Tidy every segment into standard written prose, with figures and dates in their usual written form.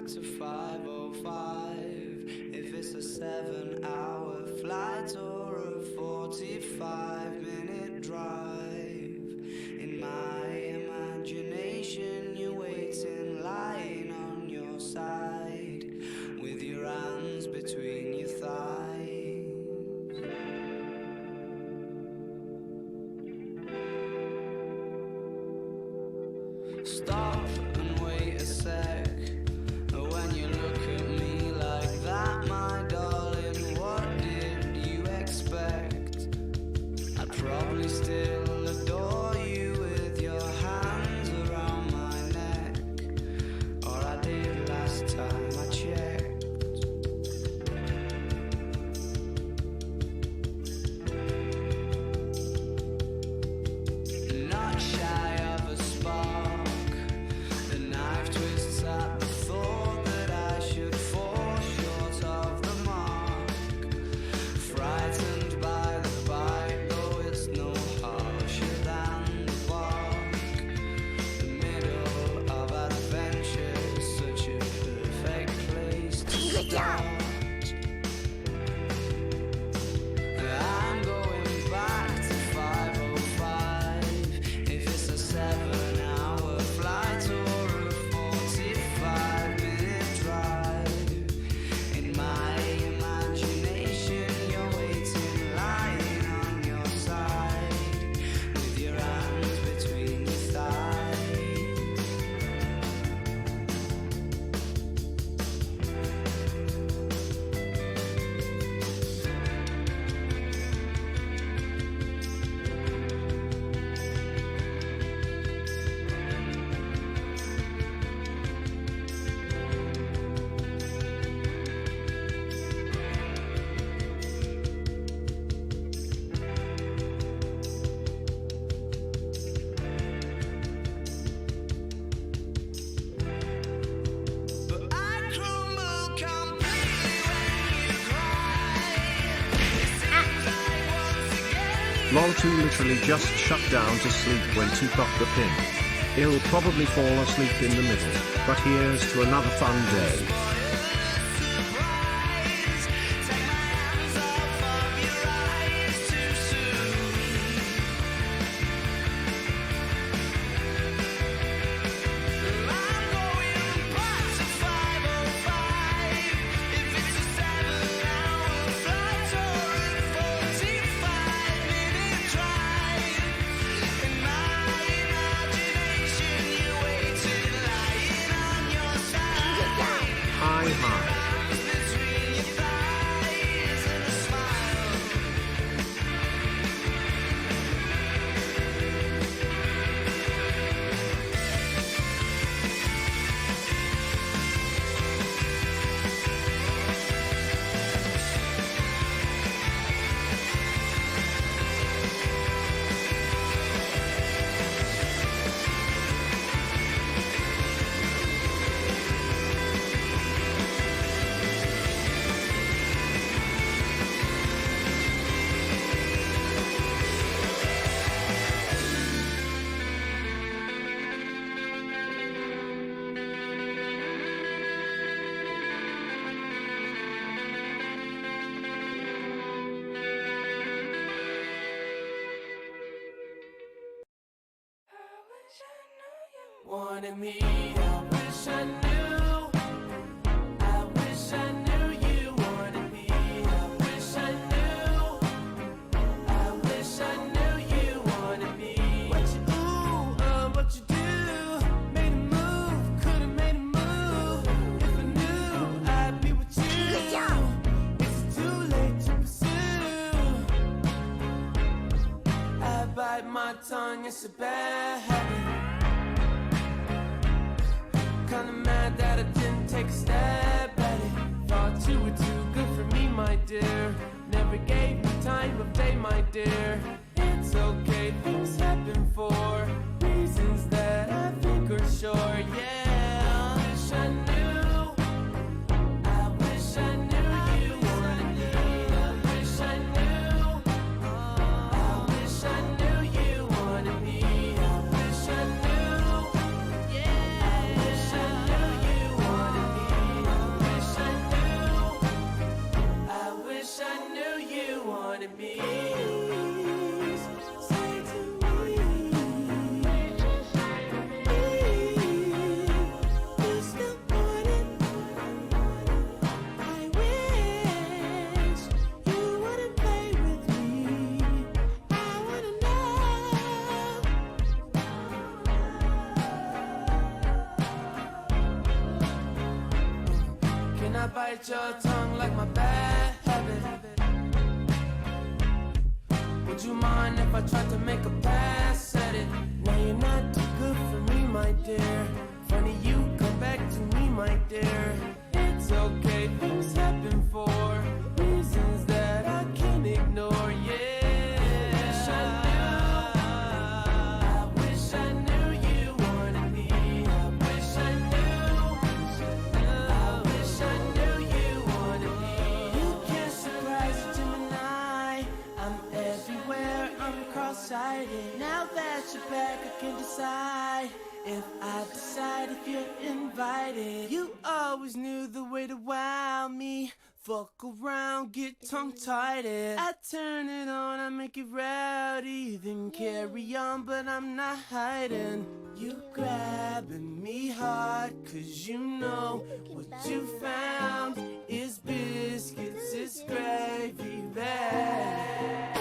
back to 5:05. If it's a 7-hour flight or a 45-minute drive, in my imagination you're waiting, lying on your side, with your hands between your thighs. Stop and wait a sec. When you look at me like that, my darling, what did you expect? I'd probably still adore you with your hands around my neck, or I did last time I checked. Not shy of a spark, the knife twists at the thought that I should fall short of the mark. Frightened by the bite, though it's no harsher than the bark. The middle of adventure is such a perfect place to start. I'm going back to 5:05. If it's a 7-hour flight or a 45-minute drive, in my imagination you're waiting, lying on your side, with your hands between your thighs. But I crumble completely when you cry. It seems like once again Lol2 literally just shut down to sleep when he got the pin. He'll probably fall asleep in the middle, but here's to another fun day. surprise. Take my hands off of your eyes too soon. I'm going back to 5:05. If it's a 7-hour flight or a 45-minute drive, in my imagination you're waiting, lying on your side. Hi. Between your thighs and a smile. Wanted me, I wish I knew. I wish I knew you wanted me. I wish I knew. I wish I knew you wanted me. What you what you do? Made a move, could've made a move. If I knew, I'd be with you. It's too late to pursue. I bite my tongue, it's a bad habit. Kinda mad that I didn't take a stab at it. Thought you were too good for me, my dear. Never gave me time of day, my dear. It's okay, things happen for reasons that I think are sure, yeah. I wish I knew. I wish I knew you wanted me. I wish I knew. I wish I knew you wanted me. I wish I knew. Yeah. I wish I knew you wanted me. bite your tongue like my bad habit. Would you mind if I tried to make a pass at it? Now you're not too good for me, my dear. Funny you come back to me, my dear. It's okay, things happen for reasons that I can't ignore, yeah. I wish I knew you wanted me. I wish I knew you wanted me. You can't surprise a Gemini. I'm everywhere, I'm cross-sighted. Now that you're back, I can decide if I decide if you're invited. You always knew the way to wow me. Fuck around, get tongue-tied. I turn it on, I make it rowdy. Then carry on, but I'm not hiding. You grabbing me hard, cause you know what you found is biscuits, it's gravy bag.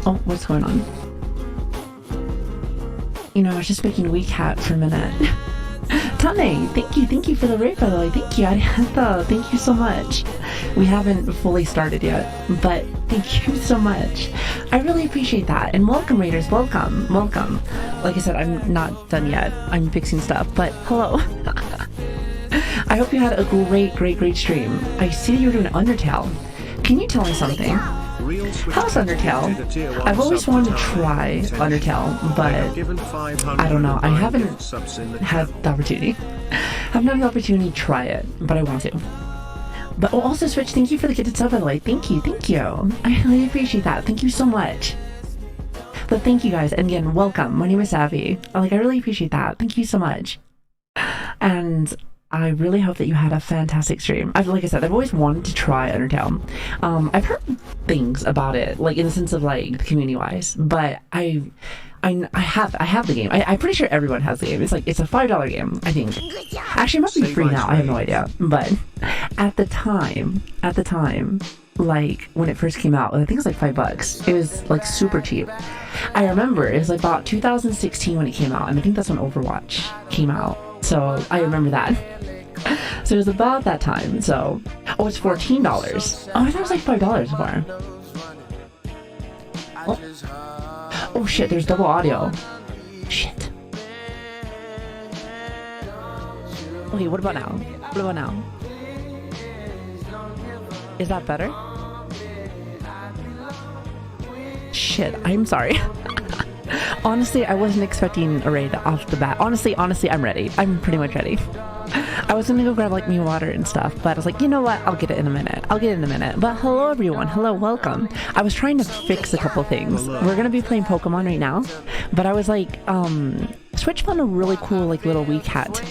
Oh, what's going on? You know, I was just making Wee Cat for a minute. Tane, thank you for the raid, by the way. Thank you, Arihanto. Thank you so much. We haven't fully started yet, but thank you so much. I really appreciate that. And welcome, raiders. Welcome. Like I said, I'm not done yet. I'm fixing stuff, but hello. I hope you had a great stream. I see you were doing Undertale. Can you tell me something? How's Undertale? I've always wanted to try Undertale, but I don't know. I haven't had the opportunity. I haven't had the opportunity to try it, but I want to. But also, Switch, thank you for the gifted sub, by the way. Thank you. I really appreciate that. Thank you so much. But thank you guys, and again, welcome. My name is Savvy. I really appreciate that. Thank you so much. And I really hope that you had a fantastic stream. Like I said, I've always wanted to try Undertale. I've heard things about it, like in the sense of like community-wise, but I have the game. I'm pretty sure everyone has the game. It's a $5 game, I think. Actually, it must be free now. I have no idea. But at the time, like when it first came out, I think it was like $5. It was like super cheap. I remember it was like about 2016 when it came out, and I think that's when Overwatch came out. So I remember that. So it was about that time. So, oh, it's $14. Oh, I thought it was like $5 before. Oh shit, there's double audio. Shit. Okay, what about now? Is that better? Shit, I'm sorry. Honestly, I wasn't expecting a raid off the bat. Honestly, I'm ready. I'm pretty much ready. I was gonna go grab like me water and stuff, but I was like, you know what? I'll get it in a minute. But hello everyone. Hello, welcome. I was trying to fix a couple things. We're gonna be playing Pokemon right now, but I was like, Switch found a really cool like little Wii Cat.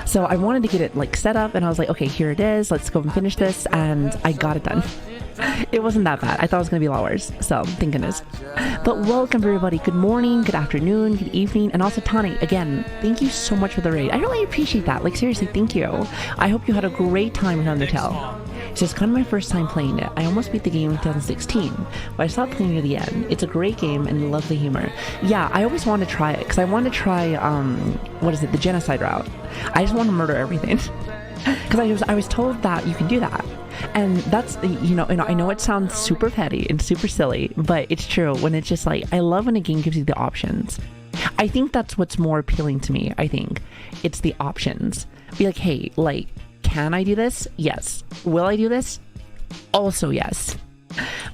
So I wanted to get it like set up, and I was like, okay, here it is. Let's go and finish this, and I got it done. It wasn't that bad. I thought it was going to be a lot worse. So, thank goodness. But welcome everybody. Good morning, good afternoon, good evening. And also Tani, again, thank you so much for the raid. I really appreciate that. Like seriously, thank you. I hope you had a great time with Undertale. So it's kind of my first time playing it. I almost beat the game in 2016, but I stopped playing it again. It's a great game and lovely humor. Yeah, I always wanted to try it because I wanted to try, the genocide route. I just want to murder everything. Because I was told that you can do that. And that's, and I know it sounds super petty and super silly, but it's true when it's just like, I love when a game gives you the options. I think that's what's more appealing to me. I think it's the options. Be like, hey, like, can I do this? Yes. Will I do this? Also yes.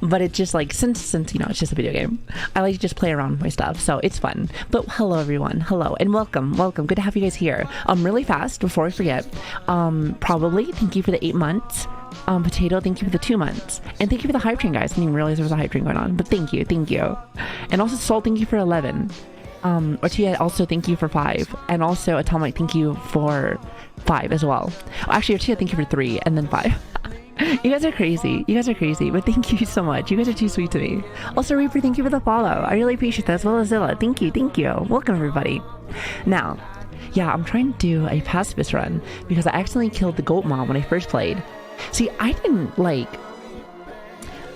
But it's just like, since it's just a video game, I like to just play around with my stuff, so it's fun. But hello everyone, hello, and welcome, good to have you guys here. Really fast, before I forget, probably, thank you for the 8 months. Potato, thank you for the 2 months. And thank you for the hype train, guys. I didn't even realize there was a hype train going on, but thank you. And also Soul, thank you for 11. Ortia, also thank you for 5. And also Atomic, thank you for 5 as well. Actually, Ortia, thank you for 3, and then 5. You guys are crazy, but thank you so much. You guys are too sweet to me. Also, Reaper, thank you for the follow. I really appreciate that, as well as Zilla. Thank you. Welcome, everybody. Now, Yeah, I'm trying to do a pacifist run because I accidentally killed the goat mom when I first played. See, I didn't like...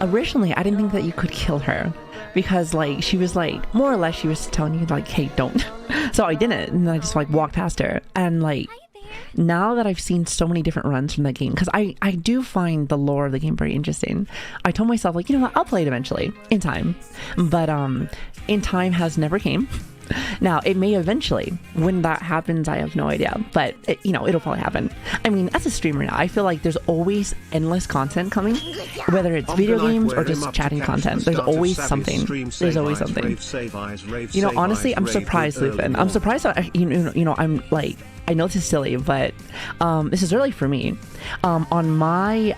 Originally, I didn't think that you could kill her because like she was like, more or less she was telling you like, hey, don't. So I didn't, and then I just like walked past her. And like, now that I've seen so many different runs from that game, because I do find the lore of the game very interesting, I told myself like, you know what, I'll play it eventually, in time. But in time has never came. Now, it may eventually. When that happens, I have no idea. But, it'll probably happen. I mean, as a streamer now, I feel like there's always endless content coming. Whether it's video games or just chatting content. There's always something. There's always something. Honestly, I'm surprised, Lupin. I'm surprised that, I'm like... I know this is silly, but this is early for me. On my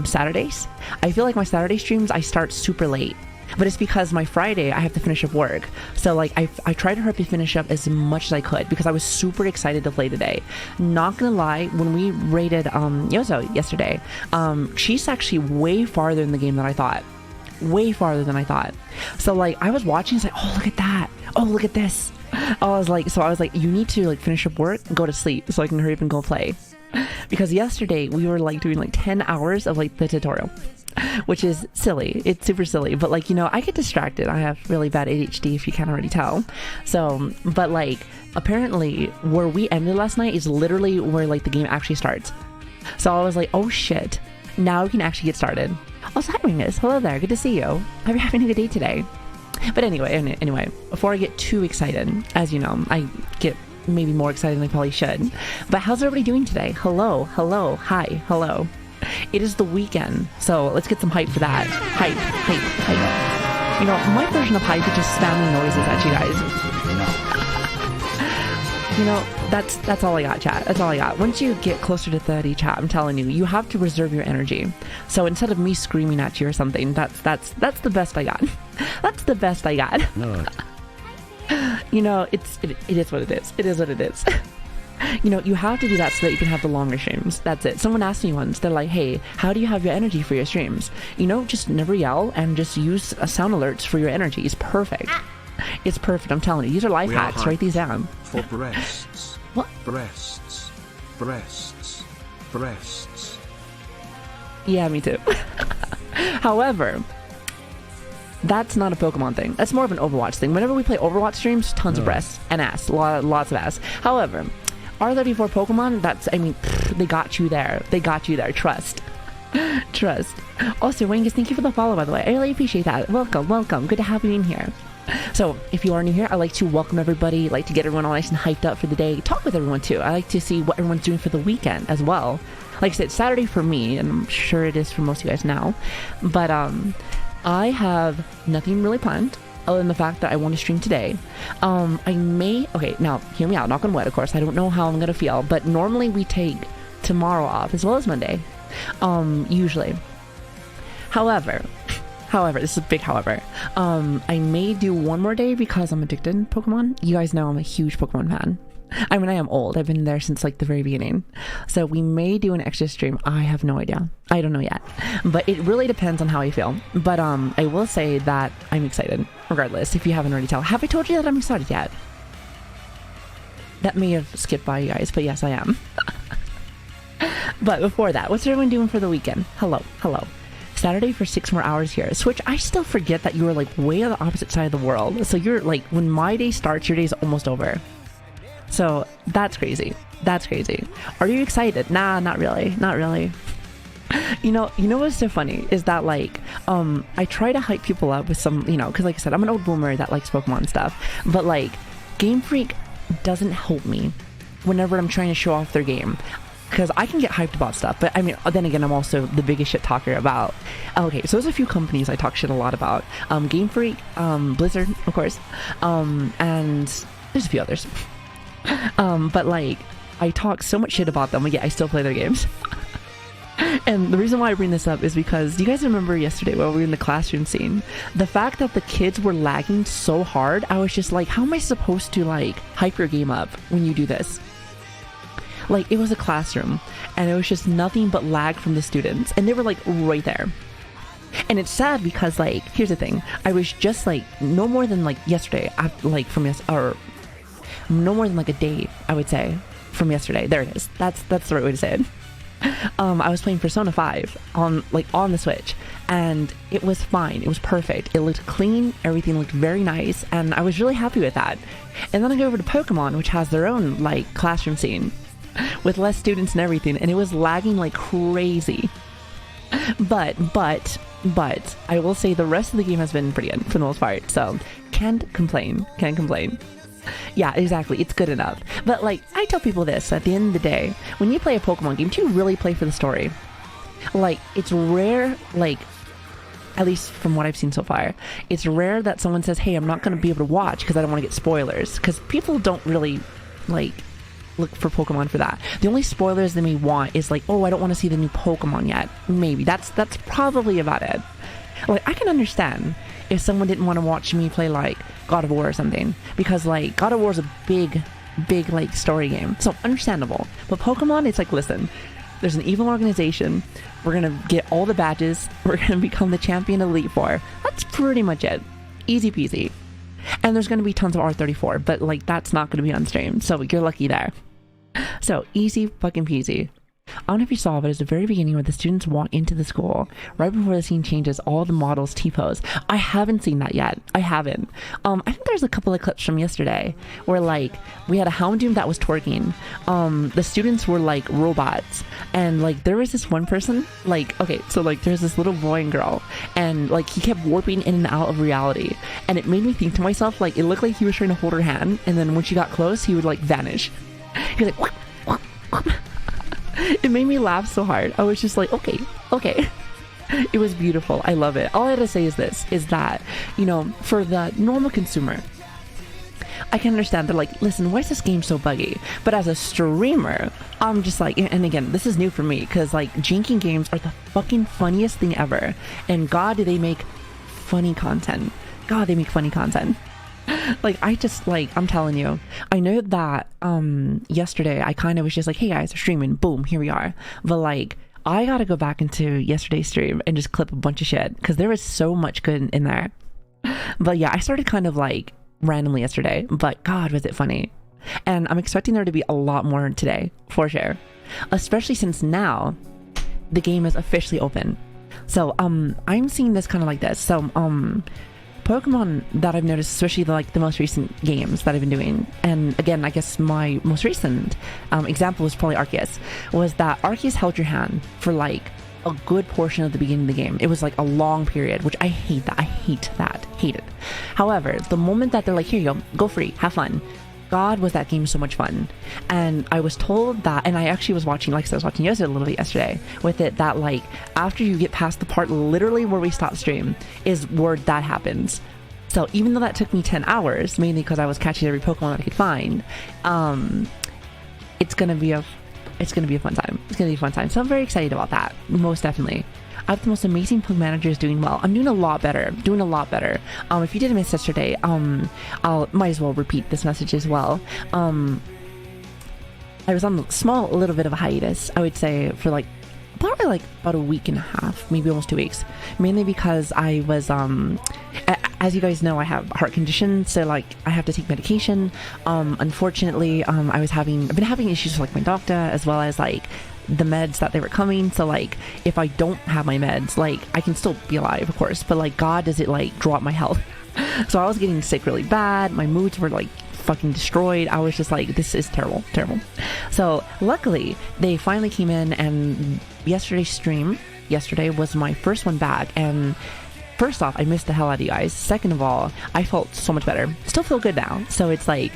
Saturdays, I feel like my Saturday streams, I start super late. But it's because my Friday, I have to finish up work. So, like, I tried to hurry up to finish up as much as I could because I was super excited to play today. Not gonna lie, when we raided Yozo yesterday, she's actually way farther in the game than I thought. Way farther than I thought. So, like, I was watching, it's like, oh, look at that. Oh, look at this. I was like, you need to, like, finish up work and go to sleep so I can hurry up and go play. Because yesterday, we were, like, doing, like, 10 hours of, like, the tutorial. Which is silly. It's super silly. But like, I get distracted. I have really bad ADHD if you can't already tell. So, but like, apparently where we ended last night is literally where like the game actually starts. So I was like, oh shit. Now we can actually get started. Also, hi Ringus. Hello there. Good to see you. Hope you're having a good day today. But anyway, before I get too excited, as you know, I get maybe more excited than I probably should. But how's everybody doing today? Hello, hi, hello. It is the weekend, so let's get some hype for that. Hype. My version of hype is just spamming noises at you guys. That's all I got, chat. That's all I got. Once you get closer to 30, chat, I'm telling you, you have to reserve your energy. So instead of me screaming at you or something, that's the best I got. That's the best I got. No. It is what it is. It is what it is. You have to do that so that you can have the longer streams. That's it. Someone asked me once, they're like, hey, how do you have your energy for your streams? Just never yell and just use sound alerts for your energy. It's perfect. It's perfect. I'm telling you. These are life hacks. Write these down. For breasts. What? Breasts. Yeah, me too. However, that's not a Pokemon thing. That's more of an Overwatch thing. Whenever we play Overwatch streams, tons of breasts and ass. Lots of ass. However, R34 Pokemon, they got you there. They got you there. Trust. Also, Wangus, thank you for the follow, by the way. I really appreciate that. Welcome. Good to have you in here. So, if you are new here, I like to welcome everybody, like to get everyone all nice and hyped up for the day. Talk with everyone, too. I like to see what everyone's doing for the weekend as well. Like I said, Saturday for me, and I'm sure it is for most of you guys now. But, I have nothing really planned. Other than the fact that I want to stream today. Okay, now, hear me out, knock on wood, of course. I don't know how I'm gonna feel, but normally we take tomorrow off, as well as Monday. Usually. However, this is a big however. I may do one more day because I'm addicted to Pokemon. You guys know I'm a huge Pokemon fan. I mean, I am old. I've been there since like the very beginning. So we may do an extra stream. I have no idea. I don't know yet. But it really depends on how I feel. But I will say that I'm excited, regardless, if you haven't already told. Have I told you that I'm excited yet? That may have skipped by you guys, but yes, I am. But before that, what's everyone doing for the weekend? Hello. Saturday for 6 more hours here. Switch, I still forget that you are like way on the opposite side of the world. So you're like, when my day starts, your day's almost over. So that's crazy. Are you excited? Nah, not really. You know what's so funny is that like I try to hype people up with some, because like I said, I'm an old boomer that likes Pokemon stuff, but like Game Freak doesn't help me whenever I'm trying to show off their game, because I can get hyped about stuff, but I mean, then again, I'm also the biggest shit talker about. Okay, so there's a few companies I talk shit a lot about. Game Freak, Blizzard, of course, and there's a few others. But like, I talk so much shit about them, but yet I still play their games. And the reason why I bring this up is because, do you guys remember yesterday when we were in the classroom scene? The fact that the kids were lagging so hard, I was just like, how am I supposed to like hype your game up when you do this? Like, it was a classroom, and it was just nothing but lag from the students, and they were like right there. And it's sad because like, here's the thing, I was just like, no more than like yesterday, no more than like a day, I would say, from yesterday. There it is. That's the right way to say it. I was playing Persona 5 on the Switch, and it was fine. It was perfect. It looked clean. Everything looked very nice, and I was really happy with that. And then I go over to Pokemon, which has their own like classroom scene with less students and everything, and it was lagging like crazy. But I will say the rest of the game has been pretty good for the most part, so can't complain. Yeah, exactly. It's good enough. But like, I tell people this, at the end of the day, when you play a Pokemon game, do you really play for the story? Like, it's rare, like, at least from what I've seen so far, it's rare that someone says, hey, I'm not going to be able to watch because I don't want to get spoilers. Because people don't really, like, look for Pokemon for that. The only spoilers they may want is like, oh, I don't want to see the new Pokemon yet. Maybe. That's probably about it. Like, I can understand if someone didn't want to watch me play like God of War or something, because like God of War is a big like story game, so understandable. But Pokemon, it's like, listen, there's an evil organization, we're gonna get all the badges, we're gonna become the champion Elite Four. That's pretty much it. Easy peasy. And there's gonna be tons of R34, but like that's not gonna be on stream, so you're lucky there. So easy fucking peasy. I don't know if you saw, but it's the very beginning where the students walk into the school, right before the scene changes, all the models T-pose. I haven't seen that yet. I haven't. I think there's a couple of clips from yesterday where like we had a Houndoom that was twerking. The students were like robots, and like there was this one person, like, okay, so like there's this little boy and girl, and like he kept warping in and out of reality, and it made me think to myself, like, it looked like he was trying to hold her hand, and then when she got close, he would like vanish. He was like, whoop, whoop, whoop. It made me laugh so hard. I was just like, okay. It was beautiful. I love it. All I had to say is this, is that, you know, for the normal consumer, I can understand. They're like, listen, why is this game so buggy? But as a streamer, I'm just like, and again, this is new for me, because like janking games are the fucking funniest thing ever. And God, do they make funny content. God, they make funny content. Like, I just, like, I'm telling you, I know that yesterday I kind of was just like, hey guys, we're streaming, boom, here we are. But like, I gotta go back into yesterday's stream and just clip a bunch of shit, because there was so much good in there. But yeah, I started kind of like randomly yesterday, but God, was it funny. And I'm expecting there to be a lot more today, for sure, especially since now the game is officially open. So I'm seeing this kind of like this. So Pokemon that I've noticed, especially the most recent games that I've been doing, and again, I guess my most recent example was probably Arceus, was that Arceus held your hand for like a good portion of the beginning of the game. It was like a long period, which I hate that. Hate it. However, the moment that they're like, here you go free, have fun. God, was that game so much fun. And I was told that, and I actually was watching, like I was watching yesterday, a little bit yesterday, with it, that like after you get past the part literally where we stop stream is where that happens. So even though that took me 10 hours, mainly because I was catching every Pokemon that I could find, it's gonna be a fun time. It's gonna be a fun time. So I'm very excited about that, most definitely. I have the most amazing Pokemon managers doing well. I'm doing a lot better. If you didn't miss yesterday, I'll might as well repeat this message as well. I was on a little bit of a hiatus, I would say, for like probably like about a week and a half, maybe almost 2 weeks, mainly because I was as you guys know, I have a heart condition, so like I have to take medication. Unfortunately, I've been having issues with like my doctor, as well as like the meds that they were coming. So like if I don't have my meds, like I can still be alive, of course, but like God, does it like drop my health. So I was getting sick really bad. My moods were like fucking destroyed. I was just like, this is terrible. So luckily they finally came in, and yesterday was my first one back, and first off, I missed the hell out of you guys. Second of all, I felt so much better. Still feel good now. So it's like,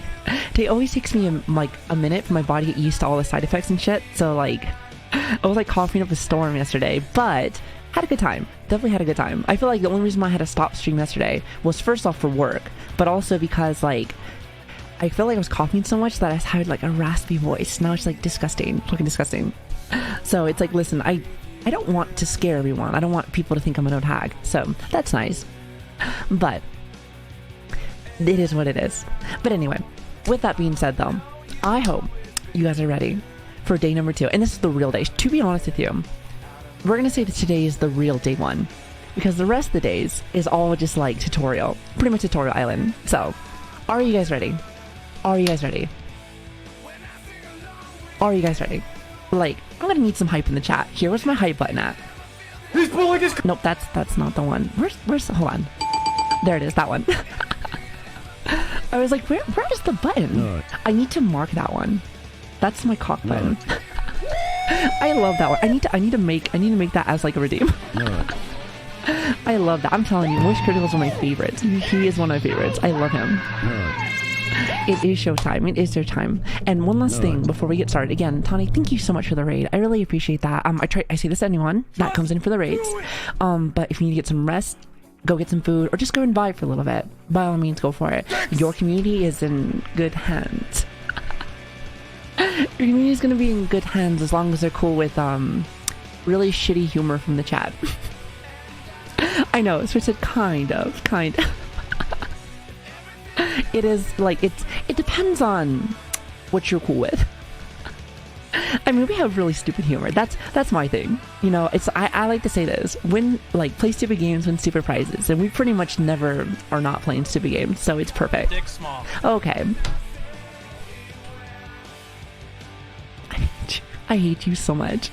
it always takes me like a minute for my body to get used to all the side effects and shit. So like, I was like coughing up a storm yesterday, but had a good time. Definitely had a good time. I feel like the only reason why I had to stop stream yesterday was first off for work, but also because like, I feel like I was coughing so much that I had like a raspy voice. Now it's like disgusting, fucking disgusting. So it's like, listen, I don't want to scare everyone. I don't want people to think I'm an old hag. So that's nice. But it is what it is. But anyway, with that being said though, I hope you guys are ready for day number 2. And this is the real day. To be honest with you, we're going to say that today is the real day 1. Because the rest of the days is all just like tutorial. Pretty much tutorial island. So, are you guys ready? Are you guys ready? Are you guys ready? Like, I'm gonna need some hype in the chat. Here, where's my hype button at? He's pulling his. Nope, that's not the one. Where's hold on. There it is, that one. I was like, where is the button? No. I need to mark that one. That's my cock button. I love that one. I need to make that as like a redeem. No. I love that. I'm telling you, Moist Critical is one of my favorites. He is one of my favorites. I love him. No. It is showtime. It is their time. And one last thing before we get started. Again, Tani, thank you so much for the raid. I really appreciate that. I say this to anyone that comes in for the raids. But if you need to get some rest, go get some food, or just go and vibe for a little bit. By all means, go for it. Your community is in good hands. Your community is going to be in good hands as long as they're cool with really shitty humor from the chat. I know, Switch said kind of. It is like it depends on what you're cool with. I mean, we have really stupid humor. That's my thing. You know, I like to say this. Play stupid games, win stupid prizes. And we pretty much never are not playing stupid games, so it's perfect. Dick small. Okay. I hate you so much.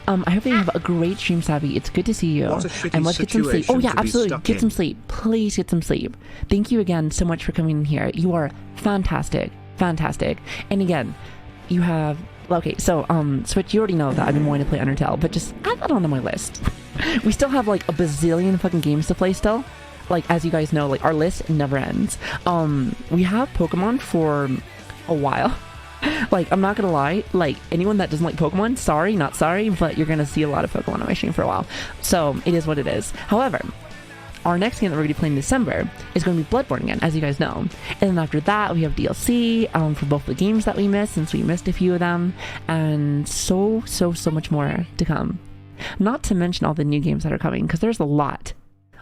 I hope you have a great stream, Savvy. It's good to see you. What a shitty and let's get some sleep. situation Oh yeah, to be absolutely. stuck Get in. some sleep. Please get some sleep. Thank you again so much for coming in here. You are fantastic. Fantastic. And again, you have so Switch, you already know that I've been wanting to play Undertale, but just add that onto my list. We still have like a bazillion fucking games to play still. Like, as you guys know, like our list never ends. We have Pokemon for a while. Like, I'm not gonna lie, like, anyone that doesn't like Pokemon, sorry, not sorry, but you're gonna see a lot of Pokemon on my stream for a while. So, it is what it is. However, our next game that we're gonna be playing in December is gonna be Bloodborne again, as you guys know. And then after that, we have DLC for both the games that we missed, since we missed a few of them, and so much more to come. Not to mention all the new games that are coming, because there's a lot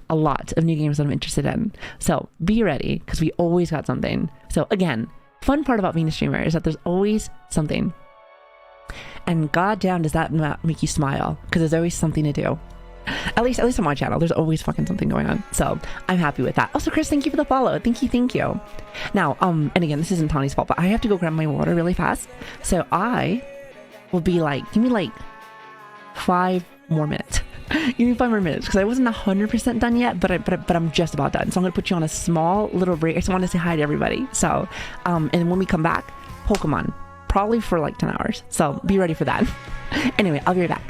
of new games that I'm interested in. So, be ready, because we always got something. So, again, fun part about being a streamer is that there's always something. And goddamn does that make you smile, because there's always something to do. At least on my channel, there's always fucking something going on. So I'm happy with that. Also, Chris, thank you for the follow. Thank you. Now, and again, this isn't Tawny's fault, but I have to go grab my water really fast. So I will be like, give me like 5 more minutes. Give me 5 more minutes, because I wasn't 100% done yet, but I'm just about done. So I'm gonna put you on a small little break. I just want to say hi to everybody. So, and when we come back, Pokemon, probably for like 10 hours. So be ready for that. Anyway, I'll be right back.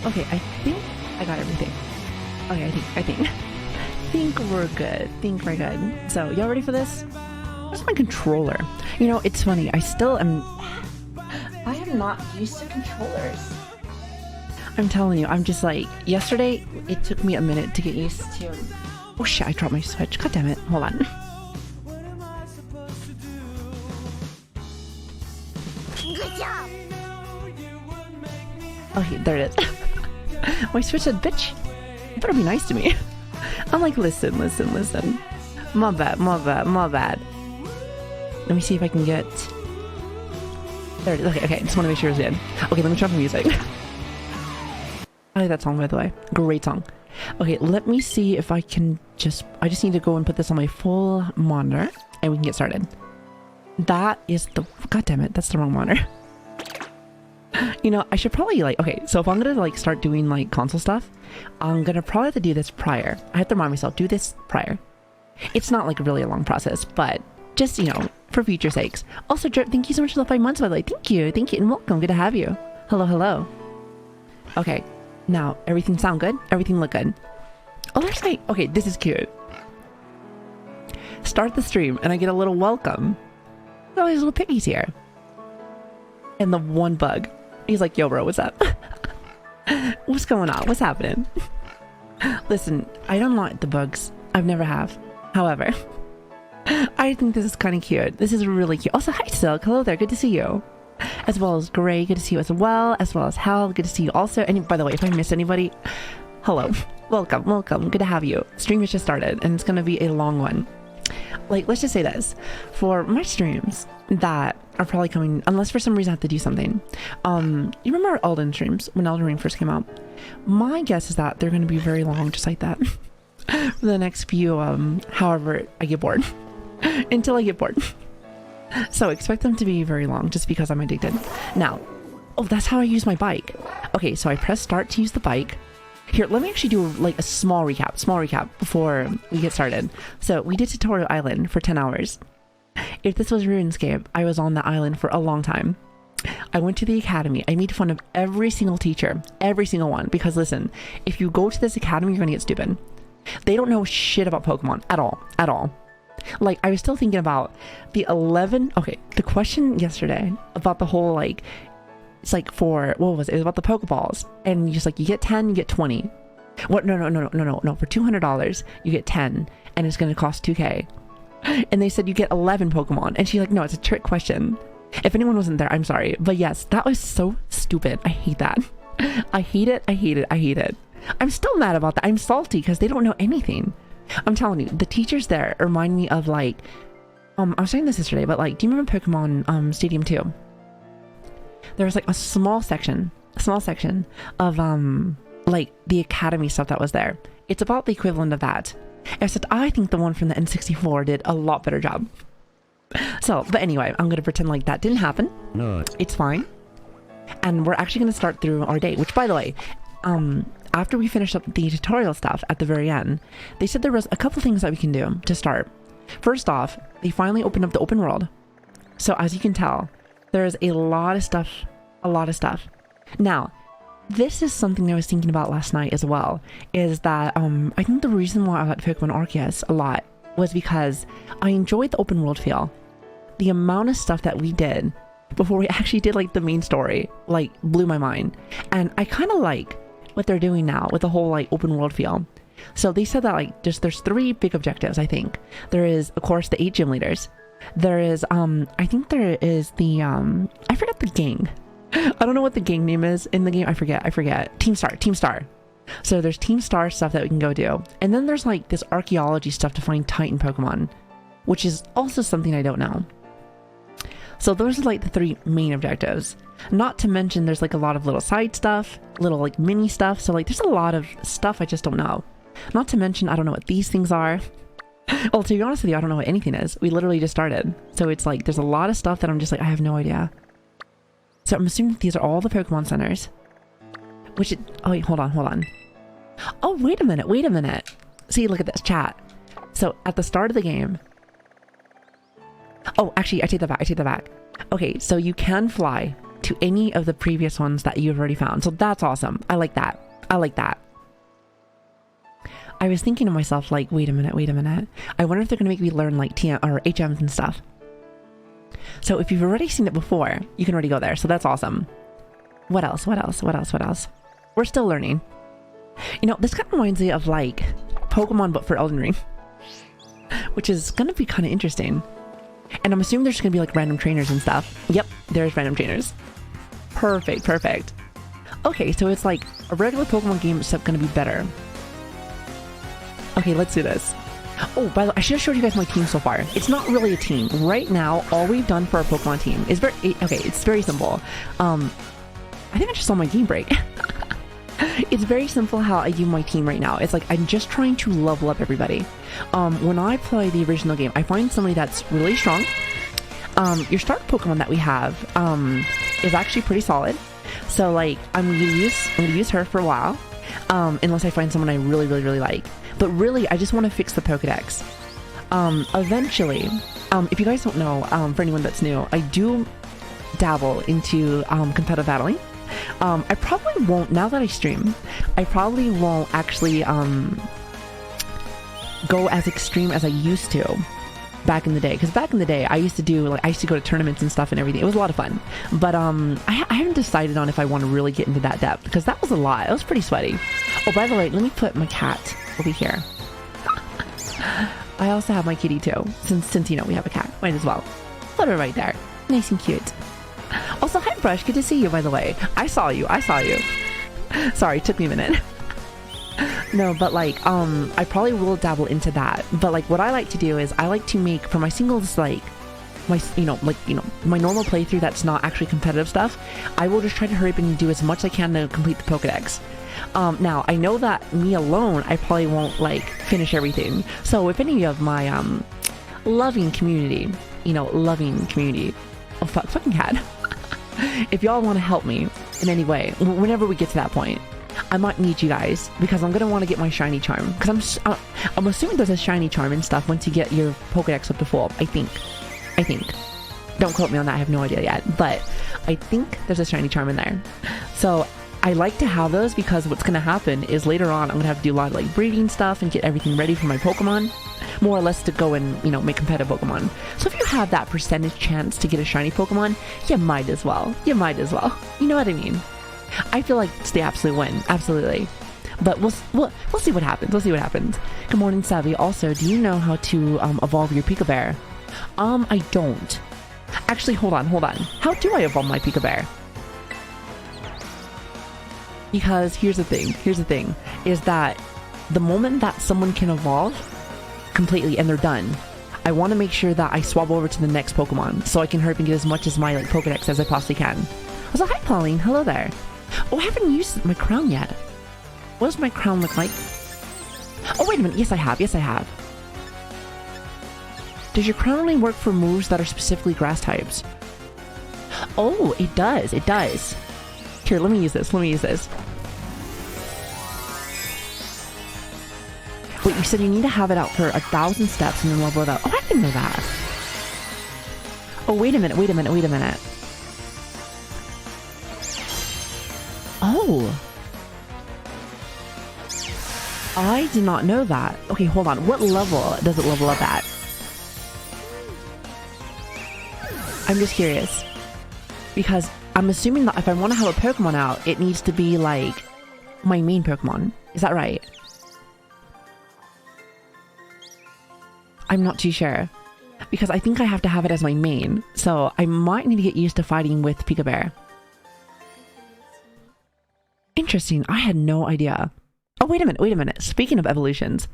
Okay, I think I got everything. Okay, think we're good. Think we're good. So, y'all ready for this? Where's my controller? You know, it's funny. I am not used to controllers. I'm telling you, I'm just like, yesterday, it took me a minute to get used to... Oh shit, I dropped my Switch. God damn it. Hold on. Good job. Okay, there it is. My Switch said, bitch, you better be nice to me. I'm like, listen. My bad. Let me see if I can get... There it is. Okay, just want to make sure it's in. Okay, let me turn off the music. I like that song, by the way. Great song. Okay, let me see if I can I just need to go and put this on my full monitor, and we can get started. That is the... God damn it, that's the wrong monitor. You know, I should probably okay, so if I'm gonna start doing console stuff, I'm gonna probably have to do this prior. I have to remind myself, do this prior. It's not really a long process, but just, you know, for future sakes. Also, Drip, thank you so much for the 5 months, by the way. Thank you, and welcome. Good to have you. Hello. Okay, now, everything sound good? Everything look good? Oh, there's okay, this is cute. Start the stream, and I get a little welcome. Oh, these little piggies here. And the one bug. He's like, yo, bro, what's up? What's going on? What's happening? Listen, I don't like the bugs. I've never have. However, I think this is kind of cute. This is really cute. Also, hi, Silk. Hello there. Good to see you. As well as Gray. Good to see you as well. As well as Hal. Good to see you also. And by the way, if I missed anybody, hello. Welcome. Good to have you. Stream has just started, and it's going to be a long one. Let's just say this. For my streams that are probably coming, unless for some reason I have to do something. You remember our Elden streams when Elden Ring first came out? My guess is that they're going to be very long, just like that. For the next few, however I get bored. Until I get bored. So expect them to be very long, just because I'm addicted. Now, oh, that's how I use my bike. Okay, so I press start to use the bike. Here, let me actually do a small recap before we get started. So we did Tutorial Island for 10 hours. If this was RuneScape, I was on the island for a long time. I went to the academy. I made fun of every single teacher, every single one, because listen, if you go to this academy, you're gonna get stupid. They don't know shit about Pokemon at all. I was still thinking about the the question yesterday about the whole it's for, what was it? It was about the Pokeballs. And you just you get 10, you get 20. What? No. For $200, you get 10, and it's going to cost 2K. And they said you get 11 Pokemon. And she's like, no, it's a trick question. If anyone wasn't there, I'm sorry. But yes, that was so stupid. I hate that. I hate it. I'm still mad about that. I'm salty because they don't know anything. I'm telling you, the teachers there remind me of I was saying this yesterday, but do you remember Pokemon Stadium 2? There was a small section of the academy stuff that was there. It's about the equivalent of that. Except I think the one from the N64 did a lot better job. So, but anyway, I'm gonna pretend like that didn't happen. No. It's fine. And we're actually gonna start through our day, which by the way, after we finish up the tutorial stuff at the very end, they said there was a couple things that we can do to start. First off, they finally opened up the open world. So as you can tell, there's a lot of stuff. Now, this is something I was thinking about last night as well, is that I think the reason why I liked Pokemon Arceus a lot was because I enjoyed the open world feel. The amount of stuff that we did before we actually did the main story blew my mind. And I kind of like what they're doing now with the whole open world feel. So they said that there's 3 big objectives. I think there is, of course, the 8 gym leaders. There is I think there is the I forget the gang. I don't know what the gang name is in the game. I forget. Team Star. So there's Team Star stuff that we can go do. And then there's this archaeology stuff to find Titan Pokemon, which is also something I don't know. So those are the 3 main objectives. Not to mention there's a lot of little side stuff, little mini stuff. So there's a lot of stuff I just don't know. Not to mention I don't know what these things are. Well, to be honest with you, I don't know what anything is. We literally just started. So it's there's a lot of stuff that I'm just I have no idea. So I'm assuming these are all the Pokemon centers. Oh wait, hold on. Oh, wait a minute. See, look at this chat. So at the start of the game. Oh, actually, I take that back. Okay, so you can fly to any of the previous ones that you've already found. So that's awesome. I like that. I like that. I was thinking to myself, like, wait a minute. I wonder if they're going to make me learn like TM or HMs and stuff. So if you've already seen it before, you can already go there. So that's awesome. What else? We're still learning. You know, this kind of reminds me of like Pokemon, but for Elden Ring, which is going to be kind of interesting. And I'm assuming there's going to be like random trainers and stuff. Yep, there's random trainers. Perfect. Okay, so it's like a regular Pokemon game, except going to be better. Okay, let's do this. Oh, by the way, I should have showed you guys my team so far. It's not really a team. Right now, all we've done for our Pokemon team is it's very simple. I think I just saw my game break. It's very simple how I do my team right now. It's like I'm just trying to level up everybody. When I play the original game, I find somebody that's really strong. Your start Pokemon that we have is actually pretty solid. So like I'm gonna use her for a while, unless I find someone I really like. But really, I just want to fix the Pokedex. Eventually, if you guys don't know, for anyone that's new, I do dabble into competitive battling. I probably won't, now that I stream, I probably won't actually go as extreme as I used to back in the day. Because back in the day, I used to go to tournaments and stuff and everything. It was a lot of fun. But I haven't decided on if I want to really get into that depth, because that was a lot. It was pretty sweaty. Oh, by the way, let me put my cat over here. I also have my kitty too, since you know we have a cat. Might as well. Put her right there. Nice and cute. Also, hi Brush, good to see you, by the way. I saw you. Sorry, it took me a minute. No, but like, I probably will dabble into that. But like, what I like to do is I like to make, for my singles, like, my normal playthrough that's not actually competitive stuff, I will just try to hurry up and do as much as I can to complete the Pokedex. Now, I know that me alone, I probably won't, like, finish everything. So if any of my, loving community, oh, fucking cat. If y'all want to help me in any way, whenever we get to that point, I might need you guys, because I'm going to want to get my shiny charm. Because I'm assuming there's a shiny charm and stuff once you get your Pokedex up to full, I think. Don't quote me on that, I have no idea yet. But I think there's a shiny charm in there. So I like to have those, because what's going to happen is later on I'm going to have to do a lot of like breeding stuff and get everything ready for my Pokemon. More or less to go and, make competitive Pokemon. So if you have that percentage chance to get a shiny Pokemon, you might as well. You know what I mean? I feel like it's the absolute win. Absolutely. But we'll see what happens. Good morning, Savvy. Also, do you know how to evolve your Pika Bear? I don't. Actually, hold on. How do I evolve my Pika Bear? Because here's the thing, is that the moment that someone can evolve completely and they're done, I want to make sure that I swap over to the next Pokemon so I can hurry up and get as much as my Pokedex as I possibly can. So hi Pauline, hello there. Oh, I haven't used my crown yet. What does my crown look like? Oh, wait a minute, yes I have. Does your crown only work for moves that are specifically grass types? Oh, it does. Here, let me use this. Wait, you said you need to have it out for 1,000 steps and then level it up. Oh, I didn't know that. Oh, wait a minute. Oh. I did not know that. Okay, hold on. What level does it level up at? I'm just curious. Because I'm assuming that if I want to have a Pokemon out, it needs to be like my main Pokemon. Is that right? I'm not too sure, because I think I have to have it as my main, so I might need to get used to fighting with Pika Bear. Interesting, I had no idea. Oh, wait a minute. Speaking of evolutions,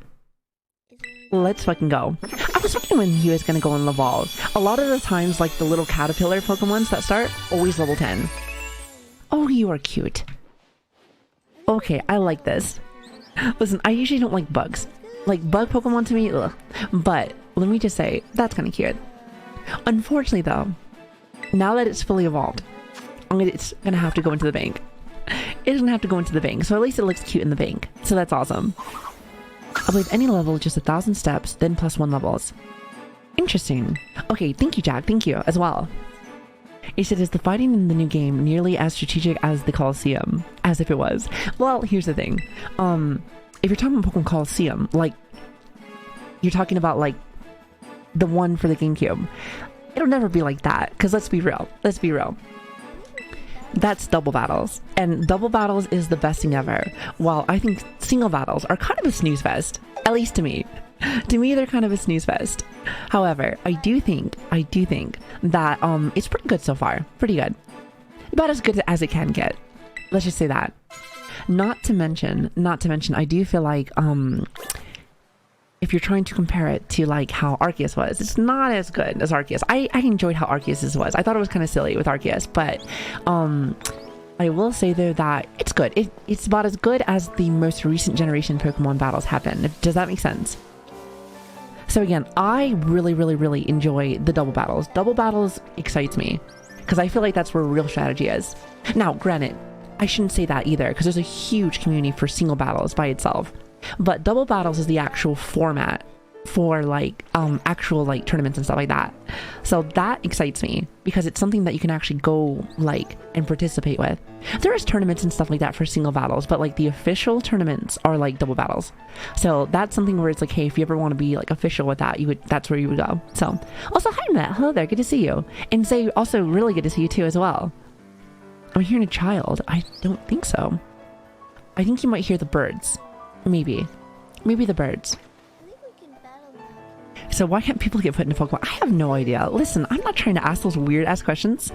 let's fucking go. I was wondering when he was gonna go and evolve. A lot of the times, like the little caterpillar Pokemons that start, always level 10. Oh, you are cute. Okay, I like this. Listen, I usually don't like bugs. Like, bug Pokemon to me, ugh. But let me just say, that's kind of cute. Unfortunately, though, now that it's fully evolved, it's gonna have to go into the bank. It's gonna have to go into the bank, so at least it looks cute in the bank. So that's awesome. I believe any level, just 1,000 steps, then +1 levels. Interesting. Okay, thank you, Jack. Thank you as well. He said, is the fighting in the new game nearly as strategic as the Coliseum? As if it was. Well, here's the thing. If you're talking about Pokemon Coliseum, like, you're talking about, like, the one for the GameCube. It'll never be like that, because let's be real. Let's be real. That's double battles. And double battles is the best thing ever. While I think single battles are kind of a snooze fest. At least to me. To me, they're kind of a snooze fest. However, I do think that it's pretty good so far. Pretty good. About as good as it can get. Let's just say that. Not to mention, I do feel like if you're trying to compare it to like how Arceus was, it's not as good as Arceus. I enjoyed how Arceus was. I thought it was kind of silly with Arceus, but I will say though that it's good. It's about as good as the most recent generation Pokemon battles have been. Does that make sense? So again, I really, really, really enjoy the double battles. Double battles excites me because I feel like that's where real strategy is. Now, granted, I shouldn't say that either because there's a huge community for single battles by itself. But double battles is the actual format for like actual like tournaments and stuff like that. So that excites me because it's something that you can actually go like and participate with. There is tournaments and stuff like that for single battles, but like the official tournaments are like double battles. So that's something where it's like, hey, if you ever want to be like official with that, that's where you would go. So also, hi Matt, hello there, good to see you. And say also really good to see you too as well. I'm hearing a child. I don't think so. I think you might hear the birds. Maybe the birds. So why can't people get put into Pokemon? I have no idea. Listen, I'm not trying to ask those weird ass questions.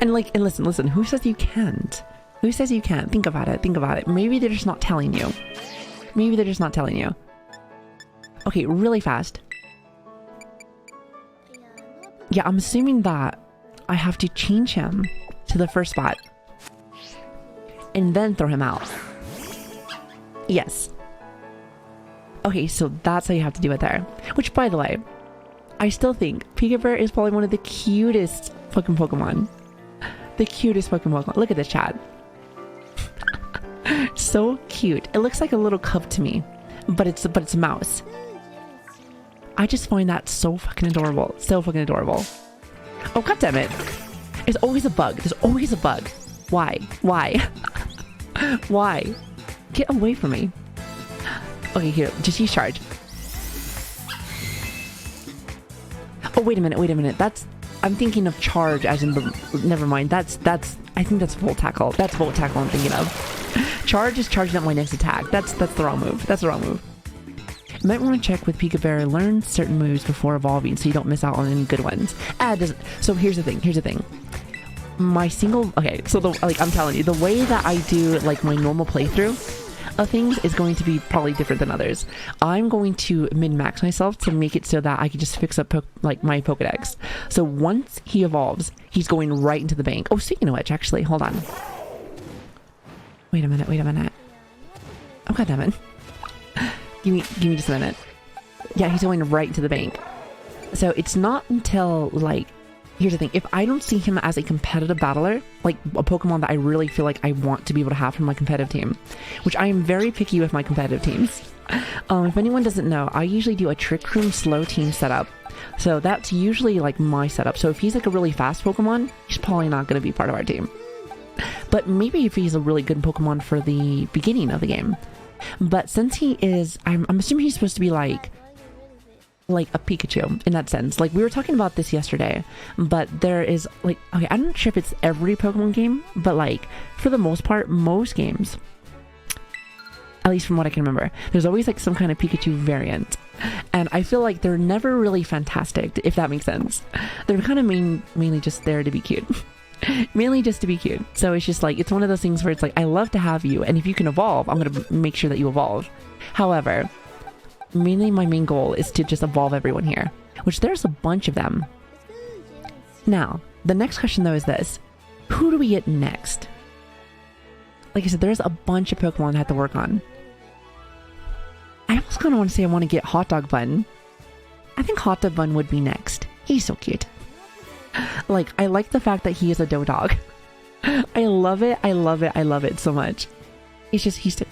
And listen, who says you can't? Who says you can't? Think about it. Maybe they're just not telling you. Okay, really fast. Yeah, I'm assuming that I have to change him to the first spot. And then throw him out. Yes. Okay, so that's how you have to do it there. Which, by the way, I still think Peekaboo is probably one of the cutest fucking Pokemon. The cutest Pokemon. Look at this chat. So cute. It looks like a little cub to me, but it's a mouse. I just find that so fucking adorable. So fucking adorable. Oh, god damn it. There's always a bug. Why? Why? Get away from me. Okay, here, just use charge. Oh, wait a minute. I'm thinking of charge as in never mind. I think that's Volt Tackle. That's Volt Tackle I'm thinking of. Charge is charging up my next attack. That's the wrong move. You might want to check with Peekaboo, learn certain moves before evolving so you don't miss out on any good ones. So here's the thing. My single, okay, so I'm telling you, the way that I do like my normal playthrough of things is going to be probably different than others. I'm going to min-max myself to make it so that I can just fix up my Pokedex. So once he evolves, he's going right into the bank. Oh, speaking of which, actually, hold on. Wait a minute. Oh, god damn it. Give me just a minute. Yeah, he's going right into the bank. So it's not until like, here's the thing, if I don't see him as a competitive battler, like a Pokemon that I really feel like I want to be able to have for my competitive team, which I am very picky with my competitive teams. If anyone doesn't know, I usually do a Trick Room slow team setup. So that's usually like my setup. So if he's like a really fast Pokemon, he's probably not going to be part of our team. But maybe if he's a really good Pokemon for the beginning of the game. But since he is, I'm assuming he's supposed to be like a Pikachu in that sense. Like we were talking about this yesterday, but there is like, okay, I'm not sure if it's every Pokemon game, but like for the most part, most games, at least from what I can remember, there's always like some kind of Pikachu variant. And I feel like they're never really fantastic, if that makes sense. They're kind of mainly just there to be cute. Mainly just to be cute. So it's just like, it's one of those things where it's like, I love to have you, and if you can evolve, I'm going to make sure that you evolve. However, mainly my main goal is to just evolve everyone here, which there's a bunch of them. Now, the next question though is this. Who do we get next? Like I said, there's a bunch of Pokemon I have to work on. I almost kind of want to say I want to get Hot Dog Bun. I think Hot Dog Bun would be next. He's so cute. Like, I like the fact that he is a Dodog. I love it so much. He's so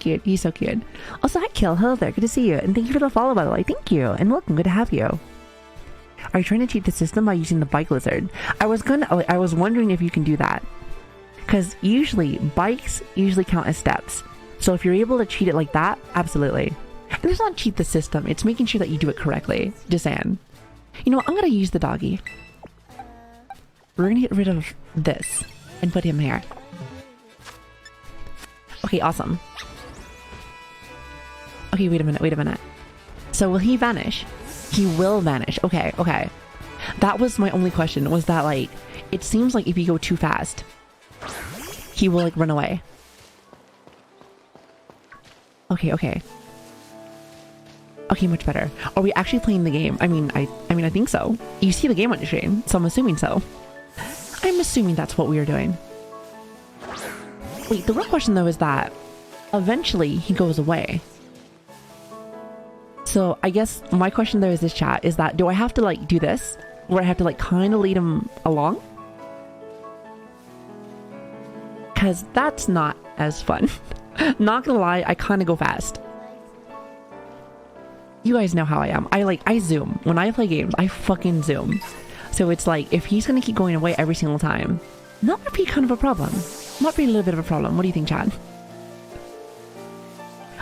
cute. Also, hi Kill, hello there, good to see you. And thank you for the follow, by the way. Thank you, and welcome, good to have you. Are you trying to cheat the system by using the bike lizard? I was wondering if you can do that. Because usually, bikes usually count as steps. So if you're able to cheat it like that, absolutely. And it's not cheat the system, it's making sure that you do it correctly. Just saying. You know what, I'm gonna use the doggy. We're gonna get rid of this and put him here. Okay, awesome. Okay, wait a minute. So will he vanish? He will vanish. Okay. That was my only question, was that like, it seems like if you go too fast, he will like run away. Okay. Okay, much better. Are we actually playing the game? I mean, I think so. You see the game on your screen, so I'm assuming so. I'm assuming that's what we are doing. Wait, the real question though is that eventually he goes away. So I guess my question there is this, chat, is that do I have to like do this? Where I have to like kind of lead him along? Because that's not as fun. Not gonna lie, I kind of go fast. You guys know how I am. I zoom. When I play games, I fucking zoom. So it's like, if he's gonna keep going away every single time, that might be kind of a problem. Might be a little bit of a problem. What do you think, Chad?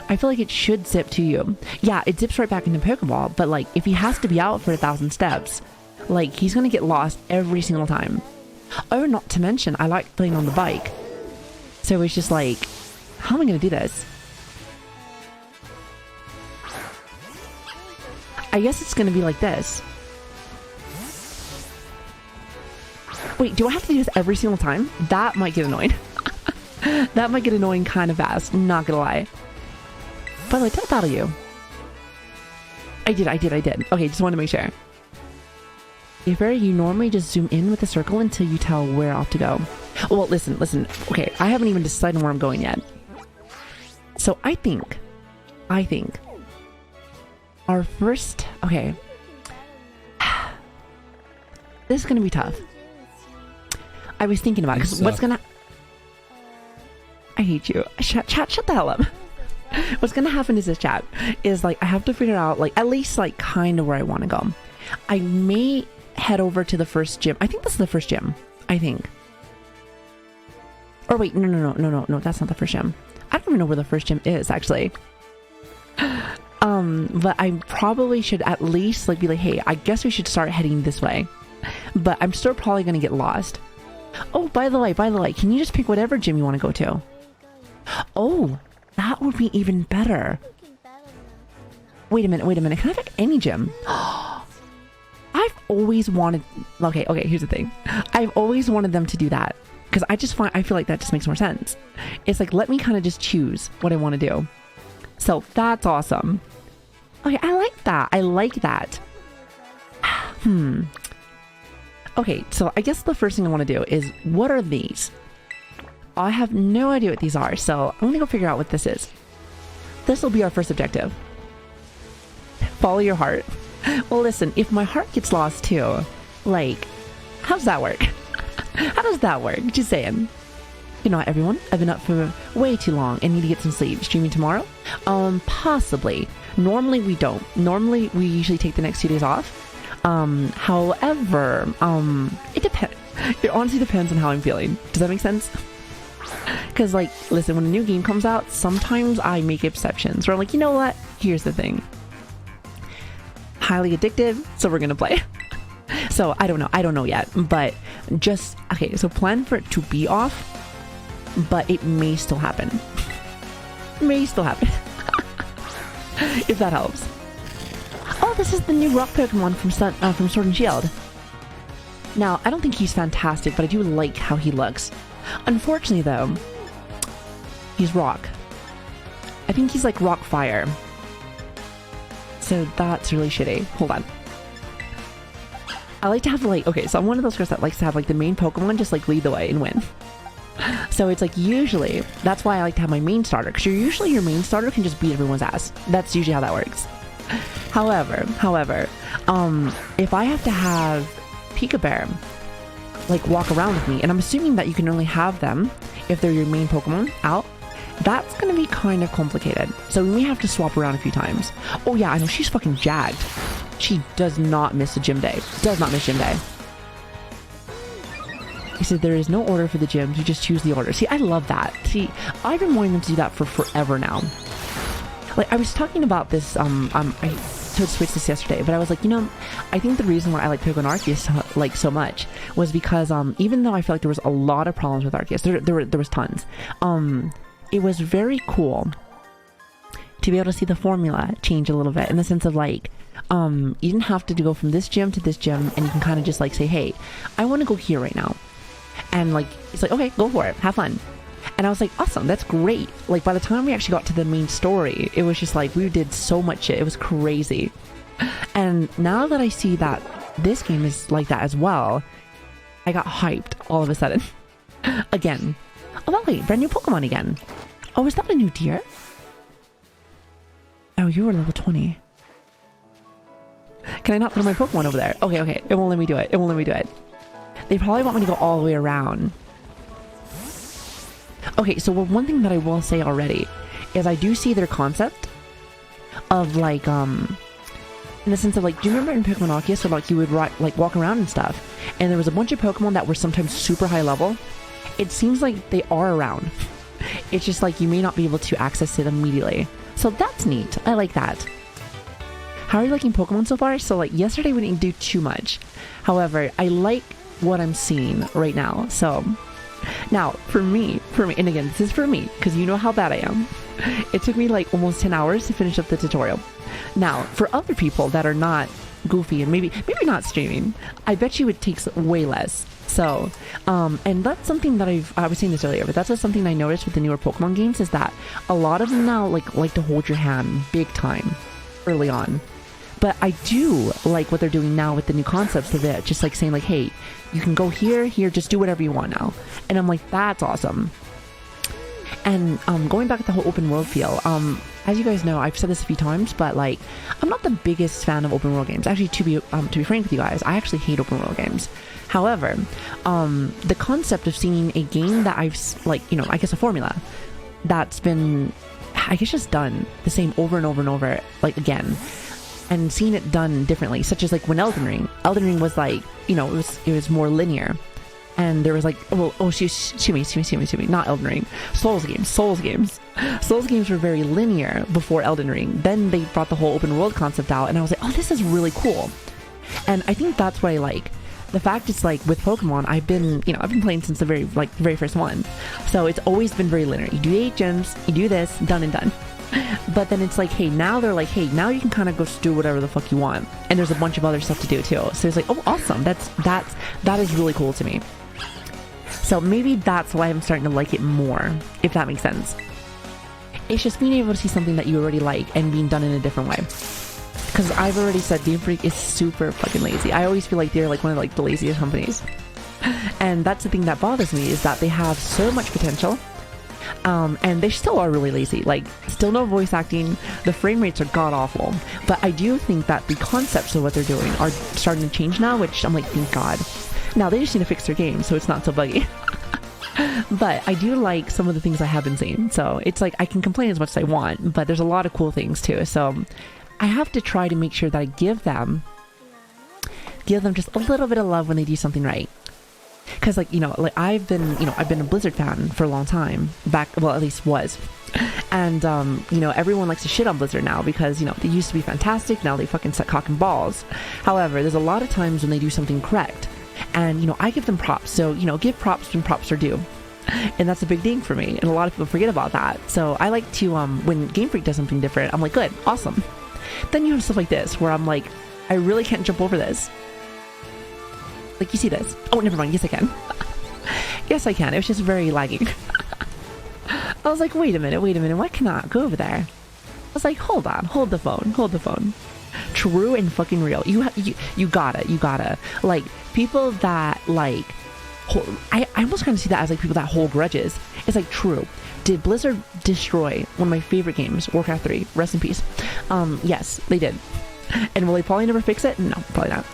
I feel like it should zip to you. Yeah, it zips right back into Pokeball, but like, if he has to be out for 1,000 steps, like, he's gonna get lost every single time. Oh, not to mention, I like playing on the bike. So it's just like, how am I gonna do this? I guess it's gonna be like this. Wait, do I have to do this every single time? That might get annoying. That might get annoying kind of fast, not gonna lie. By the way, did I battle you? I did. Okay, just wanted to make sure. If you normally just zoom in with a circle until you tell where off to go. Well, listen. Okay, I haven't even decided where I'm going yet. So I think our first, okay. This is gonna be tough. I was thinking about it, because what's gonna... I hate you. Shut the hell up. What's gonna happen is this, chat, is like, I have to figure out, like, at least, like, kind of where I want to go. I may head over to the first gym. I think this is the first gym. I think. Or wait, no, that's not the first gym. I don't even know where the first gym is, actually. But I probably should at least, like, be like, hey, I guess we should start heading this way. But I'm still probably gonna get lost. Oh, by the way, can you just pick whatever gym you want to go to? Oh, that would be even better. Wait a minute. Can I pick any gym? I've always wanted... Okay, here's the thing. I've always wanted them to do that. Because I feel like that just makes more sense. It's like, let me kind of just choose what I want to do. So, that's awesome. Okay, I like that. Okay, so I guess the first thing I want to do is, what are these? I have no idea what these are, so I'm gonna go figure out what this is. This will be our first objective. Follow your heart. Well, listen, if my heart gets lost too, like, how's that work? How does that work? Just saying. You know what, everyone? I've been up for way too long and need to get some sleep. Streaming tomorrow? Possibly. Normally we don't. Normally we usually take the next 2 days off. However, it depends. It honestly depends on how I'm feeling. Does that make sense? Because, like, listen, when a new game comes out, sometimes I make exceptions where I'm like, you know what? Here's the thing. Highly addictive, so we're gonna play. So, I don't know yet, but just, okay, so plan for it to be off, but it may still happen. May still happen. If that helps. Oh, this is the new rock Pokemon from Sword and Shield. Now, I don't think he's fantastic, but I do like how he looks. Unfortunately, though, he's rock. I think he's like rock fire. So that's really shitty. Hold on. I like to have, like, okay, so I'm one of those girls that likes to have, like, the main Pokemon just, like, lead the way and win. So it's like, usually, that's why I like to have my main starter, because usually your main starter can just beat everyone's ass. That's usually how that works. However, if I have to have Peekaboo, like, walk around with me, and I'm assuming that you can only have them if they're your main Pokemon out, that's gonna be kind of complicated. So we may have to swap around a few times. Oh yeah, I know, she's fucking jagged. she does not miss a gym day. Does not miss gym day. He said there is no order for the gyms. You just choose the order. See, I love that. See, I've been wanting them to do that for forever now. Like, I was talking about this, I Toad Switch this yesterday, but I was like, you know, I think the reason why I like Pokemon Arceus like so much was because even though I feel like there was a lot of problems with Arceus, there was tons. It was very cool to be able to see the formula change a little bit in the sense of like, you didn't have to go from this gym to this gym, and you can kind of just like say, hey, I want to go here right now. And like, it's like, okay, go for it. Have fun. And I was like, awesome, that's great. Like, by the time we actually got to the main story, it was just like, we did so much shit. It was crazy. And now that I see that this game is like that as well, I got hyped all of a sudden. Again. Oh, wait, brand new Pokemon again. Oh, is that a new deer? Oh, you were level 20. Can I not throw my Pokemon over there? Okay. It won't let me do it. It won't let me do it. They probably want me to go all the way around. Okay, so one thing that I will say already is I do see their concept of like, in the sense of like, do you remember in Pokemon Arceus where like you would like walk around and stuff, and there was a bunch of Pokemon that were sometimes super high level? It seems like they are around. It's just like you may not be able to access it immediately. So that's neat. I like that. How are you liking Pokemon so far? So like yesterday we didn't do too much. However, I like what I'm seeing right now. So now for me, and again, this is for me because you know how bad I am. It took me like almost 10 hours to finish up the tutorial. Now for other people that are not goofy and maybe not streaming, I bet you it takes way less. So, and that's something that I was saying this earlier, but that's just something I noticed with the newer Pokemon games is that a lot of them now like to hold your hand big time early on. But I do like what they're doing now with the new concepts of it, just like saying like, hey, you can go here, just do whatever you want now. And I'm like, that's awesome. And going back to the whole open world feel, as you guys know, I've said this a few times, but like, I'm not the biggest fan of open world games. Actually, to be frank with you guys, I actually hate open world games. However, the concept of seeing a game that I've like, you know, I guess a formula that's been, I guess, just done the same over and over and over, like again, and seeing it done differently, such as like when Elden Ring was like, you know, it was more linear. And there was like, excuse me, not Elden Ring. Souls games were very linear before Elden Ring. Then they brought the whole open world concept out, and I was like, oh, this is really cool. And I think that's what I like. The fact is, like, with Pokemon, I've been playing since the very first one. So it's always been very linear. You do 8 gyms, you do this, done and done. But then it's like, hey, now they're like, hey, now you can kind of go do whatever the fuck you want. And there's a bunch of other stuff to do too. So it's like, oh, awesome. That is really cool to me. So maybe that's why I'm starting to like it more, if that makes sense. It's just being able to see something that you already like and being done in a different way. Because I've already said Game Freak is super fucking lazy. I always feel like they're like one of like the laziest companies. And that's the thing that bothers me, is that they have so much potential. And they still are really lazy. Like, still no voice acting. The frame rates are god awful. But I do think that the concepts of what they're doing are starting to change now, which I'm like, thank God. Now they just need to fix their game so it's not so buggy. But I do like some of the things I have been seeing. So it's like I can complain as much as I want, but there's a lot of cool things too. So I have to try to make sure that I give them just a little bit of love when they do something right. Because like, you know, like I've been a Blizzard fan for a long time back, well, at least was. And, you know, everyone likes to shit on Blizzard now because, you know, they used to be fantastic. Now they fucking suck cock and balls. However, there's a lot of times when they do something correct. And, you know, I give them props. So, you know, give props when props are due. And that's a big thing for me. And a lot of people forget about that. So I like to, when Game Freak does something different, I'm like, good, awesome. Then you have stuff like this where I'm like, I really can't jump over this. Like, you see this? Oh, never mind. Yes, I can. Yes, I can. It was just very lagging. I was like, wait a minute. Why cannot go over there? I was like, hold on. Hold the phone. True and fucking real. You gotta. Like, people that, like, I almost kind of see that as, like, people that hold grudges. It's like, true. Did Blizzard destroy one of my favorite games, Warcraft 3? Rest in peace. Yes, they did. And will they probably never fix it? No, probably not.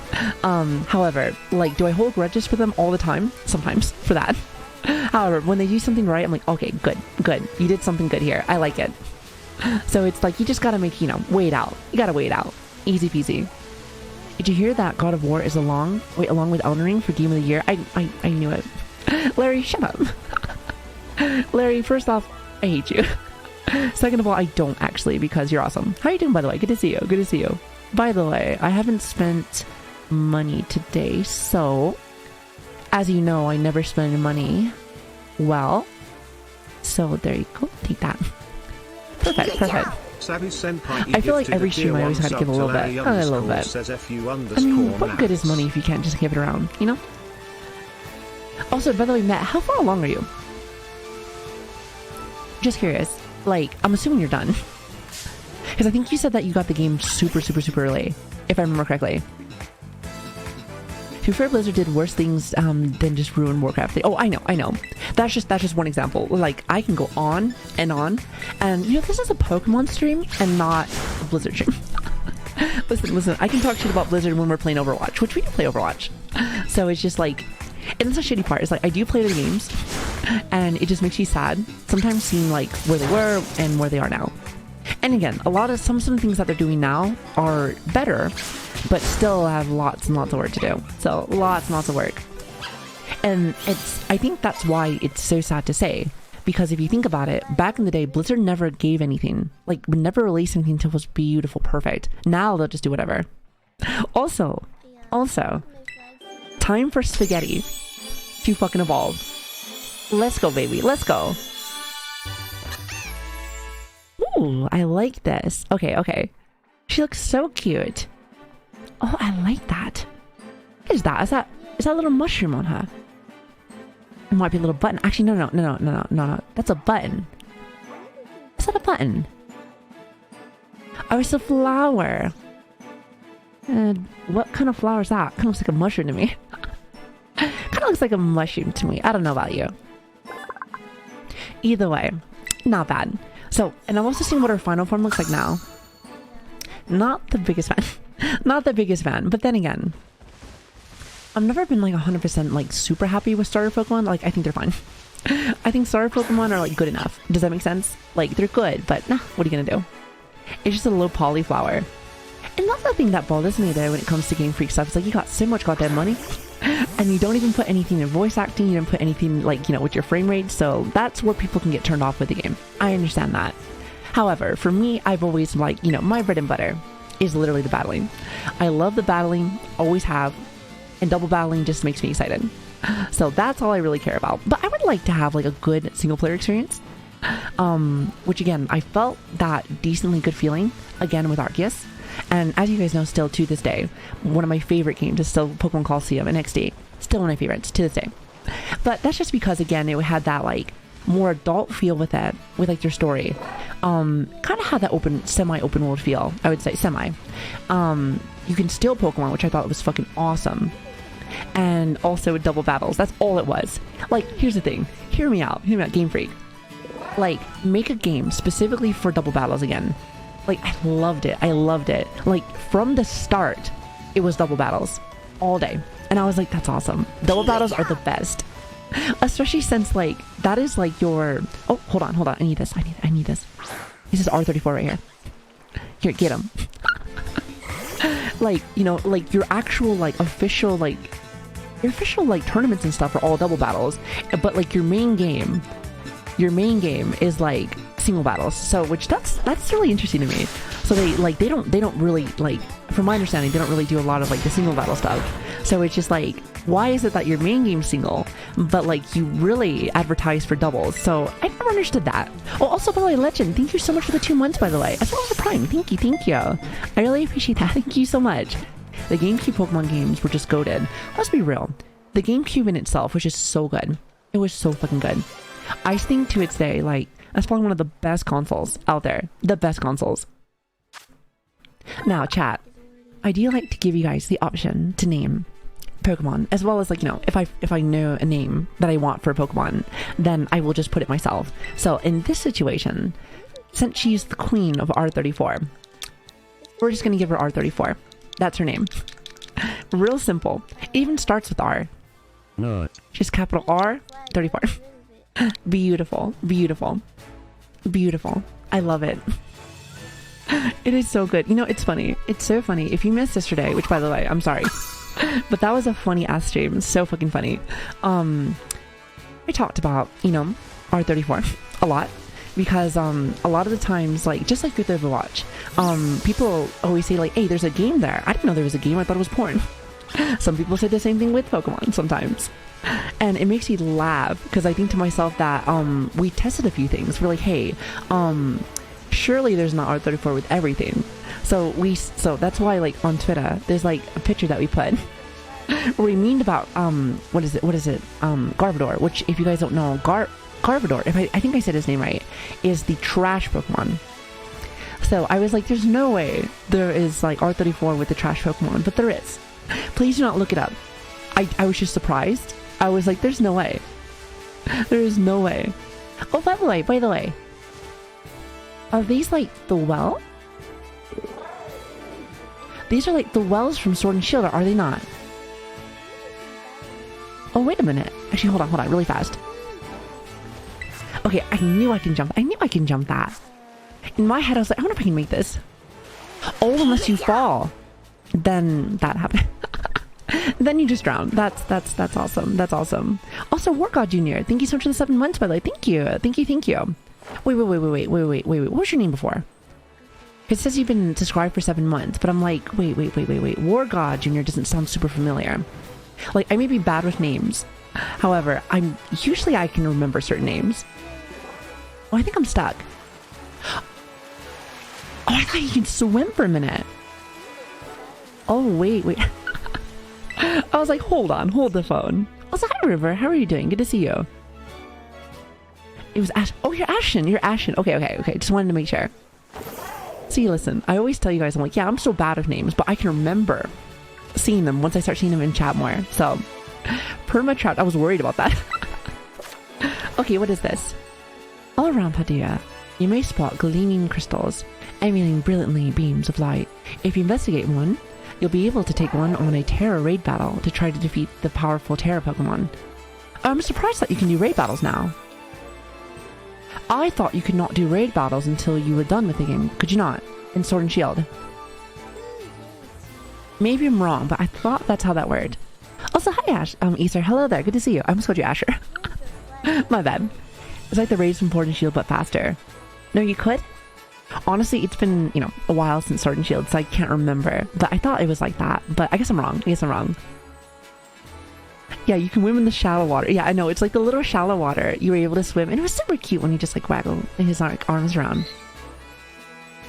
However, like, do I hold grudges for them all the time? Sometimes, for that. However, when they do something right, I'm like, okay, good. You did something good here. I like it. So it's like, you just gotta make, you know, wait it out. You gotta wait it out. Easy peasy. Did you hear that God of War is along with Elden Ring for Game of the Year? I knew it. Larry, shut up. Larry, first off, I hate you. Second of all, I don't actually, because you're awesome. How are you doing, by the way? Good to see you. Good to see you. By the way, I haven't spent money today, so as you know, I never spend money. Well, so there you go. Take that. Perfect. I feel like every stream I always have to give a little bit. A little bit. I mean, what good is money if you can't just give it around, you know? Also, by the way, Matt, how far along are you? Just curious. Like, I'm assuming you're done. Because I think you said that you got the game super early, if I remember correctly. To be fair, Blizzard did worse things than just ruin Warcraft. Oh, I know. That's just one example. Like, I can go on and on, and you know, this is a Pokemon stream and not a Blizzard stream. listen, I can talk shit about Blizzard when we're playing Overwatch, which we do play Overwatch. So it's just like, and that's the shitty part, is like, I do play the games, and it just makes you sad sometimes seeing like where they were and where they are now. And again, some of the things that they're doing now are better, but still have lots and lots of work to do. So lots and lots of work. And I think that's why it's so sad to say, because if you think about it, back in the day, Blizzard never gave anything, like would never release anything until it was beautiful, perfect. Now they'll just do whatever. Also, time for spaghetti to fucking evolve. Let's go, baby. Let's go. Ooh, I like this. Okay. She looks so cute. Oh, I like that. What is that? Is that a little mushroom on her? It might be a little button. Actually, no. That's a button. Is that a button? Oh, it's a flower. And what kind of flower is that? Kind of looks like a mushroom to me. Kind of looks like a mushroom to me. I don't know about you. Either way, not bad. So, and I've also seen what her final form looks like now. Not the biggest fan. But then again, I've never been like 100% like super happy with starter Pokemon. Like, I think they're fine. I think starter Pokemon are like good enough. Does that make sense? Like, they're good, but nah, what are you gonna do? It's just a low poly flower. And that's the thing that bothers me there when it comes to Game Freak stuff. It's like, you got so much goddamn money, and you don't even put anything in voice acting. You don't put anything like, you know, with your frame rate. So that's where people can get turned off with the game. I understand that. However, for me, I've always like, you know, my bread and butter is literally the battling. I love the battling, always have, and double battling just makes me excited. So that's all I really care about. But I would like to have like a good single player experience. Which again, I felt that decently good feeling again with Arceus. And as you guys know, still to this day, one of my favorite games is still Pokemon Colosseum and XD. Still one of my favorites to this day. But that's just because, again, it had that like more adult feel with it, with like your story. Kind of had that semi-open world feel, I would say, semi. You can steal Pokemon, which I thought was fucking awesome. And also with double battles. That's all it was. Like, here's the thing. Hear me out, Game Freak. Like, make a game specifically for double battles again. Like, I loved it. Like, from the start, it was double battles all day. And I was like, that's awesome. Double battles are the best. Especially since, like, that is like your... Oh, hold on. I need this. I need this. This is R34 right here. Here, get him. Like, you know, like, your actual, like, official, like... Your official, like, tournaments and stuff are all double battles. But, like, your main game is, like... single battles, so which that's really interesting to me. So they don't really, like, from my understanding, they don't really do a lot of like the single battle stuff. So it's just like, why is it that your main game's single, but like you really advertise for doubles? So I never understood that. Oh, also, by the way, Legend, thank you so much for the 2 months, by the way, as well as the Prime. Thank you. I really appreciate that. Thank you so much. The GameCube Pokemon games were just goated. Let's be real. The GameCube in itself was just so good. It was so fucking good. I think to its day, like, that's probably one of the best consoles out there. The best consoles. Now, chat, I do like to give you guys the option to name Pokemon, as well as, like, you know, if I know a name that I want for a Pokemon, then I will just put it myself. So in this situation, since she's the queen of R34, we're just gonna give her R34. That's her name. Real simple. It even starts with R. No. Just capital R, 34. Beautiful. I love it. It is so good. You know, it's funny. It's so funny. If you missed yesterday, which by the way, I'm sorry, but that was a funny ass stream. So fucking funny. I talked about, you know, R34 a lot because a lot of the times, like, just like with Overwatch, people always say like, hey, there's a game there. I didn't know there was a game. I thought it was porn. Some people say the same thing with Pokemon sometimes. And it makes me laugh because I think to myself that we tested a few things. We're like, hey, surely there's not R34 with everything. So that's why, like, on Twitter there's like a picture that we put where we memed about what is it Garvador, which, if you guys don't know, Garvador, if I think I said his name right, is the trash Pokemon. So I was like, there's no way there is like R34 with the trash Pokemon, but there is. Please do not look it up. I was just surprised. I was like, there's no way. There is no way. Oh, by the way, are these like the well? These are like the wells from Sword and Shield, are they not? Oh, wait a minute. Actually, hold on, really fast. Okay, I knew I can jump that. In my head, I was like, I wonder if I can make this. Oh, unless you fall. Then that happened. Then you just drown. That's awesome. That's awesome. Also, War God Jr., thank you so much for the 7 months, by the way. Thank you. Wait. What was your name before? It says you've been subscribed for 7 months, but I'm like, wait. War God Jr. doesn't sound super familiar. Like, I may be bad with names. However, I can remember certain names. Oh, I think I'm stuck. Oh, I thought you could swim for a minute. Oh, wait. I was like, hold the phone. Also, hi, River. How are you doing? Good to see you. It was Ash. Oh, you're Ashen. Okay. Just wanted to make sure. See, listen, I always tell you guys, I'm like, yeah, I'm so bad with names, but I can remember seeing them once I start seeing them in chat more. So, perma-trapped. I was worried about that. Okay, what is this? All around Padilla, you may spot gleaming crystals, emanating brilliantly beams of light. If you investigate one, you'll be able to take one on a Terra raid battle to try to defeat the powerful Terra Pokemon. I'm surprised that you can do raid battles now. I thought you could not do raid battles until you were done with the game. Could you not? In Sword and Shield. Maybe I'm wrong, but I thought that's how that worked. Also, hi Ash. Easter. Hello there. Good to see you. I almost called you Asher. My bad. It's like the raids from Sword and Shield, but faster. No, you could? Honestly, it's been, you know, a while since Sword and Shield, so I can't remember. But I thought it was like that. But I guess I'm wrong. Yeah, you can swim in the shallow water. Yeah, I know. It's like the little shallow water. You were able to swim. And it was super cute when he just like waggled his arms around.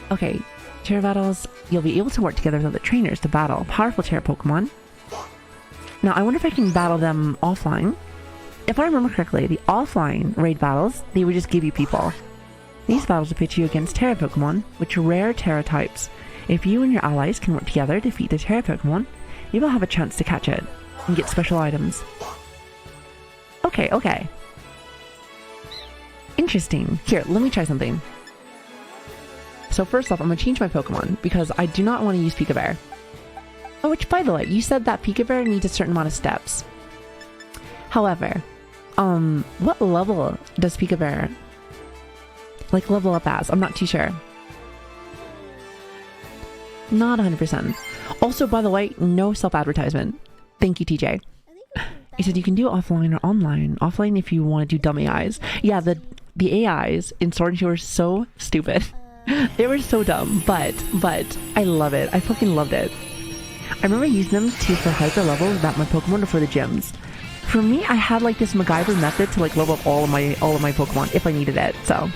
Okay. Terra battles. You'll be able to work together with other trainers to battle powerful Terra Pokemon. Now, I wonder if I can battle them offline. If I remember correctly, the offline raid battles, they would just give you people. These battles will pit you against Terra Pokemon, which are rare Terra types. If you and your allies can work together to defeat the Terra Pokemon, you will have a chance to catch it and get special items. Okay. Interesting. Here, let me try something. So first off, I'm going to change my Pokemon because I do not want to use Pika Bear. Oh, which, by the way, you said that Pika Bear needs a certain amount of steps. However, what level does Pika Bear like level up as? I'm not too sure. Not 100%. Also, by the way, no self-advertisement. Thank you, TJ. He said you can do offline or online. Offline if you want to do dumb AIs. Yeah, the AIs in Sword and Shield were so stupid. They were so dumb, but I love it. I fucking loved it. I remember using them for hyper level about my Pokemon or for the gyms. For me, I had like this MacGyver method to like level up all of my Pokemon if I needed it. So,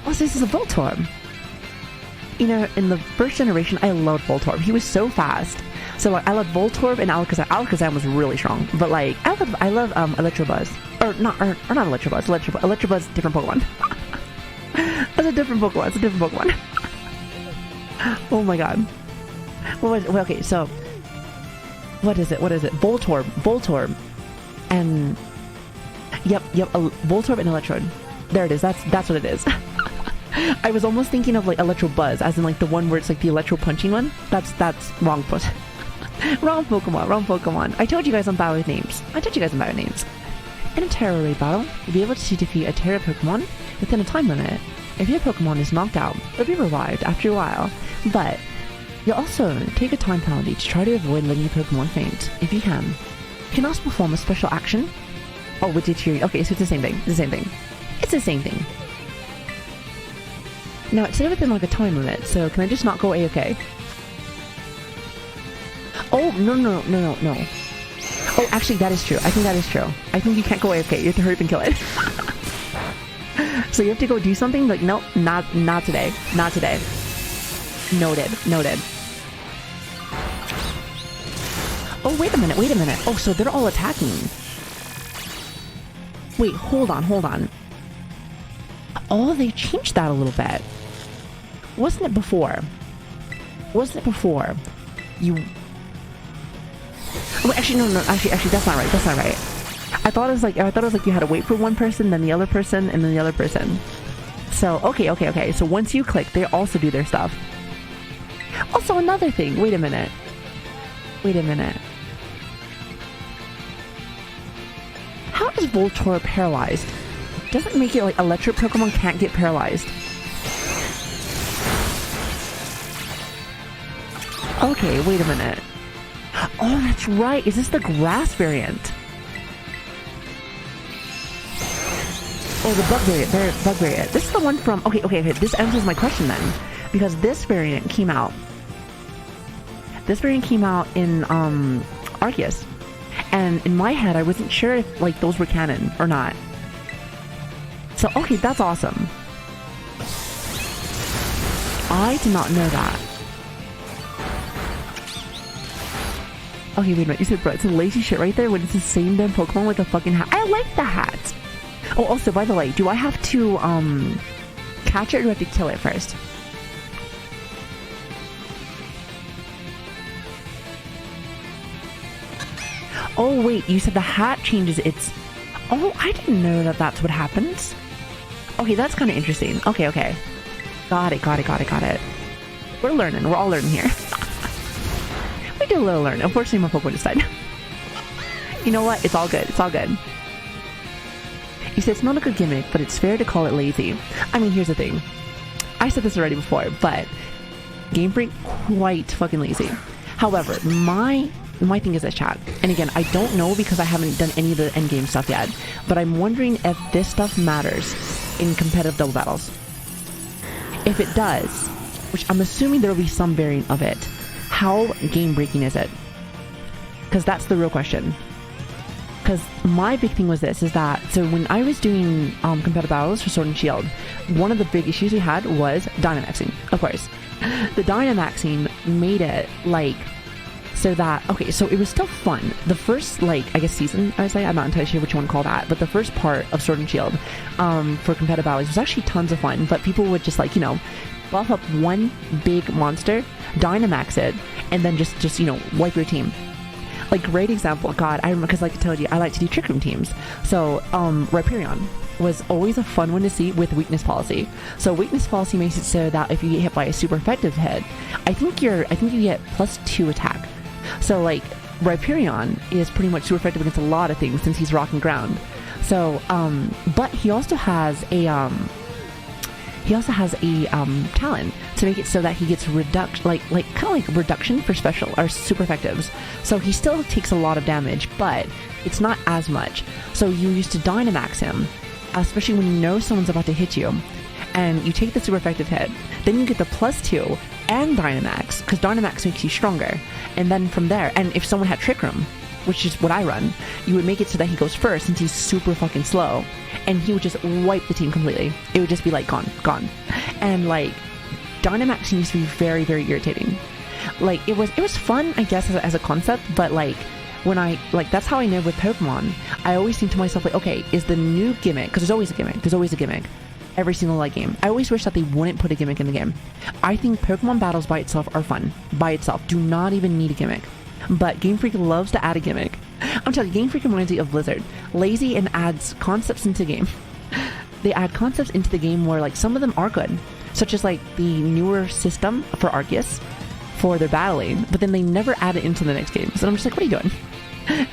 also, this is a Voltorb. You know, in the first generation, I loved Voltorb. He was so fast. So like, I loved Voltorb and Alakazam. Alakazam was really strong, but like, I love Electabuzz. Or not Electabuzz. Electabuzz, different Pokemon. That's a different Pokemon. Oh my god. Okay, so what is it? Voltorb. And yep, Voltorb and Electrode. There it is. That's what it is. I was almost thinking of like Electabuzz, as in like the one where it's like the electro punching one. That's wrong. Wrong Pokemon. I told you guys I'm bad with names. In a Terra raid battle, you'll be able to defeat a Terra Pokemon within a time limit. if your Pokemon is knocked out, it'll be revived after a while, but you'll also take a time penalty to try to avoid letting your Pokemon faint, if you can. You can also perform a special action. Oh, with deteriorate. Okay, so it's the same thing. It's the same thing. It's the same thing. Now, it's set within like a time limit, so can I just not go A-okay? Oh, no. Oh, actually, that is true. I think that is true. I think you can't go A-okay. You have to hurry up and kill it. So you have to go do something, like, nope, not today. Not today. Noted. Oh, wait a minute. Oh, so they're all attacking. Wait, hold on. Oh, they changed that a little bit. Wasn't it before? You... Oh, actually, no. Actually, that's not right. I thought it was like you had to wait for one person, then the other person, and then the other person. So, okay. So once you click, they also do their stuff. Also, another thing. Wait a minute. How is Voltorb paralyzed? Doesn't make it like electric Pokemon can't get paralyzed. Okay, wait a minute. Oh, that's right. Is this the grass variant? Oh, the bug variant. This is the one from... Okay. This answers my question then. Because this variant came out. In, Arceus. And in my head, I wasn't sure if, like, those were canon or not. So, okay, that's awesome. I did not know that. Okay, wait a minute. You said, bro, it's a lazy shit right there when it's the same damn Pokemon with a fucking hat. I like the hat. Oh, also, by the way, do I have to, catch it or do I have to kill it first? Oh, wait, you said the hat changes its... Oh, I didn't know that that's what happens. Okay, that's kind of interesting. Okay. Got it. We're learning. We're all learning here. We did a little learn. Unfortunately, my Pokemon just died. You know what? It's all good. You said it's not a good gimmick, but it's fair to call it lazy. I mean, here's the thing. I said this already before, but Game Freak, quite fucking lazy. However, my thing is this, chat. And again, I don't know because I haven't done any of the endgame stuff yet, but I'm wondering if this stuff matters in competitive double battles. If it does, which I'm assuming there will be some variant of it, how game breaking is it? Because that's the real question. Because my big thing was this, is that, so when I was doing competitive battles for Sword and Shield, one of the big issues we had was Dynamaxing, of course. The Dynamaxing made it, like, so that, okay, so it was still fun. The first, like, I guess season, I would say, I'm not entirely sure which one to call that, but the first part of Sword and Shield for competitive battles was actually tons of fun, but people would just, like, you know, buff up one big monster, Dynamax it, and then just you know, wipe your team. Like, great example, God, I remember, because like I told you, I like to do Trick Room teams. So, Rhyperion was always a fun one to see with weakness policy. So weakness policy makes it so that if you get hit by a super effective hit, I think you get +2 attack. So like, Rhyperion is pretty much super effective against a lot of things since he's rock and ground. So, but he also has a talent to make it so that he gets kind of like reduction for special or super effectives. So he still takes a lot of damage, but it's not as much. So you used to Dynamax him, especially when you know someone's about to hit you, and you take the super effective hit. Then you get the +2 and Dynamax, because Dynamax makes you stronger. And then from there, and if someone had Trick Room, which is what I run, you would make it so that he goes first since he's super fucking slow, and he would just wipe the team completely. It would just be like gone. And like, Dynamax used to be very, very irritating. Like, it was fun, I guess, as a concept, but like, when I, like, that's how I know with Pokemon, I always think to myself, like, okay, is the new gimmick, because there's always a gimmick, every single like game. I always wish that they wouldn't put a gimmick in the game. I think Pokemon battles by itself are fun. By itself. Do not even need a gimmick. But Game Freak loves to add a gimmick. I'm telling you, Game Freak reminds me of Blizzard. Lazy and adds concepts into the game. They add concepts into the game where, like, some of them are good. Such as, like, the newer system for Arceus for their battling. But then they never add it into the next game. So I'm just like, what are you doing?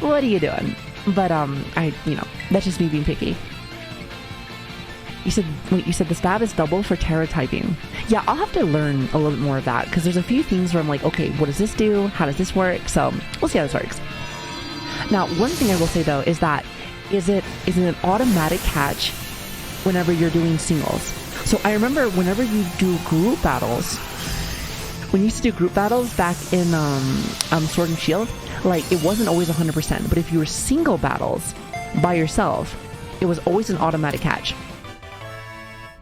What are you doing? But, that's just me being picky. You said, wait, you said the stab is double for terra typing. Yeah, I'll have to learn a little bit more of that because there's a few things where I'm like, okay, what does this do? How does this work? So we'll see how this works. Now, one thing I will say though is that is it an automatic catch whenever you're doing singles? So I remember whenever you do group battles, when you used to do group battles back in Sword and Shield, like it wasn't always 100%, but if you were single battles by yourself, it was always an automatic catch.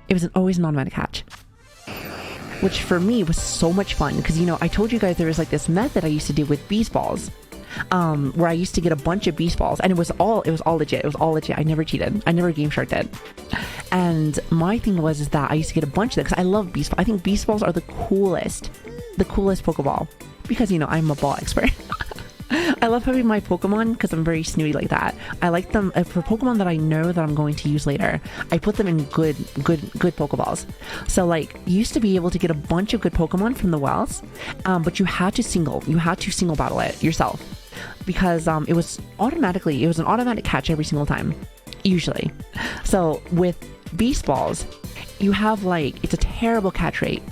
It was always an automatic catch. Which for me was so much fun because, you know, I told you guys there was like this method I used to do with beast balls. Where I used to get a bunch of beast balls and it was all legit. It was all legit. I never cheated. I never game sharked it. And my thing is that I used to get a bunch of them because I love beast balls. I think beast balls are the coolest Pokeball because, you know, I'm a ball expert. I love having my Pokemon because I'm very snooty like that. I like them for Pokemon that I know that I'm going to use later. I put them in good Pokeballs. So like you used to be able to get a bunch of good Pokemon from the wells, but you had to single battle it yourself because it was an automatic catch every single time, usually. So with Beast Balls, you have like, it's a terrible catch rate.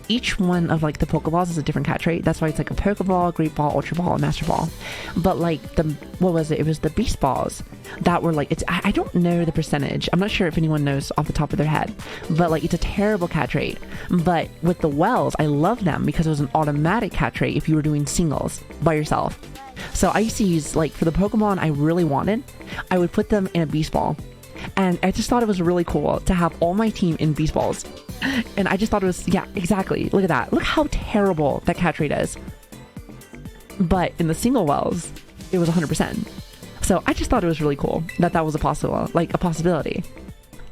Each one of like the Pokeballs is a different catch rate. That's why it's like a Pokeball, Great Ball, Ultra Ball, and Master Ball. But like what was it? It was the Beast Balls that were like, I don't know the percentage. I'm not sure if anyone knows off the top of their head, but like it's a terrible catch rate. But with the Wells, I love them because it was an automatic catch rate if you were doing singles by yourself. So I used to use, like, for the Pokemon I really wanted, I would put them in a Beast Ball. And I just thought it was really cool to have all my team in Beast Balls. And I just thought it was, yeah, exactly. Look at that. Look how terrible that catch rate is. But in the single wells, it was 100%. So I just thought it was really cool that was a possibility.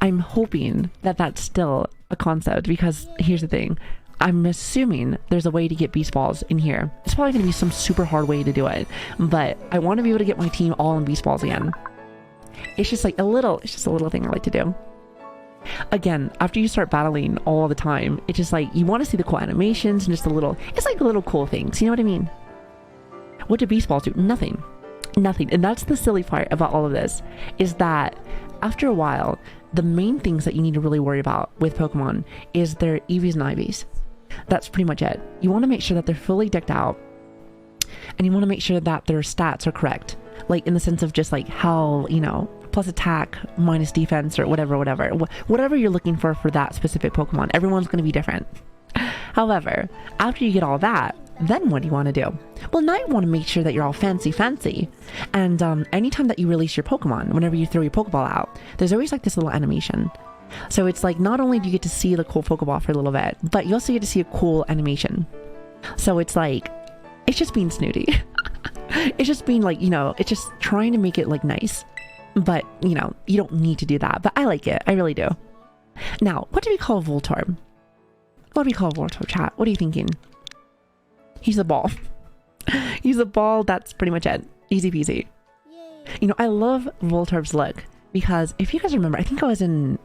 I'm hoping that that's still a concept because here's the thing. I'm assuming there's a way to get Beast Balls in here. It's probably going to be some super hard way to do it. But I want to be able to get my team all in Beast Balls again. It's just a little thing I like to do. Again, after you start battling all the time, it's just like, you want to see the cool animations and just it's like little cool things. You know what I mean? What do Beast Balls do? Nothing. And that's the silly part about all of this, is that after a while, the main things that you need to really worry about with Pokemon is their EVs and IVs. That's pretty much it. You want to make sure that they're fully decked out, and you want to make sure that their stats are correct. Like in the sense of just like how, you know, plus attack, minus defense, or whatever you're looking for that specific Pokemon. Everyone's going to be different. However, after you get all that, then what do you want to do? Well, now you want to make sure that you're all fancy. And anytime that you release your Pokemon, whenever you throw your Pokeball out, there's always like this little animation. So it's like, not only do you get to see the cool Pokeball for a little bit, but you also get to see a cool animation. So it's like, it's just being snooty. It's just being like, you know, it's just trying to make it like nice. But, you know, you don't need to do that. But I like it. I really do. Now, what do we call Voltorb? What do we call Voltorb, chat? What are you thinking? He's a ball. He's a ball. That's pretty much it. Easy peasy. You know, I love Voltorb's look because if you guys remember, I think I was in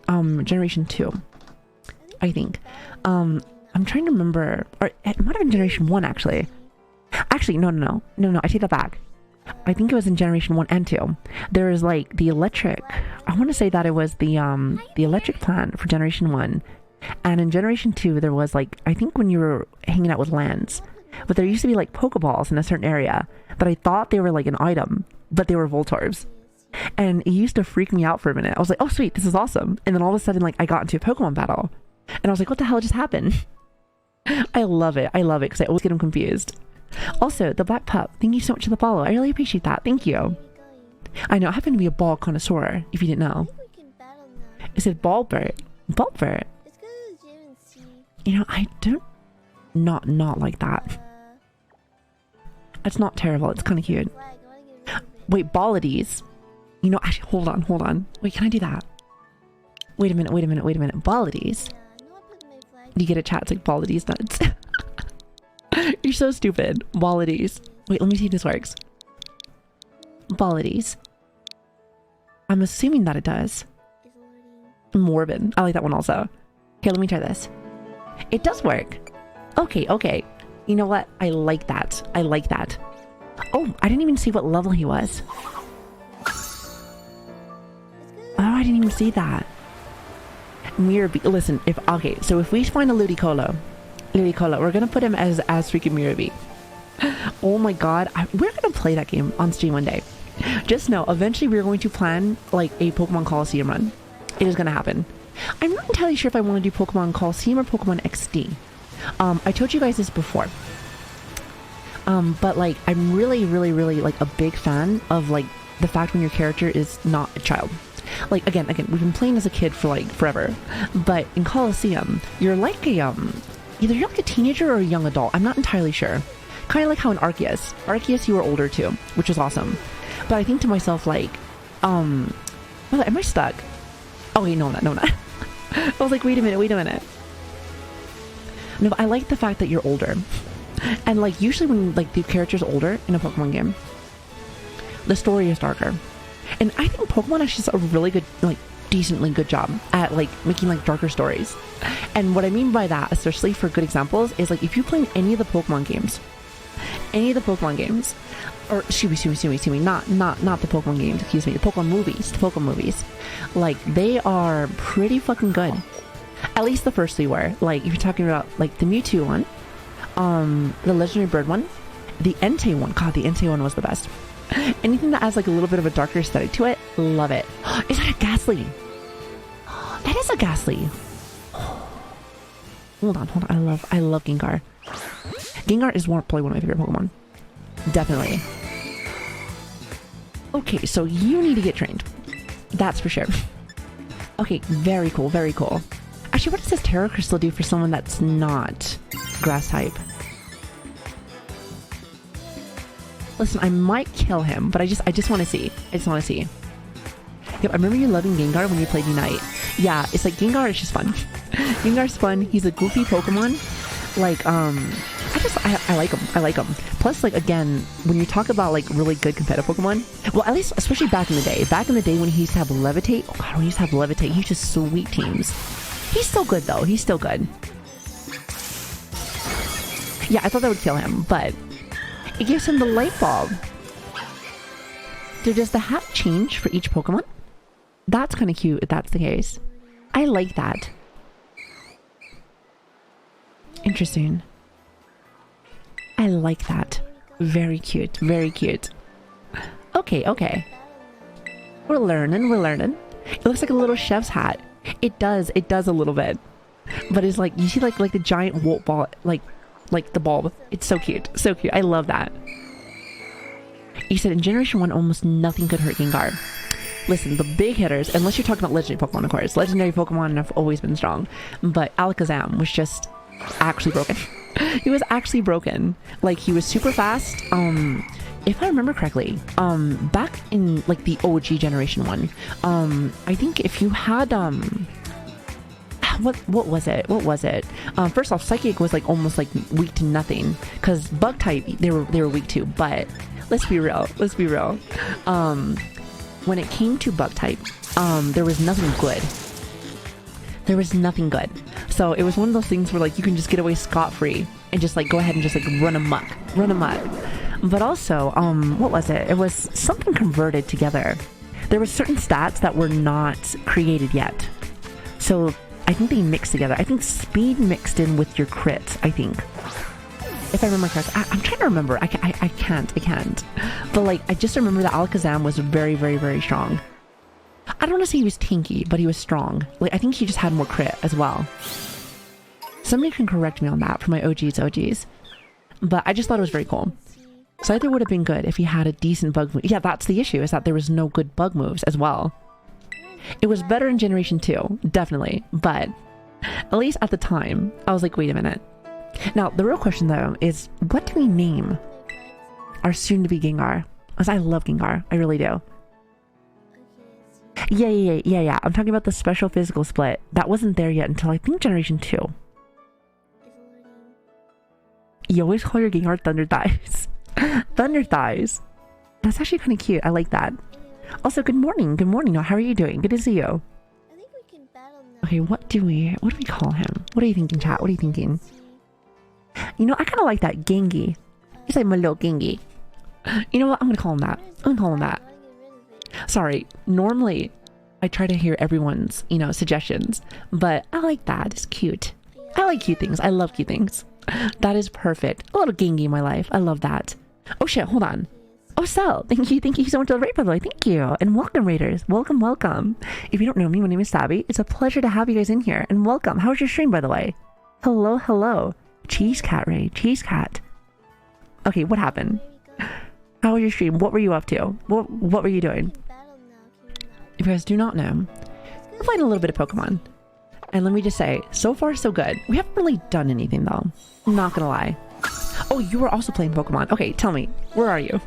Generation 2. I think. I'm trying to remember. Or it might have been Generation 1, actually. Actually, no. I take that back. I think it was in Generation 1 and 2. There is like the electric. I want to say that it was the electric plant for Generation 1. And in Generation 2, there was like, I think when you were hanging out with Lance, but there used to be like Pokeballs in a certain area that I thought they were like an item, but they were Voltorbs. And it used to freak me out for a minute. I was like, oh sweet, this is awesome. And then all of a sudden, like, I got into a Pokemon battle. And I was like, what the hell just happened? I love it because I always get them confused. Also, the Black Pup, thank you so much for the follow. I really appreciate that. Thank you. I know, I happen to be a ball connoisseur, if you didn't know. Is it Bulbert? Bulbert? You know, I don't... Not like that. It's not terrible. It's kind of cute. Wait, Baladies. You know, actually, hold on. Wait, can I do that? Wait a minute. Baladies? You get a chat, it's like Baladies nuts. You're so stupid. Baladies. Wait, let me see if this works. Baladies. I'm assuming that it does. Morbid. I like that one also. Here, let me try this. It does work. Okay. You know what? I like that. Oh, I didn't even see what level he was. Oh, I didn't even see that. Mirabee. Listen, so if we find a Ludicolo, we're gonna put him as freaking Mirabee. Oh my god, we're gonna play that game on stream one day. Just know, eventually we're going to plan like a Pokemon Coliseum run. It is gonna happen. I'm not entirely sure if I want to do Pokemon Coliseum or Pokemon XD. I told you guys this before. But like, I'm really like a big fan of like the fact when your character is not a child. Like again, we've been playing as a kid for like forever, but in Coliseum, you're like a either you're like a teenager or a young adult. I'm not entirely sure. Kind of like how in Arceus you were older too, which was awesome. But I think to myself like, well, am I stuck? Oh wait, no, I'm not. I was like, wait a minute. No, but I like the fact that you're older. And like usually when like the character's older in a Pokemon game, the story is darker. And I think Pokemon actually does a really good, like decently good job at like making like darker stories. And what I mean by that, especially for good examples, is like if you play any of the Pokemon games, or excuse me, not the Pokemon games, excuse me, the Pokemon movies, like they are pretty fucking good. At least the first three were. Like if you're talking about like the Mewtwo one, the Legendary Bird one, the Entei one. God, the Entei one was the best. Anything that adds like a little bit of a darker aesthetic to it, love it. Is that a Ghastly? That is a Ghastly. Hold on. I love Gengar. Gengar is probably one of my favorite Pokemon. Definitely. Okay, so you need to get trained. That's for sure. Okay, very cool. Actually, what does this Terra Crystal do for someone that's not grass type? Listen, I might kill him, but I just want to see. Yep, I remember you loving Gengar when you played Unite. Yeah, it's like Gengar is just fun. Gengar's fun. He's a goofy Pokemon. Like, I like him. Plus, like, again, when you talk about, like, really good competitive Pokemon, well, at least, especially back in the day when he used to have Levitate, he used to sweet teams. He's still good, though. Yeah, I thought that would kill him, but it gives him the light bulb. So does the hat change for each Pokemon? That's kind of cute if that's the case. I like that. Interesting. I like that. Very cute. Okay. We're learning. It looks like a little chef's hat. It does a little bit. But it's like, you see like the giant Volt ball, like the bulb. It's so cute. I love that. You said in Generation 1, almost nothing could hurt Gengar. Listen, the big hitters, unless you're talking about Legendary Pokemon, of course. Legendary Pokemon have always been strong. But Alakazam was just actually broken. He was actually broken. Like, he was super fast. If I remember correctly, back in, like, the OG Generation 1, I think if you had, what was it? First off, Psychic was, like, almost, like, weak to nothing. Because Bug type, they were weak to. But, let's be real. When it came to Bug type, there was nothing good. So it was one of those things where like you can just get away scot-free and just like go ahead and just like run amok. But also, what was it? It was something converted together. There were certain stats that were not created yet. So I think they mixed together. I think speed mixed in with your crits, I think. If I remember correctly. I'm trying to remember. I can't. But like, I just remember that Alakazam was very strong. I don't want to say he was tanky, but he was strong. Like, I think he just had more crit as well. Somebody can correct me on that for my OGs. But I just thought it was very cool. So I think it would have been good if he had a decent bug move. Yeah, that's the issue, is that there was no good bug moves as well. It was better in Generation 2, definitely. But at least at the time, I was like, wait a minute. Now, the real question though is, what do we name our soon-to-be Gengar? Because I love Gengar. I really do. Yeah. I'm talking about the special physical split. That wasn't there yet until I think Generation 2. You always call your Gengar Thunder Thighs. Thunder Thighs. That's actually kind of cute. I like that. Also, good morning. How are you doing? Good to see you. I think we can battle now. Okay, what do we call him? What are you thinking, chat? What are you thinking? You know, I kind of like that. Gengi. He's like my little Gengi. You know what? I'm gonna call him that. Sorry. Normally, I try to hear everyone's, suggestions, but I like that. It's cute. I like cute things. I love cute things. That is perfect. A little Gengi in my life. I love that. Oh shit, hold on. Oh, Sel, thank you so much for the raid, by the way. Thank you. And welcome, raiders. Welcome. If you don't know me, my name is Sabby. It's a pleasure to have you guys in here. And welcome. How was your stream, by the way? Hello. Cheese cat, Ray. Cheese cat. Okay, what happened? How was your stream? What were you up to? What were you doing? If you guys do not know, we're playing a little bit of Pokemon. And let me just say, so far so good. We haven't really done anything though. I'm not gonna lie. Oh, you were also playing Pokemon. Okay, tell me, where are you?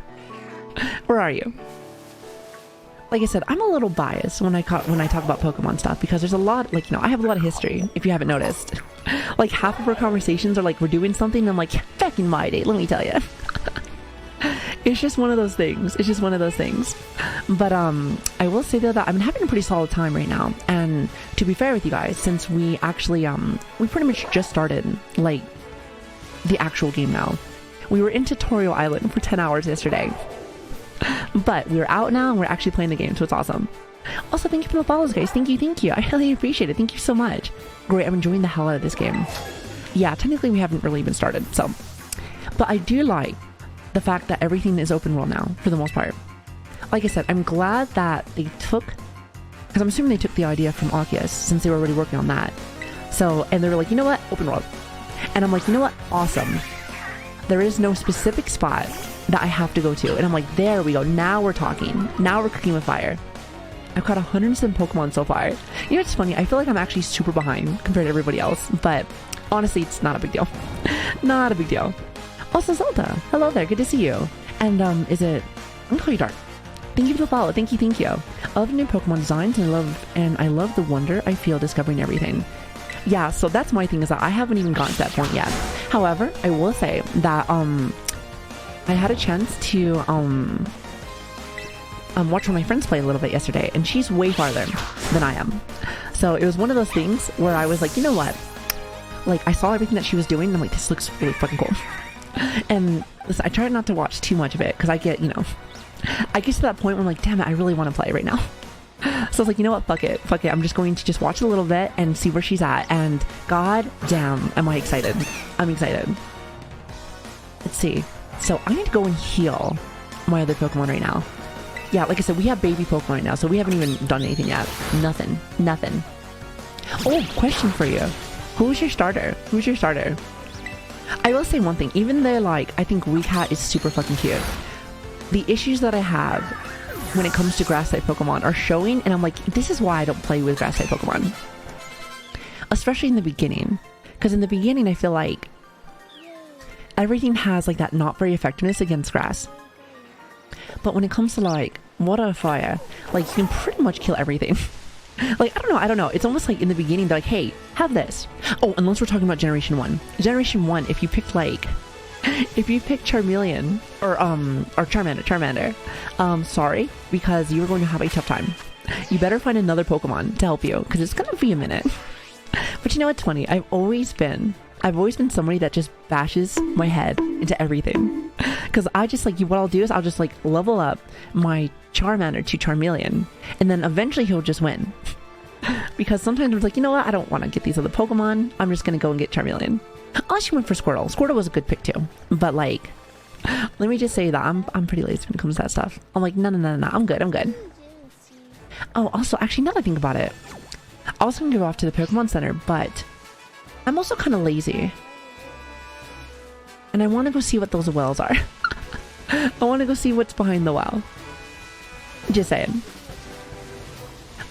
Where are you? Like I said, I'm a little biased when I talk about Pokemon stuff because there's a lot, like, I have a lot of history, if you haven't noticed. Like, half of our conversations are like, we're doing something, and I'm like, back in my day, let me tell you. It's just one of those things. But I will say though that I've been having a pretty solid time right now. And to be fair with you guys, since we actually, we pretty much just started, like, the actual game now. We were in Tutorial Island for 10 hours yesterday. But we're out now and we're actually playing the game, so it's awesome. Also, thank you for the follows, guys. Thank you. I really appreciate it. Thank you so much. Great, I'm enjoying the hell out of this game. Yeah, technically we haven't really even started, so. But I do like the fact that everything is open world now, for the most part. Like I said, I'm glad that they took, because I'm assuming they took the idea from Oculus, since they were already working on that. So, and they were like, you know what? Open world. And I'm like, you know what? Awesome. There is no specific spot that I have to go to. And I'm like, there we go. Now we're talking. Now we're cooking with fire. I've caught 107 Pokemon so far. You know what's funny? I feel like I'm actually super behind compared to everybody else. But honestly, it's not a big deal. Not a big deal. Also, Zelda. Hello there. Good to see you. And I'm gonna call you Dark. Thank you for the follow. Thank you. I love the new Pokemon designs and I love the wonder I feel discovering everything. Yeah, so that's my thing, is that I haven't even gotten to that point yet. However, I will say that I had a chance to watch one of my friends play a little bit yesterday, and she's way farther than I am. So it was one of those things where I was like, you know what? Like, I saw everything that she was doing, and I'm like, this looks really fucking cool. And listen, I try not to watch too much of it, because I get to that point where I'm like, damn it, I really want to play right now. So I was like, you know what, fuck it, I'm just going to just watch a little bit and see where she's at, and god damn am I excited. I'm excited. Let's see. So I need to go and heal my other Pokemon right now. Yeah, like I said, we have baby Pokemon right now, so we haven't even done anything yet. Nothing. Oh, question for you. Who's your starter? I will say one thing, even though, like, I think Weecat is super fucking cute, the issues that I have when it comes to grass-type Pokemon are showing, and I'm like, this is why I don't play with grass-type Pokemon. Especially in the beginning. Because in the beginning, I feel like everything has, like, that not very effectiveness against grass. But when it comes to, like, water or fire, like, you can pretty much kill everything. Like, I don't know. It's almost like in the beginning, they're like, hey, have this. Oh, unless we're talking about Generation 1. Generation 1, if you pick Charmeleon or Charmander, sorry, because you're going to have a tough time. You better find another Pokemon to help you, because it's gonna be a minute. But you know what's funny? I've always been somebody that just bashes my head into everything. Because I just, like, what I'll do is I'll just, like, level up my Charmander to Charmeleon, and then eventually he'll just win. Because sometimes I'm like, you know what? I don't want to get these other Pokemon. I'm just gonna go and get Charmeleon. Unless you went for Squirtle. Squirtle was a good pick too. But, like, let me just say that I'm pretty lazy when it comes to that stuff. I'm like, no. I'm good. Oh, also, actually, now that I think about it, I was gonna go off to the Pokemon Center, but I'm also kind of lazy. And I want to go see what those wells are. I want to go see what's behind the well. Just saying.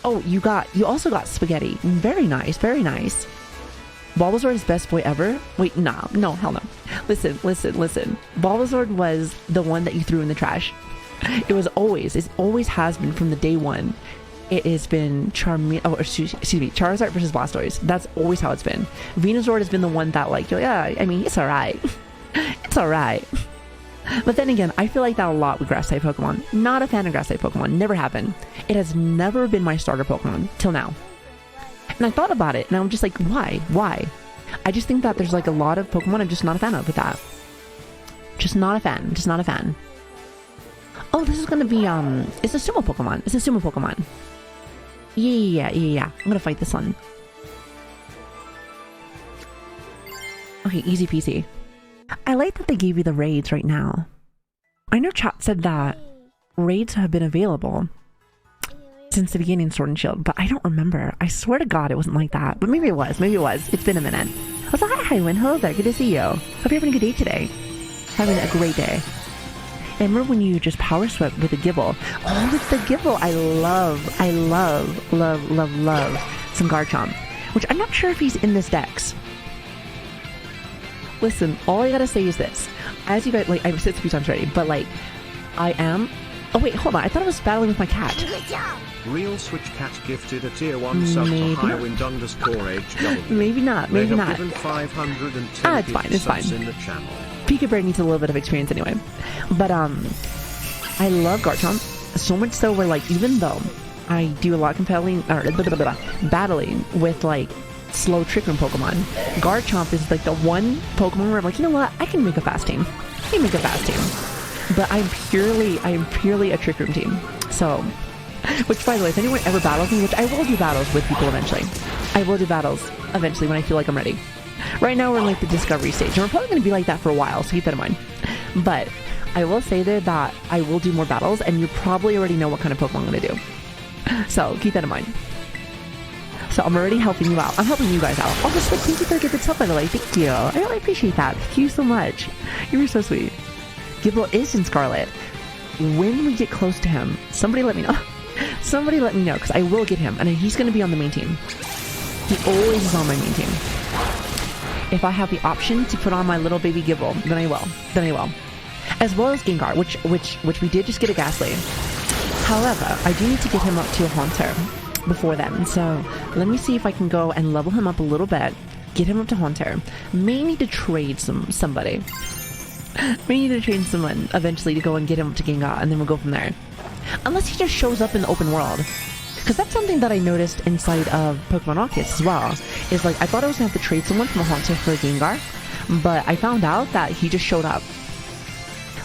Oh, you also got Spaghetti. Very nice. Bulbasaur is best boy ever? Wait, no, hell no. Listen. Bulbasaur was the one that you threw in the trash. It always has been from the day one. It has been Charizard versus Blastoise. That's always how it's been. Venusaur has been the one that, like, yeah, I mean, it's alright. It's alright. But then again, I feel like that a lot with grass-type Pokemon. Not a fan of grass-type Pokemon. Never have been. It has never been my starter Pokemon till now. And I thought about it, and I'm just like, why? I just think that there's, like, a lot of Pokemon I'm just not a fan of with that. Just not a fan. Oh, this is gonna be, it's a sumo Pokemon. Yeah. I'm gonna fight this one. Okay, easy peasy. I like that they gave you the raids right now. I know chat said that raids have been available since the beginning of Sword and Shield, but I don't remember. I swear to God it wasn't like that. But maybe it was. It's been a minute. I was like, hi, Win. Hello there. Good to see you. Hope you're having a good day today. Having a great day. I remember when you just power swept with the Gibble. Oh, with the Gibble. I love some Garchomp, which I'm not sure if he's in this dex. Listen, all I gotta say is this. As you guys, like, I've said this a few times already, but like, I am... Oh wait, hold on. I thought I was battling with my cat. Real Switch Cat gifted a tier 1 sub to Highwind _HW. Maybe not. They have given 510 it's fine. It's subs fine. in the channel. Pika Bear needs a little bit of experience anyway. But I love Garchomp so much so where like even though I do a lot of battling with like slow Trick Room Pokemon, Garchomp is like the one Pokemon where I'm like, you know what, I can make a fast team. But I'm purely a Trick Room team. So, which by the way, if anyone ever battles me, which I will do battles with people eventually. I will do battles eventually when I feel like I'm ready. Right now we're in like the discovery stage, and we're probably going to be like that for a while, so keep that in mind. But I will say there that I will do more battles, and you probably already know what kind of Pokemon I'm going to do. So keep that in mind. So I'm already helping you out. I'm helping you guys out. Oh, just like, thank you for the good sub, by the way. Thank you. I really appreciate that. Thank you so much. You were so sweet. Gibble is in Scarlet. When we get close to him, somebody let me know. Somebody let me know, because I will get him, and he's going to be on the main team. He always is on my main team. If I have the option to put on my little baby Gibble, then I will. As well as Gengar, which we did just get a Ghastly. However, I do need to get him up to a Haunter before then. So let me see if I can go and level him up a little bit, get him up to Haunter. May need to trade somebody. May need to trade someone eventually to go and get him up to Gengar, and then we'll go from there. Unless he just shows up in the open world. Because that's something that I noticed inside of Pokemon Arceus as well. Is like, I thought I was going to have to trade someone from a Haunter for a Gengar, but I found out that he just showed up.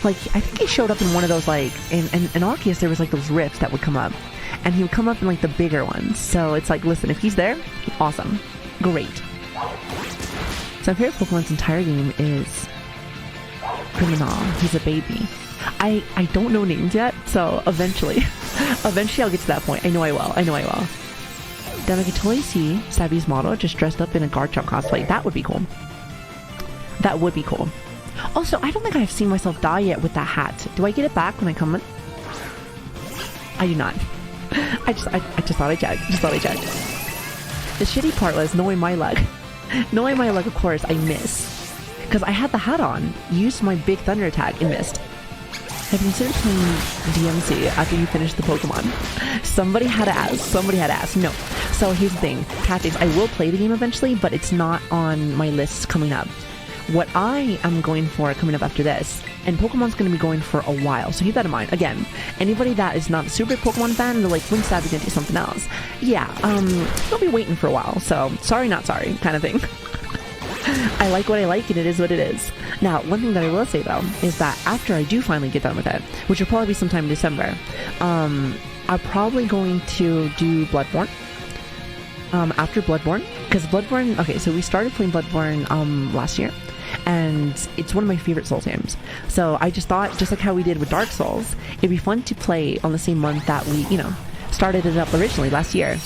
Like, I think he showed up in one of those, like, in Arceus there was like those rifts that would come up. And he would come up in like the bigger ones. So it's like, listen, if he's there, awesome. Great. So my favorite Pokemon's entire game is Criminal. He's a baby. I don't know names yet, so eventually I'll get to that point. I know I will. Then I can totally see Savvy's model just dressed up in a Garchomp cosplay. That would be cool. Also, I don't think I've seen myself die yet with that hat. Do I get it back when I come in? I do not. I just thought I checked. The shitty part was knowing my luck. Of course, I missed. Because I had the hat on, used my big thunder attack, and missed. Have you considered playing DMC after you finish the Pokemon? Somebody had to ask. No. So here's the thing. Tactics, I will play the game eventually, but it's not on my list coming up. What I am going for coming up after this, and Pokemon's going to be going for a while, so keep that in mind. Again, anybody that is not a super Pokemon fan, they're like, when's Savvy going to do something else? Yeah, you'll be waiting for a while, so sorry not sorry, kind of thing. I like what I like, and it is what it is. Now, one thing that I will say, though, is that after I do finally get done with it, which will probably be sometime in December, I'm probably going to do Bloodborne. After Bloodborne, because Bloodborne... Okay, so we started playing Bloodborne last year, and it's one of my favorite Souls games. So I just thought, just like how we did with Dark Souls, it'd be fun to play on the same month that we, started it up originally last year.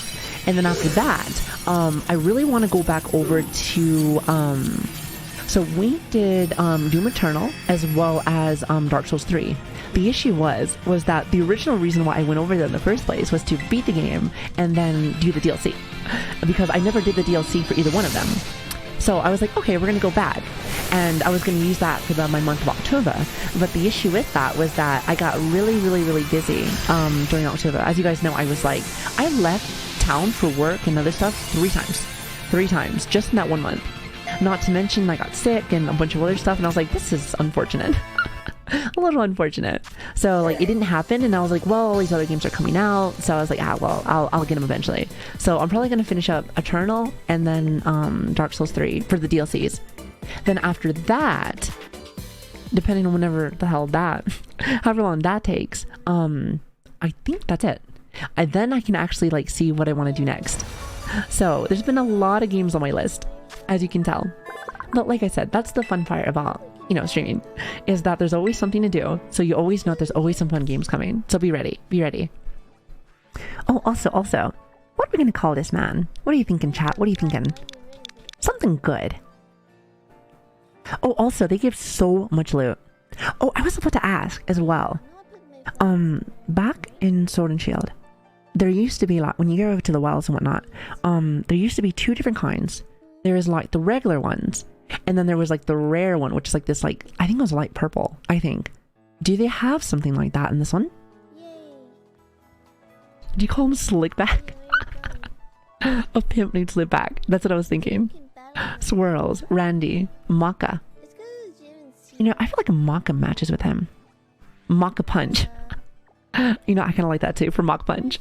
And then after that, I really want to go back over to, so we did Doom Eternal as well as Dark Souls 3. The issue was that the original reason why I went over there in the first place was to beat the game and then do the DLC. Because I never did the DLC for either one of them. So I was like, okay, we're going to go back. And I was going to use that for my month of October. But the issue with that was that I got really, really, really busy during October. As you guys know, I left town for work and other stuff 3 times just in that 1 month. Not to mention I got sick and a bunch of other stuff, and I was like, this is unfortunate. A little unfortunate. So like it didn't happen, and I was like, well, all these other games are coming out, so I was like, well, I'll get them eventually. So I'm probably gonna finish up Eternal and then Dark Souls 3 for the DLCs. Then after that, depending on whenever the hell that however long that takes, I think that's it. then I can actually like see what I want to do next. So there's been a lot of games on my list, as you can tell. But like I said, that's the fun part about, you know, streaming, is that there's always something to do. So you always know there's always some fun games coming. So be ready. Be ready. Oh, also, what are we going to call this, man? What are you thinking, chat? What are you thinking? Something good. Oh, also, they give so much loot. Oh, I was about to ask as well. Back in Sword and Shield, there used to be like, when you go over to the wells and whatnot, there used to be two different kinds. There is like the regular ones, and then there was like the rare one, which is like this, like, I think it was light purple, I think. Do they have something like that in this one? Do you call him Slickback? A pimp named Slickback. That's what I was thinking. Swirls, Randy, Maka. You know, I feel like a Maka matches with him. Maka Punch. You know, I kind of like that too, for Maka Punch.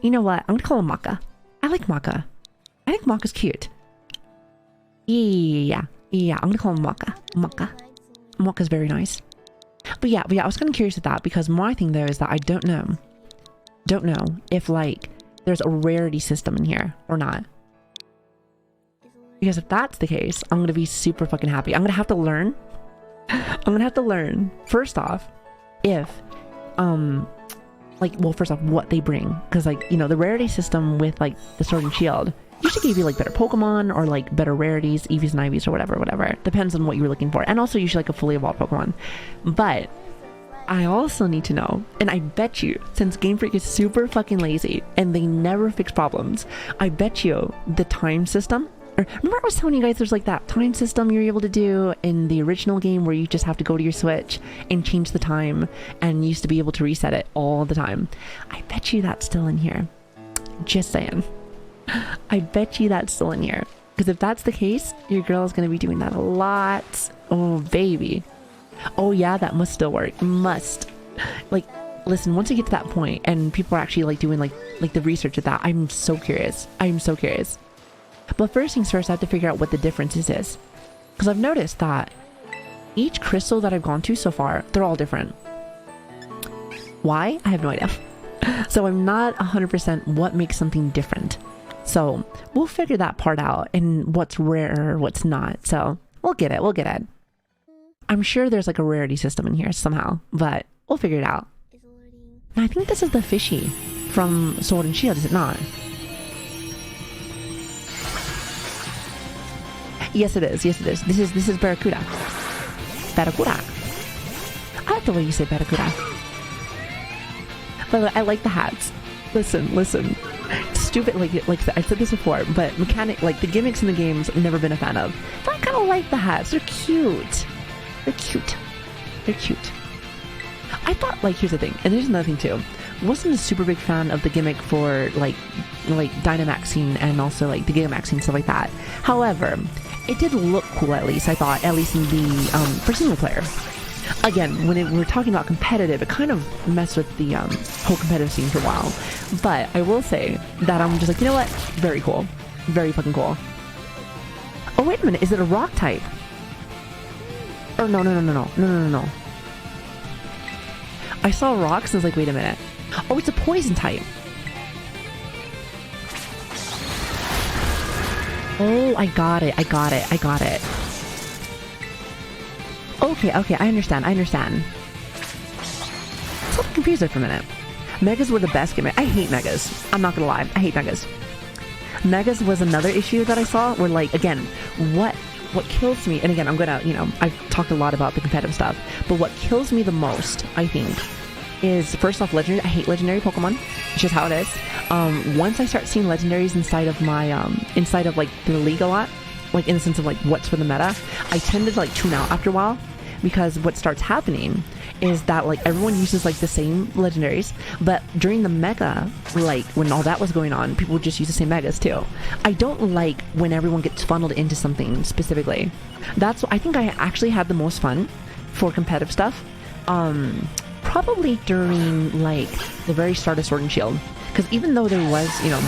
You know what? I'm gonna call him Maka. I like Maka. I think Maka's cute. Yeah, I'm gonna call him Maka. Maka's very nice. But yeah, I was kind of curious with that, because my thing though is that I don't know if like there's a rarity system in here or not. Because if that's the case, I'm gonna be super fucking happy. I'm gonna have to learn. First off, if like, well, first off, what they bring, because like, you know, the rarity system with like the Sword and Shield usually gave you like better Pokemon or like better rarities, Eevees and Ivies or whatever. Depends on what you were looking for, and also usually like a fully evolved Pokemon. But I also need to know, and I bet you, since Game Freak is super fucking lazy and they never fix problems, I bet you the time system. Remember I was telling you guys there's like that time system you're able to do in the original game where you just have to go to your Switch and change the time, and you used to be able to reset it all the time. I bet you that's still in here. Just saying. I bet you that's still in here. Because if that's the case, your girl is going to be doing that a lot. Oh, baby. Oh yeah, that must still work. Must. Like, listen, once you get to that point and people are actually like doing like the research of that, I'm so curious. But first things first, I have to figure out what the differences is. Because I've noticed that each crystal that I've gone to so far, they're all different. Why? I have no idea. So I'm not 100% what makes something different. So we'll figure that part out, and what's rare, what's not. So we'll get it. I'm sure there's like a rarity system in here somehow, but we'll figure it out. I think this is the fishy from Sword and Shield, is it not? Yes, it is. This is Barracuda. I like the way you say Barracuda. But I like the hats. Listen. Stupid, like I said this before, but like the gimmicks in the games I've never been a fan of. But I kind of like the hats. They're cute. I thought, like, here's the thing, and there's another thing too. Wasn't a super big fan of the gimmick for like Dynamaxing and also like the Gigamaxing, stuff like that. However, it did look cool, at least I thought, at least in the for single player. Again, when we're talking about competitive, it kind of messed with the whole competitive scene for a while. But I will say that I'm just like, you know what? Very cool. Very fucking cool. Oh, wait a minute. Is it a rock type? Oh, no. I saw rocks and I was like, wait a minute. Oh, it's a poison type. Oh, I got it. Okay, I understand. So I'm confused there for a minute. Megas were the best gimmick. I hate Megas. I'm not gonna lie. I hate Megas. Megas was another issue that I saw where, like, again, what kills me, and again, I'm gonna, you know, I've talked a lot about the competitive stuff, but what kills me the most, I think, is first off, legendary. I hate legendary Pokemon. It's just how it is. Once I start seeing legendaries inside of my, inside of, like, the league a lot, like, in the sense of, like, what's for the meta, I tend to, like, tune out after a while, because what starts happening is that, like, everyone uses, like, the same legendaries, but during the mega, like, when all that was going on, people would just use the same megas too. I don't like when everyone gets funneled into something specifically. That's, I think I actually had the most fun for competitive stuff, probably during, like, the very start of Sword and Shield, because even though there was, you know,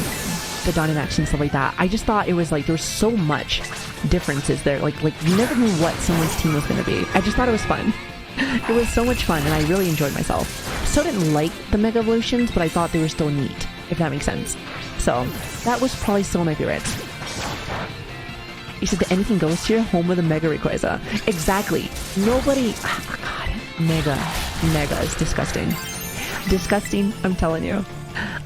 the Dynamax and stuff like that, I just thought it was like there was so much differences there, like you never knew what someone's team was going to be. I just thought it was fun. It was so much fun, and I really enjoyed myself. Still didn't like the Mega Evolutions, but I thought they were still neat, if that makes sense. So, that was probably still my favorite. You said that anything goes here, home of the Mega Rayquaza. Exactly. Nobody... Oh, God. Mega is disgusting. Disgusting, I'm telling you.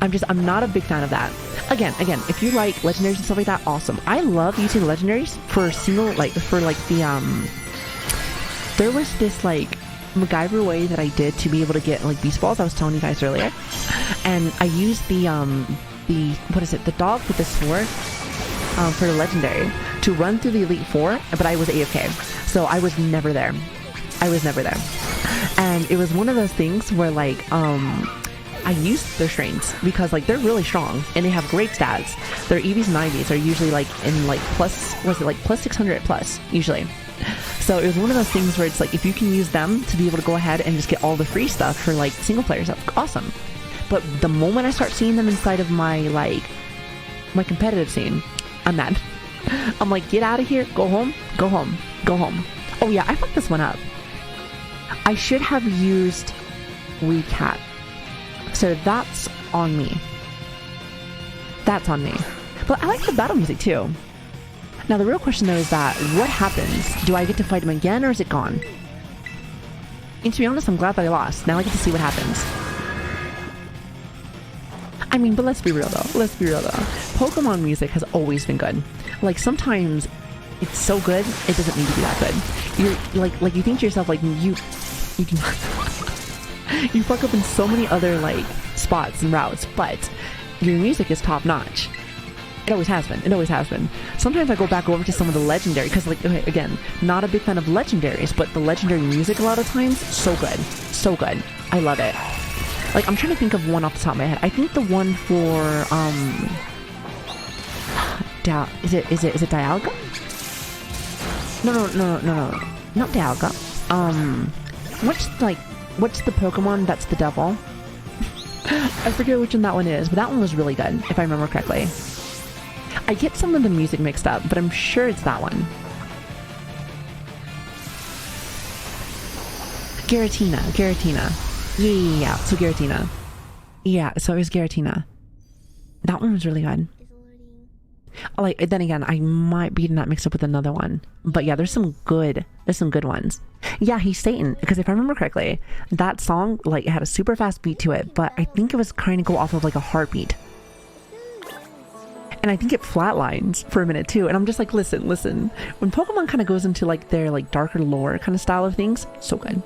I'm not a big fan of that. Again, if you like legendaries and stuff like that, awesome. I love using legendaries for single, there was this, like, MacGyver way that I did to be able to get, like, Beast Balls, I was telling you guys earlier. And I used the dog with the sword, for the legendary to run through the Elite Four, but I was AFK. So I was never there. And it was one of those things where, like, I used their strains because, like, they're really strong and they have great stats. Their EVs and IVs are usually, like, in, like, plus 600 plus, usually. So it was one of those things where it's like, if you can use them to be able to go ahead and just get all the free stuff for, like, single player stuff, awesome. But the moment I start seeing them inside of my, like, my competitive scene, I'm mad. I'm like, get out of here, go home. Oh yeah, I fucked this one up. I should have used Weecat. So that's on me. But I like the battle music too. Now the real question though is that, what happens? Do I get to fight him again, or is it gone? And to be honest, I'm glad that I lost. Now I get to see what happens. I mean, but let's be real though. Pokemon music has always been good. Like, sometimes it's so good, it doesn't need to be that good. You're like you think to yourself, like, you can you fuck up in so many other, like, spots and routes, but your music is top notch. It always has been. Sometimes I go back over to some of the legendary, because, like, okay, again, not a big fan of legendaries, but the legendary music a lot of times, so good. I love it. Like, I'm trying to think of one off the top of my head. I think the one for, is it Dialga? No, not Dialga. What's the Pokemon that's the devil? I forget which one that one is, but that one was really good, if I remember correctly. I get some of the music mixed up, but I'm sure it's that one. Giratina. Yeah, so Giratina. Yeah, so it was Giratina. That one was really good. Like, then again, I might be not mixed up with another one. But yeah, there's some good ones. Yeah, he's Satan, because if I remember correctly, that song, like, it had a super fast beat to it, but I think it was kind of go off of, like, a heartbeat. And I think it flatlines for a minute too, and I'm just like, listen, when Pokemon kind of goes into, like, their, like, darker lore kind of style of things, so good.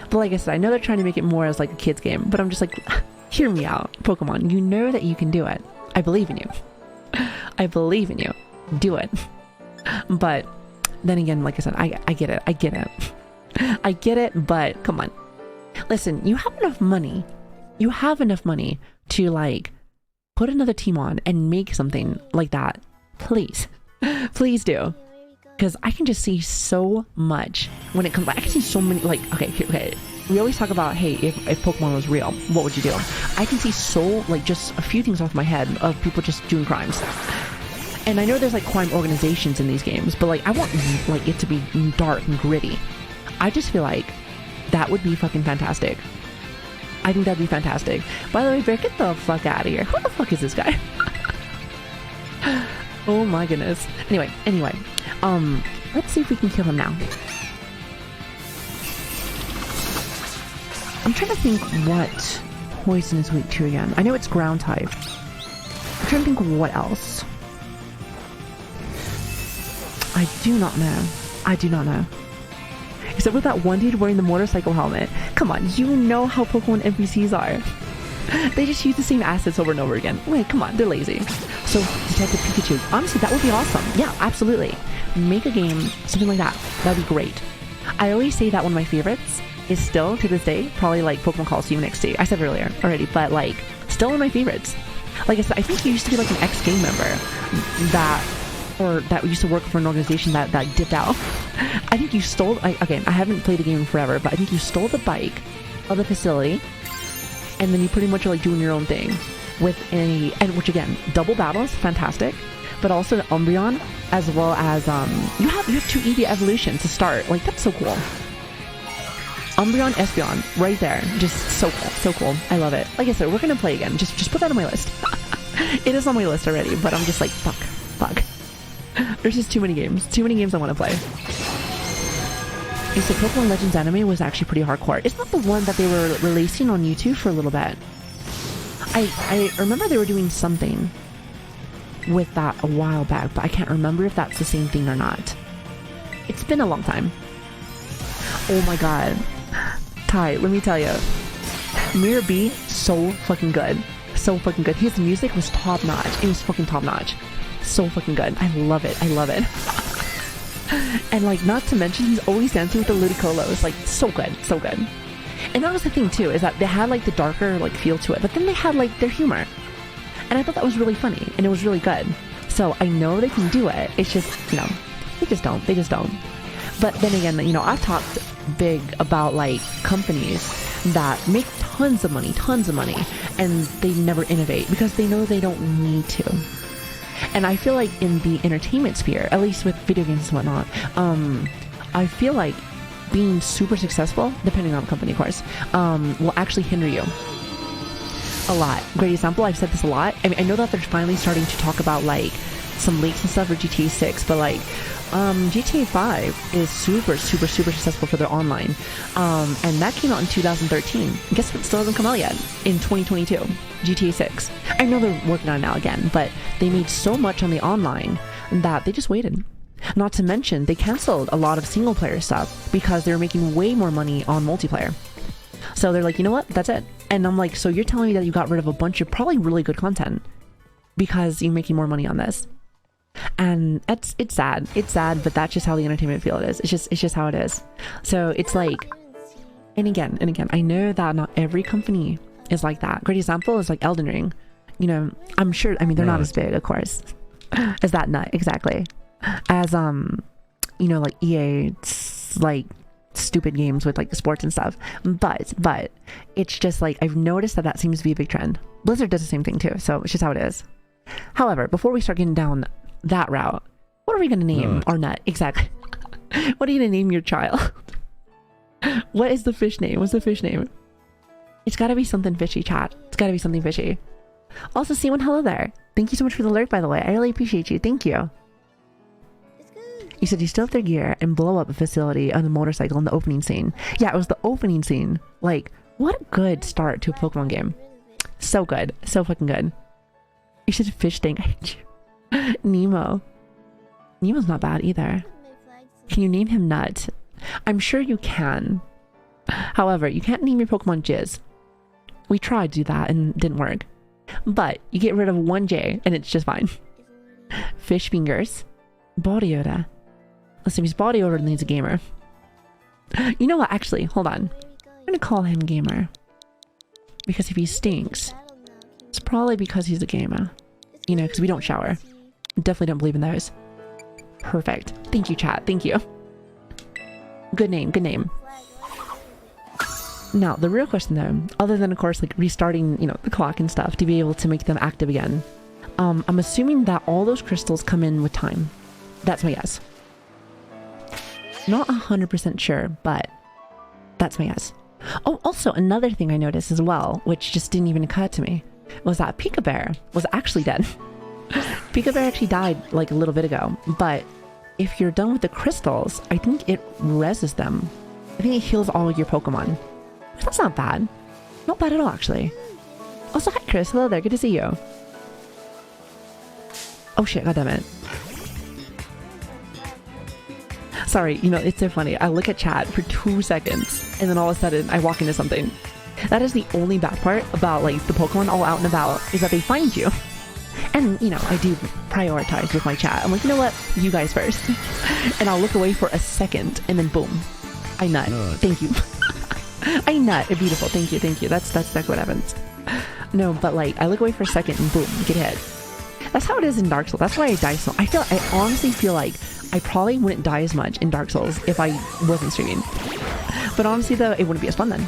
But like I said, I know they're trying to make it more as, like, a kid's game, but I'm just like, hear me out, Pokemon, you know that you can do it. I believe in you. Do it. But then again, like I said, I get it, but come on. Listen, you have enough money to, like, put another team on and make something like that. Please do. Because I can just see so much when it comes, I can see so many, like, okay. We always talk about, hey, if Pokemon was real, what would you do? I can see so, like, just a few things off my head of people just doing crimes. And I know there's, like, crime organizations in these games, but, like, I want, like, it to be dark and gritty. I just feel like that would be fucking fantastic. I think that'd be fantastic. By the way, Bear, get the fuck out of here. Who the fuck is this guy? Oh my goodness. Anyway, let's see if we can kill him now. I'm trying to think what poison is weak to again. I know it's ground type. I'm trying to think of what else. I do not know. Except with that one dude wearing the motorcycle helmet. Come on, you know how Pokemon NPCs are. They just use the same assets over and over again. Wait, come on, they're lazy. So, Detective Pikachu. Honestly, that would be awesome. Yeah, absolutely. Make a game, something like that. That'd be great. I always say that one of my favorites is still, to this day, probably, like, Pokemon Coliseum XD. I said earlier already, but, like, still one of my favorites. Like I said, I think he used to be, like, an ex-gang member that used to work for an organization that dipped out. I think you stole, again, I haven't played the game in forever, but I think you stole the bike of the facility, and then you pretty much are, like, doing your own thing with which again, double battles, fantastic, but also the Umbreon, as well as, you have 2 EV evolutions to start. Like, that's so cool. Umbreon, Espeon, right there. Just so cool, so cool. I love it. Like I said, we're gonna play again. Just put that on my list. It is on my list already, but I'm just like, fuck. There's just too many games. Too many games I want to play. He said Pokemon Legends anime was actually pretty hardcore. It's not the one that they were releasing on YouTube for a little bit. I remember they were doing something with that a while back, but I can't remember if that's the same thing or not. It's been a long time. Oh my god. Ty, let me tell you. Mirror B, so fucking good. So fucking good. His music was top notch. It was fucking top notch. So fucking good. I love it. I love it. And like, not to mention, he's always dancing with the Ludicolo. Like, so good. So good. And that was the thing too, is that they had like the darker like feel to it, but then they had like their humor. And I thought that was really funny, and it was really good. So I know they can do it. It's just, you know, they just don't. They just don't. But then again, you know, I've talked big about like companies that make tons of money, and they never innovate because they know they don't need to. And I feel like in the entertainment sphere, at least with video games and whatnot, I feel like being super successful, depending on the company, of course, will actually hinder you a lot. Great example, I've said this a lot. I mean, I know that they're finally starting to talk about like some leaks and stuff for GTA 6, but like GTA 5 is super successful for their online, and that came out in 2013. Guess what still hasn't come out yet? In 2022, GTA 6. I know they're working on it now again, but they made so much on the online that they just waited. Not to mention, they canceled a lot of single player stuff because they were making way more money on multiplayer. So they're like, you know what? That's it. And I'm like, so you're telling me that you got rid of a bunch of probably really good content because you're making more money on this? And it's sad. It's sad, but that's just how the entertainment field is. It's just how it is. So it's like, and again, I know that not every company is like that. Great example is like Elden Ring. You know, I'm sure, I mean, they're not as big, of course, as that nut, exactly. As you know, like EA, it's like stupid games with like the sports and stuff, but it's just like I've noticed that seems to be a big trend. Blizzard does the same thing too, so it's just how it is. However, before we start getting down that route, what are we gonna name our nut? Exactly. What are you gonna name your child? What is the fish name? What's the fish name? It's gotta be something fishy, chat. It's gotta be something fishy. Also, Simon, hello there. Thank you so much for the alert, by the way. I really appreciate you. Thank you. You said you still have their gear and blow up a facility on a motorcycle in the opening scene. Yeah, it was the opening scene. Like, what a good start to a Pokemon game. So good. So fucking good. You should fish tank. Nemo. Nemo's not bad either. Can you name him Nut? I'm sure you can. However, you can't name your Pokemon Jizz. We tried to do that and it didn't work. But you get rid of one J and it's just fine. Fish fingers. Body odor. Listen, if he's body odor, then he's a gamer. You know what? Actually, hold on. I'm gonna call him gamer. Because if he stinks, it's probably because he's a gamer. You know, because we don't shower. Definitely don't believe in those. Perfect. Thank you, chat. Thank you. Good name. Good name. Now, the real question though, other than of course like restarting, you know, the clock and stuff to be able to make them active again, I'm assuming that all those crystals come in with time. That's my guess. Not 100% sure, but that's my guess. Oh, also another thing I noticed as well, which just didn't even occur to me, was that Pika Bear was actually dead. Pika Bear actually died like a little bit ago, but if you're done with the crystals, I think it reses them. I think it heals all your Pokemon. That's not bad. Not bad at all, actually. Also, hi Chris, hello there, good to see you. Oh shit, goddammit. Sorry, you know, it's so funny. I look at chat for 2 seconds and then all of a sudden I walk into something. That is the only bad part about like the Pokemon all out and about, is that they find you. And, you know, I do prioritize with my chat. I'm like, you know what? You guys first. And I'll look away for a second and then boom. I nut. Thank you. I nut. Beautiful. Thank you. Thank you. That's what happens. No, but like I look away for a second and boom, get hit. That's how it is in Dark Souls. That's why I die so. I honestly feel like I probably wouldn't die as much in Dark Souls if I wasn't streaming. But honestly though, it wouldn't be as fun then.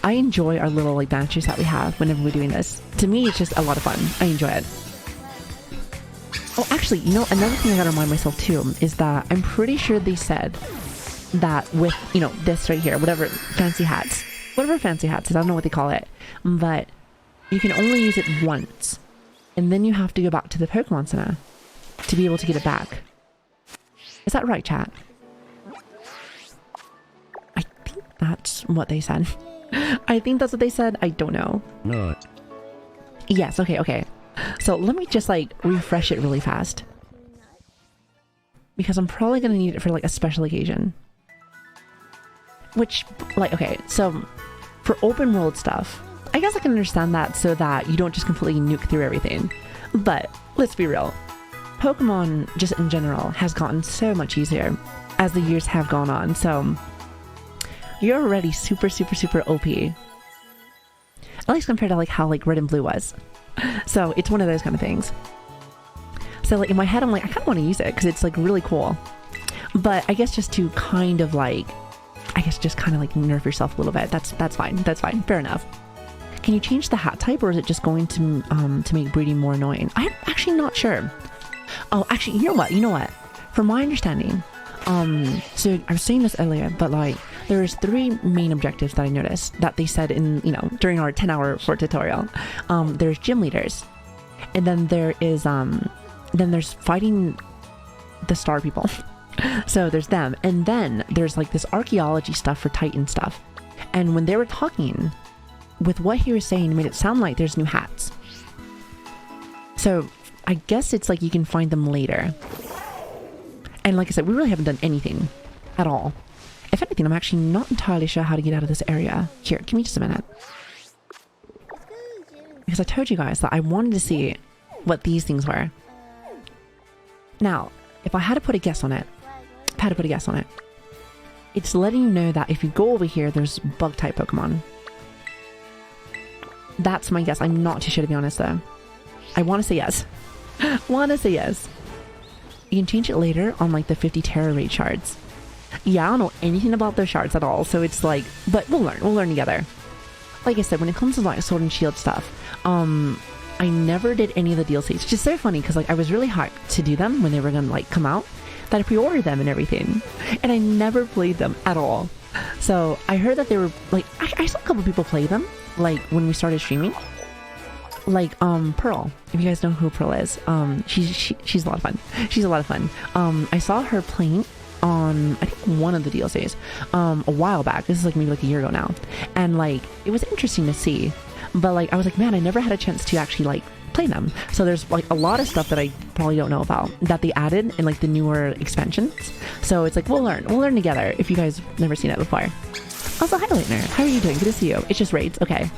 I enjoy our little like matches that we have whenever we're doing this. To me, it's just a lot of fun. I enjoy it. Oh, actually, you know, another thing I gotta remind myself too is that I'm pretty sure they said that with, you know, this right here, whatever fancy hats is, I don't know what they call it, but you can only use it once, and then you have to go back to the Pokemon Center to be able to get it back. Is that right, chat? I think that's what they said. I think that's what they said. I don't know. No. Yes, okay. So let me just like refresh it really fast, because I'm probably gonna need it for like a special occasion. Which, like, okay, so for open world stuff, I guess I can understand that, so that you don't just completely nuke through everything. But let's be real, Pokemon just in general has gotten so much easier as the years have gone on. So you're already super OP, at least compared to like how like Red and Blue was. So it's one of those kind of things. So like in my head I'm like, I kind of want to use it because it's like really cool, but I guess just to kind of like, I guess just kind of like nerf yourself a little bit. That's fine, fair enough. Can you change the hat type, or is it just going to make breeding more annoying? I'm actually not sure. Oh, actually, you know what? From my understanding, so I was saying this earlier, but like there's 3 main objectives that I noticed that they said in, you know, during our 10-hour fort tutorial. There's gym leaders, and then there is then there's fighting the star people. So there's them, and then there's like this archaeology stuff for Titan stuff. And when they were talking, with what he was saying, it made it sound like there's new hats. So I guess it's like you can find them later. And like I said, we really haven't done anything at all. If anything, I'm actually not entirely sure how to get out of this area. Here, give me just a minute. Because I told you guys that I wanted to see what these things were. Now, if I had to put a guess on it, it's letting you know that if you go over here, there's bug-type Pokemon. That's my guess. I'm not too sure, to be honest, though. I want to say yes. You can change it later on like the 50 Terra Raid shards. Yeah, I don't know anything about those shards at all, so it's like, but we'll learn together. Like I said, when it comes to like Sword and Shield stuff, I never did any of the DLCs, which is so funny because like I was really hyped to do them when they were gonna like come out, that I pre-ordered them and everything, and I never played them at all. So I heard that they were like, I saw a couple people play them like when we started streaming, like Pearl. If you guys know who Pearl is, she's a lot of fun. I saw her playing on I think one of the DLCs a while back. This is like maybe like a year ago now, and like it was interesting to see, but like I was like, man, I never had a chance to actually like play them. So there's like a lot of stuff that I probably don't know about that they added in like the newer expansions. So it's like we'll learn together if you guys never seen it before. Also, hi Leitner, how are you doing? Good to see you. It's just raids, okay.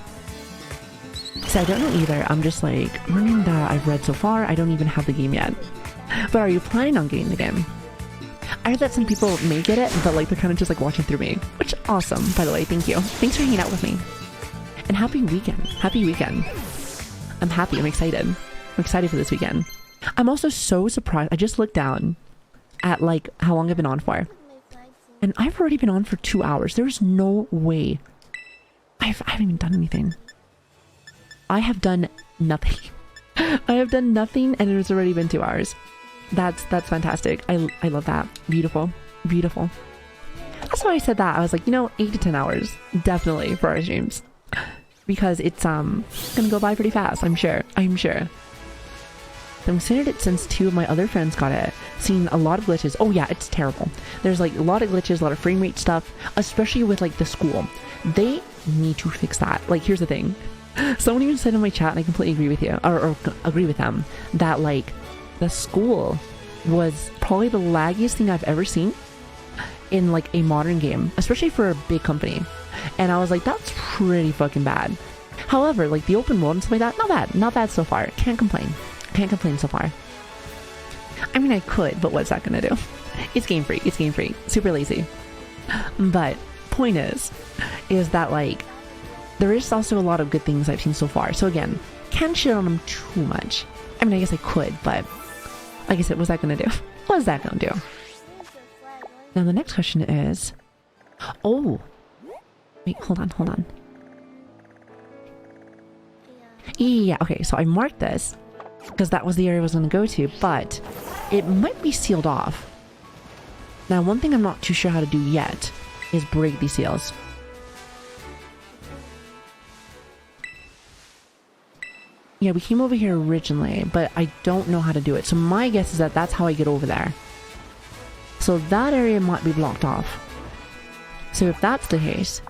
So I don't know either. I'm just like learning that I've read so far. I don't even have the game yet. But are you planning on getting the game? I heard that some people may get it, but like they're kind of just like watching through me, which awesome, by the way. Thank you. Thanks for hanging out with me. And happy weekend. I'm happy. I'm excited for this weekend. I'm also so surprised. I just looked down at like how long I've been on for, and I've already been on for 2 hours. There's no way. I haven't even done anything. I have done nothing. And it has already been 2 hours. That's fantastic. I love that. Beautiful. That's why I said that. I was like, 8 to 10 hours definitely for our streams, because it's gonna go by pretty fast. I'm sure. I've considered it since 2 of my other friends got it. Seen a lot of glitches. Oh yeah, it's terrible. There's like a lot of glitches, a lot of frame rate stuff, especially with like the school. They need to fix that. Like, here's the thing. Someone even said in my chat, and I completely agree with you, or agree with them, that like the school was probably the laggiest thing I've ever seen in like a modern game, especially for a big company. And I was like, that's pretty fucking bad. However, like the open world and stuff like that, not bad so far. Can't complain so far. I mean, I could, but what's that gonna do? It's game free. Super lazy. But point is that like there is also a lot of good things I've seen so far. So again, can't shit on them too much. I mean, I guess I could, but like I said, what's that gonna do? Now the next question is, oh, wait, hold on. Yeah, okay, so I marked this because that was the area I was gonna go to, but it might be sealed off. Now, one thing I'm not too sure how to do yet is break these seals. Yeah, we came over here originally, but I don't know how to do it. So my guess is that that's how I get over there. So that area might be blocked off. So if that's the case...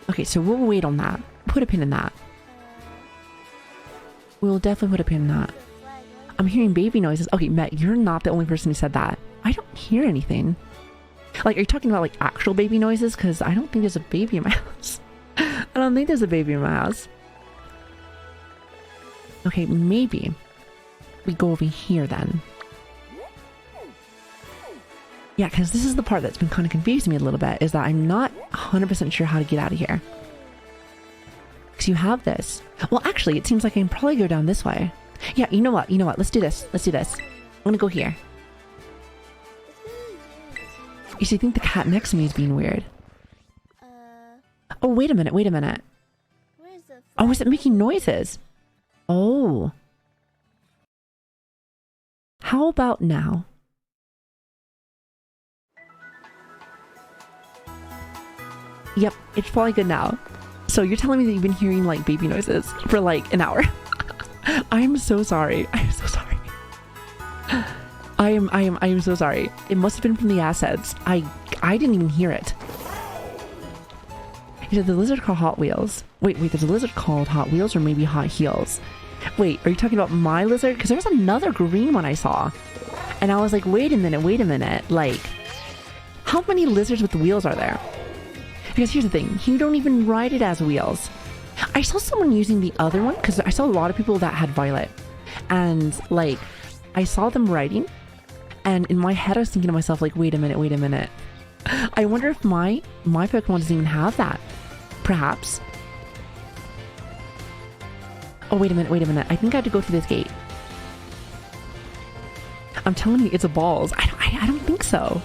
Okay, so we'll wait on that. Put a pin in that. We'll definitely put a pin in that. I'm hearing baby noises. Okay, Matt, you're not the only person who said that. I don't hear anything. Like, are you talking about, like, actual baby noises? Because I don't think there's a baby in my house. I don't think there's a baby in my house. Okay, maybe we go over here then. Yeah, because this is the part that's been kind of confusing me a little bit, is that I'm not 100% sure how to get out of here. Because you have this. Well, actually, it seems like I can probably go down this way. Yeah, you know what? You know what? Let's do this. Let's do this. I'm gonna go here. You see, I think the cat next to me is being weird. Oh, wait a minute. Wait a minute. Where's the Oh, is it making noises? Oh. How about now? Yep, it's probably good now. So you're telling me that you've been hearing like baby noises for like an hour. I'm so sorry. I'm so sorry. I am so sorry. It must have been from the assets. I didn't even hear it. You said the lizard called Hot Wheels. Wait, there's a lizard called Hot Wheels or maybe Hot Heels. Wait, are you talking about my lizard? Because there was another green one I saw. And I was like, wait a minute. Like, how many lizards with wheels are there? Because here's the thing, you don't even ride it as wheels. I saw someone using the other one, because I saw a lot of people that had Violet. And, like, I saw them riding, and in my head I was thinking to myself, like, wait a minute. I wonder if my Pokemon doesn't even have that. Perhaps. Oh, wait a minute. I think I have to go through this gate. I'm telling you, it's a balls. I don't think so.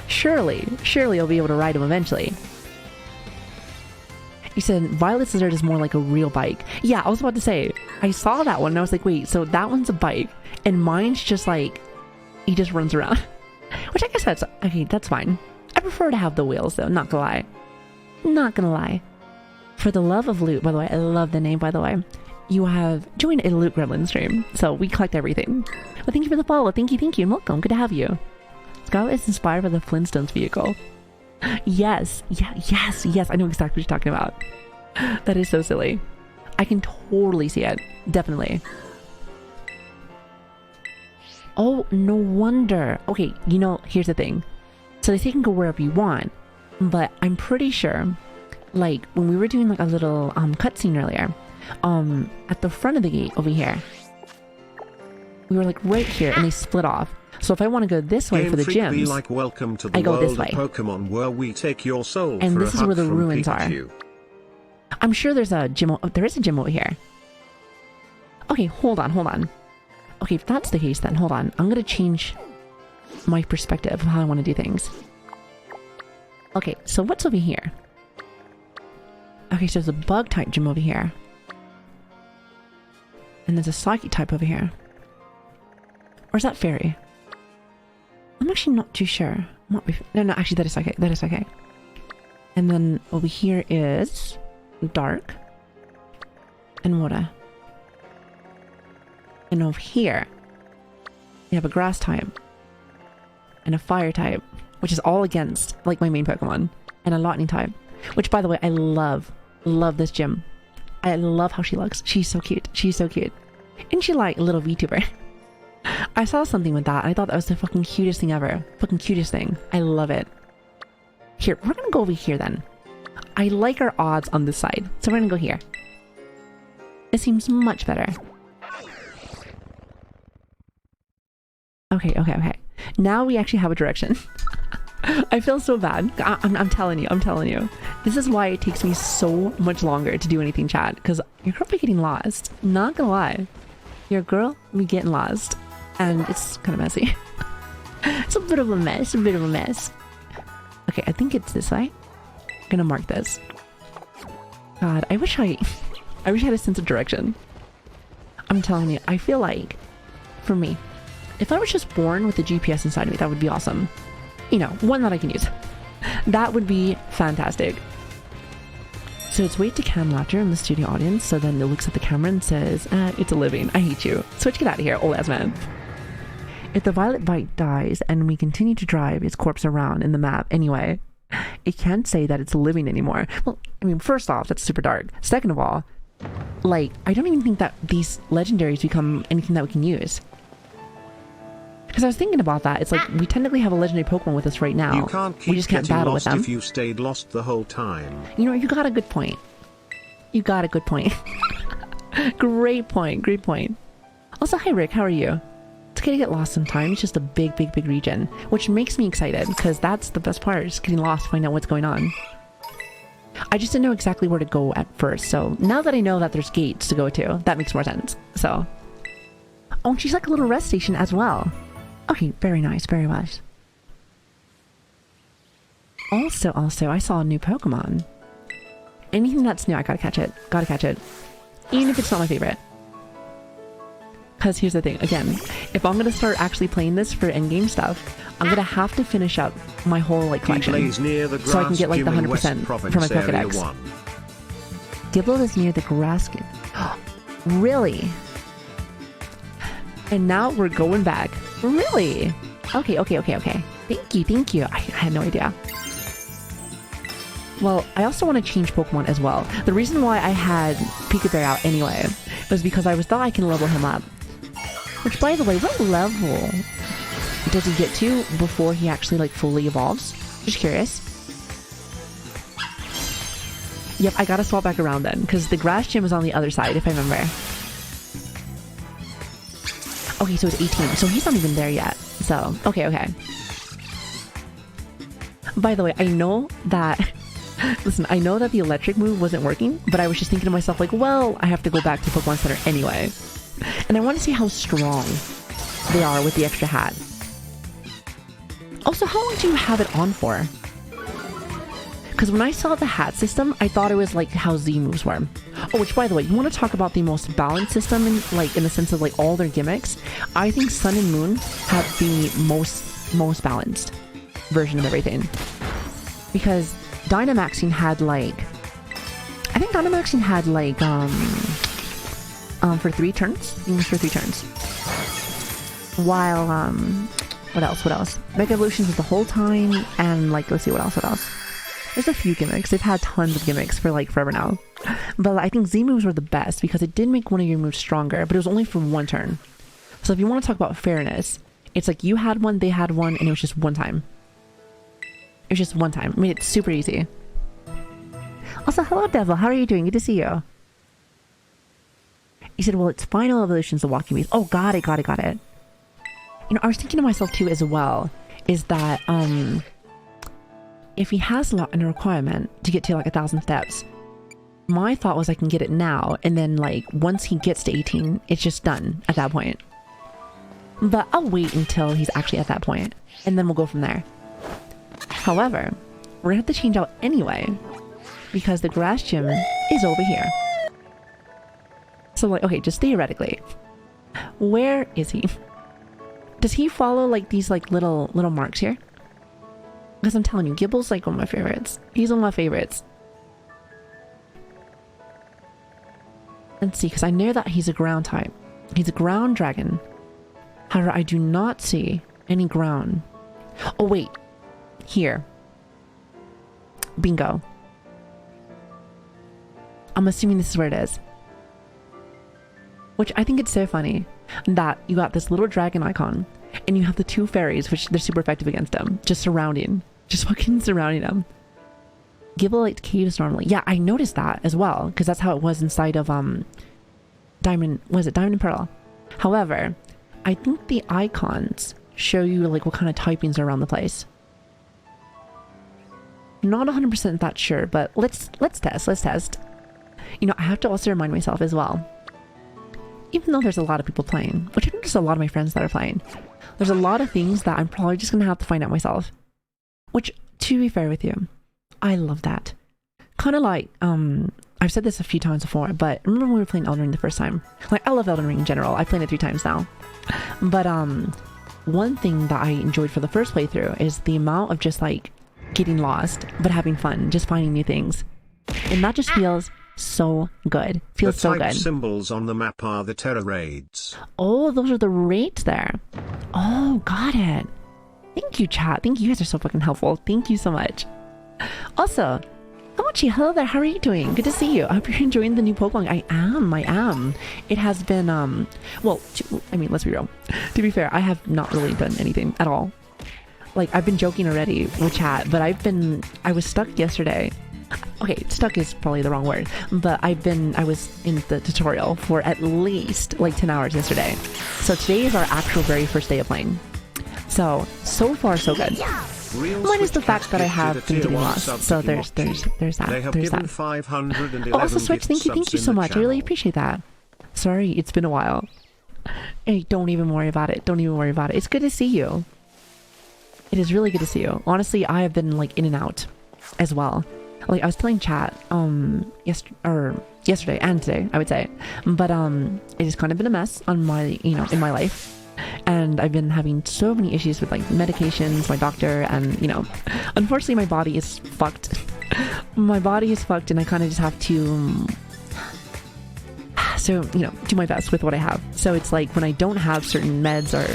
Surely I'll be able to ride them eventually. You said Violet's lizard is more like a real bike. Yeah, I was about to say, I saw that one and I was like, wait, so that one's a bike and mine's just like, he just runs around. Which I guess that's, okay, that's fine. I prefer to have the wheels though, not gonna lie. For the love of loot, by the way, I love the name, by the way. You have joined a Loot Gremlin stream, so we collect everything. Well, thank you for the follow. Thank you, and welcome. Good to have you. Scarlet is inspired by the Flintstones vehicle. Yes. I know exactly what you're talking about. That is so silly. I can totally see it. Definitely. Oh, no wonder. Okay, you know, here's the thing. So they say you can go wherever you want, but I'm pretty sure, like, when we were doing like a little cutscene earlier, at the front of the gate over here, we were like right here and they split off. So if I want to go this way for the gyms, be like, welcome to the I go this world way. Of Pokemon where we take your soul and for this a is where hug the from ruins Pikachu. are. I'm sure there's a gym. Oh, there is a gym over here. Okay, hold on. Okay, if that's the case, then hold on. I'm gonna change my perspective of how I want to do things. Okay, so what's over here? Okay, so there's a bug type gym over here. And there's a psychic type over here. Or is that fairy? I'm actually not too sure. No, actually that is psychic. That is psychic. And then over here is dark and water. And over here we have a grass type and a fire type, which is all against like my main Pokemon, and a lightning type, which by the way I love this gym. I love how she looks. She's so cute. Isn't she like a little VTuber? I saw something with that and I thought that was the fucking cutest thing ever. Fucking cutest thing. I love it. Here, we're gonna go over here then. I like our odds on this side, so we're gonna go here. It seems much better. Okay. Now we actually have a direction. I feel so bad. I'm telling you. This is why it takes me so much longer to do anything, chat. Because you're probably getting lost. Not gonna lie. Your girl be getting lost. And it's kind of messy. It's a bit of a mess. Okay, I think it's this way. I'm gonna mark this. God, I wish I had a sense of direction. I'm telling you, I feel like, for me, If I was just born with a GPS inside me, that would be awesome. You know, one that I can use. That would be fantastic. So it's wait to cam laughter in the studio audience, so then it looks at the camera and says, it's a living. I hate you. Switch, get out of here, old ass man. If the violet bite dies and we continue to drive its corpse around in the map anyway, it can't say that it's living anymore. Well, I mean, first off, that's super dark. Second of all, like, I don't even think that these legendaries become anything that we can use. Because I was thinking about that. It's like, we technically have a legendary Pokemon with us right now. You can't keep we just can't battle with them. if you stayed lost the whole time. You know, you got a good point. You got a good point. Great point. Great point. Also, hi Rick, how are you? It's okay to get lost sometimes. It's just a big, big, big region, which makes me excited because that's the best part, is getting lost, find out what's going on. I just didn't know exactly where to go at first, so now that I know that there's gates to go to, that makes more sense. So, oh, and she's like a little rest station as well. Okay, very nice, very nice. Also, I saw a new Pokemon. Anything that's new, I gotta catch it. Gotta catch it. Even if it's not my favorite. Because here's the thing, again, if I'm gonna start actually playing this for endgame stuff, I'm gonna have to finish up my whole like collection, Near the so I can get like the 100% for my Pokedex. Gibble is near the grass. Really? And now we're going back. Really? Okay. Thank you. I had no idea. Well, I also want to change Pokemon as well. The reason why I had Peekaboo out anyway was because I thought I can level him up. Which, by the way, what level does he get to before he actually like fully evolves? Just curious. Yep, I gotta swap back around then, because the grass gym is on the other side, if I remember. Okay, so it's 18, so he's not even there yet. So, okay. By the way, I know that... Listen, I know that the electric move wasn't working, but I was just thinking to myself, like, well, I have to go back to Pokemon Center anyway. And I want to see how strong they are with the extra hat. Also, how long do you have it on for? Because when I saw the hat system, I thought it was like how Z moves were. Oh, which by the way, you want to talk about the most balanced system in the sense of like all their gimmicks? I think Sun and Moon have the most balanced version of everything. Because Dynamaxing had like, I think Dynamaxing had like for 3 turns. I think it was for 3 turns. While what else? Mega Evolutions was the whole time, and like let's see what else. There's a few gimmicks. They've had tons of gimmicks for like forever now. But I think Z moves were the best because it did make one of your moves stronger, but it was only for 1 turn. So if you want to talk about fairness, it's like you had one, they had one, and it was just 1 time. It was just 1 time. I mean, it's super easy. Also, hello Devil, how are you doing? Good to see you. He said, well, it's final evolutions of walking beast. Oh, got it. You know, I was thinking to myself too as well, is that if he has a requirement to get to like 1,000 steps, my thought was I can get it now, and then like once he gets to 18, it's just done at that point. But I'll wait until he's actually at that point, and then we'll go from there. However, we're gonna have to change out anyway, because the grass gym is over here. So like, okay, just theoretically, where is he? Does he follow like these like little marks here? Because I'm telling you, Gibble's like one of my favorites. He's one of my favorites. Let's see, because I know that he's a ground type. He's a ground dragon. However, I do not see any ground. Oh wait, here. Bingo. I'm assuming this is where it is. Which I think it's so funny that you got this little dragon icon and you have the 2 fairies, which they're super effective against them, just fucking surrounding them. Gibble liked caves normally. Yeah, I noticed that as well, because that's how it was inside of Diamond and Pearl. However, I think the icons show you like what kind of typings are around the place. Not 100% that sure, but let's test. You know, I have to also remind myself as well, even though there's a lot of people playing, which I think there's a lot of my friends that are playing, there's a lot of things that I'm probably just gonna have to find out myself. Which, to be fair with you, I love that. Kind of like, I've said this a few times before, but remember when we were playing Elden Ring the first time? Like, I love Elden Ring in general. I've played it 3 times now. But, one thing that I enjoyed for the first playthrough is the amount of just like getting lost, but having fun, just finding new things. And that just feels so good. Feels so The type good. symbols on the map are the terror raids. Oh, those are the raids there. Oh, got it. Thank you, chat. Thank you. You guys are so fucking helpful. Thank you so much. Also, Komochi, hello there. How are you doing? Good to see you. I hope you're enjoying the new Pokemon. I am. It has been, well, I mean, let's be real. To be fair, I have not really done anything at all. Like, I've been joking already with chat, but I was stuck yesterday. Okay, stuck is probably the wrong word, but I was in the tutorial for at least like 10 hours yesterday. So today is our actual very first day of playing. So far so good. Minus the fact that I have been getting lost. So there's that. They have There's given that. 511 Oh, also Switch, thank you gift so subs much. in I the really channel. appreciate that. Sorry, it's been a while. Hey, don't even worry about it. Don't even worry about it. It's good to see you. It is really good to see you. Honestly, I have been like in and out as well. Like I was telling chat yesterday and today, I would say. But it has kind of been a mess on my, in my life. And I've been having so many issues with like medications, my doctor, and unfortunately my body is fucked. My body is fucked and I kind of just have to do my best with what I have. So it's like when I don't have certain meds or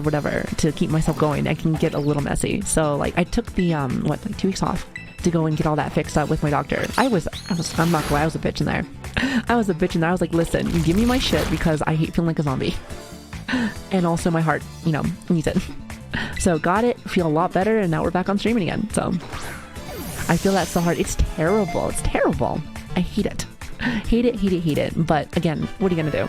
whatever to keep myself going, I can get a little messy. So like I took the 2 weeks off to go and get all that fixed up with my doctor. I'm not gonna lie, I was a bitch in there. I was like, listen, give me my shit because I hate feeling like a zombie. And also my heart, needs it. So got it, feel a lot better, and now we're back on streaming again. So I feel that so hard. It's terrible. It's terrible. I hate it. Hate it. But again, what are you gonna do?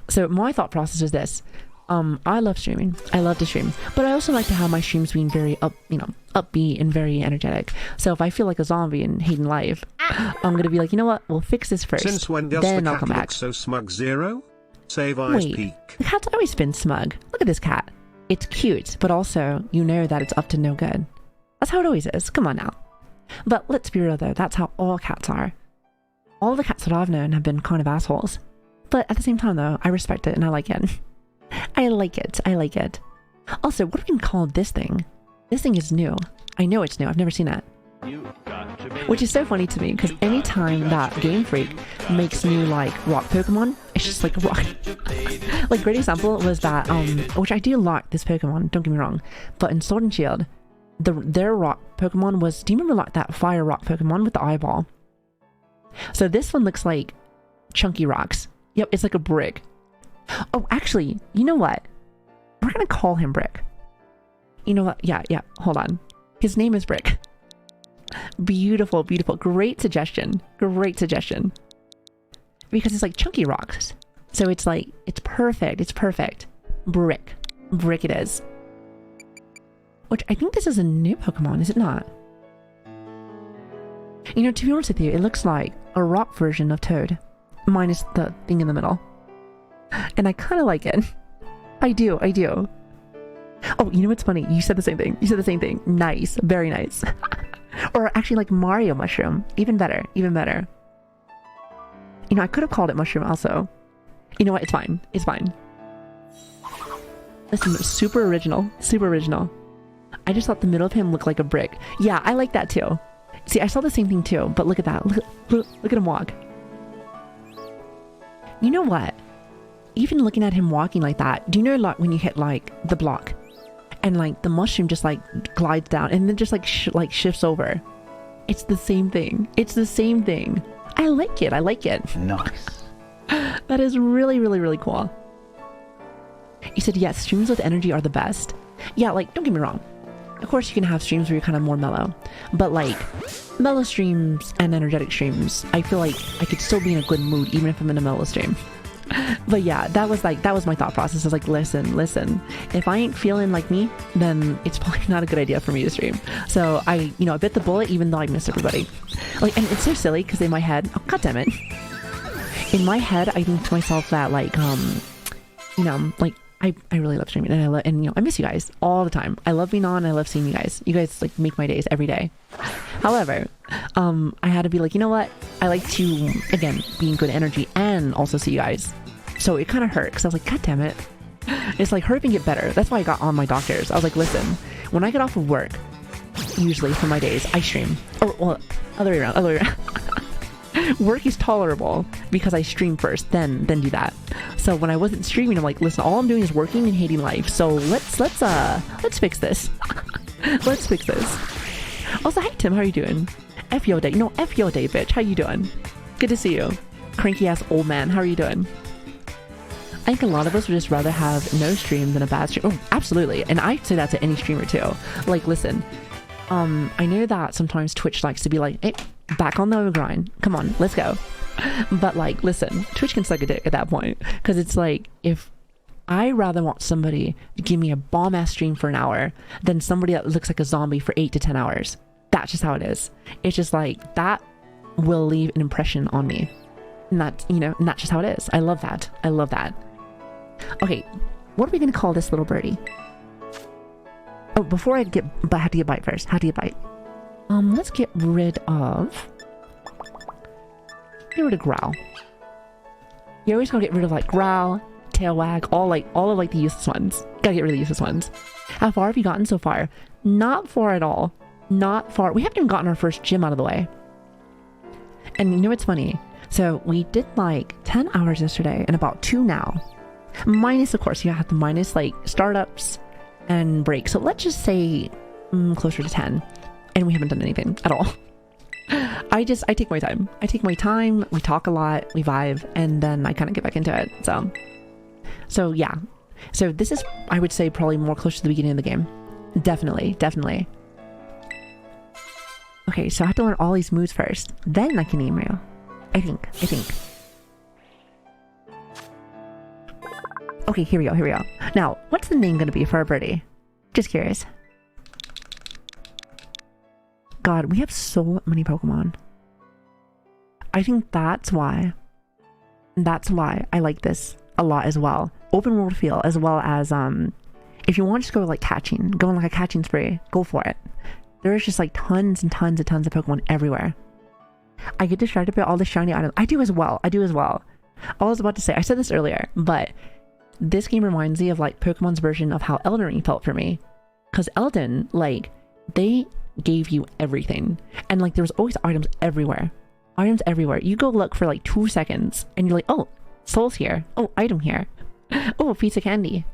So my thought process is this. I love streaming. I love to stream. But I also like to have my streams being very upbeat and very energetic. So if I feel like a zombie and hating life, I'm gonna be like, you know what? We'll fix this first. Since when does then the I'll cat come look back. so smug? Zero? Save eyes Wait, peak. the cat's always been smug. Look at this cat. It's cute, but also you know that it's up to no good. That's how it always is. Come on now. But let's be real though, that's how all cats are. All the cats that I've known have been kind of assholes. But at the same time though, I respect it and I like it. I like it. Also, what do we call this thing? This thing is new. I know it's new. I've never seen it. Which is so funny to me because anytime that Game Freak makes new like rock Pokemon, it's just like rock. Like great example was that which I do like this Pokemon, don't get me wrong, but in Sword and Shield, their rock Pokemon was, do you remember like that fire rock Pokemon with the eyeball? So this one looks like chunky rocks. Yep, it's like a brick. Oh, actually, you know what? We're gonna call him Brick. You know what? Yeah, hold on. His name is Brick. Beautiful. Great suggestion. Because it's like chunky rocks. So it's like, it's perfect. Brick it is. Which I think this is a new Pokemon, is it not? To be honest with you, it looks like a rock version of Toad. Minus the thing in the middle. And I kind of like it. I do. Oh, you know what's funny? You said the same thing. Nice. Very nice. Or actually like Mario Mushroom. Even better. I could have called it Mushroom also. You know what? It's fine. Listen, super original. I just thought the middle of him looked like a brick. Yeah, I like that too. See, I saw the same thing too, but look at that. Look at him walk. You know what? Even looking at him walking like that, do you know like when you hit like the block and like the mushroom just like glides down and then just like shifts over? It's the same thing. I like it. Nice. That is really cool. You said yes, streams with energy are the best. Yeah, like don't get me wrong. Of course you can have streams where you're kind of more mellow, but like mellow streams and energetic streams, I feel like I could still be in a good mood even if I'm in a mellow stream. But yeah, that was my thought process. I was like, listen, if I ain't feeling like me, then it's probably not a good idea for me to stream. So I bit the bullet even though I miss everybody. Like, and it's so silly because in my head, oh god damn it, in my head I think to myself that like like I really love streaming and I miss you guys all the time. I love being on. I love seeing you guys. You guys like make my days every day. However, I had to be like, you know what? I like to, again, be in good energy and also see you guys. So it kind of hurt because I was like, god damn it. It's like, hurry up and get better. That's why I got on my doctors. I was like, listen, when I get off of work, usually for my days, I stream. Oh, well, other way around. Work is tolerable because I stream first, then do that. So when I wasn't streaming, I'm like, listen, all I'm doing is working and hating life. So let's fix this. Let's fix this. Also, hi Tim, how are you doing? F your day. No, F your day, bitch. How you doing? Good to see you. Cranky ass old man. How are you doing? I think a lot of us would just rather have no stream than a bad stream. Oh, absolutely. And I say that to any streamer too. Like, listen, I know that sometimes Twitch likes to be like, hey, back on the grind. Come on, let's go. But like, listen, Twitch can suck a dick at that point. Because it's like, if I rather want somebody to give me a bomb ass stream for an hour than somebody that looks like a zombie for 8 to 10 hours. That's just how it is. It's just like, that will leave an impression on me. And that's, you know, and that's just how it is. I love that. I love that. Okay, what are we going to call this little birdie? Oh, before I get, but I have to get bite first. How to get bite? Let's get rid of growl. You always gotta get rid of like growl, tail wag, all of like the useless ones. Gotta get rid of the useless ones. How far have you gotten so far? Not far at all. Not far. We haven't even gotten our first gym out of the way. And you know what's funny? So we did like 10 hours yesterday and about 2 now. Minus, of course, you have to minus like startups and breaks. So let's just say closer to 10. And we haven't done anything at all. I take my time. I take my time. We talk a lot. We vibe. And then I kind of get back into it. So yeah. So this is, I would say, probably more close to the beginning of the game. Definitely. Okay, so I have to learn all these moves first. Then I can email. I think. Okay, here we go. Now, what's the name going to be for our birdie? Just curious. God, we have so many Pokemon. I think that's why I like this a lot as well. Open world feel, as well as, if you want to just go like catching, go on like a catching spree, go for it. There's just like tons and tons of Pokemon everywhere. I get distracted by all the shiny items. I do as well. I was about to say, I said this earlier, but this game reminds me of like Pokemon's version of how Elden Ring felt for me. Because Elden, like, they gave you everything. And like, there was always items everywhere. You go look for like 2 seconds and you're like, oh, soul's here. Oh, item here. Oh, piece of candy.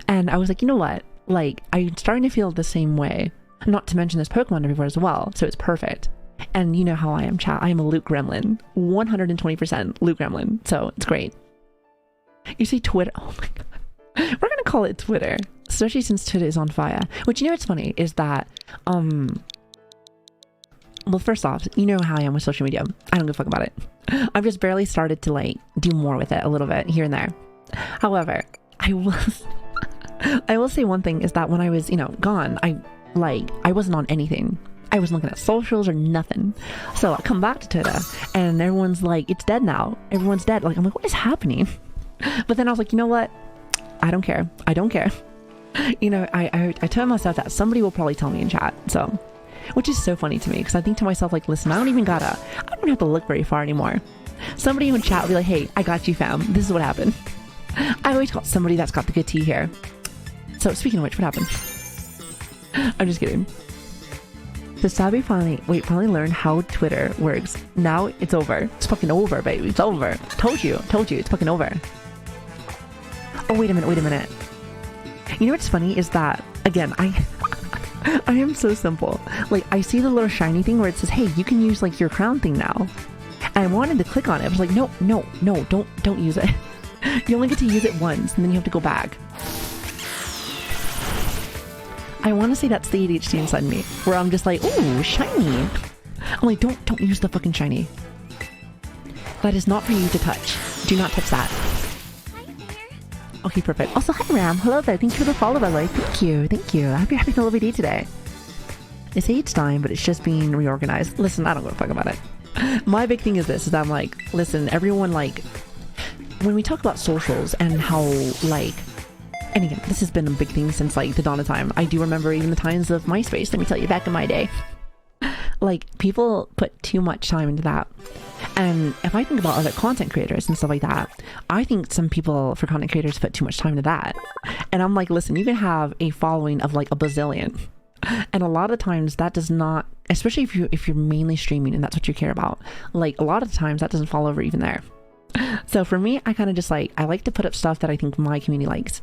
And I was like, you know what? Like, I'm starting to feel the same way. Not to mention there's Pokemon everywhere as well. So it's perfect. And you know how I am, chat. I am a loot gremlin. 120% loot gremlin. So it's great. You see Twitter. Oh my god. We're going to call it Twitter. Especially since Twitter is on fire. Which, you know what's funny is that, well, first off, you know how I am with social media. I don't give a fuck about it. I've just barely started to like do more with it a little bit here and there. However, I will say one thing is that when I was, you know, gone, I wasn't on anything. I wasn't looking at socials or nothing. So I come back to Twitter and everyone's like, it's dead now. Everyone's dead. Like, I'm like, what is happening? But then I was like, you know what? I don't care. You know, I told myself that somebody will probably tell me in chat. So, which is so funny to me because I think to myself, like, listen, I don't even have to look very far anymore. Somebody in chat will be like, hey, I got you, fam. This is what happened. I always got somebody that's got the good tea here. So speaking of which, what happened? I'm just kidding. So Sabi finally learned how Twitter works. Now it's over. It's fucking over, baby. It's over. Told you. It's fucking over. Oh, wait a minute. You know what's funny is that, again, I am so simple. Like, I see the little shiny thing where it says, hey, you can use, like, your crown thing now. And I wanted to click on it. I was like, no, don't use it. You only get to use it once, and then you have to go back. I want to say that's the ADHD inside me, where I'm just like, ooh, shiny. I'm like, don't use the fucking shiny. That is not for you to touch. Do not touch that. Okay, perfect. Also, hi Ram. Hello there. Thank you for the follow, by the way. Thank you. I hope you're having a lovely day today. They say it's time, but it's just being reorganized. Listen, I don't give a fuck about it. My big thing is this, is that I'm like, listen, everyone, like, when we talk about socials and how, like, and again, this has been a big thing since, like, the dawn of time. I do remember even the times of MySpace, let me tell you, back in my day. Like, people put too much time into that. And if I think about other content creators and stuff like that, I think some people for content creators put too much time into that. And I'm like, listen, you can have a following of like a bazillion. And a lot of times that does not, especially if you're mainly streaming and that's what you care about, like a lot of times that doesn't fall over even there. So for me, I kind of just like, I like to put up stuff that I think my community likes.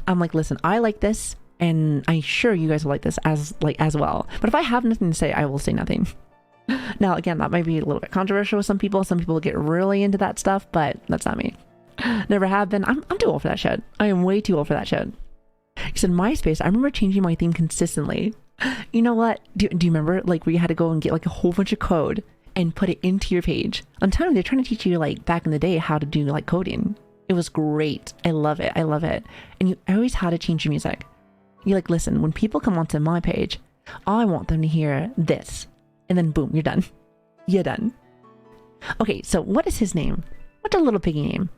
I'm like, listen, I like this, and I'm sure you guys will like this as well. But if I have nothing to say, I will say nothing. Now, again, that might be a little bit controversial with some people. Some people get really into that stuff, but that's not me. Never have been. I'm too old for that shit. I am way too old for that shit. Because in MySpace, I remember changing my theme consistently. You know what? Do you remember like where you had to go and get like a whole bunch of code and put it into your page? I'm telling you, they're trying to teach you like back in the day how to do like coding. It was great. I love it. I love it. And you always had to change your music. You're like, listen, when people come onto my page, I want them to hear this. And then boom, you're done. You're done. Okay, so what is his name? What's a little piggy name?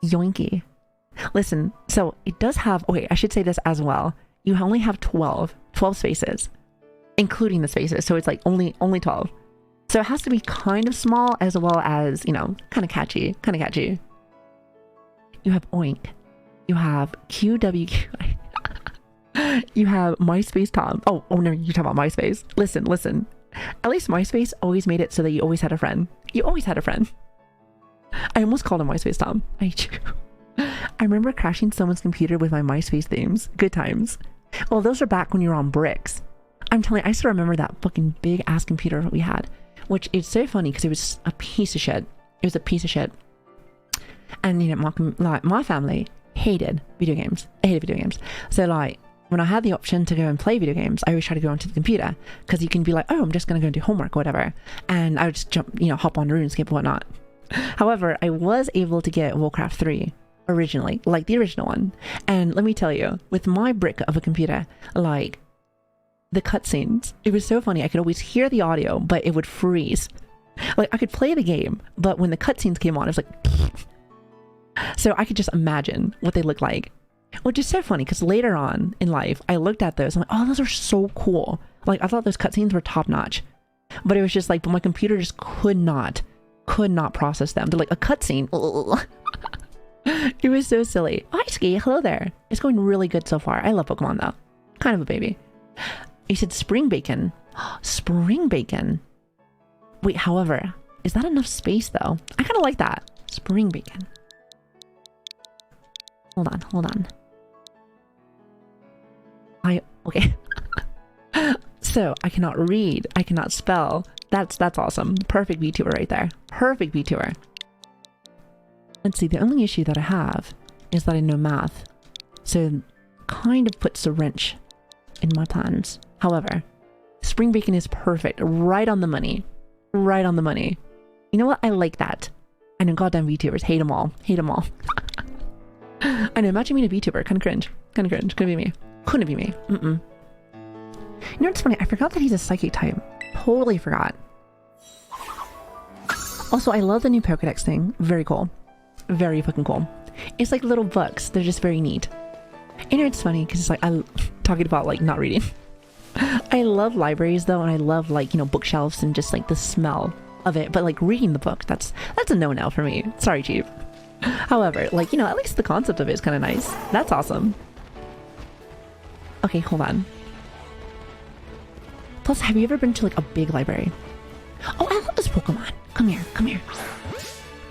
Yoinky. Listen, so it does have, okay, I should say this as well. You only have 12 spaces, including the spaces. So it's like only 12. So it has to be kind of small as well as, you know, kind of catchy. You have Oink. You have QWQ. You have MySpace Tom. Oh no, you're talking about MySpace. Listen. At least MySpace always made it so that you always had a friend. You always had a friend. I almost called him MySpace Tom. I remember crashing someone's computer with my MySpace themes. Good times. Well, those are back when you were on bricks. I'm telling you, I still remember that fucking big ass computer that we had, which is so funny because it was a piece of shit. It was a piece of shit. And you know, my family hated video games. I hated video games. So like, when I had the option to go and play video games, I always try to go onto the computer because you can be like, oh, I'm just going to go and do homework or whatever. And I would just jump, you know, hop on RuneScape and whatnot. However, I was able to get Warcraft 3 originally, like the original one. And let me tell you, with my brick of a computer, like the cutscenes, it was so funny. I could always hear the audio, but it would freeze. Like I could play the game, but when the cutscenes came on, it was like, so I could just imagine what they looked like. Which is so funny because later on in life, I looked at those. I'm like, oh, those are so cool. Like I thought those cutscenes were top notch, but it was just like, but my computer just could not process them. They're like a cutscene. It was so silly. Hi, Ski. Hello there. It's going really good so far. I love Pokemon though. Kind of a baby. You said spring bacon. Spring bacon. Wait, however, is that enough space though? I kind of like that. Spring bacon. Hold on. Okay. So I cannot read. I cannot spell. That's awesome. Perfect VTuber right there. Perfect VTuber. Let's see. The only issue that I have is that I know math. So kind of puts a wrench in my plans. However, spring bacon is perfect. Right on the money. Right on the money. You know what? I like that. I know goddamn VTubers. Hate them all. Hate them all. I know, imagine being a VTuber. Kind of cringe. Couldn't be me. Couldn't be me. You know what's funny? I forgot that he's a psychic type. Totally forgot. Also, I love the new Pokédex thing. Very cool. Very fucking cool. It's like little books. They're just very neat. And you know, it's funny because it's like, I'm talking about like not reading. I love libraries though, and I love like, you know, bookshelves and just like the smell of it. But like reading the book, that's a no-no for me. Sorry, Chief. However, like, you know, at least the concept of it is kind of nice. That's awesome. Okay, hold on. Plus, have you ever been to like a big library? Oh, I love this Pokemon. Come here.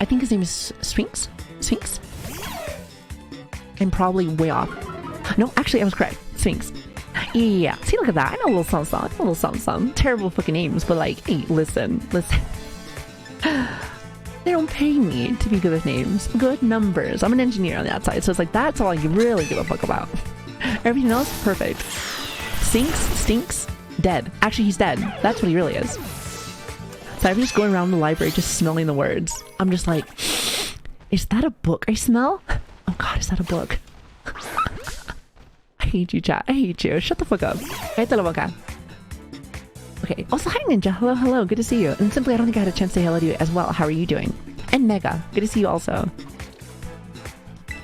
I think his name is Sphinx? I'm probably way off. No, actually, I was correct. Sphinx. Yeah, see, look at that. I know a little something. Terrible fucking names, but like, hey, listen. They don't pay me to be good with names. Good numbers. I'm an engineer on the outside, so it's like, that's all I really give a fuck about. Everything else, perfect. Stinks, dead. Actually, he's dead. That's what he really is. So I'm just going around the library just smelling the words. I'm just like, is that a book I smell? Oh god, is that a book? I hate you, chat. I hate you. Shut the fuck up. Cállate la boca. Okay, also hi Ninja, hello, good to see you. And Simply, I don't think I had a chance to say hello to you as well. How are you doing? And Mega, good to see you also.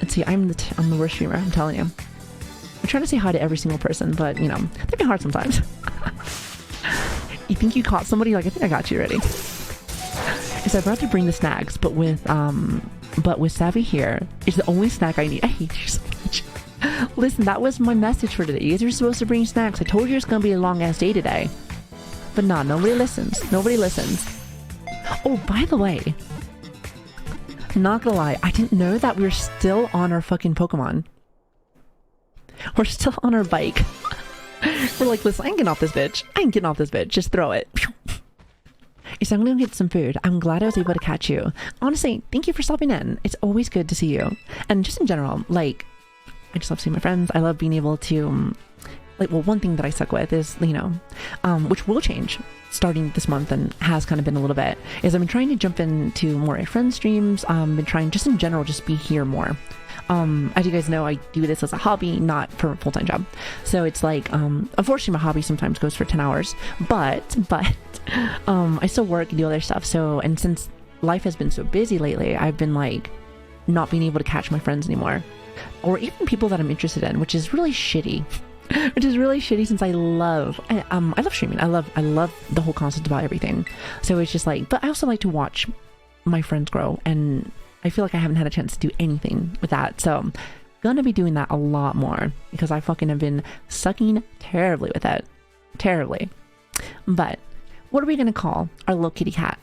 Let's see, I'm the worst streamer, I'm telling you. I'm trying to say hi to every single person, but you know, they're being hard sometimes. You think you caught somebody? Like, I think I got you already. So I brought to bring the snacks, but with Savvy here, it's the only snack I need. I hate you so much. Listen, that was my message for today. You guys are supposed to bring snacks. I told you it's gonna be a long ass day today. But nah, nobody listens. Nobody listens. Oh, by the way, not gonna lie, I didn't know that we were still on our fucking Pokemon. We're still on our bike. We're like, listen, I ain't getting off this bitch. I ain't getting off this bitch. Just throw it. So I'm gonna get some food. I'm glad I was able to catch you. Honestly, thank you for stopping in. It's always good to see you. And just in general, like, I just love seeing my friends. I love being able to, like, well, one thing that I stuck with is, you know, which will change starting this month and has kind of been a little bit, is I've been trying to jump into more of my friends' streams. Been trying, just in general, just be here more. As you guys know, I do this as a hobby, not for a full-time job. So it's like, unfortunately my hobby sometimes goes for 10 hours, but I still work and do other stuff. So, and since life has been so busy lately, I've been like not being able to catch my friends anymore, or even people that I'm interested in, which is really shitty. Which is really shitty since I love streaming. I love the whole concept about everything. So it's just like, but I also like to watch my friends grow, and I feel like I haven't had a chance to do anything with that. So I'm gonna be doing that a lot more because I fucking have been sucking terribly with it. Terribly. But what are we gonna call our little kitty cat?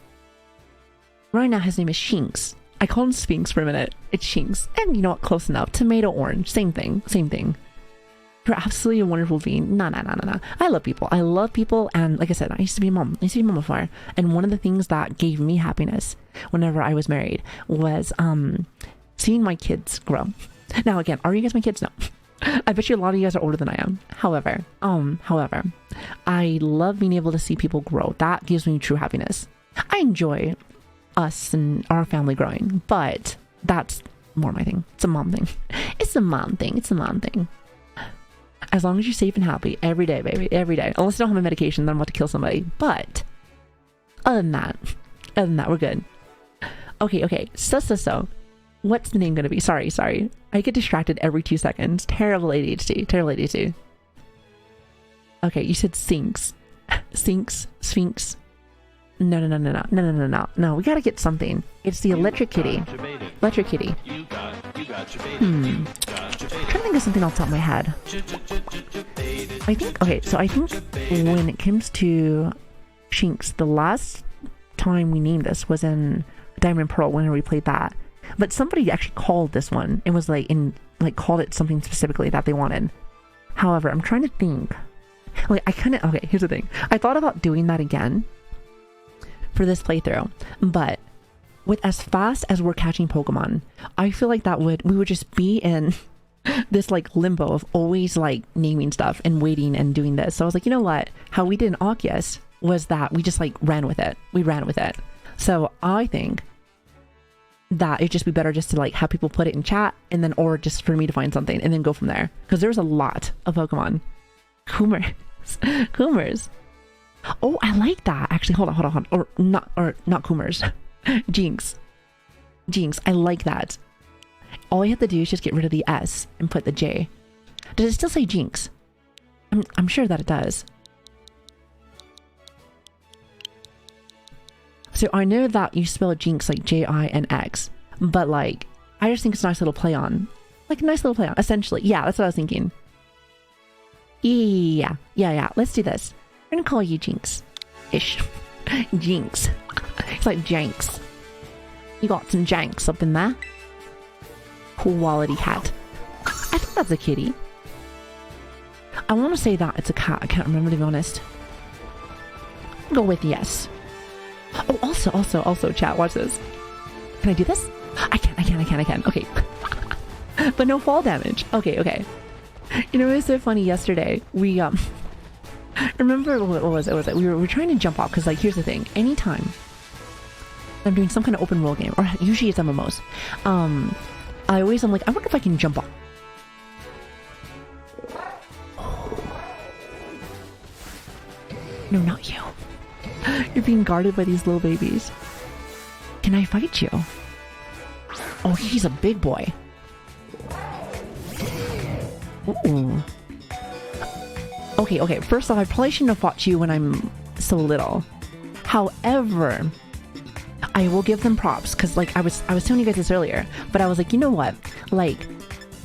Right now his name is Shinx. I called him Sphinx for a minute. It's Shinx. And you know what? Close enough. Tomato orange. Same thing. Same thing. You're absolutely a wonderful being. No. I love people. I love people. And like I said, I used to be a mom. I used to be a mom before. And one of the things that gave me happiness whenever I was married was seeing my kids grow. Now, again, are you guys my kids? No. I bet you a lot of you guys are older than I am. However, I love being able to see people grow. That gives me true happiness. I enjoy us and our family growing, but that's more my thing. It's a mom thing. It's a mom thing. It's a mom thing. As long as you're safe and happy every day, baby, every day. Unless you don't have a medication, then I'm about to kill somebody. But other than that, we're good. Okay. So. What's the name gonna be? Sorry. I get distracted every 2 seconds. Terrible ADHD. Okay, you said Sphinx. Sphinx. No. We gotta get something. It's the electric kitty. Electric kitty. I'm trying to think of something off the top of my head. I think when it comes to Shinx, the last time we named this was in Diamond and Pearl when we played that. But somebody actually called this one and was called it something specifically that they wanted. However, I'm trying to think. Okay, here's the thing. I thought about doing that again for this playthrough, but with as fast as we're catching Pokemon, I feel like we would just be in this like limbo of always like naming stuff and waiting and doing this. So I was like, you know what? How we did in Arceus was that we just like ran with it. We ran with it. So I think that it'd just be better just to like have people put it in chat and then, or just for me to find something and then go from there. Because there's a lot of Pokemon. Coomers. Oh, I like that. Actually, hold on. Or not Coomers. Jinx. I like that. All you have to do is just get rid of the S and put the J. Does it still say Jinx? I'm sure that it does. So I know that you spell Jinx like Jinx, but like, I just think it's a nice little play on. Like a nice little play on, essentially. Yeah, that's what I was thinking. Yeah. Let's do this. I'm gonna call you Jinx-ish. Jinx. It's like Janks. You got some Janks up in there. Quality cat. I think that's a kitty. I want to say that it's a cat. I can't remember, to be honest. Go with yes. Oh, also, chat, watch this. Can I do this? I can. Okay. But no fall damage. Okay. You know, it was so funny yesterday. We, remember, what was it? We were trying to jump off, because, like, here's the thing. Anytime I'm doing some kind of open world game, or usually it's MMOs, I'm like, I wonder if I can jump off. No, not you. You're being guarded by these little babies. Can I fight you? Oh, he's a big boy. Ooh. Okay. First off, I probably shouldn't have fought you when I'm so little. However, I will give them props because like I was telling you guys this earlier, but I was like, you know what? Like,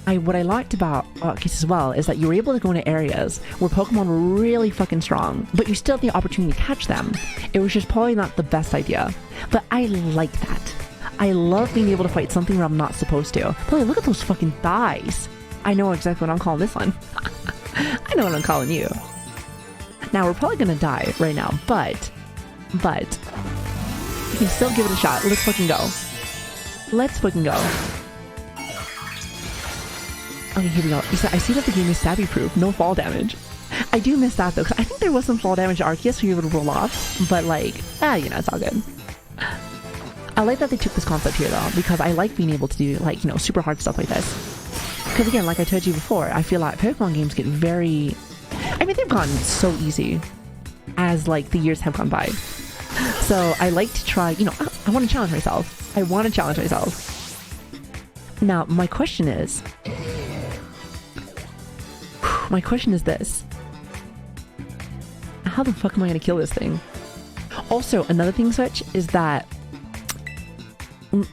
what I liked about Arceus as well is that you were able to go into areas where Pokemon were really fucking strong, but you still had the opportunity to catch them. It was just probably not the best idea, but I like that. I love being able to fight something where I'm not supposed to. But like, look at those fucking thighs. I know exactly what I'm calling this one. I know what I'm calling you. Now we're probably gonna die right now, but you can still give it a shot. Let's fucking go. Let's fucking go. Okay, here we go. I see that the game is stabby proof, no fall damage. I do miss that though, because I think there was some fall damage to Arceus so you would roll off, but like, you know, it's all good. I like that they took this concept here though, because I like being able to do like, you know, super hard stuff like this. Because again, like I told you before, I feel like Pokemon games get very... I mean, they've gotten so easy as like the years have gone by. So I like to try, you know, I want to challenge myself. I want to challenge myself. Now, my question is this. How the fuck am I going to kill this thing? Also, another thing such is that...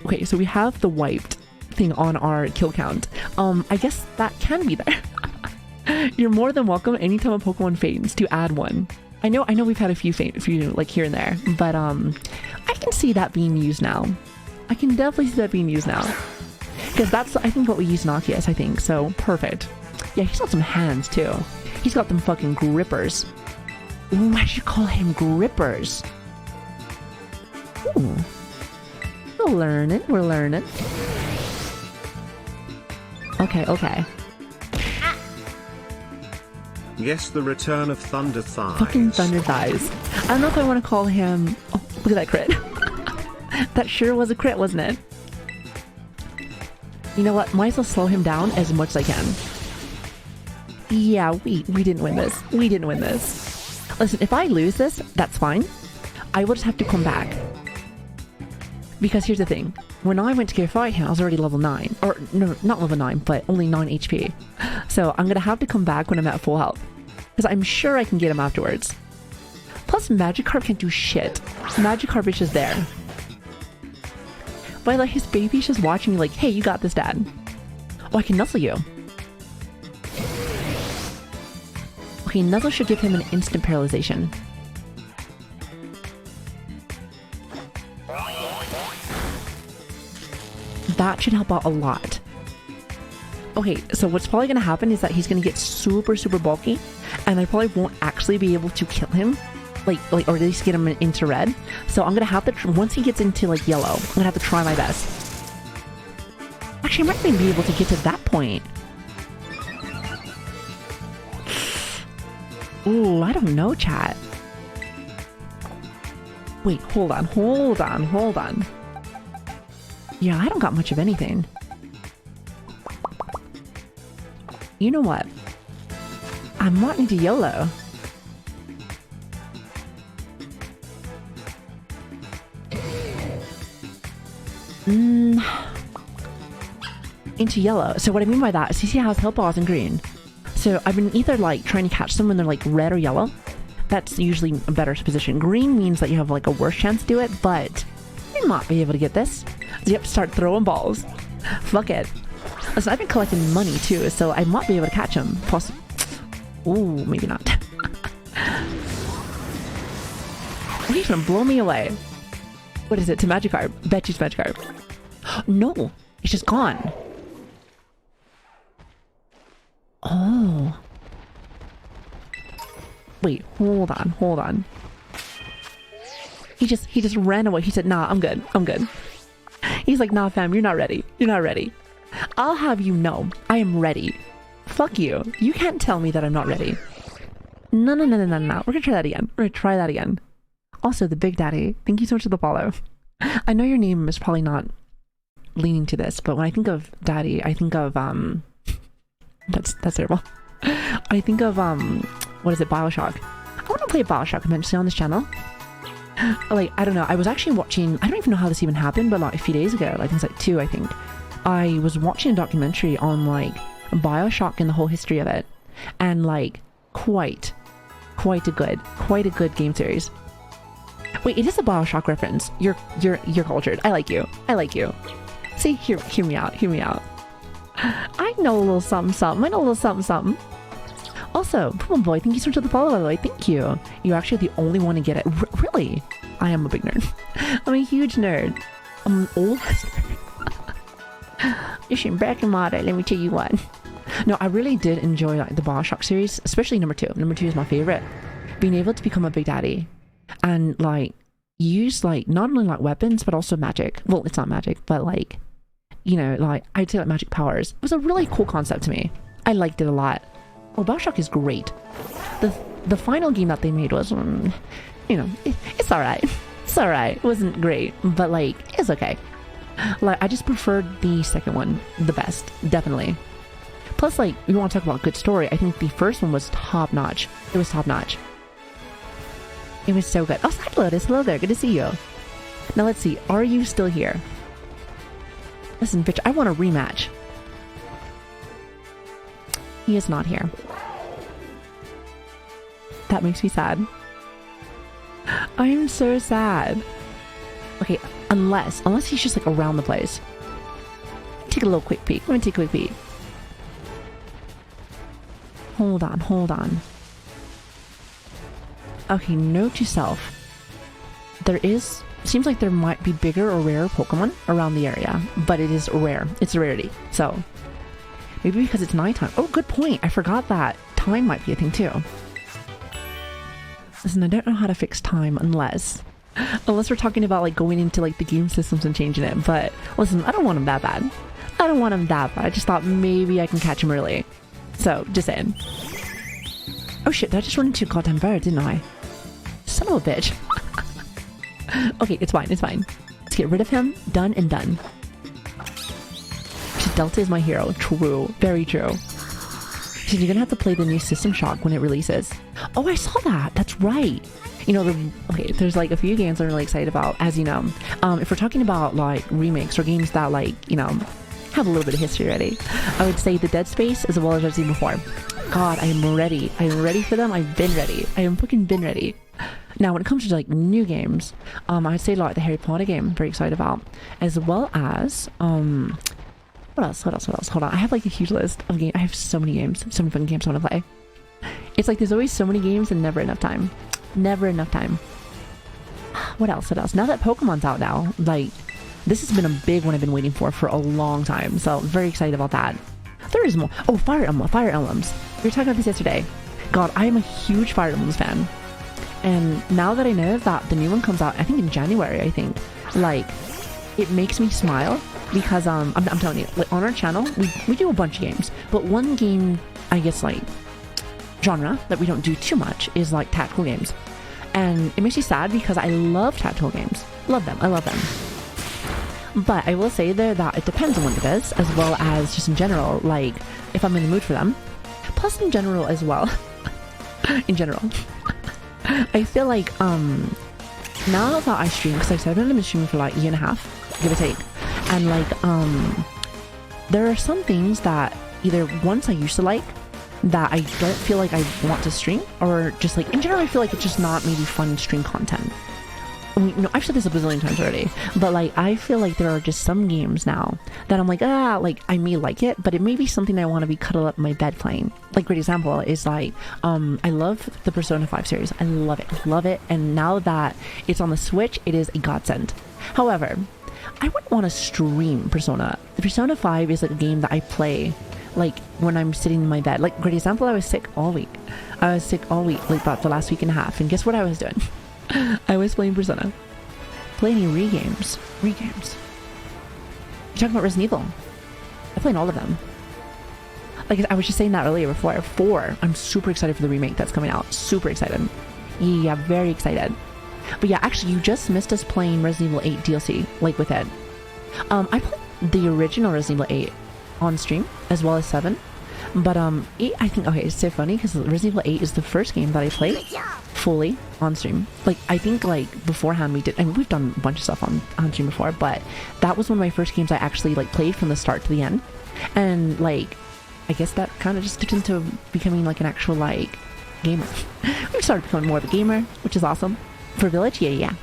Okay, so we have the wiped thing on our kill count. I guess that can be there. You're more than welcome anytime a Pokemon faints to add one. I know we've had a few like here and there, but I can see that being used now. I can definitely see that being used now. Because that's, I think, what we use in Arceus, I think. So, perfect. Yeah, he's got some hands, too. He's got them fucking grippers. Ooh, I should call him Grippers. Ooh. We're learning. Okay. Yes, the return of Thunder Thighs. Fucking Thunder Thighs. I don't know if I want to call him... Oh, look at that crit. That sure was a crit, wasn't it? You know what? Might as well slow him down as much as I can. Yeah, we didn't win this. We didn't win this. Listen, if I lose this, that's fine. I will just have to come back. Because here's the thing. When I went to go fight him, I was already level 9. Or, no, not level 9, but only 9 HP. So I'm gonna have to come back when I'm at full health. Because I'm sure I can get him afterwards. Plus, Magikarp can't do shit. Magikarp is just there. But like, his baby's just watching me like, hey, you got this, Dad. Oh, I can nuzzle you. Okay, nuzzle should give him an instant paralyzation. That should help out a lot. Okay, so what's probably going to happen is that he's going to get super, super bulky, and I probably won't actually be able to kill him, like, or at least get him into red. So I'm going to have to, once he gets into, like, yellow, I'm going to have to try my best. Actually, I might even be able to get to that point. Ooh, I don't know, chat. Wait, hold on. Yeah, I don't got much of anything. You know what? I'm wanting to YOLO. Into yellow. So what I mean by that is, you see how his health bars in green. So I've been either like trying to catch them when they're like red or yellow. That's usually a better position. Green means that you have like a worse chance to do it, but you might be able to get this. So you have to start throwing balls. Fuck it. Listen, I've been collecting money too, so I might be able to catch him. Ooh, maybe not. He's gonna blow me away. What is it? To Magikarp? Bet you it's Magikarp. No, it's just gone. Oh. Wait, hold on. He just ran away. He said, nah, I'm good. He's like, nah, fam, you're not ready. I'll have you know, I am ready. Fuck you. You can't tell me that I'm not ready. No. We're gonna try that again. Also, the Big Daddy, thank you so much for the follow. I know your name is probably not leaning to this, but when I think of Daddy, I think of, that's terrible. I think of, what is it, Bioshock. I want to play Bioshock eventually on this channel. Like, I don't know, I was actually watching, I don't even know how this even happened, but like a few days ago, like it was like 2, I think. I was watching a documentary on like Bioshock and the whole history of it, and like quite a good game series. Wait, it is a Bioshock reference. You're cultured. I like you. I like you. See, hear me out. Hear me out. I know a little something something. I know a little something something. Also, Pokemon Boy, thank you so much for the follow, by the way. Thank you. You're actually the only one to get it. Really? I am a big nerd. I'm a huge nerd. I'm an old nerd. You should back in modder, let me tell you what. No, I really did enjoy like the Bioshock series, especially number 2. Number 2 is my favorite. Being able to become a big daddy and like use like not only like weapons but also magic. Well, it's not magic, but like, you know, like I'd say like magic powers. It was a really cool concept to me. I liked it a lot. Well, Bioshock is great. The final game that they made was, you know, it's alright. It's alright. It wasn't great, but like, it's okay. Like, I just preferred the second one the best, definitely. Plus, like, we want to talk about good story. I think the first one was top notch. It was top notch. It was so good. Oh, hi Lotus. Hello there. Good to see you. Now let's see. Are you still here? Listen, bitch, I want a rematch. He is not here. That makes me sad. I am so sad. Okay, unless he's just like around the place. Take a little quick peek. Let me take a quick peek. Hold on. Okay, note to self. Seems like there might be bigger or rarer Pokemon around the area, but it is rare. It's a rarity. So, maybe because it's nighttime. Oh, good point. I forgot that. Time might be a thing too. Listen, I don't know how to fix time unless we're talking about like going into like the game systems and changing it. But listen, I don't want him that bad. I just thought maybe I can catch him early. So, just saying. Oh shit, did I just run into a goddamn bird, didn't I? Son of a bitch. Okay, it's fine. Let's get rid of him. Done and done. Delta is my hero. True. Very true. So you're gonna have to play the new System Shock when it releases. Oh, I saw that. That's right. You know, there's like a few games I'm really excited about, as you know. If we're talking about like remakes or games that like, you know, have a little bit of history already, I would say the Dead Space as well as Resident Evil 4. God, I am ready. I'm ready for them. I've been ready. I am fucking been ready. Now, when it comes to like new games, I'd say like the Harry Potter game, I'm very excited about, as well as what else? Hold on. I have like a huge list of games. I have so many games, so many fun games I want to play. It's like there's always so many games and never enough time. What else? Now that Pokemon's out now, like this has been a big one I've been waiting for a long time. So I'm very excited about that. There is more. Oh, Fire Emblems. We were talking about this yesterday. God, I am a huge Fire Emblems fan. And now that I know that the new one comes out, I think in January, like, it makes me smile because, I'm telling you, like, on our channel, we do a bunch of games, but one game, I guess, like, genre that we don't do too much is, like, tactical games. And it makes me sad because I love tactical games. I love them. But I will say there that it depends on what it is, as well as just in general, like, if I'm in the mood for them. Plus in general as well. In general. I feel like, now that I stream, because I've been streaming for like a year and a half, give or take, and like, there are some things that either once I used to like, that I don't feel like I want to stream, or just like, in general, I feel like it's just not maybe fun stream content. I mean, no, I've said this a bazillion times already, but like, I feel like there are just some games now that I'm like, like, I may like it, but it may be something I want to be cuddled up in my bed playing. Like, great example is like, I love the Persona 5 series. I love it. And now that it's on the Switch, it is a godsend. However, I wouldn't want to stream Persona. The Persona 5 is like a game that I play like when I'm sitting in my bed. Like, great example, I was sick all week, like about the last week and a half. And guess what I was doing? I was playing Persona. Playing regames. You're talking about Resident Evil. I played all of them. Like, I was just saying that earlier before. 4. I'm super excited for the remake that's coming out. Super excited. Yeah, very excited. But yeah, actually, you just missed us playing Resident Evil 8 DLC, like with Ed. I played the original Resident Evil 8 on stream, as well as 7. But 8, I think, okay, it's so funny because Resident Evil 8 is the first game that I played fully on stream. Like, I think like beforehand we've done a bunch of stuff on stream before, but that was one of my first games I actually like played from the start to the end. And like, I guess that kind of just dipped into becoming like an actual like gamer. We started becoming more of a gamer, which is awesome. For Village? Yeah, yeah.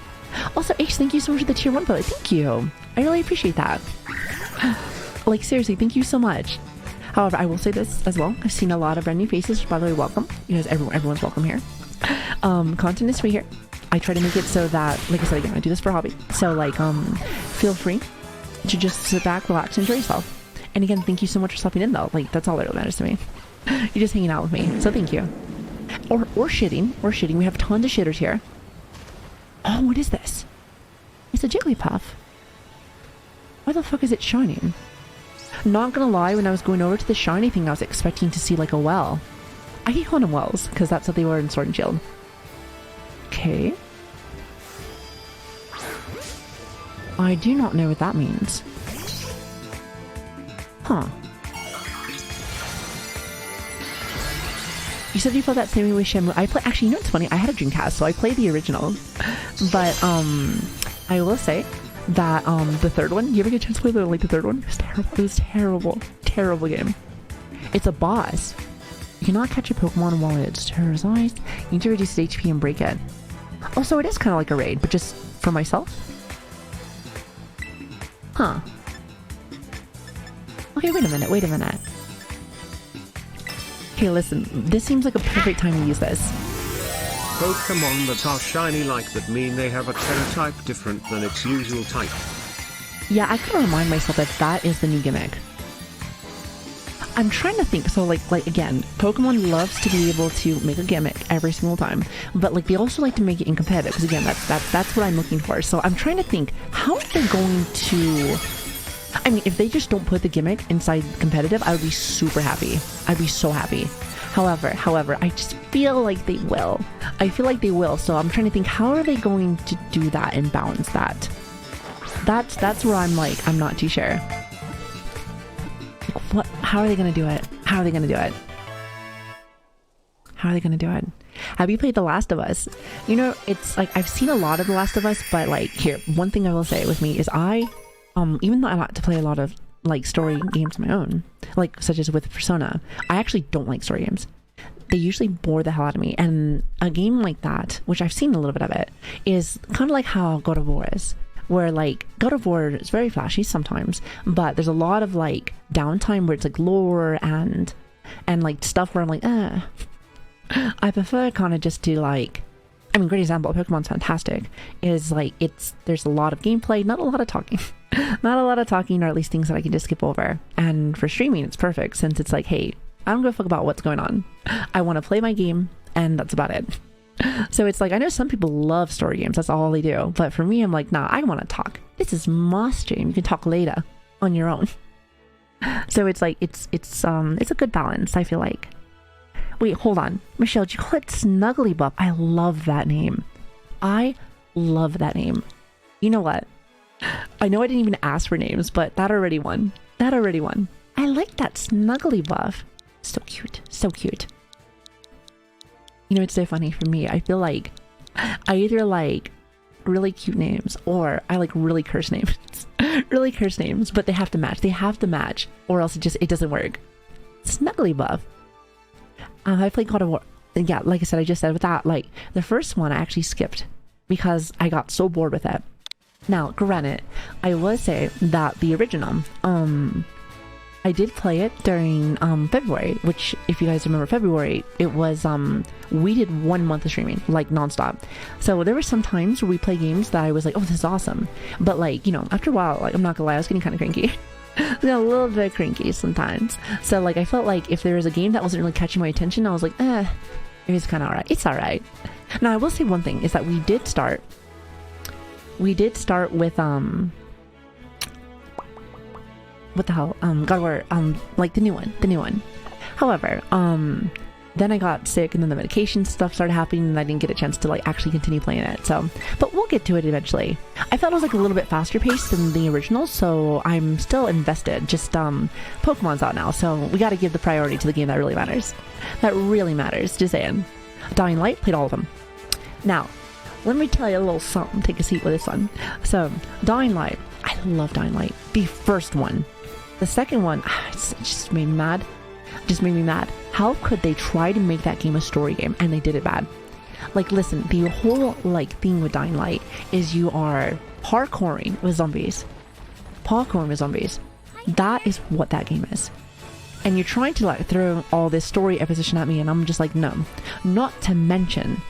Also, H, thank you so much for the tier 1 vote. Thank you. I really appreciate that. Like, seriously, thank you so much. However, I will say this as well. I've seen a lot of brand new faces. By the way, welcome. You guys, everyone's welcome here. Content is free here. I try to make it so that, like I said again, I do this for a hobby. So, like, feel free to just sit back, relax, enjoy yourself. And again, thank you so much for stopping in, though. Like, that's all that really matters to me. You're just hanging out with me, so thank you. Or shitting. We have tons of shitters here. Oh, what is this? It's a Jigglypuff. Why the fuck is it shining? Not gonna lie, when I was going over to the shiny thing, I was expecting to see like a well. I keep calling them wells, because that's what they were in Sword and Shield. Okay. I do not know what that means. Huh. You said you played that same way with Shamu. Actually, you know what's funny? I had a Dreamcast, so I played the original. But, I will say that, the third one, you ever get a chance to play the third one? It was terrible. It was terrible. Terrible game. It's a boss. You cannot catch a Pokemon while it's terrorized. You need to reduce its HP and break it. Also, it is kind of like a raid, but just for myself. Huh. Okay, wait a minute. Okay, listen. This seems like a perfect time to use this. Pokemon that are shiny like that mean they have a terra type different than its usual type. Yeah, I can remind myself that that is the new gimmick. I'm trying to think. So, like again, Pokemon loves to be able to make a gimmick every single time, but like they also like to make it in competitive. Because again, that's what I'm looking for. So I'm trying to think, how are they going to? I mean, if they just don't put the gimmick inside competitive, I would be super happy. I'd be so happy. However, I just feel like they will. I feel like they will. So I'm trying to think, how are they going to do that and balance that? That's where I'm like, I'm not too sure. Like, what? How are they gonna do it? How are they gonna do it? Have you played The Last of Us? You know, it's like I've seen a lot of The Last of Us, but like here, one thing I will say with me is even though I like to play a lot of like story games of my own, like such as with Persona, I actually don't like story games. They usually bore the hell out of me. And a game like that, which I've seen a little bit of it, is kind of like how God of War is. Where like God of War is very flashy sometimes, but there's a lot of like downtime where it's like lore and like stuff where I'm like, I prefer kind of just to like, I mean, great example, Pokemon's fantastic, is like there's a lot of gameplay, not a lot of talking. Not a lot of talking, or at least things that I can just skip over. And for streaming, it's perfect since it's like, hey, I don't give a fuck about what's going on. I want to play my game, and that's about it. So it's like, I know some people love story games, that's all they do. But for me, I'm like, nah, I want to talk. This is my stream. You can talk later on your own. So it's like, it's a good balance, I feel like. Wait, hold on. Michelle, did you call it Snugglybuff? I love that name. You know what? I know I didn't even ask for names, but that already won. I like that Snugglybuff. So cute. You know, it's so funny for me. I feel like I either like really cute names or I like really cursed names. But they have to match. Or else it doesn't work. Snugglybuff. I played God of War. Yeah, like I said, I just said with that, like the first one I actually skipped because I got so bored with it. Now, granted, I will say that the original, I did play it during February, which, if you guys remember February, it was, we did 1 month of streaming, like, nonstop. So there were some times where we play games that I was like, oh, this is awesome. But, like, you know, after a while, like, I'm not gonna lie, I was getting kind of cranky. I got a little bit cranky sometimes. So, like, I felt like if there was a game that wasn't really catching my attention, I was like, it was kind of alright. It's alright. Now, I will say one thing, is that we did start with, what the hell, God of War, like the new one. However, then I got sick and then the medication stuff started happening and I didn't get a chance to like actually continue playing it. So, but we'll get to it eventually. I felt it was like a little bit faster paced than the original, so I'm still invested. Just, Pokemon's out now, so we gotta give the priority to the game that really matters. Just saying. Dying Light, played all of them. Now, let me tell you a little something. Take a seat with this one. So, Dying Light. I love Dying Light. The first one. The second one, it just made me mad. How could they try to make that game a story game and they did it bad? Like, listen, the whole like thing with Dying Light is you are parkouring with zombies. Parkouring with zombies. That is what that game is. And you're trying to like throw all this story exposition at me, and I'm just like, no. Not to mention,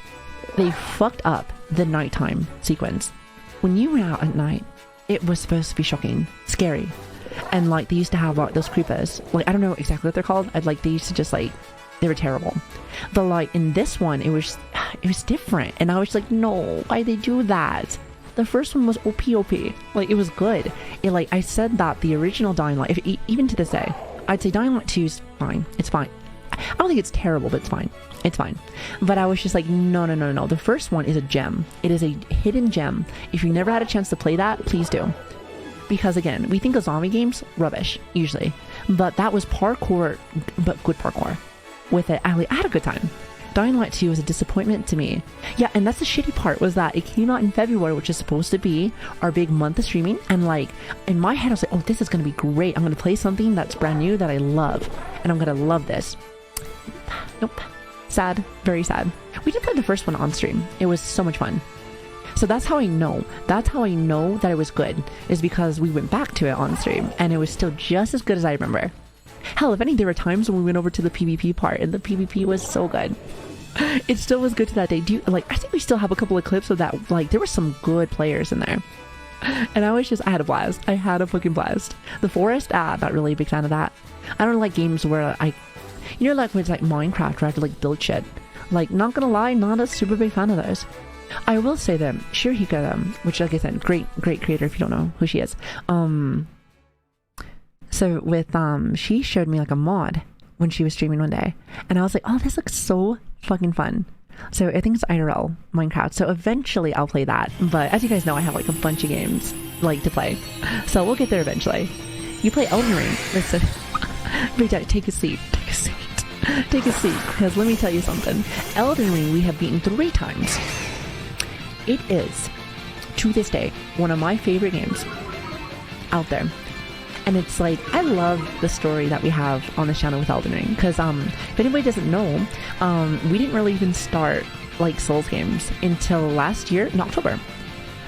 they fucked up the nighttime sequence. When you went out at night, it was supposed to be shocking, scary. And like they used to have like those creepers, like I don't know exactly what they're called. I'd like they used to just like, they were terrible. But like in this one, it was different, and I was like, no, why they do that? The first one was OP. Like it was good. It like I said that the original Dying Light, even to this day, I'd say Dying Light 2 is fine. It's fine. I don't think it's terrible, but it's fine. It's fine. But I was just like, no. The first one is a gem. It is a hidden gem. If you never had a chance to play that, please do. Because again, we think of zombie games, rubbish, usually. But that was parkour, but good parkour. With it, I had a good time. Dying Light 2 was a disappointment to me. Yeah, and that's the shitty part, was that it came out in February, which is supposed to be our big month of streaming. And like, in my head, I was like, oh, this is going to be great. I'm going to play something that's brand new that I love. And I'm going to love this. Nope. Sad. Very sad. We did play the first one on stream. It was so much fun. So that's how I know. That's how I know that it was good, is because we went back to it on stream and it was still just as good as I remember. Hell, if any, there were times when we went over to the PvP part and the PvP was so good. It still was good to that day. I think we still have a couple of clips of that. Like, there were some good players in there. And I had a blast. I had a fucking blast. The forest, not really a big fan of that. I don't like games where like when it's like Minecraft where I have to like build shit. Like, not gonna lie, not a super big fan of those. I will say that Shirihika, which like I said, great creator if you don't know who she is. So with she showed me like a mod when she was streaming one day, and I was like, oh, this looks so fucking fun. So I think it's IRL Minecraft. So eventually I'll play that. But as you guys know, I have like a bunch of games like to play, so we'll get there eventually. You play Elden Ring. Listen, take a seat. Take a seat, because let me tell you something. Elden Ring we have beaten 3 times. It is, to this day, one of my favorite games out there. And it's like, I love the story that we have on the channel with Elden Ring. Because if anybody doesn't know, we didn't really even start like Souls games until last year in October.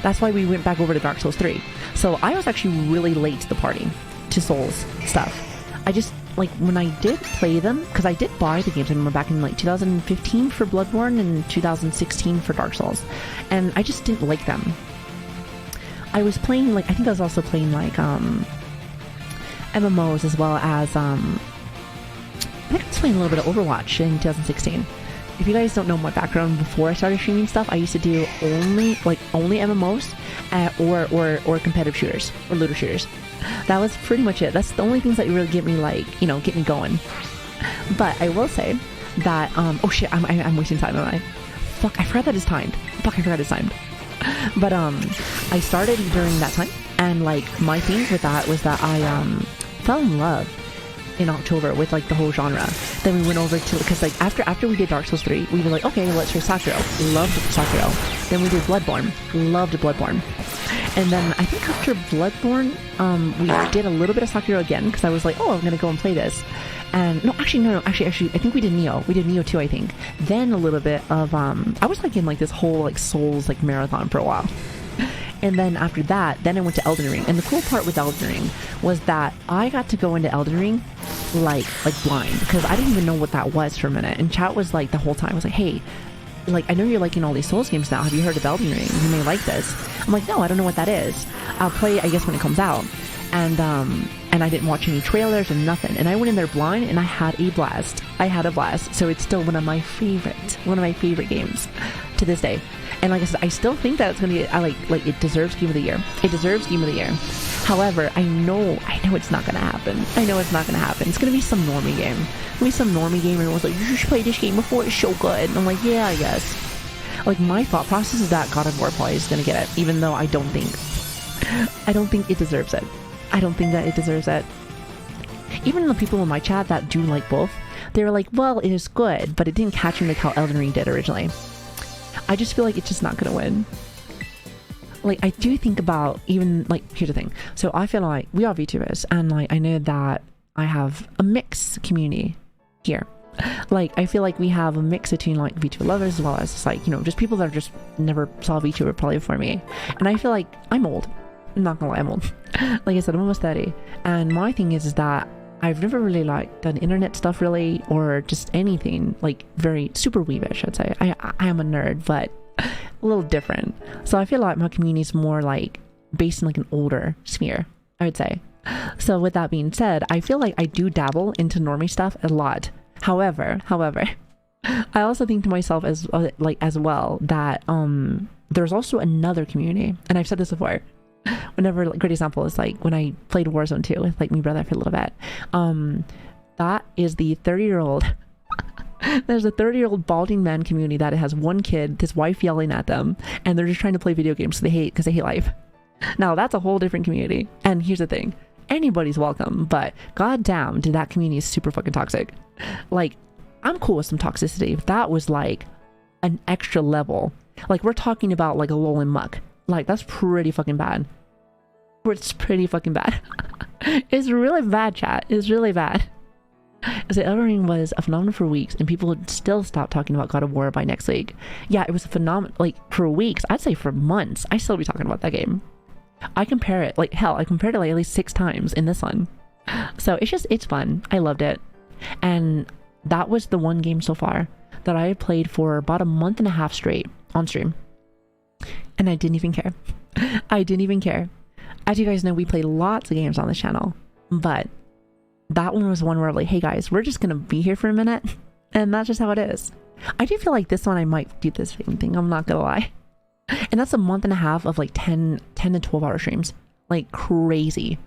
That's why we went back over to Dark Souls 3. So I was actually really late to the party to Souls stuff. I just, like, when I did play them, because I did buy the games, I remember back in like 2015 for Bloodborne and 2016 for Dark Souls, and I just didn't like them. I was playing, like, I think I was also playing like MMOs, as well as I think I was playing a little bit of Overwatch in 2016. If you guys don't know my background before I started streaming stuff, I used to do only MMOs or competitive shooters or looter shooters. That was pretty much it. That's the only things that really get me get me going. But I will say that oh shit, I'm wasting time, am I? Fuck, I forgot that it's timed. But I started during that time, and like my thing with that was that I fell in love in October with like the whole genre. Then we went over to, because like after we did Dark Souls 3, we were like, okay, let's try Sekiro. Loved Sekiro. Then we did Bloodborne. Loved Bloodborne. And then I think after Bloodborne, we did a little bit of Sekiro again, because I was like, oh, I'm gonna go and play this. And no, actually, I think we did Nioh. We did Nioh 2, I think. Then a little bit of I was like in like this whole like Souls like marathon for a while. And then after that, then I went to Elden Ring. And the cool part with Elden Ring was that I got to go into Elden Ring like blind, because I didn't even know what that was for a minute. And chat was like the whole time was like, hey, like, I know you're liking all these Souls games now. Have you heard of Elden Ring? You may like this. I'm like, no, I don't know what that is. I'll play it, I guess, when it comes out. And I didn't watch any trailers or nothing. And I went in there blind, and I had a blast. So it's still one of my favorite games to this day. And like I said, I still think that it's gonna be, like it deserves Game of the Year. It deserves Game of the Year. However, I know it's not gonna happen. It's gonna be some normie game. And everyone's like, you should play this game before it's so good. And I'm like, yeah, I guess. Like, my thought process is that God of War probably is gonna get it, even though I don't think it deserves it. I don't think that it deserves it. Even the people in my chat that do like both, they were like, well, it is good, but it didn't catch me like how Elden Ring did originally. I just feel like it's just not gonna win. Like, I do think about, even, like, here's the thing. So I feel like we are VTubers, and like I know that I have a mixed community here. Like, I feel like we have a mix between like VTuber lovers as well as just like, you know, just people that just never saw VTuber play before me. And I feel like I'm old. I'm not gonna lie, I'm old. Like I said, I'm almost 30. And my thing is that I've never really like done internet stuff really, or just anything like very super weebish, I'd say. I am a nerd, but a little different. So I feel like my community is more like based in like an older sphere, I would say. So with that being said, I feel like I do dabble into normie stuff a lot. However, I also think to myself as well that there's also another community, and I've said this before. Whenever, like, great example is like when I played Warzone 2 with like my brother for a little bit. That is the 30-year-old. There's a 30-year-old balding man community that has one kid, his wife yelling at them, and they're just trying to play video games because they hate life. Now that's a whole different community. And here's the thing. Anybody's welcome, but goddamn, dude, that community is super fucking toxic. Like, I'm cool with some toxicity, but that was like an extra level. Like, we're talking about like a lol and muck. Like, that's pretty fucking bad. It's pretty fucking bad. It's really bad, chat. It's really bad. As the Elden Ring was a phenomenon for weeks, and people would still stop talking about God of War by next week. Yeah, it was a phenomenon, like, for weeks. I'd say for months. I still be talking about that game. I compare it, like, hell, I compared it like at least 6 times in this one. So it's fun. I loved it. And that was the one game so far that I had played for about a month and a half straight on stream. And I didn't even care. I didn't even care. As you guys know, we play lots of games on this channel, but that one was one where I'm like, hey guys, we're just gonna be here for a minute, and that's just how it is. I do feel like this one I might do the same thing, I'm not gonna lie. And that's a month and a half of like 10 to 12 hour streams. Like crazy.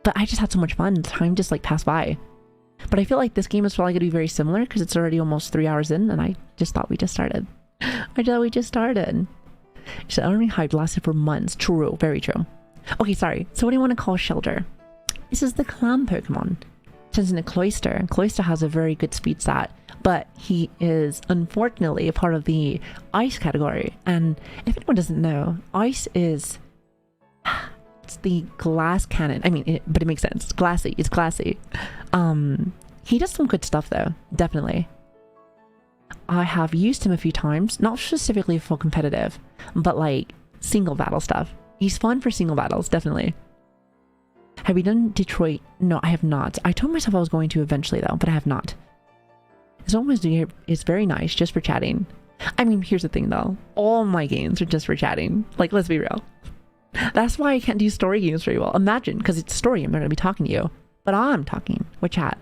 But I just had so much fun, time just like passed by. But I feel like this game is probably gonna be very similar because it's already almost 3 hours in, and I just thought we just started. So Elden Ring hype lasted for months. True, very true. Okay, sorry. So what do you want to call Shelter? This is the clan Pokemon. Turns into Cloyster. Cloyster has a very good speed stat, but he is unfortunately a part of the Ice category. And if anyone doesn't know, Ice is... it's the glass cannon. I mean, but it makes sense. It's glassy. It's glassy. He does some good stuff though, definitely. I have used him a few times, not specifically for competitive, but like single battle stuff. He's fun for single battles, definitely. Have you done Detroit? No, I have not. I told myself I was going to eventually though, but I have not. This one is very nice just for chatting. I mean, here's the thing though. All my games are just for chatting. Like, let's be real. That's why I can't do story games very well. Imagine, because it's a story, I'm not going to be talking to you. But I'm talking with chat.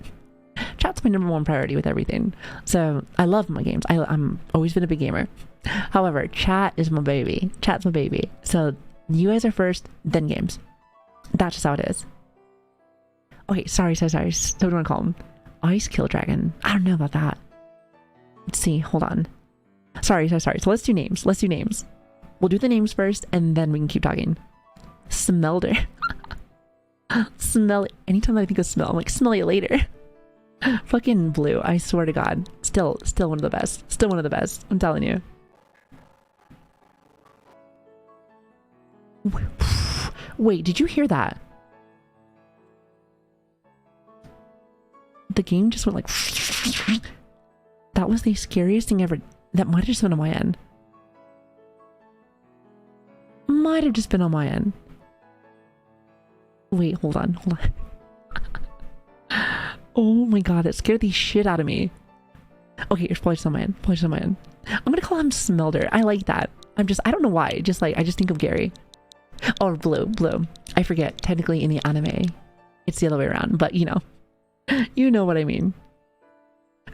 Chat's my #1 priority with everything. So I love my games. I'm always been a big gamer. However, chat is my baby. Chat's my baby. So you guys are first, then games. That's just how it is. Okay, sorry. So what do you want to call him? Ice Kill Dragon. I don't know about that. Let's see. Hold on. Sorry. So let's do names. We'll do the names first, and then we can keep talking. Smelter. Smell. Anytime I think of smell, I'm like, smell you later. Fucking Blue, I swear to God. Still one of the best. Still one of the best. I'm telling you. Wait, did you hear that? The game just went like... That was the scariest thing ever. That might have just been on my end. Might have just been on my end. Wait, hold on. Oh my God, it scared the shit out of me. Okay, it's probably just on my end. I'm gonna call him Smelter. I like that. I don't know why. I just think of Gary. Or Blue. I forget. Technically in the anime, it's the other way around, but you know. You know what I mean.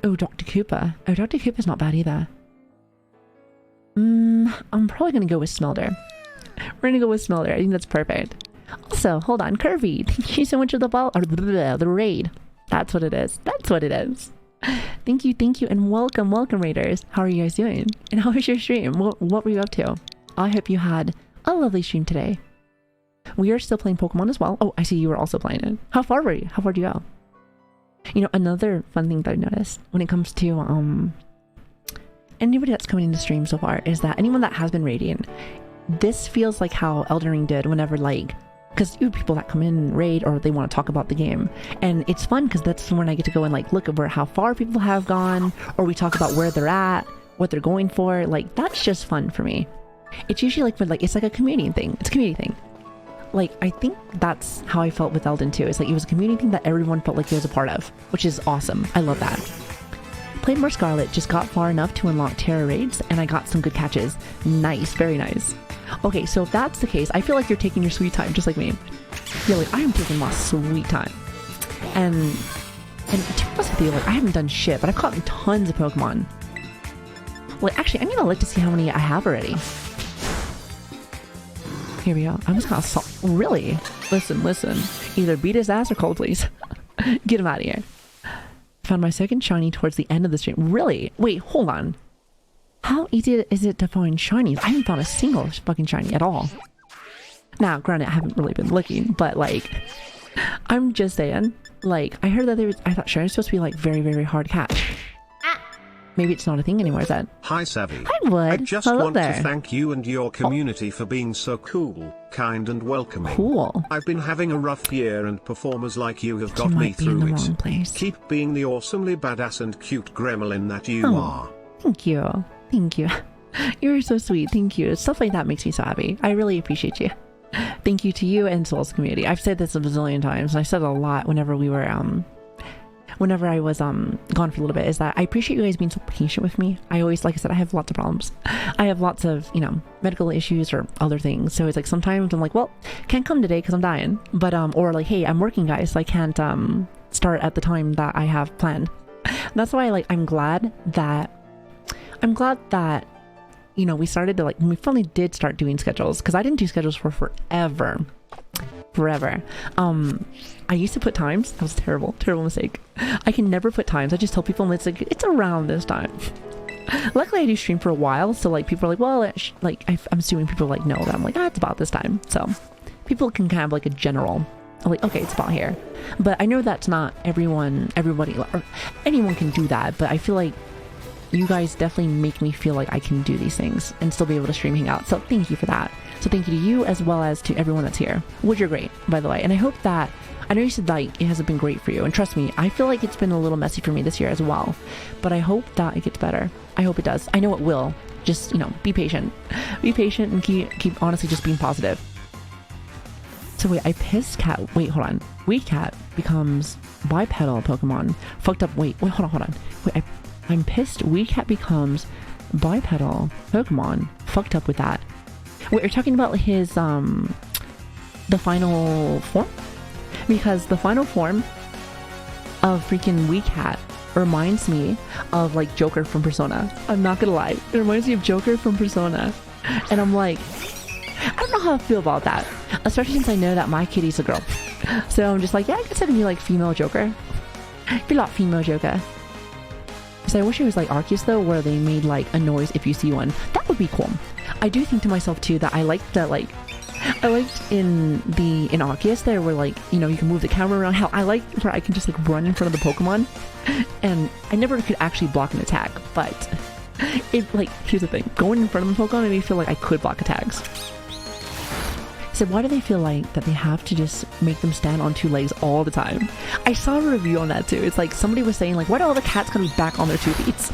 Oh, Dr. Koopa. Oh, Dr. Koopa's not bad either. I'm probably gonna go with Smelter. We're gonna go with Smelter. I think that's perfect. Also, hold on, Curvy. Thank you so much for the ball, or the raid. That's what it is. Thank you, and welcome, Raiders. How are you guys doing? And how was your stream? What were you up to? I hope you had a lovely stream today. We are still playing Pokemon as well. Oh, I see you were also playing it. How far were you? How far do you go? You know, another fun thing that I noticed when it comes to anybody that's coming into stream so far is that anyone that has been raiding, this feels like how Elden Ring did whenever, like, because you have people that come in and raid or they want to talk about the game, and it's fun because that's when I get to go and like look over how far people have gone, or we talk about where they're at, what they're going for. Like that's just fun for me. It's usually like it's like a community thing. It's a community thing. Like I think that's how I felt with Elden 2. It's like it was a community thing that everyone felt like it was a part of, which is awesome. I love that. Played more Scarlet, just got far enough to unlock Terra raids, and I got some good catches. Nice, very nice. Okay, so if that's the case, I feel like you're taking your sweet time, just like me. Yeah, like I am taking my sweet time. And to be honest with you, like I haven't done shit, but I've caught tons of Pokemon. Like actually, I'm gonna look to see how many I have already. Here we go. I'm just gonna really? Listen. Either beat his ass or cold, please. Get him out of here. Found my second shiny towards the end of the stream. Really? Wait, hold on. How easy is it to find shinies? I haven't found a single fucking shiny at all. Now, granted, I haven't really been looking, but like, I'm just saying. Like, I heard that I thought shinies supposed to be like very, very hard catch. Maybe it's not a thing anymore, is that? Hi Savvy. Hi Wood. I just Hello want there. to thank you and your community for being so cool, kind and welcoming. Cool. I've been having a rough year and performers like you have got You me might be in through the it. wrong place. Keep being the awesomely badass and cute gremlin that you Oh. are. Thank you. Thank you. You're so sweet. Thank you. Stuff like that makes me so happy. I really appreciate you. Thank you to you and Souls community. I've said this a bazillion times. I said it a lot whenever we were whenever I was gone for a little bit, is that I appreciate you guys being so patient with me. I always, like I said, I have lots of problems. I have lots of, you know, medical issues or other things. So it's like sometimes I'm like, well, can't come today because I'm dying. But or like, hey, I'm working, guys, so I can't start at the time that I have planned. And that's why I'm glad that you know, we started to when we finally did start doing schedules, because I didn't do schedules for forever. I used to put times. That was a terrible mistake. I can never put times. I just tell people it's like it's around this time. Luckily I do stream for a while, so like people are like, well, I'm assuming people know that I'm like, it's about this time, so people can kind of like a general, like, okay, it's about here. But I know that's not everybody or anyone can do that, but I feel like you guys definitely make me feel like I can do these things and still be able to stream Hangout. So thank you for that. So thank you to you as well as to everyone that's here, which you're great, by the way. And I hope that, I know you said that it hasn't been great for you, and trust me, I feel like it's been a little messy for me this year as well, but I hope that it gets better. I hope it does. I know it will. Just, you know, be patient. Be patient and keep honestly just being positive. So wait, I pissed cat. Wait, hold on. Weed cat becomes bipedal Pokemon. Fucked up. Wait, hold on. Wait, I'm pissed. Weed cat becomes bipedal Pokemon. Fucked up with that. Wait, you're talking about his the final form? Because the final form of freaking Weed cat reminds me of Joker from Persona. I'm not gonna lie. It reminds me of Joker from Persona. And I'm like, I don't know how I feel about that. Especially since I know that my kitty's a girl. So I'm just like, yeah, I guess I can be female Joker. Be a lot female Joker. So I wish it was like Arceus though, where they made a noise if you see one. That would be cool. I do think to myself too that I liked that I liked in Arceus there where you know, you can move the camera around. Hell, I like where I can just run in front of the Pokemon, and I never could actually block an attack, but it here's the thing, going in front of the Pokemon made me feel like I could block attacks. So why do they feel like that they have to just make them stand on two legs all the time? I saw a review on that too. It's somebody was saying why do all the cats gotta be back on their 2 feet?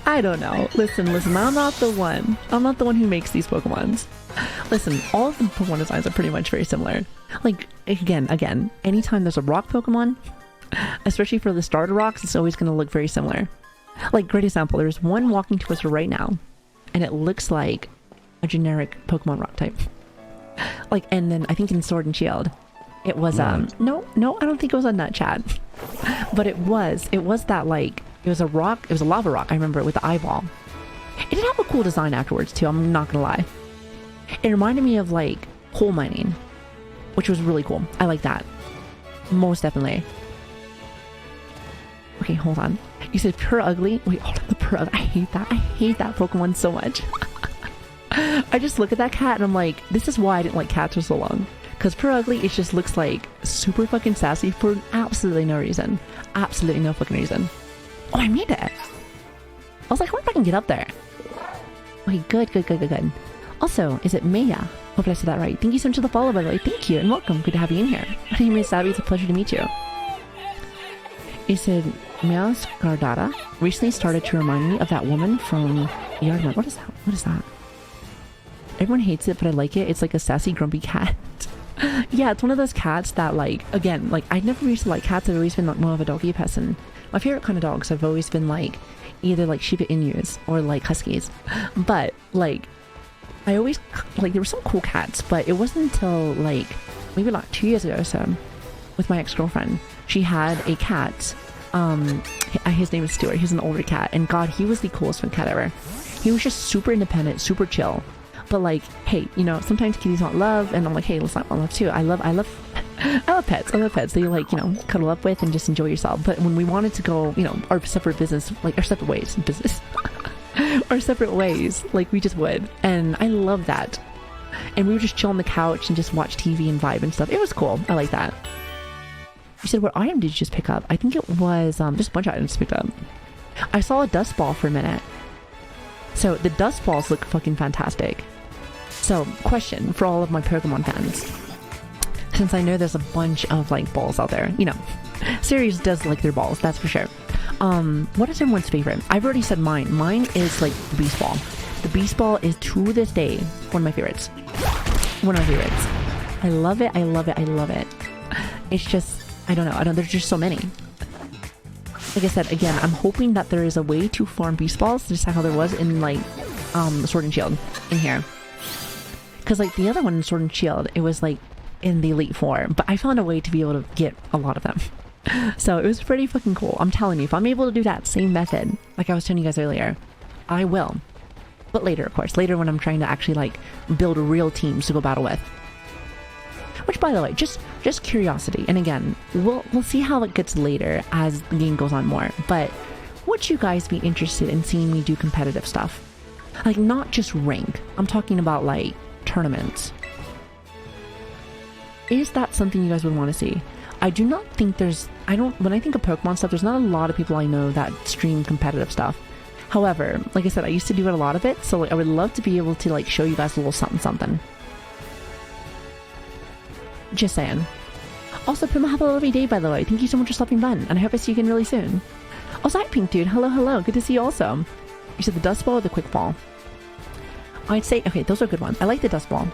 I don't know. Listen, I'm not the one. I'm not the one who makes these Pokemons. Listen, all of the Pokemon designs are pretty much very similar. Again, anytime there's a rock Pokemon, especially for the starter rocks, it's always going to look very similar. Great example, there's one walking to us right now, and it looks like a generic Pokemon rock type. And then I think in Sword and Shield, it was, no, I don't think it was a nut chat. But it was that it was a rock, it was a lava rock, I remember, with the eyeball. It did have a cool design afterwards too, I'm not gonna lie. It reminded me of coal mining, which was really cool. I like that. Most definitely. Okay, hold on. You said pure ugly? Wait, hold on, the pure ugly. I hate that Pokemon so much. I just look at that cat and I'm like, this is why I didn't like cats for so long. Because pure ugly, it just looks super fucking sassy for absolutely no reason. Absolutely no fucking reason. Oh, I made it. I was like, I wonder if I can get up there. Okay, good. Also, is it Maya? Hope I said that right. Thank you so much for the follow, by the way. Thank you and welcome. Good to have you in here. My name is Savvy. It's a pleasure to meet you. It said, Meows Gardata recently started to remind me of that woman from Yardman. What is that? What is that? Everyone hates it, but I like it. It's like a sassy, grumpy cat. Yeah, it's one of those cats that, like, again, like, I never used to like cats. I've always been like more of a doggy person. My favorite kind of dogs have always been like either like Shiba Inus or like Huskies. But like, I always like there were some cool cats, but it wasn't until like maybe like 2 years ago or so with my ex-girlfriend. She had a cat. His name is Stuart. He's an older cat, and God, he was the coolest cat ever. He was just super independent, super chill. But like, hey, you know, sometimes kitties want love, and I'm like, hey, let's not want love too. I love pets. I love pets. They like, you know, cuddle up with and just enjoy yourself. But when we wanted to go, you know, our separate business, like our separate ways, business, our separate ways, like we just would. And I love that. And we would just chill on the couch and just watch TV and vibe and stuff. It was cool. I like that. You said, what item did you just pick up? I think it was just a bunch of items picked up. I saw a dust ball for a minute. So the dust balls look fucking fantastic. So, question for all of my Pokemon fans. Since I know there's a bunch of like balls out there, you know, Series does like their balls, that's for sure. What is everyone's favorite? I've already said mine. Mine is like the Beast Ball. The Beast Ball is to this day one of my favorites. One of my favorites. I love it. I love it. I love it. It's just, I don't know. There's just so many. Like I said, again, I'm hoping that there is a way to farm Beast Balls, just how there was in like Sword and Shield in here. Because like the other one in Sword and Shield, it was like in the Elite form, but I found a way to be able to get a lot of them. So it was pretty fucking cool. I'm telling you, if I'm able to do that same method, like I was telling you guys earlier, I will. But later, of course. Later when I'm trying to actually like build real teams to go battle with. Which, by the way, just curiosity. And again, we'll see how it gets later as the game goes on more. But would you guys be interested in seeing me do competitive stuff? Like not just rank. I'm talking about like tournaments. Is that something you guys would want to see? I do not think when I think of Pokemon stuff, there's not a lot of people I know that stream competitive stuff. However, like I said, I used to do a lot of it, so like, I would love to be able to like show you guys a little something. Just saying. Also, Puma, have a lovely day, by the way. Thank you so much for stopping by, and I hope I see you again really soon. Also, hi, Pink Dude. Hello. Good to see you also. You said the Dust Ball or the Quick Ball? I'd say, okay, those are good ones. I like the Dust Ball.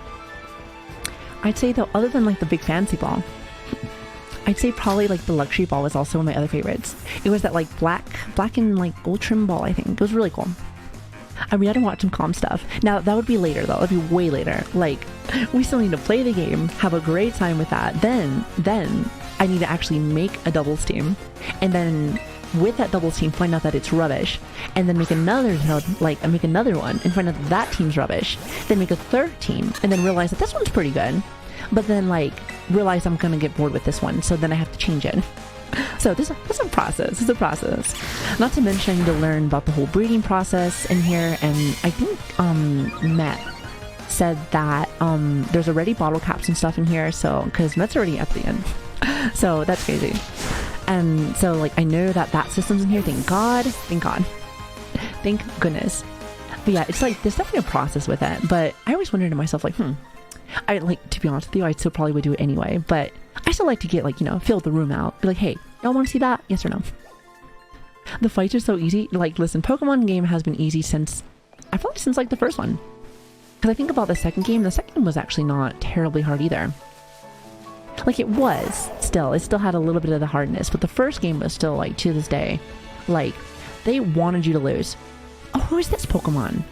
I'd say, though, other than like the big fancy ball, I'd say probably like the Luxury Ball was also one of my other favorites. It was that like black and like gold trim ball, I think. It was really cool. I mean, I didn't watch some calm stuff. Now, that would be later, though. That'd be way later. Like, we still need to play the game, have a great time with that. Then I need to actually make a doubles team. And then with that doubles team, find out that it's rubbish. And then make another one and find out that team's rubbish. Then make a third team and then realize that this one's pretty good. But then, like, realize I'm gonna get bored with this one. So then I have to change it. So this is a process. It's a process. Not to mention I need to learn about the whole breeding process in here. And I think Matt said that there's already bottle caps and stuff in here. So because Matt's already at the end, so that's crazy. And so like I know that system's in here. Thank God. Thank goodness. But yeah, it's like there's definitely a process with it. But I always wondered to myself like, I like, to be honest with you, I still probably would do it anyway. But I still like to get like, you know, fill the room out. Be like, hey, y'all want to see that? Yes or no? The fights are so easy. Like, listen, Pokemon game has been easy since like the first one. Because I think about the second game. The second one was actually not terribly hard either. Like it still had a little bit of the hardness. But the first game was still like, to this day, like they wanted you to lose. Oh, who is this Pokemon?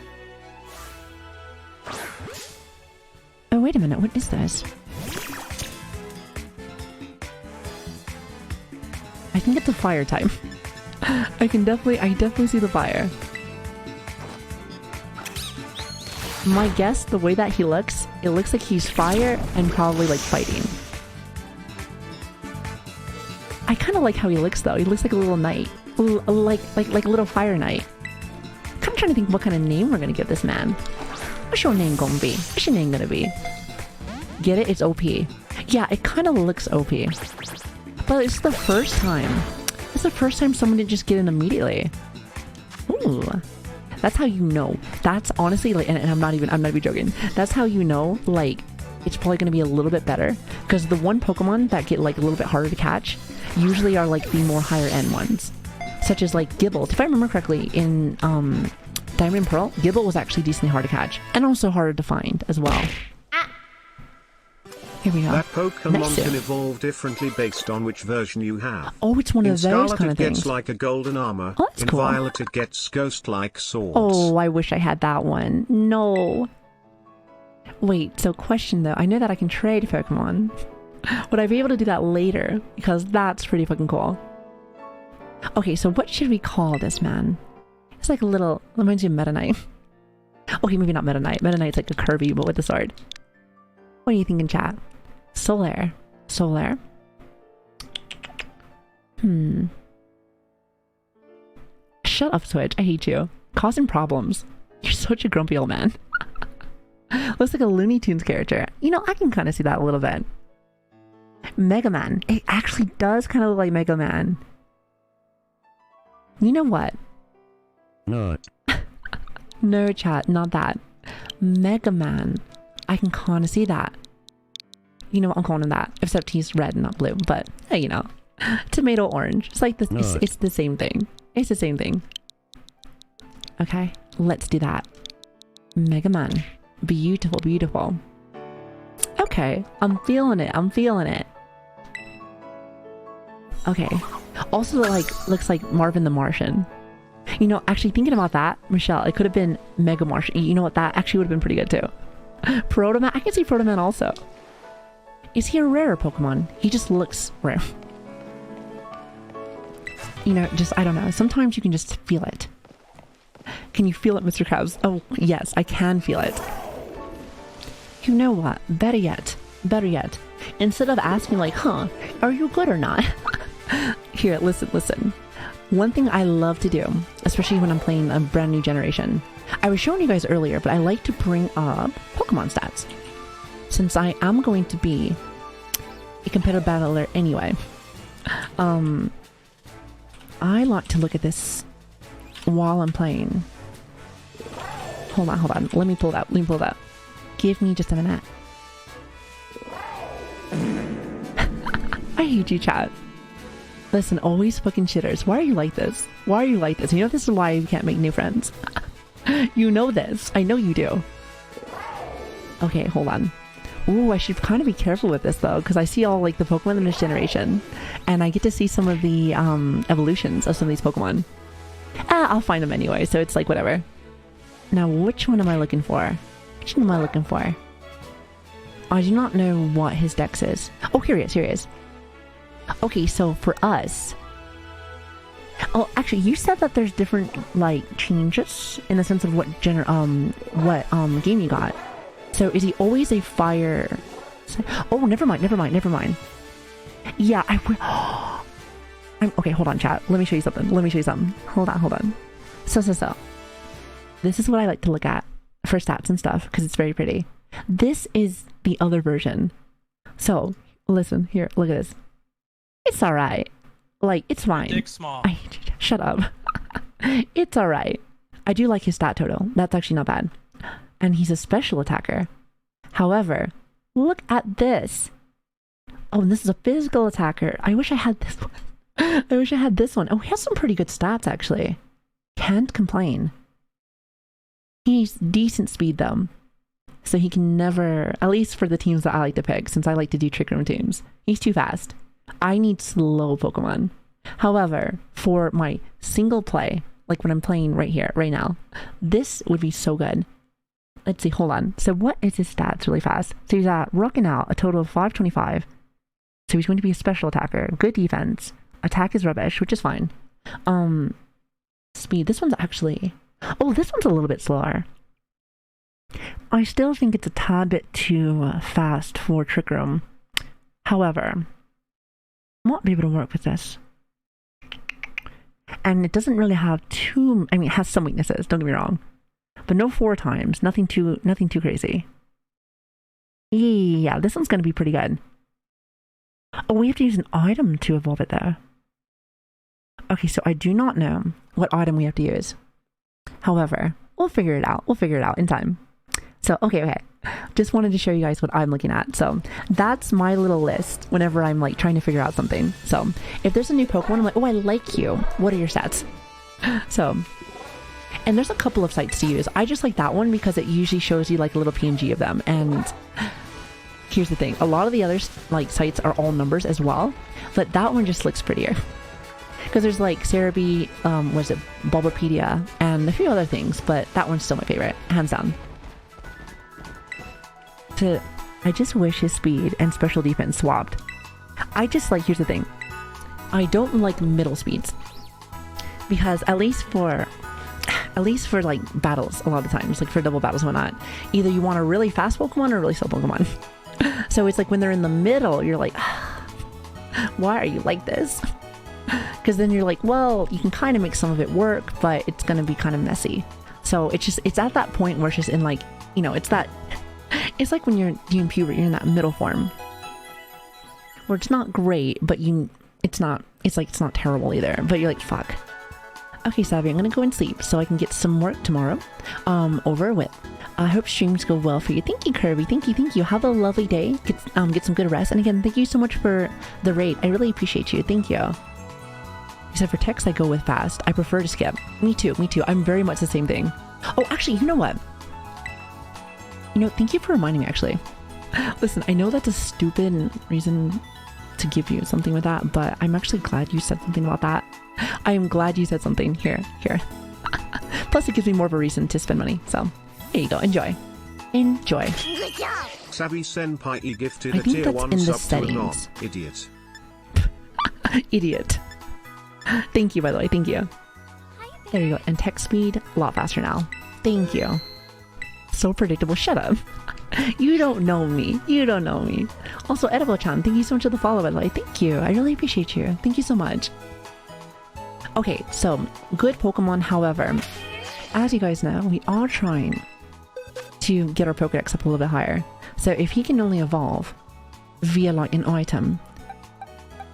Oh, wait a minute. What is this? I think it's a fire type. I definitely see the fire. My guess, the way that he looks, it looks like he's fire and probably like fighting. I kind of like how he looks though. He looks like a little knight, like a little fire knight. Kind of trying to think what kind of name we're gonna give this man. What's your name gonna be? What's your name gonna be? Get it? It's OP. Yeah, it kind of looks OP. But it's the first time. It's the first time someone didn't just get in immediately. Ooh. That's how you know. That's honestly like, and I'm not even joking. That's how you know, like, it's probably going to be a little bit better, because the one Pokemon that get like a little bit harder to catch usually are like the more higher end ones, such as like Gibble. If I remember correctly, in Diamond and Pearl, Gibble was actually decently hard to catch, and also harder to find as well. Here we go. That Pokemon Next can to- evolve differently based on which version you have. Oh, it's one In of those Scarlet kind it of gets things. like a golden armor. Oh, that's In cool. Violet it gets ghost-like swords. Oh, I wish I had that one. No. Wait, so question though. I know that I can trade Pokemon. Would I be able to do that later? Because that's pretty fucking cool. Okay, so what should we call this man? It's like a little... reminds me of Meta Knight. Okay, maybe not Meta Knight. Meta Knight's like a Kirby, but with a sword. What do you think in chat? Solaire. Solaire. Shut up, Switch. I hate you. Causing problems. You're such a grumpy old man. Looks like a Looney Tunes character. You know, I can kind of see that a little bit. Mega Man. It actually does kind of look like Mega Man. You know what? Not. No, chat, not that. Mega Man. I can kind of see that. You know what, I'm calling him that. Except he's red and not blue. But, hey, you know. Tomato orange. It's like the, it's the same thing. It's the same thing. Okay, let's do that. Mega Man. Beautiful, beautiful. Okay, I'm feeling it. I'm feeling it. Okay. Also, like, looks like Marvin the Martian. You know, actually thinking about that, Michelle, it could have been Mega Martian. You know what? That actually would have been pretty good too. Protoman. I can see Protoman also. Is he a rarer Pokemon? He just looks rare. You know, just, I don't know. Sometimes you can just feel it. Can you feel it, Mr. Krabs? Oh, yes, I can feel it. You know what? Better yet. Better yet. Instead of asking like, huh, are you good or not? Here, listen, listen. One thing I love to do, especially when I'm playing a brand new generation, I was showing you guys earlier, but I like to bring up Pokemon stats. Since I am going to be a competitive battler anyway, I like to look at this while I'm playing. Hold on, hold on. Let me pull that. Let me pull that. Give me just a minute. I hate you, chat. Listen, always fucking shitters. Why are you like this? Why are you like this? You know this is why you can't make new friends. You know this. I know you do. Okay, hold on. Ooh, I should kind of be careful with this though, because I see all like the Pokemon in this generation, and I get to see some of the evolutions of some of these Pokemon. I'll find them anyway, so it's like whatever. Now, which one am I looking for? Which one am I looking for? I do not know what his dex is. Oh, here he is, here he is. Okay, so for us... Oh, actually, you said that there's different, like, changes in the sense of what game you got. So is he always a fire... Oh, never mind, never mind, never mind. Yeah, okay, hold on, chat. Let me show you something. Let me show you something. Hold on, hold on. So. This is what I like to look at for stats and stuff, because it's very pretty. This is the other version. So, listen, here, look at this. It's alright. Like, it's fine. Dick small. Shut up. It's alright. I do like his stat total. That's actually not bad. And he's a special attacker. However, look at this. Oh, and this is a physical attacker. I wish I had this one. I wish I had this one. Oh, he has some pretty good stats, actually. Can't complain. He's decent speed, though. So he can never, at least for the teams that I like to pick, since I like to do Trick Room teams, he's too fast. I need slow Pokemon. However, for my single play, like when I'm playing right here, right now, this would be so good. Let's see, hold on. So what is his stats really fast? So he's rocking out a total of 525. So he's going to be a special attacker. Good defense. Attack is rubbish, which is fine. Speed. This one's actually... Oh, this one's a little bit slower. I still think it's a tad bit too fast for Trick Room. However, I might be able to work with this. And it doesn't really have too... I mean, it has some weaknesses, don't get me wrong. But no 4 times. Nothing too crazy. Yeah, this one's going to be pretty good. Oh, we have to use an item to evolve it though. Okay, so I do not know what item we have to use. However, we'll figure it out. We'll figure it out in time. So, okay. Just wanted to show you guys what I'm looking at. So that's my little list whenever I'm like trying to figure out something. So if there's a new Pokemon, I'm like, oh, I like you. What are your stats? So, and there's a couple of sites to use. I just like that one because it usually shows you like a little PNG of them. And here's the thing. A lot of the other like sites are all numbers as well. But that one just looks prettier. Because there's like Cerebi, what is it, Bulbapedia, and a few other things. But that one's still my favorite, hands down. I just wish his speed and special defense swapped. I just like, here's the thing. I don't like middle speeds. Because at least for like battles, a lot of times, like for double battles and whatnot, either you want a really fast Pokemon or a really slow Pokemon. So it's like when they're in the middle, you're like, why are you like this? Because then you're like, well, you can kind of make some of it work, but it's going to be kind of messy. So it's at that point where it's just in like, you know, it's like when you're in puberty, you're in that middle form where it's not great, but it's not terrible either, but you're like, fuck. Okay, Savvy, I'm gonna go and sleep so I can get some work tomorrow over with. I hope streams go well for you. Thank you, Kirby. Thank you. Have a lovely day. Get some good rest. And again, thank you so much for the raid. I really appreciate you. Thank you. Except for text, I go with fast. I prefer to skip. Me too. I'm very much the same thing. Oh, actually, you know what? Thank you for reminding me, actually. Listen, I know that's a stupid reason to give you something with that, but I'm actually glad you said something about that. I am glad you said something. Here. Plus, it gives me more of a reason to spend money. So, here you go. Enjoy. Good job. Savvy Senpai gifted I a think tier that's 1 in the sub to a knob. settings. Idiot. Idiot. Thank you, by the way. Thank you. There you go. And text speed, a lot faster now. Thank you. So predictable. Shut up. You don't know me. Also, Edible-chan, thank you so much for the follow, by the way. Thank you. I really appreciate you. Thank you so much. Okay, so good Pokemon. However, as you guys know, we are trying to get our Pokedex up a little bit higher. So if he can only evolve via like an item,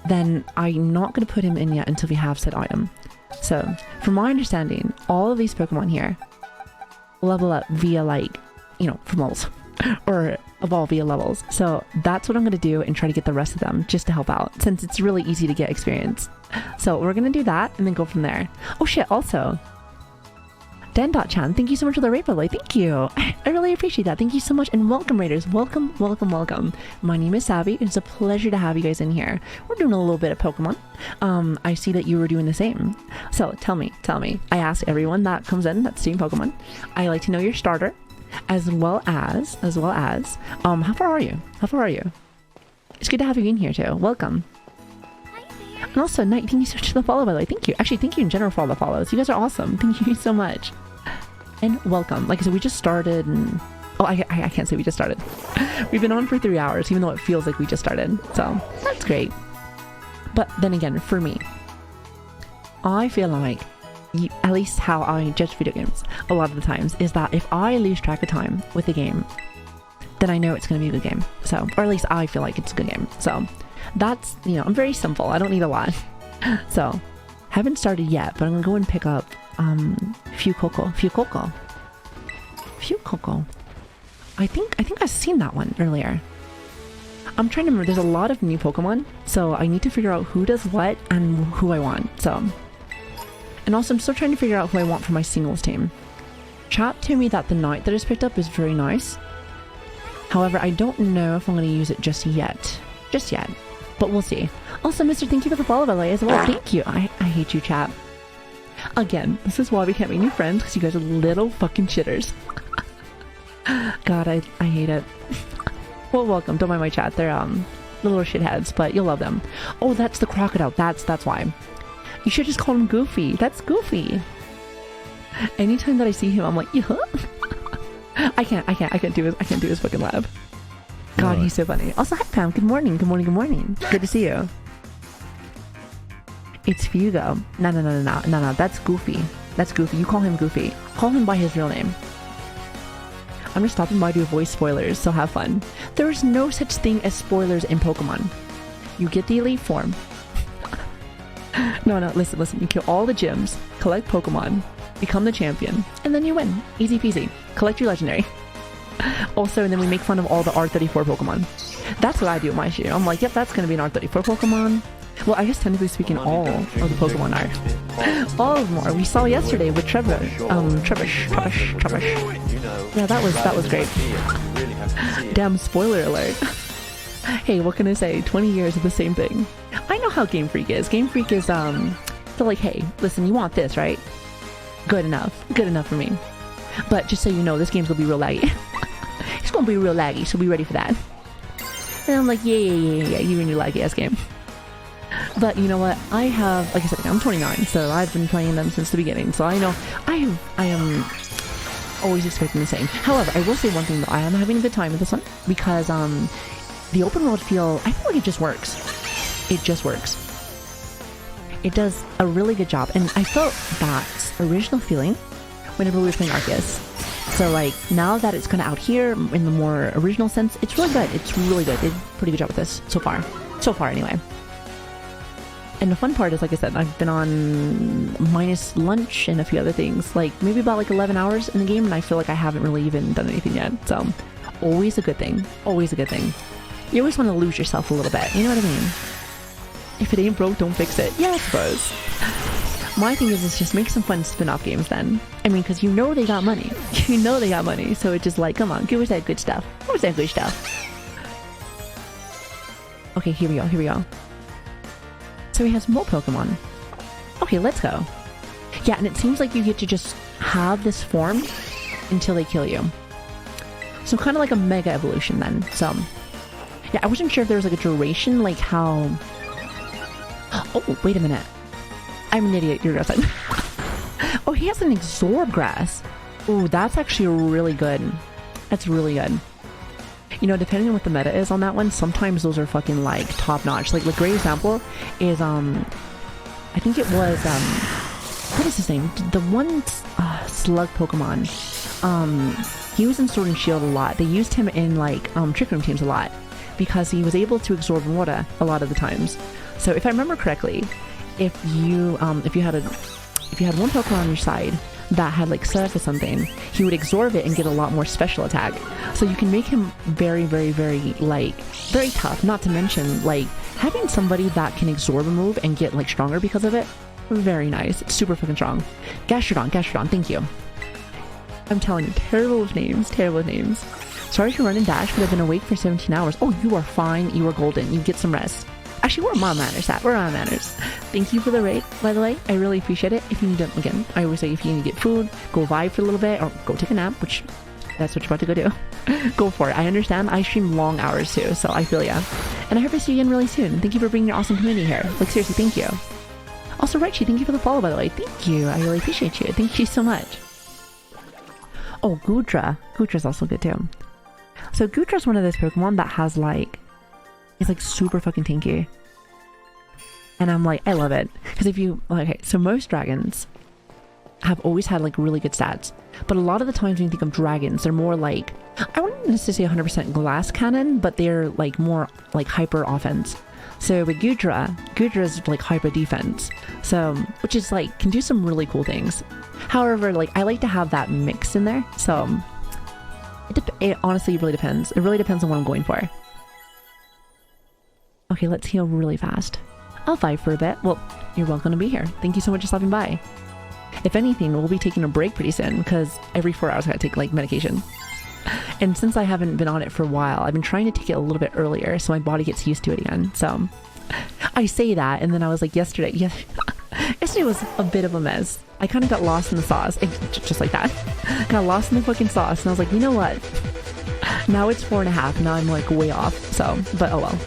then I'm not going to put him in yet until we have said item. So from my understanding, all of these Pokemon here level up via like, from levels or evolve via levels. So that's what I'm going to do and try to get the rest of them just to help out, since it's really easy to get experience. So we're going to do that and then go from there. Oh shit, also Den.chan, thank you so much for the raid, by the way. Thank you. I really appreciate that. Thank you so much. And welcome, raiders. Welcome. My name is Savvy. It's a pleasure to have you guys in here. We're doing a little bit of Pokemon. I see that you were doing the same. So tell me. I ask everyone that comes in that's doing Pokemon. I like to know your starter, as well as, how far are you? It's good to have you in here too. Welcome. And also, Night, thank you so much for the follow, by the way. Thank you. Actually, thank you in general for all the follows. You guys are awesome. Thank you so much. And welcome. Like I said, we just started and... Oh, I can't say we just started. We've been on for 3 hours, even though it feels like we just started. So, that's great. But then again, for me, I feel like, at least how I judge video games a lot of the times, is that if I lose track of time with a game, then I know it's going to be a good game. So, or at least I feel like it's a good game. So, that's, I'm very simple. I don't need a lot. So, haven't started yet, but I'm going to go and pick up Fuecoco. I think I've seen that one earlier. I'm trying to remember. There's a lot of new Pokemon, so I need to figure out who does what and who I want. So, and also I'm still trying to figure out who I want for my singles team. Chat told me that the knight that is picked up is very nice. However, I don't know if I'm going to use it just yet. But we'll see. Also, Mr. Thank you for the follow, by the way, as well. Thank you. I hate you, chat. Again, this is why we can't make new friends, because you guys are little fucking shitters. God, I hate it. Well, welcome. Don't mind my chat. They're little shitheads, but you'll love them. Oh, that's the crocodile. That's why. You should just call him Goofy. That's Goofy. Anytime that I see him, I'm like, yeah. I can't do his fucking laugh. God, he's so funny. Also, hi Pam. Good morning. Good to see you. It's Fugo. No. That's Goofy. You call him Goofy. Call him by his real name. I'm just stopping by to avoid spoilers, so have fun. There is no such thing as spoilers in Pokemon. You get the elite form. No, listen. You kill all the gyms, collect Pokemon, become the champion, and then you win. Easy peasy. Collect your legendary. Also, and then we make fun of all the R34 Pokemon. That's what I do with my shoe. I'm like, yep, that's going to be an R34 Pokemon. Well, I guess technically speaking, all of the Pokemon are. All of them are. We saw yesterday with Trevish. Yeah, that was great. Damn, spoiler alert. Hey, what can I say? 20 years of the same thing. I know how Game Freak is. Game Freak is, they're like, hey, listen, you want this, right? Good enough. Good enough for me. But just so you know, this game's gonna be real laggy. It's gonna be real laggy, so be ready for that. And I'm like, yeah, you and your laggy ass game. But you know what? I have, like I said, I'm 29, so I've been playing them since the beginning. So I know I am always expecting the same. However, I will say one thing though, I am having a good time with this one because the open world I feel like it just works. It just works. It does a really good job, and I felt that original feeling whenever we were playing Arceus. So like now that it's kind of out here in the more original sense, it's really good. It's really good. They did a pretty good job with this so far. So far anyway. And the fun part is, like I said, I've been on minus lunch and a few other things, like maybe about like 11 hours in the game, and I feel like I haven't really even done anything yet. So always a good thing. Always a good thing. You always want to lose yourself a little bit. You know what I mean? If it ain't broke, don't fix it. Yeah, I suppose. My thing is just make some fun spin-off games then. I mean, because you know they got money. You know they got money. So it's just like, come on, give us that good stuff. Give us that good stuff. Okay, here we go. Here we go. So he has more Pokemon. Okay, let's go. Yeah, and it seems like you get to just have this form until they kill you. So kind of like a mega evolution then. So, yeah, I wasn't sure if there was like a duration, like how... Oh, wait a minute. I'm an idiot. You're right. Oh, he has an Absorb Grass. Oh, that's actually really good. That's really good. You know, depending on what the meta is on that one, sometimes those are fucking like top notch. Like great example is I think it was what is his name? The one slug Pokemon. He was in Sword and Shield a lot. They used him in like Trick Room teams a lot because he was able to absorb water a lot of the times. So if I remember correctly, if you had one Pokemon on your side that had like Surf or something, he would absorb it and get a lot more special attack. So you can make him very, very, very like very tough. Not to mention like having somebody that can absorb a move and get like stronger because of it. Very nice. It's super fucking strong. Gastrodon, thank you. I'm telling you, terrible with names. Sorry to run and dash, but I've been awake for 17 hours. Oh, you are fine. You are golden. You get some rest. Actually, we're on manners, We're on manners. Thank you for the raid, by the way. I really appreciate it. If you need to, again, I always say if you need to get food, go vibe for a little bit, or go take a nap, which that's what you're about to go do. Go for it. I understand. I stream long hours too, so I feel ya. And I hope I see you again really soon. Thank you for bringing your awesome community here. Like, seriously, thank you. Also, Richie, thank you for the follow, by the way. Thank you. I really appreciate you. Thank you so much. Oh, Goodra. Goodra's also good too. So Goodra's one of those Pokemon that has like... It's like super fucking tanky. And I'm like, I love it. Because if you... Okay, so most dragons have always had like really good stats. But a lot of the times when you think of dragons, they're more like... I wouldn't necessarily say 100% glass cannon, but they're like more like hyper offense. So with Goodra's like hyper defense. So, which is like, can do some really cool things. However, like I like to have that mix in there. So it honestly really depends. It really depends on what I'm going for. Okay, let's heal really fast. I'll fight for a bit. Well, you're welcome to be here. Thank you so much for stopping by. If anything, we'll be taking a break pretty soon because every 4 hours I gotta take like medication. And since I haven't been on it for a while, I've been trying to take it a little bit earlier so my body gets used to it again. So I say that, and then I was like yesterday was a bit of a mess. I kind of got lost in the sauce, just like that. Got lost in the fucking sauce, and I was like, you know what? Now it's 4.5. Now I'm like way off. So, but oh well.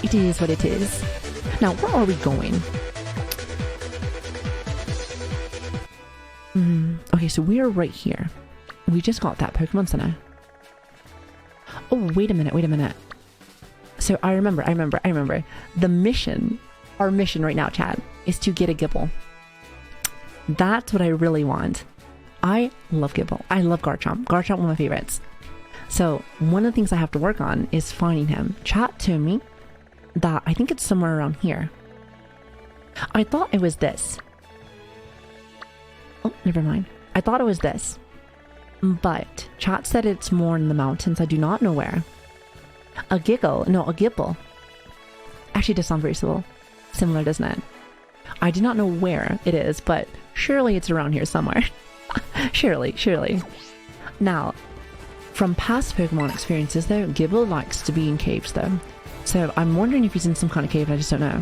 It is what it is. Now, where are we going? Okay, so we are right here. We just got that Pokemon Center. Oh, wait a minute. So I remember. The mission, our mission right now, chat, is to get a Gibble. That's what I really want. I love Gibble. I love Garchomp. Garchomp, one of my favorites. So one of the things I have to work on is finding him. Chat to me that I think it's somewhere around here. I thought it was this. Oh, Never mind. I thought it was this. But chat said it's more in the mountains. I do not know where. A giggle. No, a gibble. Actually, it does sound very similar, doesn't it? I do not know where it is, but surely it's around here somewhere. Surely. Now, from past Pokemon experiences though, Gibble likes to be in caves though. So I'm wondering if he's in some kind of cave, I just don't know.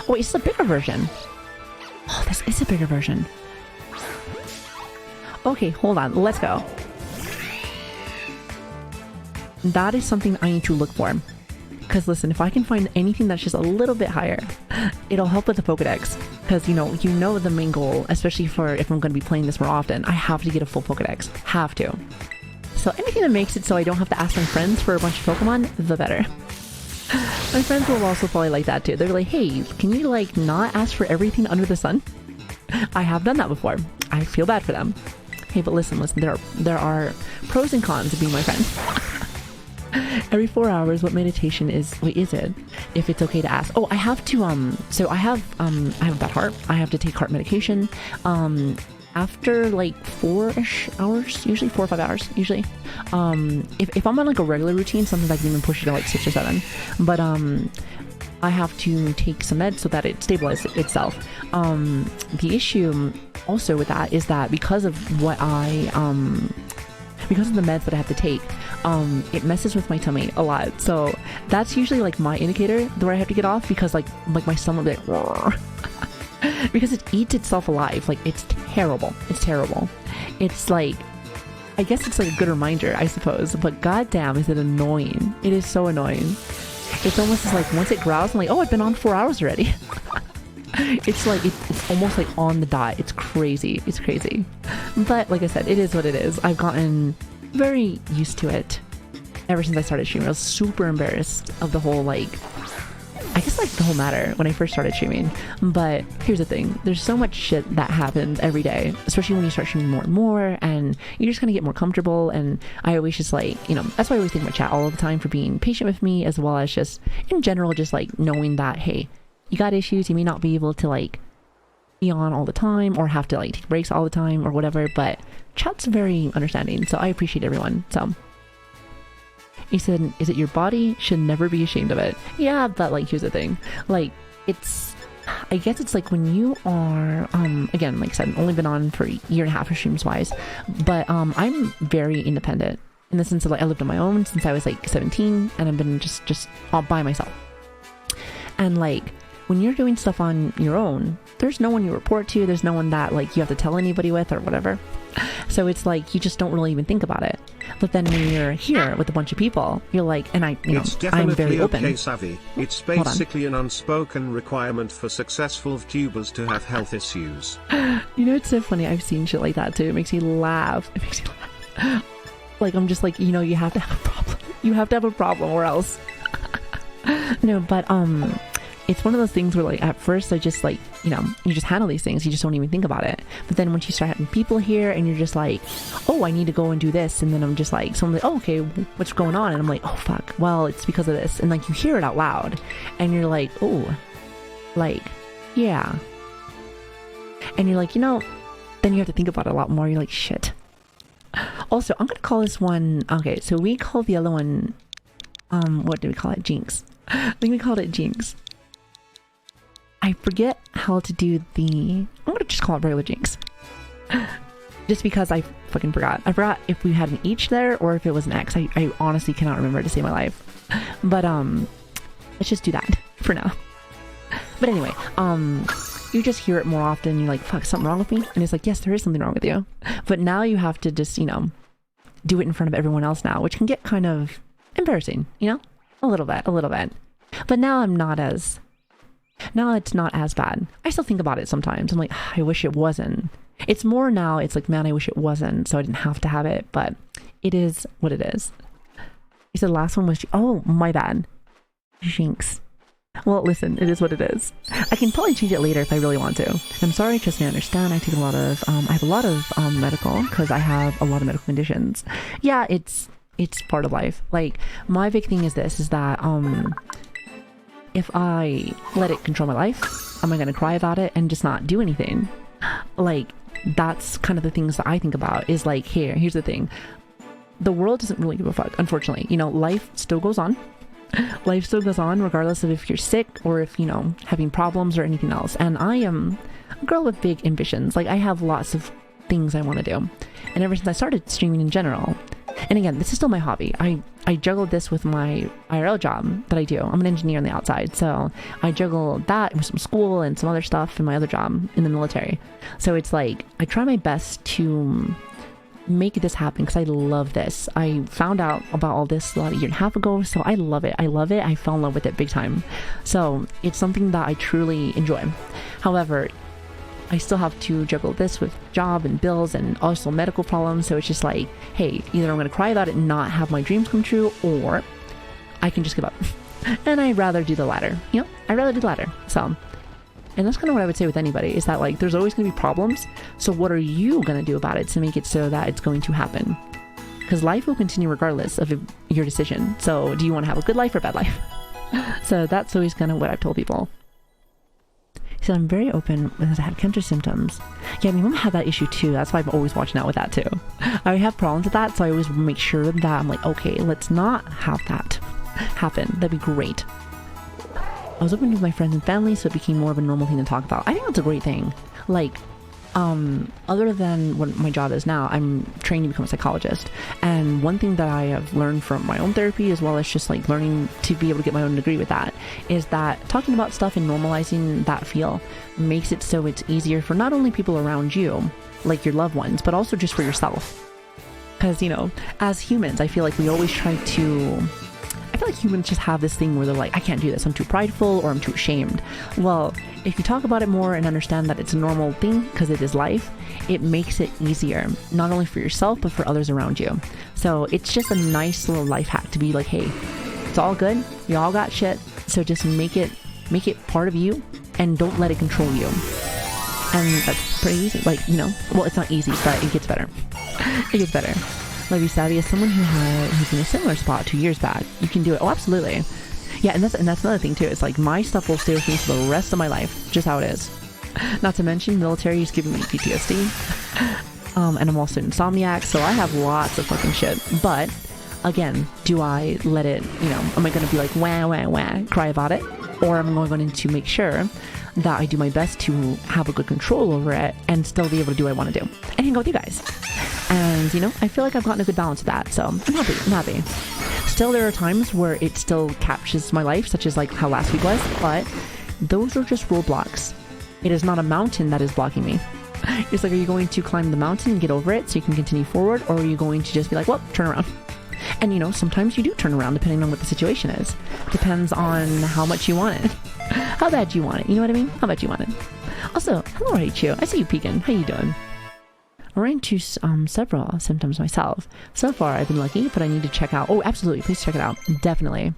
Oh, wait, it's a bigger version. Oh, this is a bigger version. Okay, hold on, let's go. That is something I need to look for. Because listen, if I can find anything that's just a little bit higher, it'll help with the Pokedex. Because, you know the main goal, especially for if I'm going to be playing this more often, I have to get a full Pokedex. Have to. So anything that makes it so I don't have to ask my friends for a bunch of Pokemon, the better. My friends will also probably like that too. They're like, hey, can you like not ask for everything under the sun? I have done that before. I feel bad for them. Hey, but listen, there are pros and cons of being my friend. Every 4 hours, what meditation is it? If it's okay to ask. Oh, I have to, so I have a bad heart. I have to take heart medication. After like 4-ish hours, usually 4 or 5 hours, usually. If I'm on like a regular routine, sometimes I can even push it to like 6 or 7. But, I have to take some meds so that it stabilizes itself. The issue also with that is that because of because of the meds that I have to take, it messes with my tummy a lot. So that's usually like my indicator where I have to get off, because like my stomach will be like, because it eats itself alive. Like it's terrible. It's terrible. It's like, I guess it's like a good reminder, I suppose, but goddamn is it annoying. It is so annoying. It's almost as like once it growls, I'm like, oh, I've been on 4 hours already. It's like, it's almost like on the dot. It's crazy. It's crazy. But like I said, it is what it is. I've gotten very used to it ever since I started streaming. I was super embarrassed of the whole, like, I guess like the whole matter when I first started streaming. But here's the thing. There's so much shit that happens every day, especially when you start streaming more and more, and you just kind of get more comfortable. And I always just like, that's why I always think about chat all the time for being patient with me, as well as just in general, just like knowing that, hey, you got issues, you may not be able to like be on all the time or have to like take breaks all the time or whatever, but chat's very understanding, so I appreciate everyone. So he said, is it your body? Should never be ashamed of it. Yeah, but like here's the thing, like I guess it's like when you are again, like I said, I've only been on for a year and a half of streams wise, but I'm very independent in the sense of like I lived on my own since I was like 17, and I've been just all by myself. And like when you're doing stuff on your own, there's no one you report to, there's no one that like you have to tell anybody with or whatever. So it's like you just don't really even think about it. But then when you're here with a bunch of people, you're like, and I'm very open. Okay, Savvy. It's basically an unspoken requirement for successful VTubers to have health issues. It's so funny. I've seen shit like that too. It makes me laugh. Like I'm just like, you have to have a problem. You have to have a problem or else. No, but it's one of those things where like at first I just like, you just handle these things, you just don't even think about it. But then once you start having people here and you're just like, oh, I need to go and do this, and then I'm just like, someone's like, oh, okay, what's going on? And I'm like, oh fuck, well, it's because of this. And like you hear it out loud and you're like, oh, like, yeah. And you're like, then you have to think about it a lot more. You're like, shit. Also, I'm gonna call this one, okay, so we call the other one, what do we call it? Jinx. I think we called it Jinx. I forget how to do I'm gonna just call it regular Jinx. Just because I fucking forgot. I forgot if we had an H there or if it was an X. I honestly cannot remember to save my life. But let's just do that for now. But anyway, you just hear it more often. You're like, fuck, something wrong with me? And it's like, yes, there is something wrong with you. But now you have to just, do it in front of everyone else now, which can get kind of embarrassing, a little bit. But now it's not as bad. I still think about it sometimes. I'm like, I wish it wasn't. It's more now, it's like, man, I wish it wasn't, so I didn't have to have it, but it is what it is. You said the last one was, oh, my bad. Jinx. Well, listen, it is what it is. I can probably change it later if I really want to. I'm sorry, trust me, I understand. I take a lot of, I have a lot of medical, because I have a lot of medical conditions. Yeah, it's part of life. Like, my big thing is this, is that, if I let it control my life, am I going to cry about it and just not do anything? Like, that's kind of the things that I think about is like, here's the thing. The world doesn't really give a fuck, unfortunately. You know, life still goes on. Life still goes on regardless of if you're sick or if, you know, having problems or anything else. And I am a girl with big ambitions. Like, I have lots of things I want to do. And ever since I started streaming in general, and again, this is still my hobby. I juggle this with my IRL job that I do. I'm an engineer on the outside, so I juggle that with some school and some other stuff in my other job in the military. So it's like, I try my best to make this happen because I love this. I found out about all this about a year and a half ago, so I love it. I fell in love with it big time. So it's something that I truly enjoy. However, I still have to juggle this with job and bills and also medical problems. So it's just like, hey, either I'm going to cry about it and not have my dreams come true, or I can just give up. And I'd rather do the latter. You know, I'd rather do the latter. So, and that's kind of what I would say with anybody is that, like, there's always going to be problems. So what are you going to do about it to make it so that it's going to happen? Because life will continue regardless of your decision. So do you want to have a good life or a bad life? So that's always kind of what I've told people. So I'm very open because I had cancer symptoms. Yeah, my mom had that issue too. That's why I'm always watching out with that too. I have problems with that, so I always make sure that I'm like, okay, let's not have that happen. That'd be great. I was open with my friends and family, so it became more of a normal thing to talk about. I think that's a great thing. Like, other than what my job is now, I'm trained to become a psychologist. And one thing that I have learned from my own therapy, as well as just like learning to be able to get my own degree with that, is that talking about stuff and normalizing that feel makes it so it's easier for not only people around you, like your loved ones, but also just for yourself. Because, you know, as humans, I feel like we always try to... I feel like humans just have this thing where they're like, I can't do this, I'm too prideful or I'm too ashamed. Well, if you talk about it more and understand that it's a normal thing because it is life, it makes it easier, not only for yourself, but for others around you. So it's just a nice little life hack to be like, hey, it's all good. You all got shit. So just make it part of you and don't let it control you. And that's pretty easy. Like, you know, well, it's not easy, but it gets better. It gets better. Levy Savvy, as someone who's in a similar spot 2 years back, you can do it. Oh, absolutely. Yeah, and that's another thing too. It's like my stuff will stay with me for the rest of my life, just how it is. Not to mention, military is giving me PTSD, and I'm also insomniac, so I have lots of fucking shit. But again, do I let it? You know, am I going to be like wah wah wah, cry about it, or am I going to make sure that I do my best to have a good control over it and still be able to do what I want to do and hang out with you guys? And, you know, I feel like I've gotten a good balance of that, so I'm happy. Still, there are times where it still captures my life, such as like how last week was, but those are just roadblocks. It is not a mountain that is blocking me. It's like, are you going to climb the mountain and get over it so you can continue forward, or are you going to just be like, well, turn around? And, you know, sometimes you do turn around depending on what the situation is. Depends on how much you want it. How bad you want it, you know what I mean? How bad you want it. Also, hello Raichu, I see you peeking. How you doing? I ran into several symptoms myself. So far, I've been lucky, but I need to check out. Oh, absolutely. Please check it out. Definitely.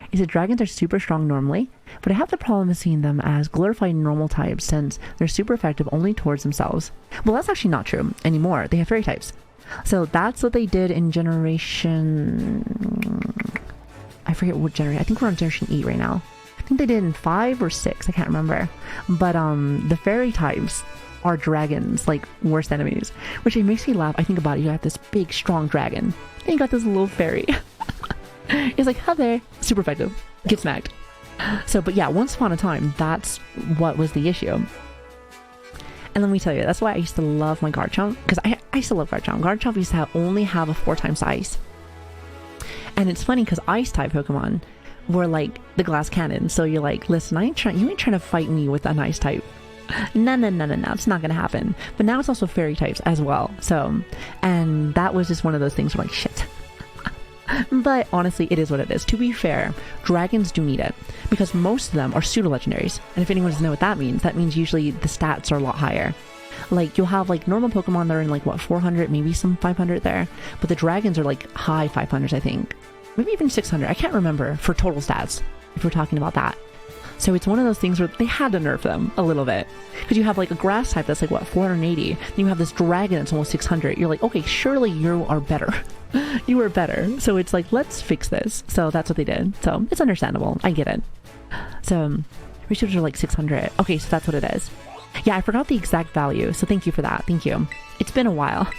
He said dragons are super strong normally, but I have the problem of seeing them as glorified normal types since they're super effective only towards themselves. Well, that's actually not true anymore. They have fairy types. So that's what they did in generation... I forget what generation. I think we're on generation 8 right now. I think they did in 5 or 6. I can't remember. But the fairy types are dragons, like worst enemies, which it makes me laugh. I think about it. You have this big strong dragon and you got this little fairy. It's like, hi there, super effective, get smacked. So, but yeah, once upon a time, that's what was the issue. And let me tell you, that's why I used to love my Garchomp, because I used to love Garchomp. Garchomp used to only have a 4x ice. And it's funny because ice type Pokemon were like the glass cannon. So you're like, listen, you ain't trying to fight me with an ice type. No, it's not gonna happen. But now it's also fairy types as well. So, and that was just one of those things where like, shit. But honestly, it is what it is. To be fair, dragons do need it because most of them are pseudo-legendaries. And if anyone doesn't know what that means usually the stats are a lot higher. Like, you'll have like normal Pokemon that are in like what, 400, maybe some 500 there, but the dragons are like high 500s, I think, maybe even 600. I can't remember for total stats if we're talking about that. So it's one of those things where they had to nerf them a little bit, because you have like a grass type that's like what, 480, then you have this dragon that's almost 600. You're like, okay, surely you are better. You are better. So it's like, let's fix this. So that's what they did. So it's understandable. I get it. So researchers are like 600. Okay, so that's what it is. Yeah, I forgot the exact value, so thank you for that. Thank you. It's been a while.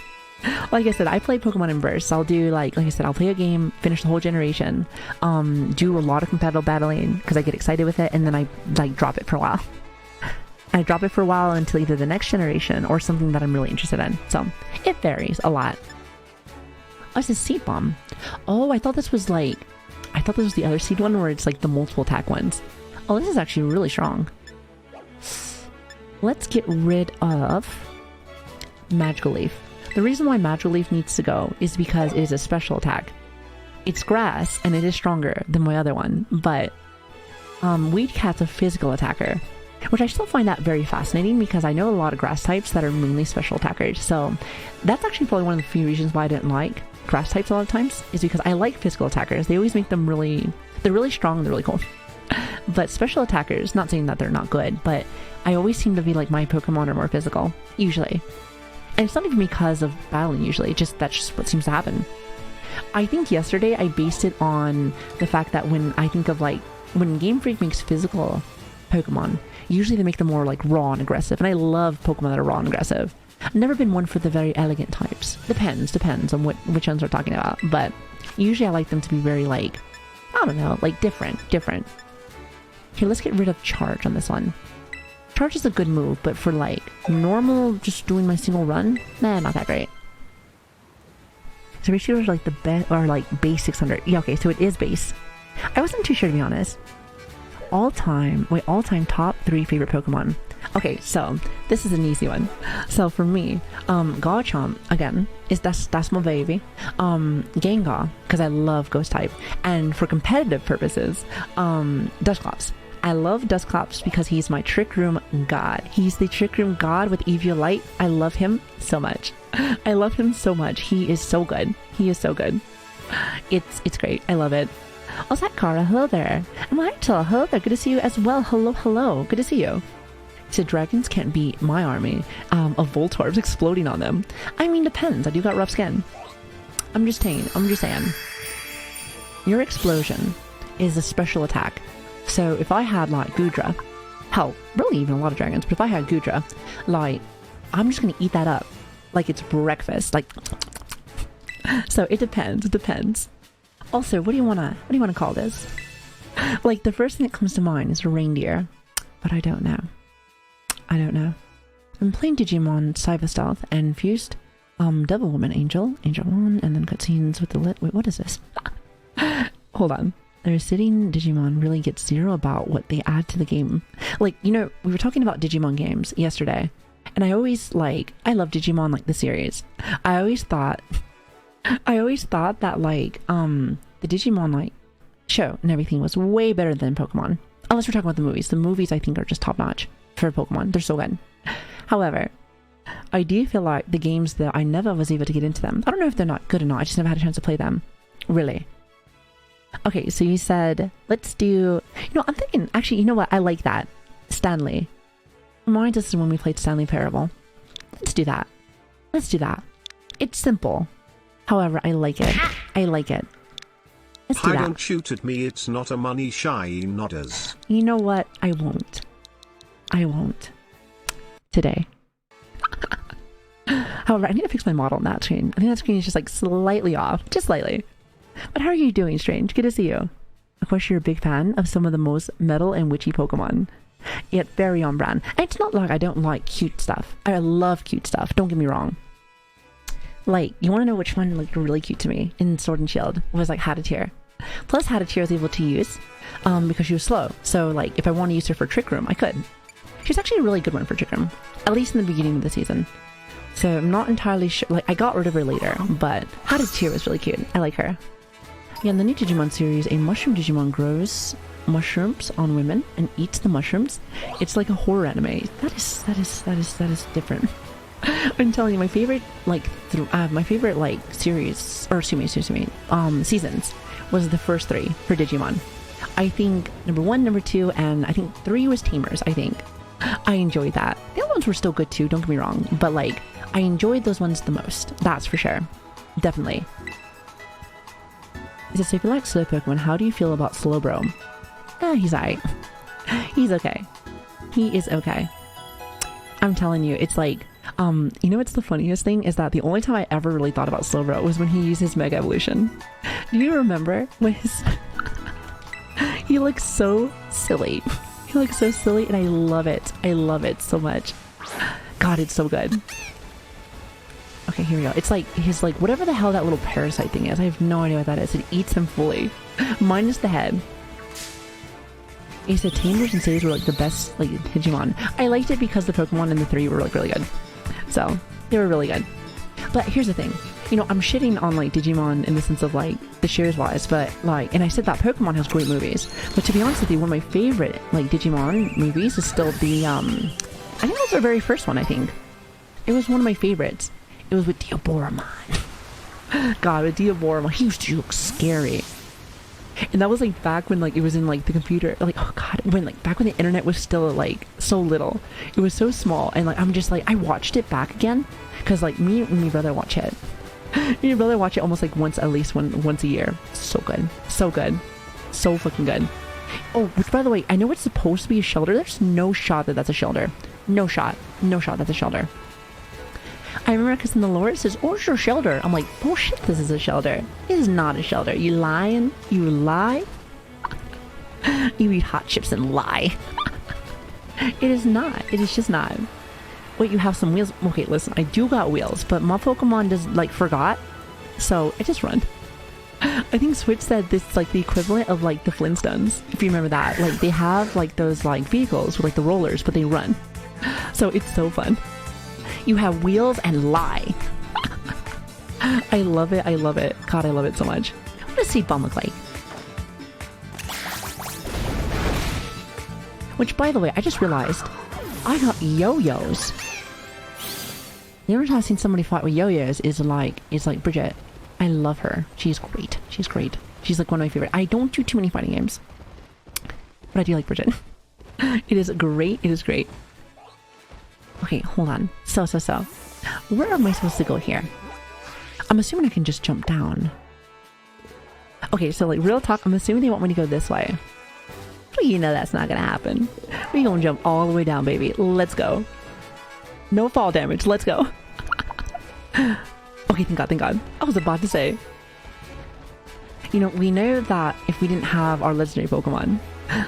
Like I said, I play Pokemon in bursts. I'll do like I said, I'll play a game, finish the whole generation, do a lot of competitive battling because I get excited with it, and then I like drop it for a while. I drop it for a while until either the next generation or something that I'm really interested in. So it varies a lot. Oh, it's a seed bomb. Oh, I thought this was the other seed one where it's like the multiple attack ones. Oh, this is actually really strong. Let's get rid of Magical Leaf. The reason why Magical Leaf needs to go is because it is a special attack. It's grass and it is stronger than my other one, but Weed Cat's a physical attacker, which I still find that very fascinating because I know a lot of grass types that are mainly special attackers. So that's actually probably one of the few reasons why I didn't like grass types a lot of times, is because I like physical attackers. They always make them they're really strong, they're really cool. But special attackers, not saying that they're not good, but I always seem to be like my Pokemon are more physical, usually. And it's not even because of battling usually, that's just what seems to happen. I think yesterday I based it on the fact that when I think of like, when Game Freak makes physical Pokemon, usually they make them more like raw and aggressive, and I love Pokemon that are raw and aggressive. I've never been one for the very elegant types. Depends on which ones we're talking about, but usually I like them to be very like, I don't know, like different. Okay, let's get rid of Charge on this one. Charge is a good move, but for like normal, just doing my single run, nah, not that great. So ratio is like the best, or like base 600. Yeah, okay, so it is base. I wasn't too sure, to be honest. All-time top 3 favorite Pokemon. Okay, so this is an easy one. So for me, Garchomp, again, that's my baby. Gengar, because I love Ghost type. And for competitive purposes, Dusclops. I love Dusclops because he's my Trick Room god. He's the Trick Room god with Eviolite. I love him so much. I love him so much. He is so good. He is so good. It's great. I love it. Also, Kara, hello there. And Martel, hello there. Good to see you as well. Hello. Good to see you. So dragons can't beat my army of Voltorbs exploding on them. I mean, depends. I do got rough skin. I'm just saying. Your explosion is a special attack. So if I had like Goodra, hell, really even a lot of dragons, but if I had Goodra, like, I'm just gonna eat that up like it's breakfast. Like, so it depends. Also, what do you wanna call this? Like, the first thing that comes to mind is a reindeer, but I don't know. I'm playing Digimon Cyber Stealth and Fused, Devil Woman Angel 1, and then cutscenes with the lit. Wait, what is this? Hold on. Their sitting Digimon really gets zero about what they add to the game. Like, you know, we were talking about Digimon games yesterday, and I love Digimon, like the series. I always thought that like the Digimon like show and everything was way better than Pokemon. Unless we're talking about the movies. The movies I think are just top notch for Pokemon. They're so good. However, I do feel like the games that I never was able to get into them. I don't know if they're not good or not. I just never had a chance to play them. Really. Okay, so you said, let's do... I'm thinking, actually, you know what? I like that. Stanley. Reminds us of when we played Stanley Parable. Let's do that. It's simple. However, I like it. Let's do that. Don't shoot at me, it's not a money shy nodders. You know what? I won't. Today. However, I need to fix my model on that screen. I think that screen is just like slightly off. Just slightly. But how are you doing, Strange? Good to see you. Of course, you're a big fan of some of the most metal and witchy Pokemon. Yet very on brand. And it's not like I don't like cute stuff. I love cute stuff. Don't get me wrong. Like, you want to know which one looked really cute to me in Sword and Shield? Was like Hattertier. Plus, Hattertier was able to use because she was slow. So, like, if I want to use her for Trick Room, I could. She's actually a really good one for Trick Room. At least in the beginning of the season. So, I'm not entirely sure. Like, I got rid of her later, but Hattertier was really cute. I like her. Yeah, in the new Digimon series, a mushroom Digimon grows mushrooms on women and eats the mushrooms. It's like a horror anime. That is different. I'm telling you, my favorite series, or excuse me, seasons was the first 3 for Digimon. I think number 1, number 2, and I think 3 was Tamers. I think I enjoyed that. The other ones were still good too. Don't get me wrong, but like I enjoyed those ones the most. That's for sure. Definitely. He says, so if you like slow Pokemon, how do you feel about Slowbro? He's alright. He's okay. He is okay. I'm telling you, it's like, you know what's the funniest thing is that the only time I ever really thought about Slowbro was when he used his Mega Evolution. Do you remember when his... he looks so silly. He looks so silly and I love it. I love it so much. God, it's so good. Okay, here we go. It's like his like whatever the hell that little parasite thing is. I have no idea what that is. It eats him fully. Minus the head. He said Tamers and Says were like the best like Digimon. I liked it because the Pokemon in the 3 were like really good. So they were really good. But here's the thing. You know, I'm shitting on like Digimon in the sense of like the shares wise, but like, and I said that Pokemon has great movies. But to be honest with you, one of my favorite like Digimon movies is still the I think it was their very first one. I think it was one of my favorites. It was with Diaboromon. God, with Diaboromon, he used to look scary. And that was like back when like it was in like the computer, like oh god, when like back when the internet was still like so little. It was so small, and like I'm just like I watched it back again because like me and my brother watch it. Me and my brother watch it almost like once a year. So good, so good, so fucking good. Oh, which by the way, I know it's supposed to be a shelter. There's no shot that that's a shelter. No shot that's a shelter. I remember because in the lore it says, oh, it's your shelter. I'm like, bullshit, this is a shelter. It is not a shelter. You lying? You lie? You eat hot chips and lie. It is not. It is just not. Wait, you have some wheels? Okay, listen, I do got wheels, but my Pokemon just, like, forgot. So, I just run. I think Switch said this is, like, the equivalent of, like, the Flintstones. If you remember that. Like, they have, like, those, like, vehicles with, like, the rollers, but they run. So, it's so fun. You have wheels and lie. I love it. I love it. God, I love it so much. What does Seed Bomb look like? Which, by the way, I just realized I got yo-yos. The only time I've seen somebody fight with yo-yos is like Bridget. I love her. She's great. She's great. She's like one of my favorite. I don't do too many fighting games, but I do like Bridget. It is great. It is great. Okay, hold on. So. Where am I supposed to go here? I'm assuming I can just jump down. Okay, so like real talk, I'm assuming they want me to go this way. But you know that's not gonna happen. We're gonna jump all the way down, baby. Let's go. No fall damage. Let's go. Okay, thank God. I was about to say. You know, we know that if we didn't have our legendary Pokemon,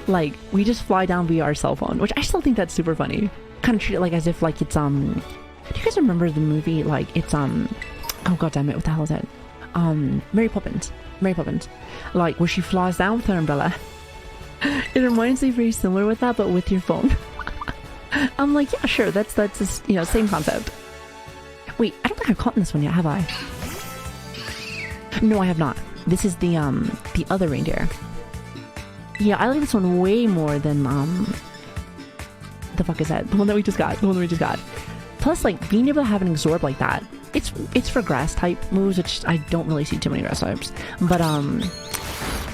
like, we just fly down via our cell phone, which I still think that's super funny. Kind of treat it like as if like it's do you guys remember the movie like it's oh god damn it, what the hell is it, Mary Poppins, like where she flies down with her umbrella. It reminds me very similar with that, but with your phone. I'm like, yeah, sure, that's just, you know, same concept. Wait, I don't think I've caught this one yet, have I? No, I have not. This is the other reindeer. Yeah, I like this one way more than the fuck is that? The one that we just got. Plus, like, being able to have an absorb like that, it's for grass type moves, which I don't really see too many grass types. But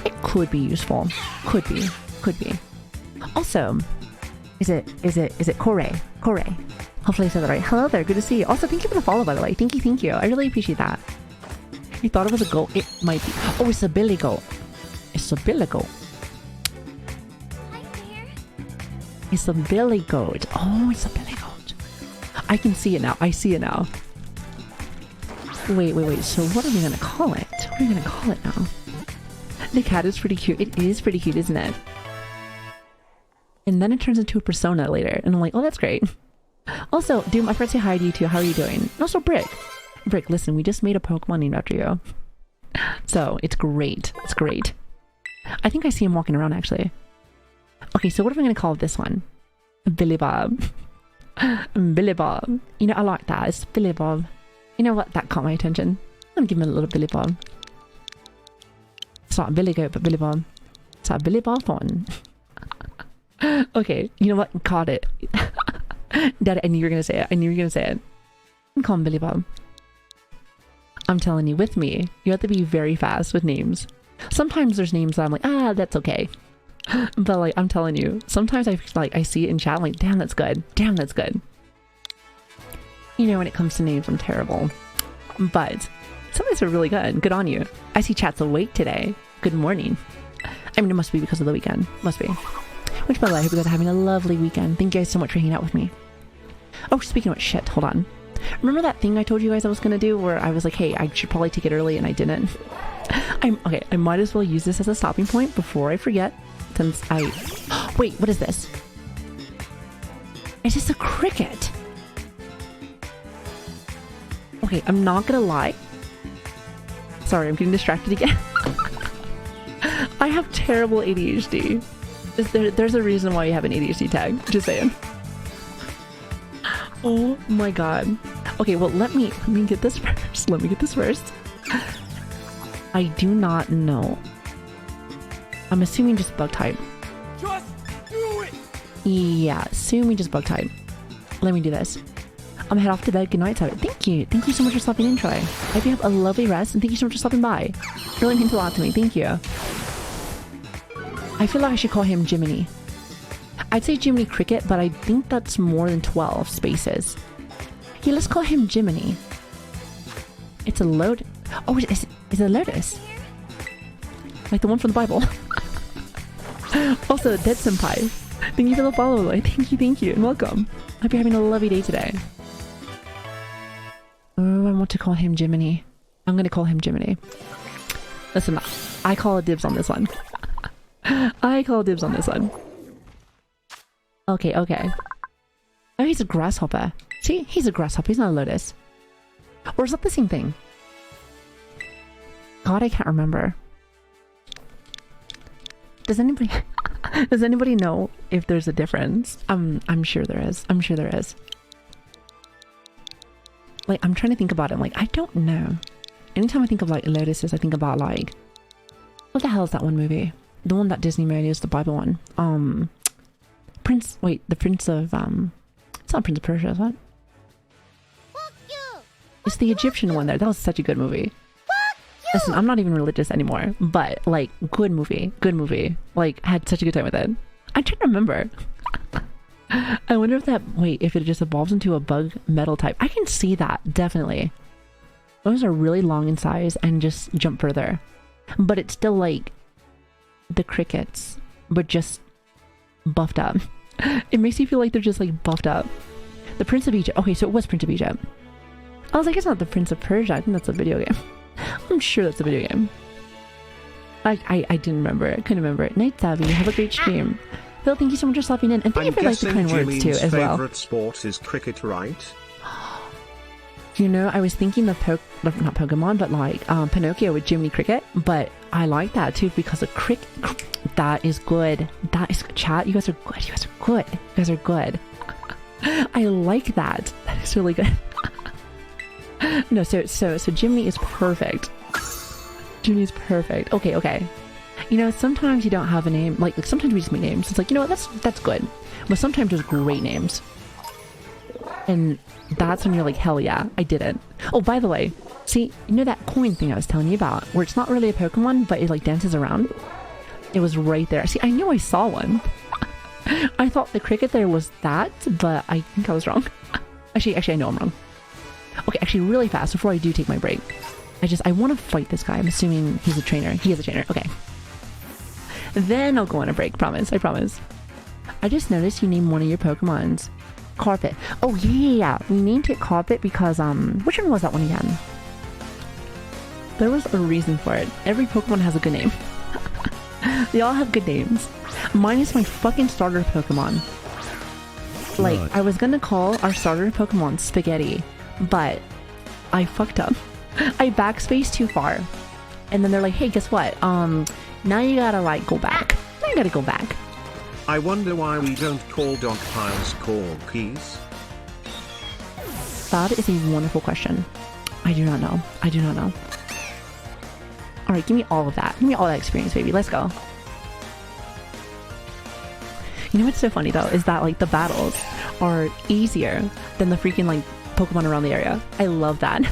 it could be useful. Could be. Also, is it Corey? Hopefully I said that right. Hello there, good to see you. Also, thank you for the follow, by the way. Thank you. I really appreciate that. You thought it was a goat? It might be. Oh, it's a billy goat. It's a billy goat. It's a billy goat. Oh, it's a billy goat. I can see it now. I see it now. Wait. So what are we gonna call it? What are we gonna call it now? The cat is pretty cute. It is pretty cute, isn't it? And then it turns into a persona later. And I'm like, oh, that's great. Also, dude, my friends say hi to you too. How are you doing? And also, Brick, listen, we just made a Pokemon named after you. So, it's great. It's great. I think I see him walking around, actually. Okay, so what am I going to call this one? Billy Bob. Billy Bob. You know, I like that. It's Billy Bob. You know what? That caught my attention. I'm going to give him a little Billy Bob. It's not Billy Goat, but Billy Bob. It's not Billy Bob one. Okay, you know what? Caught it. Daddy, I knew you were going to say it. I'm calling Billy Bob. I'm telling you, with me, you have to be very fast with names. Sometimes there's names that I'm like, that's okay. But like, I'm telling you, sometimes I see it in chat, I'm like, damn, that's good. You know, when it comes to names, I'm terrible. But sometimes they're really good. Good on you. I see chat's awake today. Good morning. I mean, it must be because of the weekend. Must be. Which, by the way, I hope you guys are having a lovely weekend. Thank you guys so much for hanging out with me. Oh, speaking of which, shit, hold on. Remember that thing I told you guys I was gonna do where I was like, hey, I should probably take it early and I didn't? Okay, I might as well use this as a stopping point before I forget, since I... Wait, what is this? Is this a cricket? Okay, I'm not gonna lie. Sorry, I'm getting distracted again. I have terrible ADHD. There's a reason why you have an ADHD tag, just saying. Oh my god. Okay, well, let me get this first. Let me get this first. I do not know. I'm assuming just bug type. Just do it! Yeah, assuming just bug type. Let me do this. I'm gonna head off to bed. Good night, Tabit. Thank you. Thank you so much for stopping in, Troy. I hope you have a lovely rest, and thank you so much for stopping by. It really means a lot to me. Thank you. I feel like I should call him Jiminy. I'd say Jiminy Cricket, but I think that's more than 12 spaces. Yeah, let's call him Jiminy. It's a load. Oh, is it a lotus? Like the one from the Bible. Also, Dead Senpai. Thank you for the follow, Lloyd. Thank you, and welcome. Hope you're having a lovely day today. Oh, I want to call him Jiminy. I'm gonna call him Jiminy. Listen, I call dibs on this one. I call dibs on this one. Okay. Oh, he's a grasshopper. See? He's a grasshopper. He's not a lotus. Or is that the same thing? God, I can't remember. Does anybody know if there's a difference? I'm sure there is. I'm sure there is. Like, I'm trying to think about it. I'm like, I don't know. Anytime I think of like lotuses, I think about like, what the hell is that one movie? The one that Disney made is the Bible one. The Prince of, it's not Prince of Persia, is it? It's the Egyptian one there. That was such a good movie. Listen, I'm not even religious anymore, but like, good movie. Like, had such a good time with it. I'm trying to remember. I wonder if if it just evolves into a bug metal type. I can see that, definitely. Those are really long in size and just jump further. But it's still like the crickets, but just buffed up. It makes you feel like they're just like buffed up. The Prince of Egypt. Okay, so it was Prince of Egypt. I was like, it's not the Prince of Persia. I think that's a video game. I'm sure that's a video game. I didn't remember. I couldn't remember it. Night Savvy, have a great stream. Phil, thank you so much for stopping in, and thank you for like the kind words too as well. Favorite sport is cricket, right? You know, I was thinking not Pokemon, but like Pinocchio with Jiminy Cricket, but I like that too because of cricket. That is good. That is chat. You guys are good. You guys are good. I like that. That is really good. No, so Jiminy is perfect. Jiminy is perfect. Okay. You know, sometimes you don't have a name. Like sometimes we just make names. It's like, you know what? That's good. But sometimes there's great names. And that's when you're like, hell yeah, I did it. Oh, by the way, see, you know that coin thing I was telling you about, where it's not really a Pokemon, but it like dances around? It was right there. See, I knew I saw one. I thought the cricket there was that, but I think I was wrong. Actually, I know I'm wrong. Okay, actually, really fast, before I do take my break. I want to fight this guy. I'm assuming he's a trainer. He is a trainer. Okay. Then I'll go on a break. Promise. I promise. I just noticed you named one of your Pokemons Carpet. Oh, yeah. We named it Carpet because, which one was that one again? There was a reason for it. Every Pokemon has a good name. They all have good names. Mine is my fucking starter Pokemon. Like, I was gonna call our starter Pokemon Spaghetti, but I fucked up. I backspaced too far. And then they're like, hey, guess what? Now you gotta, like, go back. Now you gotta go back. I wonder why we don't call dog piles corgis. That is a wonderful question. I do not know. Alright, give me all of that. Give me all that experience, baby. Let's go. You know what's so funny, though, is that, like, the battles are easier than the freaking, like, Pokemon around the area. I love that.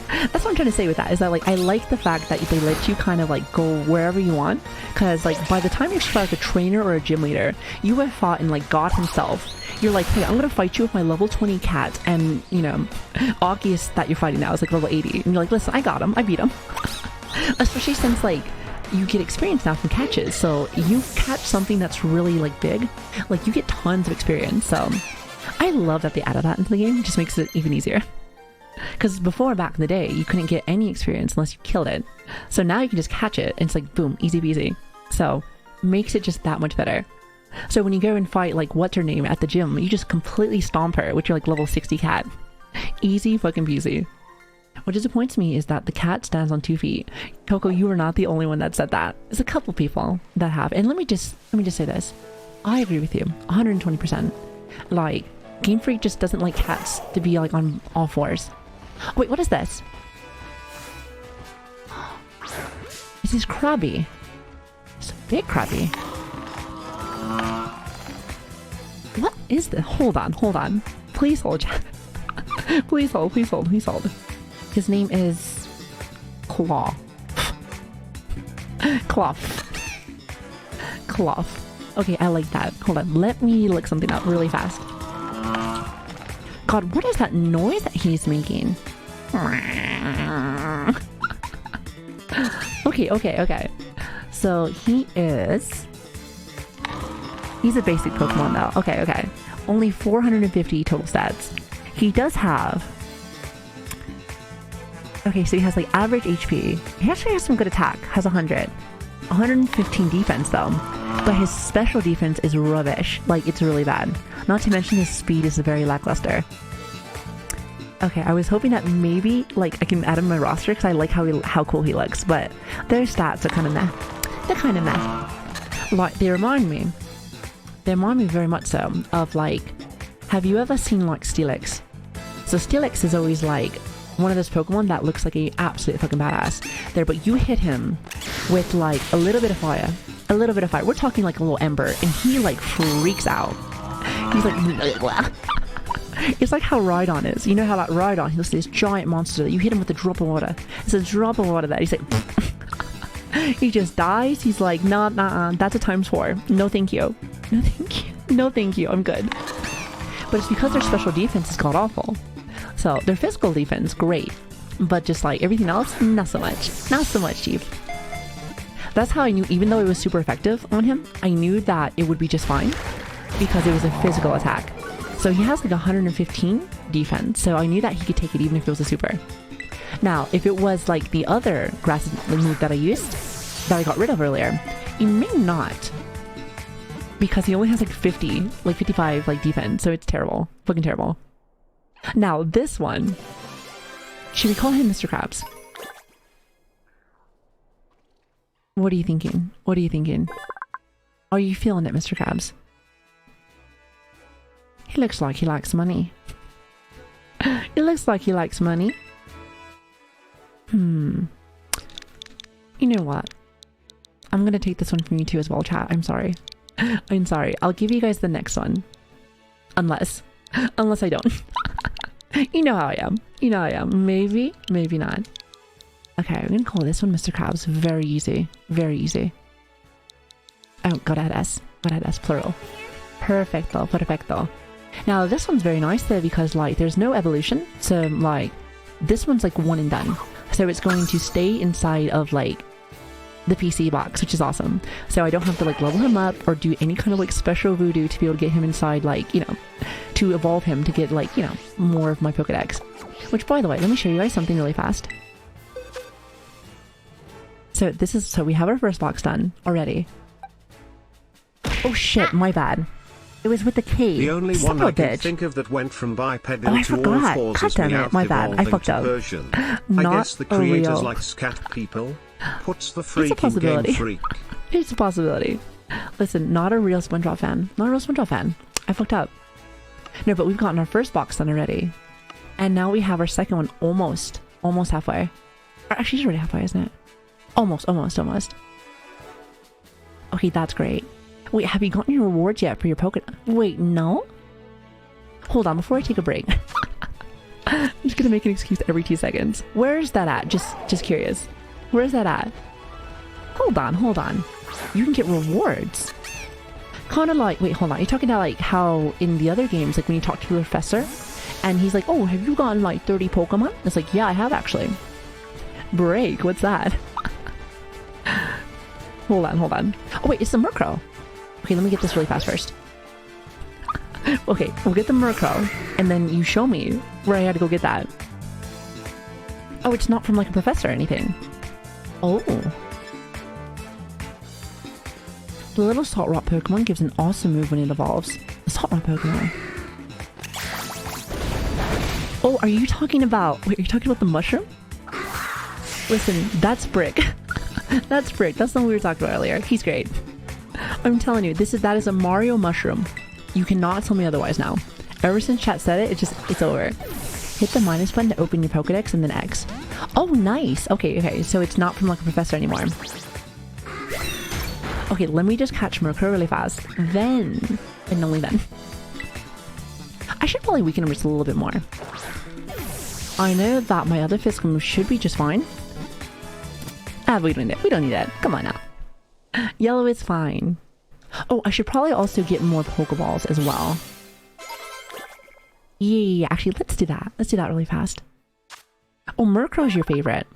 That's what I'm trying to say with that, is that, like, I like the fact that they let you kind of, like, go wherever you want, because, like, by the time you start like a trainer or a gym leader, you have fought in, like, God himself. You're like, hey, I'm gonna fight you with my level 20 cat, and, you know, Aki's that you're fighting now is, like, level 80, and you're like, listen, I got him, I beat him. Especially since, like, you get experience now from catches, so you catch something that's really, like, big, like, you get tons of experience, so I love that they added that into the game. It just makes it even easier. Because before, back in the day, you couldn't get any experience unless you killed it. So now you can just catch it and it's like, boom, easy peasy. So makes it just that much better. So when you go and fight like what's her name at the gym, you just completely stomp her with your like level 60 cat. Easy fucking peasy. What disappoints me is that the cat stands on 2 feet. Coco, you are not the only one that said that. There's a couple people that have. And let me just say this. I agree with you 120%. Like, Game Freak just doesn't like cats to be like on all fours. Wait, what is this? This is Krabby. It's a big Krabby. What is this? Hold on. Please hold, chat. Please hold. His name is Claw. Cloth. Okay, I like that. Hold on, let me look something up really fast. God, what is that noise that he's making? Okay. So he's a basic Pokemon though. Okay. Only 450 total stats. He does have... Okay, so he has like average HP. He actually has some good attack. Has 100. 115 defense though. But his special defense is rubbish. Like, it's really bad. Not to mention his speed is very lackluster. Okay, I was hoping that maybe, like, I can add him to my roster because I like how cool he looks. But their stats are kind of meh. They're kind of meh. Like, they remind me very much so of, like, have you ever seen, like, Steelix? So Steelix is always, like, one of those Pokemon that looks like a absolute fucking badass. There, but you hit him with, like, a little bit of fire. We're talking, like, a little ember. And he, like, freaks out. He's like... It's like how Rhydon is. You know how, like, Rhydon, he's this giant monster that you hit him with a drop of water. It's a drop of water that he's like... He just dies. He's like, nah, that's a ×4. No thank you. No thank you, I'm good. But it's because their special defense is god-awful. So, their physical defense, great. But just, like, everything else, not so much, Chief. That's how I knew, even though it was super effective on him, I knew that it would be just fine. Because it was a physical attack. So he has like 115 defense, so I knew that he could take it even if it was a super. Now, if it was like the other grass move that I used, that I got rid of earlier, he may not. Because he only has like 55 like defense, so it's terrible. Fucking terrible. Now, this one, should we call him Mr. Krabs? What are you thinking? Are you feeling it, Mr. Krabs? He looks like he likes money. It looks like he likes money. You know what? I'm gonna take this one from you too as well, chat. I'm sorry. I'll give you guys the next one. Unless I don't. You know how I am. Maybe not. Okay, I'm gonna call this one Mr. Krabs. Very easy. Oh, gotta add S, plural. Perfecto. Now, this one's very nice though because, like, there's no evolution. So, like, this one's like one and done. So it's going to stay inside of, like, the PC box, which is awesome. So I don't have to, like, level him up or do any kind of, like, special voodoo to be able to get him inside, like, you know, to evolve him to get, like, you know, more of my Pokedex. Which, by the way, let me show you guys something really fast. So we have our first box done already. Oh shit, my bad. It was with the key. The only one I can think of that went from bipedal to forgot. all fours God is damn it, my bad. I fucked up. Persian. Not I guess the creators real. like scat people. Puts the It's a freak in possibility. Game Freak. It's a possibility. Listen, not a real SpongeBob fan. I fucked up. No, but we've gotten our first box done already. And now we have our second one almost halfway. Or actually, it's already halfway, isn't it? Almost. Okay, that's great. Wait, have you gotten your rewards yet for your Pokédex? Wait, no? Hold on, before I take a break. I'm just gonna make an excuse every 2 seconds. Where's that at? Just curious. Where's that at? Hold on. You can get rewards. Kind of like, wait, hold on. You're talking about, like, how in the other games, like when you talk to the professor and he's like, oh, have you gotten like 30 Pokemon? It's like, yeah, I have actually. Break, what's that? Hold on. Oh wait, it's the Murkrow. Okay, let me get this really fast first. Okay, we'll get the Murkrow, and then you show me where I had to go get that. Oh, it's not from like a professor or anything. Oh. The little Salt Rock Pokemon gives an awesome move when it evolves. The Salt Rock Pokemon. Oh, are you talking about... Wait, are you talking about the mushroom? Listen, that's Brick. That's Brick. That's the one we were talking about earlier. He's great. I'm telling you, that is a Mario mushroom. You cannot tell me otherwise now. Ever since chat said it, it's over. Hit the minus button to open your Pokedex and then X. Oh, nice. Okay, so it's not from like a professor anymore. Okay, let me just catch Murkrow really fast. Then, and only then. I should probably weaken him just a little bit more. I know that my other physical move should be just fine. Ah, we don't need it. We don't need that. Come on now. Yellow is fine. Oh, I should probably also get more Pokeballs as well. Yeah, actually, let's do that. Let's do that really fast. Oh, Murkrow's your favorite.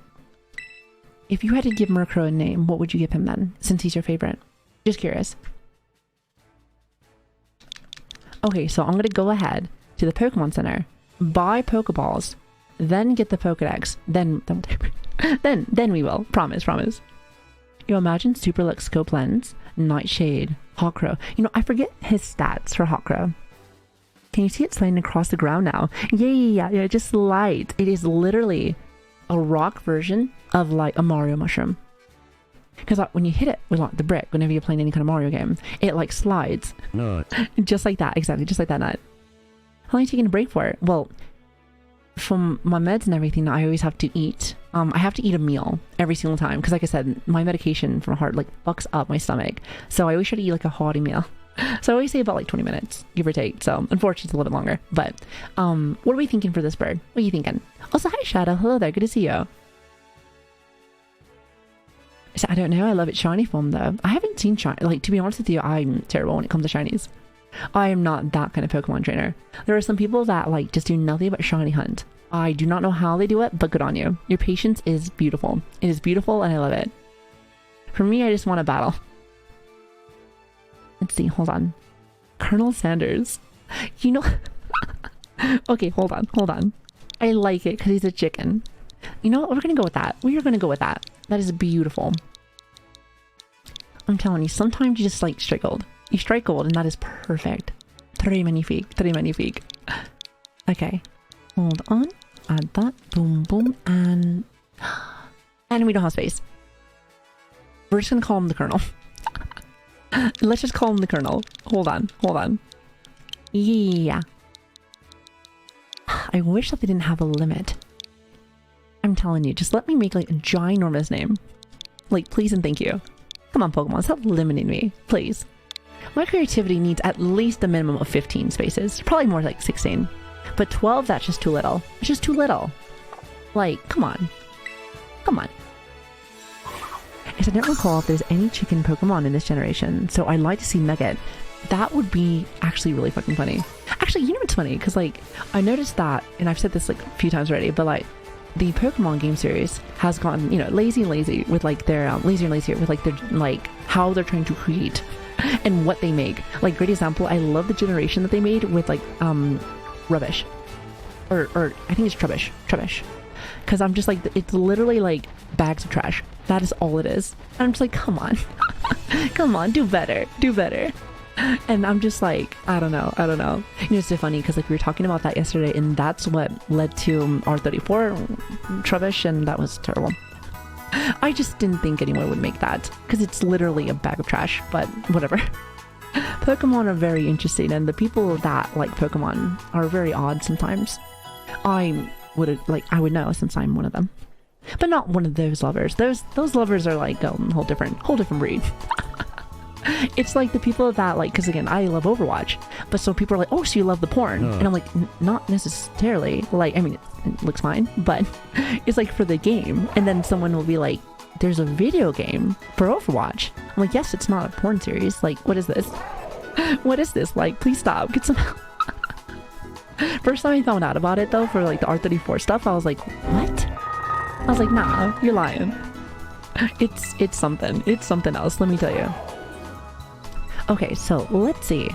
If you had to give Murkrow a name, what would you give him then, since he's your favorite? Just curious. Okay, so I'm going to go ahead to the Pokemon Center, buy Pokeballs, then get the Pokedex, then we will. Promise. You imagine Super Lux Scope Lens, Nightshade, Hawkrow. You know, I forget his stats for Hawkrow. Can you see it sliding across the ground now? Yeah, it just slides. It is literally a rock version of like a Mario mushroom. Because when you hit it with like the brick, whenever you're playing any kind of Mario game, it like slides. No. Just like that, exactly, just like that nut. How long are you taking a break for it? Well, from my meds and everything, I always have to eat. I have to eat a meal every single time. Because like I said, my medication from heart like fucks up my stomach. So I always try to eat like a hearty meal. So I always say about like 20 minutes, give or take. So unfortunately it's a little bit longer. But what are we thinking for this bird? What are you thinking? Also, hi Shadow. Hello there. Good to see you. So I don't know. I love it shiny form though. I haven't seen shiny. Like, to be honest with you, I'm terrible when it comes to shinies. I am not that kind of Pokemon trainer. There are some people that like just do nothing but shiny hunt. I do not know how they do it, but good on you. Your patience is beautiful. It is beautiful and I love it. For me, I just want to battle. Let's see. Hold on. Colonel Sanders. You know... Okay, hold on. I like it because he's a chicken. You know what? We're going to go with that. We are going to go with that. That is beautiful. I'm telling you, sometimes you just like strike gold. You strike gold and that is perfect. Très magnifique. Okay. Hold on. Add that. Boom, boom. And we don't have space. We're just going to call him the Colonel. Let's just call him the Colonel. Hold on. Yeah. I wish that they didn't have a limit. I'm telling you, just let me make like a ginormous name. Like, please and thank you. Come on, Pokemon, stop limiting me, please. My creativity needs at least a minimum of 15 spaces. Probably more like 16. But 12, that's just too little. It's just too little. Like, come on. I don't recall if there's any chicken Pokemon in this generation, so I'd like to see Nugget. That would be actually really fucking funny. Actually, you know what's funny? Because like, I noticed that, and I've said this like a few times already, but like, the Pokemon game series has gotten, you know, lazy with like their lazier and lazier with like their like how they're trying to create and what they make. Like, great example, I love the generation that they made with like rubbish or I think it's Trubbish, because I'm just like, it's literally like bags of trash. That is all it is. And I'm just like, come on do better. And I'm just like, I don't know. You know, it's so funny because like we were talking about that yesterday, and that's what led to R34 Trubbish, and that was terrible. I just didn't think anyone would make that because it's literally a bag of trash, but whatever. Pokemon are very interesting, and the people that like Pokemon are very odd sometimes. I would know since I'm one of them, but not one of those lovers. Those lovers are like a whole different breed. It's like the people that like, because again, I love Overwatch, but so people are like, oh, so you love the porn? And I'm like, not necessarily. Like, I mean, it looks fine, but it's like for the game. And then someone will be like, there's a video game for Overwatch. I'm like, yes, it's not a porn series. Like, what is this? Like, please stop. Get some. First time I found out about it though, for like the R34 stuff, I was like, what? I was like, nah, you're lying. It's something. It's something else, let me tell you. Okay, so let's see.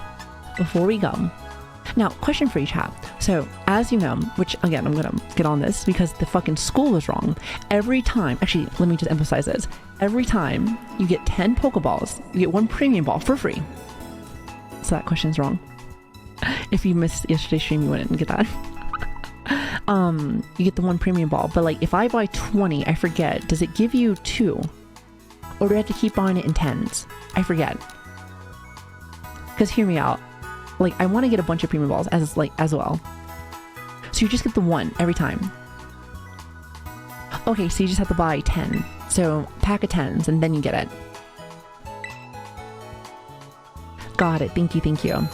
Before we go, Now, question for you, chat. So, as you know, which again, I'm gonna get on this because the fucking school was wrong. Every time, actually, let me just emphasize this. Every time you get 10 Pokeballs, you get 1 premium ball for free. So that question's wrong. If you missed yesterday's stream, you wouldn't get that. You get the 1 premium ball, but like if I buy 20, I forget, does it give you 2? Or do I have to keep buying it in 10s? I forget. Because hear me out. Like, I want to get a bunch of premium balls as well. So you just get the 1 every time. Okay, so you just have to buy 10. So pack of 10s and then you get it. Got it. Thank you.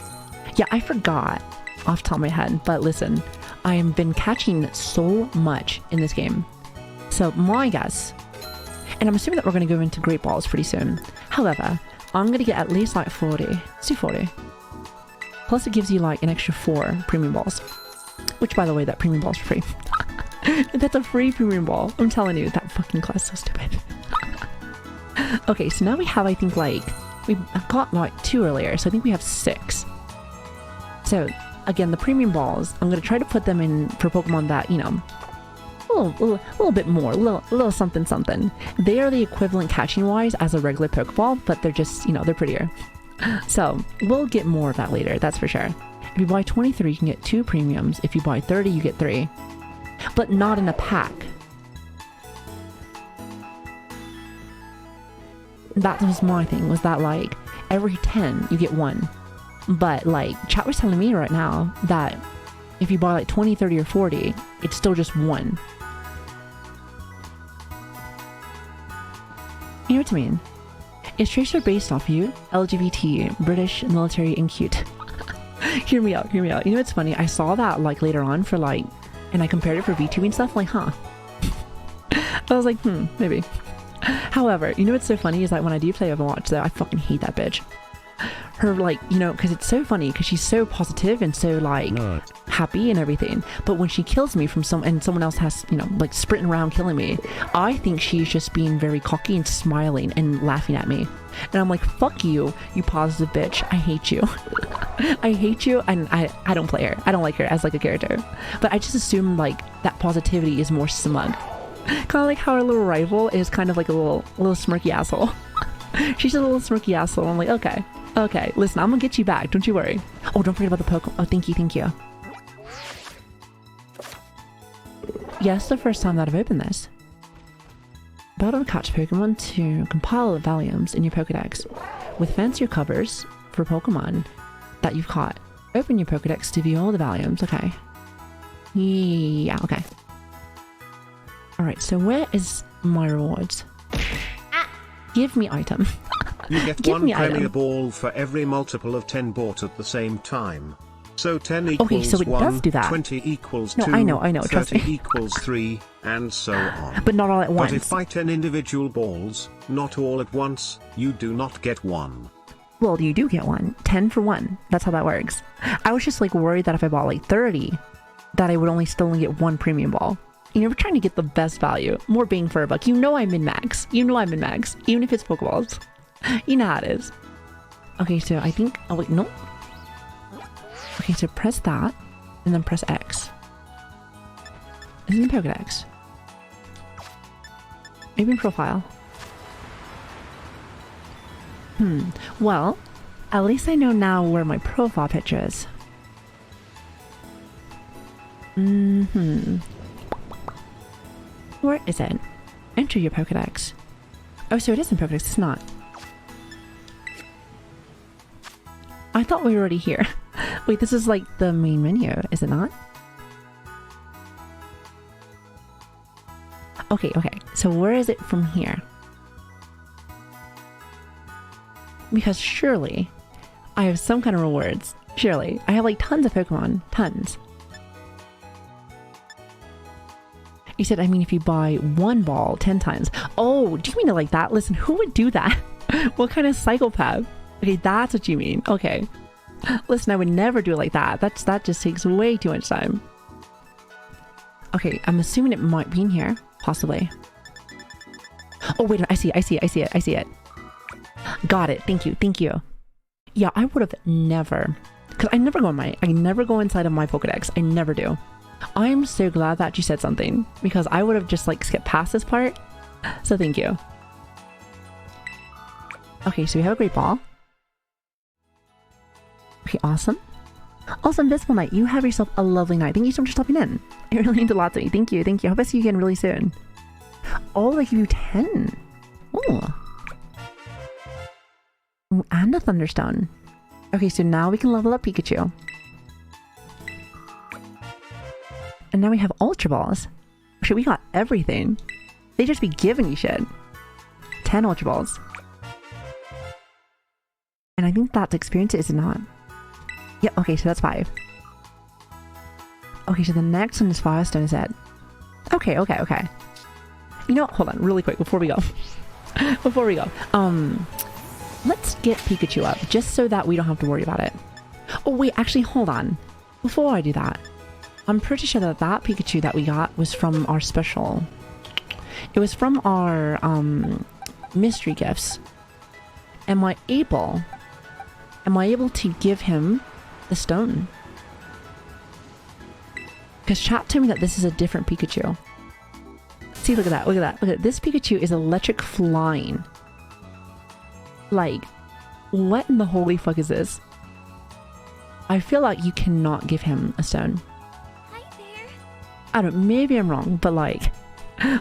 Yeah, I forgot off the top of my head, but listen, I have been catching so much in this game. So my guess, and I'm assuming that we're going to go into Great Balls pretty soon. However, I'm going to get at least like 40. Let's do 40. Plus it gives you like an extra 4 premium balls. Which, by the way, that premium ball's free. That's a free premium ball. I'm telling you, that fucking class is so stupid. Okay, so now we have, I think, like, we got like 2 earlier, so I think we have 6. So, again, the premium balls, I'm going to try to put them in for Pokemon that, you know, a little bit more, a little something something. They are the equivalent catching wise as a regular Pokeball, but they're just, you know, they're prettier. So, we'll get more of that later, that's for sure. If you buy 23, you can get 2 premiums. If you buy 30, you get 3. But not in a pack. That was my thing, was that like, every 10, you get 1. But like, chat was telling me right now that if you buy like 20, 30, or 40, it's still just 1. You know what I mean? Is Tracer based off you? LGBT, British, military, and cute. Hear me out. You know what's funny? I saw that like later on for like, and I compared it for VTubing stuff, like, huh. I was like, maybe. However, you know what's so funny is that when I do play Overwatch though, I fucking hate that bitch. Her, like, you know, because it's so funny because she's so positive and so like happy and everything, but when she kills me from someone else has, you know, like sprinting around killing me, I think she's just being very cocky and smiling and laughing at me, and I'm like, fuck you, you positive bitch, I hate you. I hate you, and I don't play her, I don't like her as like a character, but I just assume like that positivity is more smug, kind of like how our little rival is kind of like a little smirky asshole. She's a little smirky asshole. I'm like, okay, listen, I'm gonna get you back, don't you worry. Oh, don't forget about the Pokemon. Oh, thank you. Yes, the first time that I've opened this. Battle to catch Pokemon to compile the volumes in your Pokedex with fancier covers for Pokemon that you've caught. Open your Pokedex to view all the volumes. Okay. Yeah, okay. Alright, so where is my rewards? Give me item. You get 1 Premier Ball for every multiple of 10 bought at the same time. So 10 equals okay, so it 1, does do that. 20 equals 2, I know, trust 30 me. equals 3, and so on. But not all at once. But if by 10 individual balls, not all at once, you do not get 1. Well, you do get 1. 10 for 1. That's how that works. I was just like worried that if I bought like 30, that I would still only get 1 premium ball. You know, we're trying to get the best value. More bang for a buck. You know I'm min-max. Even if it's Pokeballs. You know how it is. Okay, so I think... Oh, wait, no. Okay, so press that, and then press X. Is it in Pokedex? Maybe in Profile. Well, at least I know now where my profile picture is. Where is it? Enter your Pokedex. Oh, so it is in Pokedex, it's not. I thought we were already here. Wait, this is like the main menu, is it not? Okay, so where is it from here? Because surely I have some kind of rewards. Surely. I have like tons of Pokemon. Tons. You said, I mean, if you buy 1 ball 10 times. Oh, do you mean it like that? Listen, who would do that? What kind of psychopath? Okay, that's what you mean. Okay. Listen, I would never do it like that. That just takes way too much time. Okay, I'm assuming it might be in here. Possibly. Oh, wait, I see it. Got it. Thank you. Yeah, I would have never... Because I never go inside of my Pokedex. I never do. I'm so glad that you said something, because I would have just like skipped past this part. So thank you. Okay, so we have a great ball. Okay, awesome. Also, Invisible Knight, you have yourself a lovely night. Thank you so much for stopping in. It really means a lot to me. Thank you, thank you. I hope I see you again really soon. Oh, they give you 10. Oh. Ooh, and a Thunderstone. Okay, so now we can level up Pikachu. And now we have Ultra Balls. Shit, we got everything. They just be giving you shit. 10 Ultra Balls. And I think that's experience, is it not? Yeah, okay, so that's 5. Okay, so the next one is Firestone, is it? Okay. You know what? Hold on, really quick, before we go. Let's get Pikachu up, just so that we don't have to worry about it. Oh, wait, actually, hold on. Before I do that, I'm pretty sure that Pikachu that we got was from our special. It was from our, mystery gifts. Am I able to give him the stone? Because chat told me that this is a different Pikachu. See, look at that. This Pikachu is electric flying. Like, what in the holy fuck is this? I feel like you cannot give him a stone. Hi there. I don't, maybe I'm wrong, but like,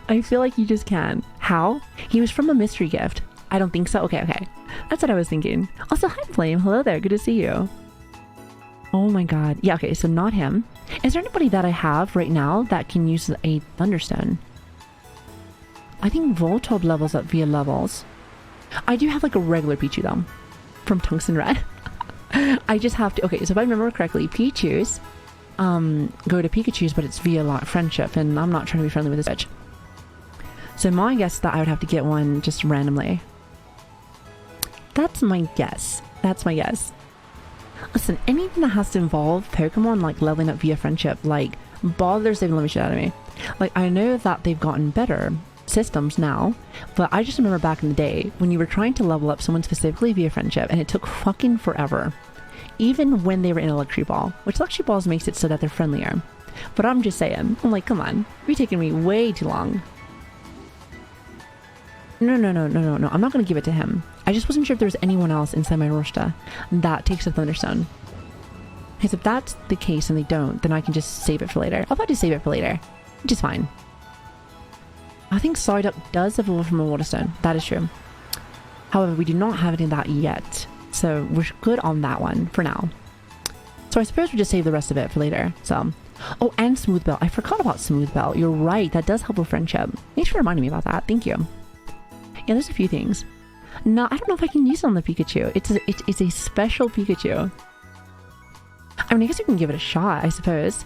I feel like you just can. How? He was from a mystery gift. I don't think so. Okay. That's what I was thinking. Also, hi Flame. Hello there. Good to see you. Oh my god. Yeah, okay, so not him. Is there anybody that I have right now that can use a Thunderstone? I think Voltorb levels up via levels. I do have like a regular Pichu though. From Tungsten Red. I just have to... Okay, so if I remember correctly, Pichus go to Pikachu's, but it's via like friendship, and I'm not trying to be friendly with this bitch. So my guess is that I would have to get one just randomly. That's my guess. Listen, anything that has to involve Pokemon like leveling up via friendship, like, bothers the living shit out of me. Like, I know that they've gotten better systems now, but I just remember back in the day when you were trying to level up someone specifically via friendship, and it took fucking forever. Even when they were in Electric Ball, which Electric Balls makes it so that they're friendlier. But I'm just saying, I'm like, come on, you're taking me way too long. No, I'm not gonna give it to him. I just wasn't sure if there was anyone else inside my Roshta that takes a Thunderstone. Because if that's the case and they don't, then I can just save it for later. I'll probably save it for later, which is fine. I think Psyduck does evolve from a Water Stone. That is true. However, we do not have any of that yet. So we're good on that one for now. So I suppose we just save the rest of it for later. So, oh, and Smooth Bell. I forgot about Smooth Bell. You're right. That does help with friendship. Thanks for reminding me about that. Thank you. Yeah, there's a few things. No, I don't know if I can use it on the Pikachu. It's a special Pikachu. I mean, I guess we can give it a shot, I suppose.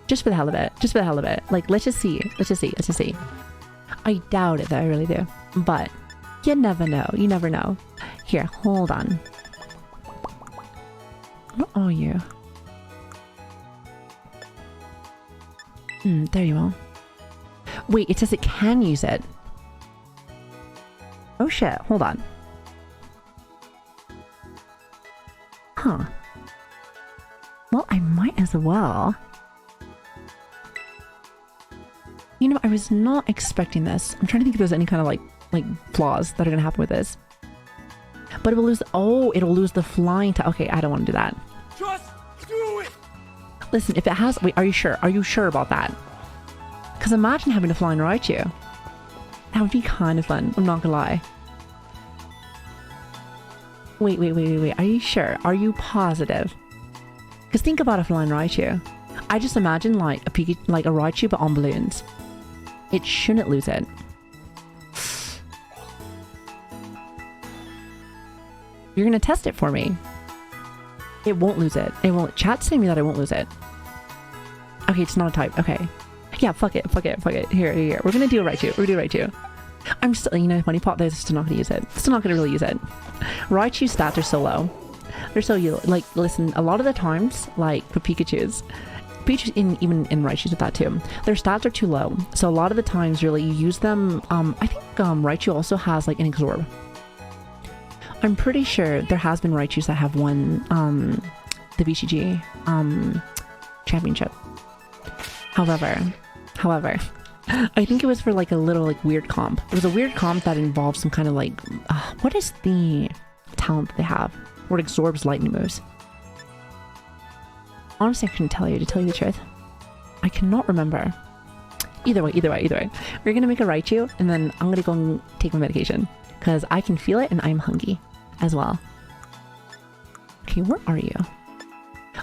Just for the hell of it. Like, let's just see. I doubt it, though. I really do. But you never know. Here, hold on. What are you? There you are. Wait, it says it can use it. Oh shit, hold on. Huh. Well, I might as well. You know, I was not expecting this. I'm trying to think if there's any kind of like flaws that are gonna happen with this. But it will lose... Oh, it'll lose the flying... Okay, I don't want to do that. Just do it! Listen, if it has... Wait, are you sure? Are you sure about that? Because imagine having a flying Raichu. That would be kind of fun. I'm not gonna lie. Wait. Are you sure? Are you positive? Because think about a flying Raichu. I just imagine like a Raichu but on balloons. It shouldn't lose it. You're gonna test it for me. It won't lose it. It won't. Chat's saying me that I won't lose it. Okay, it's not a type. Okay. Yeah, fuck it. Here. We're gonna do a Raichu. I'm still, you know, Honey Pot, they're still not gonna use it. Still not gonna really use it. Raichu stats are so low. They're so, like, listen, a lot of the times, like, for Pikachus, even in Raichu's with that too, their stats are too low. So a lot of the times, really, you use them, I think, Raichu also has, like, an Absorb. I'm pretty sure there has been Raichus that have one, the BCG championship. However, I think it was for like a little like weird comp. It was a weird comp that involved some kind of like what is the talent that they have where it absorbs lightning moves? Honestly, I couldn't tell you, to tell you the truth. I cannot remember. Either way. We're gonna make a Raichu, and then I'm gonna go and take my medication because I can feel it, and I'm hungry as well. Okay, where are you?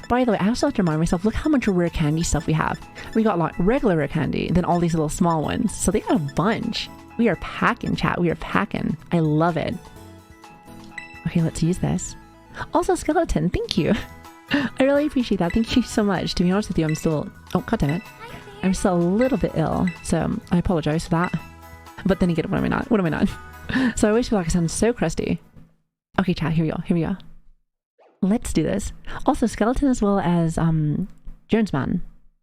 By the way, I also have to remind myself, look how much rare candy stuff we have. We got like regular rare candy, then all these little small ones. So they got a bunch. We are packing, chat. We are packing. I love it. Okay, let's use this. Also, skeleton, thank you. I really appreciate that. Thank you so much. To be honest with you, I'm still... Oh, god damn it. I'm still a little bit ill, so I apologize for that. But then again, what am I not? What am I not? So I always feel like I sound so crusty. Okay, chat, here we go. Let's do this. Also, skeleton as well as Jonesman.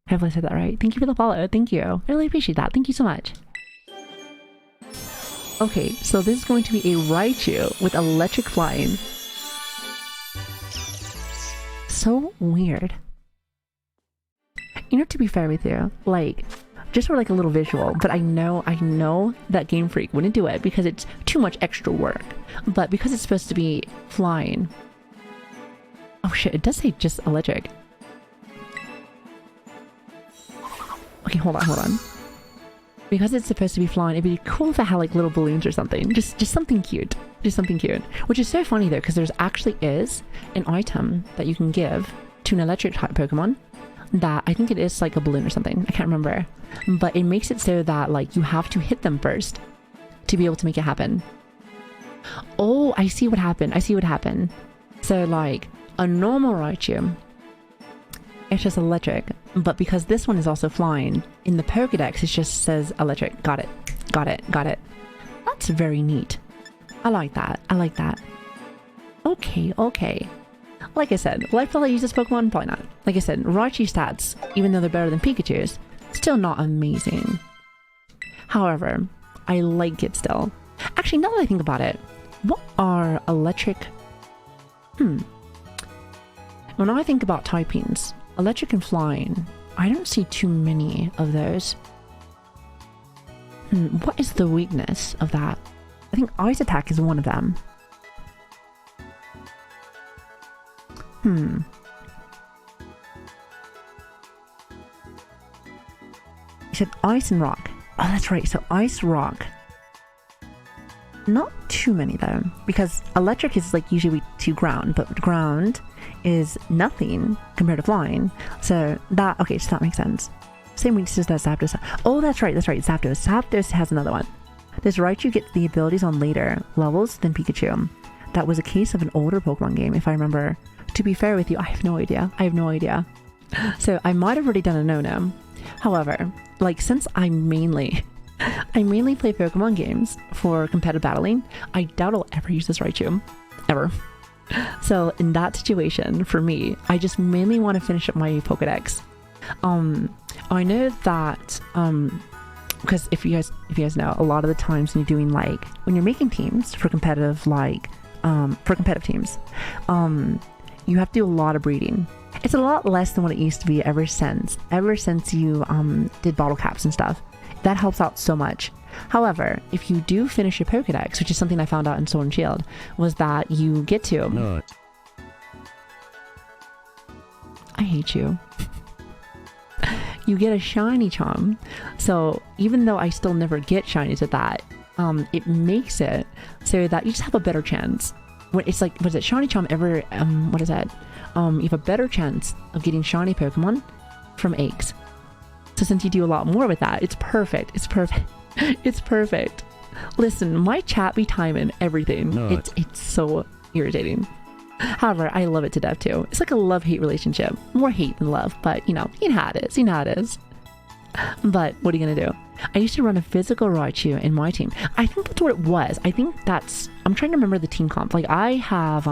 Hopefully I said that right. Thank you for the follow. Thank you. I really appreciate that. Thank you so much. Okay, so this is going to be a Raichu with electric flying. So weird. You know, to be fair with you, like, just for like a little visual, but I know that Game Freak wouldn't do it because it's too much extra work. But because it's supposed to be flying... Oh shit, it does say just electric. Okay, hold on. Because it's supposed to be flying, it'd be cool if it had like little balloons or something. Just something cute. Just something cute. Which is so funny though, because there's actually is an item that you can give to an electric type Pokemon that I think it is like a balloon or something. I can't remember. But it makes it so that like you have to hit them first to be able to make it happen. Oh, I see what happened. So like a normal Raichu, it's just electric, but because this one is also flying, in the Pokédex it just says electric. Got it. That's very neat. I like that. Okay. Like I said, will I probably use this Pokemon? Probably not. Like I said, Raichu stats, even though they're better than Pikachu's, still not amazing. However, I like it still. Actually, now that I think about it, what are electric... When I think about typings, electric and flying, I don't see too many of those. What is the weakness of that? I think Ice Attack is one of them. You said Ice and Rock. Oh, that's right. So Ice, Rock. Not too many though, because electric is like usually to ground, but ground is nothing compared to flying. So that, okay, so that makes sense. Same weaknesses that Zapdos. Oh, that's right. Zapdos. Zapdos has another one. Does Raichu get the abilities on later levels than Pikachu? That was a case of an older Pokemon game, if I remember. To be fair with you, I have no idea. So I might have already done a no-no. However, like since I mainly play Pokemon games for competitive battling, I doubt I'll ever use this Raichu. Ever. So in that situation, for me, I just mainly want to finish up my Pokédex. I know that, because if you guys know, a lot of the times when you're doing like, when you're making teams for competitive, like, for competitive teams, you have to do a lot of breeding. It's a lot less than what it used to be ever since you, did bottle caps and stuff. That helps out so much. However, if you do finish your Pokédex, which is something I found out in Sword and Shield, was that you get to... No. I hate you. You get a shiny charm. So even though I still never get shinies with that, it makes it so that you just have a better chance. When it's like, was it shiny charm ever? What is that? You have a better chance of getting shiny Pokemon from eggs. So since you do a lot more with that, it's perfect. It's perfect. Listen, my chat be timing everything. No. It's so irritating. However, I love it to death too. It's like a love-hate relationship. More hate than love, but you know how it is. But what are you gonna do? I used to run a physical Raichu in my team. I think that's what it was. I'm trying to remember the team comp. Like I have,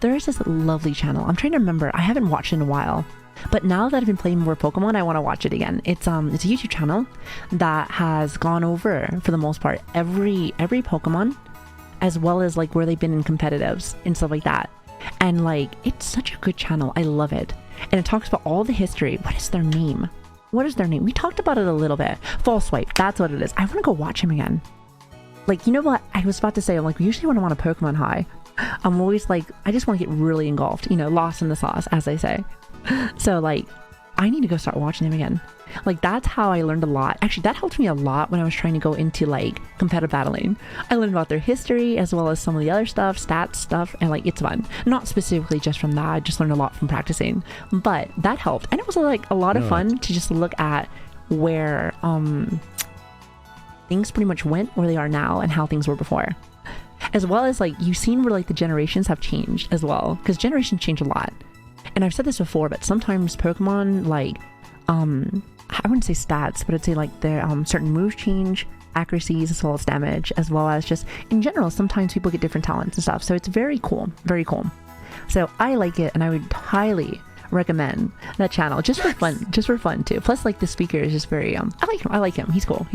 there's this lovely channel. I'm trying to remember. I haven't watched it in a while. But now that I've been playing more Pokemon, I want to watch it again. It's a YouTube channel that has gone over, for the most part, every Pokemon, as well as like where they've been in competitives and stuff like that. And like, it's such a good channel. I love it. And it talks about all the history. What is their name? What is their name? We talked about it a little bit. False Swipe. That's what it is. I want to go watch him again. Like, you know what? I was about to say, I'm like, usually when I'm on a Pokemon high, I'm always like, I just want to get really engulfed, you know, lost in the sauce, as they say. So like, I need to go start watching him again. Like, that's how I learned a lot. Actually, that helped me a lot when I was trying to go into like competitive battling. I learned about their history as well as some of the other stuff, stats stuff, and like, it's fun. Not specifically just from that. I just learned a lot from practicing, but that helped. And it was like a lot of fun to just look at where things pretty much went, where they are now, and how things were before. As well as like, you've seen where like the generations have changed as well, because generations change a lot. And I've said this before, but sometimes Pokemon, like, I wouldn't say stats, but I'd say like their certain moves change, accuracies, as well as damage, as well as just in general, sometimes people get different talents and stuff. So it's very cool, very cool. So I like it, and I would highly recommend that channel just for fun too. Plus, like, the speaker is just very I like him. He's cool.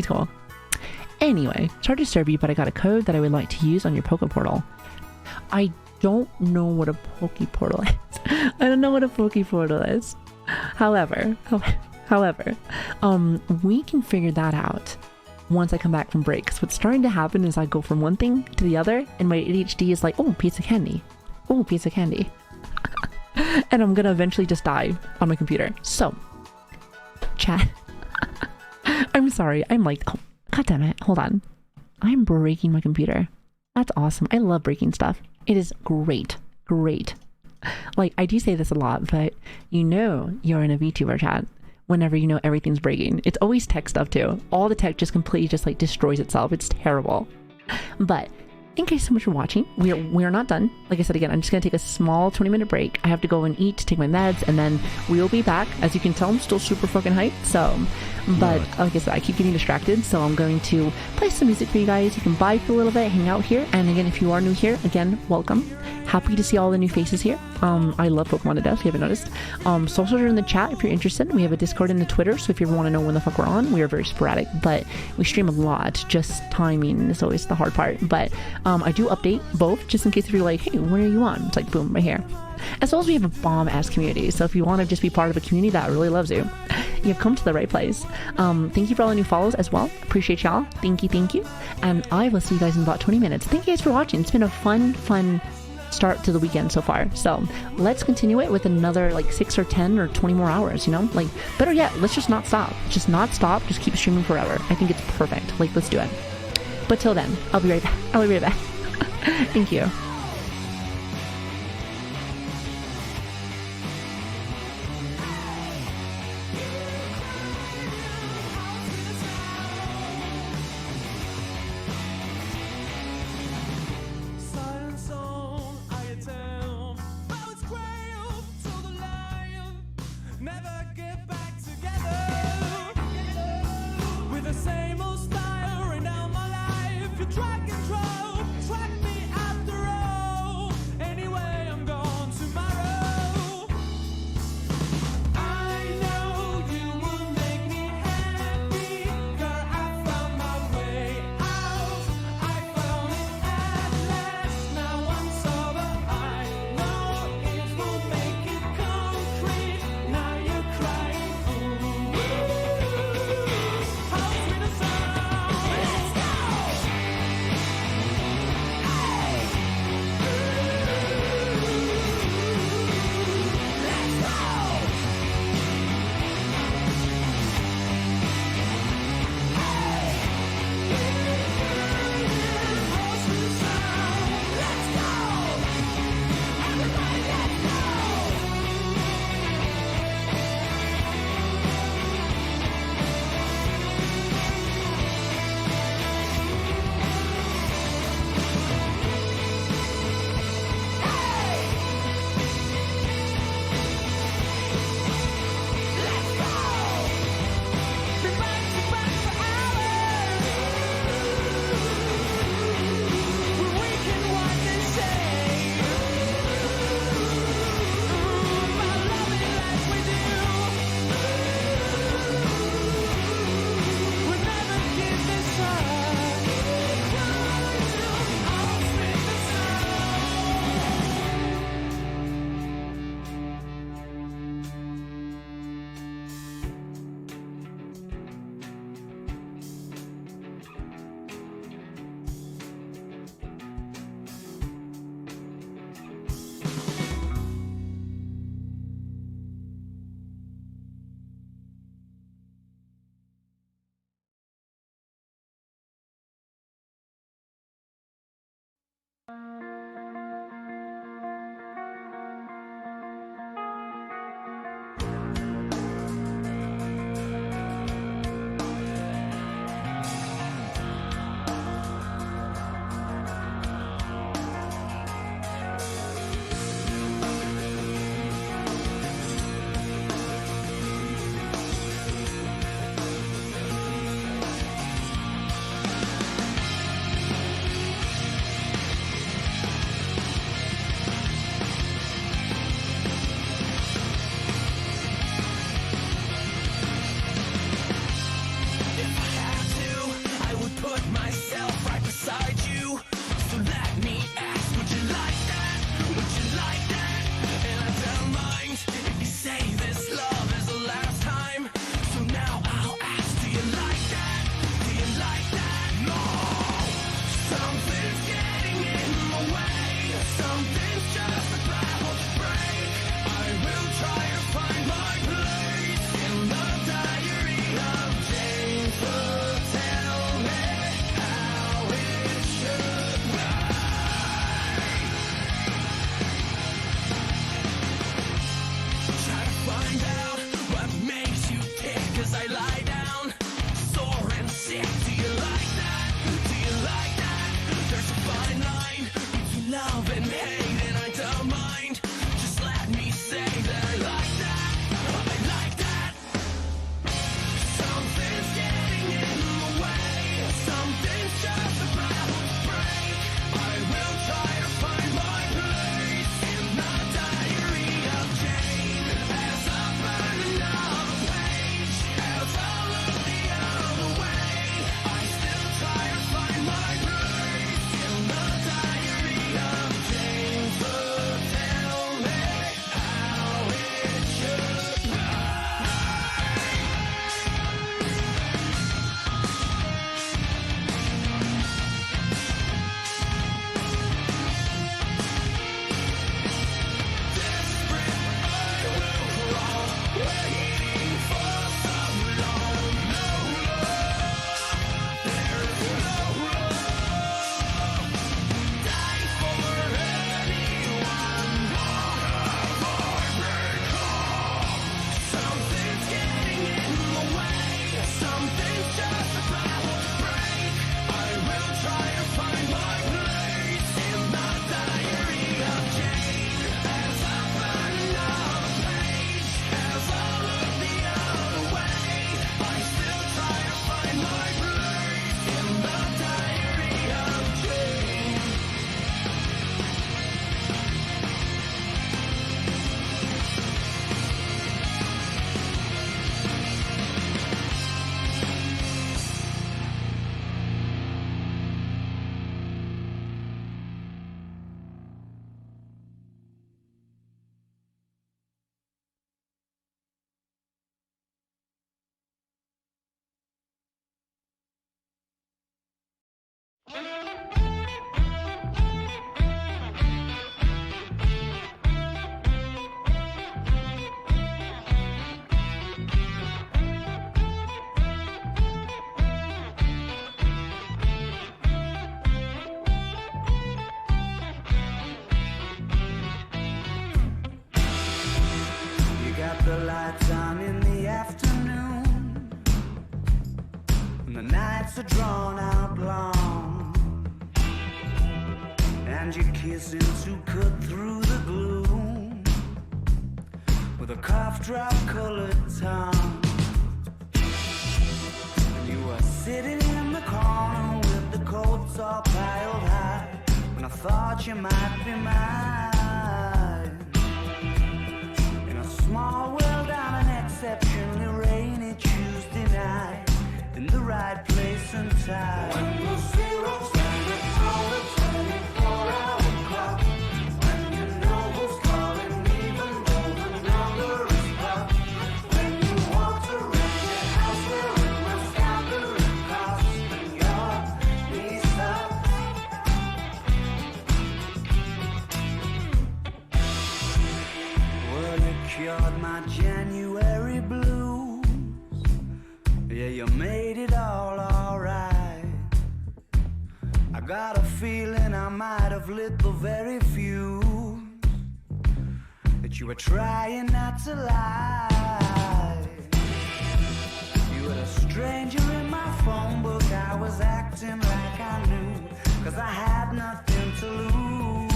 Anyway, sorry to disturb you, but I got a code that I would like to use on your Poke Portal. I don't know what a Poke Portal is. I don't know what a Poke Portal is. However, we can figure that out once I come back from break. Because what's starting to happen is I go from one thing to the other, and my ADHD is like, oh, piece of candy. Oh, piece of candy. And I'm gonna eventually just die on my computer. So, chat. I'm sorry. I'm like, oh, God damn it. Hold on. I'm breaking my computer. That's awesome. I love breaking stuff. It is great. Great. Like, I do say this a lot, but you know you're in a VTuber chat whenever you know everything's breaking. It's always tech stuff too. All the tech just completely just like destroys itself. It's terrible. But thank you so much for watching. We're not done. Like I said again, I'm just gonna take a small 20-minute break. I have to go and eat, take my meds, and then we'll be back. As you can tell, I'm still super fucking hyped. So, but like I said, I keep getting distracted, so I'm going to play some music for you guys. You can vibe for a little bit, hang out here, and again, if you are new here, again, welcome. Happy to see all the new faces here. I love Pokemon to death, if you haven't noticed. Socials are in the chat if you're interested. We have a Discord and a Twitter, so if you ever want to know when the fuck we're on, we are very sporadic, but we stream a lot. Just timing is always the hard part. But I do update both, just in case if you're like, hey, when are you on? It's like, boom, right here. As well as we have a bomb-ass community, so if you want to just be part of a community that really loves you, you've come to the right place. Thank you for all the new follows as well. Appreciate y'all. Thank you. And I will see you guys in about 20 minutes. Thank you guys for watching. It's been a fun start to the weekend so far. So let's continue it with another like 6 or 10 or 20 more hours, you know? Like, better yet, let's just not stop. Just keep streaming forever. I think it's perfect. Like, let's do it. But till then, I'll be right back. Thank you. Same old style, right now my life. You track and track me after all. the lights on in the afternoon, and the nights are drawn out long, and you're kissing to cut through the gloom with a cough drop colored tongue. And you were sitting in the corner with the coats all piled high, and I thought you might be mine. In a small world on an exceptionally rainy Tuesday night, in the right place and time. When the zeros and the hour 24-hour clock, when you know who's calling even though the number is blocked, when you want to rent your house where it must gathering costs, and your knees stop. Well, you cured my January blues. Yeah, you made it all alright. I Got a feeling I might have lit the very few that you were trying not to lie. You were a stranger in my phone book. I was acting like I knew, 'cause I had nothing to lose.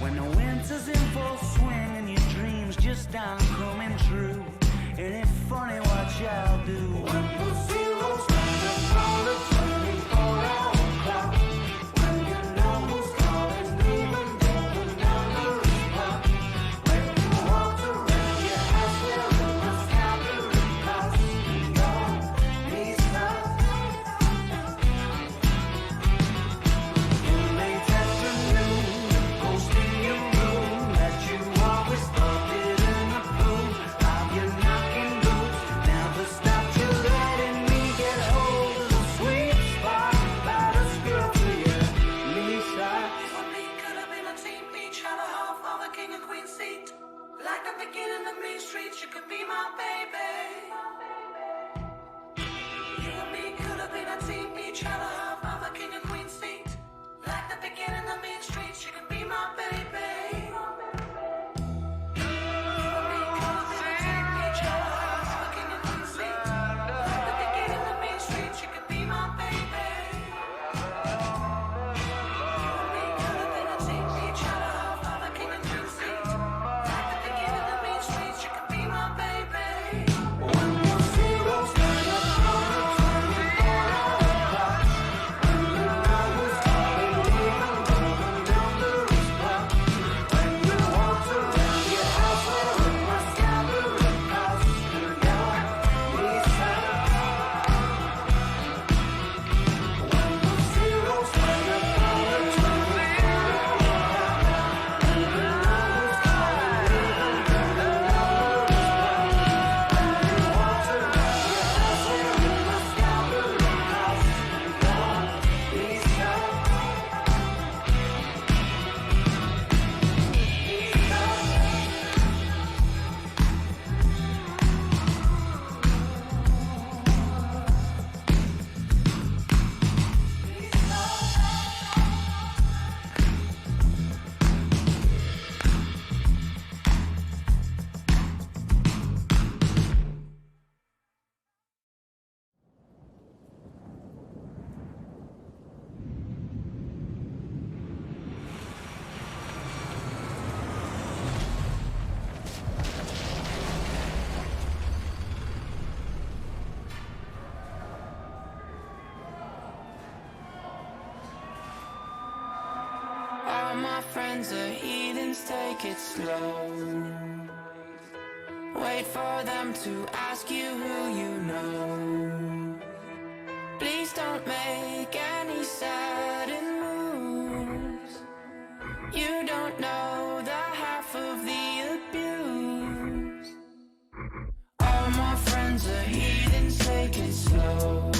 When the winter's in full swing and your dreams just aren't coming true, ain't it funny what y'all do? When the zeros stand upon the 24-hour clock, when you know who's calling, even though the number is blocked, when you walked around your house wearing a scattering costume, these thoughts in late afternoon, ghost in your room that you always thought didn't approve of your knocking boots. Never stopped you letting me get hold of the sweet spot. Light a screw for you, Lisa. You and me could have been a team, each had a half of a king and queen seat. Like the beginning of Main Street, you could be my baby. You and me could have been a team, each had a half of a king and queen seat. Like the beginning of Main Street, you could be my baby. You and me could have been a team, each had a half of a king and queen seat. Like the beginning of Main Street, you could be my baby. You and me could have been a team, each had a half of a king and queen seat. Like the beginning of Main Street, you could be my baby. When the zeros stand upon the 24-hour clock, when you know who's calling, even though the number is blocked, when you walked around your house wearing a scattering costume, Lisa. When the zeros stand upon the 24-hour clock, when you know who's calling, even though the number is blocked, when you walked around your house wearing a scattering costume, Lisa. All my friends are heathens, take it slow. Wait for them to ask you who you know. Please don't make any sudden moves. You don't know the half of the abuse. All my friends are heathens, take it slow.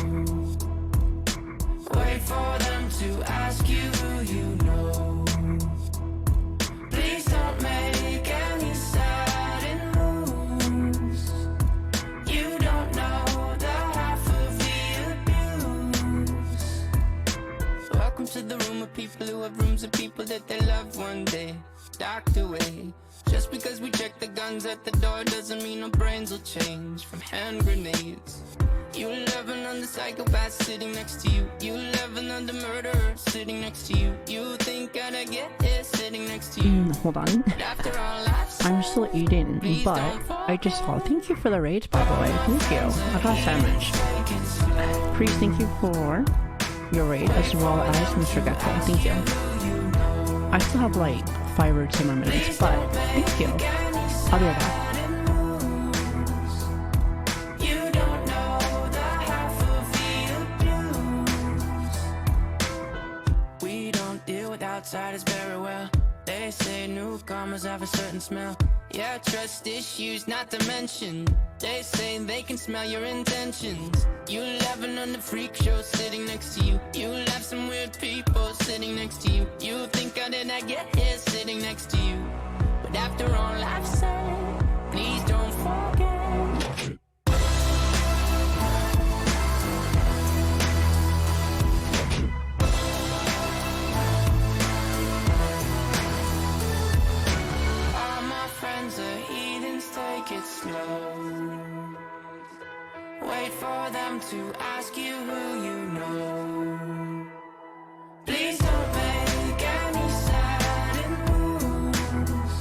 Wait for them to ask you who you know. Please don't make any sudden moves. You don't know the half of the abuse. Welcome to the room of people who have rooms of people that they love one day docked away. Just because we check the guns at the door doesn't mean our brains will change from hand grenades. You love another psychopath sitting next to you. You love another murderer sitting next to you. You think I'd get here sitting next to you. Hold on. But after all I've said, I'm still eating, but I just saw. Thank you for the raid, by the way. Thank you. I got a sandwich. Priest, thank you for your raid, as well as Mr. Gecko. Thank you. I still have like 5 or 10 more minutes, but thank you. I'll be right back. you don't know the half of the abuse. We don't deal with outsiders very well. They say newcomers have a certain smell. Yeah, trust issues not to mention. They say they can smell your intentions. You laughing on the freak show sitting next to you. You laugh some weird people sitting next to you. You think how did I get here sitting next to you? But after all I've said, please don't forget. for them to ask you who you know. Please don't make any sudden moves.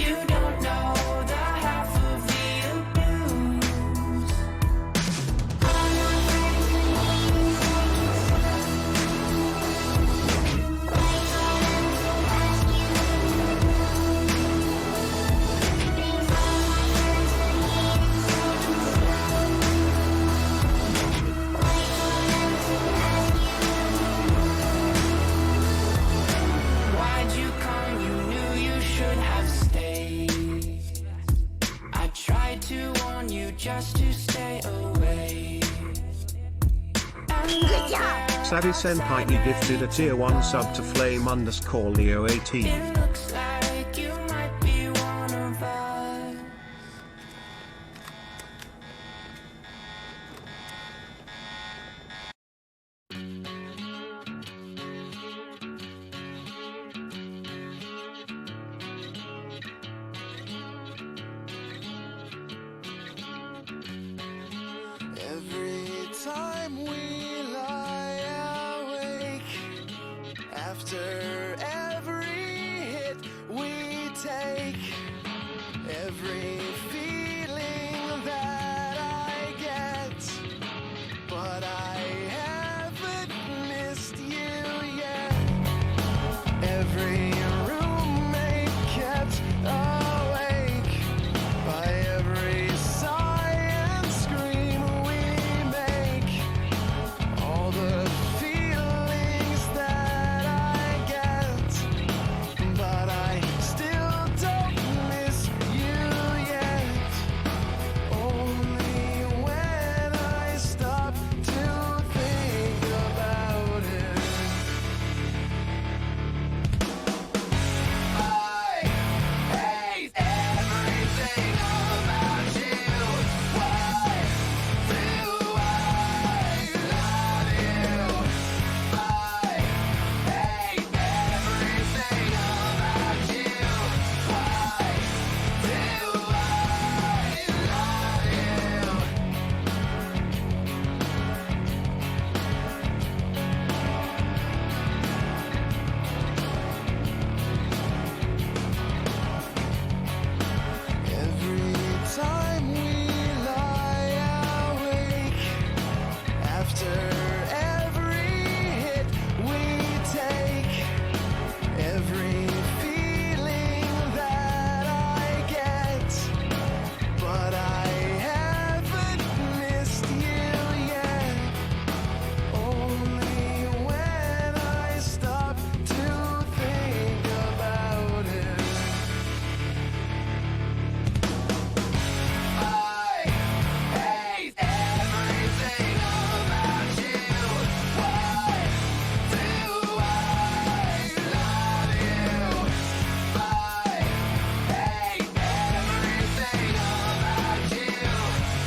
You don't know the half of the abuse. Why'd you come? You knew you should have stayed. I tried to warn you just to stay away. Good job! Sadie Senpai gifted a tier 1 sub to flame_Leo18. It looks like you might be one of us. Every time we lie awake, after every hit we take, every feeling that I get, but I haven't missed you yet. Every roommate kept awake by every sigh and scream we make. All the feelings that I get, but I still don't miss you yet. Only when I stop to think about it. I hate everything about you. Why do I love you? I hate everything about you. Why do I love you? Every time we lie awake, after every hit we take, every feeling that I get, but I haven't missed you yet. Only when I stop to think about it. I hate everything about you. Why do I love you? I hate everything about you.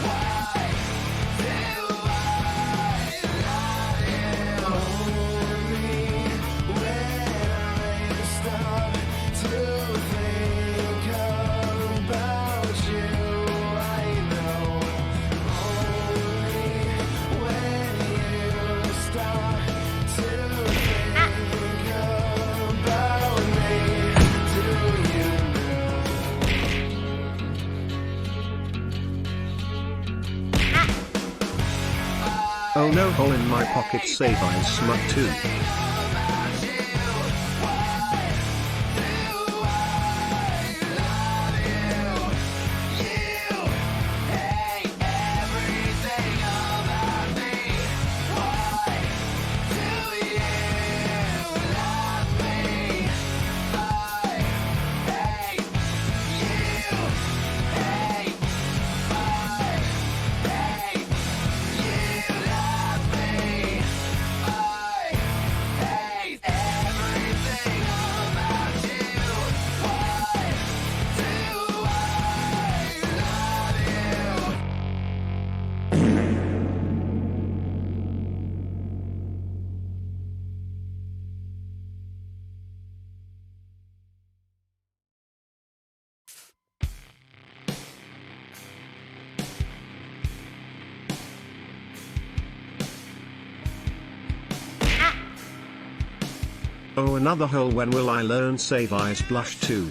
Why do I love you? Only when I stop to think about you, I know. Only when you stop to think about me, do you know? Oh no, hole in my pocket save I smut too. Oh, another hole. When will I learn Save Eyes Blush too?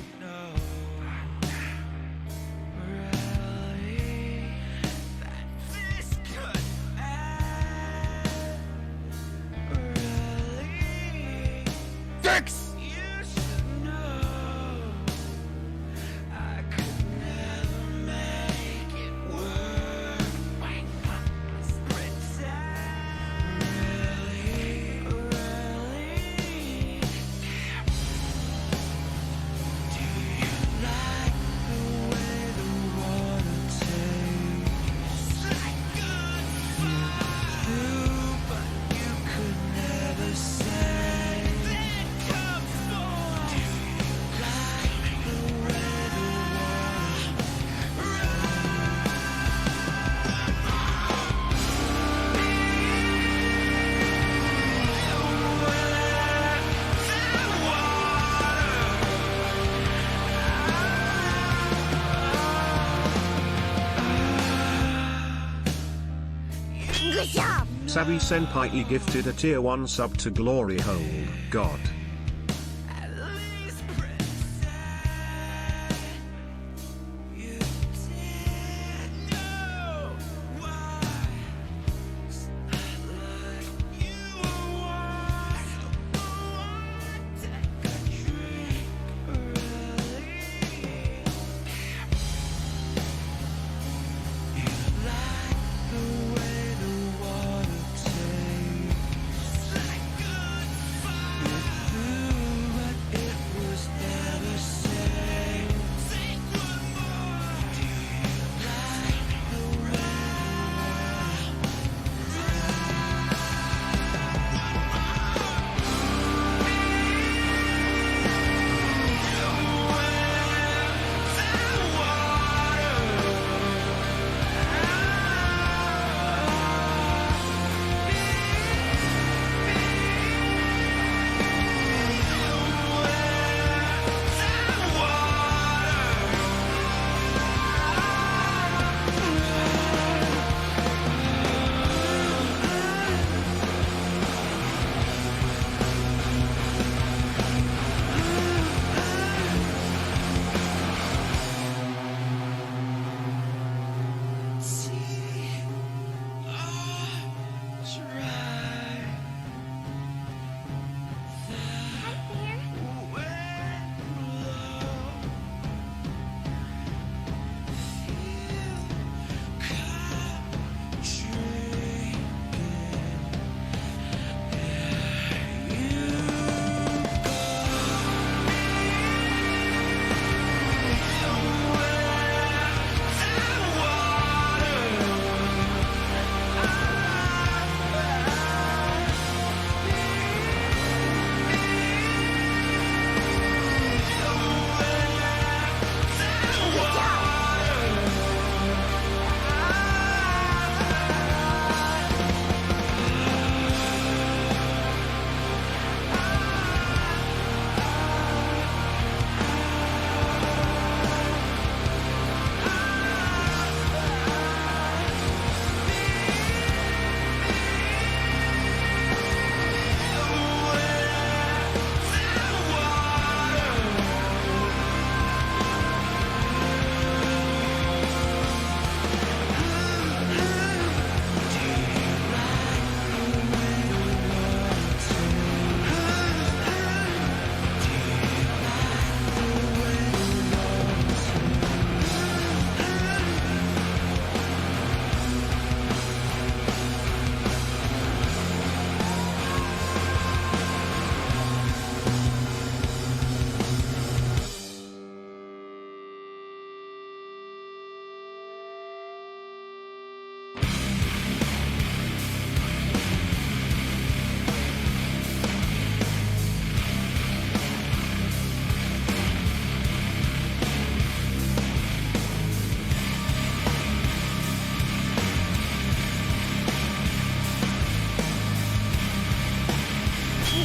Good job. Savvy Senpai gifted a tier 1 sub to Glory Hole. God.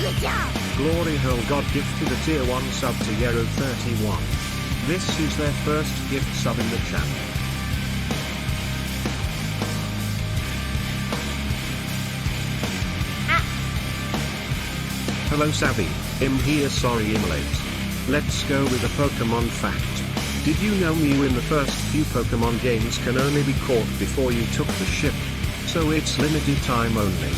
Good job. Glory Hole God gifted a tier 1 sub to Yero31. This is their first gift sub in the channel. Hello Savvy. Here, sorry, late. Let's go with a Pokemon fact. Did you know Mew in the first few Pokemon games can only be caught before you took the ship? So it's limited time only.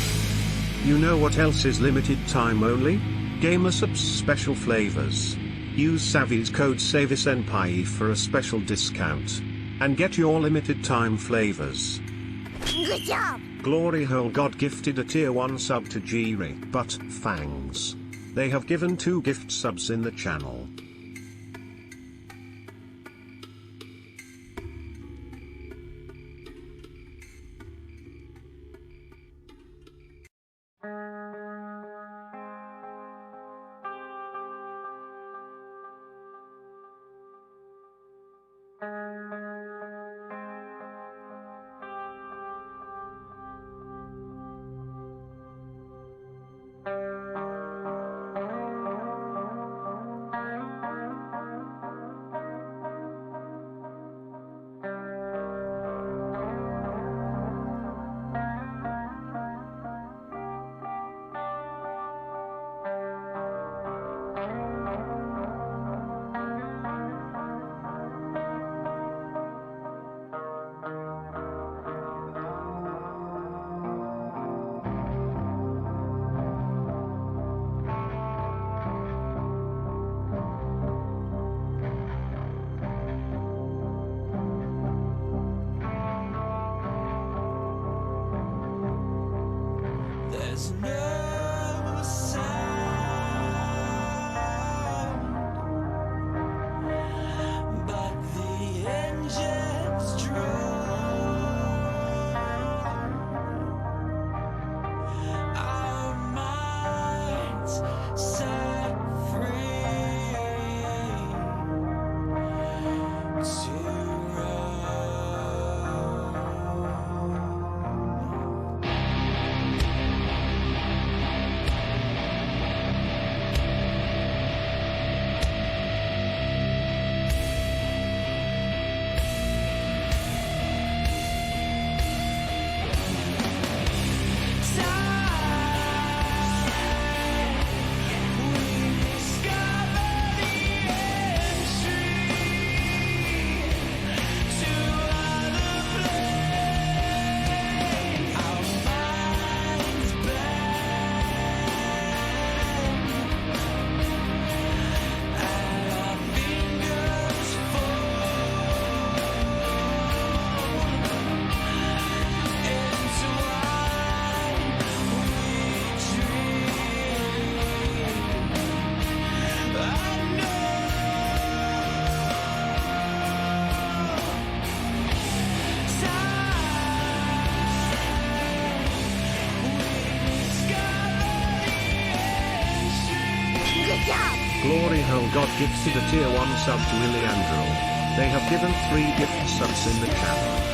You know what else is limited time only? Gamersup's special flavors. Use Savvy's code SAVISENPAI for a special discount. And get your limited time flavors. Good job! Glory Hole God gifted a tier 1 sub to Jiri, but thanks. They have given 2 gift subs in the channel. There's no sound but the engine's drum. Our minds set free to Good job! Glory Hole God gifted a tier 1 sub to Iliandril. They have given 3 gift subs in the channel.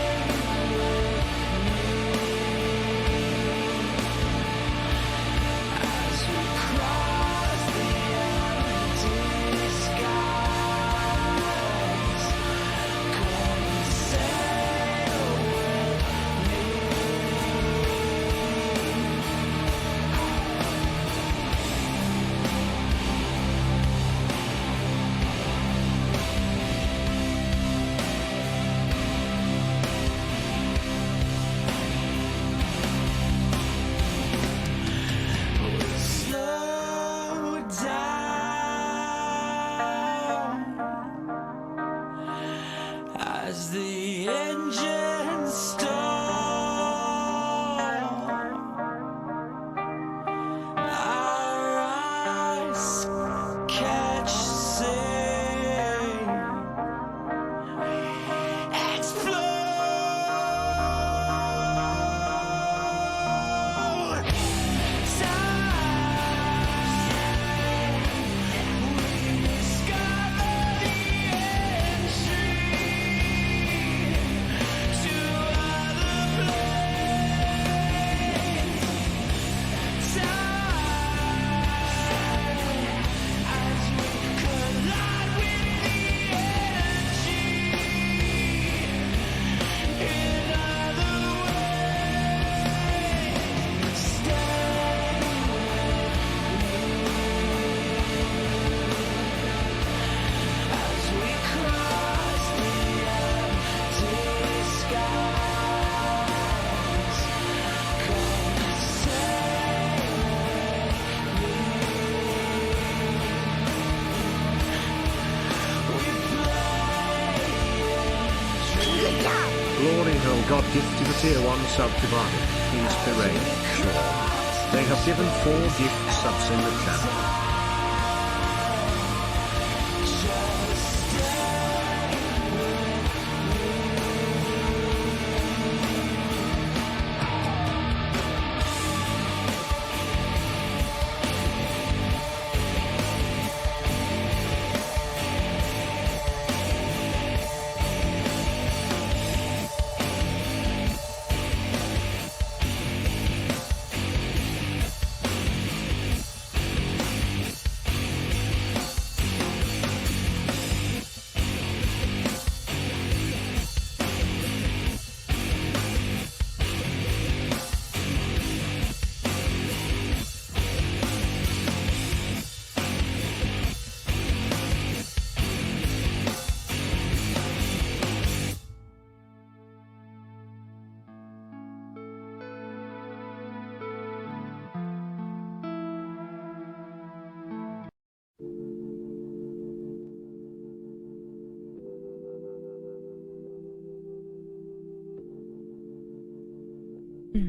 God gifted a tier 1 sub to Barney. He's hooray, sure. They have given 4 gift subs in the channel.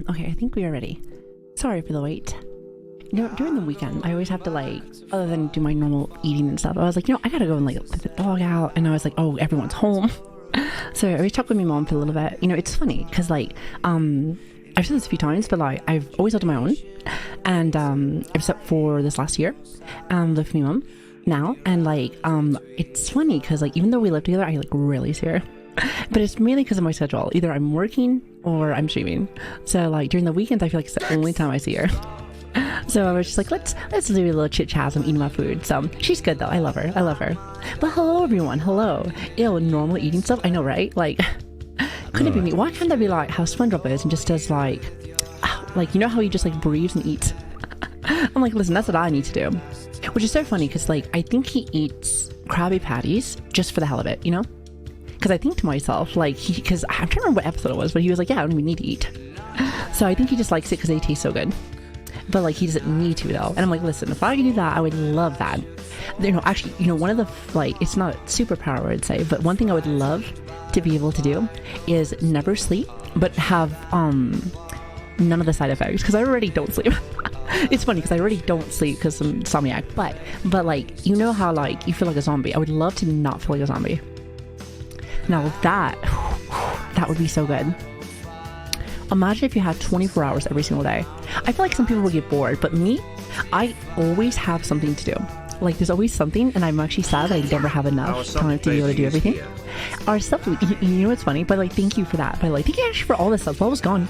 Okay, I think we are ready. Sorry for the wait. You know, during the weekend, I always have to like, other than do my normal eating and stuff, I was like, you know, I gotta go and like let the dog out. And I was like, oh, everyone's home. So I talked with my mom for a little bit. You know, it's funny because like, I've said this a few times, but like I've always lived on my own. And except for this last year, lived with my mom now. And like, it's funny because like, even though we live together, I like rarely see her. But it's mainly because of my schedule. Either I'm working or I'm streaming. So like during the weekends, I feel like it's the only time I see her. So I was just like, let's do a little chit chat and eat my food. So she's good though. I love her. But hello everyone. Hello. Ew, normal eating stuff. I know, right? Like, couldn't it be me? Why can't that be like how SpongeBob is and just does like you know how he just like breathes and eats? I'm like, listen, that's what I need to do. Which is so funny because like I think he eats Krabby Patties just for the hell of it, you know? Because I think to myself, like, because I'm trying to remember what episode it was, but he was like, yeah, I don't even need to eat. So I think he just likes it because they taste so good. But like, he doesn't need to though. And I'm like, listen, if I could do that, I would love that. You know, actually, you know, one of the, like, it's not superpower, I'd say, but one thing I would love to be able to do is never sleep, but have none of the side effects. Because I already don't sleep. It's funny because I already don't sleep because I'm insomniac. But like, you know how like you feel like a zombie. I would love to not feel like a zombie. Now that would be so good. Imagine if you had 24 hours every single day. I feel like some people would get bored, but me, I always have something to do. Like there's always something, and I'm actually sad that I never have enough time to be able to do everything. Our stuff, you know what's funny? But like, thank you for that. But like, thank you actually for all this stuff. What was gone?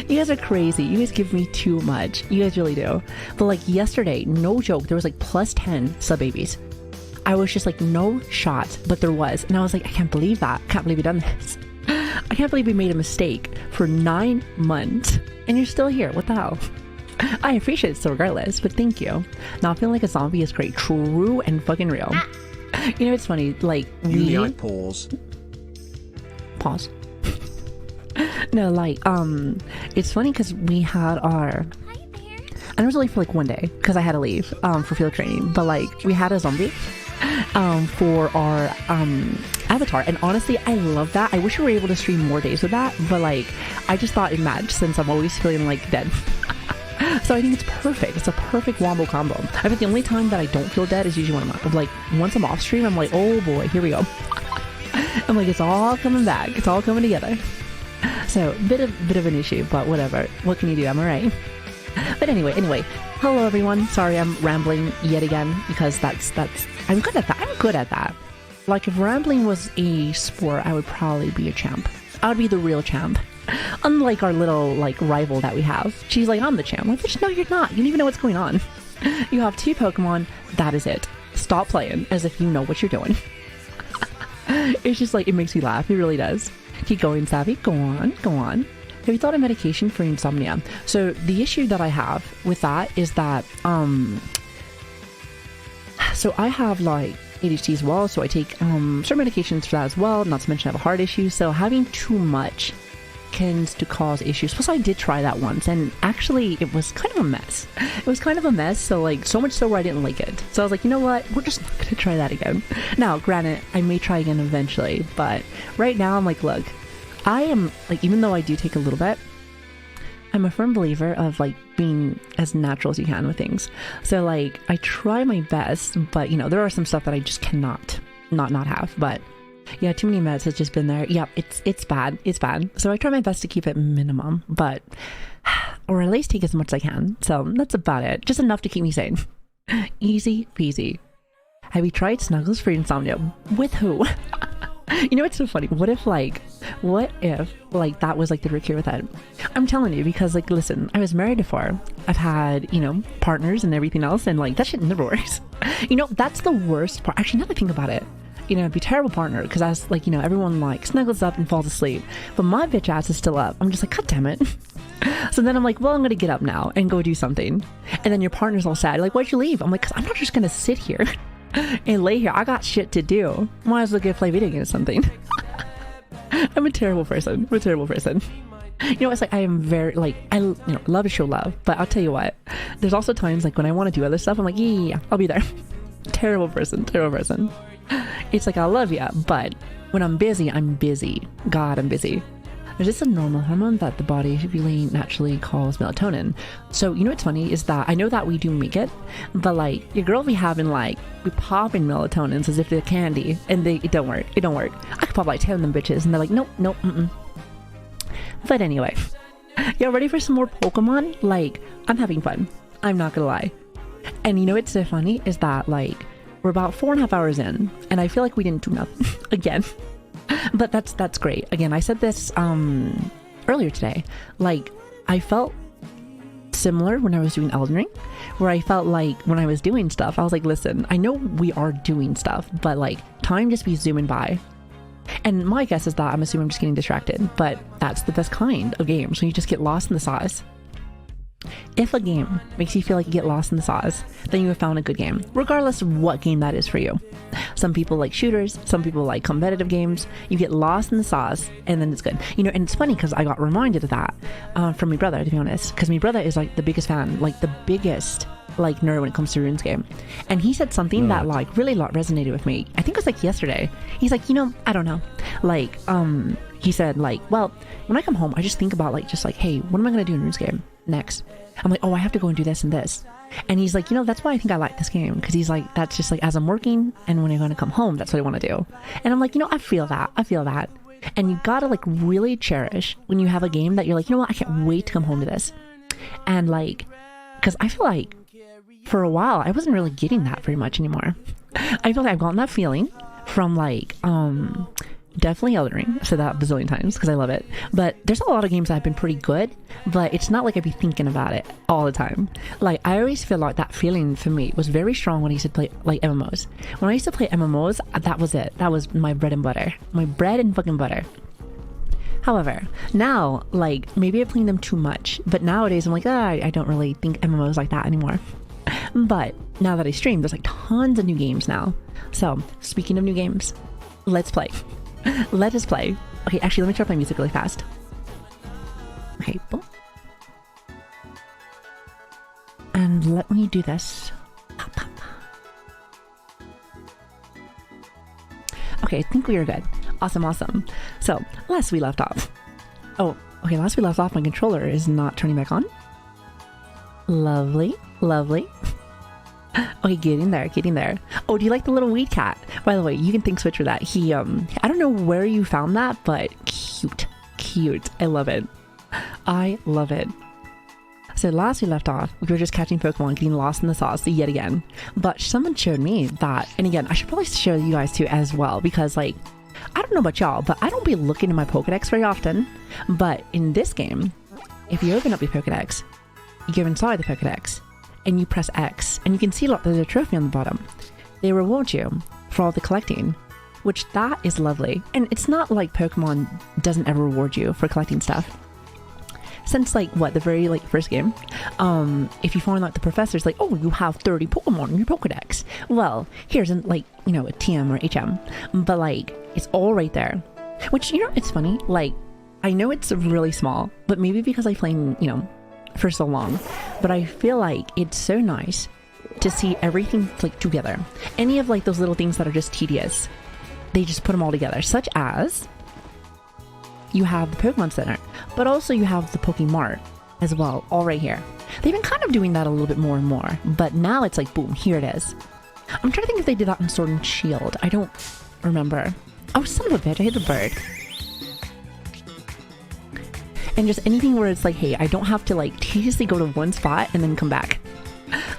You guys are crazy. You guys give me too much. You guys really do. But like yesterday, no joke, there was like plus 10 sub babies. I was just like, no shot, but there was. And I was like, I can't believe that. I can't believe we've done this. I can't believe we made a mistake for 9 months and you're still here. What the hell? I appreciate it still regardless, but thank you. Not feeling like a zombie is great. True and fucking real. You know, it's funny. Like, Pause. No, like, it's funny because we had our... And it was only for like one day because I had to leave for field training. But like, we had a zombie for our avatar, and honestly I love that. I wish we were able to stream more days with that, but like I just thought it matched since I'm always feeling like dead. So I think it's perfect. It's a perfect wombo combo. I think the only time that I don't feel dead is usually when I'm like, once I'm off stream, I'm like, oh boy, here we go. I'm like, it's all coming back. It's all coming together. So bit of an issue, but whatever. What can you do? I'm alright. But anyway, hello everyone. Sorry, I'm rambling yet again because that's I'm good at that. Like if rambling was a sport, I would probably be a champ. I would be the real champ. Unlike our little like rival that we have. She's like, I'm the champ. I'm like, bitch, no, you're not. You don't even know what's going on. You have 2 Pokemon. That is it. Stop playing as if you know what you're doing. It's just like, it makes me laugh. It really does. Keep going, Savvy. Go on. Have you thought of medication for insomnia? So the issue that I have with that is that, so I have like ADHD as well, so I take certain medications for that as well, not to mention I have a heart issue, so having too much tends to cause issues. Plus I did try that once, and actually it was kind of a mess. So like, so much so where I didn't like it. So I was like, you know what, we're just not gonna try that again. Now, granted, I may try again eventually, but right now I'm like, look, I am like, even though I do take a little bit, I'm a firm believer of like being as natural as you can with things. So like I try my best, but you know, there are some stuff that I just cannot not have. But yeah, too many meds has just been there. Yeah, it's bad. It's bad. So I try my best to keep it minimum, but or at least take as much as I can. So that's about it. Just enough to keep me sane. Easy peasy. Have you tried Snuggles for insomnia? With who? You know, it's so funny. What if like that was like the cure with that? I'm telling you, because like, listen, I was married before. I've had, you know, partners and everything else, and like that shit never works. You know, that's the worst part. Actually, now that I think about it, you know, it'd be a terrible partner because I was like, you know, everyone like snuggles up and falls asleep, but my bitch ass is still up. I'm just like, God damn it. So then I'm like, well, I'm gonna get up now and go do something. And then your partner's all sad, like, why'd you leave? I'm like, because I'm not just gonna sit here and lay here. I got shit to do. Might as well go play video games or something. I'm a terrible person. You know, it's like I am very like, I, you know, love to show love, but I'll tell you what, there's also times like when I want to do other stuff, I'm like, yeah, I'll be there. Terrible person. It's like, I love you, but when I'm busy, I'm busy. God, I'm busy. There's just a normal hormone that the body really naturally calls melatonin. So, you know what's funny is that I know that we do make it, but like your girl be having like, we pop in melatonins as if they're candy, and it don't work. I could pop like 10 of them bitches, and they're like, nope, But anyway, y'all ready for some more Pokemon? Like, I'm having fun. I'm not gonna lie. And you know what's so funny is that like, we're about 4.5 hours in, and I feel like we didn't do nothing again. But that's great. Again, I said this earlier today. Like, I felt similar when I was doing Elden Ring, where I felt like when I was doing stuff, I was like, listen, I know we are doing stuff, but like time just be zooming by. And my guess is that I'm assuming I'm just getting distracted, but that's the best kind of games, when you just get lost in the sauce. If a game makes you feel like you get lost in the sauce, then you have found a good game, regardless of what game that is for you. Some people like shooters, some people like competitive games. You get lost in the sauce, and then it's good. You know, and it's funny because I got reminded of that from my brother, to be honest, because my brother is like the biggest fan, like the biggest like nerd when it comes to RuneScape. And he said something that like really resonated with me. I think it was like yesterday. He's like, you know, I don't know. Like, he said like, well, when I come home, I just think about like, just like, hey, what am I going to do in RuneScape next? I'm like, oh, I have to go and do this and this. And he's like, you know, that's why I think I like this game. Because he's like, that's just like, as I'm working and when I'm going to come home, that's what I want to do. And I'm like, you know, I feel that. And you got to like really cherish when you have a game that you're like, you know what, I can't wait to come home to this. And like, because I feel like for a while, I wasn't really getting that very much anymore. I feel like I've gotten that feeling from like, definitely Elden Ring. I've said that a bazillion times because I love it. But there's a lot of games that have been pretty good, but it's not like I'd be thinking about it all the time. Like, I always feel like that feeling for me was very strong when I used to play like MMOs. When I used to play MMOs, that was it. That was my bread and butter. My bread and fucking butter. However, now, like, maybe I'm playing them too much, but nowadays I'm like, I don't really think MMOs like that anymore. But now that I stream, there's like tons of new games now. So, speaking of new games, let's play. Let us play. Okay, actually, let me turn up my music really fast. Okay, boom. And let me do this. Pop, pop. Okay, I think we are good. Awesome. So, last we left off. Oh, okay, last we left off, my controller is not turning back on. Lovely. Okay, getting there. Oh, do you like the little weed cat? By the way, you can thank Switch for that. He, I don't know where you found that, but cute. I love it. So last we left off, we were just catching Pokemon, getting lost in the sauce yet again. But someone showed me that, and again, I should probably share you guys too as well, because like, I don't know about y'all, but I don't be looking in my Pokedex very often. But in this game, if you open up your Pokedex, you go inside the Pokedex, and you press X, and you can see, look, there's a trophy on the bottom. They reward you for all the collecting, which that is lovely. And it's not like Pokemon doesn't ever reward you for collecting stuff. Since like the very like first game, if you find like the professor's like, oh, you have 30 Pokemon in your Pokedex. Well, here's like, you know, a TM or HM, but like it's all right there. Which, you know, it's funny. Like, I know it's really small, but maybe because I played, you know, for so long, but I feel like it's so nice to see everything like together. Any of like those little things that are just tedious, they just put them all together, such as you have the Pokemon Center, but also you have the Pokemart as well, all right here. They've been kind of doing that a little bit more and more, but now it's like, boom, here it is. I'm trying to think if they did that in Sword and Shield. I don't remember. Oh, son of a bitch, I hit the bird. And just anything where it's like, hey, I don't have to like tediously go to one spot and then come back.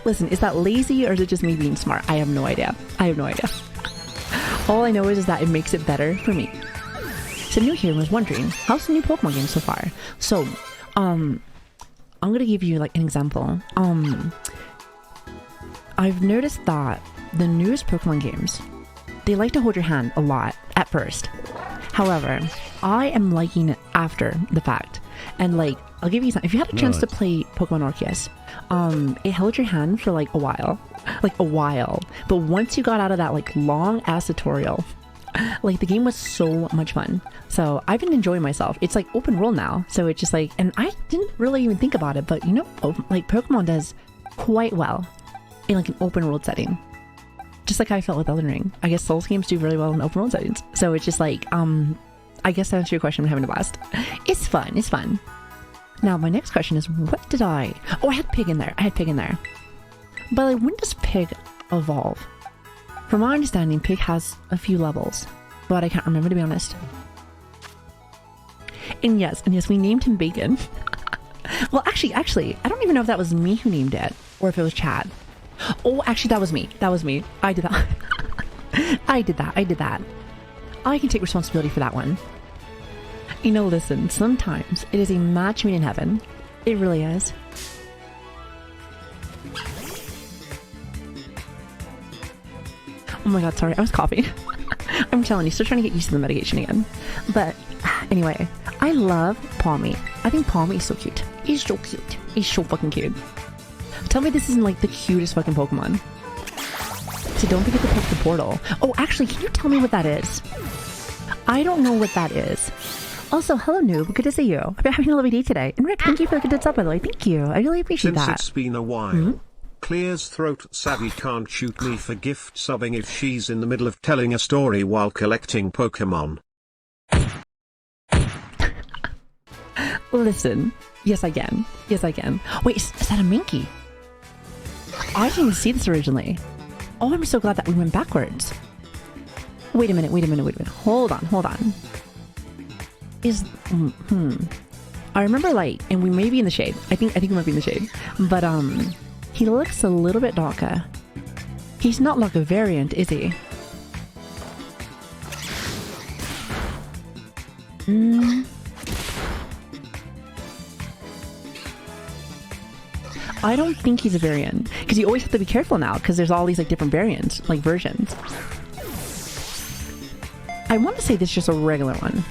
Listen, is that lazy or is it just me being smart? I have no idea. I have no idea. All I know is that it makes it better for me. So new here was wondering, how's the new Pokemon game so far? So, I'm gonna give you like an example. I've noticed that the newest Pokemon games, they like to hold your hand a lot at first. However, I am liking it after the fact. And like, I'll give you some. If you had a chance to play Pokemon Arceus, it held your hand for like a while. But once you got out of that like long ass tutorial, like the game was so much fun. So I've been enjoying myself. It's like open world now. So it's just like, and I didn't really even think about it, but you know, like Pokemon does quite well in like an open world setting. Just like how I felt with Elden Ring. I guess Souls games do really well in open world settings. So it's just like, I guess to answer your question, I'm having a blast. It's fun. It's fun. Now, my next question is, what did I... Oh, I had Pig in there. But like, when does Pig evolve? From my understanding, Pig has a few levels, but I can't remember, to be honest. And yes, we named him Bacon. Well, actually, I don't even know if that was me who named it, or if it was Chad. Oh, actually, that was me. I did that. I did that. I can take responsibility for that one. You know, listen, sometimes it is a match made in heaven. It really is. Oh my god, sorry, I was coughing. I'm telling you, still trying to get used to the medication again. But anyway, I love Palmy. I think Palmy is so cute. He's so cute. He's so fucking cute. Tell me this isn't like the cutest fucking Pokemon. So don't forget to pick the portal. Oh, actually, can you tell me what that is? I don't know what that is. Also, hello noob, good to see you. I've been having a lovely day today. And Rick, thank you for the good sub, by the way. Thank you. I really appreciate Since that. it's been a while. Clear's throat. Savvy can't shoot me for gift subbing if she's in the middle of telling a story while collecting Pokemon. Listen. Yes, I can. Wait, is that a Minky? I didn't even see this originally. Oh, I'm so glad that we went backwards. Wait a minute. Hold on. I remember like, and we may be in the shade. I think we might be in the shade. But he looks a little bit darker. He's not like a variant, is he? I don't think he's a variant, because you always have to be careful now, because there's all these like different variants, like versions. I want to say this is just a regular one.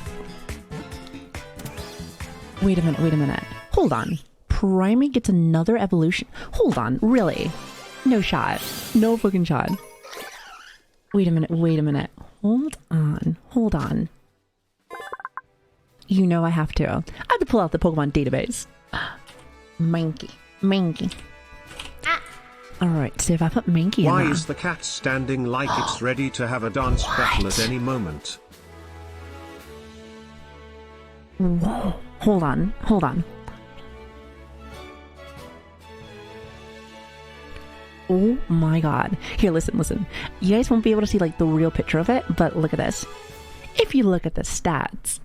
Wait a minute. Hold on. Primate gets another evolution. Hold on, really? No shot. No fucking shot. Wait a minute. Hold on. You know I have to. I have to pull out the Pokemon database. Mankey. Alright, so if I put Mankey in Why there... is the cat standing like it's ready to have a dance battle at any moment? Whoa. Hold on. Oh my god. Here, listen. You guys won't be able to see like the real picture of it, but look at this. If you look at the stats,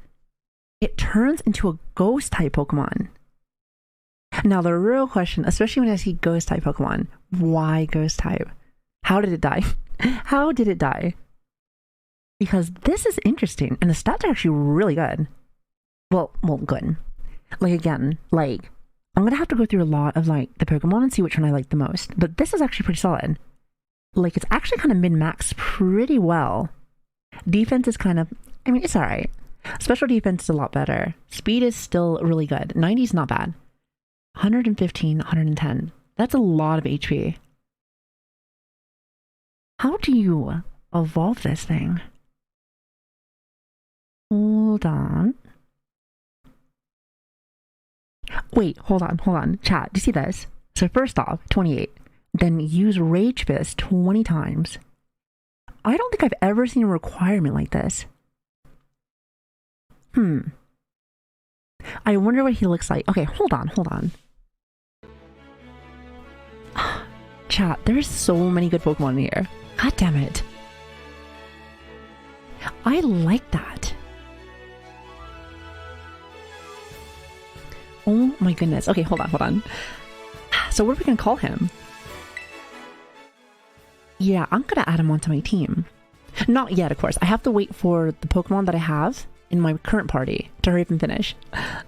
it turns into a ghost type Pokemon. Now the real question, especially when I see ghost type Pokemon, why ghost type? How did it die? Because this is interesting, and the stats are actually really good. Well, good. Like again, like I'm gonna have to go through a lot of like the Pokemon and see which one I like the most. But this is actually pretty solid. Like it's actually kind of min-max pretty well. Defense is kind of, I mean, it's alright. Special defense is a lot better. Speed is still really good. 90 is not bad. 115, 110. That's a lot of HP. How do you evolve this thing? Hold on. Wait, hold on. Chat, do you see this? So first off, 28. Then use Rage Fist 20 times. I don't think I've ever seen a requirement like this. I wonder what he looks like. Okay, hold on. Chat, there's so many good Pokemon in here. God damn it. I like that. Oh my goodness. Okay, hold on. So what are we gonna call him? Yeah, I'm gonna add him onto my team. Not yet, of course. I have to wait for the Pokemon that I have in my current party to hurry up and finish.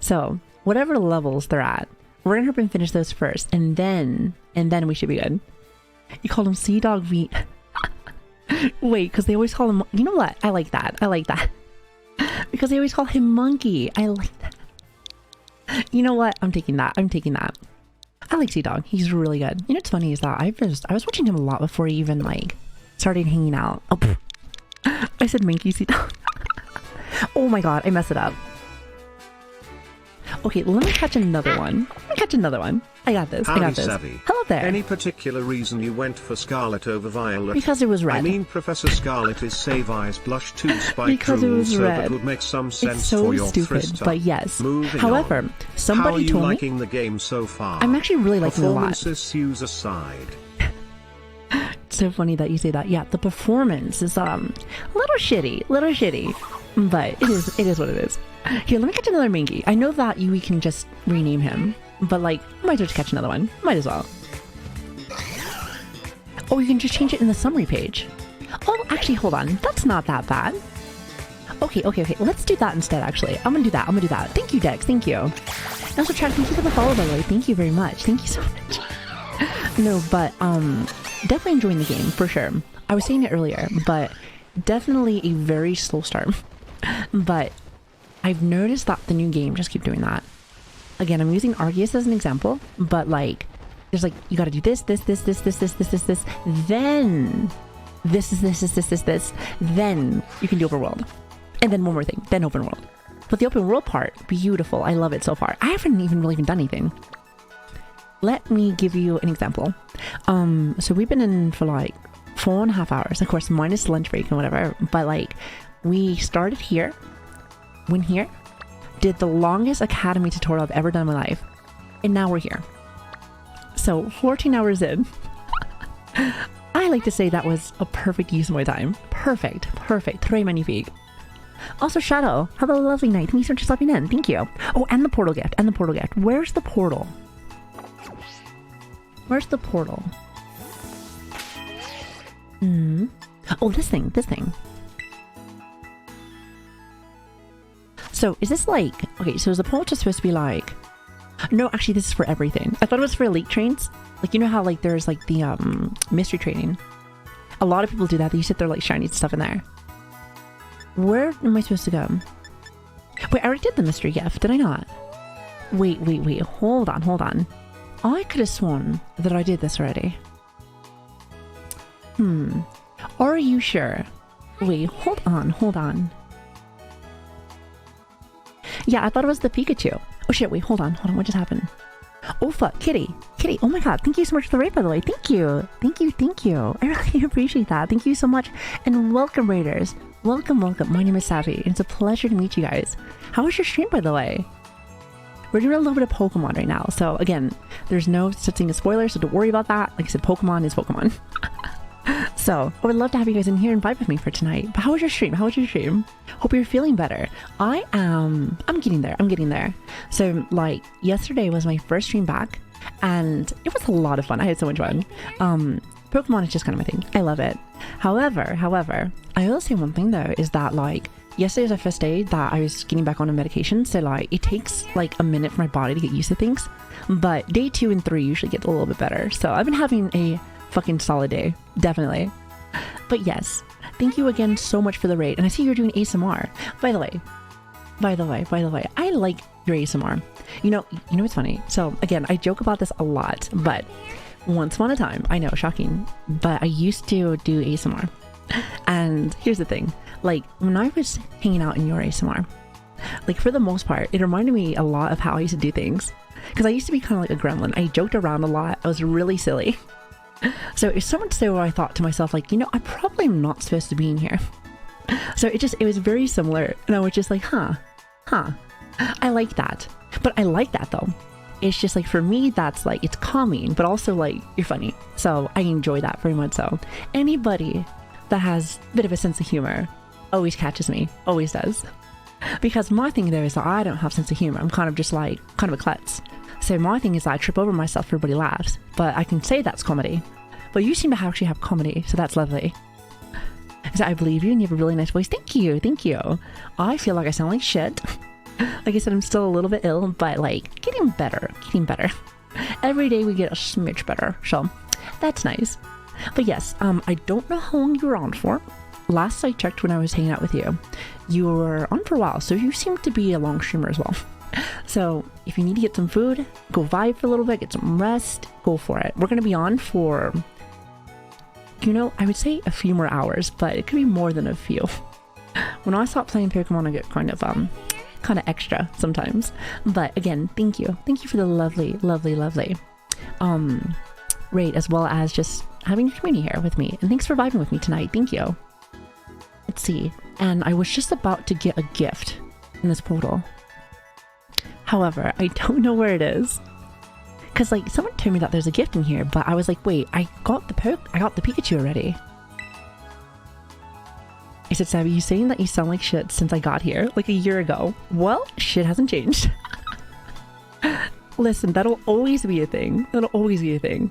So whatever levels they're at, we're gonna hurry up and finish those first, and then we should be good. You called him Sea Dog V. Wait, because they always call him. You know what? I like that. Because they always call him Monkey. I like that. You know what? I'm taking that. I like Sea Dog. He's really good. You know what's funny is that I was watching him a lot before he even like started hanging out. Oh, I said Monkey Sea Dog. Oh my god, I messed it up. Okay, let me catch another one. I got this. Savvy. Hello there. Any particular reason you went for Scarlet over Violet? Because it was red. I mean, Professor Scarlet is Save Eyes Blush 2 Spike Because it Rule, was so red. that would make some sense It's so for your stupid, thrift but yes. Moving However, on. somebody How are you told me liking the game so far? I'm actually really liking it a lot. Performance issues aside. It's so funny that you say that. Yeah, the performance is a little shitty, but it is what it is. Here, let me catch another Mingy. I know that we can just rename him, but like, might as well just catch another one. Might as well. Oh, you can just change it in the summary page. Oh, actually, hold on. That's not that bad. Okay. Let's do that instead, actually. I'm gonna do that. Thank you, Dex. Thank you. And also, Chad, thank you for the follow, by the way. Thank you very much. Thank you so much. No, but, definitely enjoying the game, for sure. I was saying it earlier, but definitely a very slow start. But I've noticed that the new game just keep doing that. Again, I'm using Arceus as an example, but like, there's like, you gotta do this, then this, then you can do overworld. And then one more thing, then open world. But the open world part, beautiful. I love it so far. I haven't even really done anything. Let me give you an example. So we've been in for like 4.5 hours, of course, minus lunch break and whatever, but like, we started here, went here, did the longest academy tutorial I've ever done in my life, and now we're here. So 14 hours in. I like to say that was a perfect use of my time. Perfect. Très magnifique. Also, Shadow, have a lovely night. Thank you so much for stopping in. Thank you. Oh, and the portal gift. Where's the portal? Oh, this thing. So is this like, okay, so is the portal just supposed to be like, no, actually this is for everything. I thought it was for elite trains. Like, you know how like there's like the mystery training. A lot of people do that. They sit there like shiny stuff in there. Where am I supposed to go? Wait, I already did the mystery gift, did I not? Wait, hold on. I could have sworn that I did this already. Are you sure? Wait, hold on. Yeah, I thought it was the Pikachu. Oh shit, wait, hold on, what just happened? Oh fuck, Kitty, oh my god, thank you so much for the raid, by the way. Thank you. I really appreciate that. Thank you so much, and welcome, raiders. Welcome. My name is Savvy, and it's a pleasure to meet you guys. How was your stream, by the way? We're doing a little bit of Pokemon right now, so again, there's no such thing as spoilers, so don't worry about that. Like I said, Pokemon is Pokemon. So, I would love to have you guys in here and vibe with me for tonight. But how was your stream? Hope you're feeling better. I'm getting there. So, like, yesterday was my first stream back, and it was a lot of fun. I had so much fun. Pokemon is just kind of my thing. I love it. However, I will say one thing though, is that like, yesterday was my first day that I was getting back on a medication, so like, it takes like a minute for my body to get used to things. But day 2 and 3 usually get a little bit better. So I've been having a fucking solid day, definitely. But yes, thank you again so much for the raid, and I see you're doing ASMR. By the way, I like your ASMR. You know what's funny? So again, I joke about this a lot, but once upon a time, I know, shocking, but I used to do ASMR. And here's the thing, like when I was hanging out in your ASMR, like for the most part, it reminded me a lot of how I used to do things. Because I used to be kind of like a gremlin. I joked around a lot. I was really silly. So it's so much so where I thought to myself, like, I probably am not supposed to be in here. So it was very similar. And I was just like, huh. I like that. But I like that though. It's just like, for me, that's like, it's calming, but also like, you're funny. So I enjoy that very much so. Anybody that has a bit of a sense of humor always catches me, always does. Because my thing there is that I don't have a sense of humor. I'm kind of just like, kind of a klutz. So my thing is that I trip over myself, everybody laughs. But I can say that's comedy. But you seem to actually have comedy, so that's lovely. So I believe you and you have a really nice voice. Thank you, thank you. I feel like I sound like shit. Like I said, I'm still a little bit ill, but like getting better, getting better. Every day we get a smidge better, so that's nice. But yes, I don't know how long you were on for. Last I checked when I was hanging out with you, you were on for a while, so you seem to be a long streamer as well. So if you need to get some food, go vibe for a little bit, get some rest, go for it. We're gonna be on for, you know, I would say a few more hours, but it could be more than a few. When I stop playing Pokemon, I get kind of extra sometimes. But again, thank you for the lovely raid, as well as just having your community here with me, and thanks for vibing with me tonight. Thank you. Let's see, and I was just about to get a gift in this portal, however I don't know where it is, because like someone told me that there's a gift in here, but I was like, wait, I got the Pikachu already. I said, Savvy, you saying that you sound like shit since I got here, like a year ago? Well, shit hasn't changed. Listen, that'll always be a thing. That'll always be a thing.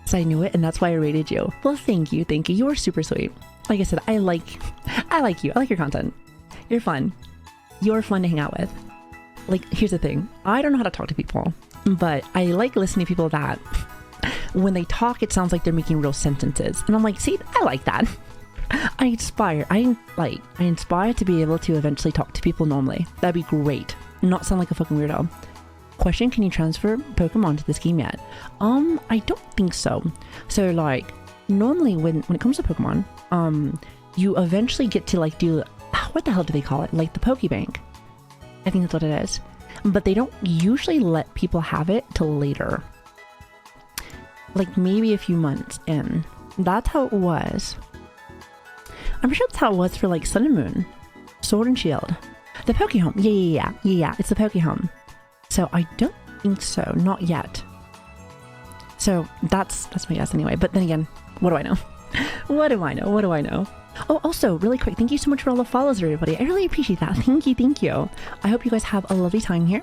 So I knew it, and that's why I rated you. Well, thank you. You were super sweet. Like I said, I like you. I like your content. You're fun. You're fun to hang out with. Like, here's the thing. I don't know how to talk to people, but I like listening to people that when they talk, it sounds like they're making real sentences. And I'm like, see, I like that. I inspire to be able to eventually talk to people normally. That'd be great. Not sound like a fucking weirdo. Question, can you transfer Pokemon to this game yet? I don't think so. So like, normally when it comes to Pokemon, you eventually get to like do, what the hell do they call it? Like the Pokebank. I think that's what it is. But they don't usually let people have it till later. Like maybe a few months in. That's how it was. I'm sure that's how it was for like Sun and Moon, Sword and Shield, the Pokehome. Yeah. It's the Pokehome. So I don't think so, not yet. So that's my guess anyway. But then again, what do I know? What do I know? Oh, also, really quick, thank you so much for all the follows, everybody. I really appreciate that. Thank you. I hope you guys have a lovely time here.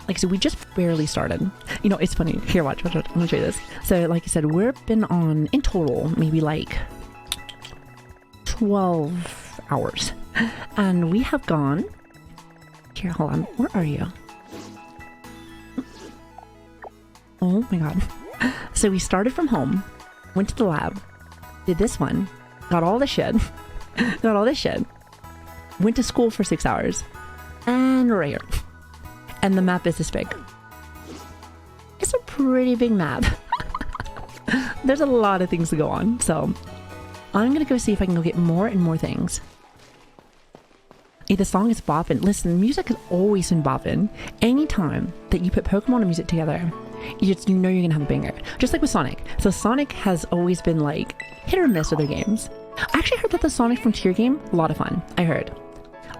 Like I said, we just barely started. You know, it's funny. Here, watch. I'm gonna show you this. So, like I said, we've been on, in total, maybe like 12 hours. And we have gone... Here, hold on. Where are you? Oh my god. So we started from home, went to the lab, did this one, got all the shit, went to school for 6 hours, and we're here. And the map is this big. It's a pretty big map. There's a lot of things to go on, so I'm gonna go see if I can go get more and more things. Hey, the song is bopping. Listen, music has always been bopping. Anytime that you put Pokemon and music together, you know you're gonna have a banger. Just like with Sonic. So Sonic has always been like hit or miss with their games. I actually heard that the Sonic Frontier game, a lot of fun. I heard.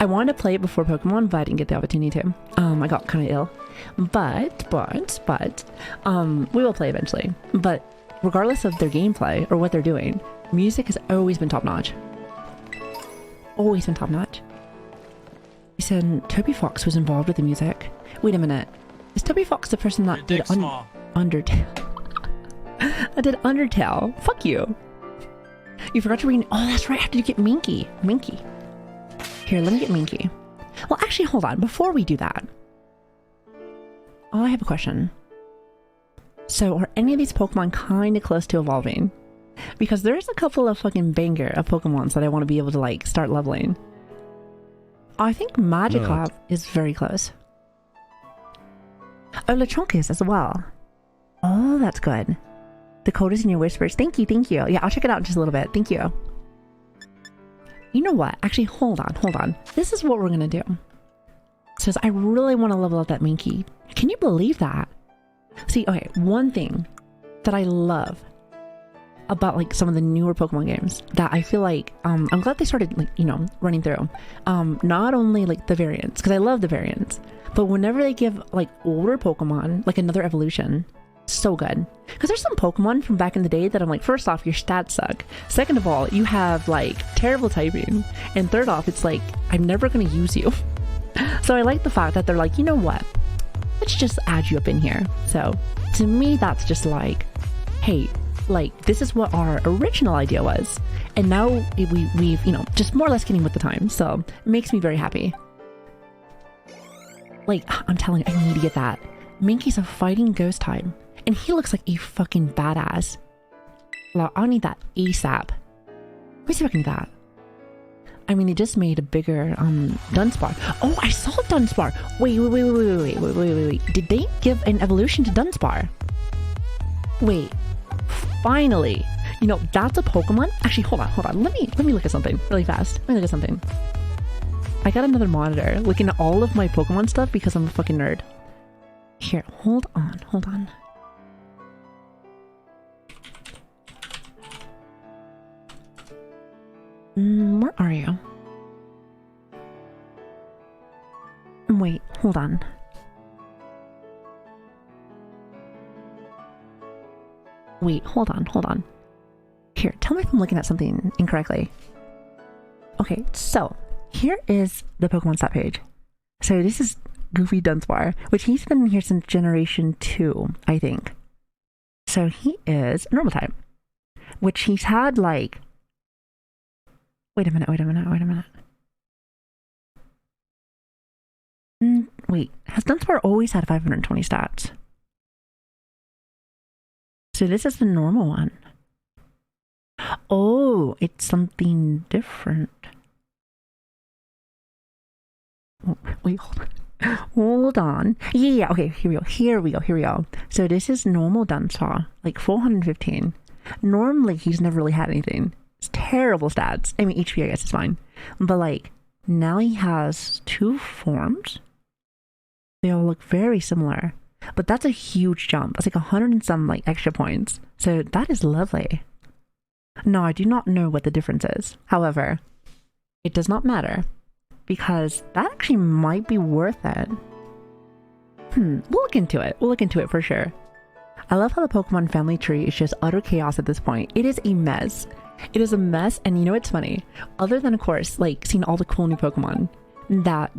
I wanted to play it before Pokemon, but I didn't get the opportunity to. I got kind of ill. But, we will play eventually. But regardless of their gameplay or what they're doing, music has always been top notch. Always been top notch. You said Toby Fox was involved with the music. Wait a minute. Is Toby Fox the person that did Undertale? That did Undertale. Fuck you. You forgot to read. Oh, that's right. I have to get Minky. Here, let me get Minky. Well, actually, hold on. Before we do that, I have a question. So, are any of these Pokemon kind of close to evolving? Because there's a couple of fucking banger of Pokemons that I want to be able to, like, start leveling. I think Magikarp is very close. Oh, Lechonk as well. Oh, that's good. The code is in your whispers. Thank you. Yeah, I'll check it out in just a little bit. Thank you. You know what? Actually, hold on. This is what we're gonna do. It says, I really want to level up that Minky. Can you believe that? See, okay, one thing that I love about like some of the newer Pokemon games that I feel like I'm glad they started like, you know, running through. Not only like the variants, because I love the variants, but whenever they give like older Pokemon like another evolution, so good. Because there's some Pokemon from back in the day that I'm like, first off, your stats suck. Second of all, you have like terrible typing. And third off, it's like, I'm never going to use you. So I like the fact that they're like, you know what? Let's just add you up in here. So to me, that's just like, hey, like this is what our original idea was. And now we've, you know, just more or less getting with the time. So it makes me very happy. Like, I'm telling you, I need to get that. Minky's a fighting ghost type. And he looks like a fucking badass. Well, I need that ASAP. Let me see if I can get that. I mean, they just made a bigger Dunsparce. Oh, I saw Dunsparce. Wait. Did they give an evolution to Dunsparce? Wait. Finally. You know, that's a Pokemon. Actually, hold on. Let me look at something really fast. Let me look at something. I got another monitor looking at all of my Pokemon stuff because I'm a fucking nerd. Here, hold on. Where are you? Wait, hold on. Wait, hold on. Here, tell me if I'm looking at something incorrectly. Okay, so here is the Pokemon stat page. So this is Goofy Dunsparce, which he's been here since Generation 2, I think. So he is a normal type, which he's had like... Wait a minute. Wait, has Dunsparce always had 520 stats? So this is the normal one. Oh, it's something different. Oh, wait, hold on. Yeah, okay, here we go. So this is normal Dunsparce, like 415. Normally, he's never really had anything. It's terrible stats. I mean, HP, I guess, is fine. But, like, now he has 2 forms. They all look very similar. But that's a huge jump. It's like 100 and some, like, extra points. So that is lovely. No, I do not know what the difference is. However, it does not matter. Because that actually might be worth it. We'll look into it. We'll look into it for sure. I love how the Pokemon family tree is just utter chaos at this point. It is a mess. It is a mess, and you know what's funny? Other than, of course, like, seeing all the cool new Pokemon that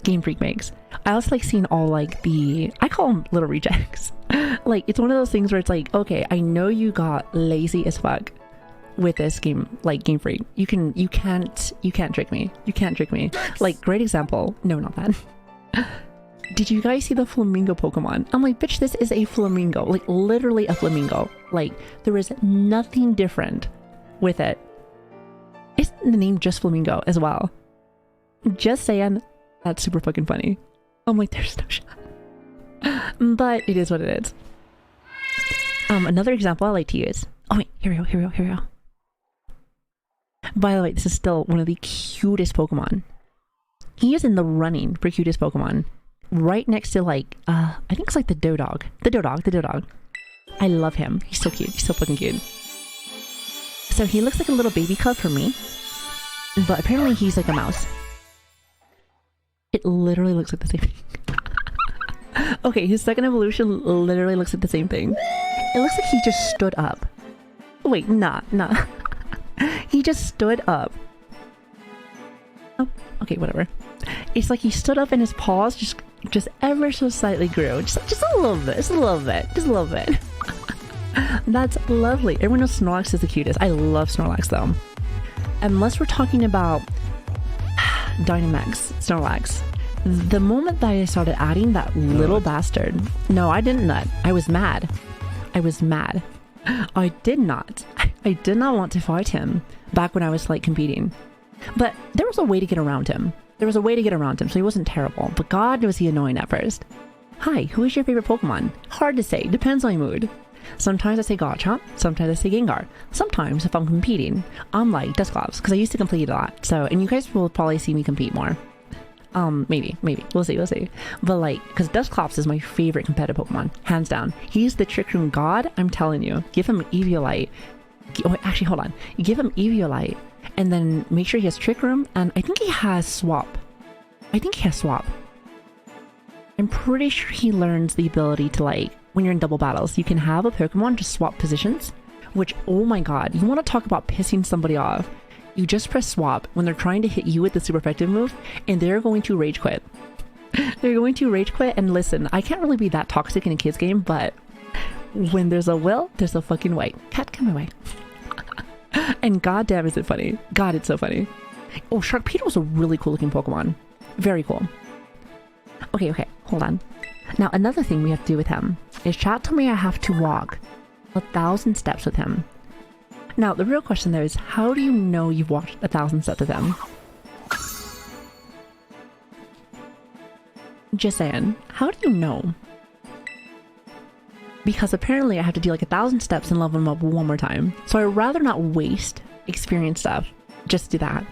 Game Freak makes, I also like seeing all, like, I call them little rejects. Like, it's one of those things where it's like, okay, I know you got lazy as fuck with this game, like, Game Freak. You can't trick me. You can't trick me. Like, great example. No, not that. Did you guys see the flamingo Pokemon? I'm like, bitch, this is a flamingo. Like, literally a flamingo. Like, there is nothing different with it. It's the name just flamingo as well. Just saying, that's super fucking funny. I'm like, there's no shot. But it is what it is. Another example I like to use. Oh wait, here we go. By the way, this is still one of the cutest Pokemon. He is in the running for cutest Pokemon. Right next to, like, I think it's like the Dodog. The Dodog. I love him. He's so cute. He's so fucking cute. So he looks like a little baby cub for me. But apparently he's like a mouse. It literally looks like the same thing. Okay, his second evolution literally looks like the same thing. It looks like he just stood up. Wait, nah. He just stood up. Oh, okay, whatever. It's like he stood up and his paws just ever so slightly grew. Just a little bit. That's lovely. Everyone knows Snorlax is the cutest. I love Snorlax though. Unless we're talking about Dynamax Snorlax. The moment that I started adding that little bastard... No, I didn't nut. I was mad. I did not want to fight him back when I was, like, competing. But there was a way to get around him. So he wasn't terrible. But God, was he annoying at first. Hi, who is your favorite Pokemon? Hard to say. Depends on my mood. Sometimes I say Garchomp. Sometimes I say Gengar. Sometimes, if I'm competing, I'm like Dusclops, because I used to compete a lot. So, and you guys will probably see me compete more. Maybe. We'll see. But like, because Dusclops is my favorite competitive Pokemon, hands down. He's the Trick Room god, I'm telling you. Give him Eviolite. Oh, actually, hold on. You give him Eviolite, and then make sure he has Trick Room, and I think he has Swap. I'm pretty sure he learns the ability to, like, when you're in double battles, you can have a Pokemon just swap positions, which, oh my god, you want to talk about pissing somebody off. You just press swap when they're trying to hit you with the super effective move, and they're going to rage quit. They're going to rage quit, and listen, I can't really be that toxic in a kid's game, but when there's a will, there's a fucking way. Cat, come away. And goddamn is it funny. God, it's so funny. Oh, Sharpedo is a really cool looking Pokemon. Very cool. Okay, hold on. Now, another thing we have to do with him is chat told me I have to walk 1,000 steps with him. Now, the real question though is, how do you know you've walked 1,000 steps with him? Just saying, how do you know? Because apparently I have to do like 1,000 steps and level him up one more time. So I'd rather not waste experience stuff. Just do that.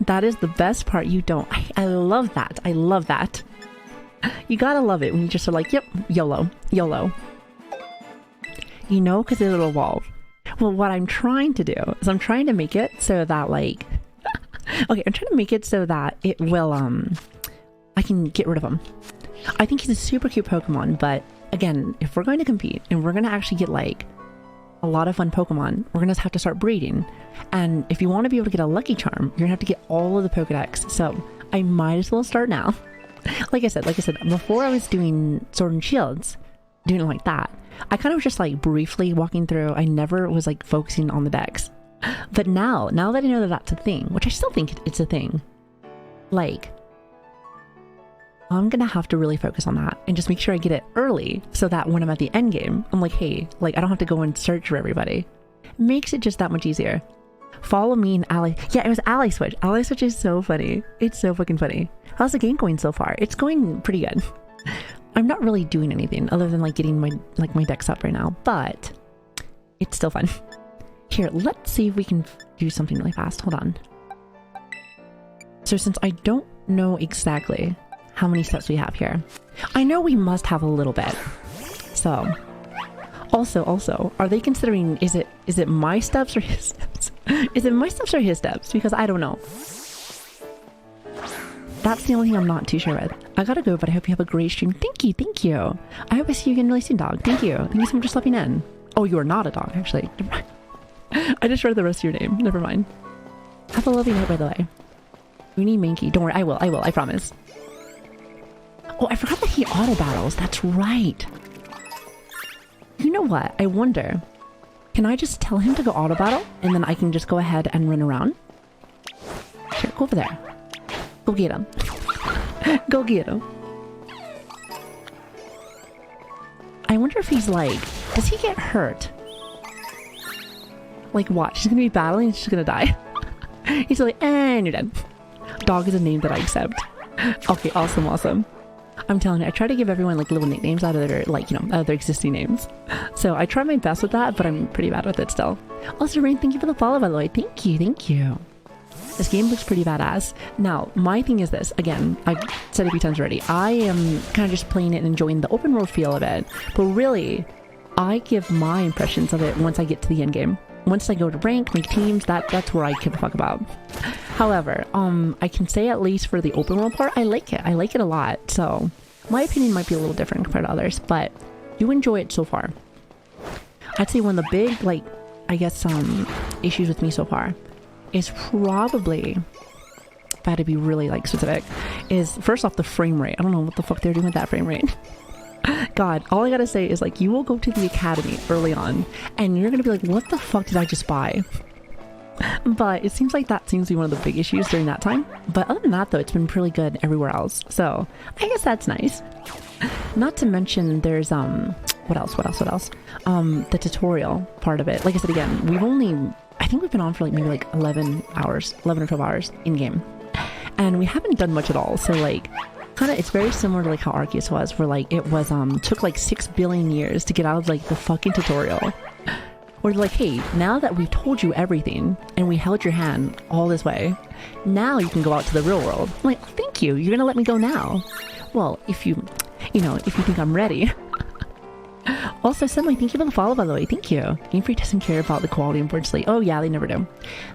That is the best part. You don't. I love that. I love that. You gotta love it when you just are like, yep, YOLO. You know, because it'll evolve. Well, what I'm trying to do is I'm trying to make it so that, like... okay, I'm trying to make it so that it will, I can get rid of him. I think he's a super cute Pokemon, but again, if we're going to compete and we're going to actually get, like, a lot of fun Pokemon, we're going to have to start breeding. And if you want to be able to get a Lucky Charm, you're going to have to get all of the Pokedex. So I might as well start now. Like I said, before I was doing Sword and Shields, doing it like that, I kind of was just like briefly walking through. I never was like focusing on the decks. But now that I know that that's a thing, which I still think it's a thing, like, I'm gonna have to really focus on that and just make sure I get it early so that when I'm at the end game, I'm like, hey, like, I don't have to go and search for everybody. It makes it just that much easier. Follow me and Ally. Yeah, it was Ally Switch. Ally Switch is so funny. It's so fucking funny. How's the game going so far? It's going pretty good. I'm not really doing anything other than like getting my decks up right now, but it's still fun. Here, let's see if we can do something really fast. Hold on. So since I don't know exactly how many steps we have here, I know we must have a little bit. So also, are they considering, is it my steps or his steps? Is it my steps or his steps? Because I don't know. That's the only thing I'm not too sure with. I gotta go, but I hope you have a great stream. Thank you. I hope I see you again really soon, dog. Thank you so much for stopping in. Oh, you are not a dog, actually. I just read the rest of your name. Never mind. Have a lovely night, by the way. Uni Mankey. Don't worry, I will, I promise. Oh, I forgot that he auto battles. That's right. You know what? I wonder, can I just tell him to go auto battle and then I can just go ahead and run around? Here, go over there. Go get him. Go get him. I wonder if he's like, does he get hurt? Like, watch, he's gonna be battling and he's just gonna die. He's like, and you're dead. Dog is a name that I accept. Okay, awesome. I'm telling you, I try to give everyone like little nicknames out of their, like, you know, out of their existing names. So I try my best with that, but I'm pretty bad with it still. Also, Rain, thank you for the follow, by the way. Thank you. This game looks pretty badass. Now, my thing is this. Again, I've said it a few times already. I am kind of just playing it and enjoying the open world feel of it. But really, I give my impressions of it once I get to the end game. Once I go to rank, make teams, that's where I give a fuck about. However, I can say at least for the open world part, I like it. I like it a lot. So my opinion might be a little different compared to others, but do enjoy it so far. I'd say one of the big, like, I guess, issues with me so far is probably, if I had to be really, like, specific, is first off the frame rate. I don't know what the fuck they're doing with that frame rate. God, all I gotta say is, like, you will go to the academy early on and you're gonna be like, what the fuck did I just buy? But it seems like that seems to be one of the big issues during that time. But other than that, though, it's been pretty good everywhere else. So I guess that's nice. Not to mention there's what else? The tutorial part of it. Like I said, again, I think we've been on for like maybe like 11 or 12 hours in game, and we haven't done much at all. So like, kind of, it's very similar to like how Arceus was, where like it was took like 6 billion years to get out of like the fucking tutorial. Where they're like, hey, now that we've told you everything and we held your hand all this way, now you can go out to the real world. I'm like, thank you. You're gonna let me go now. Well, if you think I'm ready. Also, Semi, thank you for the follow, by the way. Thank you. Game Freak doesn't care about the quality, unfortunately. Oh yeah, they never do.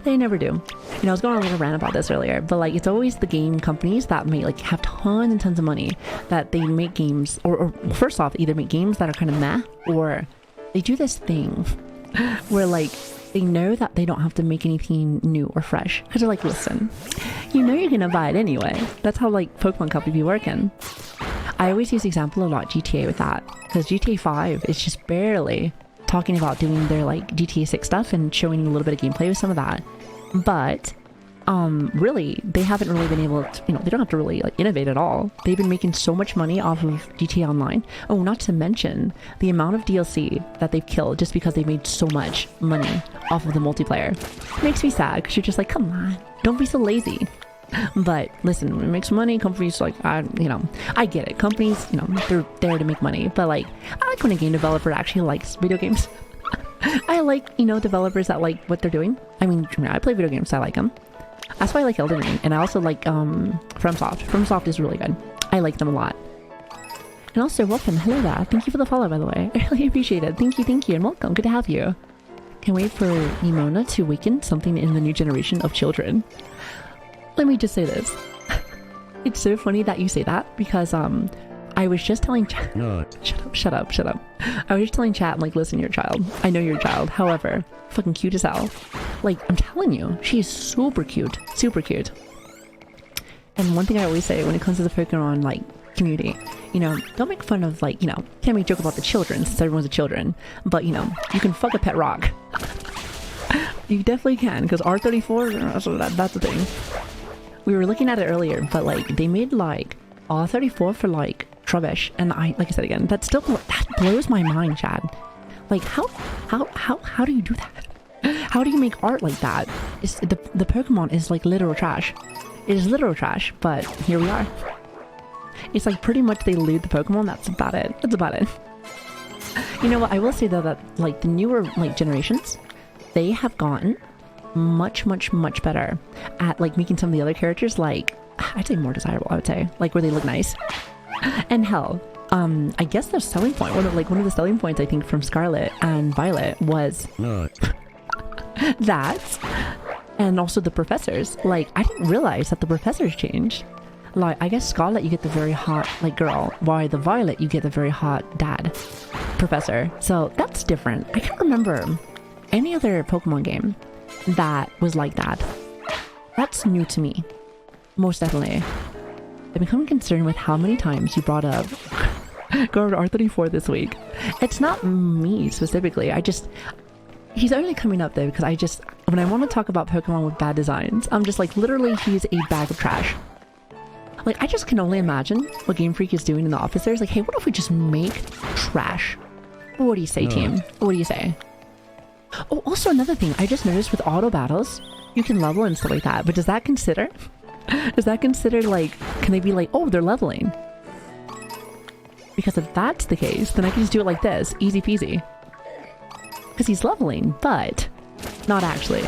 They never do. I was going on a little rant about this earlier, but like, it's always the game companies that may like have tons and tons of money that they make games, or first off, either make games that are kind of meh, or they do this thing where like they know that they don't have to make anything new or fresh because they're like, listen, you're gonna buy it anyway. That's how like Pokemon Company be working. I always use the example a lot GTA with that, because GTA 5 is just barely talking about doing their like GTA 6 stuff and showing a little bit of gameplay with some of that, but really they haven't really been able to, they don't have to really like innovate at all. They've been making so much money off of GTA Online. Oh, not to mention the amount of DLC that they've killed just because they made so much money off of the multiplayer. It makes me sad because you're just like, come on, don't be so lazy. But listen, when it makes money, companies like, I get it. Companies, they're there to make money. But like, I like when a game developer actually likes video games. I like, developers that like what they're doing. I mean, I play video games, so I like them. That's why I like Elden Ring. And I also like FromSoft. FromSoft is really good. I like them a lot. And also, welcome. Hello there. Thank you for the follow, by the way. I really appreciate it. Thank you, and welcome. Good to have you. Can't wait for Nimona to awaken something in the new generation of children. Let me just say this. It's so funny that you say that because I was just telling chat. No. Shut up. I was just telling chat, I'm like, listen, you're a child. I know you're a child. However, fucking cute as hell. Like, I'm telling you, she's super cute. Super cute. And one thing I always say when it comes to the Pokemon like community, don't make fun of like, can't make a joke about the children since everyone's a children. But you can fuck a pet rock. You definitely can, because R34, that's the thing. We were looking at it earlier, but like they made like R34 for like Trubbish, and like I said again, that blows my mind, Chad. Like how do you do that? How do you make art like that? The Pokemon is like literal trash. It is literal trash, but here we are. It's like pretty much they loot the Pokemon. That's about it. You know what? I will say though that like the newer like generations, they have gotten much better at like making some of the other characters like, I'd say more desirable, I would say, like where they look nice. And hell, I guess their selling point, one of the selling points I think from Scarlet and Violet was that, and also the professors. Like I didn't realize that the professors changed. Like I guess Scarlet you get the very hot like girl, while the Violet you get the very hot dad professor. So that's different. I can't remember any other Pokemon game that was like that. That's new to me, most definitely. I'm becoming concerned with how many times you brought up Guard R34 this week. It's not me specifically. He's only coming up there because when I want to talk about Pokemon with bad designs, I'm just like, literally he's a bag of trash. Like I just can only imagine what Game Freak is doing in the office there. It's like, hey, what if we just make trash? What do you say, team? What do you say? Oh, also another thing, I just noticed with auto battles, you can level and stuff like that, but does that consider like, can they be like, oh, they're leveling? Because if that's the case, then I can just do it like this, easy peasy. Because he's leveling, but not actually.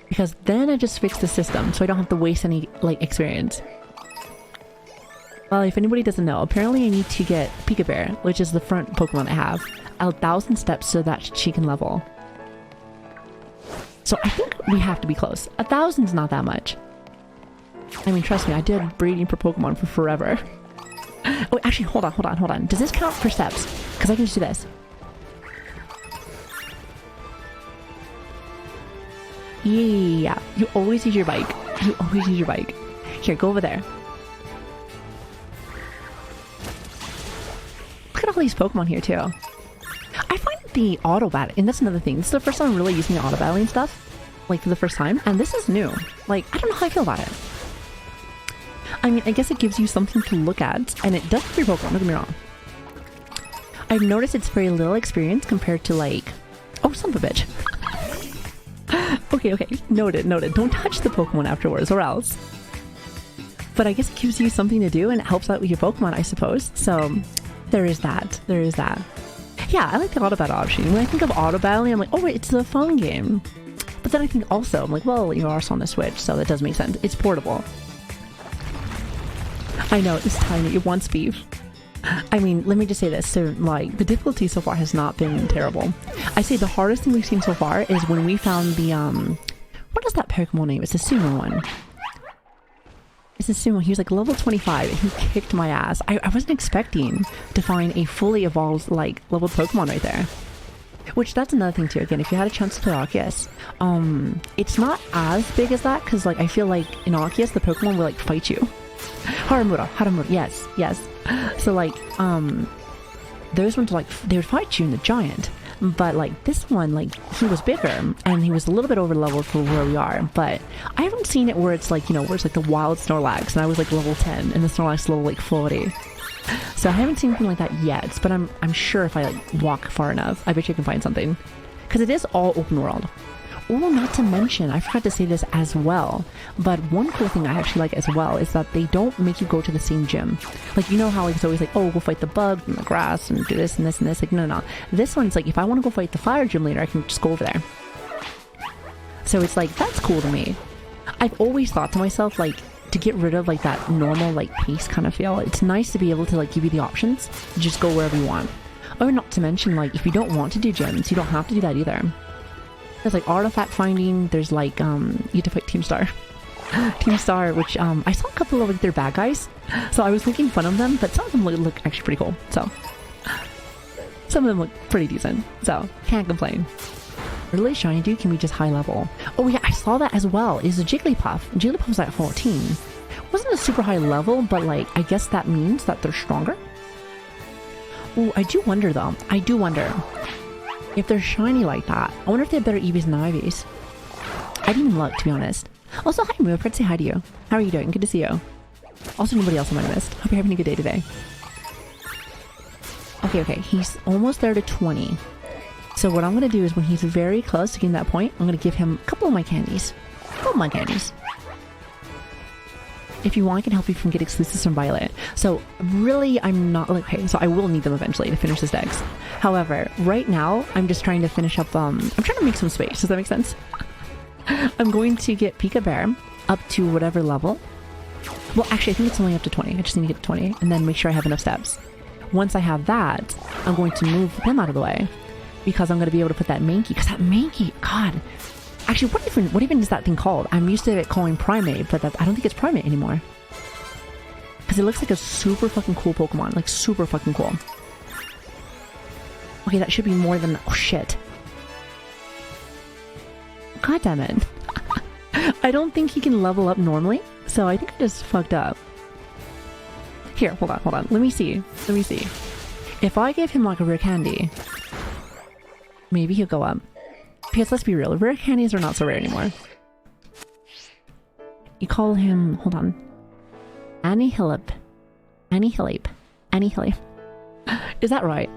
Because then I just fix the system, so I don't have to waste any, like, experience. Well, if anybody doesn't know, apparently I need to get Pika Bear, which is the front Pokemon I have, 1,000 steps so that she can level. So I think we have to be close. 1,000's not that much. I mean, trust me, I did breeding for Pokemon for forever. Oh, actually, hold on. Does this count for steps? Because I can just do this. Yeah. You always use your bike. Here, go over there. Look at all these Pokemon here, too. I find the auto battle, and that's another thing. This is the first time I'm really using the auto battling stuff. Like, for the first time. And this is new. Like, I don't know how I feel about it. I mean, I guess it gives you something to look at, and it does for your Pokemon, don't get me wrong. I've noticed it's very little experience compared to, like... Oh, son of a bitch. Okay. Noted. Don't touch the Pokemon afterwards, or else. But I guess it gives you something to do, and it helps out with your Pokemon, I suppose. So, there is that. Yeah, I like the auto battle option. When I think of auto battling, I'm like, oh wait, it's the phone game. But then I think also, I'm like, well, you are also on the Switch, so that does make sense. It's portable. I know, it's tiny. It wants beef. I mean, let me just say this. So, like, the difficulty so far has not been terrible. I say the hardest thing we've seen so far is when we found the, what is that Pokemon name? It's the sumo one. It's a sumo. He was like level 25 and he kicked my ass. I wasn't expecting to find a fully evolved, like, leveled Pokemon right there. Which, that's another thing too. Again, if you had a chance to play Arceus, it's not as big as that, because, like, I feel like in Arceus, the Pokemon will, like, fight you. Haramura, yes. So, like, those ones, like, they would fight you in the giant. But, like, this one, like, he was bigger, and he was a little bit over leveled for where we are. But I haven't seen it where it's, like, you know, where it's, like, the wild Snorlax, and I was, like, level 10, and the Snorlax level, like, 40. So I haven't seen anything like that yet, but I'm sure if I, like, walk far enough, I bet you can find something. Because it is all open world. Oh, not to mention, I forgot to say this as well, but one cool thing I actually like as well is that they don't make you go to the same gym. Like, you know how, like, it's always like, oh, go fight the bug in the grass and do this and this and this. Like, no. This one's like, if I want to go fight the fire gym leader, I can just go over there. So it's like, that's cool to me. I've always thought to myself, like, to get rid of, like, that normal, like, pace kind of feel, it's nice to be able to, like, give you the options to just go wherever you want. Oh, not to mention, like, if you don't want to do gyms, you don't have to do that either. There's, like, artifact finding, there's, like, you have to fight Team Star. Team Star, which, I saw a couple of, like, their bad guys, so I was making fun of them, but some of them look actually pretty cool, so. Some of them look pretty decent, so, can't complain. Really shiny dude can be just high level. Oh yeah, I saw that as well, is a Jigglypuff. Jigglypuff's at 14. Wasn't a super high level, but, like, I guess that means that they're stronger? Oh, I do wonder, though. I do wonder. If they're shiny like that, I wonder if they have better EVs than IVs. I didn't even look, to be honest. Also, hi Moo, I'd say hi to you. How are you doing? Good to see you. Also, nobody else I might have missed. Hope you're having a good day today. Okay, he's almost there to 20. So what I'm going to do is when he's very close to getting that point, I'm going to give him a couple of my candies. If you want, I can help you from get exclusives from Violet. So really, I'm not like, okay, so I will need them eventually to finish this dex. However, right now, I'm just trying to finish up, I'm trying to make some space. Does that make sense? I'm going to get Pika Bear up to whatever level. Well, actually, I think it's only up to 20. I just need to get to 20 and then make sure I have enough steps. Once I have that, I'm going to move him out of the way because I'm going to be able to put that Mankey, because that Mankey, God. Actually, what even is that thing called? I'm used to it calling Primate, but I don't think it's Primate anymore. Because it looks like a super fucking cool Pokemon. Like, super fucking cool. Okay, that should be more than... Oh, shit. God damn it. I don't think he can level up normally, so I think I just fucked up. Here, hold on. Let me see. If I give him, like, a rare candy, maybe he'll go up. Because let's be real, rare candies are not so rare anymore. You call him... Hold on. Annihilip. Is that right?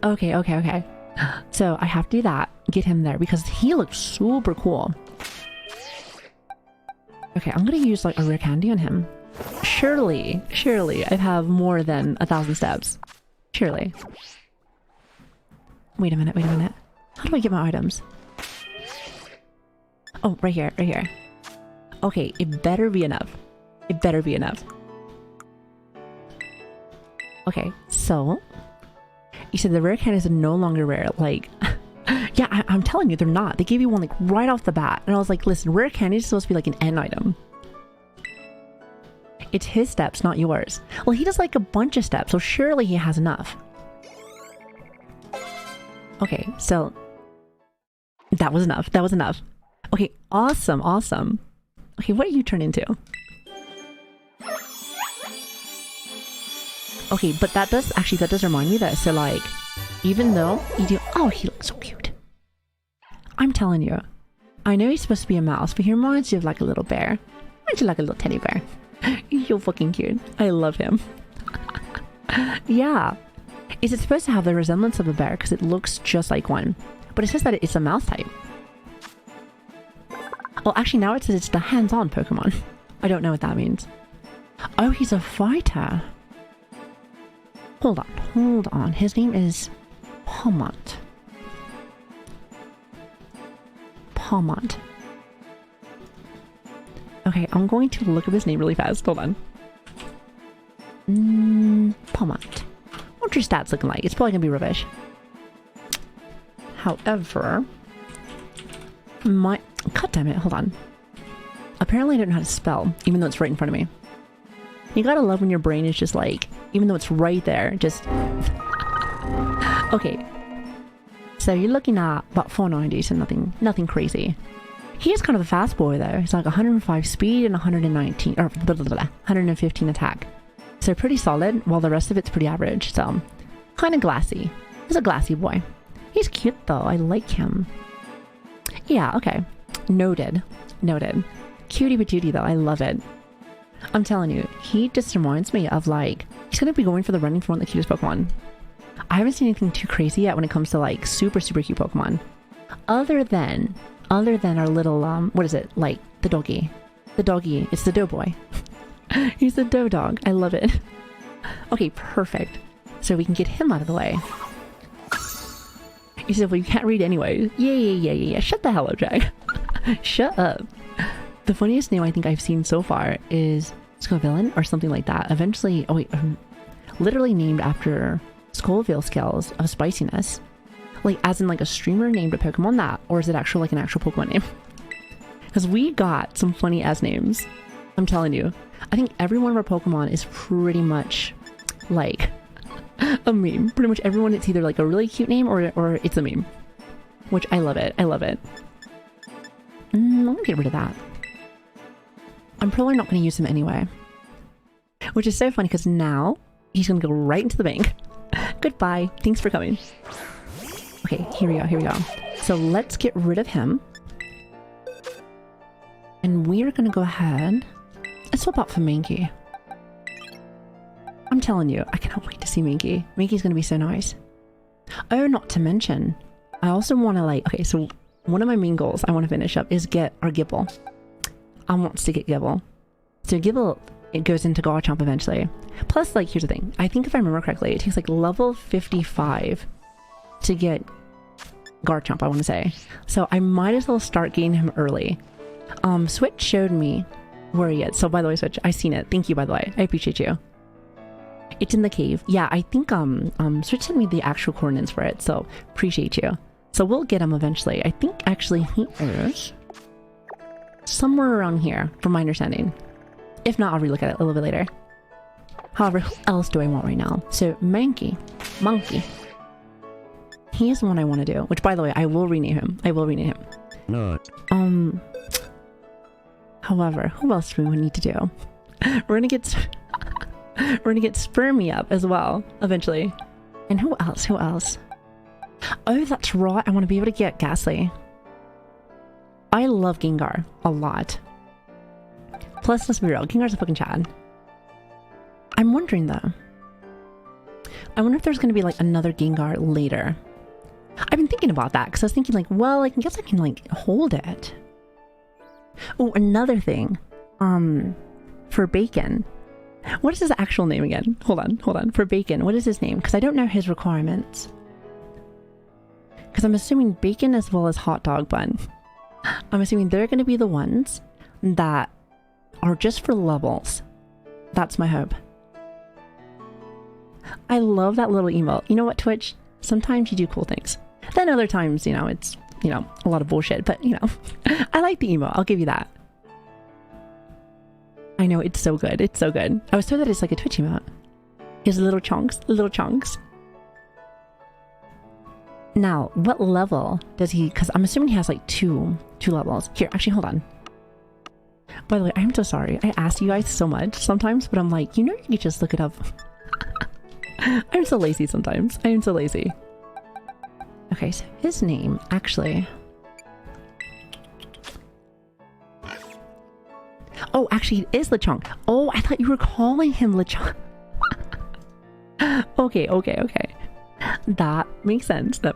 Okay. So I have to do that. Get him there because he looks super cool. Okay, I'm gonna use, like, a rare candy on him. Surely, I have more than 1,000 steps. Surely. Wait a minute. How do I get my items? Oh, right here. Okay, it better be enough. Okay, so... You said the rare candies are no longer rare. Like... yeah, I'm telling you, they're not. They gave you one, like, right off the bat. And I was like, listen, rare candy is supposed to be, like, an end item. It's his steps, not yours. Well, he does, like, a bunch of steps, so surely he has enough. Okay, so... That was enough. Okay, awesome. Okay, what do you turn into? Okay, but that does remind me that, so, like, even though you do... Oh, he looks so cute. I'm telling you. I know he's supposed to be a mouse, but he reminds you of, like, a little bear. Reminds you like a little teddy bear. He's so fucking cute. I love him. Yeah. Is it supposed to have the resemblance of a bear? Because it looks just like one. But it says that it's a mouse type. Well, actually, now it says it's the hands-on Pokemon. I don't know what that means. Oh, he's a fighter. Hold on. His name is Palmont. Palmont. Okay, I'm going to look up his name really fast. Hold on. Palmont. What's your stats looking like? It's probably gonna be rubbish. However, God damn it, hold on. Apparently I don't know how to spell, even though it's right in front of me. You gotta love when your brain is just like, even though it's right there, just... Okay. So you're looking at about 490, so nothing crazy. He is kind of a fast boy though. He's like 105 speed and 115 attack. So pretty solid, while the rest of it's pretty average, so... Kind of glassy. He's a glassy boy. He's cute though, I like him. Yeah, okay. Noted. Cutie patootie though, I love it. I'm telling you, he just reminds me of like... He's gonna be going for the running for one of the cutest Pokemon. I haven't seen anything too crazy yet when it comes to like super cute Pokemon. Other than our little, what is it? Like, the doggy. The doggy, it's the Doughboy. He's the Dough Dog, I love it. Okay, perfect. So we can get him out of the way. He said, well, you can't read anyway. Yeah. Shut the hell up, Jack. Shut up. The funniest name I think I've seen so far is Scovillain or something like that. Eventually, literally named after Scoville scales of spiciness. Like, as in like a streamer named a Pokemon that, or is it actually like an actual Pokemon name? Because we got some funny ass names. I'm telling you. I think every one of our Pokemon is pretty much like a meme. Pretty much everyone, it's either like a really cute name or it's a meme. Which I love it. Let me get rid of that. I'm probably not going to use him anyway. Which is so funny because now he's going to go right into the bank. Goodbye. Thanks for coming. Okay, here we go. So let's get rid of him. And we're going to go ahead and swap out for Mankey. I'm telling you, I cannot wait to see Mankey. Mankey's going to be so nice. Oh, not to mention, I also want to like... Okay, so one of my main goals I want to finish up is get our Gibble. I want to get Gibble. So Gibble, it goes into Garchomp eventually. Plus, like, here's the thing. I think if I remember correctly, it takes like level 55 to get Garchomp, I want to say. So I might as well start getting him early. Switch showed me where he is. So by the way, Switch, I seen it. Thank you, by the way. I appreciate you. It's in the cave. Yeah, I think Switch sent me the actual coordinates for it, so appreciate you. So we'll get him eventually. I think actually he is somewhere around here, from my understanding. If not, I'll relook at it a little bit later. However, who else do I want right now? So Monkey. He is the one I want to do. Which, by the way, I will rename him. No. However, who else do we need to do? We're gonna get Spermy up as well, eventually. And who else? Oh, that's right. I want to be able to get Ghastly. I love Gengar a lot. Plus, let's be real, Gengar's a fucking Chad. I'm wondering though. I wonder if there's going to be like another Gengar later. I've been thinking about that because I was thinking like, well, I guess I can like hold it. Oh, another thing. For Bacon. What is his actual name again? Hold on. For Bacon, what is his name? Because I don't know his requirements. Because I'm assuming Bacon as well as Hot Dog Bun. I'm assuming they're going to be the ones that are just for levels. That's my hope. I love that little emote. You know what, Twitch? Sometimes you do cool things. Then other times, you know, it's, you know, a lot of bullshit. But, you know, I like the emote. I'll give you that. I know, it's so good. It's so good. I was told that it's like a Twitch emote. His little chunks. Now, what level does he... Because I'm assuming he has like two levels. Here, actually, hold on. By the way, I'm so sorry. I ask you guys so much sometimes, but I'm like, you know, you can just look it up. I'm so lazy sometimes. I am so lazy. Okay, so his name, actually... Oh, actually, it is Lechonk. Oh, I thought you were calling him Lechonk. Okay. That makes sense. I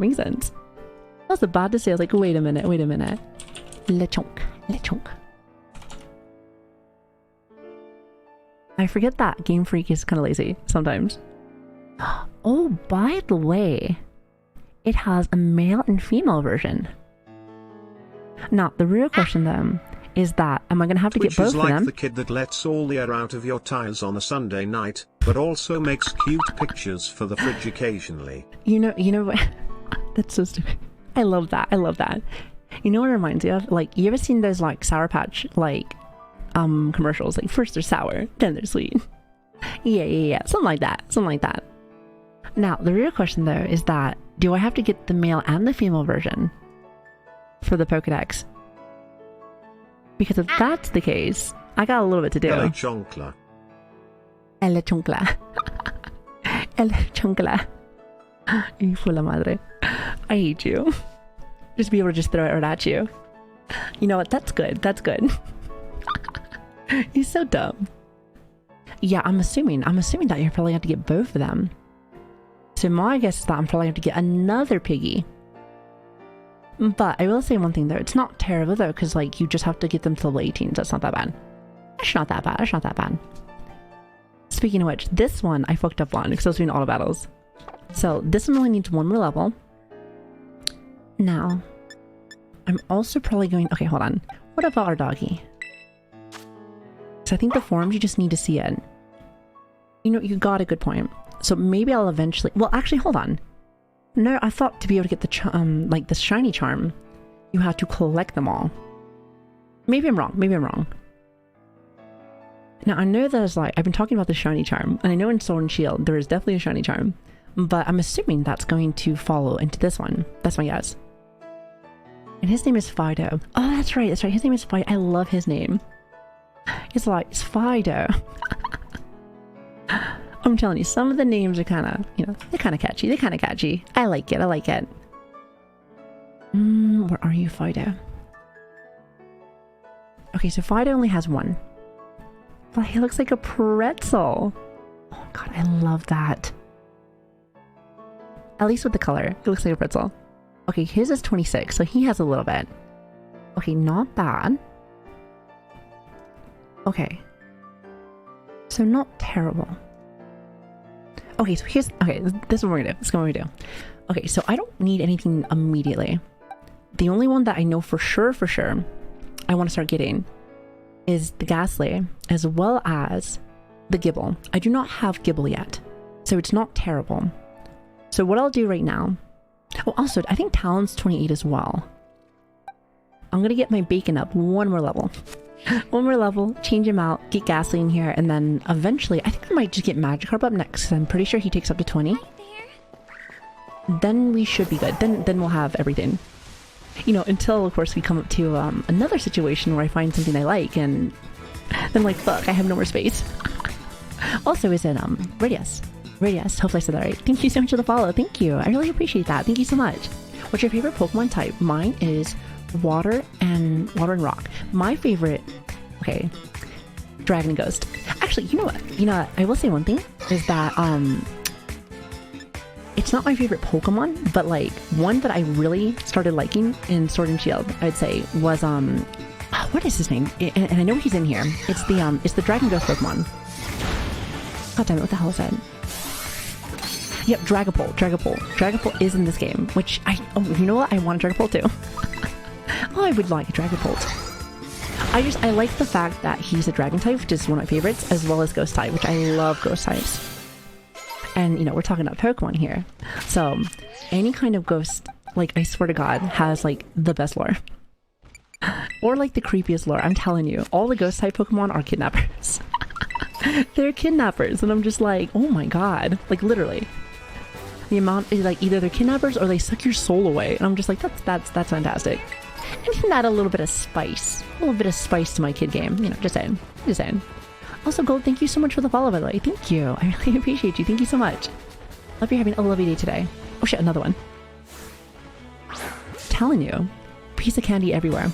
was about to say, I was like, wait a minute. Lechonk. I forget that Game Freak is kind of lazy sometimes. Oh, by the way, it has a male and female version. Now, the real question though is that, am I going to have to Which get both is of like them? the kid that lets all the air out of your tires on a Sunday night, but also makes cute pictures for the fridge occasionally. You know what? That's so stupid. I love that. I love that. You know what it reminds me of? Like, you ever seen those like Sour Patch like commercials? Like, first they're sour, then they're sweet. Yeah. Something like that. Something like that. Now, the real question though is that, do I have to get the male and the female version for the Pokédex? Because if that's the case, I got a little bit to do. Hello, Chonkla. El chancla. El chancla. Hijo de la madre. I hate you. Just be able to just throw it right at you. You know what? That's good. That's good. He's so dumb. Yeah, I'm assuming that you probably have to get both of them. So my guess is that I'm probably have to get another piggy. But I will say one thing though, it's not terrible though, because like you just have to get them to level 18, so that's not that bad. That's not that bad. That's not that bad. Speaking of which, this one I fucked up on because I was doing auto battles. So this one only needs one more level. Now, I'm also probably going... Okay, hold on. What about our doggy? So I think the forums, you just need to see it. You know, you got a good point. So maybe I'll eventually... Well, actually, hold on. No, I thought to be able to get the like the shiny charm, you had to collect them all. Maybe I'm wrong. Maybe I'm wrong. Now, I know there's like... I've been talking about the shiny charm, and I know in Sword and Shield there is definitely a shiny charm, but I'm assuming that's going to follow into this one. That's my guess. And his name is Fido. Oh, that's right. That's right. His name is Fido. I love his name. It's like, it's Fido. I'm telling you, some of the names are kind of, you know, they're kind of catchy. They're kind of catchy. I like it. I like it. Where are you, Fido? Okay, so Fido only has one. But he looks like a pretzel. Oh god, I love that. At least with the color, it looks like a pretzel. Okay, his is 26, so he has a little bit. Okay, not bad. Okay. So not terrible. Okay, so here's... Okay, this is what we're gonna do. This is what we're gonna do. Okay, so I don't need anything immediately. The only one that I know for sure, I want to start getting is the Ghastly, as well as the Gibble. I do not have Gibble yet, so it's not terrible. So what I'll do right now... Oh, also, I think Talon's 28 as well. I'm gonna get my Bacon up one more level. One more level, change him out, get Ghastly in here, and then eventually, I think I might just get Magikarp up next, because I'm pretty sure he takes up to 20. Then we should be good. Then we'll have everything. You know, until, of course, we come up to another situation where I find something I like, and then I'm like, fuck, I have no more space. Also, is it, Radius? Radius, hopefully I said that right. Thank you so much for the follow. Thank you. I really appreciate that. Thank you so much. What's your favorite Pokemon type? Mine is water and rock. My favorite, okay, Dragon and Ghost. Actually, you know what? I will say one thing is that, it's not my favorite Pokemon, but like one that I really started liking in Sword and Shield, I'd say, was what is his name? And I know he's in here. It's the Dragon Ghost Pokemon. God damn it! What the hell is that? Yep, Dragapult. Dragapult is in this game, which you know what? I want a Dragapult too. Oh, I would like a Dragapult. I like the fact that he's a Dragon type, which is one of my favorites, as well as Ghost type, which I love Ghost types. And, you know, we're talking about Pokemon here. So, any kind of ghost, like, I swear to God, has, like, the best lore. Or, like, the creepiest lore. I'm telling you, all the ghost type Pokemon are kidnappers. They're kidnappers, and I'm just like, oh my god. Like, literally. The amount is, like, either they're kidnappers or they suck your soul away. And I'm just like, that's fantastic. And can add a little bit of spice. A little bit of spice to my kid game. You know, just saying. Just saying. Also, Gold, thank you so much for the follow, by the way. Thank you. I really appreciate you. Thank you so much. Hope you're having a lovely day today. Oh shit, another one. I'm telling you. Piece of candy everywhere.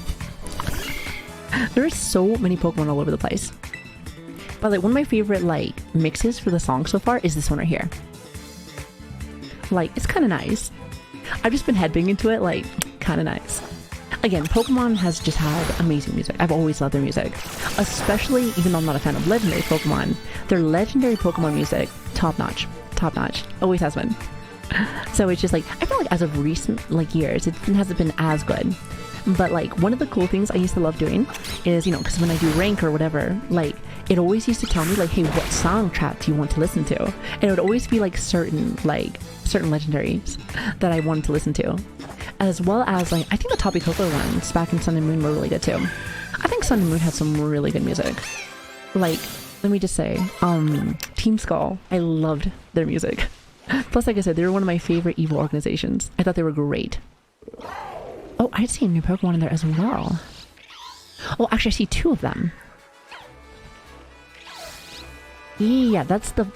There are so many Pokemon all over the place. But like, one of my favorite, like, mixes for the song so far is this one right here. Like, it's kind of nice. I've just been headbanging to it, like, kind of nice. Again, Pokemon has just had amazing music. I've always loved their music. Especially, even though I'm not a fan of legendary Pokemon, their legendary Pokemon music, top notch. Top notch. Always has been. So it's just like, I feel like as of recent like years, it hasn't been as good. But like one of the cool things I used to love doing is, you know, because when I do rank or whatever, like it always used to tell me like, hey, what soundtrack do you want to listen to? And it would always be like certain legendaries that I wanted to listen to, as well as like I think the Toppy Coco ones back in Sun and Moon were really good too. I think Sun and Moon had some really good music. Like, let me just say, Team Skull, I loved their music. Plus, like I said, they were one of my favorite evil organizations. I thought they were great. Oh, I see a new Pokemon in there as well. Oh, actually, I see 2 of them. Yeah, that's the...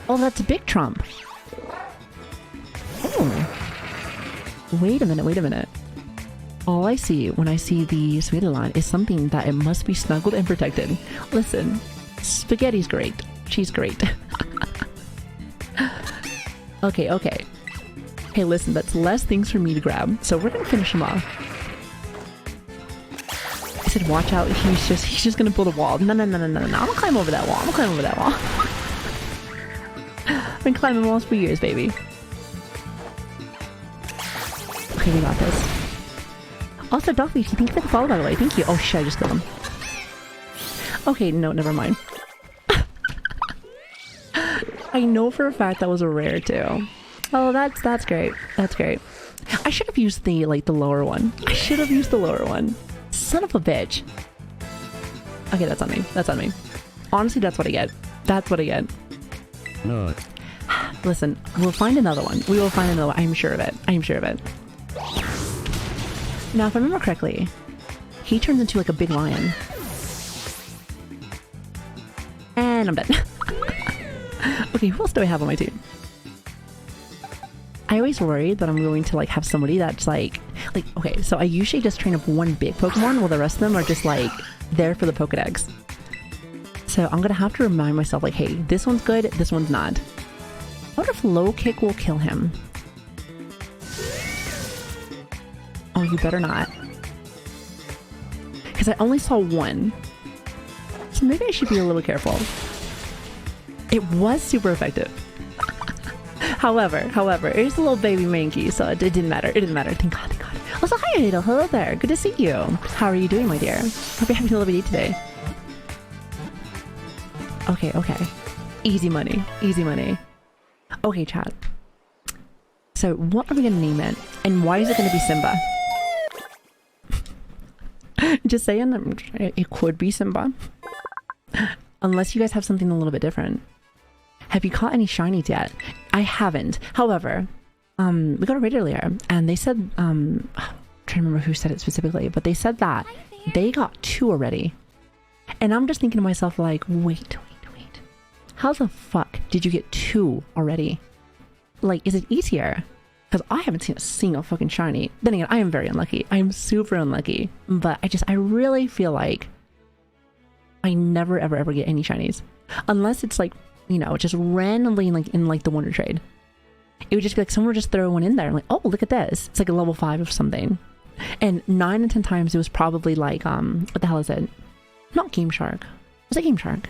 Oh, that's Big Trump. Oh. Wait a minute. All I see when I see the Suidaline is something that it must be snuggled and protected. Listen, Spaghetti's great. She's great. Okay. Hey, listen, that's less things for me to grab, so we're gonna finish him off. I said, watch out, he's just gonna build a wall. No. I'm gonna climb over that wall. I've been climbing walls for years, baby. Okay, we got this. Also, Doffy, thank you for the follow, by the way. Thank you. Oh, shit, I just killed him. Okay, no, never mind. I know for a fact that was a rare, too. Oh, that's great. That's great. I should have used the lower one. Son of a bitch. Okay, that's on me. Honestly, that's what I get. No. Listen, we'll find another one. We will find another one. I'm sure of it. Now, if I remember correctly, he turns into like a big lion. And I'm dead. Okay, who else do I have on my team? I always worry that I'm going to like have somebody that's like okay, so I usually just train up one big Pokemon while the rest of them are just like there for the Pokedex. So I'm gonna have to remind myself like, hey, this one's good, this one's not. I wonder if low kick will kill him. Oh, you better not. Because I only saw one. So maybe I should be a little careful. It was super effective. However, it was a little baby Mankey, so it didn't matter. Thank God. Also, hi, Ada. Hello there. Good to see you. How are you doing, my dear? Hope you're having a lovely day today. Okay. Easy money. Okay, chat. So, what are we gonna name it? And why is it gonna be Simba? Just saying, it could be Simba. Unless you guys have something a little bit different. Have you caught any shinies yet? I haven't. However, we got a raid earlier, and they said, I'm trying to remember who said it specifically, but they said that they got 2 already. And I'm just thinking to myself like, wait. How the fuck did you get 2 already? Like, is it easier? Because I haven't seen a single fucking shiny. Then again, I am very unlucky. I am super unlucky. But I really feel like I never ever get any shinies. Unless it's like, you know, just randomly like in like the Wonder Trade. It would just be like someone would just throw one in there. I'm like, oh, look at this. It's like a level 5 of something. And 9 and 10 times it was probably like, what the hell is it? Not Game Shark. Was it Game Shark?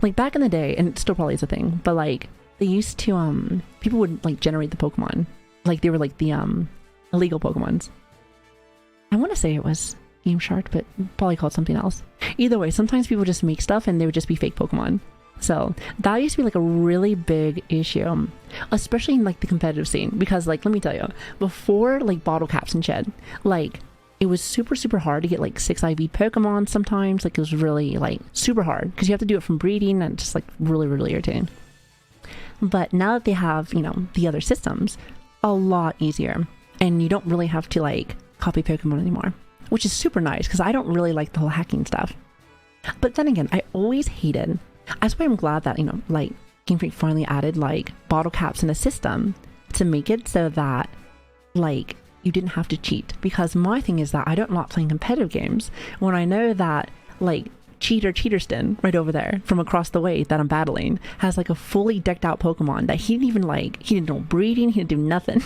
Like back in the day, and it still probably is a thing, but like they used to, people would like generate the Pokemon. Like they were like the illegal Pokemons. I want to say it was Game Shark, but probably called something else. Either way, sometimes people just make stuff and they would just be fake Pokemon. So that used to be like a really big issue, especially in like the competitive scene, because like, let me tell you, before like bottle caps and shit, like it was super hard to get like 6 IV Pokemon sometimes. Like it was really like super hard because you have to do it from breeding and just like really irritating. But now that they have, you know, the other systems, a lot easier, and you don't really have to like copy Pokemon anymore, which is super nice because I don't really like the whole hacking stuff. But then again, I always hated. That's why I'm glad that, you know, like Game Freak finally added like bottle caps in a system to make it so that like you didn't have to cheat. Because my thing is that I don't like playing competitive games when I know that like Cheaterston right over there from across the way that I'm battling has like a fully decked out Pokemon that he didn't even like, he didn't know breeding, he didn't do nothing.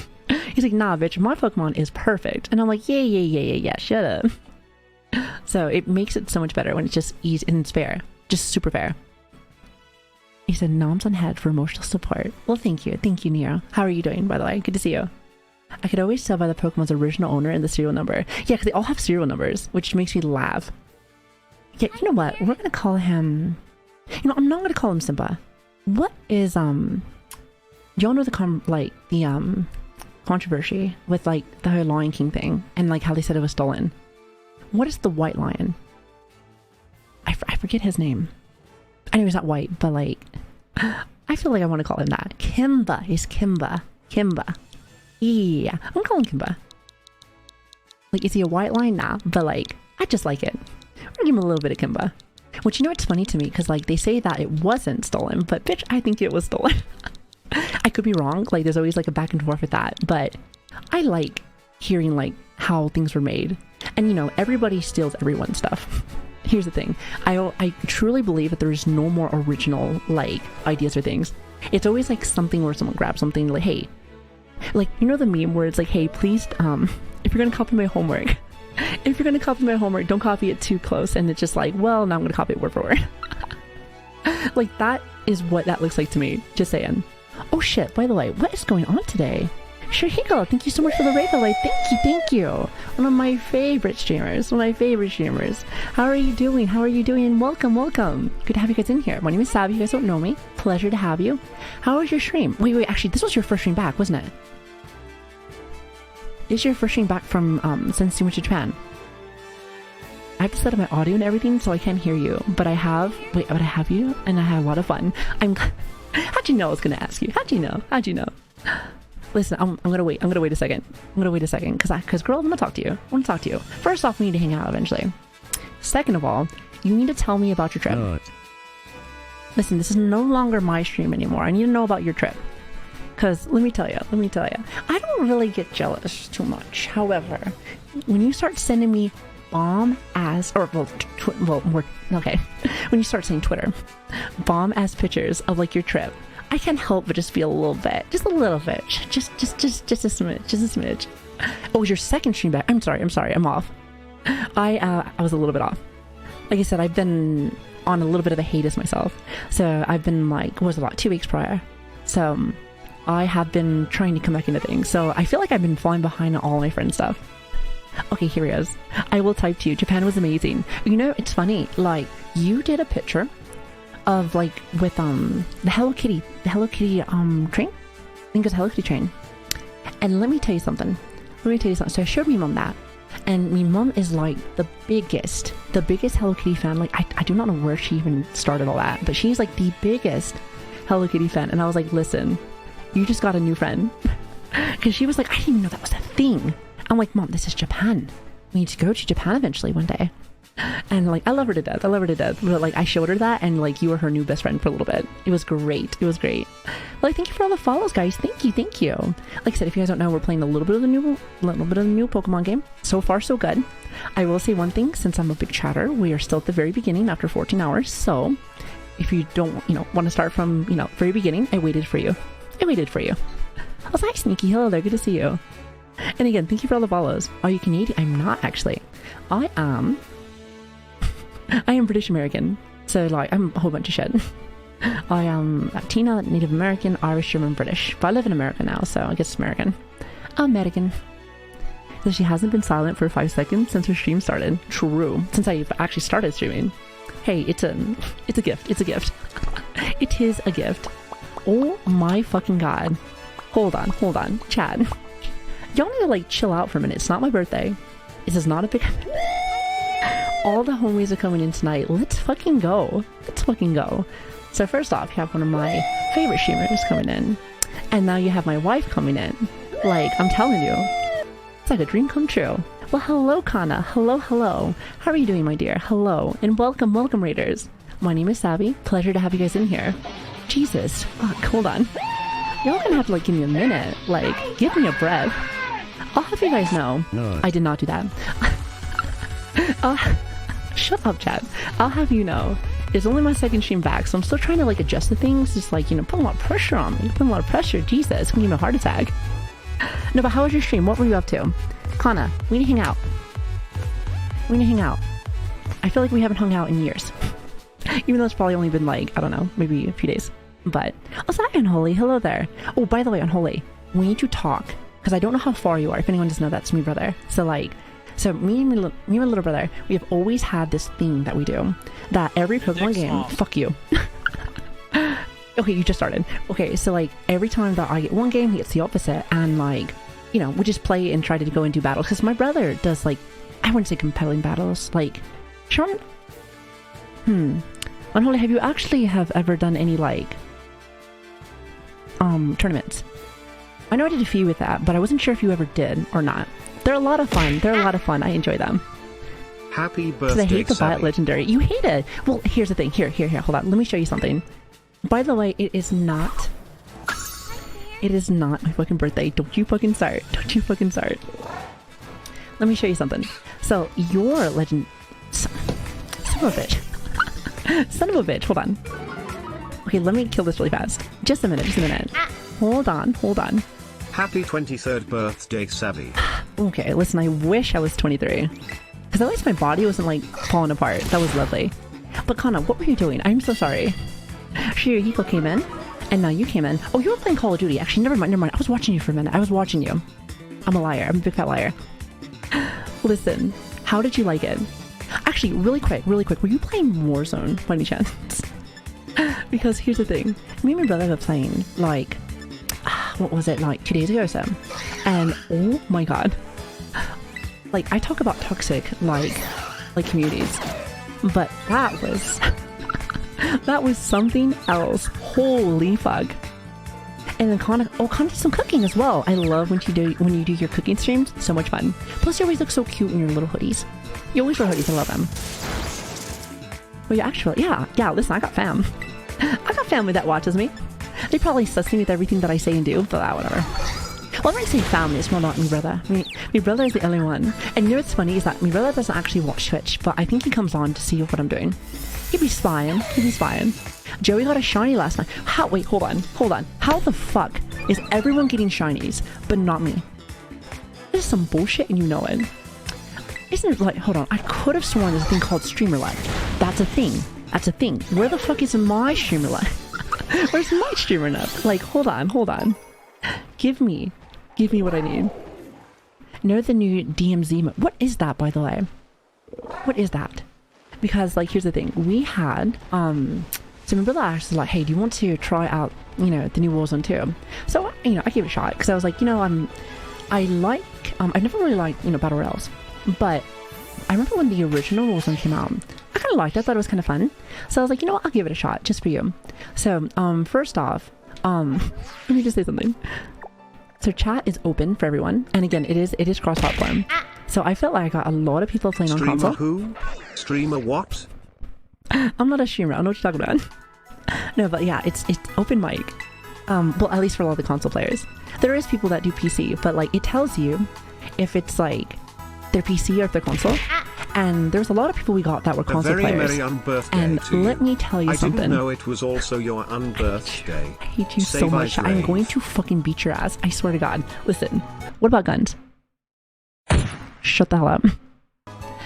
He's like, nah bitch, my Pokemon is perfect. And I'm like, yeah, shut up. So it makes it so much better when it's just easy and it's fair, just super fair. He said noms on head for emotional support. Well, thank you. Thank you, Nero. How are you doing, by the way? Good to see you. I could always tell by the Pokemon's original owner and the serial number. Yeah, because they all have serial numbers, which makes me laugh. Yeah, you know what? We're gonna call him... You know, I'm not gonna call him Simba. What is, y'all know the controversy with, like, the whole Lion King thing, and, like, how they said it was stolen. What is the white lion? I forget his name. I know he's not white, but, like, I feel like I want to call him that. Kimba. He's Kimba. Kimba. Yeah, I'm gonna call him Kimba. Like, is he a white lion? Nah, but, like, I just like it. I'm gonna give him a little bit of Kimba. Which, you know, it's funny to me, because, like, they say that it wasn't stolen, but, bitch, I think it was stolen. I could be wrong. Like, there's always, like, a back and forth with that. But I like hearing, like, how things were made. And, you know, everybody steals everyone's stuff. Here's the thing. I truly believe that there's no more original, like, ideas or things. It's always, like, something where someone grabs something, like, hey. Like, you know the meme where it's like, hey, please, if you're gonna copy my homework, don't copy it too close. And it's just like, well, now I'm gonna copy it word for word. Like, that is what that looks like to me. Just saying. Oh shit, by the way, what is going on today? Shahiko, thank you so much for the raid, like, thank you. One of my favorite streamers. How are you doing? Welcome. Good to have you guys in here. My name is Sabi, you guys don't know me. Pleasure to have you. How was your stream? Wait, actually, this was your first stream back, wasn't it? This is your first stream back from, since you went to Japan. I have to set up my audio and everything, so I can't hear you. But I have you, and I had a lot of fun. How'd you know I was gonna ask you? How'd you know? Listen, I'm gonna wait a second. Because girl, I want to talk to you. First off, we need to hang out eventually. Second of all, you need to tell me about your trip. Listen, this is no longer my stream anymore. I need to know about your trip. Because let me tell you, I don't really get jealous too much. However, when you start sending me when you start saying Twitter, bomb ass pictures of, like, your trip, I can't help but just feel a little bit, just a smidge. Oh, your second stream back. I'm sorry, I'm off. I was a little bit off. Like I said, I've been on a little bit of a hiatus myself. So I've been, like, what was it, about 2 weeks prior. So I have been trying to come back into things. So I feel like I've been falling behind on all my friend stuff. Okay, here he is. I will type to you. Japan was amazing. You know, it's funny. Like, you did a picture of, like, with the Hello Kitty train. I think it was Hello Kitty train. And let me tell you something. So I showed my mom that, and my mom is, like, the biggest Hello Kitty fan. Like, I do not know where she even started all that, but she's, like, the biggest Hello Kitty fan. And I was like, listen, you just got a new friend. Because she was like, I didn't even know that was a thing. I'm like, Mom, this is Japan. We need to go to Japan eventually one day. And, like, I love her to death. But, like, I showed her that, and, like, you were her new best friend for a little bit. It was great. Like, thank you for all the follows, guys. Thank you. Like I said, if you guys don't know, we're playing a little bit of the new Pokemon game. So far, so good. I will say one thing, since I'm a big chatter, we are still at the very beginning after 14 hours. So if you don't, want to start from, very beginning, I waited for you. I was like, Sneaky, hello there. Good to see you. And again, thank you for all the follows. Are you Canadian? I'm not, actually. I am British American. So, like, I'm a whole bunch of shit. I am Latina, Native American, Irish, German, British. But I live in America now, so I guess it's American. So she hasn't been silent for 5 seconds since her stream started. True. Since I actually started streaming. Hey, it's a gift. It is a gift. Oh my fucking god. Hold on. Chad. Y'all need to, like, chill out for a minute. It's not my birthday. This is not a big... All the homies are coming in tonight. Let's fucking go. So first off, you have one of my favorite streamers coming in. And now you have my wife coming in. Like, I'm telling you. It's like a dream come true. Well, hello, Kana. Hello. How are you doing, my dear? Hello. And welcome, Raiders. My name is Sabi. Pleasure to have you guys in here. Jesus. Fuck, hold on. Y'all gonna have to, like, give me a minute. Like, give me a breath. I'll have you guys know. No. I did not do that. Shut up, Chad. I'll have you know. It's only my second stream back, so I'm still trying to, like, adjust the things. Just, like, put a lot of pressure on me. Jesus, it's gonna give me a heart attack. No, but how was your stream? What were you up to? Kana, we need to hang out. I feel like we haven't hung out in years. Even though it's probably only been, like, I don't know, maybe a few days. But also, Unholy, hello there. Oh, by the way, Unholy, we need to talk because I don't know how far you are. If anyone doesn't know, that's me brother. So me and my little brother, we have always had this thing that we do. That every Pokemon game, fuck you. Okay, you just started. Okay, so like every time that I get one game, he gets the opposite, and like, you know, we just play and try to go and do battles. Because my brother does like, I wouldn't say compelling battles. Like, Sean. Unholy, have you actually ever done any like tournaments? I know I did a few with that, but I wasn't sure if you ever did or not. They're a lot of fun. I enjoy them. Happy birthday, Because I hate the Violet Savvy. Legendary. You hate it. Well, here's the thing. Here. Hold on. Let me show you something. By the way, it is not my fucking birthday. Don't you fucking start. Let me show you something. So, your legend... Son of a bitch. Son of a bitch. Hold on. Okay, let me kill this really fast. Just a minute. Hold on. Happy 23rd birthday, Savvy. Okay, listen, I wish I was 23. Because at least my body wasn't, like, falling apart. That was lovely. But Kana, what were you doing? I'm so sorry. Shirihiko came in, and now you came in. Oh, you were playing Call of Duty. Actually, never mind. I was watching you for a minute. I was watching you. I'm a liar. I'm a big fat liar. Listen, how did you like it? Actually, really quick, were you playing Warzone by any chance? Because here's the thing. Me and my brother were playing, like, what was it, like 2 days ago or so? And oh my god. Like, I talk about toxic, like communities. But that was... that was something else. Holy fuck. And then Kana did some cooking as well. I love when you do your cooking streams. So much fun. Plus, you always look so cute in your little hoodies. You always wear hoodies. I love them. Well, yeah, actually, yeah. Listen, I got fam. I got family that watches me. They probably suss me with everything that I say and do, but whatever. Well, when I say family, it's more not my brother. My brother is the only one. And you know what's funny is that my brother doesn't actually watch Twitch, but I think he comes on to see what I'm doing. He'd be spying. Joey got a shiny last night. Wait, hold on. How the fuck is everyone getting shinies, but not me? This is some bullshit and you know it. Isn't it like, hold on, I could have sworn there's a thing called streamer luck. That's a thing. Where the fuck is my streamer luck? Where's my streamer luck? Like, hold on. Give me what I need. Know the new DMZ mode. What is that, by the way? What is that? Because, like, here's the thing. We had, so my brother asked, like, hey, do you want to try out, you know, the new Warzone 2? So, you know, I gave it a shot, because I was like, you know, I never really liked, you know, Battle Royales. But I remember when the original Warzone came out, I kind of liked it. I thought it was kind of fun. So I was like, you know what, I'll give it a shot, just for you. So, first off, let me just say something. So chat is open for everyone. And again, it is cross-platform. So I felt like I got a lot of people playing on console. Streamer who? Streamer what? I'm not a streamer. I don't know what you're talking about. No, but yeah, it's open mic. Well, at least for a lot of the console players. There is people that do PC, but like it tells you if it's like their PC or if their console. And there's a lot of people we got that were console very players. Merry unbirthday And to let you. me tell you something. I didn't know it was also your unbirthday. I hate you so Save much. I I'm grave. going to fucking beat your ass. I swear to God. Listen, what about guns? Shut the hell up.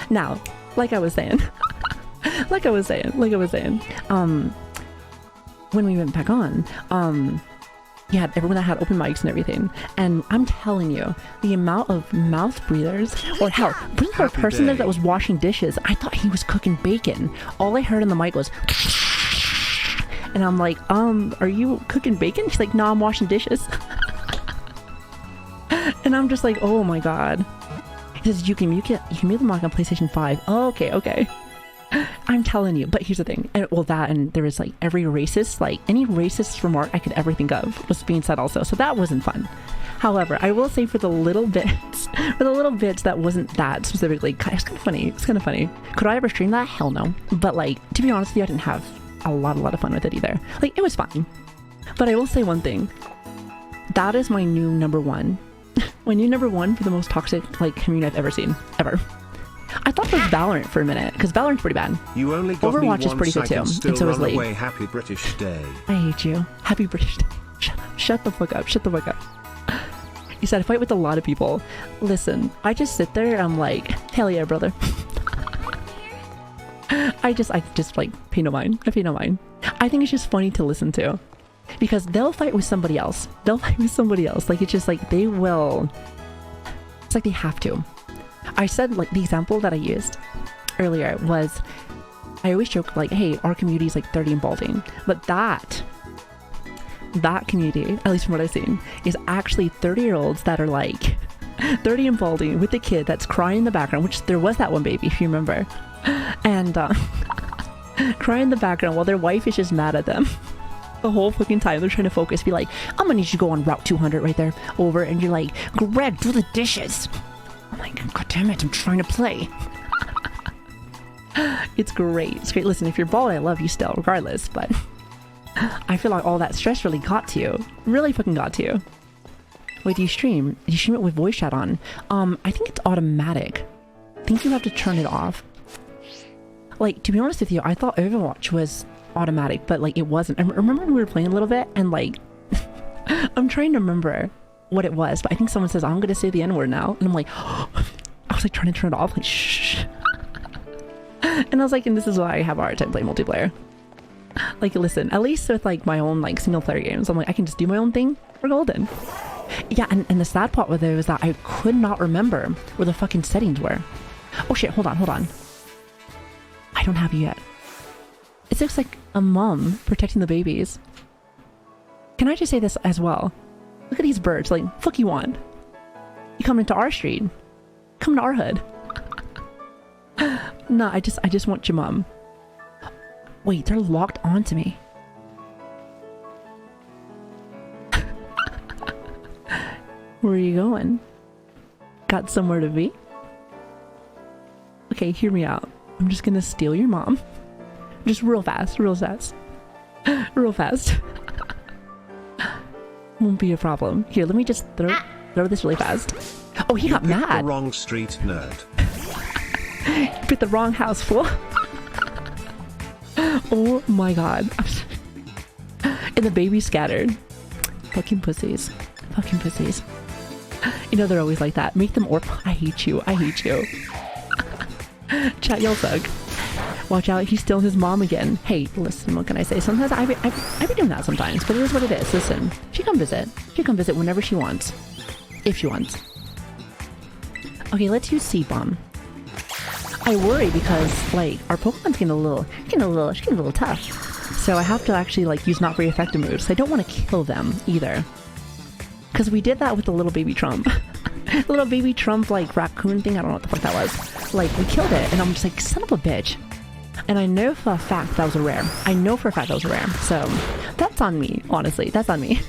Now, like I was saying, when we went back on, you had everyone that had open mics and everything, and I'm telling you, the amount of mouth breathers, or hell, bring a Happy person there day. that was washing dishes. I thought he was cooking bacon. All I heard in the mic was, and I'm like, are you cooking bacon? She's like, no, I'm washing dishes. And I'm just like, oh my god. He says, you can mute the mic on PlayStation 5. Oh, okay. I'm telling you. But here's the thing. And, well, that, and there was like every racist, like any racist remark I could ever think of was being said also. So that wasn't fun. However, I will say for the little bits that wasn't that specifically, it's kind of funny. Could I ever stream that? Hell no. But like, to be honest with you, I didn't have a lot of fun with it either. Like, it was fine. But I will say one thing. That is my new number one. My new number one for the most toxic like community I've ever seen. Ever. I thought it was Valorant for a minute, because Valorant's pretty bad. You only got Overwatch me is pretty good once, I can too, still and so is run League. away. Happy British Day. I hate you. Happy British Day. Shut the fuck up. You said I fight with a lot of people. Listen, I just sit there and I'm like, hell yeah, brother. I just like pay no mind. I pay no mind. I think it's just funny to listen to. Because they'll fight with somebody else. They'll fight with somebody else. Like, it's just like they will. It's like they have to. I said, like, the example that I used earlier was, I always joke, like, hey, our community is like 30 in balding. But that community, at least from what I've seen, is actually 30-year-olds that are like 30 and balding with the kid that's crying in the background, which there was that one baby, if you remember. And crying in the background while their wife is just mad at them. The whole fucking time they're trying to focus, be like, I'm gonna need you to go on Route 200 right there, over, and you're like, Greg, do the dishes. I'm like, God damn it, I'm trying to play. It's great. It's great. Listen, if you're bald, I love you still, regardless, but I feel like all that stress really got to you. Really fucking got to you. Wait, do you stream? Do you stream it with voice chat on? I think it's automatic. I think you have to turn it off. Like, to be honest with you, I thought Overwatch was automatic, but like it wasn't. I remember we were playing a little bit and like I'm trying to remember what it was, but I think someone says I'm gonna say the N-word now, and I'm like I was like trying to turn it off, like shh. And I was like, and this is why I have a hard time playing multiplayer. Like, listen, at least with like my own like single player games, I'm like, I can just do my own thing. We're golden. Yeah, and the sad part with it was that I could not remember where the fucking settings were. Oh shit, hold on. I don't have you yet. It looks like a mom protecting the babies. Can I just say this as well? Look at these birds, like, fuck you want? You come into our street. Come to our hood. No, I just want your mom. Wait, they're locked onto me. Where are you going? Got somewhere to be? Okay, hear me out. I'm just gonna steal your mom. Just real fast. Real fast. Won't be a problem. Here, let me just throw this really fast. Oh, he got mad. The wrong street, nerd. You picked the wrong house, fool. Oh my god. And the baby scattered. Fucking pussies. Fucking pussies. You know they're always like that. Make them orp. I hate you. Chat, y'all suck. Watch out, he's still his mom again. Hey, listen, what can I say? Sometimes I be doing that sometimes, but it is what it is. Listen, she come visit. She come visit whenever she wants. If she wants. Okay, let's use C-Bomb. I worry because, like, our Pokemon's getting a little tough. So I have to actually, like, use not very effective moves. I don't want to kill them, either. Because we did that with the little baby Trump. The little baby Trump, like, raccoon thing. I don't know what the fuck that was. Like, we killed it, and I'm just like, son of a bitch. And I know for a fact that was a rare. So that's on me, honestly. That's on me.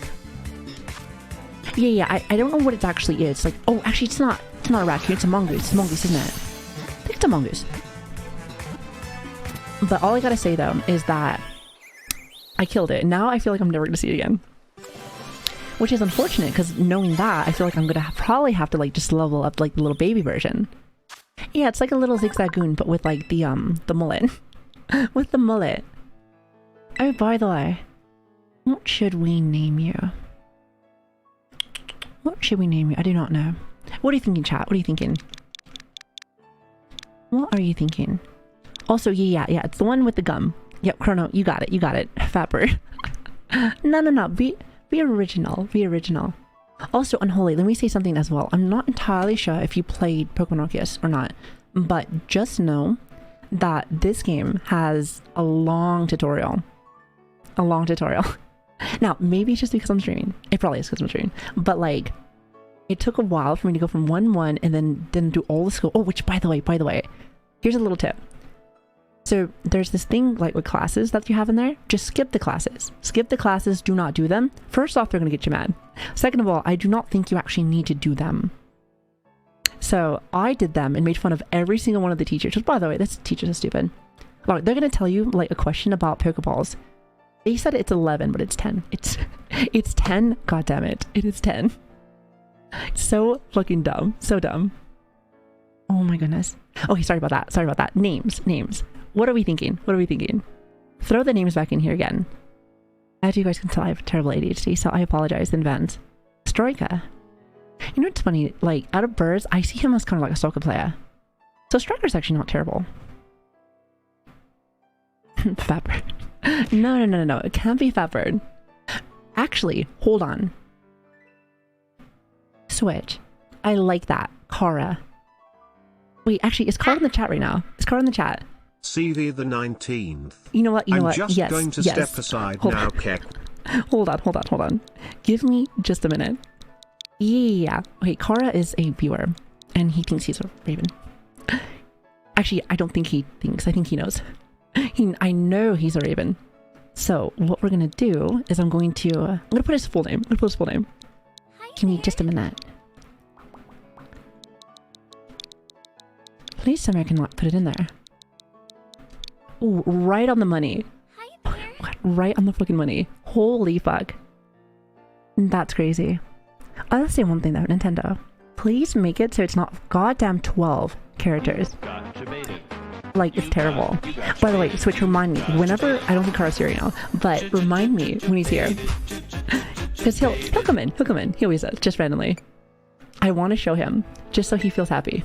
Yeah, I don't know what it actually is. Like, oh, actually, it's not a raccoon. It's a mongoose. It's a mongoose, isn't it? I think it's a mongoose. But all I gotta say, though, is that I killed it. Now I feel like I'm never gonna see it again. Which is unfortunate, because knowing that, I feel like I'm gonna probably have to, like, just level up, like, the little baby version. Yeah, it's like a little zigzagoon, but with like the mullet. With the mullet. Oh, by the way, what should we name you? I do not know. What are you thinking, chat? What are you thinking? What are you thinking? Also, yeah, it's the one with the gum. Yep, Chrono, you got it. Fat bird. No. Be original. Also, Unholy, let me say something as well. I'm not entirely sure if you played Pokemon Arceus or not, but just know that this game has a long tutorial. Now, maybe it's just because I'm streaming. It probably is because I'm streaming. But, like, it took a while for me to go from 1-1 and then do all the skill. Oh, which, by the way, here's a little tip. So there's this thing like with classes that you have in there. Just skip the classes. Do not do them. First off, they're going to get you mad. Second of all, I do not think you actually need to do them. So I did them and made fun of every single one of the teachers. Which, by the way, this teachers are stupid. Like, they're going to tell you like a question about Pokeballs. They said it's 11, but it's 10. It's 10. God damn it. It is 10. So fucking dumb. So dumb. Oh my goodness. Okay, sorry about that. Names. What are we thinking? Throw the names back in here again. As you guys can tell, I have terrible ADHD, so I apologize in advance. Striker. You know what's funny? Like, out of birds, I see him as kind of like a soccer player. So Striker's actually not terrible. Fatbird. No. It can't be Fatbird. actually, hold on. Switch. I like that. Kara. Wait, actually, is Kara in the chat right now? Is Kara in the chat? CV the 19th. You know what? You know I'm what? just Yes, going to yes. step aside Hold now, on. Keck. Hold on. Give me just a minute. Yeah. Okay, Kara is a viewer, and he thinks he's a raven. Actually, I don't think he thinks. I think he knows. I know he's a raven. So what we're gonna do is I'm gonna put his full name. Give me just a minute. Please tell me I cannot put it in there. Ooh, right on the money. What? Right on the fucking money. Holy fuck. That's crazy. I'll say one thing though, Nintendo. Please make it so it's not goddamn 12 characters. Like, it's terrible. By the way, Switch, remind me, whenever, I don't think Kara's here right now, but remind me when he's here. Because he'll come in. He always does, just randomly. I want to show him, just so he feels happy.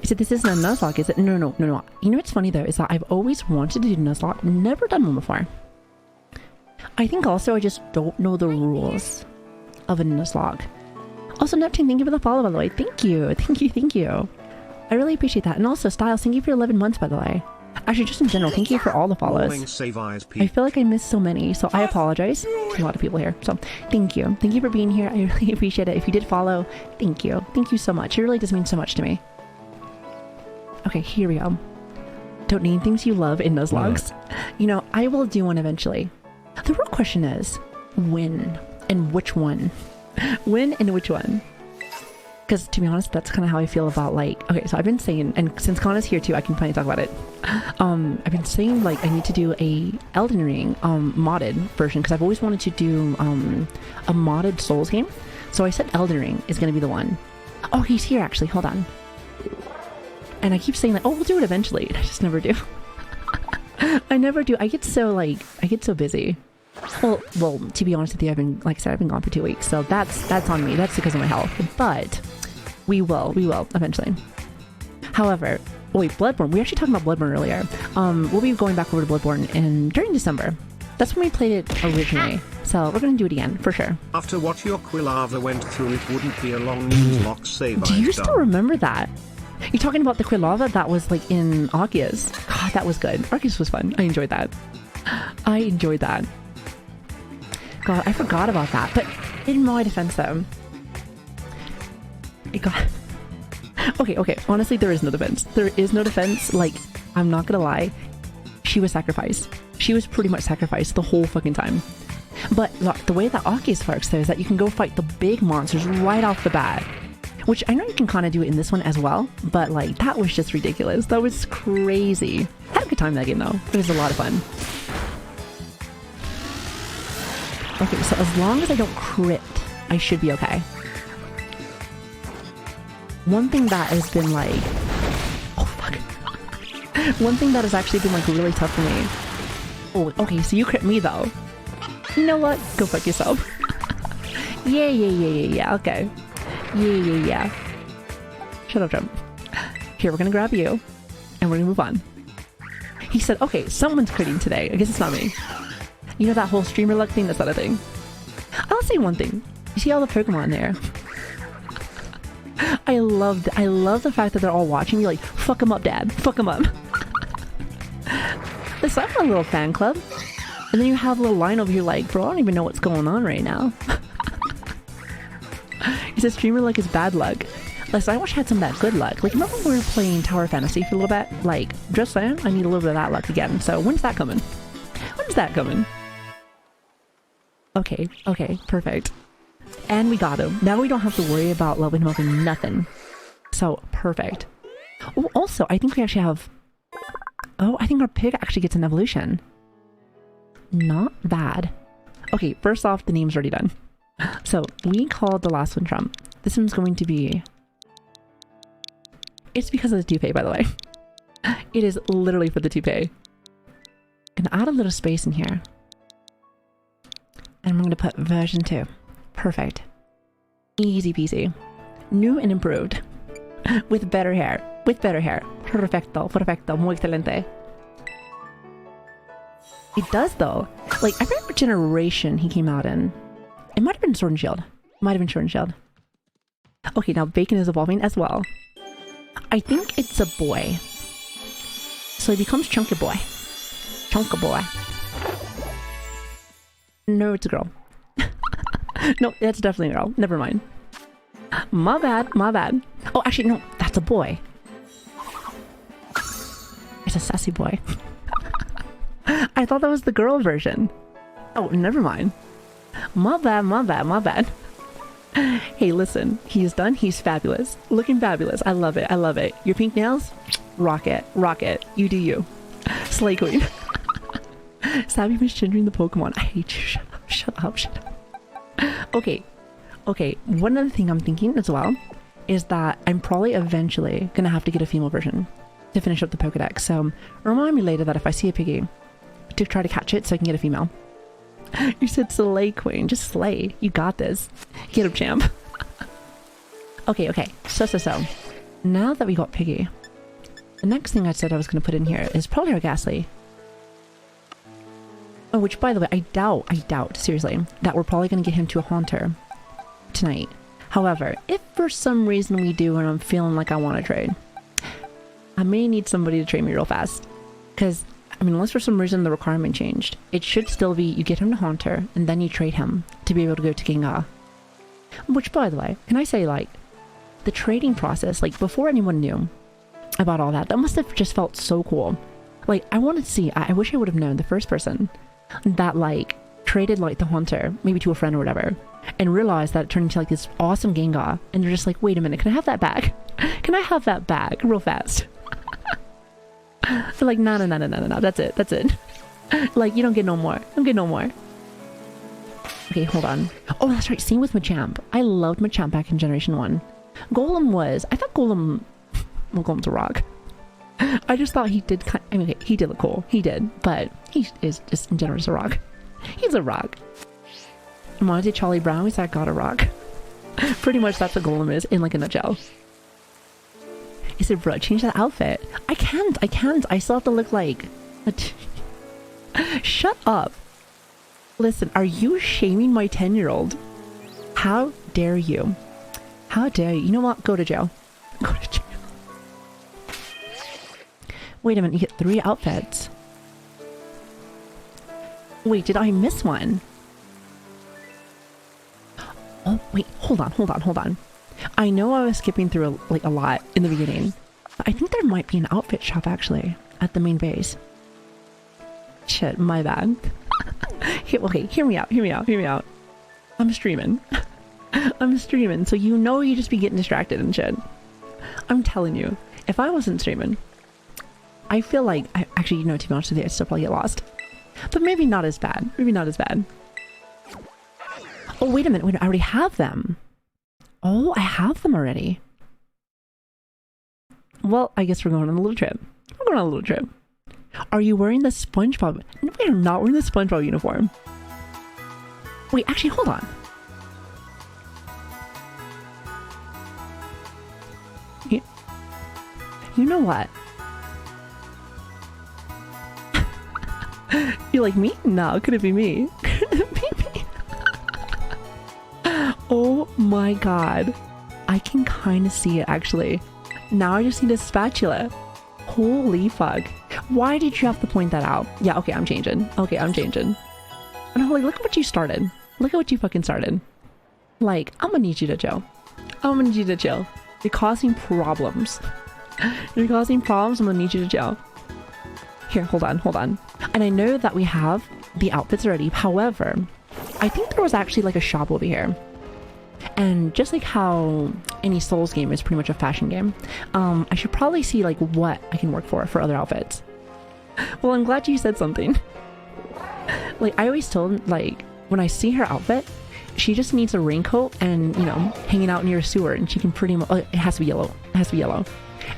He said, this isn't a Nuzlocke, is it? No. You know what's funny though, is that I've always wanted to do Nuzlocke, never done one before. I think also I just don't know the rules of a Nuzlocke. Also, Neptune, thank you for the follow, by the way. Thank you. I really appreciate that. And also, Styles, thank you for 11 months, by the way. Actually, just in general, thank you for all the follows. Morning, Save Eyes, I feel like I missed so many, so I apologize. There's a lot of people here, so thank you. Thank you for being here. I really appreciate it. If you did follow, thank you. Thank you so much. It really does mean so much to me. Okay, here we go. Don't name things you love in Nuzlockes. You know, I will do one eventually. The real question is, when and which one? When and which one? Because to be honest, that's kind of how I feel about, like, okay, so I've been saying, and since Kana's here too, I can finally talk about it. I've been saying, like, I need to do a Elden Ring modded version, because I've always wanted to do a modded Souls game. So I said Elden Ring is going to be the one. Oh, he's here actually, hold on. And I keep saying that, oh, we'll do it eventually. I just never do. I never do. I get so busy. Well, to be honest with you, I've been gone for 2 weeks, so that's on me. That's because of my health. But we will eventually. However, wait, Bloodborne. We were actually talking about Bloodborne earlier. We'll be going back over to Bloodborne during December. That's when we played it originally. So we're gonna do it again for sure. After what your Quilava went through, it wouldn't be a long Nuzlocke save. Do you still remember that? You're talking about the Quilava that was like in Arceus. God, that was good. Arceus was fun. I enjoyed that. God, I forgot about that. But in my defense though, okay. Honestly, there is no defense. Like, I'm not gonna lie. She was sacrificed. She was pretty much sacrificed the whole fucking time. But the way that Arceus works though is that you can go fight the big monsters right off the bat. Which I know you can kind of do it in this one as well, but like, that was just ridiculous. That was crazy. I had a good time in that game though. It was a lot of fun. Okay, so as long as I don't crit, I should be okay. One thing that has been like... Oh, fuck. One thing that has actually been like really tough for me... Oh, okay, so you crit me though. You know what? Go fuck yourself. Yeah, okay. Yeah. Shut up, Trump. Here, we're gonna grab you, and we're gonna move on. He said, okay, someone's critting today. I guess it's not me. You know that whole streamer luck thing? That's not a thing. I'll say one thing. You see all the Pokemon there? I love the fact that they're all watching me like, fuck them up, Dad. Fuck them up. Listen, I'm a little fan club. And then you have a little line over here like, bro, I don't even know what's going on right now. He says streamer luck is bad luck. Listen, I wish I had some of that good luck. Like, remember when we were playing Tower Fantasy for a little bit? Like, just saying, I need a little bit of that luck again. So when's that coming? Okay, perfect. And we got him. Now we don't have to worry about leveling him up in nothing. So, perfect. Oh, also, I think we actually have... Oh, I think our pig actually gets an evolution. Not bad. Okay, first off, the name's already done. So, we called the last one Trump. This one's going to be... It's because of the toupee, by the way. It is literally for the toupee. Gonna add a little space in here. And I'm going to put version 2. Perfect. Easy peasy. New and improved. With better hair. Perfecto, muy excelente. It does though. Like, I forget what generation he came out in. It might have been Sword and Shield. Might have been Sword and Shield. Okay, now Bacon is evolving as well. I think it's a boy. So he becomes Chunky Boy. Chunky Boy. No, it's a girl. No, that's definitely a girl. Never mind. My bad, my bad. Oh, actually, no, that's a boy. It's a sassy boy. I thought that was the girl version. Oh, never mind. My bad, my bad, my bad. Hey, listen, he's done. He's fabulous. Looking fabulous. I love it. I love it. Your pink nails? Rock it. Rock it. You do you. Slay Queen. Savvy misgendering the Pokemon. I hate you. Shut up. Shut up. Shut up. Okay. Okay. One other thing I'm thinking as well is that I'm probably eventually going to have to get a female version to finish up the Pokedex. So remind me later that if I see a Piggy, to try to catch it so I can get a female. You said Slay Queen. Just slay. You got this. Get him, champ. Okay, okay. So. Now that we got Piggy, the next thing I said I was going to put in here is probably our Ghastly. Oh, which, by the way, I doubt, seriously, that we're probably going to get him to a Haunter tonight. However, if for some reason we do and I'm feeling like I want to trade, I may need somebody to trade me real fast. Because, I mean, unless for some reason the requirement changed, it should still be you get him to Haunter and then you trade him to be able to go to Gengar. Which, by the way, can I say, like, the trading process, like, before anyone knew about all that, that must have just felt so cool. Like, I want to see, I wish I would have known the first person that, like, traded, like, the Haunter, maybe to a friend or whatever, and realized that it turned into, like, this awesome Gengar, and they're just like, wait a minute, can I have that back? Can I have that back real fast? They're like, no, that's it. Like, you don't get no more. Don't get no more. Okay, hold on. Oh, that's right, same with Machamp. I loved Machamp back in Generation 1. I thought Golem, well, Golem's a rock. I just thought he did I mean, okay, he did look cool. He did, but he is just in general just a rock. He's a rock. Monty Charlie Brown, is that god a rock? Pretty much that's what Golem is in, like, a nutshell. He said, bro, change that outfit. I can't. I still have to look like... Shut up. Listen, are you shaming my 10-year-old? How dare you? How dare you? You know what? Go to jail. Go to jail. Wait a minute, you get 3 outfits. Wait, did I miss one? Oh, wait, hold on. I know I was skipping through a lot in the beginning, but I think there might be an outfit shop actually at the main base. Shit, my bad. Okay, hear me out. I'm streaming. So you know you just be getting distracted and shit. I'm telling you, if I wasn't streaming, I feel like, actually, you know, to be honest with you, I'd still probably get lost. But maybe not as bad. Oh, wait a minute, I already have them. Oh, I have them already. Well, I guess we're going on a little trip. Are you wearing the SpongeBob? No, we are not wearing the SpongeBob uniform. Wait, actually, hold on. You know what? You like me? No, could it be me? Could it be me? Oh my god. I can kind of see it actually. Now I just need a spatula. Holy fuck. Why did you have to point that out? Yeah, okay, I'm changing. And I'm like, look at what you started. Look at what you fucking started. Like, I'm gonna need you to chill. You're causing problems. I'm gonna need you to chill. Here, hold on. And I know that we have the outfits already. However, I think there was actually like a shop over here. And just like how any Souls game is pretty much a fashion game, I should probably see like what I can work for other outfits. Well, I'm glad you said something. Like, I always told, like, when I see her outfit, she just needs a raincoat and, you know, hanging out near a sewer, and she can pretty much, it has to be yellow.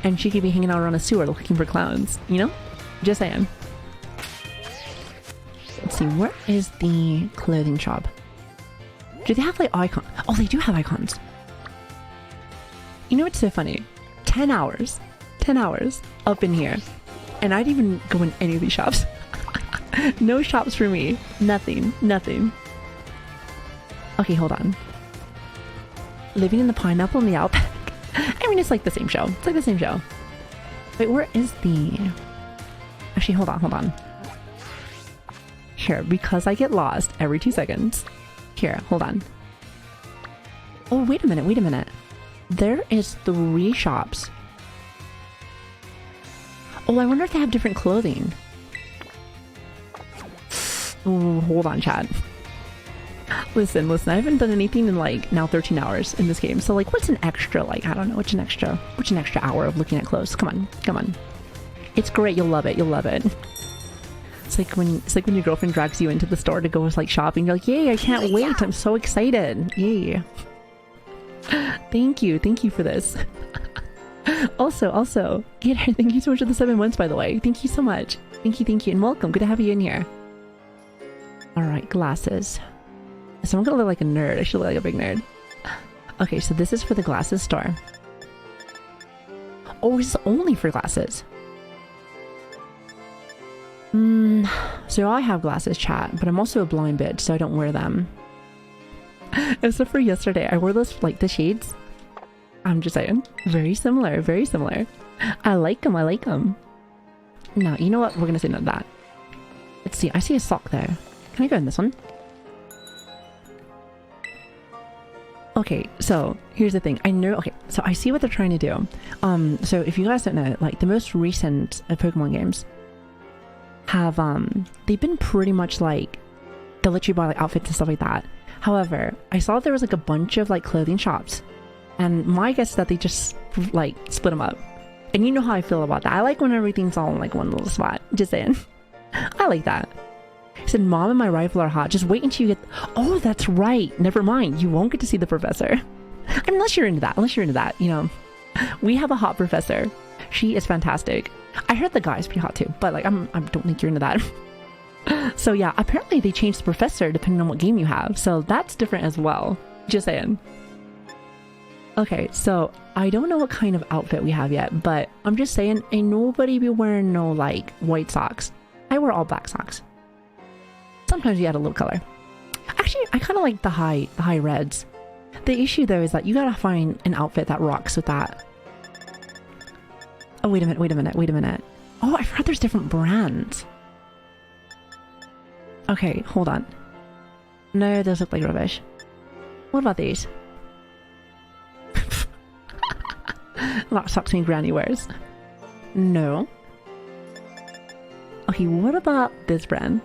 And she could be hanging out around a sewer looking for clowns, you know? Just saying. Let's see, where is the clothing shop? Do they have, like, icons? Oh, they do have icons. You know what's so funny? 10 hours up in here, and I didn't even go in any of these shops. No shops for me. Nothing. Nothing. Okay, hold on. Living in the pineapple in the outback. I mean, it's like the same show. It's like the same show. Wait, where is the... Actually, hold on. Here, because I get lost every 2 seconds. Here, hold on. Oh, wait a minute. There is 3 shops. Oh, I wonder if they have different clothing. Oh, hold on, chat. Listen, I haven't done anything in like now 13 hours in this game. So like, what's an extra, like, I don't know, what's an extra hour of looking at clothes? Come on. It's great, you'll love it. It's like when your girlfriend drags you into the store to go like shopping, you're like, yay, I can't wait, I'm so excited. Yay. Thank you for this. Also, Gator, thank you so much for the 7 months, by the way. Thank you so much. Thank you, and welcome. Good to have you in here. Alright, glasses. So I'm gonna look like a nerd. I should look like a big nerd. Okay, so this is for the glasses store. Oh, this is only for glasses. So I have glasses, chat, but I'm also a blind bitch, so I don't wear them. Except for yesterday, I wore those, like, the shades. I'm just saying. Very similar. I like them. No, you know what? We're gonna say no to that. Let's see. I see a sock there. Can I go in this one? Okay, so here's the thing. Okay, so I see what they're trying to do. So if you guys don't know, like, the most recent Pokemon games have, they've been pretty much like, they'll let you buy like outfits and stuff like that. However, I saw there was like a bunch of like clothing shops, and my guess is that they just like split them up. And you know how I feel about that. I like when everything's all in like one little spot. Just saying. I like that. He said, Mom and my rifle are hot. Just wait until you get... Oh, that's right. Never mind. You won't get to see the professor. I mean, unless you're into that. You know, we have a hot professor. She is fantastic. I heard the guy's pretty hot too, but like, I don't think you're into that. So yeah, apparently they changed the professor depending on what game you have. So that's different as well. Just saying. Okay, so I don't know what kind of outfit we have yet, but I'm just saying, ain't nobody be wearing no like white socks. I wear all black socks. Sometimes you add a little color. Actually, I kind of like the high reds. The issue though is that you gotta find an outfit that rocks with that. Oh, wait a minute. Oh, I forgot there's different brands. Okay, hold on. No, those look like rubbish. What about these? That socks me Granny wears. No. Okay, what about this brand?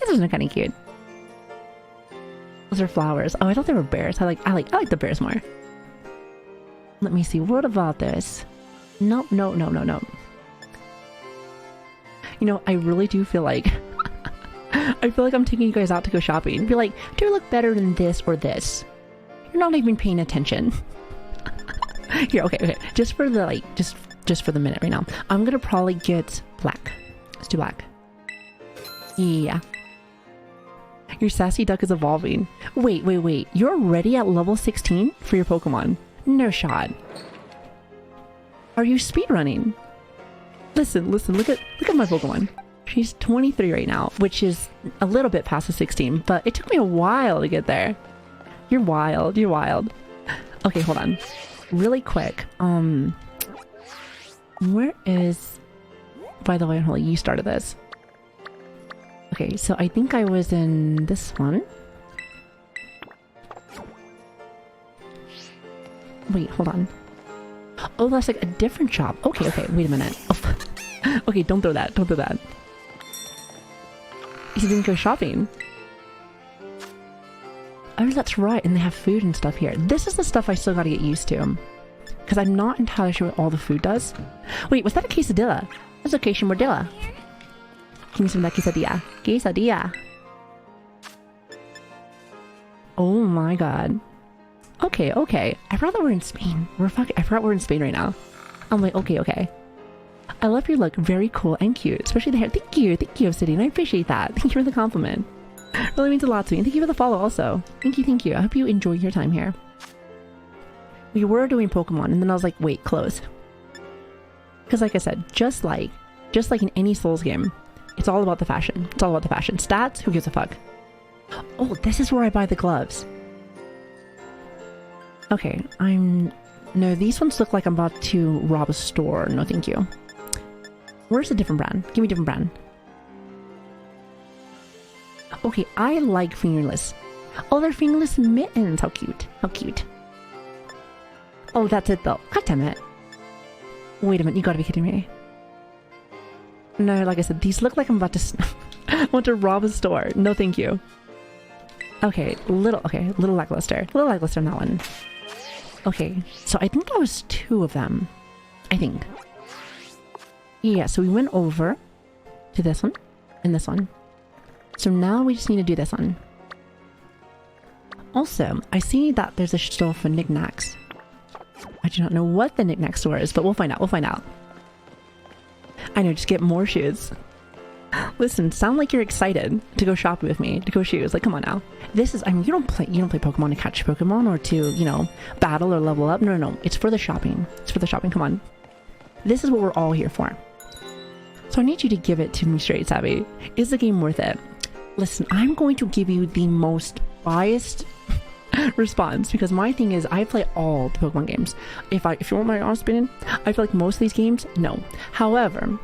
This is kind of cute. Those are flowers. Oh, I thought they were bears. I like the bears more. Let me see. What about this? No. You know, I really do feel like I feel like I'm taking you guys out to go shopping. Be like, do I look better than this or this? You're not even paying attention. Here, okay. Just for the like, just for the minute right now, I'm gonna probably get black. Let's do black. Yeah. Your sassy duck is evolving. Wait. You're already at level 16 for your Pokemon? No shot. Are you speedrunning? Listen, look at my Pokemon. She's 23 right now, which is a little bit past the 16, but it took me a while to get there. You're wild. Okay, hold on. Really quick. Where is... By the way, Holly, you started this. Okay, so I think I was in this one. Wait, hold on. Oh, that's like a different shop. Okay, wait a minute. Oh. Okay, don't throw that. He didn't go shopping. Oh, that's right, and they have food and stuff here. This is the stuff I still gotta get used to. Because I'm not entirely sure what all the food does. Wait, was that a quesadilla? That's a quesadilla. Give me some of that quesadilla. Quesadilla. Oh my god. Okay. I forgot that we're in Spain. I forgot we're in Spain right now. I'm like, okay. I love your look. Very cool and cute. Especially the hair. Thank you, Obsidian. I appreciate that. Thank you for the compliment. Really means a lot to me. And thank you for the follow also. Thank you. I hope you enjoy your time here. We were doing Pokemon, and then I was like, wait, close. Because like I said, just like in any Souls game, It's all about the fashion. It's all about the fashion. Stats, who gives a fuck? Oh, this is where I buy the gloves. Okay, no, these ones look like I'm about to rob a store. No, thank you. Where's a different brand? Give me a different brand. Okay, I like fingerless. Oh, they're fingerless mittens. How cute. How cute. Oh, that's it though. God damn it. Wait a minute, you gotta be kidding me. No, like I said, these look like I'm about to want to rob a store. No, thank you. Okay, little lackluster. Little lackluster on that one. Okay, so I think that was 2 of them. I think. Yeah, so we went over to this one and this one. So now we just need to do this one. Also, I see that there's a store for knickknacks. I do not know what the knickknack store is, but we'll find out. We'll find out. I know, just get more shoes. Listen, sound like you're excited to go shopping with me, to go shoes. Like, come on now. This is, I mean, you don't play Pokemon to catch Pokemon or to, you know, battle or level up. No, no, no. It's for the shopping. It's for the shopping. Come on. This is what we're all here for. So I need you to give it to me straight, Savvy. Is the game worth it? Listen, I'm going to give you the most biased response because my thing is I play all the Pokemon games. If you want my honest opinion, I feel like most of these games, no. However,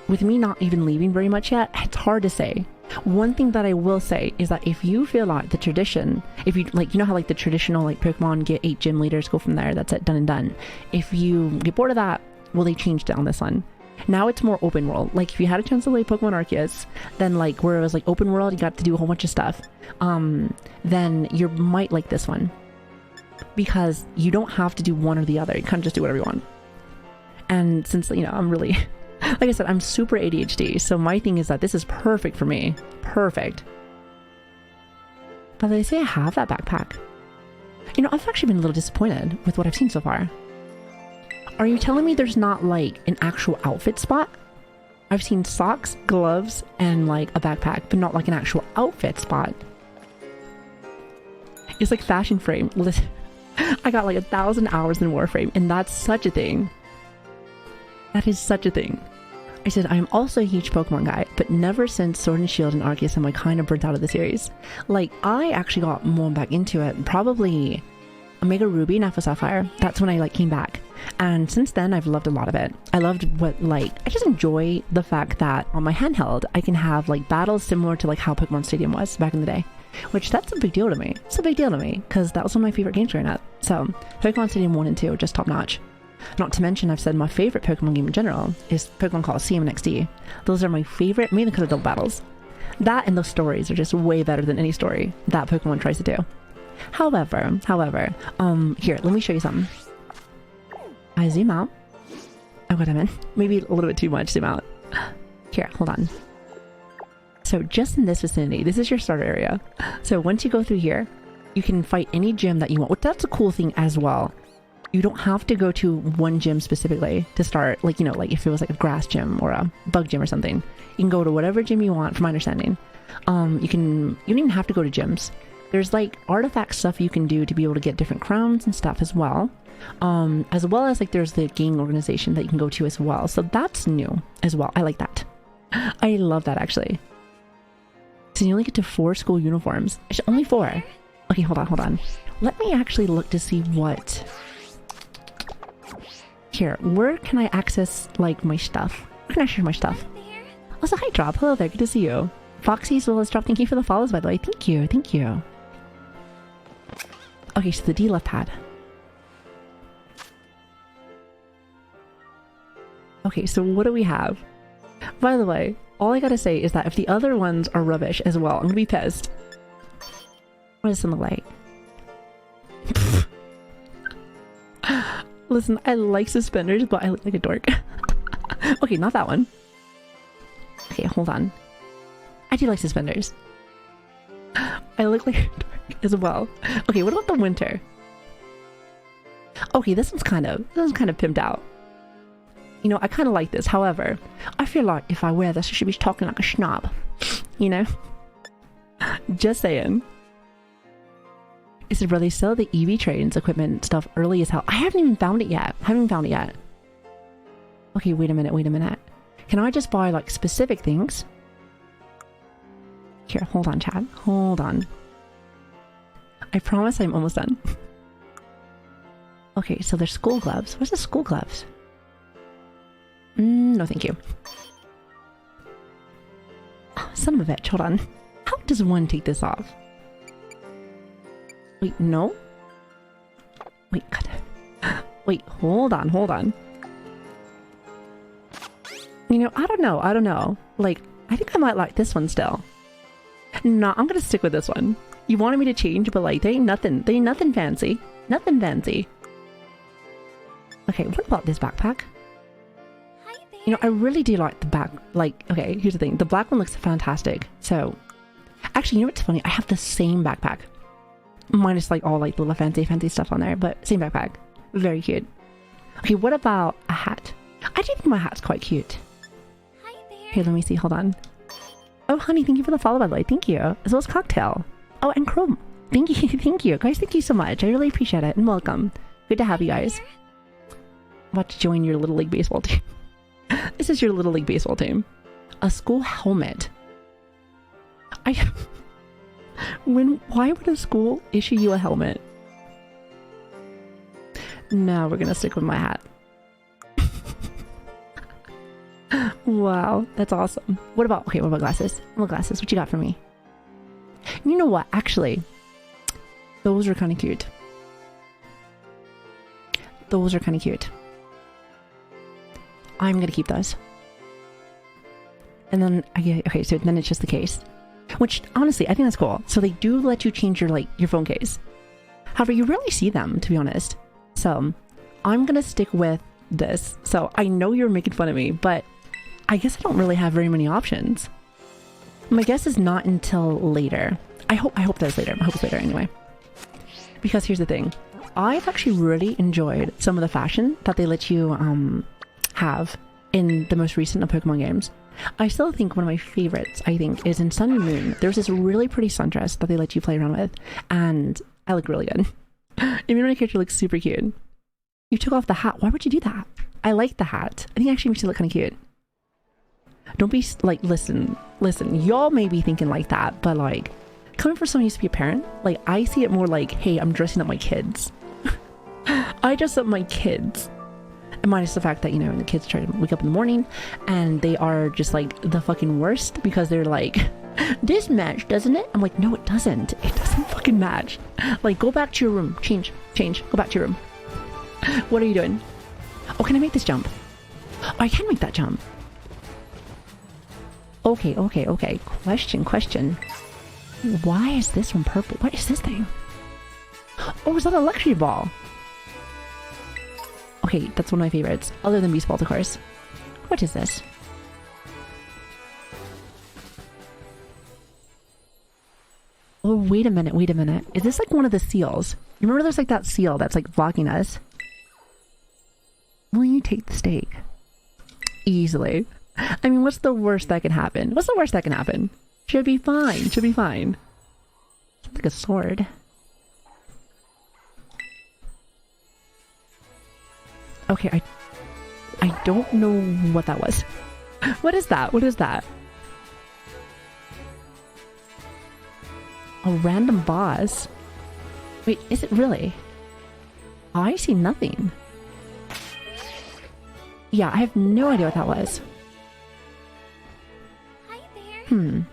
with me not even leaving very much yet, it's hard to say. One thing that I will say is that if you feel like the tradition, if you like, you know how like the traditional like Pokemon get 8 gym leaders, go from there, that's it, done and done. If you get bored of that, well, they changed it on this one. Now it's more open world. Like if you had a chance to play Pokemon Arceus, then like where it was like open world, you got to do a whole bunch of stuff. Then you might like this one because you don't have to do one or the other. You kind of just do whatever you want. And since, you know, I'm really, like I said, I'm super ADHD. So my thing is that this is perfect for me. Perfect. But they say I have that backpack. You know, I've actually been a little disappointed with what I've seen so far. Are you telling me there's not like an actual outfit spot? I've seen socks, gloves, and like a backpack, but not like an actual outfit spot. It's like fashion frame. Listen, I got like 1,000 hours in Warframe, and that's such a thing. That is such a thing. I said, I'm also a huge Pokemon guy, but never since Sword and Shield and Arceus am I kind of burnt out of the series. Like, I actually got more back into it, probably Omega Ruby and Alpha Sapphire. That's when I like came back. And since then, I've loved a lot of it. I loved what, like, I just enjoy the fact that on my handheld, I can have like battles similar to like how Pokemon Stadium was back in the day. Which, that's a big deal to me. It's a big deal to me, because that was one of my favorite games growing up. So, Pokemon Stadium 1 and 2 are just top notch. Not to mention, I've said my favorite Pokemon game in general is Pokemon Coliseum and XD. Those are my favorite, mainly because of double battles. That and those stories are just way better than any story that Pokemon tries to do. However, here, let me show you something. I zoom out. Oh god, I'm in. Maybe a little bit too much zoom out. Here, hold on. So just in this vicinity, this is your starter area. So once you go through here, you can fight any gym that you want. That's a cool thing as well. You don't have to go to one gym specifically to start, like, you know, like if it was like a grass gym or a bug gym or something. You can go to whatever gym you want, from my understanding. You don't even have to go to gyms. There's like artifact stuff you can do to be able to get different crowns and stuff as well. As like there's the gang organization that you can go to as well. So that's new as well. I like that. I love that actually. So you only get to 4 school uniforms. It's only 4. Okay, hold on. Let me actually look to see what... Here, where can I access like my stuff? Where can I share my stuff? Also, hi Drop. Hello there. Good to see you. Foxy as well as Drop. Thank you for the follows, by the way. Thank you. Thank you. Okay, so the D left pad. Okay, so what do we have? By the way, all I gotta say is that if the other ones are rubbish as well, I'm gonna be pissed. What does this look like? Listen, I like suspenders, but I look like a dork. Okay, not that one. Okay, hold on. I do like suspenders. I look like a dork as well. Okay, what about the winter? Okay, this one's kind of pimped out. You know, I kind of like this. However, I feel like if I wear this, I should be talking like a schnob. You know? Just saying. It said, bro, they sell the EV trains equipment stuff early as hell. I haven't even found it yet. Okay, wait a minute. Can I just buy like specific things? Here, hold on, chat. Hold on. I promise I'm almost done. Okay, so there's school gloves. Where's the school gloves? No, thank you. Oh, son of a bitch, hold on. How does one take this off? Wait, no? Wait, God. Wait, hold on, hold on. You know, I don't know. Like, I think I might like this one still. No, I'm gonna stick with this one. You wanted me to change, but like, there ain't nothing fancy. Nothing fancy. Okay, what about this backpack? You know, I really do like the back, like, okay, here's the thing. The black one looks fantastic. So, actually, you know what's funny? I have the same backpack. Minus like all like little fancy stuff on there, but same backpack. Very cute. Okay, what about a hat? I do think my hat's quite cute. Here, let me see, hold on. Oh, honey, thank you for the follow, by the way. Thank you. As well as Cocktail. Oh, and Chrome. Thank you, thank you. Guys, thank you so much. I really appreciate it, and welcome. Good to have you guys. About to join your Little League Baseball team. This is your Little League Baseball team. A school helmet. Why would a school issue you a helmet? No, we're gonna stick with my hat. Wow, that's awesome. What about glasses? What glasses? What you got for me? You know what? Actually, those are kind of cute. Those are kind of cute. I'm gonna keep those. And then, okay, so then it's just the case. Which, honestly, I think that's cool. So they do let you change your phone case. However, you rarely see them, to be honest. So, I'm gonna stick with this. So, I know you're making fun of me, but I guess I don't really have very many options. My guess is not until later. I hope that's later. I hope it's later anyway. Because here's the thing. I've actually really enjoyed some of the fashion that they let you have in the most recent of Pokemon games. I still think one of my favorites, is in Sun and Moon. There's this really pretty sundress that they let you play around with, and I look really good. Even my character looks super cute. You took off the hat. Why would you do that? I like the hat. I think it actually makes you look kind of cute. Don't be like, listen, y'all may be thinking like that, but like, coming from someone who used to be a parent, like, I see it more like, hey, I'm dressing up my kids. I dress up my kids. And minus the fact that, you know, the kids try to wake up in the morning and they are just like the fucking worst because they're like, this match, doesn't it? I'm like, no, it doesn't. It doesn't fucking match. Like, go back to your room. Change. Go back to your room. What are you doing? Oh, can I make this jump? Oh, I can make that jump. Okay. Question. Why is this one purple? What is this thing? Oh, is that a luxury ball? Okay, that's one of my favorites. Other than Beast Balls, of course. What is this? Oh, wait a minute. Is this like one of the seals? You remember there's like that seal that's like blocking us? Will you take the steak? Easily. I mean, what's the worst that can happen? Should be fine. It's like a sword. Okay, I don't know what that was. What is that? A random boss? Wait, is it really? Oh, I see nothing. Yeah, I have no idea what that was. Hi there.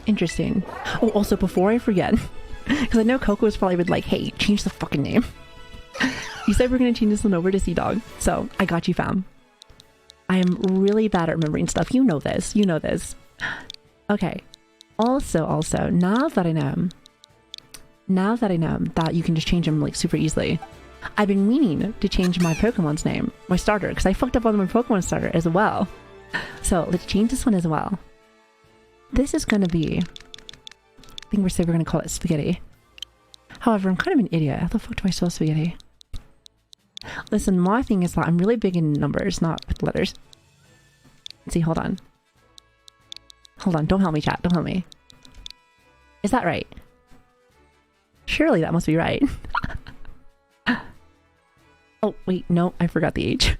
Interesting. Oh, also, before I forget, because I know Coco was probably like, hey, change the fucking name. You said we're going to change this one over to Sea Dog, so I got you, fam. I am really bad at remembering stuff. You know this. Okay. Also, now that I know that you can just change them like super easily, I've been meaning to change my Pokemon's name, my starter, because I fucked up on my Pokemon starter as well. So let's change this one as well. This is going to be, I think we're going to call it Spaghetti. However, I'm kind of an idiot. How the fuck do I spell spaghetti? Listen, my thing is that I'm really big in numbers, not with letters. Let's see, hold on. Don't help me, chat. Don't help me. Is that right? Surely that must be right. Oh, wait, no, I forgot the H.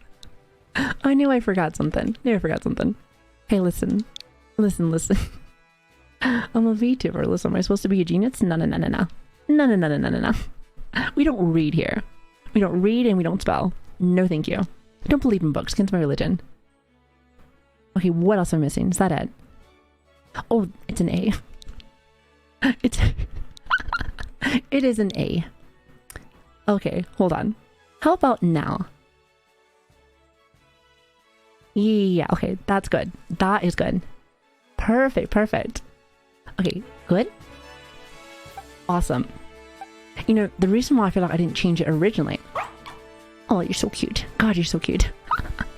I knew I forgot something. Hey, listen. Listen. I'm a VTuber. Listen, am I supposed to be a genius? No. No. We don't read here. We don't read and we don't spell. No thank you. I don't believe in books. Against my religion. Okay, what else am I missing? Is that it? Oh, it's an A. It is an A. Okay, hold on. How about now? Yeah, okay, that's good. That is good. Perfect. Okay, good. Awesome. You know, the reason why I feel like I didn't change it originally... Oh, you're so cute. God, you're so cute.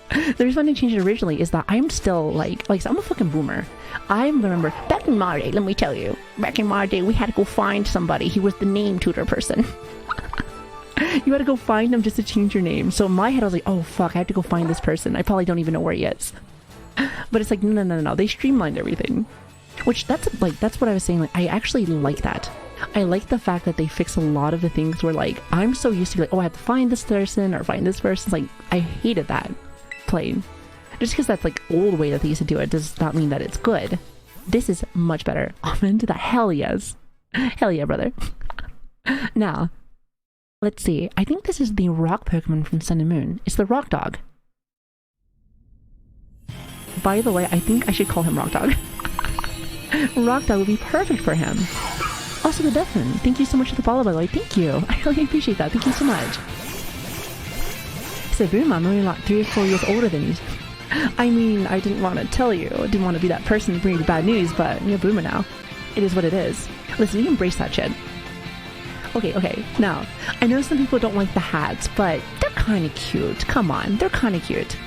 The reason I didn't change it originally is that I'm still like I'm a fucking boomer. I remember back in my day, let me tell you, back in my day, we had to go find somebody. He was the name tutor person. You had to go find them just to change your name. So in my head, I was like, oh fuck, I have to go find this person. I probably don't even know where he is. But it's like, no. They streamlined everything. Which that's what I was saying. Like, I actually like that. I like the fact that they fix a lot of the things where like, I'm so used to be like, oh, I have to find this person or find this person. It's like, I hated that playing. Just because that's like old way that they used to do it does not mean that it's good. This is much better. Amen to that. Hell yes. Hell yeah, brother. Now, let's see. I think this is the rock Pokemon from Sun and Moon. It's the Rock Dog. By the way, I think I should call him Rock Dog. Rock Dog would be perfect for him. Also, the Devin. Thank you so much for the follow, by the way. Thank you. I really appreciate that. Thank you so much. So, Boom, I'm only like 3 or 4 years older than you. I mean, I didn't want to tell you. I didn't want to be that person to bring you the bad news, but you're a boomer now. It is what it is. Listen, you embrace that shit. Okay. Now, I know some people don't like the hats, but they're kind of cute. Come on, they're kind of cute.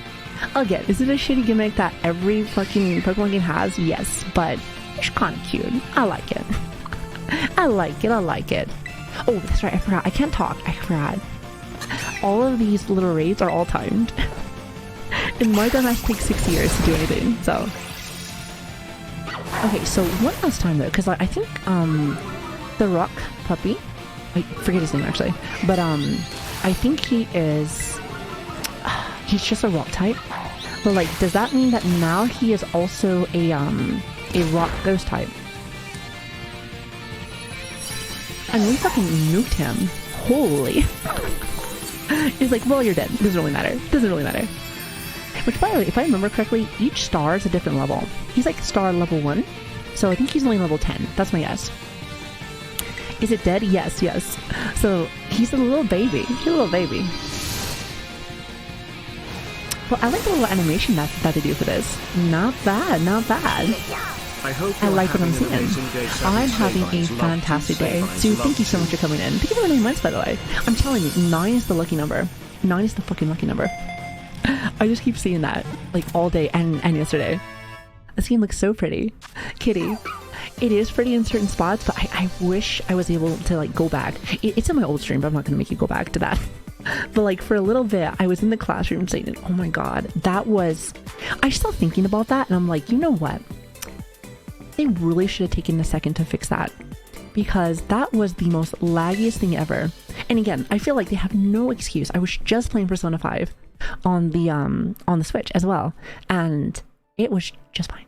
Again, is it a shitty gimmick that every fucking Pokemon game has? Yes, but it's kind of cute. I like it. I like it. Oh, that's right, I forgot. I can't talk. I forgot. All of these little raids are all timed. And my dumbass takes 6 years to do anything, so... Okay, so one last time though, because I think, the Rock Puppy... I forget his name actually, but, I think he is... he's just a rock type. But like, does that mean that now he is also a rock ghost type? And we fucking nuked him. Holy. He's like, well, you're dead. Doesn't really matter. Which, by the way, if I remember correctly, each star is a different level. He's like star level 1. So I think he's only level 10. That's my guess. Is it dead? Yes. So he's a little baby. Well, I like the little animation that they do for this. Not bad. I like what I'm seeing. I'm having a fantastic day. Sue, thank you so much for coming in. Thank you for the 9 months, by the way. I'm telling you, 9 is the lucky number. 9 is the fucking lucky number. I just keep seeing that, like, all day and yesterday. The skin looks so pretty. Kitty. It is pretty in certain spots, but I wish I was able to, like, go back. It's in my old stream, but I'm not going to make you go back to that. But, like, for a little bit, I was in the classroom saying, oh my god, that was... I'm still thinking about that, and I'm like, you know what? They really should have taken a second to fix that, because that was the most laggiest thing ever. And again, I feel like they have no excuse. I was just playing Persona 5 on the Switch as well, and it was just fine.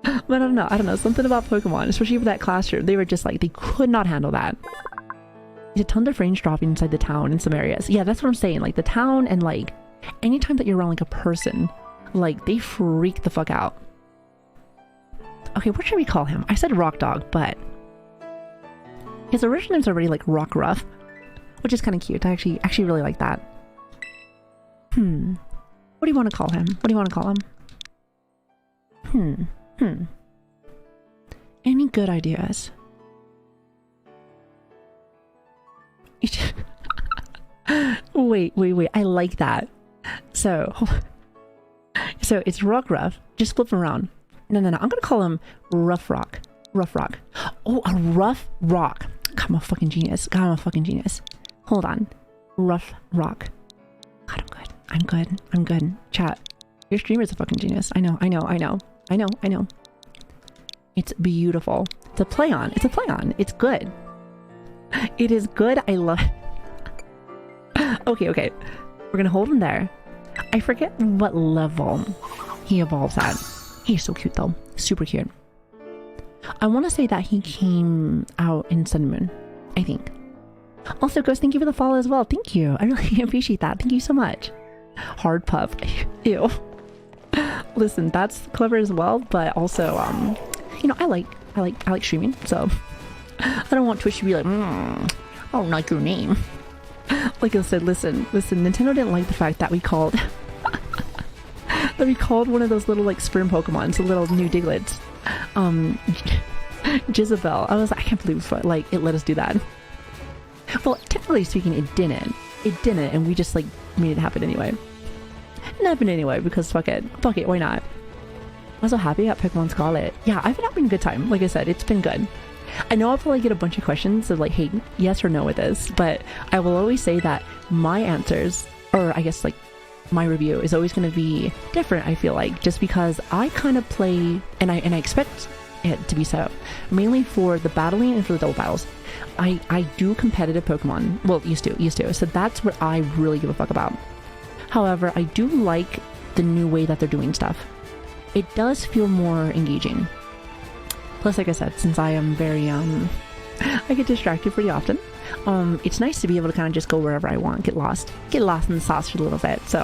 But I don't know, something about Pokemon, especially for that classroom, they were just like, they could not handle that. There's a ton of frames dropping inside the town in some areas. Yeah, that's what I'm saying. Like the town, and like anytime that you're around like a person, like they freak the fuck out. Okay, what should we call him? I said Rock Dog, but his original name's already like Rock Ruff, which is kind of cute. I actually really like that. What do you want to call him? Any good ideas? Wait. I like that. So it's Rock Ruff. Just flip him around. No. I'm gonna call him Rough Rock. Oh, a Rough Rock. God, I'm a fucking genius. Hold on. Rough Rock. God, I'm good. Chat. Your streamer's a fucking genius. I know. It's beautiful. It's a play on. It's good. It is good. I love it. Okay. We're gonna hold him there. I forget what level. he evolves at. He's so cute though. Super cute. I want to say that he came out in Sun and Moon, I think. Also, Ghost, thank you for the follow as well. Thank you. I really appreciate that. Thank you so much. Hard puff. Ew. Listen, that's clever as well, but also, you know, I like streaming, so I don't want Twitch to be like, I don't like your name. Like I said, listen, Nintendo didn't like the fact that we called one of those little like sperm Pokemons, the little new Diglets, Jezebel. I was like, I can't believe like it let us do that. Well, technically speaking, it didn't, and we just like made it happen anyway. It happened anyway because fuck it, why not? I'm so happy at Pokemon Scarlet. Yeah, I've been having a good time. Like I said, it's been good. I know I'll probably get a bunch of questions of like, hey, yes or no with this, but I will always say that my answers, or I guess like my review, is always going to be different. I feel like just because I kind of play, and I expect it to be so, mainly for the battling and for the double battles. I do competitive Pokemon. Well, used to. So that's what I really give a fuck about. However, I do like the new way that they're doing stuff. It does feel more engaging. Plus, like I said, since I am very, I get distracted pretty often. It's nice to be able to kind of just go wherever I want, get lost in the sauce for a little bit. So,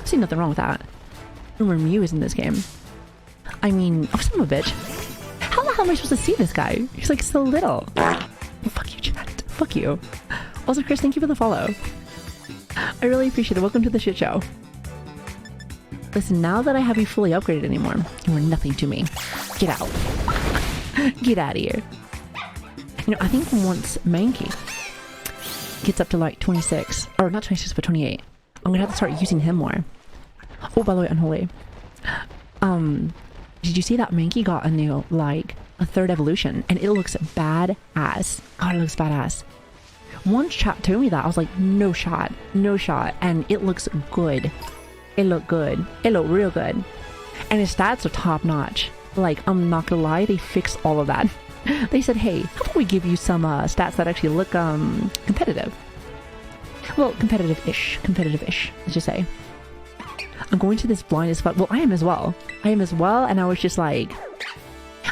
I see nothing wrong with that. Remember, Mew is in this game. I mean, oh, son of a bitch. How the hell am I supposed to see this guy? He's like so little. Oh, fuck you, chat. Fuck you. Also, Chris, thank you for the follow. I really appreciate it. Welcome to the shit show. Listen, now that I have you fully upgraded anymore, you are nothing to me. Get out. Get out of here. You know, I think once Mankey gets up to like 26, or not 26, but 28, I'm gonna have to start using him more. Oh, by the way, Unholy. Did you see that Mankey got a new, like, a third evolution? And it looks badass. God, it looks badass. One chat told me that. I was like, no shot. And it looks good. It looked good. It looked real good. And his stats are top notch. Like, I'm not gonna lie, they fixed all of that. They said, hey, how about we give you some stats that actually look competitive? Well, competitive-ish, let's just say. I'm going to this blind as fuck. Well, I am as well, and I was just like,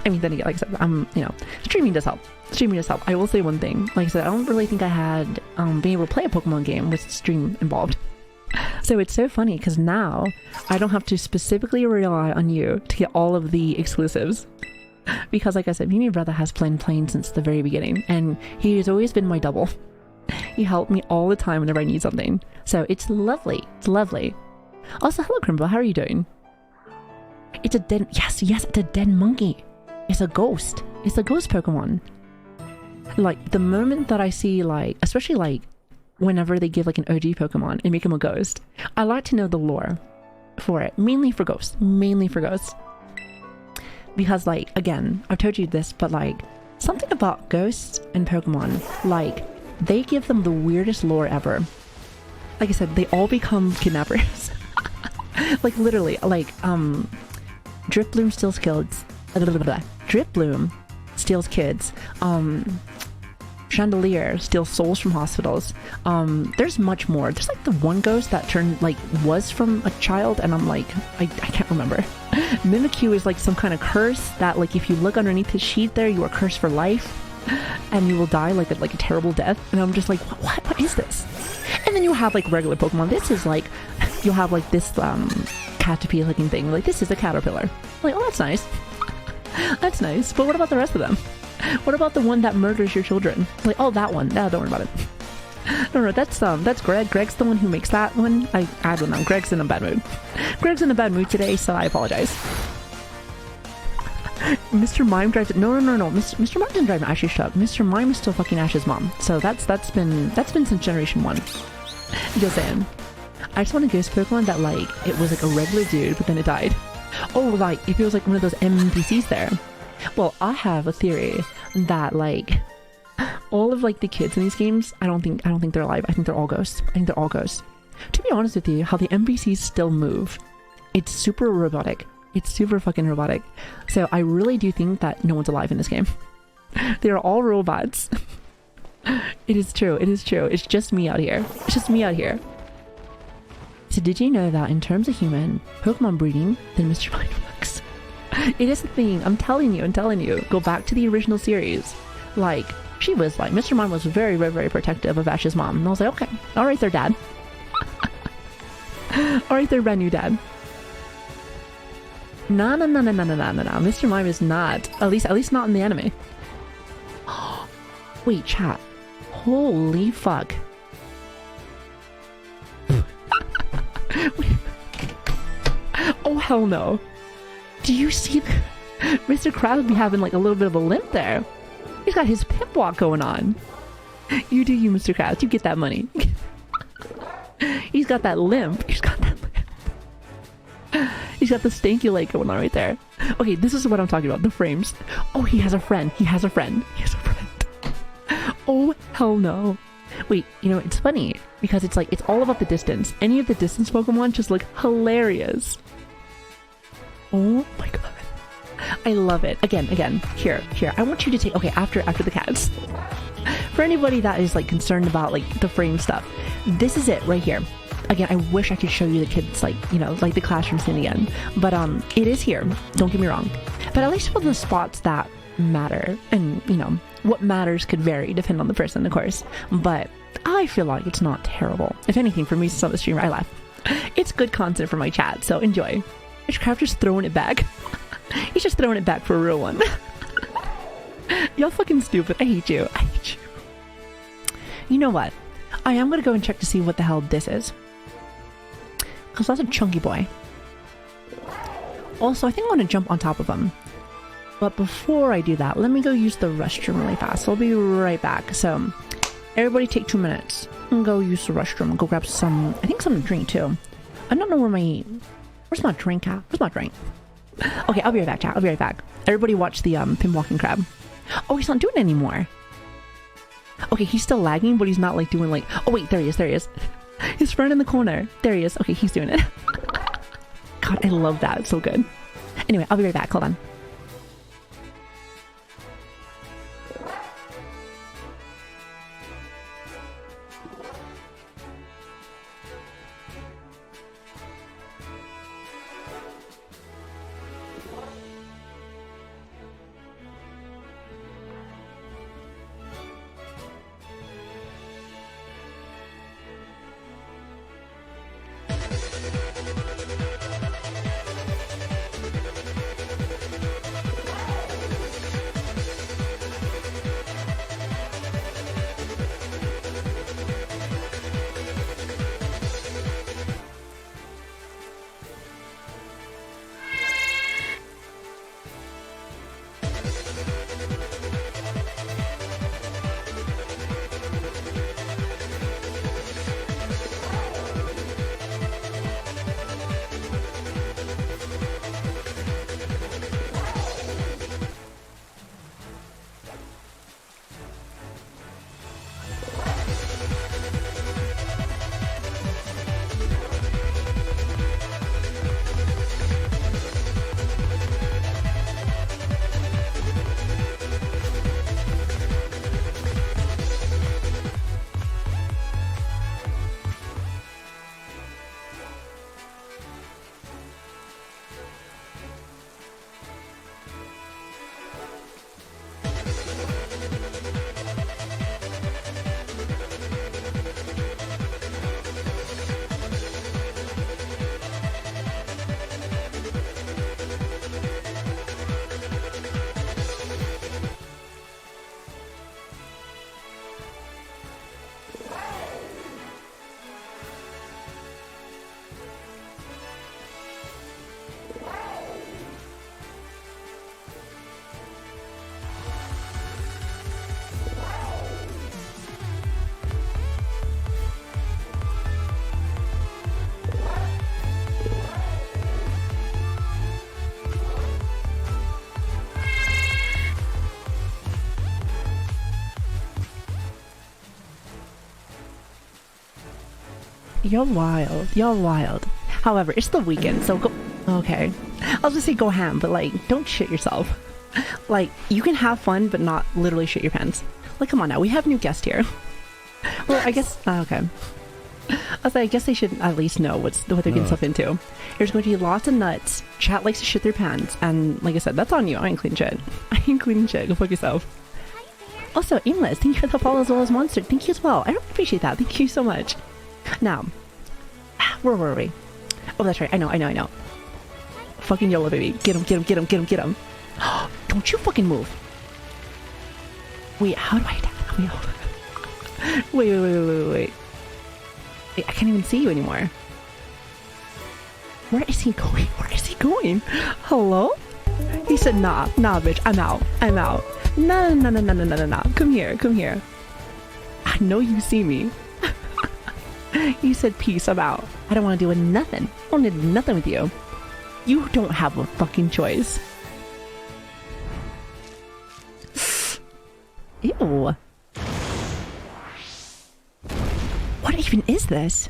I mean, then again, like I said, you know, streaming does help. I will say one thing. Like I said, I don't really think I had been able to play a Pokemon game with stream involved. So it's so funny because now I don't have to specifically rely on you to get all of the exclusives. Because like I said, me and my brother has playing since the very beginning, and he has always been my double. He helped me all the time whenever I need something. So it's lovely. It's lovely. Also, hello Crimble, how are you doing? It's a dead, yes, it's a dead monkey. It's a ghost. It's a ghost Pokemon. Like, the moment that I see, like, especially like, whenever they give like an OG Pokemon and make him a ghost, I like to know the lore for it. Mainly for ghosts. Because like, again, I've told you this, but like, something about ghosts and Pokemon, like, they give them the weirdest lore ever. Like I said, they all become kidnappers. Like literally, like Dripbloom steals kids. Dripbloom steals kids. Chandelier steals souls from hospitals. There's much more. There's like the one ghost that turned, like, was from a child, and I'm like, I can't remember. Mimikyu is like some kind of curse that, like, if you look underneath his sheet there, you are cursed for life, and you will die like a terrible death. And I'm just like, what is this? And then you have like regular Pokemon. This is like, you'll have like this Caterpie looking thing. Like, this is a caterpillar. Like, oh, that's nice. That's nice. But what about the rest of them? What about the one that murders your children? Like, oh, that one. No, don't worry about it. No, that's Greg. Greg's the one who makes that one. I don't know. Greg's in a bad mood. Greg's in a bad mood today, so I apologize. Mr. Mime drives it. No. Mr. Mime didn't drive an Ash's truck. Mr. Mime is still fucking Ash's mom. So that's been since Generation 1. Just saying. I just want a ghost Pokemon that, like, it was like a regular dude, but then it died. Oh, like, if it was like one of those NPCs there. Well, I have a theory that, like, all of like the kids in these games, I don't think they're alive. I think they're all ghosts. To be honest with you, how the NPCs still move, it's super robotic. It's super fucking robotic. So I really do think that no one's alive in this game. They are all robots. It is true. It's just me out here. So did you know that in terms of human Pokemon breeding, then Mr. Mime works? It is a thing. I'm telling you. Go back to the original series. Like, she was like, Mr. Mime was very, very, very protective of Ash's mom. And I was like, okay, all right there, Dad. All right there, brand new Dad. No. Mr. Mime is not. At least not in the anime. Wait, chat. Holy fuck. Oh, hell no. Do you see Mr. Krabs be having like a little bit of a limp there? He's got his pimp walk going on. You do you, Mr. Krabs. You get that money. He's got that limp. He's got the stanky leg going on right there. Okay, this is what I'm talking about. The frames. Oh, he has a friend. Oh, hell no. Wait, you know, it's funny because it's like, it's all about the distance. Any of the distance Pokemon just look hilarious. Oh my god. I love it. Again, here. I want you to take, okay, after the cats. For anybody that is like concerned about like the frame stuff, this is it right here. Again, I wish I could show you the kids, like, you know, like the classroom scene again. But it is here. Don't get me wrong. But at least for the spots that matter, and, you know, what matters could vary depending on the person, of course. But I feel like it's not terrible. If anything, for me, since I'm a streamer, I laugh. It's good content for my chat, so enjoy. Is Craft just throwing it back? He's just throwing it back for a real one. Y'all fucking stupid. I hate you. You know what? I am gonna go and check to see what the hell this is. Because that's a chunky boy. Also, I think I'm gonna jump on top of him. But before I do that, let me go use the restroom really fast. I'll be right back. So, everybody take 2 minutes and go use the restroom and go grab some, I think something to drink too. I don't know where's my drink at? Where's my drink? Okay, I'll be right back, chat. I'll be right back. Everybody watch the pin walking crab. Oh, he's not doing it anymore. Okay, he's still lagging, but he's not like doing like, oh wait, there he is. His friend in the corner. There he is. Okay, he's doing it. God, I love that. It's so good. Anyway, I'll be right back. Hold on. You're wild. However, it's the weekend, so go... Okay. I was gonna say go ham, but like, don't shit yourself. Like, you can have fun, but not literally shit your pants. Like, come on now, we have a new guest here. Well, I guess... okay. was like, I guess they should at least know what they're getting themselves into. There's going to be lots of nuts. Chat likes to shit their pants, and like I said, that's on you. I ain't cleaning shit. I ain't cleaning shit. Go fuck yourself. Also, Aimless, thank you for the follow as well as Monster. Thank you as well. I really appreciate that. Thank you so much. Now, where were we? Oh, that's right. I know. Fucking YOLO, baby. Get him. Don't you fucking move. Wait, how do I attack? Wait, hold on. Wait. Wait, I can't even see you anymore. Where is he going? Hello? He said, nah, bitch, I'm out. No. Come here. I know you see me. You said peace, I'm out. I don't want to deal with nothing. I don't need nothing with you. You don't have a fucking choice. Ew. What even is this?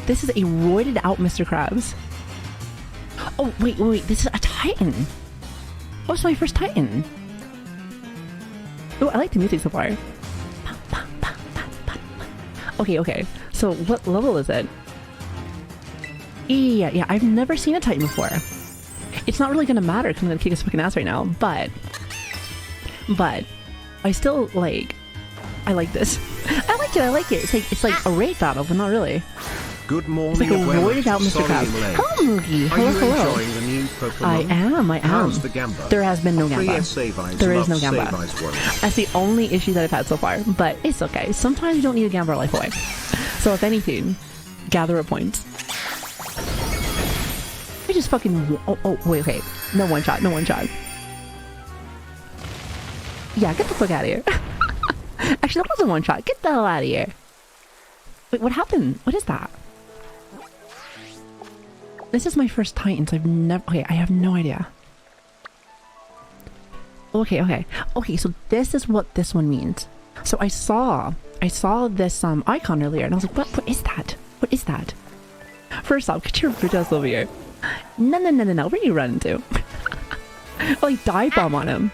This is a roided out Mr. Krabs. Oh, wait. This is a Titan. Oh, it's my first Titan. Oh, I like the music so far. Okay. So what level is it? Yeah, I've never seen a Titan before. It's not really gonna matter because I'm gonna kick his fucking ass right now, but I still like, I like this. I like it. It's like a raid battle, but not really. Good morning. It's like a roided out Mr. Krabs. Hello, Moogie. Hello. Enjoying the new Pokemon? I am. How's the Gamba? There has been no Gamba. There is no Gamba. That's the only issue that I've had so far, but it's okay. Sometimes you don't need a Gamba life away. So if anything, gather up points. I just fucking... Oh, wait. No one shot. Yeah, get the fuck out of here. Actually, that wasn't one shot. Get the hell out of here. Wait, what happened? What is that? This is my first Titan, so I've never... Okay, I have no idea. Okay, so this is what this one means. So I saw this icon earlier, and I was like, what is that? What is that? First off, get your bitch ass over here. No. Where are you running to? Like, dive bomb on him.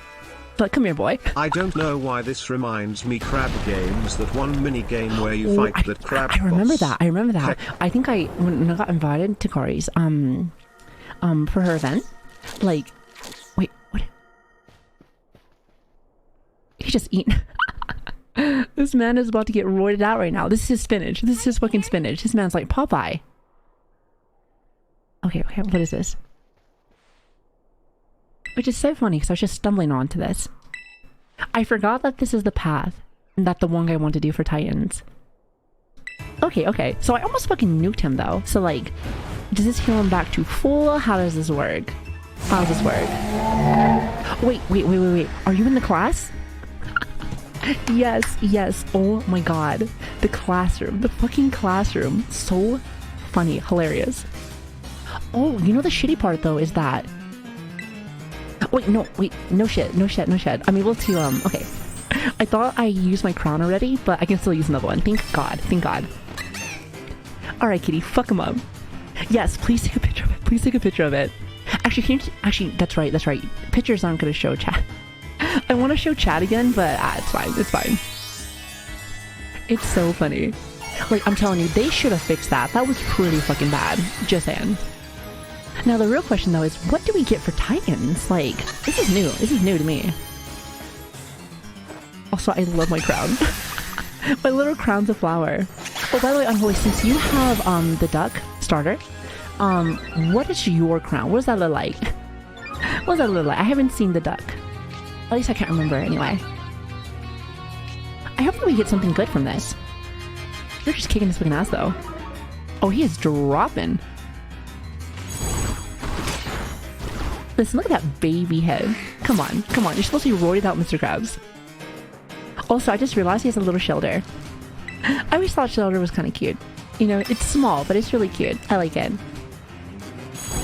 But come here, boy. I don't know why this reminds me Crab Games, that one mini game where you fight the crab I remember boss. that. I think when I got invited to Kari's, for her event, like, wait, what? He just eaten. This man is about to get roided out right now. This is his spinach. This is his fucking spinach. This man's like Popeye. Okay, what is this? Which is so funny because I was just stumbling onto this. I forgot that this is the path that the one guy wanted to do for Titans. Okay. So I almost fucking nuked him though. So like, does this heal him back to full? How does this work? Wait. Are you in the class? Yes. Oh my god. The classroom. The fucking classroom. So funny. Hilarious. Oh, you know the shitty part though is that... Wait, no shit. I'm able to, okay. I thought I used my crown already, but I can still use another one. Thank God. Alright, kitty, fuck him up. Yes, please take a picture of it. Actually, that's right. Pictures aren't gonna show chat. I want to show chat again, but it's fine. It's so funny. Like, I'm telling you, they should have fixed that. That was pretty fucking bad. Just saying. Now the real question though is, what do we get for Titans? Like, this is new to me. Also, I love my crown. My little crown's a flower. Oh, by the way, Unholy, since you have the duck starter, what is your crown? What does that look like? I haven't seen the duck. At least I can't remember anyway. I hope that we get something good from this. You're just kicking this fucking ass though. Oh, he is dropping. Listen, look at that baby head. Come on. You're supposed to be roided out, Mr. Krabs. Also, I just realized he has a little shoulder. I always thought shoulder was kind of cute. You know, it's small, but it's really cute. I like it.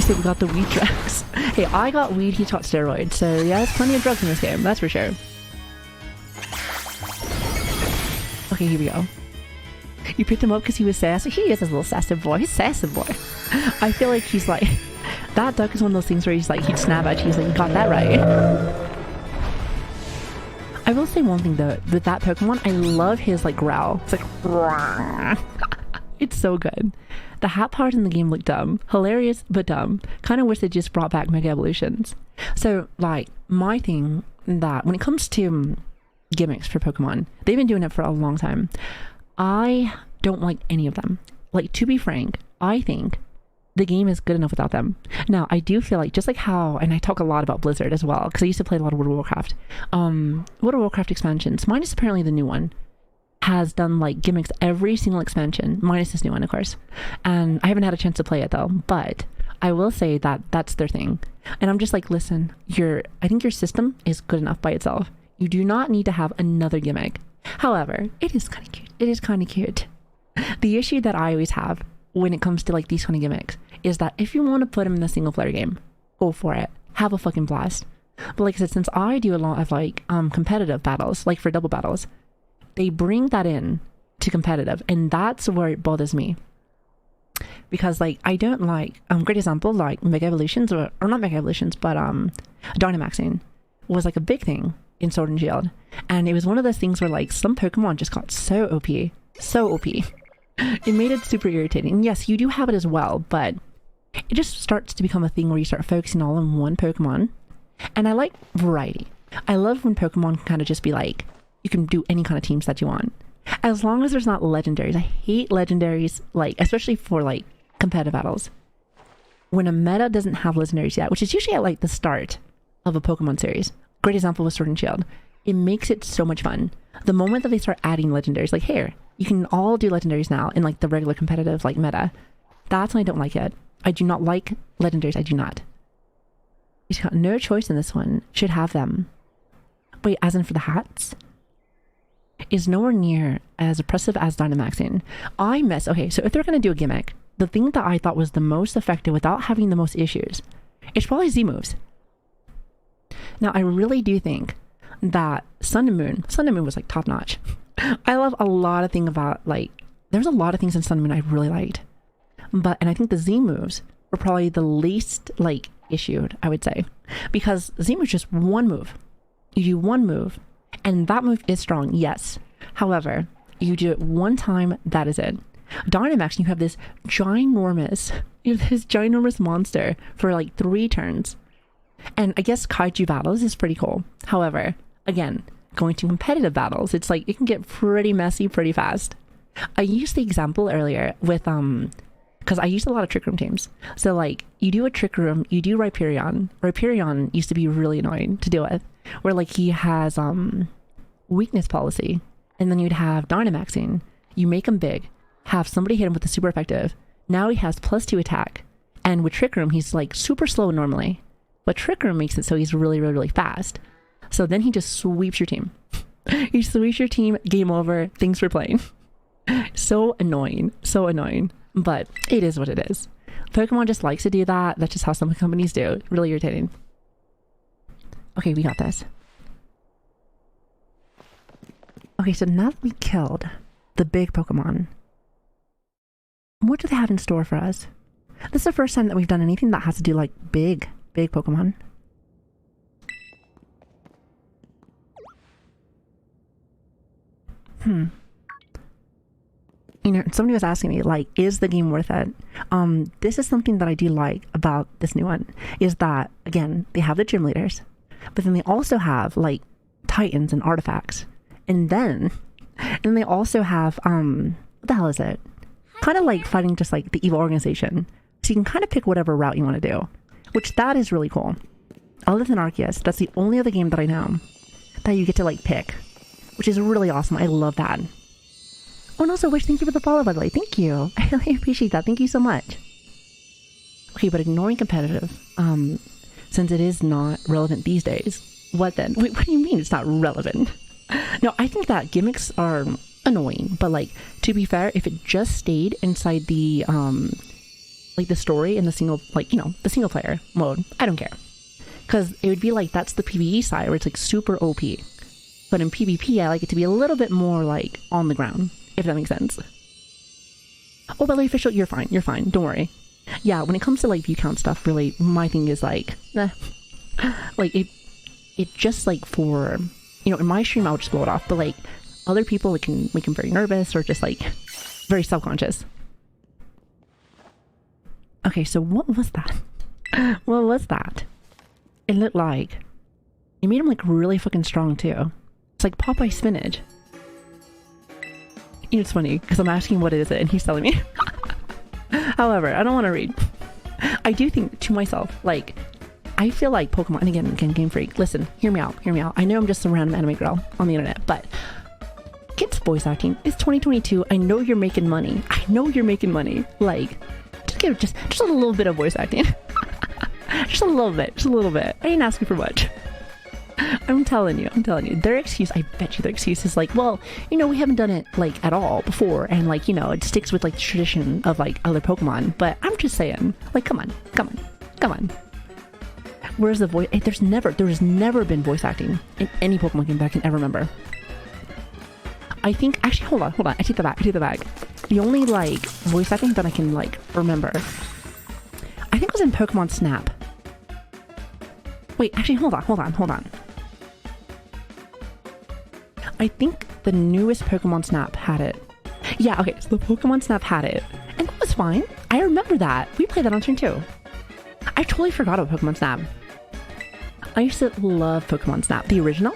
So we got the weed drugs. Hey, I got weed, he got steroids. So yeah, there's plenty of drugs in this game. That's for sure. Okay, here we go. You picked him up because he was sassy? He is a little sassy boy. He's sassy boy. I feel like he's like... That duck is one of those things where he's like, he'd snap at you. He's like, you got that right. I will say one thing though, with that Pokemon, I love his like growl. It's like it's so good. The hat powers in the game look dumb. Hilarious, but dumb. Kind of wish they just brought back Mega Evolutions. So, like, my thing that when it comes to gimmicks for Pokemon, they've been doing it for a long time. I don't like any of them. Like, to be frank, I think the game is good enough without them. Now, I do feel like, just like how, and I talk a lot about Blizzard as well, because I used to play a lot of World of Warcraft. World of Warcraft expansions, minus apparently the new one, has done like gimmicks every single expansion, minus this new one, of course. And I haven't had a chance to play it though, but I will say that that's their thing. And I'm just like, listen, I think your system is good enough by itself. You do not need to have another gimmick. However, it is kind of cute. It is kind of cute. The issue that I always have when it comes to like these kind of gimmicks is that if you want to put them in a single player game, go for it. Have a fucking blast. But like I said, since I do a lot of like competitive battles, like for double battles, they bring that in to competitive, and that's where it bothers me. Because like I don't like great example like Mega Evolutions or not Mega Evolutions, but Dynamaxing was like a big thing in Sword and Shield. And it was one of those things where like some Pokemon just got so OP. So OP. It made it super irritating. And yes, you do have it as well, but it just starts to become a thing where you start focusing all on one Pokemon. And I like variety. I love when Pokemon can kind of just be like, you can do any kind of teams that you want. As long as there's not legendaries. I hate legendaries, like, especially for like competitive battles. When a meta doesn't have legendaries yet, which is usually at like the start of a Pokemon series. Great example with Sword and Shield. It makes it so much fun. The moment that they start adding legendaries, like here, you can all do legendaries now in like the regular competitive like meta. That's when I don't like it. I do not like legendaries. I do not. You've got no choice in this one. Should have them. Wait, as in for the hats? Is nowhere near as oppressive as Dynamaxing. Okay, so if they're going to do a gimmick, the thing that I thought was the most effective without having the most issues, it's probably Z moves. Now, I really do think that Sun and Moon was like top notch. I love a lot of things about like, there's a lot of things in Sun and Moon I really liked. And I think the Z moves were probably the least like issued, I would say. Because Z moves just one move. You do one move. And that move is strong, yes. However, you do it one time, that is it. Dynamax, you have this ginormous monster for like 3 turns. And I guess kaiju battles is pretty cool. However, again, going to competitive battles, it's like, it can get pretty messy pretty fast. I used the example earlier with, because I used a lot of Trick Room teams. So like, you do a Trick Room, you do Rhyperion. Rhyperion used to be really annoying to deal with. Where like he has weakness policy, and then you'd have Dynamaxing. You make him big, have somebody hit him with a super effective. Now he has +2 attack, and with Trick Room he's like super slow normally, but Trick Room makes it so he's really, really, really fast. So then he just sweeps your team. He sweeps your team, game over, thanks for playing. So annoying, but it is what it is. Pokemon just likes to do that. That's just how some companies do. Really irritating. Okay, we got this. Okay, so now that we killed the big Pokemon, what do they have in store for us? This is the first time that we've done anything that has to do like big Pokemon. You know, somebody was asking me, like, is the game worth it? This is something that I do like about this new one, is that, again, they have the gym leaders, but then they also have, like, titans and artifacts. And then they also have, what the hell is it? Kind of like fighting just, like, the evil organization. So you can kind of pick whatever route you want to do, which that is really cool. Other than Arceus, that's the only other game that I know that you get to, like, pick, which is really awesome. I love that. Oh, and also, Wish, thank you for the follow, by the way. Thank you. I really appreciate that. Thank you so much. Okay, but ignoring competitive, since it is not relevant these days, what then? Wait, what do you mean it's not relevant? No, I think that gimmicks are annoying, but, like, to be fair, if it just stayed inside the, like, the story and the single, like, you know, the single player mode, I don't care. Because it would be like, that's the PvE side, where it's, like, super OP. But in PvP, I like it to be a little bit more, like, on the ground, if that makes sense. Oh, Belly Official, you're fine, don't worry. Yeah, when it comes to, like, view count stuff, really, my thing is, like, like, it just, like, for you know, in my stream, I'll just blow it off. But like other people, it can make them very nervous or just like very self-conscious. Okay, so what was that? What was that? It looked like it made him like really fucking strong too. It's like Popeye spinach. You know, it's funny because I'm asking what is it and he's telling me. However, I don't want to read. I do think to myself, like, I feel like Pokemon, and again, Game Freak, listen, hear me out. I know I'm just a random anime girl on the internet, but kids voice acting. It's 2022. I know you're making money. Like, just give just a little bit of voice acting. Just a little bit. I ain't asking for much. I'm telling you. Their excuse, I bet you their excuse is like, well, you know, we haven't done it like at all before, and like, you know, it sticks with like the tradition of like other Pokemon. But I'm just saying, like, come on. Where's the voice? There's never been voice acting in any Pokemon game that I can ever remember. I think, actually, hold on. I take that back. The only like voice acting that I can like remember, I think it was in Pokemon Snap. Wait, actually, hold on. I think the newest Pokemon Snap had it. Yeah, okay, so the Pokemon Snap had it. And that was fine. I remember that. We played that on stream too. I totally forgot about Pokemon Snap. I used to love Pokemon Snap, the original.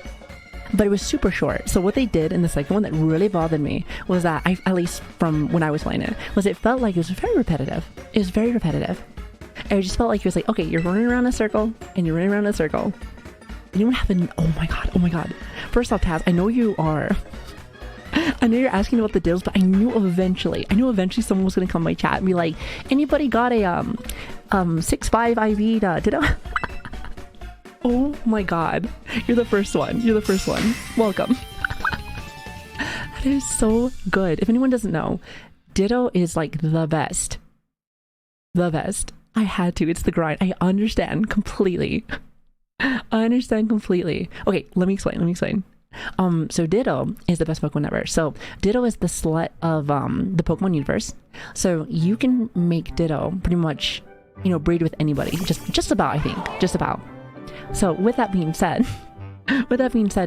But it was super short. So what they did in the second one that really bothered me was that, at least from when I was playing it, was it felt like it was very repetitive. I just felt like it was like, okay, you're running around in a circle, and you're running around in a circle. Anyone have an... Oh my god. First off, Taz, I know you're asking about the deals, but I knew eventually someone was going to come to my chat and be like, anybody got a 6.5 IV Ditto? Oh my god. You're the first one. Welcome. That is so good. If anyone doesn't know, Ditto is like the best. I had to. It's the grind. I understand completely. Okay, let me explain. So Ditto is the best Pokemon ever. So Ditto is the slut of the Pokemon universe. So you can make Ditto pretty much, you know, breed with anybody. Just about, I think. Just about. So with that being said,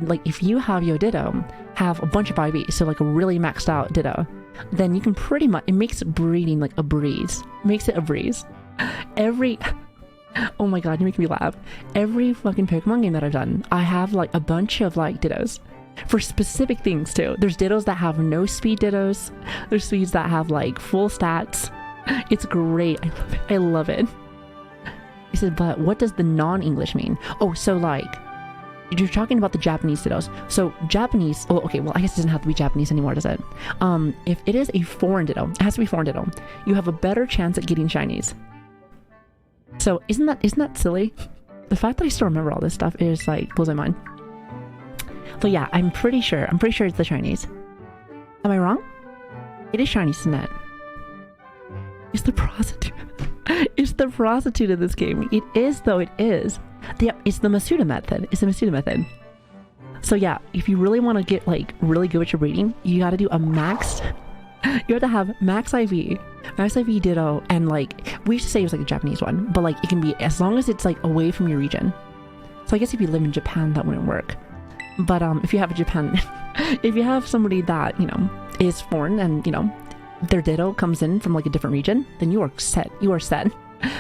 like if you have your Ditto have a bunch of IVs, so like a really maxed out Ditto, then you can pretty much, it makes breeding like a breeze. Oh my god, you're making me laugh. Every fucking Pokemon game that I've done, I have like a bunch of like Dittos for specific things too. There's Dittos that have no speed Dittos. There's speeds that have like full stats. It's great. I love it. He said, but what does the non-English mean? Oh, so like, you're talking about the Japanese Dittos. So Japanese, oh, okay, well, I guess it doesn't have to be Japanese anymore, does it? If it is a foreign Ditto, it has to be foreign Ditto, you have a better chance at getting shinies. So isn't that silly? The fact that I still remember all this stuff is like, blows my mind. But yeah, I'm pretty sure it's the shinies. Am I wrong? It is shinies, isn't it? It's the prostitute. It's the prostitute of this game. It is, though, it is. It's the Masuda method. So yeah, if you really want to get like really good at your breeding, you got to do a maxed. You have to have max IV Ditto, and like we used to say it was like a Japanese one, but like it can be as long as it's like away from your region. So I guess if you live in Japan, that wouldn't work. But if you have if you have somebody that, you know, is foreign and, you know, their Ditto comes in from like a different region, then you are set.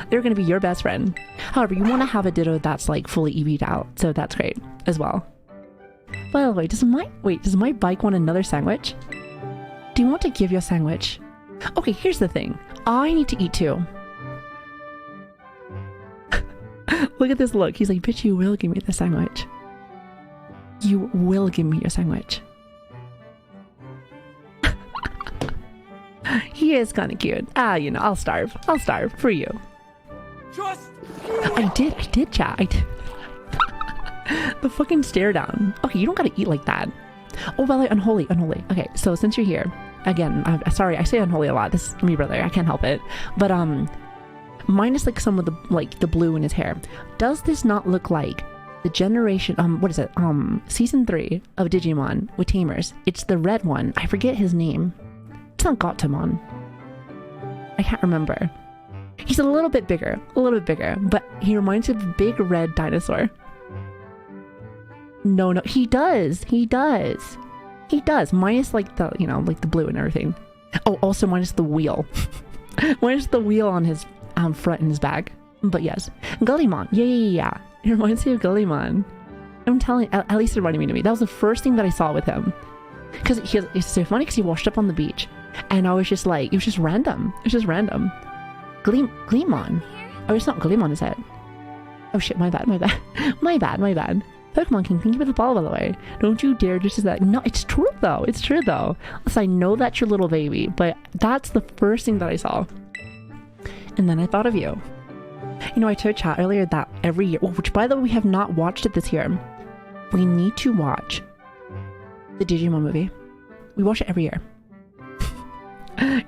They're going to be your best friend. However, you want to have a Ditto that's like fully EV'd out, so that's great as well. By the way, does my bike want another sandwich? Do you want to give you a sandwich? Okay, here's the thing. I need to eat too. Look at this look. He's like, bitch, you will give me the sandwich. You will give me your sandwich. He is kind of cute. You know, I'll starve for you. I did, chat. I did. The fucking stare down. Okay, you don't gotta eat like that. Oh, by the way, unholy. Okay, so since you're here, again, I'm sorry, I say unholy a lot. This is me, brother. I can't help it. But minus like some of the blue in his hair. Does this not look like the generation? What is it? Season 3 of Digimon with Tamers. It's the red one. I forget his name. It's not Gotemon. I can't remember. He's a little bit bigger, but he reminds me of a big red dinosaur. No, he does. He does. He does. Minus like the, you know, like the blue and everything. Oh, also minus the wheel. Minus the wheel on his front and his back. But yes. Gullymon. Yeah. It reminds me of Gullymon. I'm telling, at least it reminded me to me. That was the first thing that I saw with him. Because it's so funny because he washed up on the beach. And I was just like, it was just random. It was just random. Gleamon. Oh, it's not Gleamon, is it? Oh shit, my bad. My bad. Pokemon King, thank you for the follow, by the way. Don't you dare just say that. No, it's true though. Listen, I know that's your little baby, but that's the first thing that I saw. And then I thought of you. You know, I told chat earlier that every year, which by the way, we have not watched it this year. We need to watch the Digimon movie. We watch it every year.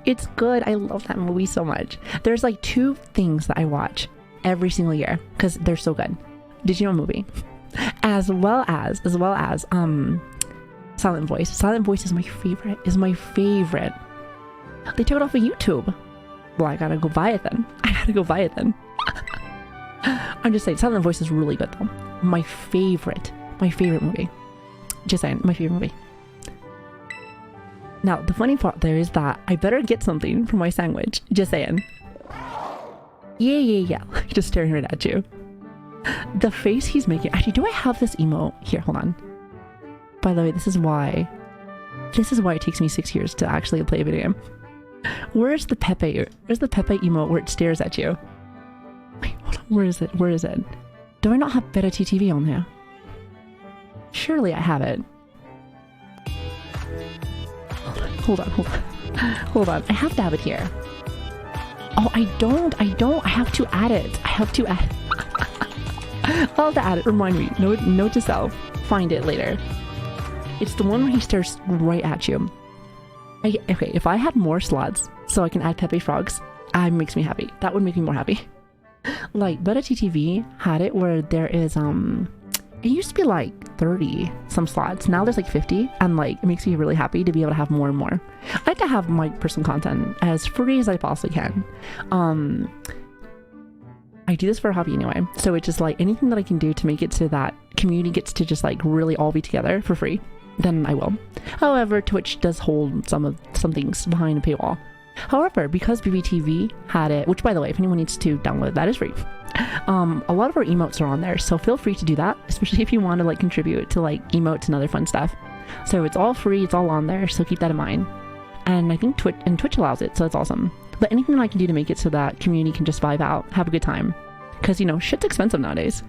It's good. I love that movie so much. There's like 2 things that I watch every single year because they're so good. Digimon movie. As well as Silent Voice. Silent Voice is my favorite. They took it off of YouTube. Well, I gotta go buy it then. I'm just saying, Silent Voice is really good though. My favorite movie. Just saying, my favorite movie. Now, the funny part there is that I better get something for my sandwich. Just saying. Yeah. Just staring right at you. The face he's making. Actually, do I have this emote? Here, hold on. By the way, this is why it takes me 6 years to actually play a video game. Where's the Pepe? Where's the Pepe emote where it stares at you? Wait, hold on. Where is it? Do I not have Beta TTV on there? Surely I have it. Hold on. I have to have it here. Oh, I don't. I have to add it. I'll have to add it. Remind me. Note to self. Find it later. It's the one where he stares right at you. Okay, if I had more slots so I can add Pepe Frogs, it makes me happy. That would make me more happy. Like, Beta TTV had it where there is, it used to be like 30 some slots. Now there's like 50, and like it makes me really happy to be able to have more and more. I like to have my personal content as free as I possibly can. I do this for a hobby anyway, so it's just like anything that I can do to make it so that community gets to just like really all be together for free, then I will. However, Twitch does hold some things behind a paywall. However, because BBTV had it, which by the way, if anyone needs to download, that is free. A lot of our emotes are on there, so feel free to do that, especially if you want to like contribute to like emotes and other fun stuff. So it's all free, it's all on there, so keep that in mind. And I think Twitch allows it, so that's awesome. But anything that I can do to make it so that community can just vibe out, have a good time, because you know shit's expensive nowadays.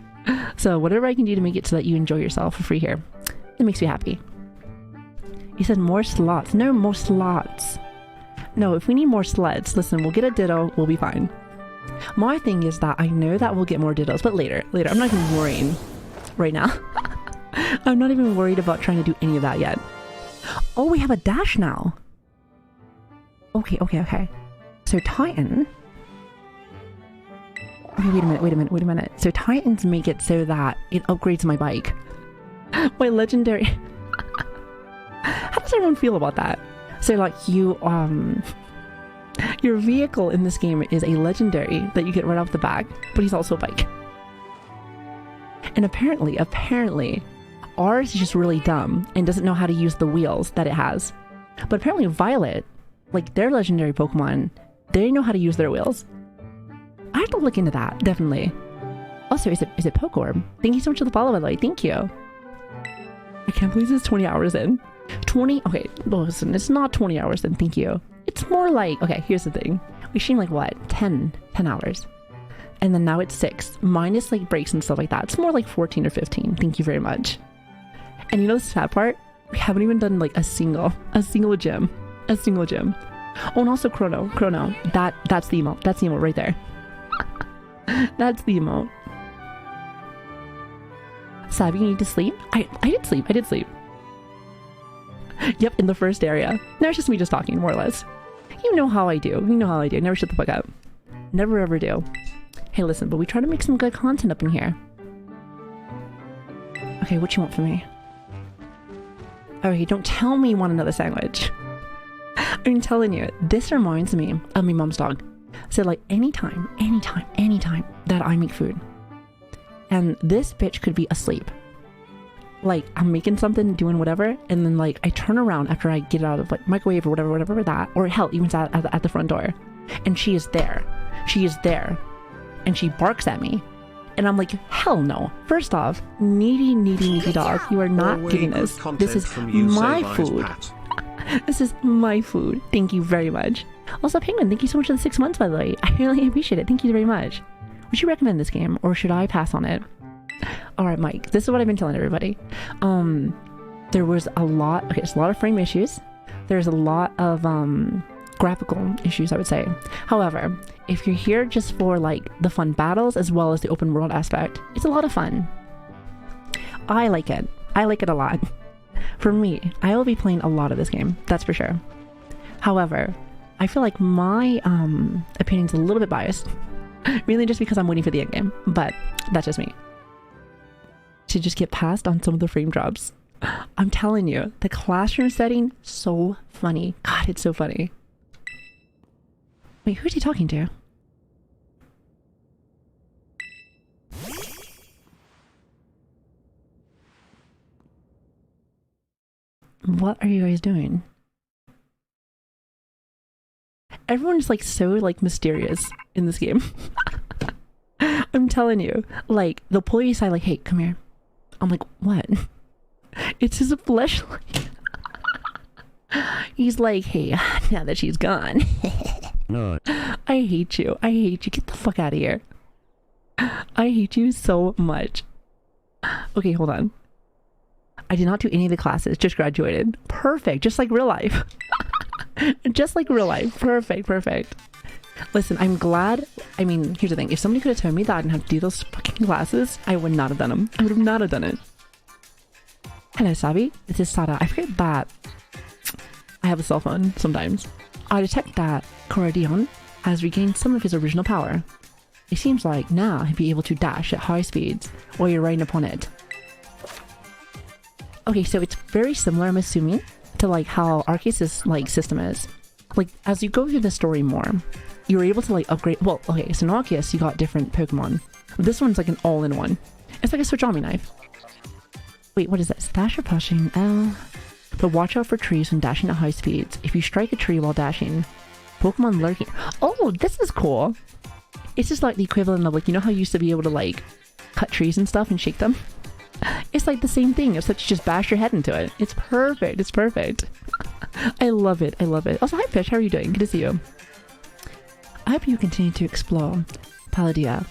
So whatever I can do to make it so that you enjoy yourself for free here, it makes me happy. You said more slots. No more slots. No, if we need more sleds, listen, we'll get a Ditto, we'll be fine. My thing is that I know that we'll get more Dittos, but later. I'm not even worrying right now. I'm not even worried about trying to do any of that yet. Oh, we have a dash now. Okay. So Titan. Okay, wait a minute. So Titans make it so that it upgrades my bike. My legendary. How does everyone feel about that? So like your vehicle in this game is a legendary that you get right off the bat, but he's also a bike. And apparently, ours is just really dumb and doesn't know how to use the wheels that it has. But apparently Violet, like their legendary Pokemon, they know how to use their wheels. I have to look into that, definitely. Also, is it Pokeorb? Thank you so much for the follow, by the way. Thank you. I can't believe it's 20 hours in. 20? Okay, listen, it's not 20 hours in, thank you. It's more like, okay, here's the thing. We stream like what? 10 hours. And then now it's 6, minus like breaks and stuff like that. It's more like 14 or 15. Thank you very much. And you know the sad part? We haven't even done like a single gym. Oh, and also Chrono. That's the emote. That's the emote right there. That's the emote. Sabi, you need to sleep? I did sleep. Yep, in the first area. No, it's just me just talking, more or less. You know how I do. Never shut the fuck up. Never ever do. Hey, listen, but we try to make some good content up in here. Okay, what you want from me? Okay, don't tell me you want another sandwich. I'm telling you, this reminds me of my mom's dog. So like anytime that I make food, and this bitch could be asleep, like I'm making something, doing whatever, and then like I turn around after I get out of like microwave or whatever that, or hell, even at the front door, and she is there. She is there, and she barks at me, and I'm like, hell no. First off, needy dog, you are not Always getting good this. content This is from you, my Save Eyes food. Pat. This is my food. Thank you very much. Also, Penguin, thank you so much for the 6 months, by the way. I really appreciate it. Thank you very much. Would you recommend this game, or should I pass on it? All right, Mike, this is what I've been telling everybody. There was a lot, okay, there's a lot of frame issues. There's a lot of graphical issues, I would say. However, if you're here just for like the fun battles as well as the open world aspect, it's a lot of fun. I like it. I like it a lot. For me, I will be playing a lot of this game, that's for sure. However, I feel like my opinion's a little bit biased. Really just because I'm waiting for the end game, but that's just me. To just get past on some of the frame drops. I'm telling you, the classroom setting, so funny. God, it's so funny. Wait, who's he talking to? What are you guys doing? Everyone's like so like mysterious in this game. I'm telling you, like they'll pull you aside like, hey, come here. I'm like, what? It's his fleshlight. He's like, hey, now that she's gone. No. I hate you. I hate you. Get the fuck out of here. I hate you so much. Okay, hold on. I did not do any of the classes, just graduated. Perfect, just like real life. Just like real life. Perfect, perfect. Listen, I'm glad. I mean, here's the thing. If somebody could have told me that I didn't have to do those fucking classes, I would not have done them. I would have not have done it. Hello, Sabi. This is Sada. I forget that I have a cell phone sometimes. I detect that Corodion has regained some of his original power. It seems like now he'd be able to dash at high speeds while you're riding upon it. Okay, so it's very similar, I'm assuming, to like how Arceus' like system is. Like, as you go through the story more, you're able to like upgrade. Well, okay, so in Arceus you got different Pokemon. This one's like an all-in-one. It's like a Switch Army knife. Wait, what is this? Dash or pushing? But watch out for trees when dashing at high speeds. If you strike a tree while dashing, Pokemon lurking. Oh, this is cool. It's just like the equivalent of like, you know how you used to be able to like cut trees and stuff and shake them? It's like the same thing, except you just bash your head into it. It's perfect. It's perfect. I love it. I love it. Also, hi Fish, how are you doing? Good to see you. I hope you continue to explore Palladia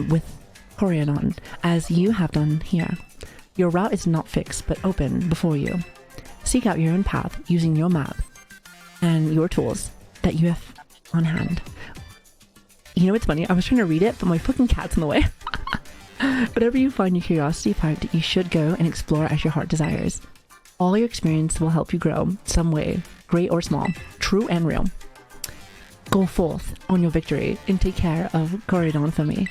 with Corionon, as you have done here. Your route is not fixed, but open before you. Seek out your own path using your map and your tools that you have on hand. You know what's funny? I was trying to read it, but my fucking cat's in the way. Whatever you find your curiosity piqued, you should go and explore as your heart desires. All your experience will help you grow some way, great or small, true and real. Go forth on your victory and take care of Corridon for me.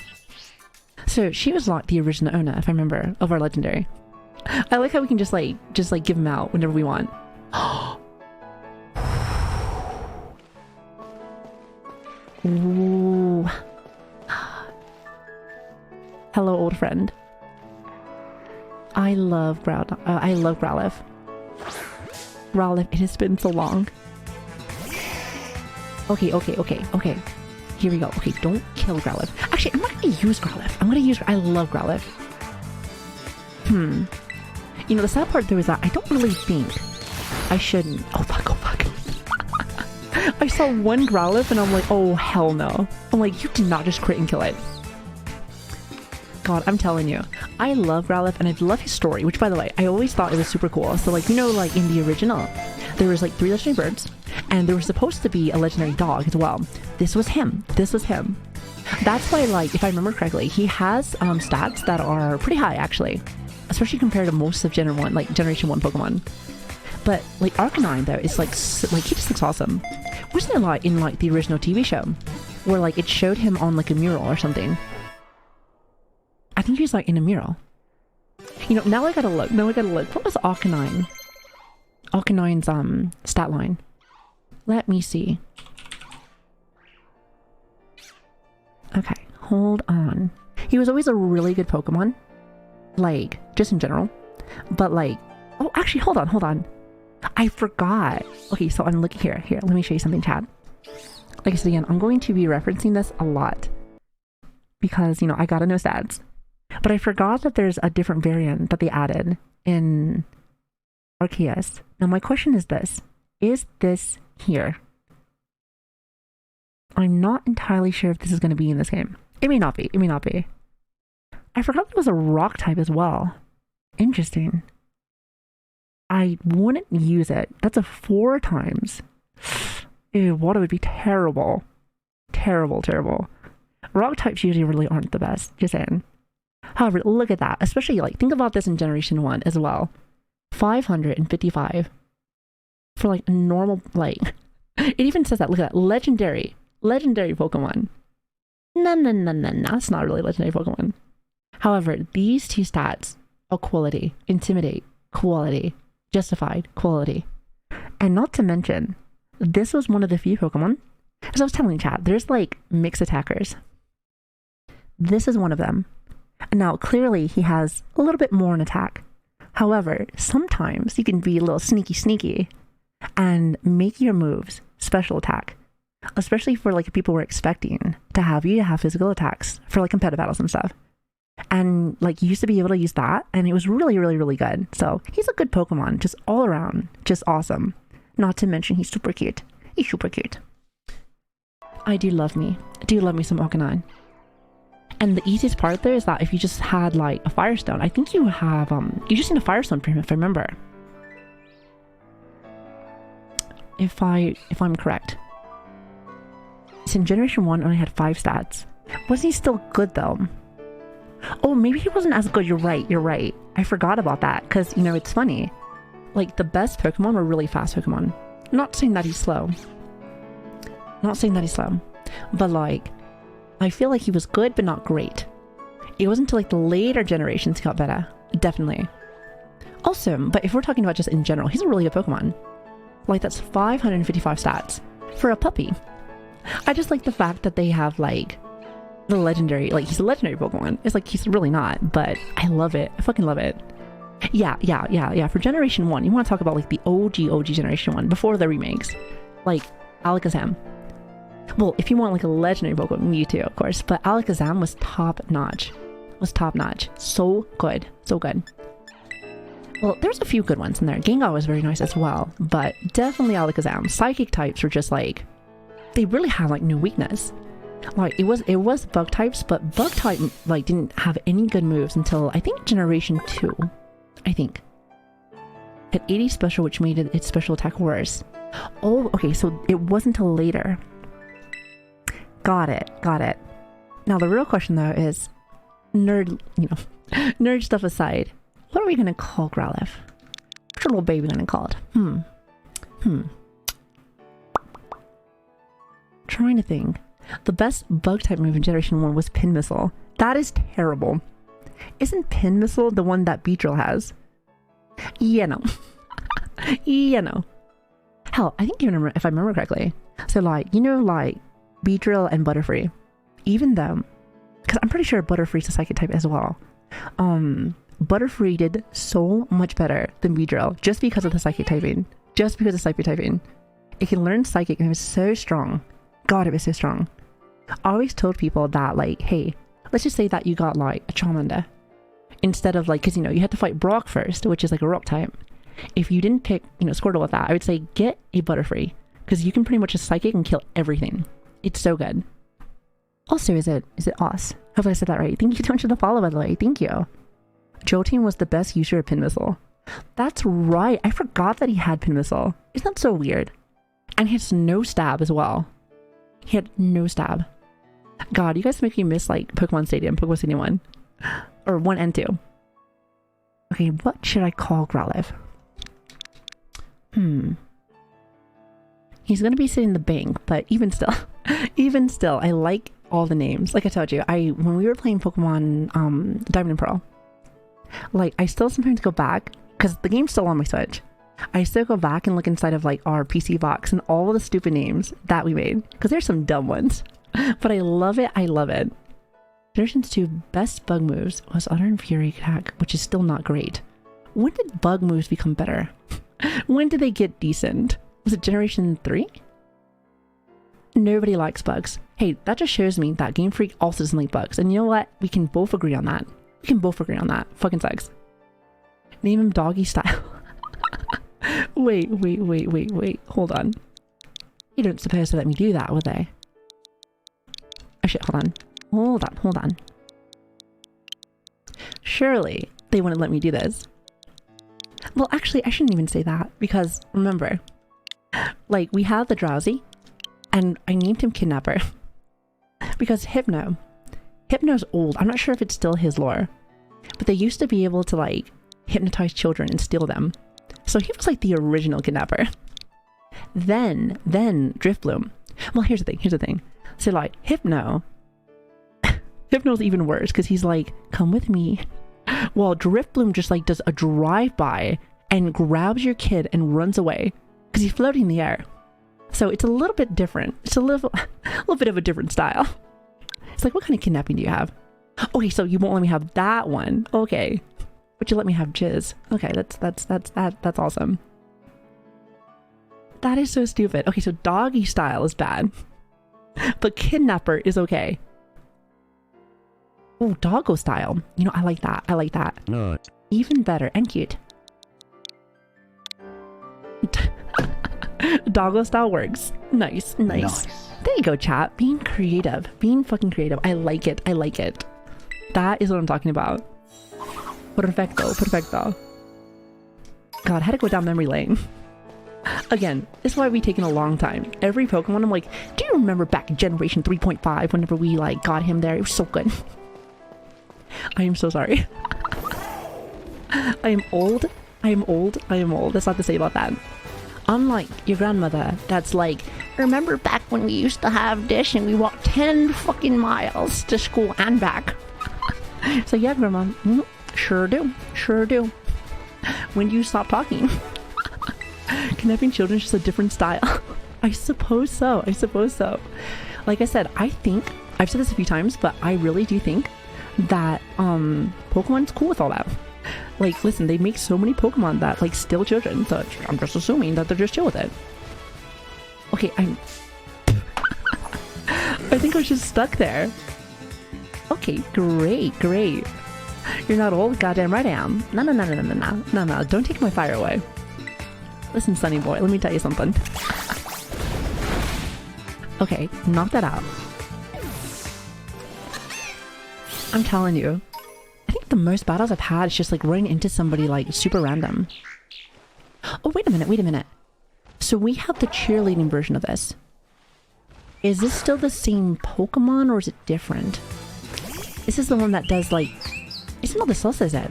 So she was like the original owner, if I remember, of our legendary. I like how we can just like give them out whenever we want. Ooh. Hello, old friend. I love Growlithe. Growlithe, it has been so long. Okay. Here we go. Okay, don't kill Growlithe. Actually, I'm not gonna use Growlithe. I love Growlithe. You know, the sad part though is that I don't really think I shouldn't. Oh fuck. I saw one Growlithe and I'm like, oh hell no. I'm like, you did not just crit and kill it. God, I'm telling you, I love Growlithe and I love his story, which by the way, I always thought it was super cool. So like, you know, like in the original, there was like 3 legendary birds and there was supposed to be a legendary dog as well. This was him. That's why, like, if I remember correctly, he has stats that are pretty high actually, especially compared to most of Generation 1 Pokemon. But like Arcanine though, is like he just looks awesome. Wasn't it like in like the original TV show where like it showed him on like a mural or something? I think he was like in a mural. You know, now I gotta look. What was Arcanine? Arcanine's stat line. Let me see. Okay, hold on. He was always a really good Pokemon. Like, just in general. But like, oh, actually, hold on. I forgot. Okay, so I'm looking here. Let me show you something, chat. Like I said again, I'm going to be referencing this a lot because, you know, I gotta know stats. But I forgot that there's a different variant that they added in Arceus. Now my question is this. Is this here? I'm not entirely sure if this is going to be in this game. It may not be. I forgot there was a rock type as well. Interesting. I wouldn't use it. That's a 4 times. Ew, water would be terrible. Terrible. Rock types usually really aren't the best. Just saying. However, look at that. Especially, like, think about this in Generation 1 as well. 555. For, like, a normal, like... It even says that. Look at that. Legendary Pokemon. No. It's not really legendary Pokemon. However, these 2 stats are quality. Intimidate. Quality. Justified. Quality. And not to mention, this was one of the few Pokemon. As I was telling chat, there's like mixed attackers. This is one of them. Now, clearly he has a little bit more in attack. However, sometimes you can be a little sneaky and make your moves special attack. Especially for like people were expecting to have you to have physical attacks for like competitive battles and stuff. And like you used to be able to use that, and it was really good. So he's a good Pokemon, just all around, just awesome. Not to mention he's super cute. I do love me some Arcanine. And the easiest part there is that if you just had like a Firestone, I think you have you just need a Firestone for him if I remember. If I'm correct. So in Generation 1 only had 5 stats. Wasn't he still good though? Oh, maybe he wasn't as good. You're right. I forgot about that because, you know, it's funny. Like, the best Pokemon were really fast Pokemon. Not saying that he's slow. But, like, I feel like he was good, but not great. It wasn't until, like, the later generations he got better. Definitely. Awesome. But if we're talking about just in general, he's a really good Pokemon. Like, that's 555 stats for a puppy. I just like the fact that they have, like, the legendary, like, he's a legendary Pokemon. It's like, he's really not, but I love it. I fucking love it. Yeah. For Generation 1, you want to talk about, like, the OG Generation 1, before the remakes. Like, Alakazam. Well, if you want, like, a legendary Pokemon, Mewtwo, of course, but Alakazam was top-notch. So good. Well, there's a few good ones in there. Gengar was very nice as well, but definitely Alakazam. Psychic types were just, like, they really had, like, no weakness. Like, it was bug types, but bug type, like, didn't have any good moves until, I think, Generation 2. I think. At 80 special, which made its special attack worse. Oh, okay, so it wasn't until later. Got it. Now, the real question, though, is, nerd stuff aside, what are we gonna call Growlithe? What's your little baby gonna call it? Trying to think. The best bug type move in Generation 1 was Pin Missile. That is terrible. Isn't Pin Missile the one that Beedrill has? Yeah, no. Hell, I think even if I remember correctly. So, like, you know, like, Beedrill and Butterfree. Even them. Because I'm pretty sure Butterfree's a psychic type as well. Butterfree did so much better than Beedrill just because of the psychic typing. It can learn psychic and it was so strong. God, it was so strong. I always told people that, like, hey, let's just say that you got, like, a Charmander. Instead of, like, because, you know, you had to fight Brock first, which is, like, a rock type. If you didn't pick, you know, Squirtle with that, I would say get a Butterfree. Because you can pretty much just psychic and kill everything. It's so good. Also, is it Oz? Hopefully I said that right. Thank you so much for the follow, by the way. Thank you. Jolteon was the best user of Pin Missile. That's right. I forgot that he had Pin Missile. Isn't that so weird? And he has no stab as well. He had no stab. God, you guys make me miss, like, Pokemon Stadium 1. Or 1 and 2. Okay, what should I call Growlithe? He's gonna be sitting in the bank, but even still, I like all the names. Like I told you, when we were playing Pokemon Diamond and Pearl, like, I still sometimes go back, because the game's still on my Switch. I still go back and look inside of, like, our PC box and all of the stupid names that we made, because there's some dumb ones. But I love it. Generation 2 best bug moves was Utter and Fury Attack, which is still not great. When did bug moves become better? When did they get decent? Was it Generation 3? Nobody likes bugs. Hey, that just shows me that Game Freak also doesn't like bugs. And you know what? We can both agree on that. We can both agree on that. Fucking sucks. Name him Doggy Style. Wait. Hold on. You don't suppose to let me do that, would they? Oh shit, hold on. Surely they wouldn't let me do this. Well, actually, I shouldn't even say that, because remember, like, we had the Drowsy, and I named him Kidnapper. Because Hypno's old. I'm not sure if it's still his lore, but they used to be able to, like, hypnotize children and steal them. So he was like the original kidnapper. Then Driftbloom. Well, here's the thing. So like Hypno's even worse because he's like, come with me. While Driftbloom just like does a drive-by and grabs your kid and runs away because he's floating in the air. So it's a little bit different. It's a little bit of a different style. It's like, what kind of kidnapping do you have? Okay, so you won't let me have that one. Okay. But you let me have Jizz. Okay, that's awesome. That is so stupid. Okay, so Doggy Style is bad. But Kidnapper is okay. Oh, Doggo Style. You know, I like that. No. Even better and cute. Doggo Style works. Nice. There you go, chat. Being creative. Being fucking creative. I like it. That is what I'm talking about. Perfecto. God, I had to go down memory lane. Again, this is why we've taken a long time. Every Pokemon, I'm like, do you remember back Generation 3.5 whenever we, like, got him there? It was so good. I am so sorry. I am old. That's not to say about that. Unlike your grandmother, that's like, remember back when we used to have this and we walked 10 fucking miles to school and back? So yeah, Grandma. Sure do. When do you stop talking? Kidnapping children is just a different style. I suppose so. Like I said, I've said this a few times, but I really do think that Pokemon's cool with all that. Like, listen, they make so many Pokemon that like steal children, so I'm just assuming that they're just chill with it. Okay, I think I was just stuck there. Okay, great. You're not old? Goddamn right I am. No, don't take my fire away. Listen, Sunny Boy, let me tell you something. Okay, knock that out. I'm telling you. I think the most battles I've had is just like running into somebody like super random. Oh, wait a minute. So we have the cheerleading version of this. Is this still the same Pokemon or is it different? This is the one that does like... It's not the Salsa, is it?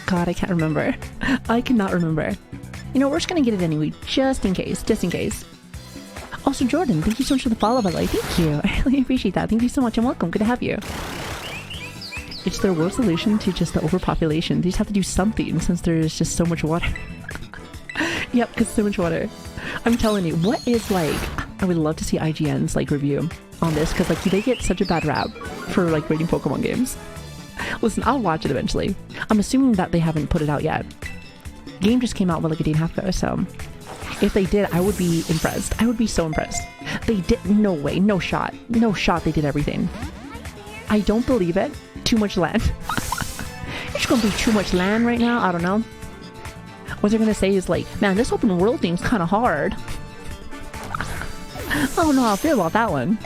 God, I can't remember. I cannot remember. You know, we're just gonna get it anyway, just in case. Also, Jordan, thank you so much for the follow, by the way. Thank you. I really appreciate that. Thank you so much and welcome. Good to have you. It's their world solution to just the overpopulation. They just have to do something since there's just so much water. Yep, because so much water. I'm telling you, what is like... I would love to see IGN's like review on this because like they get such a bad rap for like rating Pokemon games. Listen, I'll watch it eventually. I'm assuming that they haven't put it out yet. Game just came out with like a day and a half ago, so if they did, I would be impressed. I would be so impressed. They did. No way. No shot. They did everything. I don't believe it. Too much land. It's gonna be too much land right now. I don't know. What they're gonna say is like, man, this open world thing's kind of hard. I don't know how I feel about that one.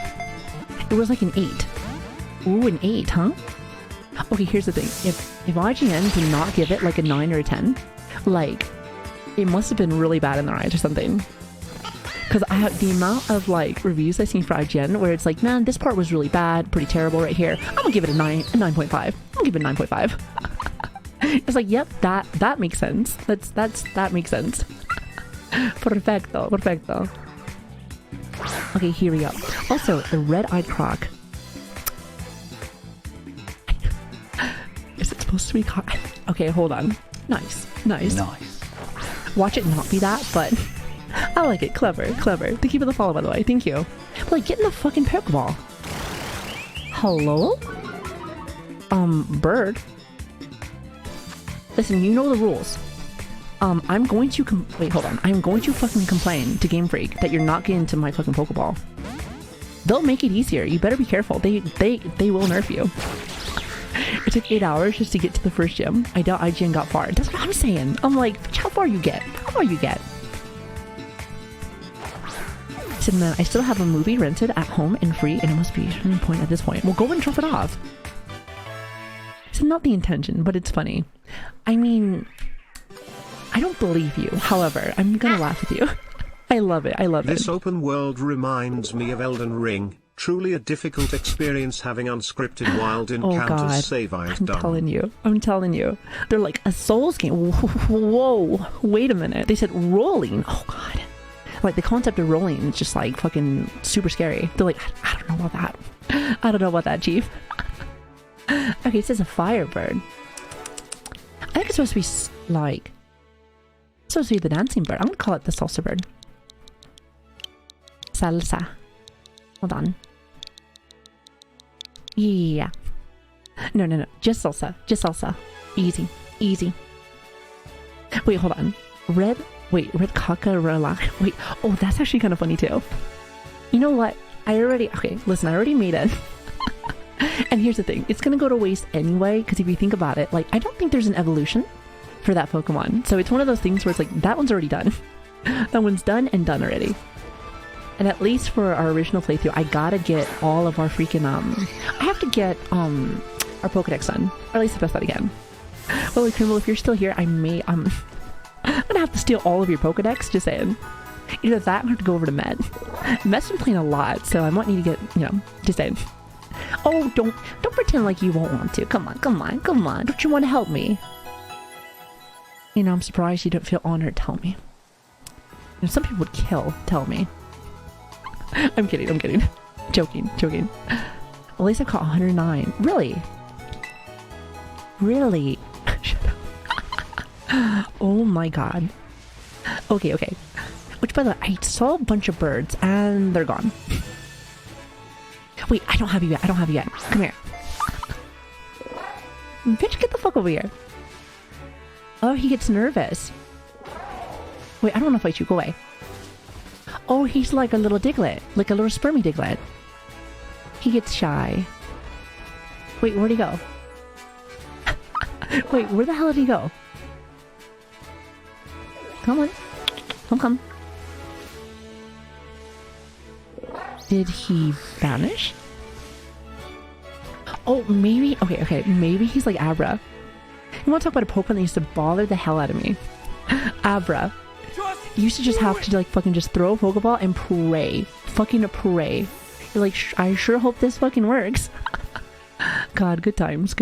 It was like an 8. Ooh, an 8, huh? Okay, here's the thing. If IGN did not give it like a 9 or a 10, like, it must have been really bad in their eyes or something. Because I have the amount of like reviews I've seen for IGN where it's like, man, this part was really bad, pretty terrible right here. I'm gonna give it a 9.5. I'm gonna give it a 9.5. It's like, yep, that makes sense. That makes sense. Perfecto. Okay, here we go. Also, the red-eyed croc. Is it supposed to be caught? Okay, hold on. Nice. Watch it not be that, but I like it. Clever. Thank you for the follow, by the way. Thank you. But like, get in the fucking Pokeball. Hello? Bird. Listen, you know the rules. I'm going to wait, hold on. I'm going to fucking complain to Game Freak that you're not getting to my fucking Pokeball. They'll make it easier. You better be careful. They will nerf you. It took 8 hours just to get to the first gym. I doubt IGN got far. That's what I'm saying. I'm like, how far you get? How far you get? So then I still have a movie rented at home and free, and it must be a turning point at this point. Well, go and drop it off. It's not the intention, but it's funny. I mean, I don't believe you. However, I'm gonna laugh with you. I love it. I love it. This open world reminds me of Elden Ring. Truly a difficult experience having unscripted wild encounters. Save I've done. I'm telling you. They're like a Souls game. Whoa. Wait a minute. They said rolling. Oh god. Like the concept of rolling is just like fucking super scary. They're like, I don't know about that. I don't know about that, Chief. Okay, it says a firebird. I think it's supposed to be like... It's supposed to be the dancing bird. I'm gonna call it the salsa bird. Salsa. Hold on. Yeah. No. Just salsa. Just salsa. Easy. Easy. Wait, hold on. Red cockroach. Wait. Oh, that's actually kind of funny too. You know what? Okay, listen, I already made it. And here's the thing. It's gonna go to waste anyway, because if you think about it, like, I don't think there's an evolution for that Pokemon. So it's one of those things where it's like, that one's already done. That one's done and done already. And at least for our original playthrough, I gotta get all of our freaking, I have to get, our Pokedex done. Or at least the best that again. Well, Criminal, if you're still here, I may, I'm gonna have to steal all of your Pokedex, just saying. Either that or I have to go over to Met. Met's been playing a lot, so I might need to get, you know, just saying. Oh, don't pretend like you won't want to. Come on. Don't you want to help me? You know, I'm surprised you don't feel honored. Tell me. You know, some people would tell me. I'm kidding. Joking. At least I caught 109. Really? Shut up. Oh my god. Okay. Which, by the way, I saw a bunch of birds and they're gone. Wait, I don't have you yet. Come here. Bitch, get the fuck over here. Oh, he gets nervous. Wait, I don't want to fight you. Go away. Oh, he's like a little Diglett. Like a little spermy Diglett. He gets shy. Wait, where'd he go? Wait, where the hell did he go? Come on. Come. Did he vanish? Oh, maybe... Okay. Maybe he's like Abra. You want to talk about a Pokemon that used to bother the hell out of me? Abra. You used to just have to like fucking just throw a Pokeball and pray. Fucking pray. You're like, I sure hope this fucking works. God, good times.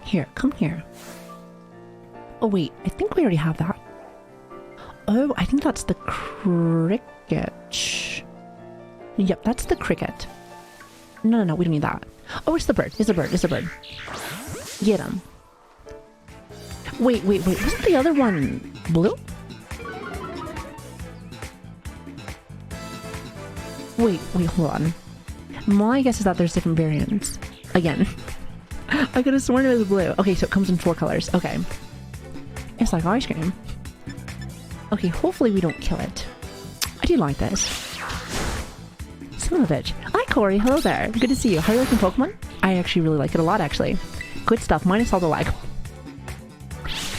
Here, come here. Oh wait, I think we already have that. Oh, I think that's the cricket. Yep, that's the cricket. No, we don't need that. Oh, it's the bird. Get him. Wait. Wasn't the other one blue? Wait, hold on. My guess is that there's different variants. Again. I could have sworn it was blue. Okay, so it comes in 4 colors. Okay. It's like ice cream. Okay, hopefully we don't kill it. I do like this. Son of a bitch. Hi, Corey. Hello there. Good to see you. How are you liking Pokemon? I actually really like it a lot, actually. Good stuff. Minus all the lag.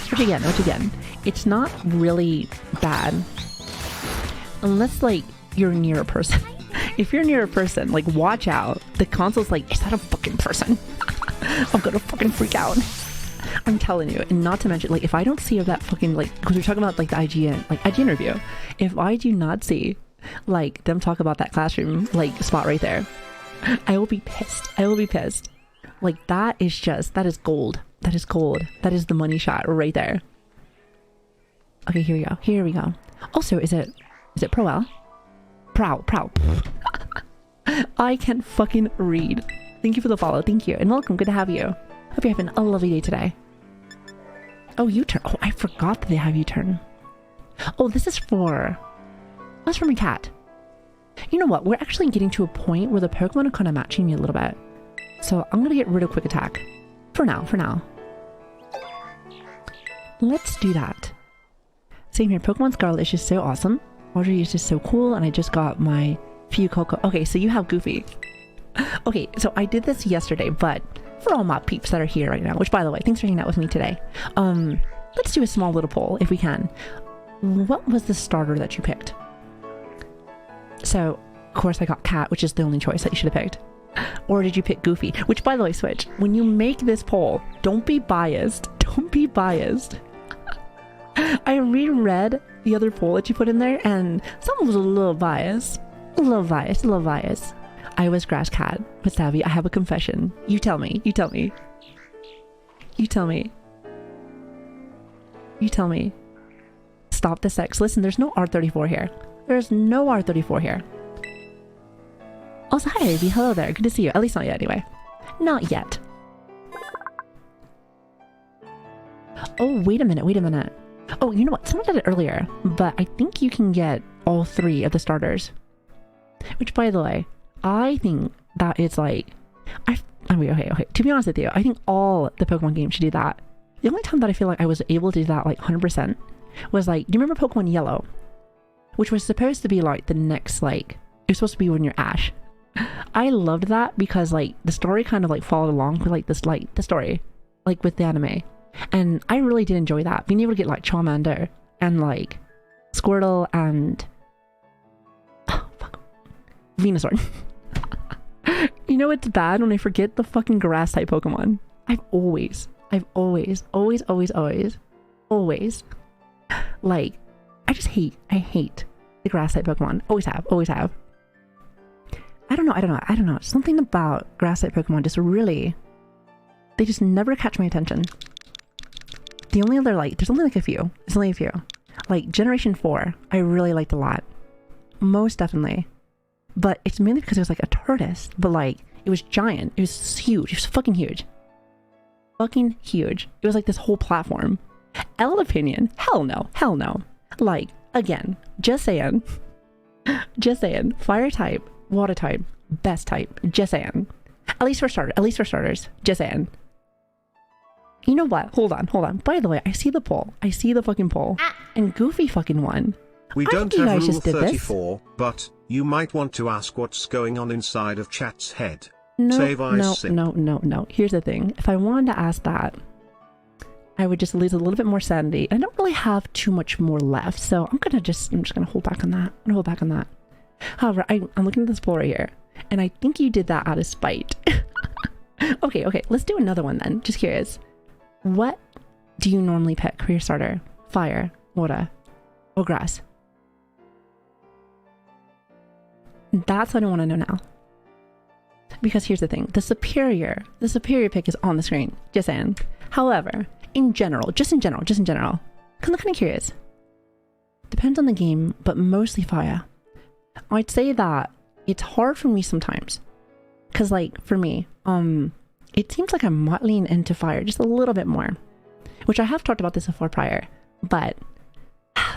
Which again, it's not really bad. Unless, like, you're near a person. If you're near a person, like, watch out. The console's like, is that a fucking person? I'm gonna fucking freak out. I'm telling you. And not to mention, like, if I don't see that fucking, like, because we're talking about, like, the IGN review. If I do not see, like, them talk about that classroom, like, spot right there, I will be pissed. Like, that is gold. That is the money shot right there. Okay, here we go. Also, is it Prowl? Prowl. I can fucking read. Thank you for the follow. Thank you. And welcome. Good to have you. Hope you're having a lovely day today. Oh, U-turn. Oh, I forgot that they have U-turn. Oh, that's for my cat. You know what? We're actually getting to a point where the Pokemon are kind of matching me a little bit. So I'm gonna get rid of Quick Attack. For now. Let's do that. Same here. Pokemon Scarlet is just so awesome. Audrey is just so cool, and I just got my Fuecoco. Okay, so you have Goofy. Okay, so I did this yesterday, but for all my peeps that are here right now, which by the way, thanks for hanging out with me today. Let's do a small little poll if we can. What was the starter that you picked? So, of course I got Cat, which is the only choice that you should have picked. Or did you pick Goofy? Which, by the way, Switch, when you make this poll, don't be biased. Don't be biased. I reread the other poll that you put in there, and someone was a little biased. A little biased. I was Grass Cat, but Savvy, I have a confession. You tell me. Stop the sex. Listen, there's no R34 here. There's no R34 here. Also, hi, Ivy. Hello there. Good to see you. At least not yet, anyway. Not yet. Oh, wait a minute. Oh, you know what? Someone did it earlier, but I think you can get all 3 of the starters. Which, by the way, I think that it's like... Okay. To be honest with you, I think all the Pokemon games should do that. The only time that I feel like I was able to do that, like, 100%, was like... Do you remember Pokemon Yellow? Which was supposed to be, like, the next, like... It was supposed to be when you're Ash. I loved that because, like, the story kind of, like, followed along with, like, this, like, the story. Like, with the anime. And I really did enjoy that. Being able to get, like, Charmander and, like, Squirtle and... Oh, fuck. Venusaur. You know it's bad when I forget the fucking grass-type Pokemon. I've always, like, I hate the grass-type Pokemon. Always have. I don't know. Something about grass-type Pokemon just really... They just never catch my attention. The only other, like, there's only like a few. Like, Generation 4, I really liked a lot. Most definitely. But it's mainly because it was like a tortoise. But, like, it was giant. It was huge. It was fucking huge. It was like this whole platform. Elapinion? Hell no. Like, again, just saying. Fire type, water type, best type. Just saying. At least for starters. Just saying. You know what? Hold on. By the way, I see the poll. I see the fucking poll. And Goofy fucking won. We don't have Rule 34, but you might want to ask what's going on inside of chat's head. No. Here's the thing. If I wanted to ask that, I would just lose a little bit more sanity. I don't really have too much more left, so I'm just gonna hold back on that. However, I'm looking at this poll right here, and I think you did that out of spite. Okay, let's do another one then. Just curious. What do you normally pick for your starter? Fire, water, or grass? That's what I want to know now. Because here's the thing. The superior pick is on the screen. Just saying. However, just in general, kind of curious. Depends on the game, but mostly fire. I'd say that it's hard for me sometimes. Because, like, for me, it seems like I might lean into fire just a little bit more. Which I have talked about this before prior. But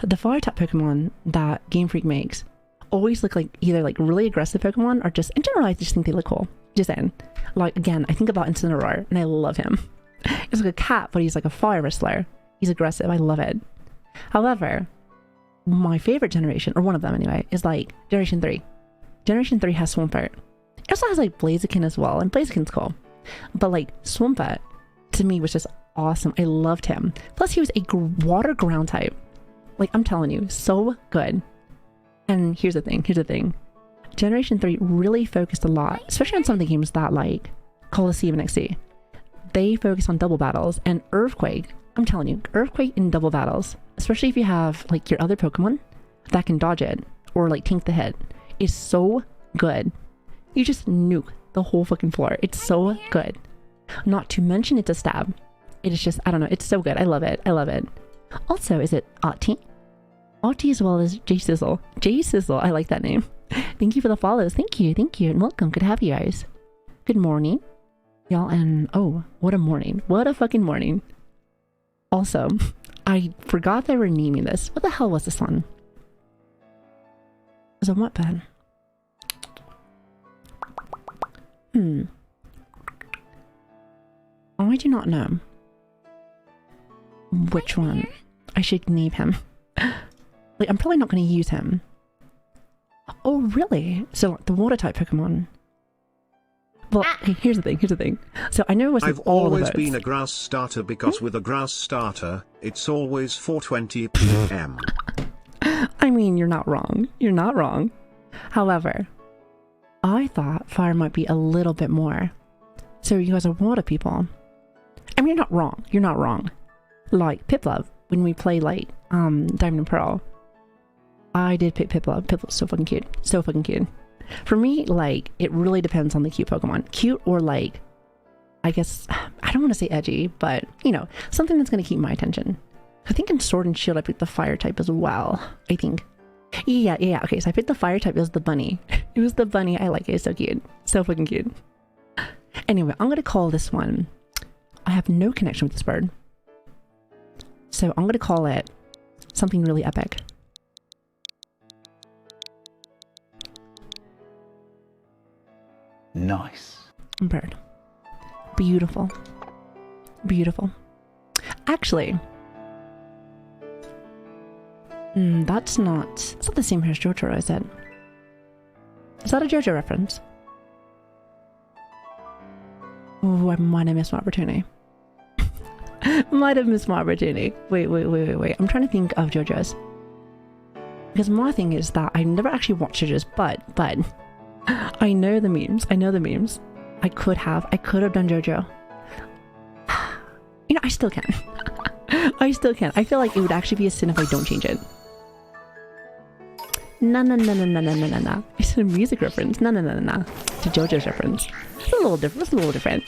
the fire type Pokemon that Game Freak makes always look like either like really aggressive Pokemon or just, in general, I just think they look cool. Just saying. Like, again, I think about Incineroar and I love him. He's like a cat, but he's like a fire wrestler. He's aggressive. I love it. However, my favorite generation, or one of them anyway, is like Generation 3. Generation 3 has Swampert. It also has like Blaziken as well, and Blaziken's cool. But like Swampert, to me, was just awesome. I loved him. Plus, he was a water ground type. Like, I'm telling you, so good. And here's the thing. Generation 3 really focused a lot, especially on some of the games that like Colosseum and XC. They focus on double battles, and Earthquake, I'm telling you, Earthquake in double battles, especially if you have like your other Pokemon that can dodge it or like tank the hit, is so good. You just nuke the whole fucking floor. It's so good. Not to mention it's a stab. It is just, I don't know, it's so good. I love it. Also, is it Ati? Ati as well as J Sizzle. I like that name. Thank you for the follows. Thank you, and welcome. Good to have you guys. Good morning, y'all, and oh, what a morning. What a fucking morning. Also, I forgot they were naming this. What the hell was this one? It was a what, Ben? I do not know which one I should name him. Like, I'm probably not going to use him. Oh, really? So, the water type Pokemon. Well, okay, here's the thing. So, I know it was I've all always of those. been a grass starter because with a grass starter, it's always 4:20 p.m. I mean, you're not wrong. You're not wrong. However, I thought fire might be a little bit more. So you guys are water people. I mean, you're not wrong. You're not wrong. Like Piplup, when we play like Diamond and Pearl, I did pick Piplup. Piplup's so fucking cute. So fucking cute. For me, like, it really depends on the cute Pokemon. Cute or like, I guess, I don't want to say edgy, but, you know, something that's going to keep my attention. I think in Sword and Shield I picked the fire type as well. I think. Yeah. Okay, so I picked the fire type. It was the bunny. It was the bunny. I like it. It's so cute. So fucking cute. Anyway, I'm going to call this one. I have no connection with this bird. So I'm going to call it something really epic. Nice. Bird. Beautiful. Beautiful. Actually, that's not the same here as JoJo, is it? Is that a JoJo reference? Oh, I might have missed my opportunity. Might have missed my opportunity. Wait. I'm trying to think of JoJo's. Because my thing is that I never actually watched JoJo's, but I know the memes. I could have done JoJo. You know, I still can. I feel like it would actually be a sin if I don't change it. No. It's a music reference. No. To JoJo's reference. It's a little different.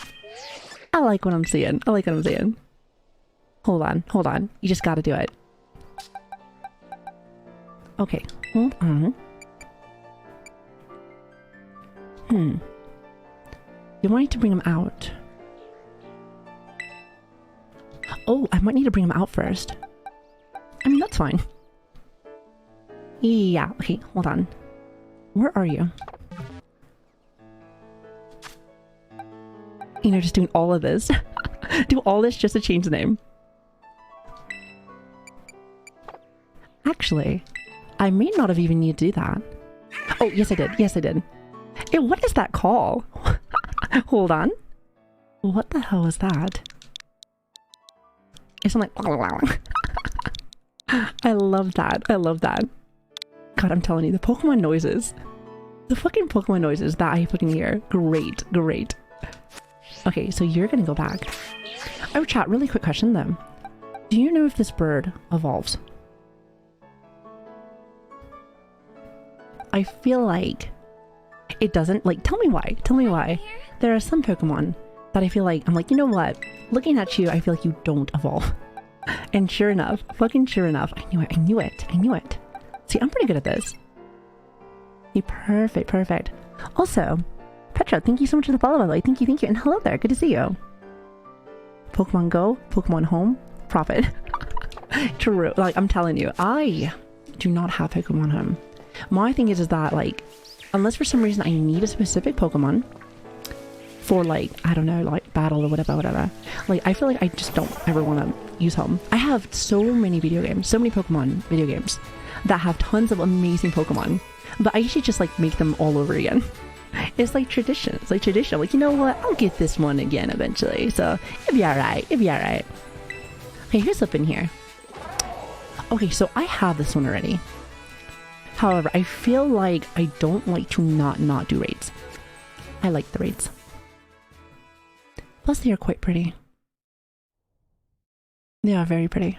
I like what I'm seeing. Hold on. You just gotta do it. Okay, hold on. You want to bring him out? Oh, I might need to bring him out first. I mean, that's fine. Yeah, okay, hold on. Where are you? You know, just doing all of this. Do all this just to change the name. Actually, I may not have even needed to do that. Oh, yes I did. Hey, what is that call? Hold on. What the hell is that? It's like... I love that. God, I'm telling you, the Pokemon noises. The fucking Pokemon noises that I fucking hear. Great. Okay, so you're gonna go back. Oh, chat, really quick question though. Do you know if this bird evolves? I feel like it doesn't. Like, tell me why. There are some Pokemon that I feel like, I'm like, you know what? Looking at you, I feel like you don't evolve. And sure enough, I knew it. See, I'm pretty good at this. Hey, perfect. Also, Petra, thank you so much for the follow, by the way. Thank you. And hello there, good to see you. Pokemon Go, Pokemon Home, profit. True, like, I'm telling you, I do not have Pokemon Home. My thing is that, like, unless for some reason I need a specific Pokemon for, like, I don't know, like, battle or whatever. Like, I feel like I just don't ever want to use Home. I have so many Pokemon video games that have tons of amazing Pokemon, but I usually just, like, make them all over again. It's like tradition. Like, you know what? I'll get this one again eventually, so it'll be alright. Okay, here's up in here. Okay, so I have this one already. However, I feel like I don't like to not do raids. I like the raids. Plus, they are quite pretty. They are very pretty.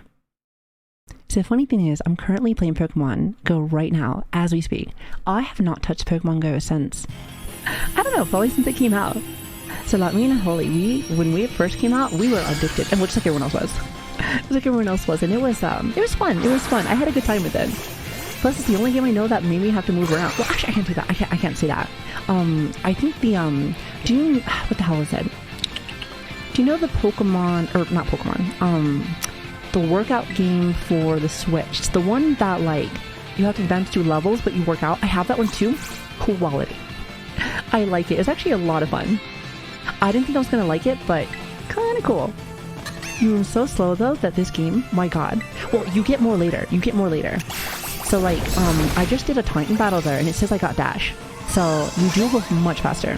So the funny thing is, I'm currently playing Pokemon Go right now, as we speak. I have not touched Pokemon Go since, I don't know, probably since it came out. So like me and Holly, when we first came out, we were addicted, and just like everyone else was. And it was fun. I had a good time with it. Plus, it's the only game I know that made me have to move around. Well, actually, I can't do that. I can't say that. I think the what the hell is it? Do you know the Pokemon, or not Pokemon, the workout game for the Switch? It's the one that, like, you have to advance through levels, but you work out. I have that one too. Quality. I like it. It's actually a lot of fun. I didn't think I was gonna like it, but kind of cool. You move so slow though that this game, my god. Well, you get more later. You get more later. So like, I just did a Titan battle there, and it says I got dash. So you do go much faster.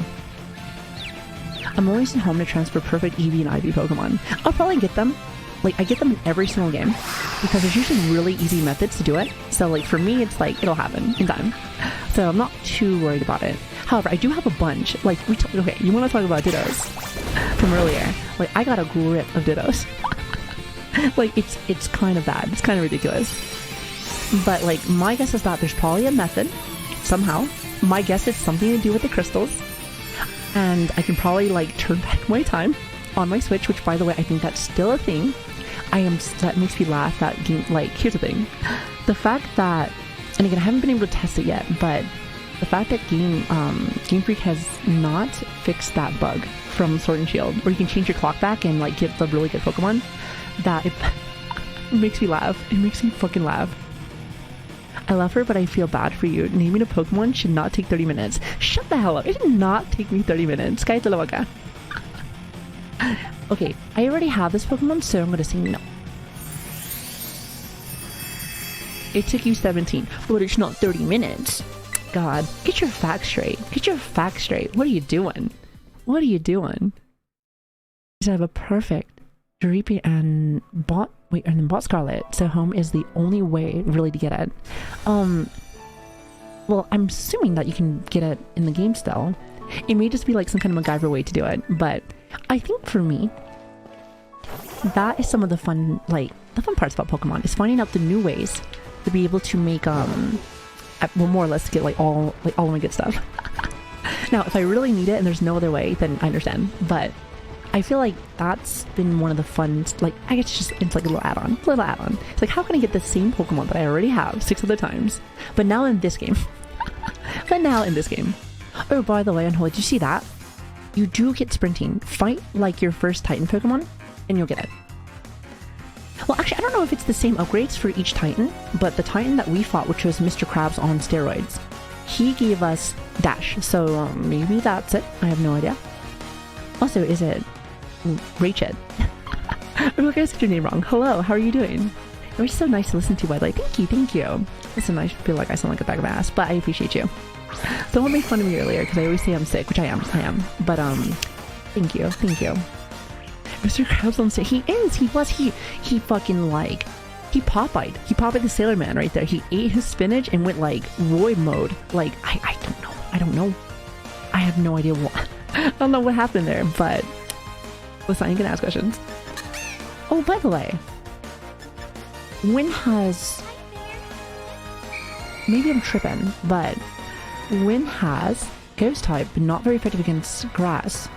I'm always at home to transfer perfect EV and IV Pokemon. I'll probably get them. Like, I get them in every single game because there's usually really easy methods to do it. So like for me, it's like it'll happen in time. So I'm not too worried about it. However, I do have a bunch. Like okay, you want to talk about Dittos from earlier? Like I got a grip of Dittos. Like it's kind of bad. It's kind of ridiculous. But like my guess is that there's probably a method somehow. My guess is something to do with the crystals, and I can probably like turn back my time on my Switch. Which, by the way, I think that's still a thing. That makes me laugh. That game, like, here's the thing: the fact that, and again, I haven't been able to test it yet, but the fact that Game Freak has not fixed that bug from Sword and Shield, where you can change your clock back and like get the really good Pokemon, that it makes me laugh. It makes me fucking laugh. I love her, but I feel bad for you. Naming a Pokemon should not take 30 minutes. Shut the hell up. It did not take me 30 minutes. Kaya talaga. Okay, I already have this Pokemon, so I'm gonna say no. It took you 17, but it's not 30 minutes. God, get your facts straight. Get your facts straight. What are you doing? What are you doing? I have a perfect Dreepy and Bot. Wait, and then Bot Scarlet. So home is the only way really to get it. Well, I'm assuming that you can get it in the game still. It may just be like some kind of MacGyver way to do it, but I think for me, that is some of the fun, like, the fun parts about Pokemon is finding out the new ways to be able to make, well, more or less get like all of my good stuff. Now, if I really need it and there's no other way, then I understand, but I feel like that's been one of the fun, like, I guess it's like a little add-on. It's like, how can I get the same Pokemon that I already have 6 other times, but now in this game? Oh, by the way, Unholy, did you see that? You do get sprinting. Fight like your first Titan Pokemon, and you'll get it. Well, actually, I don't know if it's the same upgrades for each Titan, but the Titan that we fought, which was Mr. Krabs on steroids, he gave us Dash, so maybe that's it. I have no idea. Also, is it Rachel? I'm not gonna say your name wrong. Hello, how are you doing? It was so nice to listen to, by the way. Thank you. Listen, I feel like I sound like a bag of ass, but I appreciate you. Someone made fun of me earlier because I always say I'm sick, which I am. But thank you. Mr. Krabs on stage. He fucking like, he Popeyed. He Popeyed the Sailor Man right there. He ate his spinach and went like Roy mode. Like, I don't know. I have no idea what. I don't know what happened there, but listen, you can ask questions. Oh, by the way, when has, maybe I'm tripping, but when has Ghost type been not very effective against grass?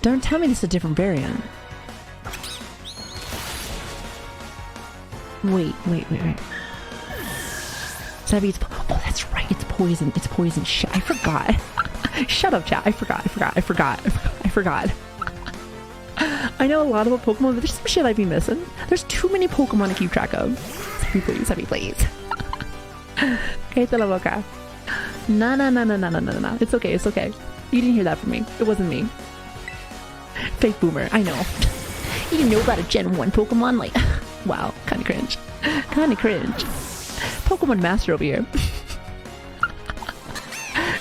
Don't tell me this is a different variant. Wait. Savvy, oh, that's right. It's poison. Shit, I forgot. Shut up, chat. I forgot. I know a lot about Pokemon, but there's some shit I've been missing. There's too many Pokemon to keep track of. Savvy, please. Cállate la boca. No. It's okay. You didn't hear that from me. It wasn't me. Fake boomer. I know. You didn't know about a Gen 1 Pokemon? Like, wow. Kind of cringe. Pokemon Master over here.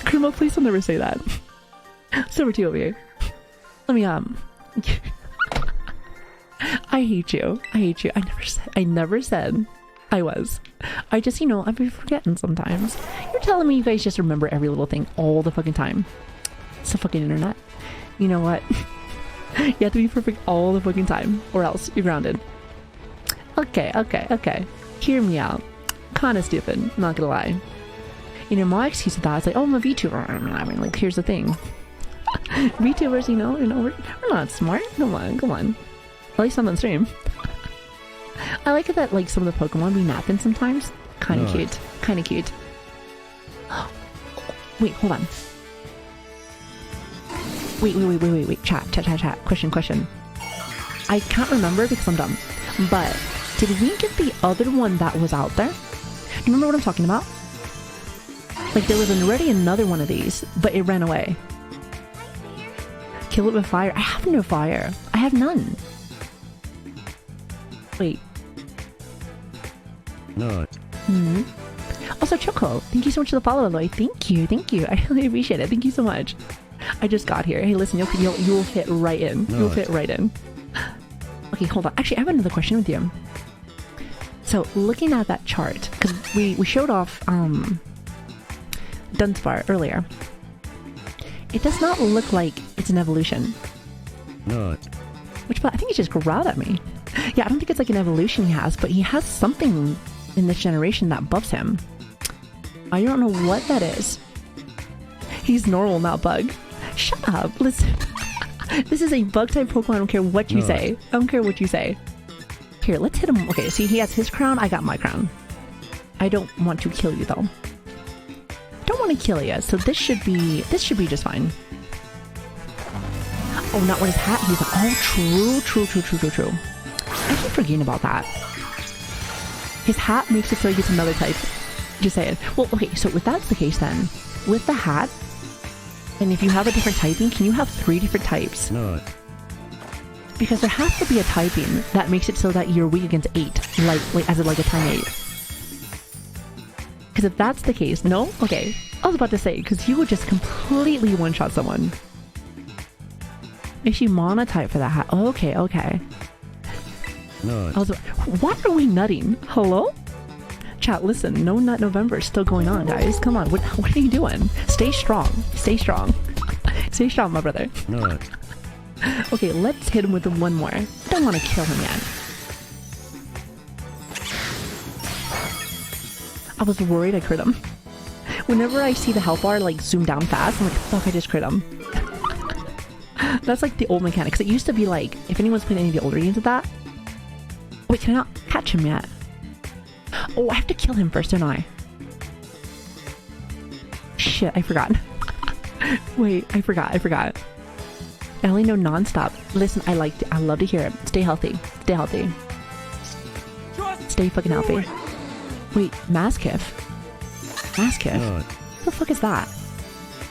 Krimo, please don't ever say that. Silver 2 over here. Let me, I hate you. I never said I was. I just, I'd be forgetting sometimes. You're telling me you guys just remember every little thing all the fucking time. It's the fucking internet. You know what? You have to be perfect all the fucking time, or else you're grounded. Okay. Hear me out. Kinda stupid, not gonna lie. My excuse to that is like, oh, I'm a VTuber. I mean, like, here's the thing. VTubers, we're not smart. Come on. At least on the stream. I like it that, like, some of the Pokemon be napping sometimes. Kinda cute. Wait, hold on. Wait. Chat. Question. I can't remember because I'm dumb. But did we get the other one that was out there? Do you remember what I'm talking about? Like there was already another one of these, but it ran away. Kill it with fire. I have no fire. I have none. Wait. No. Also, Choco, thank you so much for the follow, Aloy. Thank you. I really appreciate it. Thank you so much. I just got here. Hey, listen, you'll fit right in. You'll fit right in. Okay, hold on. Actually, I have another question with you. So, looking at that chart, because we showed off Dunsparce earlier. It does not look like it's an evolution. No. Which, I think it just growled at me. Yeah, I don't think it's like an evolution he has, but he has something in this generation that buffs him. I don't know what that is. He's normal, not bug. Shut up. Listen. This is a bug type Pokemon. I don't care what you say. I don't care what you say. Here, let's hit him. Okay, see, he has his crown. I got my crown. I don't want to kill you, though. Don't want to kill you, so this should be just fine. Oh, not with his hat. He's like, oh, true. I keep forgetting about that. His hat makes it so he gets another type. Just saying. Well, okay, so if that's the case then, with the hat, and if you have a different typing, can you have 3 different types? No. Because there has to be a typing that makes it so that you're weak against 8, like as a time 8. Because if that's the case, no? Okay. I was about to say, because you would just completely one-shot someone. Makes you monotype for that hat. Okay. No. Why are we nutting? Hello? Chat, listen, no nut November is still going on, guys. Come on, what are you doing? Stay strong. Stay strong, my brother. No. Okay, let's hit him with one more. I don't want to kill him yet. I was worried I crit him. Whenever I see the health bar like zoom down fast, I'm like, fuck, I just crit him. That's like the old mechanic, because it used to be like, if anyone's played any of the older games of that. Wait, can I not catch him yet? Oh, I have to kill him first, don't I? Shit, I forgot. Wait, I forgot. I only know non-stop. Listen, I love to hear it. Stay healthy. Stay fucking healthy. Wait, Mastiff? No. What the fuck is that?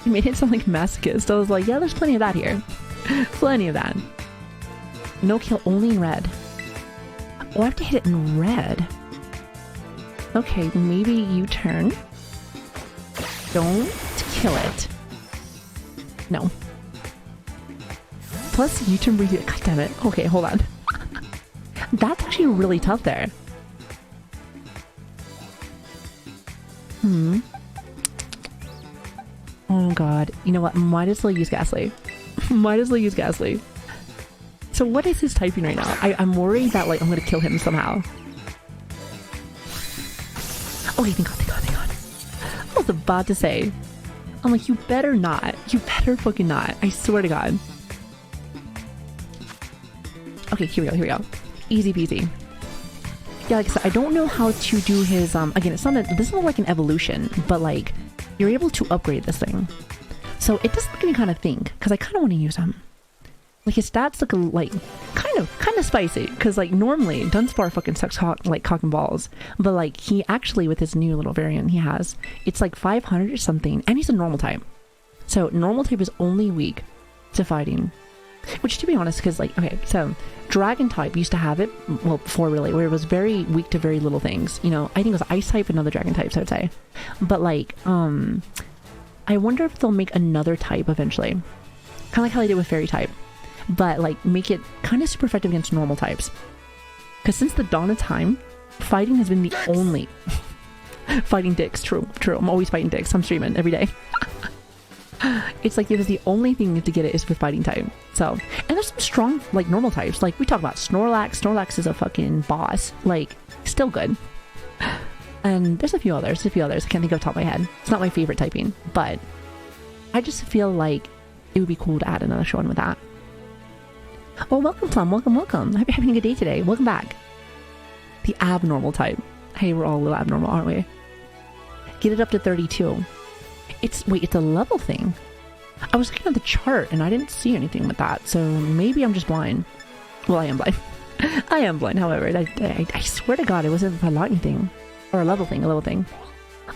You made it sound like masochist. I was like, yeah, there's plenty of that here. Plenty of that. No kill, only in red. Oh, I have to hit it in red. Okay, maybe U-turn. Don't kill it. No. Plus U-turn breathe. God damn it. Okay, hold on. That's actually really tough there. Oh god. You know what? Might as well use Ghastly. So what is his typing right now? I'm worried that like I'm gonna kill him somehow. Okay, thank god. I was about to say. I'm like, you better not. You better fucking not. I swear to god. Okay, here we go. Easy peasy. Yeah, like I said, I don't know how to do his, again, this is not like an evolution, but like, you're able to upgrade this thing. So it does make me kind of think, because I kind of want to use him. Like, his stats look like, kind of spicy, because like, normally, Dunsparce fucking sucks cock and balls, but like, he actually, with his new little variant he has, it's like 500 or something, and he's a normal type. So, normal type is only weak to fighting. Which, to be honest, because like, okay, so dragon type used to have it, well, before really, where it was very weak to very little things. You know, I think it was ice type and other dragon types, I would say. But like, I wonder if they'll make another type eventually. Kind of like how they did with fairy type. But like, make it kind of super effective against normal types. Because since the dawn of time, fighting has been the only... Fighting dicks, true. I'm always fighting dicks. I'm streaming every day. It's like, it is the only thing to get it is with fighting type. So, and there's some strong, like, normal types. Like, we talk about Snorlax. Snorlax is a fucking boss. Like, still good. And there's a few others. I can't think off the top of my head. It's not my favorite typing. But I just feel like it would be cool to add another one with that. Oh, welcome, Tom. Welcome. I hope you're having a good day today. Welcome back. The abnormal type. Hey, we're all a little abnormal, aren't we? Get it up to 32. It's a level thing. I was looking at the chart and I didn't see anything with that, so maybe I'm just blind. Well, I am blind. I am blind, however. I swear to god it wasn't a lightning thing. Or a level thing.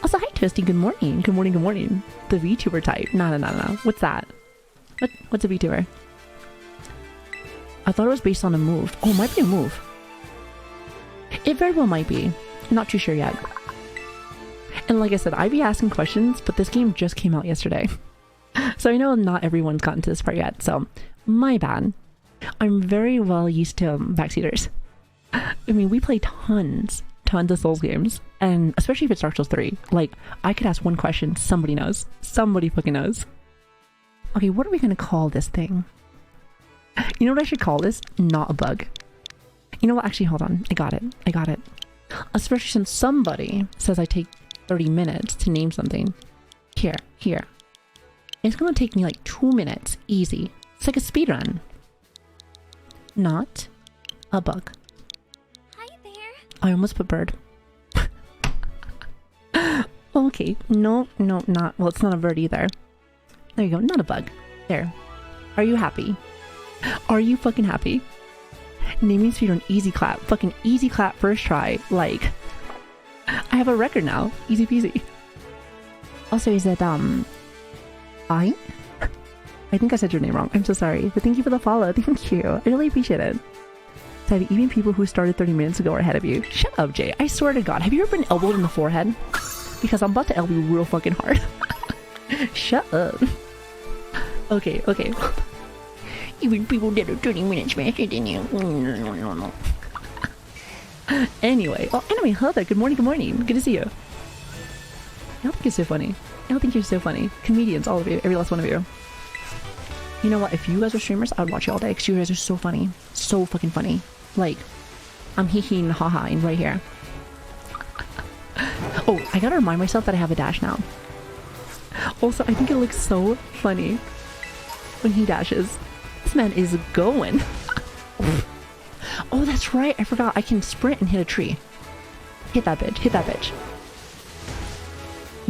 Also, hi Toasty, good morning. Good morning, good morning. The VTuber type. No. What's that? What's a VTuber? I thought it was based on a move. Oh, it might be a move. It very well might be. I'm not too sure yet. And like I said, I'd be asking questions, but this game just came out yesterday. So I know not everyone's gotten to this part yet, so my bad. I'm very well used to backseaters. I mean, we play tons of Souls games, and especially if it's Dark Souls 3. Like, I could ask one question, somebody knows. Somebody fucking knows. Okay, what are we gonna call this thing? You know what I should call this? Not a bug. You know what? Actually, hold on. I got it. Especially since somebody says I take 30 minutes to name something. Here. It's gonna take me like 2 minutes. Easy. It's like a speed run. Not a bug. Hi there. I almost put bird. Okay. No, not. Well, it's not a bird either. There you go. Not a bug. There. Are you happy? Are you fucking happy? Naming speedrun easy clap. Fucking easy clap first try. Like, I have a record now. Easy peasy. Also, is it, I think I said your name wrong. I'm so sorry. But thank you for the follow. Thank you. I really appreciate it. So even people who started 30 minutes ago are ahead of you. Shut up, Jay. I swear to God. Have you ever been elbowed in the forehead? Because I'm about to elbow you real fucking hard. Shut up. Okay. Even people that are 30 minutes faster than you. Anyway, hello there. Good morning. Good to see you. I don't think you're so funny. Comedians, all of you, every last one of you. You know what? If you guys were streamers, I would watch you all day because you guys are so funny. So fucking funny. Like, I'm hee-hee and ha-haing right here. Oh, I gotta remind myself that I have a dash now. Also, I think it looks so funny when he dashes. This man is going. Oh, that's right. I forgot. I can sprint and hit a tree. Hit that bitch.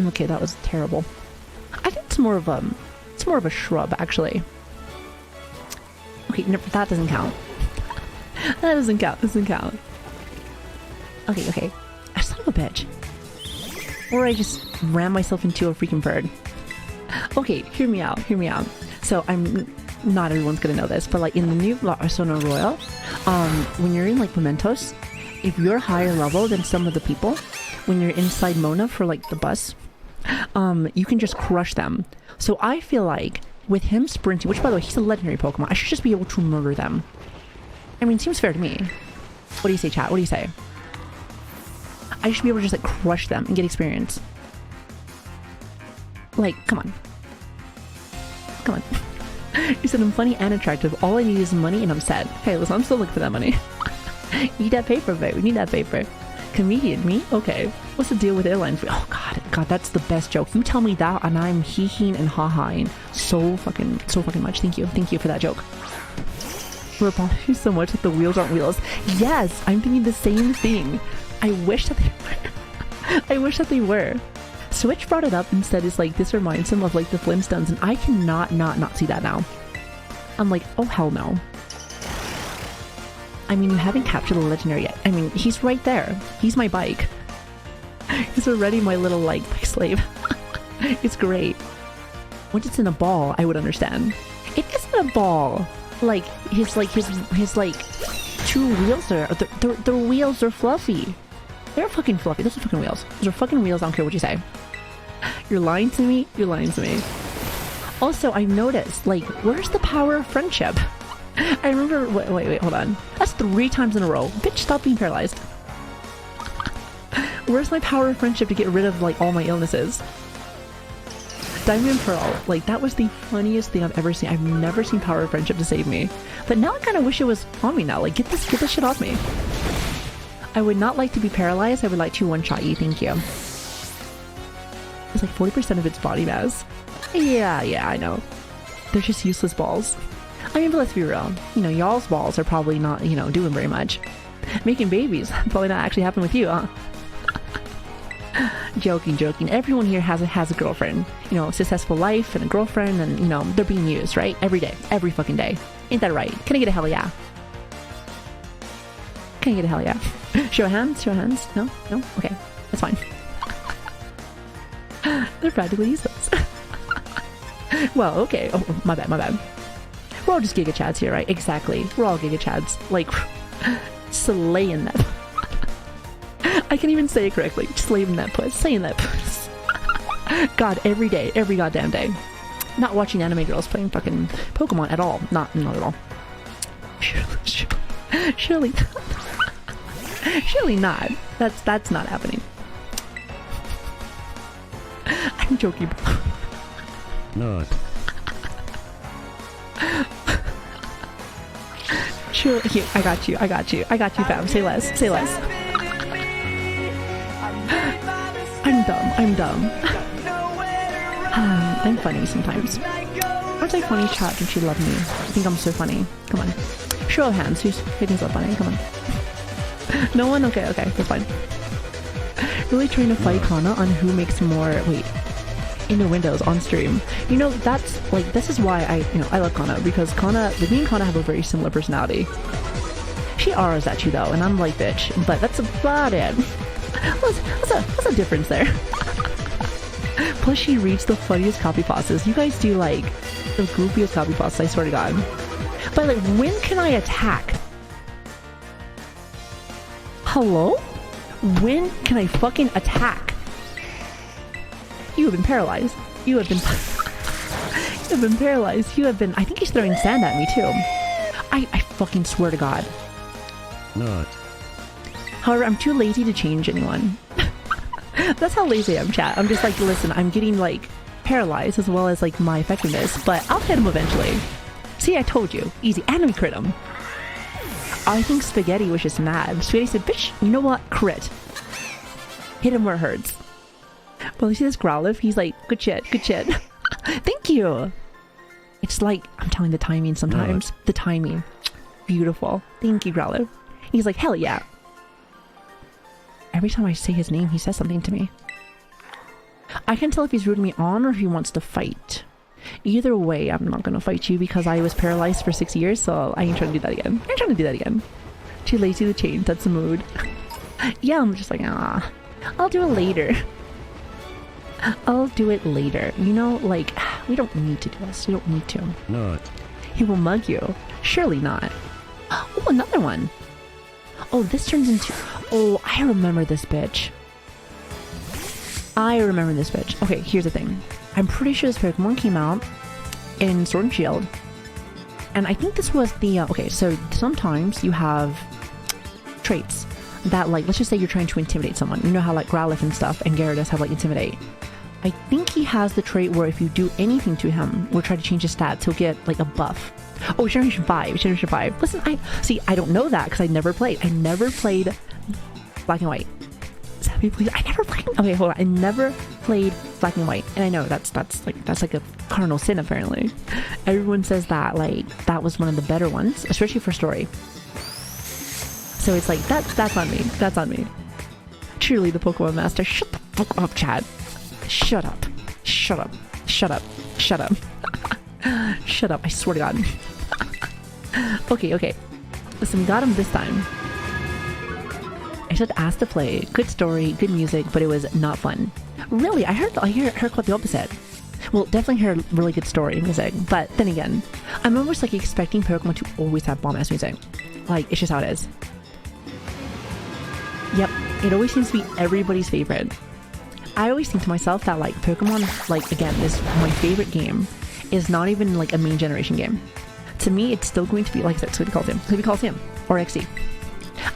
Okay, that was terrible. I think it's more of a shrub, actually. Okay, no, that doesn't count. That doesn't count. Okay. Son of a bitch. Or I just ran myself into a freaking bird. Okay, hear me out. So not everyone's gonna know this, but like in the new Persona Royal, when you're in like Mementos, if you're higher level than some of the people, when you're inside Mona for like the bus, you can just crush them. So I feel like with him sprinting, which by the way, he's a legendary Pokemon, I should just be able to murder them. I mean, seems fair to me. What do you say, chat? What do you say? I should be able to just like crush them and get experience. Like, come on. You said I'm funny and attractive. All I need is money and I'm sad. Hey, listen, I'm still looking for that money. Need that paper, babe. We need that paper. Comedian, me? Okay. What's the deal with airlines? Oh, God, that's the best joke. You tell me that and I'm hee-heeing and ha-haing so fucking much. Thank you for that joke. We apologize so much that the wheels aren't wheels. Yes, I'm thinking the same thing. I wish that they were. Switch brought it up and said it's like, this reminds him of like the Flintstones, and I cannot not see that now. I'm like, oh hell no. I mean, you haven't captured the legendary yet. I mean, he's right there. He's my bike. He's already my little like bike slave. It's great. Once it's in a ball, I would understand. It isn't a ball. Like his two wheels are their wheels are fluffy. They're fucking fluffy. Those are fucking wheels. Those are fucking wheels. I don't care what you say. You're lying to me. Also, I've noticed, like, where's the power of friendship? I remember. Wait, hold on. That's 3 times in a row. Bitch, stop being paralyzed. Where's my power of friendship to get rid of like all my illnesses? Diamond and Pearl, like that was the funniest thing I've ever seen. I've never seen power of friendship to save me. But now I kind of wish it was on me now. Like, get this shit off me. I would not like to be paralyzed. I would like to one-shot you. Thank you. It's like 40% of its body mass. Yeah, I know. They're just useless balls. I mean, but let's be real. You know, y'all's balls are probably not, doing very much. Making babies. Probably not actually happening with you, huh? Joking. Everyone here has a girlfriend. Successful life and a girlfriend, and they're being used, right? Every day, every fucking day. Ain't that right? Can I get a hell yeah? Can I get a hell yeah? Show of hands? No? Okay, that's fine. They're practically useless. Well, okay. Oh, my bad, my bad. We're all just Giga Chads here, right? Exactly. We're all Giga Chads. Like, slaying that. I can't even say it correctly. Slaying that puss. Saying that puss. God, every day. Every goddamn day. Not watching anime girls playing fucking Pokemon at all. Not at all. Surely not. Surely not. That's not happening. I'm joking. Not. Sure, here, I got you, fam. Say less, say less. I'm dumb. I'm funny sometimes. Aren't I funny, chat? Don't you love me? I think I'm so funny. Come on. Show of hands. Who thinks I'm funny? Come on. No one? Okay, that's fine. Really trying to fight Kana on who makes more. Wait. In the windows on stream. You know, that's like, this is why I love Kana, because me and Kana have a very similar personality. She R's at you though, and I'm like, bitch, but that's about it. What's a difference there? Plus she reads the funniest copy pastas. You guys do like the goofiest copy pastas, I swear to God. But like, when can I attack? Hello? When can I fucking attack? You have been paralyzed. You have been paralyzed. I think he's throwing sand at me too. I fucking swear to God. Not. However, I'm too lazy to change anyone. That's how lazy I am, chat. I'm just like, listen, I'm getting like paralyzed as well as like my effectiveness, but I'll hit him eventually. See, I told you. Easy. And we crit him. I think Spaghetti was just mad. Spaghetti said, bitch, you know what? Crit. Hit him where it hurts. Well, you see this Growlithe? He's like, good shit. Thank you. It's like, I'm telling the timing sometimes. The timing. Beautiful. Thank you, Growlithe. He's like, hell yeah. Every time I say his name, he says something to me. I can tell if he's rooting me on or if he wants to fight. Either way, I'm not going to fight you because I was paralyzed for 6 years, so I ain't trying to do that again. Too lazy to change, that's the mood. Yeah, I'm just like, I'll do it later. You know, like, we don't need to do this. We don't need to. Not. He will mug you. Surely not. Oh, another one. Oh, this turns into... Oh, I remember this bitch. Okay, here's the thing. I'm pretty sure this Pokemon came out in Sword and Shield. And I think this was the... okay, so sometimes you have traits that, like, let's just say you're trying to intimidate someone. You know how, like, Growlithe and stuff and Gyarados have, like, Intimidate. I think he has the trait where if you do anything to him or try to change his stats, he'll get, like, a buff. Oh, Generation 5. Listen, I don't know that because I never played Black and White. Is that me, please? I never played... Okay, hold on. I never played Black and White. And I know that's like a cardinal sin, apparently. Everyone says that, like, that was one of the better ones, especially for story. So it's like, that's on me. That's on me. Truly the Pokemon Master. Shut the fuck up, Chad. Shut up. Shut up, I swear to God. Okay. Listen, we got him this time. I just asked to play. Good story, good music, but it was not fun. Really, I heard quite the opposite. Well, definitely heard really good story and music, but then again, I'm almost like expecting Pokemon to always have bomb-ass music. Like, it's just how it is. Yep, it always seems to be everybody's favorite. I always think to myself that, like, Pokemon, like, again, is my favorite game, is not even, like, a main generation game. To me, it's still going to be, like I said, Clippy calls him, or XD.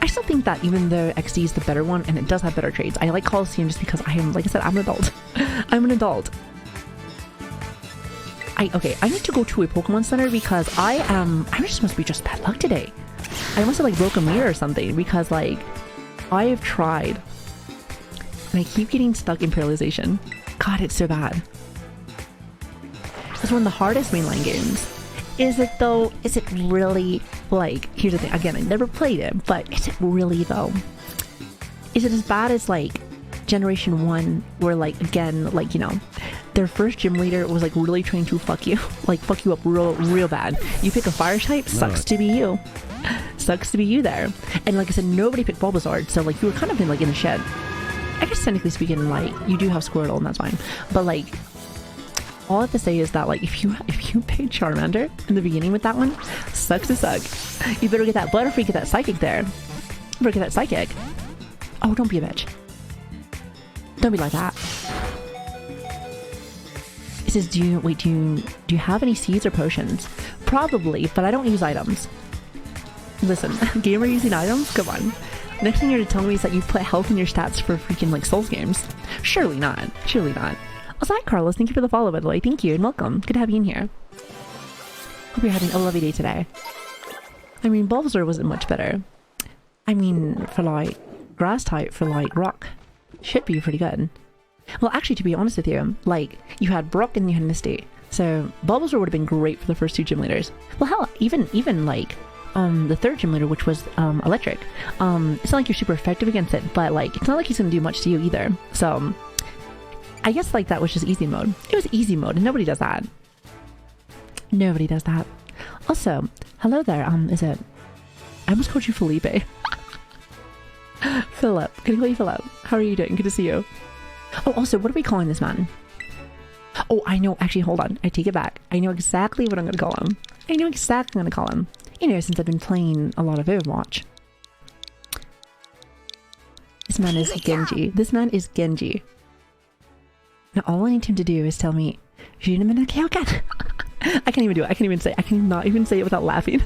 I still think that even though XD is the better one, and it does have better traits, I like Coliseum just because I am, like I said, I'm an adult. I'm an adult. I need to go to a Pokemon Center because I just must be just bad luck today. I must have, like, broke a mirror or something because, like, I have tried and I keep getting stuck in paralyzation. God, it's so bad. It's one of the hardest mainline games. Is it though? Is it really? Like, here's the thing. Again, I never played it, but is it really though? Is it as bad as, like, Generation 1 where, like, again, like, you know, their first gym leader was, like, really trying to fuck you up real bad. You pick a fire type, sucks to be you. Sucks to be you there. And like I said, nobody picked Bulbasaur, so, like, you were kind of in, like, in a shed. I guess technically speaking, like, you do have Squirtle and that's fine. But like, all I have to say is that like, if you pay Charmander in the beginning with that one, sucks to suck. You better get that Butterfree, get that Psychic there. You better get that Psychic. Oh, don't be a bitch. Don't be like that. It says, do you have any seeds or potions? Probably, but I don't use items. Listen, gamer using items? Come on. Next thing you're to tell me is that you put health in your stats for freaking like Souls games. Surely not. Surely not. Also, hi Carlos, thank you for the follow by the way. Thank you and welcome. Good to have you in here. Hope you're having a lovely day today. I mean, Bulbasaur wasn't much better. I mean, for like grass type, for like rock, should be pretty good. Well, actually, to be honest with you, like, you had Brock and you had Misty. So Bulbasaur would have been great for the first 2 gym leaders. Well, hell, even like, the 3rd gym leader, which was, Electric. It's not like you're super effective against it, but like, it's not like he's gonna do much to you either. So, I guess like that was just easy mode. It was easy mode, and nobody does that. Nobody does that. Also, hello there, is it... I almost called you Felipe. Philip. Can I call you Philip? How are you doing? Good to see you. Oh, also, what are we calling this man? Oh, I know. Actually, hold on. I take it back. I know exactly what I'm going to call him. I know exactly what I'm going to call him. You know, since I've been playing a lot of Overwatch. This man is Genji. This man is Genji. Now, all I need him to do is tell me, I can't even do it. I cannot even say it without laughing.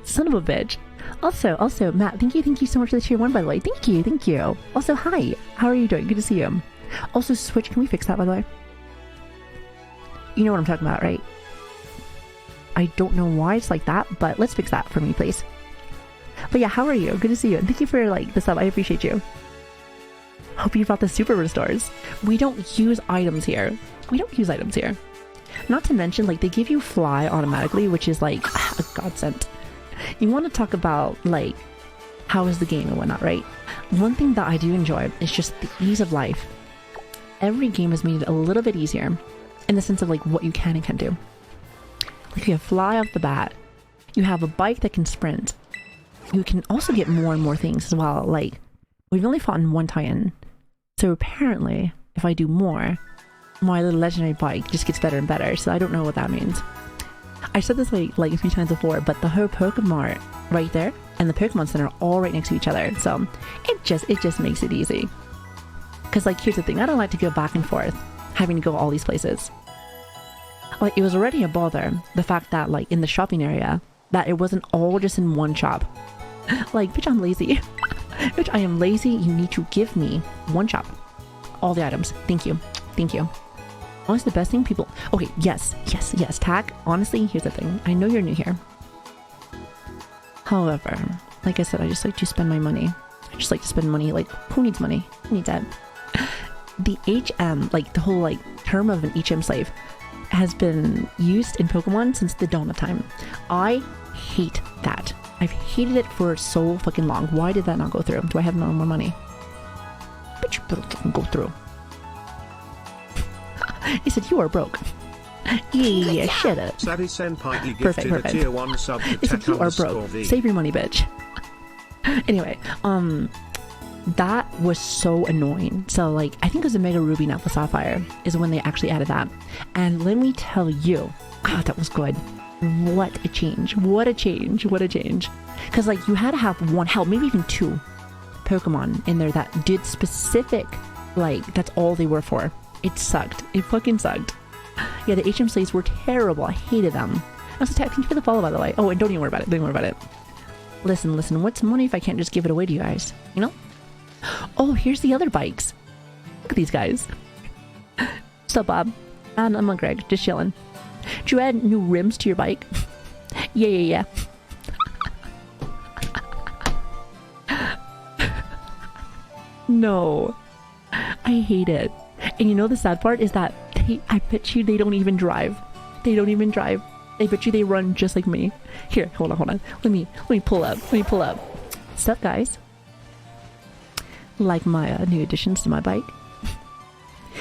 Son of a bitch. Also, Matt, thank you so much for the tier 1, by the way. Thank you. Also, hi. How are you doing? Good to see you. Also, Switch, can we fix that, by the way? You know what I'm talking about, right? I don't know why it's like that, but let's fix that for me, please. But yeah, how are you? Good to see you. And thank you for, like, the sub. I appreciate you. Hope you brought the super restores. We don't use items here. Not to mention, like, they give you fly automatically, which is, like, a godsend. You want to talk about, like, how is the game and whatnot, right? One thing that I do enjoy is just the ease of life. Every game has made it a little bit easier in the sense of, like, what you can and can't do. Like, you have fly off the bat. You have a bike that can sprint. You can also get more and more things as well. Like, we've only fought in 1 tie-in. So apparently, if I do more, my little legendary bike just gets better and better. So I don't know what that means. I said this like a few times before, but the whole Pokemon right there and the Pokemon Center are all right next to each other. So it just makes it easy. Because, like, here's the thing. I don't like to go back and forth, having to go all these places. Like, it was already a bother, the fact that, like, in the shopping area, that it wasn't all just in one shop. Like, bitch, I'm lazy. Bitch, I am lazy. You need to give me one shop. All the items. Thank you. Honestly, the best thing people... Okay, yes. Tack, honestly, here's the thing. I know you're new here. However, like I said, I just like to spend my money. I just like to spend money. Like, who needs money? Who needs that? The HM, like, the whole, like, term of an HM slave has been used in Pokemon since the dawn of time. I hate that. I've hated it for so fucking long. Why did that not go through? Do I have no more money? Bitch, you better fucking go through. He said, you are broke. Yeah, shut up. Sadie Senpai Perfect. gifted a tier 1 sub to He said, you are broke. Save your money, bitch. Anyway, that was so annoying. So, like, I think it was a Mega Ruby and Alpha Sapphire is when they actually added that. And let me tell you, God, that was good. What a change. Because, like, you had to have one, hell, maybe even 2 Pokemon in there that did specific, like, that's all they were for. It sucked. It fucking sucked. Yeah, the HM slaves were terrible. I hated them. Also, thank you for the follow, by the way. Oh, and don't even worry about it. Listen, what's money if I can't just give it away to you guys? You know? Oh, here's the other bikes. Look at these guys. What's up, Bob? I'm Greg, just chilling. Did you add new rims to your bike? Yeah. No. I hate it. And you know the sad part is that I bet you they don't even drive. I bet you they run just like me. Here, hold on. Let me pull up. What's up, guys? Like my new additions to my bike.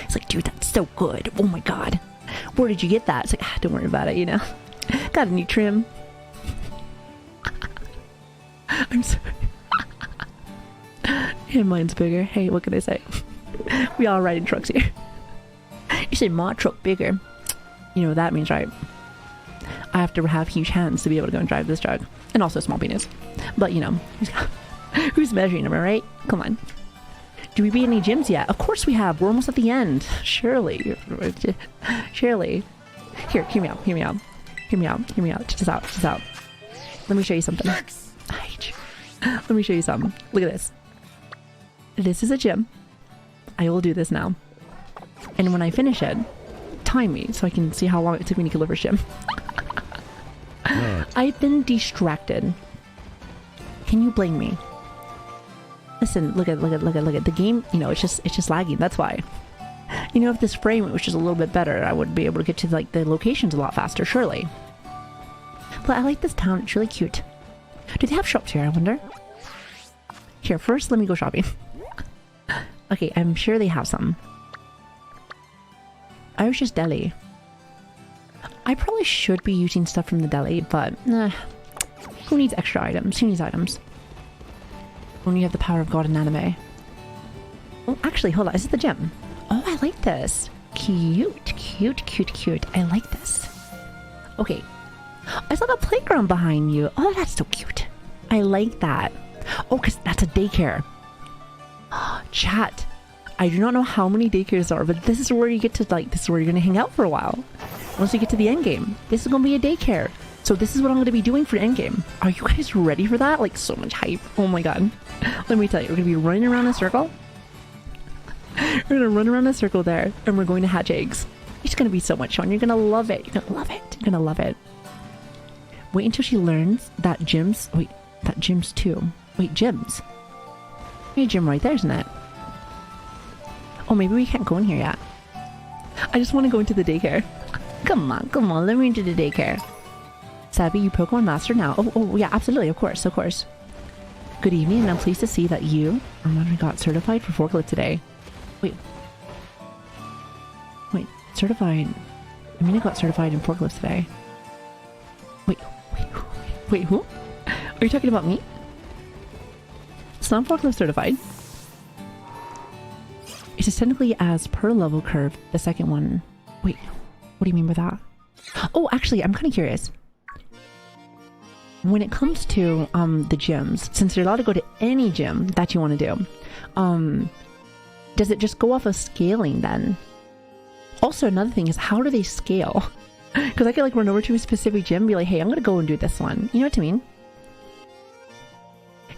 It's like, dude, that's so good. Oh my god. Where did you get that? It's like, don't worry about it, you know. Got a new trim. I'm sorry. And mine's bigger. Hey, what can I say? We all ride in trucks here. You said my truck bigger. You know what that means, right? I have to have huge hands to be able to go and drive this truck. And also small penis. But, you know, who's measuring them, right? Come on. Do we beat any gyms yet? Of course we have. We're almost at the end. Surely. Surely. Here, hear me out. Hear me out. Hear me out. Hear me out. Check this out. Check this out. Let me show you something. Let me show you something. Look at this. This is a gym. I will do this now. And when I finish it, time me so I can see how long it took me to kill over gym. I've been distracted. Can you blame me? Listen, look at the game. You know, it's just lagging. That's why. You know, if this frame was just a little bit better, I would be able to get to like the locations a lot faster, surely. But I like this town. It's really cute. Do they have shops here, I wonder? Here, first, let me go shopping. Okay, I'm sure they have some. Irish deli. I probably should be using stuff from the deli, but who needs extra items? Who needs items? When you have the power of God in anime. Oh, actually, hold on. Is it the gym? Oh, I like this. Cute, cute, cute, cute. I like this. Okay. I saw the playground behind you. Oh, that's so cute. I like that. Oh, because that's a daycare. Chat. I do not know how many daycares are, but this is where you get to, like, this is where you're going to hang out for a while. Once you get to the end game. This is going to be a daycare. So this is what I'm going to be doing for end game. Are you guys ready for that? Like, so much hype. Oh my god. Let me tell you, we're going to be running around a circle. We're going to run around a circle there, and we're going to hatch eggs. It's going to be so much fun. You're going to love it. You're going to love it. You're going to love it. Wait until she learns that gyms... Wait, that gyms too. Wait, gyms. There's a gym right there, isn't it? Oh, maybe we can't go in here yet. I just want to go into the daycare. Come on, let me into the daycare. Savvy, you Pokemon Master now. Oh, yeah, absolutely, of course. Good evening, and I'm pleased to see that you got certified for forklift today. Wait, certified. I got certified in forklift today. Wait, who? Are you talking about me? It's not forklift certified. It is technically as per level curve, the second one. Wait, what do you mean by that? Oh, actually, I'm kind of curious. When it comes to the gyms, since you're allowed to go to any gym that you want to do, does it just go off of scaling then? Also, another thing is, how do they scale? Because I could like run over to a specific gym and be like, hey, I'm going to go and do this one. You know what I mean?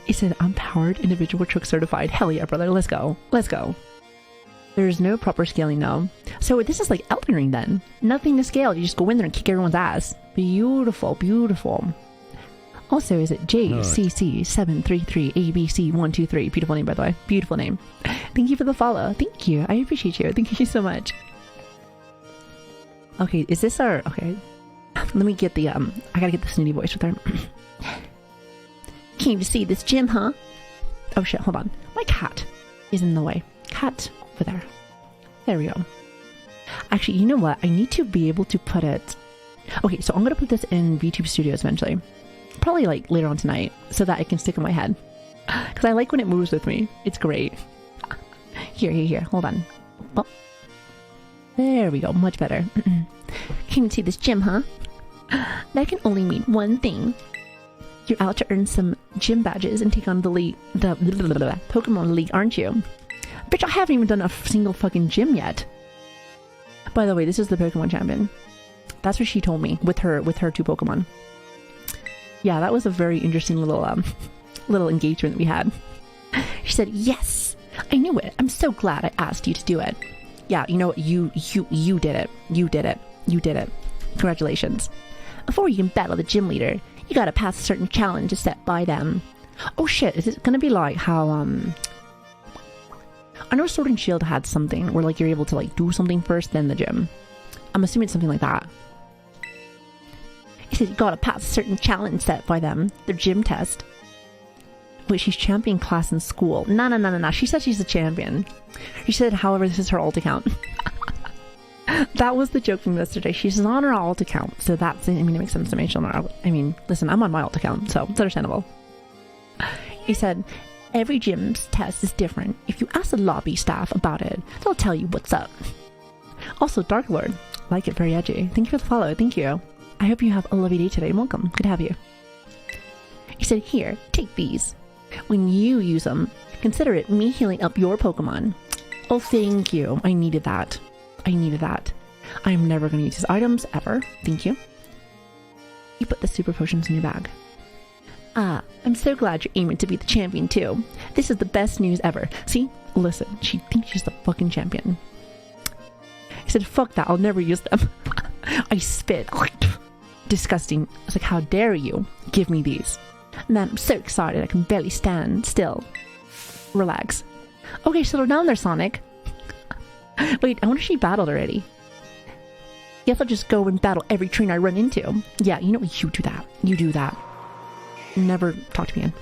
It said, I'm powered individual truck certified. Hell yeah, brother. Let's go. There's no proper scaling, no. So this is like Elden Ring then. Nothing to scale. You just go in there and kick everyone's ass. Beautiful. Also, is it JCC733ABC123? Beautiful name, by the way. Beautiful name. Thank you for the follow. Thank you. I appreciate you. Thank you so much. Okay, is this our... Okay. Let me get the, I gotta get the snooty voice with her. Came to see this gym, huh? Oh shit, hold on. My cat is in the way. Cat over there. There we go. Actually, you know what? I need to be able to put it... Okay, so I'm gonna put this in VTube Studios eventually. Probably like later on tonight, so that it can stick in my head. Because I like when it moves with me. It's great. Here. Hold on. Oh. There we go. Much better. Came to see this gym, huh? That can only mean one thing. You're out to earn some gym badges and take on the Pokemon League, aren't you? Bitch, I haven't even done a single fucking gym yet. By the way, this is the Pokemon champion. That's what she told me with her 2 Pokemon. Yeah, that was a very interesting little engagement we had. She said, "Yes, I knew it. I'm so glad I asked you to do it." Yeah, you know what? You did it. You did it. Congratulations. Before you can battle the gym leader, you gotta pass a certain challenge set by them. Oh shit, is it gonna be like how, I know Sword and Shield had something where like you're able to like do something first, then the gym. I'm assuming it's something like that. It said you gotta pass a certain challenge set by them, their gym test. Wait, she's champion class in school. No. She said she's a champion. She said, however, this is her alt account. That was the joke from yesterday. She's on her alt account, so that's, it makes sense to me. I mean, listen, I'm on my alt account, so it's understandable. He said, Every gym's test is different. If you ask the lobby staff about it, they'll tell you what's up. Also, Dark Lord. Like it, very edgy. Thank you for the follow. Thank you. I hope you have a lovely day today. Welcome. Good to have you. He said, here, take these. When you use them, consider it me healing up your Pokemon. Oh, thank you. I needed that. I needed that. I'm never going to use these items, ever. Thank you. You put the super potions in your bag. Ah, I'm so glad you're aiming to be the champion, too. This is the best news ever. See? Listen, she thinks she's the fucking champion. I said, fuck that, I'll never use them. I spit. Disgusting. I was like, how dare you give me these? Man, I'm so excited I can barely stand still. Relax. Okay, settle down there, Sonic. Wait, I wonder if she battled already. Guess I'll just go and battle every trainer I run into. Yeah, you know what? You do that. You do that. Never talk to me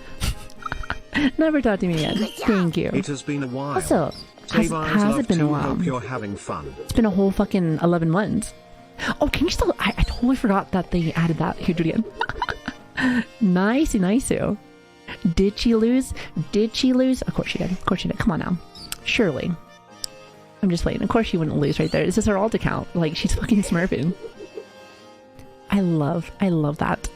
again. Never talk to me again. Thank you. It has been a while. Also, has it been a while? Hope you're having fun. It's been a whole fucking 11 months. Oh, can you still... I totally forgot that they added that. Here, do it again. Nice. Did she lose? Did she lose? Of course she did. Of course she did. Come on now. Surely. I'm just playing. Of course she wouldn't lose right there. This is her alt account. Like, she's fucking smurfing. I love that.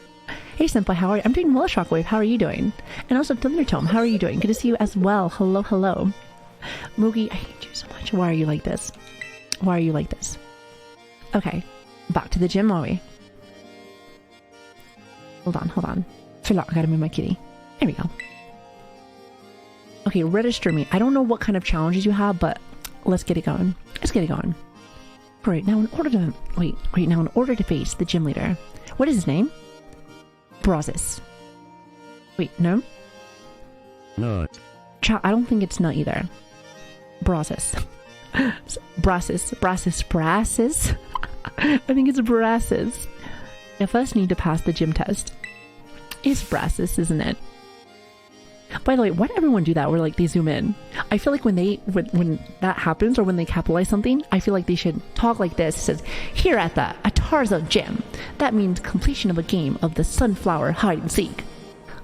Hey, Senpai, how are you? I'm doing well, Shockwave. How are you doing? And also, Thundertome, how are you doing? Good to see you as well. Hello. Moogie, I hate you so much. Why are you like this? Why are you like this? Okay. Back to the gym, are we? Hold on. I gotta move my kitty. There we go. Okay, register me. I don't know what kind of challenges you have, but let's get it going. Great, now in order to face the gym leader. What is his name? Brazos. Wait, no? Nut. I don't think it's nut either. Brazos. Brazos. I think it's Brazos. I first need to pass the gym test. It's Brazos, isn't it? By the way, why do everyone do that where like they zoom in? I feel like when that happens or when they capitalize something, I feel like they should talk like this. It says, here at the Atarza Gym. That means completion of a game of the Sunflower Hide and Seek.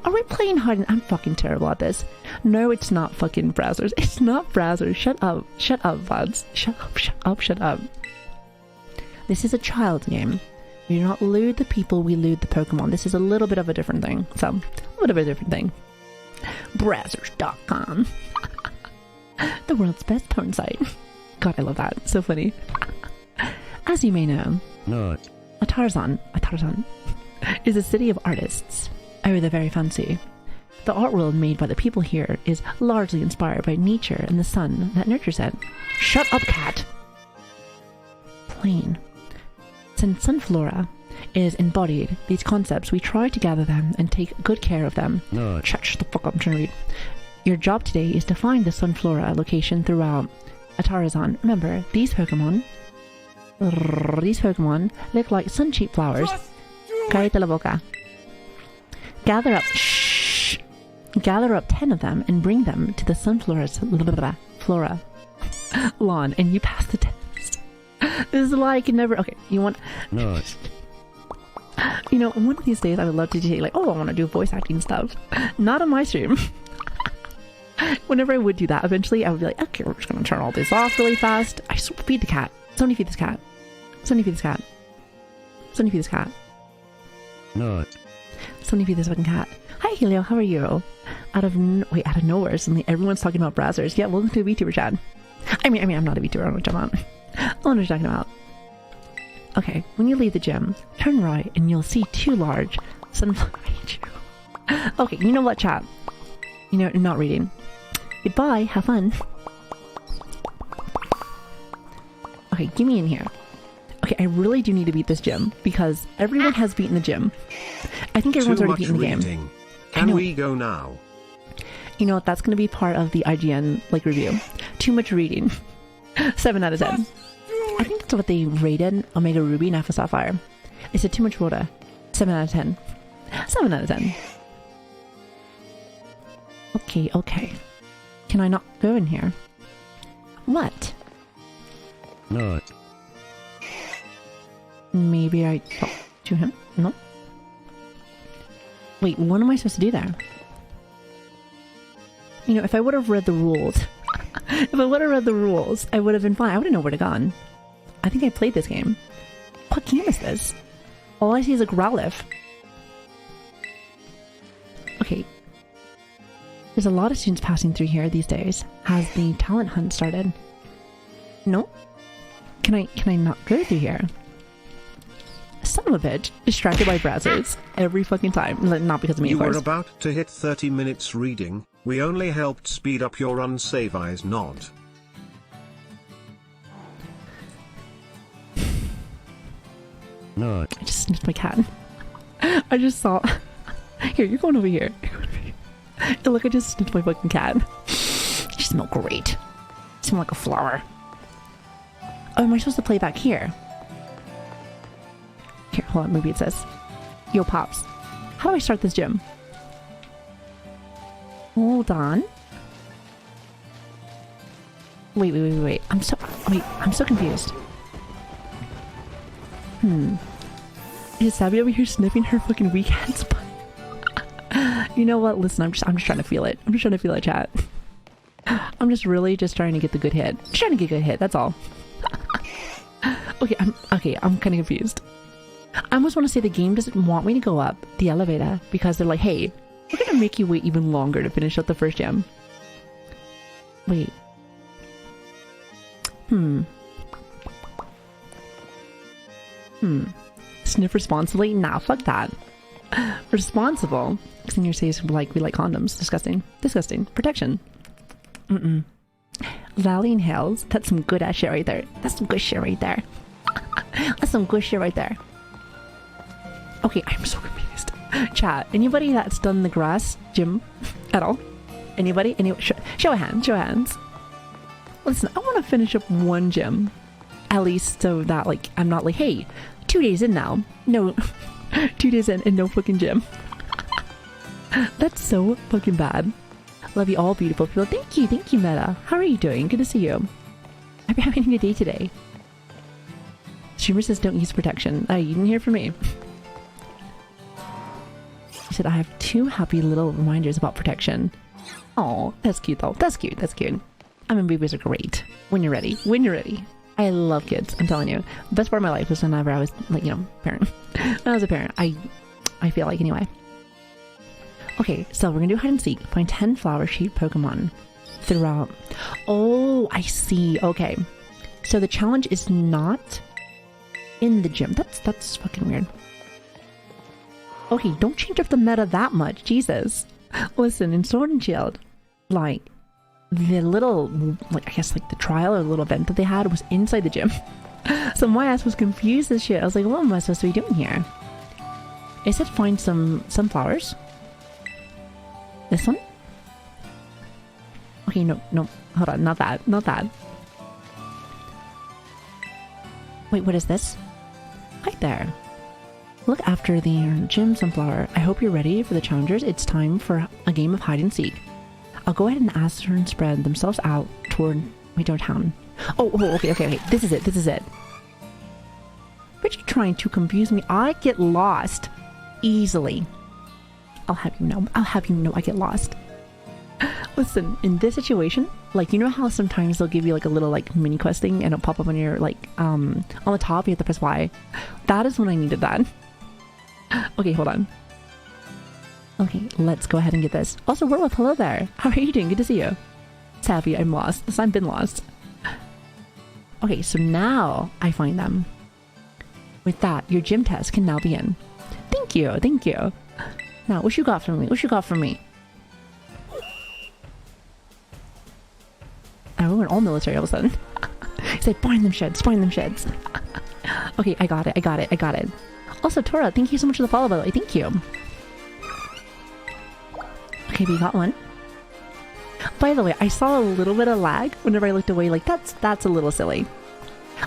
Are we playing hide and... I'm fucking terrible at this. No, it's not fucking browsers. It's not browsers. Shut up, buds. Shut up. This is a child's game. We do not lewd the people, we lewd the Pokemon. This is a little bit of a different thing. Browsers.com. The world's best porn site. God, I love that. So funny. As you may know, Atarzan is a city of artists. Oh, they're very fancy. The art world made by the people here is largely inspired by nature and the sun that nurtures it. Shut up, cat! Plain. Since Sunflora is embodied these concepts, we try to gather them and take good care of them. Shut the fuck up, I'm trying to read. Your job today is to find the Sunflora location throughout Atarazan. Remember, these Pokemon look like sun-shaped flowers. Cállate la boca. Gather up 10 of them and bring them to the Sunflora's flora lawn, and you pass the test. This is why I can never... Okay, you want... You know, one of these days I would love to say, like, oh, I want to do voice acting stuff. Not on my stream. Whenever I would do that, eventually I would be like, okay, we're just going to turn all this off really fast. I just feed the cat. Somebody feed this cat. Somebody feed this cat. Somebody feed this cat. Somebody feed this fucking cat. Hi, Helio, how are you? Out of nowhere, suddenly everyone's talking about browsers. Yeah, welcome to a VTuber chat. I mean, I'm not a VTuber, I don't know what you're talking about. I don't know what you're talking about. Okay, when you leave the gym, turn right and you'll see 2 large sunflower... Okay, you know what, chat? You know, I'm not reading. Goodbye, have fun. Okay, get me in here. Okay, I really do need to beat this gym, because everyone has beaten the gym. I think everyone's already beaten the game. Can we go now? You know what, that's going to be part of the IGN, like, review. Too much reading. 7 out of 10. I think that's what they rated Omega Ruby and Alpha Sapphire. They said too much water. 7 out of 10. 7 out of 10. Okay. Can I not go in here? What? Maybe I talk to him? No? Wait, what am I supposed to do there? You know, if I would have read the rules, if I would have read the rules, I would have been fine. I wouldn't know where to gone. I think I played this game. What game is this? All I see is a Growlithe. Okay. There's a lot of students passing through here these days. Has the talent hunt started? No? Can I not go through here? Son of a bitch. Distracted by browsers. Every fucking time. Not because of me, You of course. were about to hit 30 minutes reading. We only helped speed up your unsave eyes nod. No. I just sniffed my cat. I just saw... Here, you're going over here. And look, I just sniffed my fucking cat. You smell great. You smell like a flower. Oh, am I supposed to play back here? Here, hold on, maybe it says. Yo, Pops. How do I start this gym? Hold on. Wait. I'm so confused. Is Sabby over here sniffing her fucking weekends? You know what? Listen, I'm just trying to feel it. I'm just trying to feel it, chat. I'm just really just trying to get the good hit. Just trying to get a good hit, that's all. Okay, I'm kind of confused. I almost want to say the game doesn't want me to go up the elevator because they're like, hey, we're gonna make you wait even longer to finish up the first gym. Wait. Sniff responsibly? Nah, fuck that. Responsible? Because in your says like we like condoms. Disgusting. Protection. Valley and Hills. That's some good ass shit right there. That's some good shit right there. Okay, I'm so confused. Chat, anybody that's done the grass gym at all? Anybody? Show of hands. Listen, I want to finish up one gym. At least so that, like, I'm not like, hey, 2 days in now. No, 2 days in and no fucking gym. That's so fucking bad. Love you all, beautiful people. Thank you, Meta. How are you doing? Good to see you. Hope you're having a good day today. Streamer says don't use protection. You didn't hear from me. She said I have 2 happy little reminders about protection. Oh, that's cute though. That's cute. I mean, babies are great. When you're ready. I love kids. I'm telling you. The best part of my life was whenever I was, like, parent. When I was a parent. I feel like anyway. Okay, so we're gonna do hide and seek. Find 10 flower shaped Pokemon throughout. Oh, I see. Okay. So the challenge is not in the gym. That's fucking weird. Okay, don't change up the meta that much. Jesus. Listen, in Sword and Shield, like, the little, like, I guess, like, the trial or the little event that they had was inside the gym. So my ass was confused as shit. I was like, what am I supposed to be doing here? It said find some flowers. This one? Okay, no, hold on, not that. Wait, what is this? Right there. Look after the gym sunflower. I hope you're ready for the challengers. It's time for a game of hide and seek. I'll go ahead and ask her and spread themselves out toward town. Oh, okay. This is it. But you're trying to confuse me. I get lost easily. I'll have you know I get lost. Listen, in this situation, like, you know how sometimes they'll give you like a little like mini quest thing and it'll pop up on your like on the top, you have to press Y. That is when I needed that. Okay, hold on. Okay, let's go ahead and get this. Also, Werewolf, hello there. How are you doing? Good to see you. Savvy, I'm lost. I've been lost. Okay, so now I find them. With that, your gym test can now begin. Thank you. Now, what you got for me? Oh, we went all military all of a sudden. Say, find them sheds. Okay, I got it. Also, Tora, thank you so much for the follow, by the way. Thank you. Okay, we got one. By the way, I saw a little bit of lag whenever I looked away. Like, that's a little silly.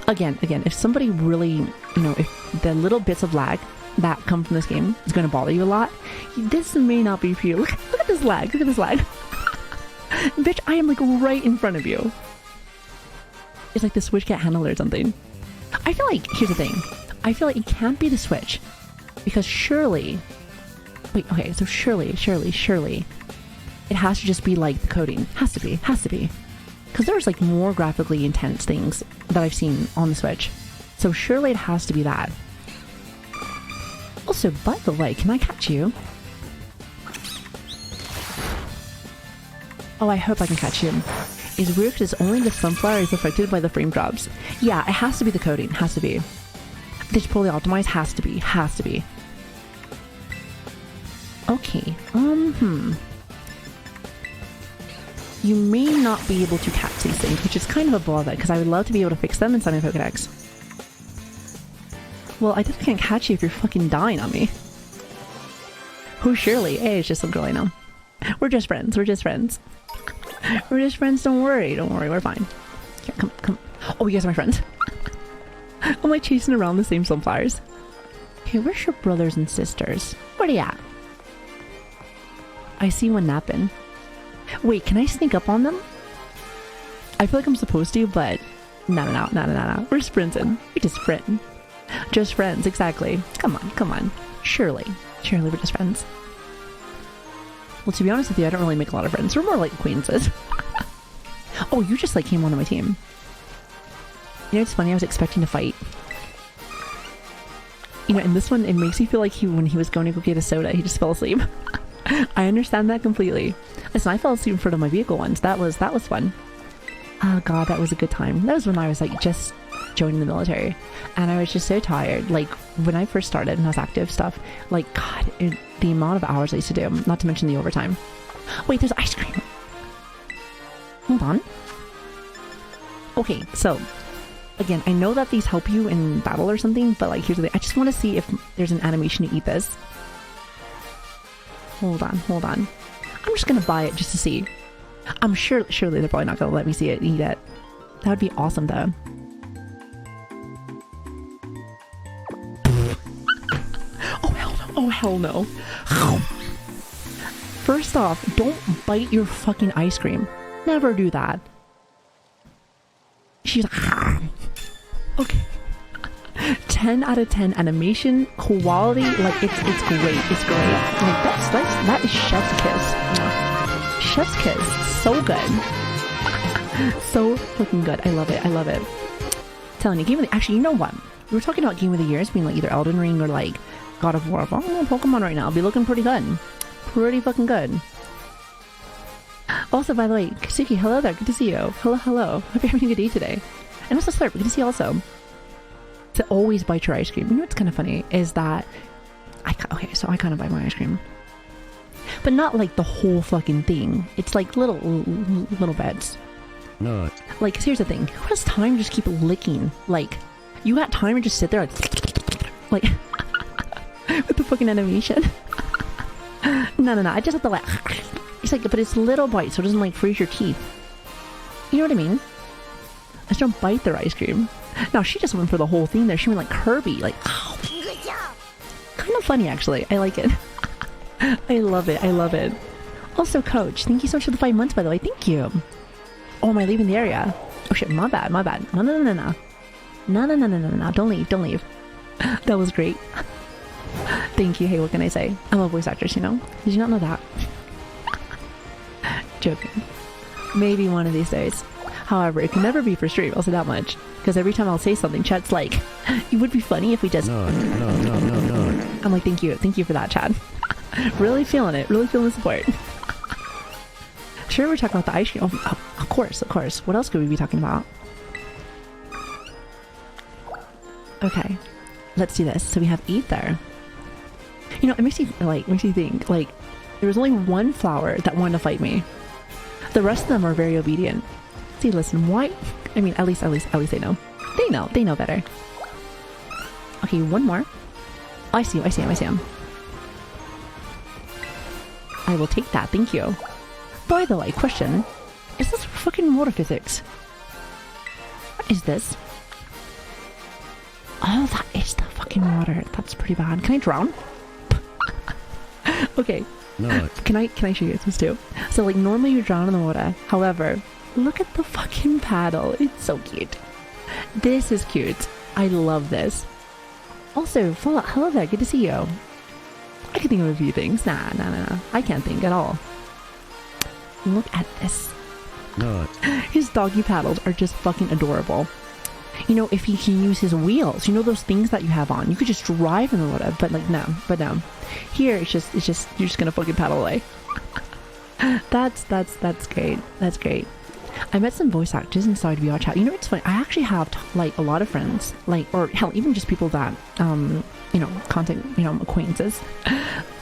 Again, if somebody really, if the little bits of lag that come from this game is going to bother you a lot, this may not be for you. Look at this lag. Bitch, I am like right in front of you. It's like the Switch can't handle it or something. I feel like, here's the thing. I feel like it can't be the Switch. Because surely... Wait, okay, so surely... it has to just be like the coding. Has to be. Because there's like more graphically intense things that I've seen on the Switch. So surely it has to be that. Also, by the way, can I catch you? Oh, I hope I can catch him. Is weird because only the sunflower is affected by the frame drops. Yeah, it has to be the coding. Has to be. This poorly optimized has to be. Has to be. Okay. You may not be able to catch these things, which is kind of a bother because I would love to be able to fix them inside my Pokédex. Well, I definitely can't catch you if you're fucking dying on me. Who surely? Hey, it's just some girl I know. We're just friends. We're just friends. We're just friends. Don't worry. Don't worry. We're fine. Here, come. Oh, you guys are my friends. I'm like chasing around the same sunflowers. Okay, where's your brothers and sisters? Where are they at? I see one napping. Wait, can I sneak up on them? I feel like I'm supposed to, but no. We're sprinting. We just sprint. Just friends, exactly. Come on. Surely we're just friends. Well, to be honest with you, I don't really make a lot of friends. We're more like acquaintances. Oh, you just like came onto my team. You know, it's funny, I was expecting to fight. You know, in this one, it makes me feel like when he was going to go get a soda, he just fell asleep. I understand that completely. Listen, I fell asleep in front of my vehicle once. That was fun. Oh god, that was a good time. That was when I was like just joining the military. And I was just so tired. Like when I first started and I was active stuff, like god, the amount of hours I used to do, not to mention the overtime. Wait, there's ice cream. Hold on. Okay, so again, I know that these help you in battle or something, but like here's the thing. I just want to see if there's an animation to eat this. Hold on. I'm just gonna buy it just to see. I'm surely they're probably not gonna let me see it and eat it. That would be awesome though. Oh hell no. First off, don't bite your fucking ice cream. Never do that. She's like, okay. 10 out of 10 animation quality, like it's great. It's great. Like that is chef's kiss. Chef's kiss. So good. So fucking good. I love it. I'm telling you, actually, you know what? We were talking about Game of the Years being like either Elden Ring or like God of War. If I'm on Pokemon right now, I'll be looking pretty good. Pretty fucking good. Also, by the way, Kasuki, hello there. Good to see you. Hello. Hope you're having a good day today. And also Slurp, good to see you also. To always bite your ice cream. You know what's kind of funny is that I kind of bite my ice cream, but not like the whole fucking thing. It's like little bits. No. Like, 'cause here's the thing: who has time to just keep licking? Like, you got time to just sit there like with the fucking animation? No. I just have to like. It's like, but it's little bites, so it doesn't like freeze your teeth. You know what I mean? I just don't bite their ice cream. No, she just went for the whole thing there. She went like Kirby, like, ow. Good job. Kind of funny, actually. I like it. I love it. Also, Coach, thank you so much for the 5 months, by the way. Thank you. Oh, am I leaving the area? Oh shit, my bad. No. Don't leave. That was great. Thank you. Hey, what can I say? I'm a voice actress, you know? Did you not know that? Joking. Maybe one of these days. However, it can never be for stream, I'll say that much. Because every time I'll say something, chat's like, it would be funny if we just... No. I'm like, thank you for that, Chad. Really feeling it, really feeling the support. Sure, we're talking about the ice cream. Oh, of course. What else could we be talking about? Okay, let's do this. So we have Ether. You know, it makes you think, like, there was only one flower that wanted to fight me. The rest of them are very obedient. See, listen, why? I mean, at least they know. They know better. Okay, one more. Oh, I see him. I will take that, thank you. By the way, question. Is this fucking water physics? What is this? Oh, that is the fucking water. That's pretty bad. Can I drown? Okay. No. Can I show you this too? So like normally you drown in the water. However, look at the fucking paddle. It's so cute. This is cute. I love this. Also, Fallout, hello there. Good to see you. I can think of a few things. Nah. I can't think at all. Look at this. Not. His doggy paddles are just fucking adorable. You know, if he can use his wheels, you know those things that you have on, you could just drive in the water, but like no. Here it's just you're just gonna fucking paddle away. That's great. That's great. I met some voice actors inside VR chat. You know, it's funny. I actually have like a lot of friends, like, or hell, even just people that, you know, content, you know, acquaintances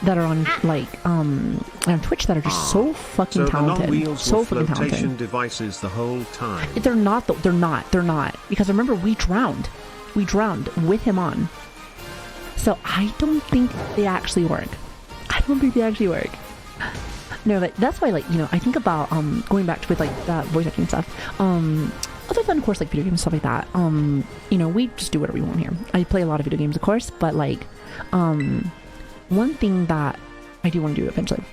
that are on like on Twitch that are just so fucking talented, so fucking talented. Flotation devices the whole time. They're not though. They're not because remember we drowned with him on. So I don't think they actually work. No, but that's why, like, you know, I think about going back to with like that voice acting stuff. Other than of course like video games and stuff like that. You know, we just do whatever we want here. I play a lot of video games, of course, but like, one thing that I do want to do eventually,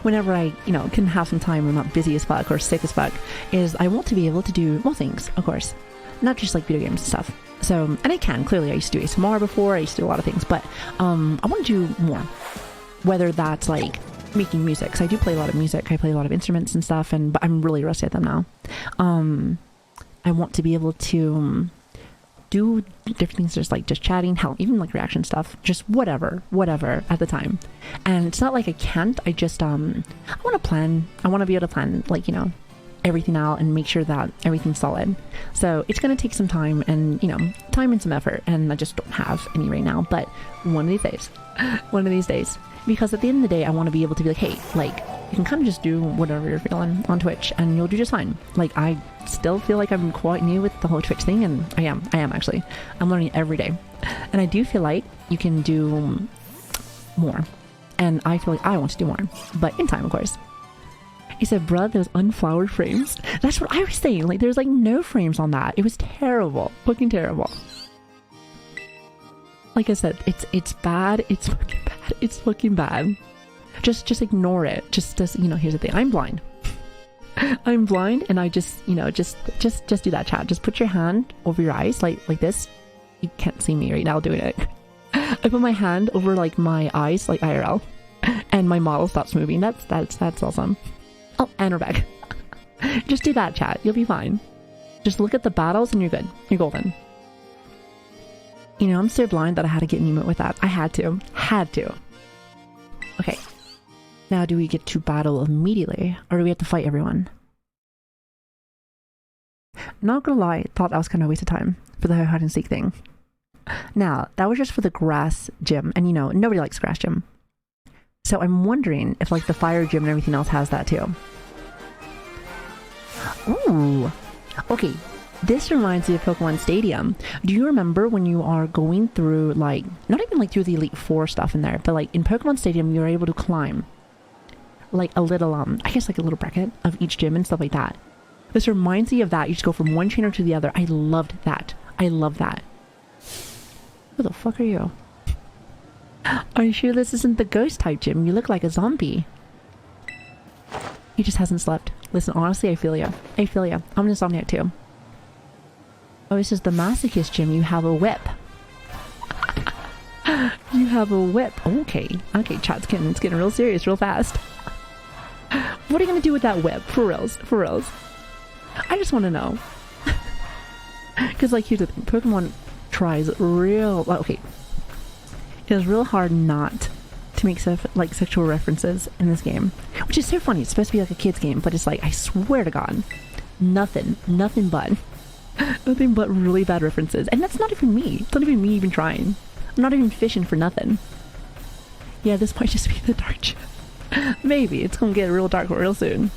whenever I, you know, can have some time, I'm not busy as fuck or sick as fuck, is I want to be able to do more things, of course, not just like video games and stuff. So, and I can clearly. I used to do ASMR before. I used to do a lot of things, but I want to do more. Whether that's like making music, so I do play a lot of music. I play a lot of instruments and stuff, but I'm really rusty at them now. I want to be able to do different things, just chatting, hell, even like reaction stuff, just whatever at the time. And it's not like I can't. I just I want to plan. I want to be able to plan, like, you know, everything out and make sure that everything's solid. So it's going to take some time and, you know, time and some effort, and I just don't have any right now. But one of these days. Because at the end of the day, I want to be able to be like, hey, like, you can kind of just do whatever you're feeling on Twitch and you'll do just fine. Like, I still feel like I'm quite new with the whole Twitch thing, and I am actually. I'm learning every day. And I do feel like you can do more. And I feel like I want to do more. But in time, of course. He said, bruh, those unflowered frames. That's what I was saying. Like, there's like no frames on that. It was terrible. Fucking terrible. Like I said, it's bad. It's fucking bad. It's fucking bad. Just ignore it. Just you know, here's the thing. I'm blind. I'm blind, and I just, you know, just do that, chat. Just put your hand over your eyes like this. You can't see me right now doing it. I put my hand over like my eyes, like IRL, and my model stops moving. That's awesome. Oh, and we're back. Just do that, chat. You'll be fine. Just look at the battles and you're good. You're golden. You know, I'm so blind that I had to get an emote with that. I had to. Okay. Now, do we get to battle immediately, or do we have to fight everyone? Not gonna lie, thought that was kind of a waste of time for the hide and seek thing. Now, that was just for the grass gym, and you know, nobody likes grass gym. So I'm wondering if like the fire gym and everything else has that too. Ooh. Okay. This reminds me of Pokemon Stadium. Do you remember when you are going through, like, not even like through the Elite Four stuff in there, but like in Pokemon Stadium, you're able to climb like a little, I guess like a little bracket of each gym and stuff like that. This reminds me of that. You just go from one trainer to the other. I loved that. I love that. Who the fuck are you? Are you sure this isn't the ghost type gym? You look like a zombie. He just hasn't slept. Listen, honestly, I feel ya. I'm an insomniac too. Oh, this is the masochist gym. You have a whip. You have a whip. Okay, chat's it's getting real serious real fast. What are you gonna do with that whip? For reals. I just want to know. Because, like, here's the thing. Pokemon tries real... Okay. It is real hard not to make stuff like sexual references in this game. Which is so funny. It's supposed to be like a kid's game, but it's like, I swear to God, nothing but really bad references. And that's not even me. It's not even me even trying. I'm not even fishing for nothing. Yeah, this might just be the dark gym. Maybe. It's gonna get real dark real soon.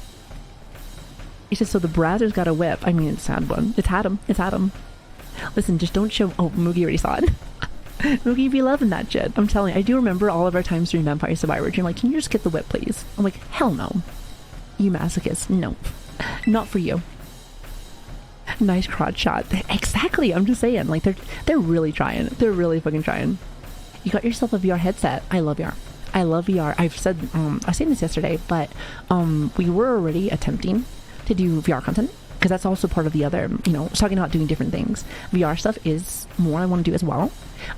He says, so the Brazzers got a whip. I mean, it's had one. It's had him. Listen, just don't show... Oh, Moogie already saw it. Moogie be loving that shit. I'm telling you, I do remember all of our times during Vampire Survivor. You're like, can you just get the whip, please? I'm like, hell no. You masochist. No. Not for you. Nice crotch shot. Exactly. I'm just saying. Like, they're really trying. They're really fucking trying. You got yourself a VR headset. I love VR. I've said... I was saying this yesterday, but we were already attempting to do VR content, because that's also part of the other, talking about doing different things. VR stuff is more I want to do as well.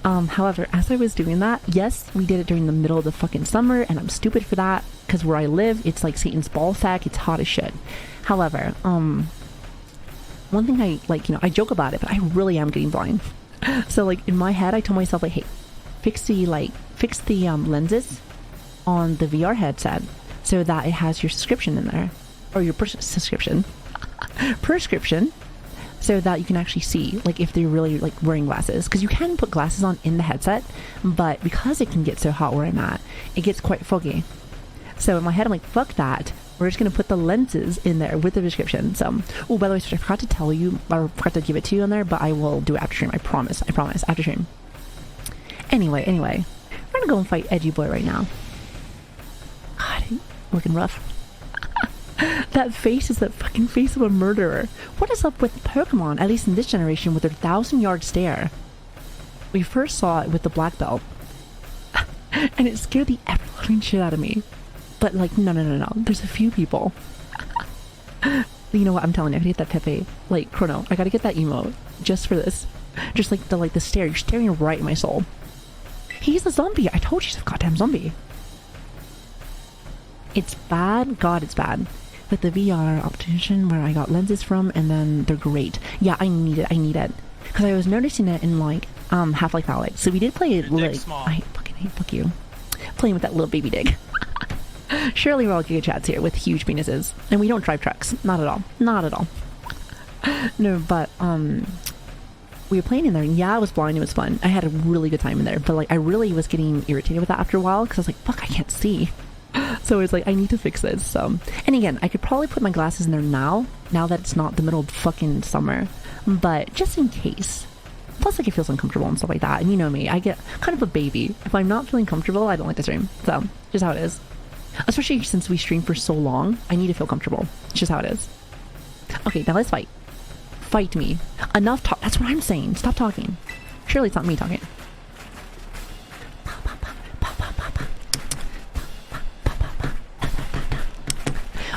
However, as I was doing that, yes, we did it during the middle of the fucking summer, and I'm stupid for that, because where I live, it's like Satan's ball sack, it's hot as shit. However, one thing I joke about it, but I really am getting blind. So like in my head, I told myself like, hey, fix the lenses on the VR headset so that it has your subscription in there, or your prescription, so that you can actually see like if they're really like wearing glasses, because you can put glasses on in the headset, but because it can get so hot where I'm at, it gets quite foggy. So in my head, I'm like, fuck that. We're just going to put the lenses in there with the prescription. So, oh, by the way, I forgot to tell you, or forgot to give it to you on there, but I will do it after stream. I promise, after stream. Anyway, we're going to go and fight Edgy Boy right now. God, he's looking rough. That face is that fucking face of a murderer. What is up with Pokemon, at least in this generation, with their 1,000-yard stare? We first saw it with the black belt, and it scared the ever-loving shit out of me. But like, no. There's a few people. You know what? I'm telling you, I gotta get that Pepe, like Chrono. I gotta get that emote just for this. Just like the stare. You're staring right in my soul. He's a zombie. I told you he's a goddamn zombie. It's bad. God, it's bad. With the VR optician where I got lenses from, and then they're great. Yeah, I need it. Because I was noticing it in like Half-Life Alyx. So we did play it like I fucking hate fuck you. Playing with that little baby dig. Surely we're all giga chats here with huge penises, and we don't drive trucks. Not at all. No, but we were playing in there, and yeah, I was blind. It was fun. I had a really good time in there, but like I really was getting irritated with that after a while, because I was like, fuck, I can't see. So it's like, I need to fix this. So, and again, I could probably put my glasses in there now that it's not the middle of fucking summer, but just in case. Plus, like, it feels uncomfortable and stuff like that, and you know me, I get kind of a baby. If I'm not feeling comfortable, I don't like to stream. So, just how it is. Especially since we stream for so long, I need to feel comfortable. It's just how it is. Okay, now let's fight. Fight me. Enough talk. That's what I'm saying. Stop talking. Surely it's not me talking.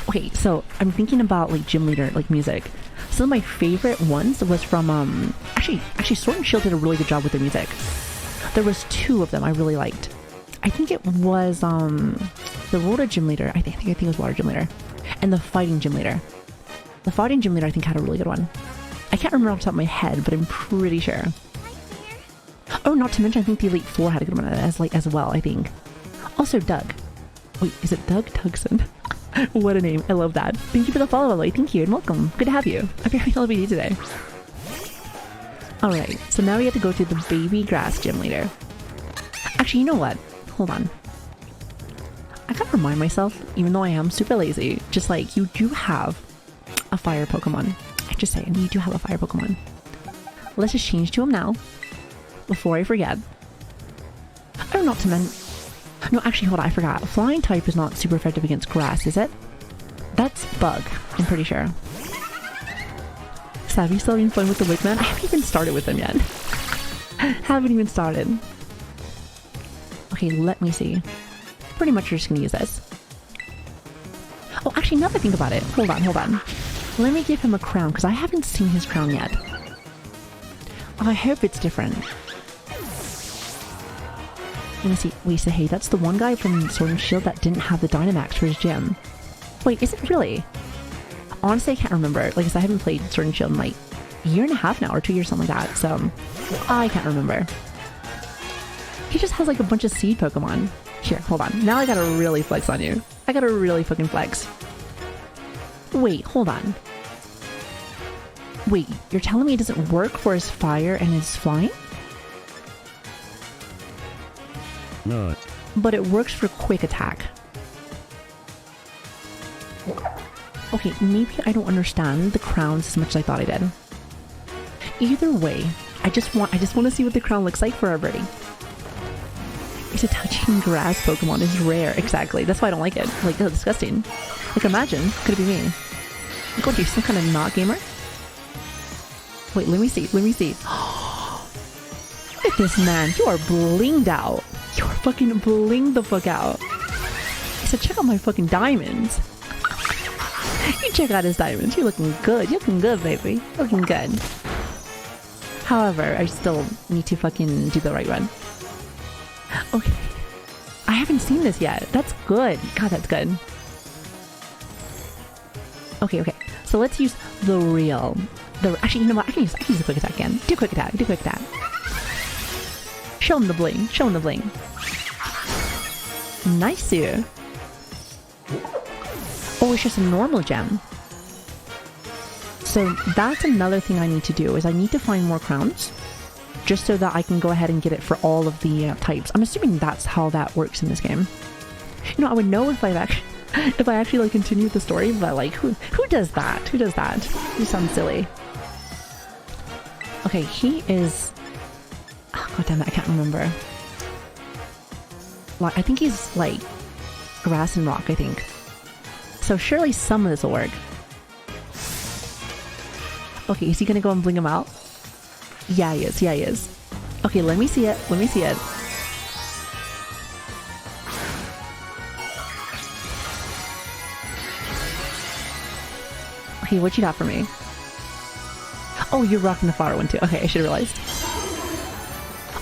Okay, so I'm thinking about like gym leader, like music. Some of my favorite ones was from actually Sword and Shield did a really good job with the music. There was 2 of them I really liked. I think it was the Water Gym Leader. I think it was Water Gym Leader, and the Fighting Gym Leader. The Fighting Gym Leader I think had a really good one. I can't remember off the top of my head, but I'm pretty sure. Oh, not to mention I think the Elite Four had a good one as well. I think. Also Doug. Wait, is it Doug Tugson? What a name! I love that. Thank you for the follow, Aloy. Thank you and welcome. Good to have you. I'm having a LBD today. All right, so now we have to go to the Baby Grass Gym Leader. Actually, you know what? Hold on. I gotta remind myself, even though I am super lazy, just like, you do have a fire Pokemon. I'm just saying, you do have a fire Pokemon. Let's just change to him now, before I forget. Oh, not to mention... No, actually, hold on, I forgot. Flying type is not super effective against grass, is it? That's Bug, I'm pretty sure. Savvy still having fun with the Wigman? I haven't even started with them yet. Haven't even started. Okay, let me see. Pretty much we're just gonna use this. Oh, actually, now that I think about it, hold on. Let me give him a crown, because I haven't seen his crown yet. I hope it's different. Let me see. Wait, so hey, that's the one guy from Sword and Shield that didn't have the Dynamax for his gym. Wait, is it really? Honestly, I can't remember. Like I said, I haven't played Sword and Shield in like a year and a half now, or 2 years, something like that. So, I can't remember. He just has like a bunch of seed Pokemon. Here, hold on. Now I gotta really flex on you. I gotta really fucking flex. Wait, hold on. Wait, you're telling me it doesn't work for his fire and his flying? No. But it works for quick attack. Okay, maybe I don't understand the crowns as much as I thought I did. Either way, I just want to see what the crown looks like for our birdie. It's a touching grass Pokemon is rare. Exactly. That's why I don't like it. Like, that's disgusting. Like, imagine. Could it be me? Like, what, you're some kind of not gamer? Wait, let me see. Look at this, man. You are blinged out. You are fucking blinged the fuck out. I said, check out my fucking diamonds. You check out his diamonds. You're looking good. You're looking good, baby. Looking good. However, I still need to fucking do the right one. Okay. I haven't seen this yet. That's good. God, that's good. Okay, okay. So let's use the real. Actually, you know what? I can use a quick attack again. Do quick attack. Do quick attack. Show him the bling. Show him the bling. Nice. Oh, it's just a normal gem. So that's another thing I need to do, is I need to find more crowns. Just so that I can go ahead and get it for all of the types. I'm assuming that's how that works in this game. You know, I would know if I actually like continue the story, but like who does that? Who does that? You sound silly. Okay, he is... Oh, God damn it, I can't remember. Like, I think he's like grass and rock, I think. So surely some of this will work. Okay, is he gonna go and bling him out? Yeah, he is. Yeah, he is. Okay, let me see it. Let me see it. Okay, what you got for me? Oh, you're rocking the flower one too. Okay, I should have realized.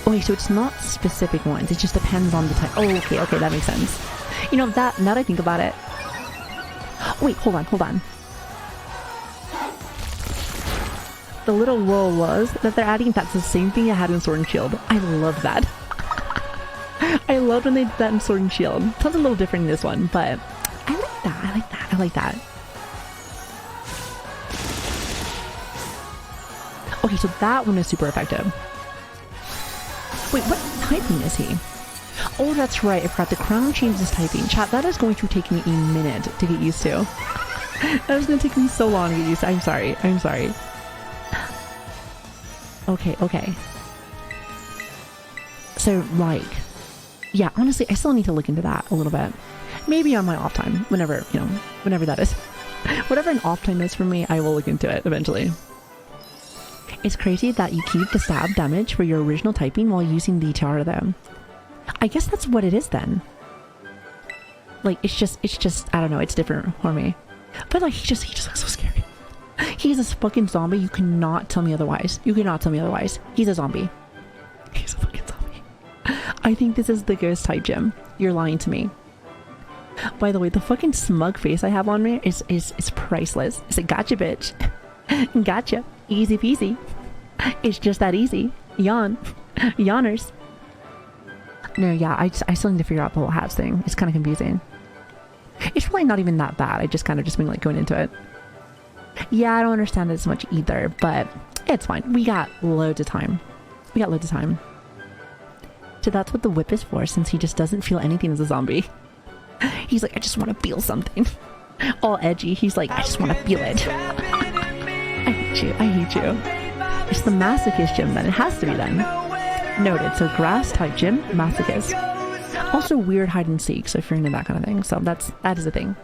Okay, so it's not specific ones. It just depends on the type. Oh, okay, okay, that makes sense. You know, now that I think about it... Wait, hold on, hold on. The little was that they're adding, that's the same thing I had in Sword and Shield. I love that. I loved when they did that in Sword and Shield. Sounds a little different in this one, but I like that, I like that, I like that. Okay, so that one is super effective. Wait, what typing is he? Oh, that's right, I forgot the crown changes typing. Chat, that is going to take me a minute to get used to. That is going to take me so long to get used to. I'm sorry, I'm sorry. Okay, okay. So, like, yeah, honestly, I still need to look into that a little bit. Maybe on my off time, whenever, you know, whenever that is. Whatever an off time is for me, I will look into it eventually. It's crazy that you keep the stab damage for your original typing while using the tiara though. I guess that's what it is then. Like, it's just, I don't know, it's different for me. But like, he just looks so scary. He's a fucking zombie. You cannot tell me otherwise. You cannot tell me otherwise. He's a zombie. He's a fucking zombie. I think this is the ghost type gem. You're lying to me. By the way, the fucking smug face I have on me is priceless. It's a gotcha, bitch. Gotcha. Easy peasy. It's just that easy. Yawn. Yawners. No, yeah, I still need to figure out the whole hats thing. It's kind of confusing. It's really not even that bad. I just kind of been like going into it. Yeah, I don't understand it as much either, but it's fine. We got loads of time. We got loads of time. So that's what the whip is for, since he just doesn't feel anything as a zombie. He's like, I just want to feel something. All edgy. He's like, I just want to feel it. I hate you. I hate you. It's the masochist gym then. It has to be then. Noted. So grass type gym, masochist. Also weird hide and seek, so if you're into that kind of thing. So that is a thing.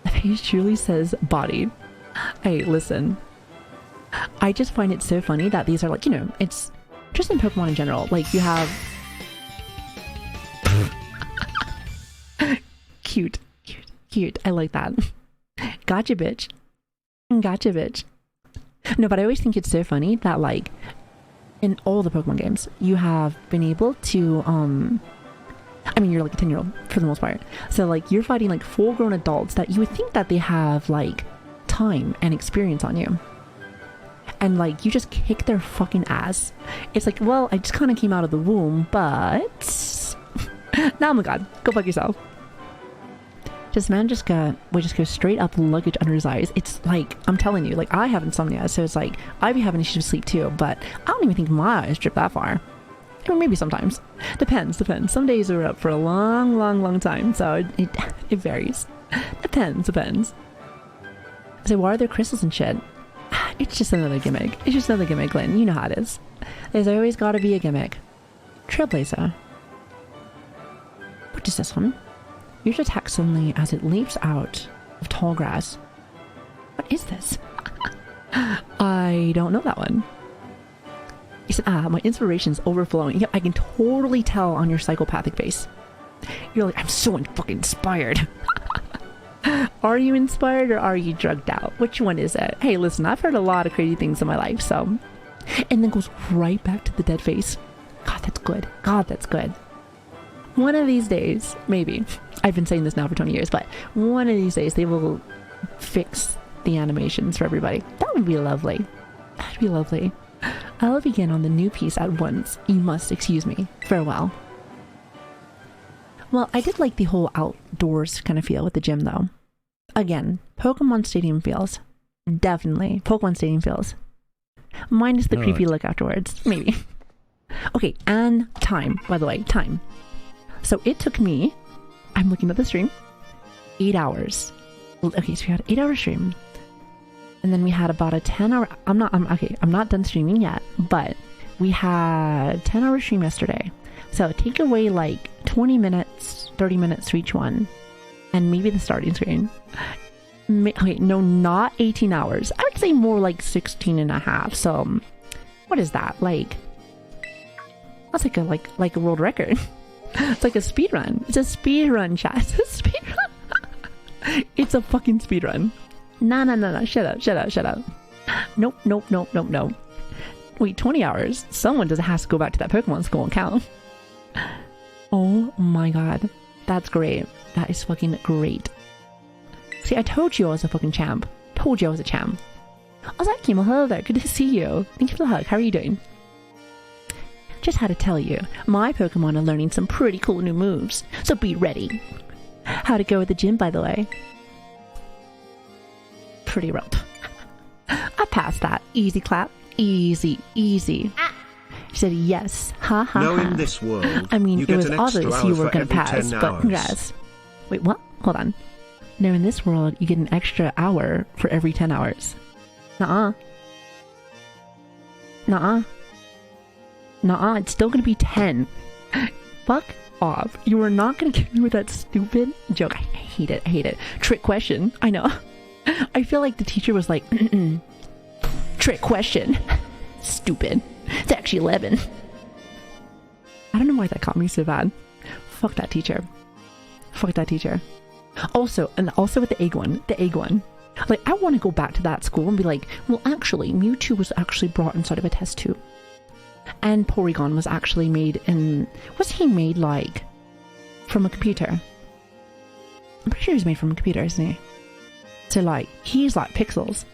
The page truly says body. Hey, listen. I just find it so funny that these are like, you know, it's just in Pokemon in general. Like, you have... Cute. Cute. Cute. I like that. Gotcha, bitch. Gotcha, bitch. No, but I always think it's so funny that, like, in all the Pokemon games, you have been able to, I mean, you're like a 10-year-old for the most part. So, like, you're fighting, like, full-grown adults that you would think that they have, like, time and experience on you. And, like, you just kick their fucking ass. It's like, well, I just kind of came out of the womb, but... Now I'm a god. Go fuck yourself. This man just go straight up luggage under his eyes. It's like, I'm telling you, like, I have insomnia, so it's like, I be having issues with sleep too, but I don't even think my eyes drip that far. Or maybe sometimes. Depends. Some days are up for a long time, so it varies. Depends. So why are there crystals and shit? It's just another gimmick. It's just another gimmick, Lynn. You know how it is. There's always gotta be a gimmick. Trailblazer. What is this one? Use attack suddenly as it leaps out of tall grass. What is this? I don't know that one. He said, my inspiration's overflowing. Yep, I can totally tell on your psychopathic face. You're like, I'm so fucking inspired. Are you inspired or are you drugged out? Which one is it? Hey, listen, I've heard a lot of crazy things in my life, so. And then goes right back to the dead face. God, that's good. God, that's good. One of these days, maybe. I've been saying this now for 20 years, but one of these days they will fix the animations for everybody. That would be lovely. That'd be lovely. I'll begin on the new piece at once. You must excuse me. Farewell. Well, I did like the whole outdoors kind of feel with the gym, though. Again, Pokemon Stadium feels. Definitely. Pokemon Stadium feels. Minus the creepy look afterwards. Maybe. Okay, and time. By the way, time. So it took me, I'm looking at the stream, 8 hours. Okay, so we had an 8-hour stream. And then we had about a 10-hour... I'm not done streaming yet, but we had a 10-hour stream yesterday. So take away like 20 minutes, 30 minutes for each one. And maybe the starting screen. Okay, no, not 18 hours. I would say more like 16 and a half. So what is that? Like, that's like a world record. It's like a speed run. It's a speed run, chat. It's a speed run. It's a fucking speed run. No. Shut up. Nope. Wait, 20 hours? Someone doesn't have to go back to that Pokemon school and count. Oh my god. That's great. That is fucking great. See, I told you I was a fucking champ. Told you I was a champ. I was like, Kimo, hello there. Good to see you. Thank you for the hug. How are you doing? Just had to tell you, my Pokemon are learning some pretty cool new moves, so be ready. How'd it go at the gym, by the way? Pretty rough. I passed that. Easy clap. Easy. She said yes. Ha ha. No, ha. in this world, I mean, you it get was an extra obvious hour you were for gonna every pass, 10 but hours. congrats. Wait, what? Hold on. No, in this world, you get an extra hour for every 10 hours. Nuh-uh, it's still gonna be 10. Fuck off. You are not gonna get me with that stupid joke. I hate it. Trick question. I know. I feel like the teacher was like, trick question. Stupid. It's actually 11. I don't know why that caught me so bad. Fuck that teacher. Also with the egg one. Like, I want to go back to that school and be like, well, actually, Mewtwo was actually brought inside of a test tube. And Porygon was actually made in... Was he made, like, from a computer? I'm pretty sure he's made from a computer, isn't he? So, like, he's like pixels.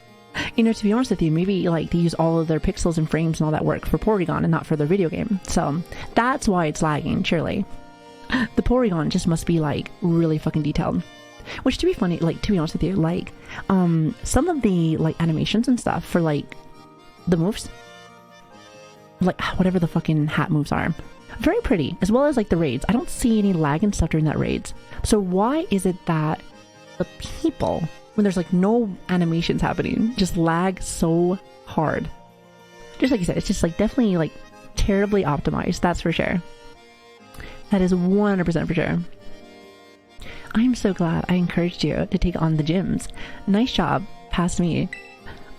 You know, to be honest with you, maybe, like, they use all of their pixels and frames and all that work for Porygon and not for their video game. So, that's why it's lagging, surely. The Porygon just must be, like, really fucking detailed. Which, to be funny, like, to be honest with you, like, some of the, like, animations and stuff for, like, the moves, like, whatever the fucking hat moves are, very pretty, as well as, like, the raids. I don't see any lag and stuff during that raids. So why is it that the people, when there's, like, no animations happening, just lag so hard? Just like you said, it's just, like, definitely, like, terribly optimized, that's for sure. That is 100% for sure. I'm so glad I encouraged you to take on the gyms. Nice job, past me.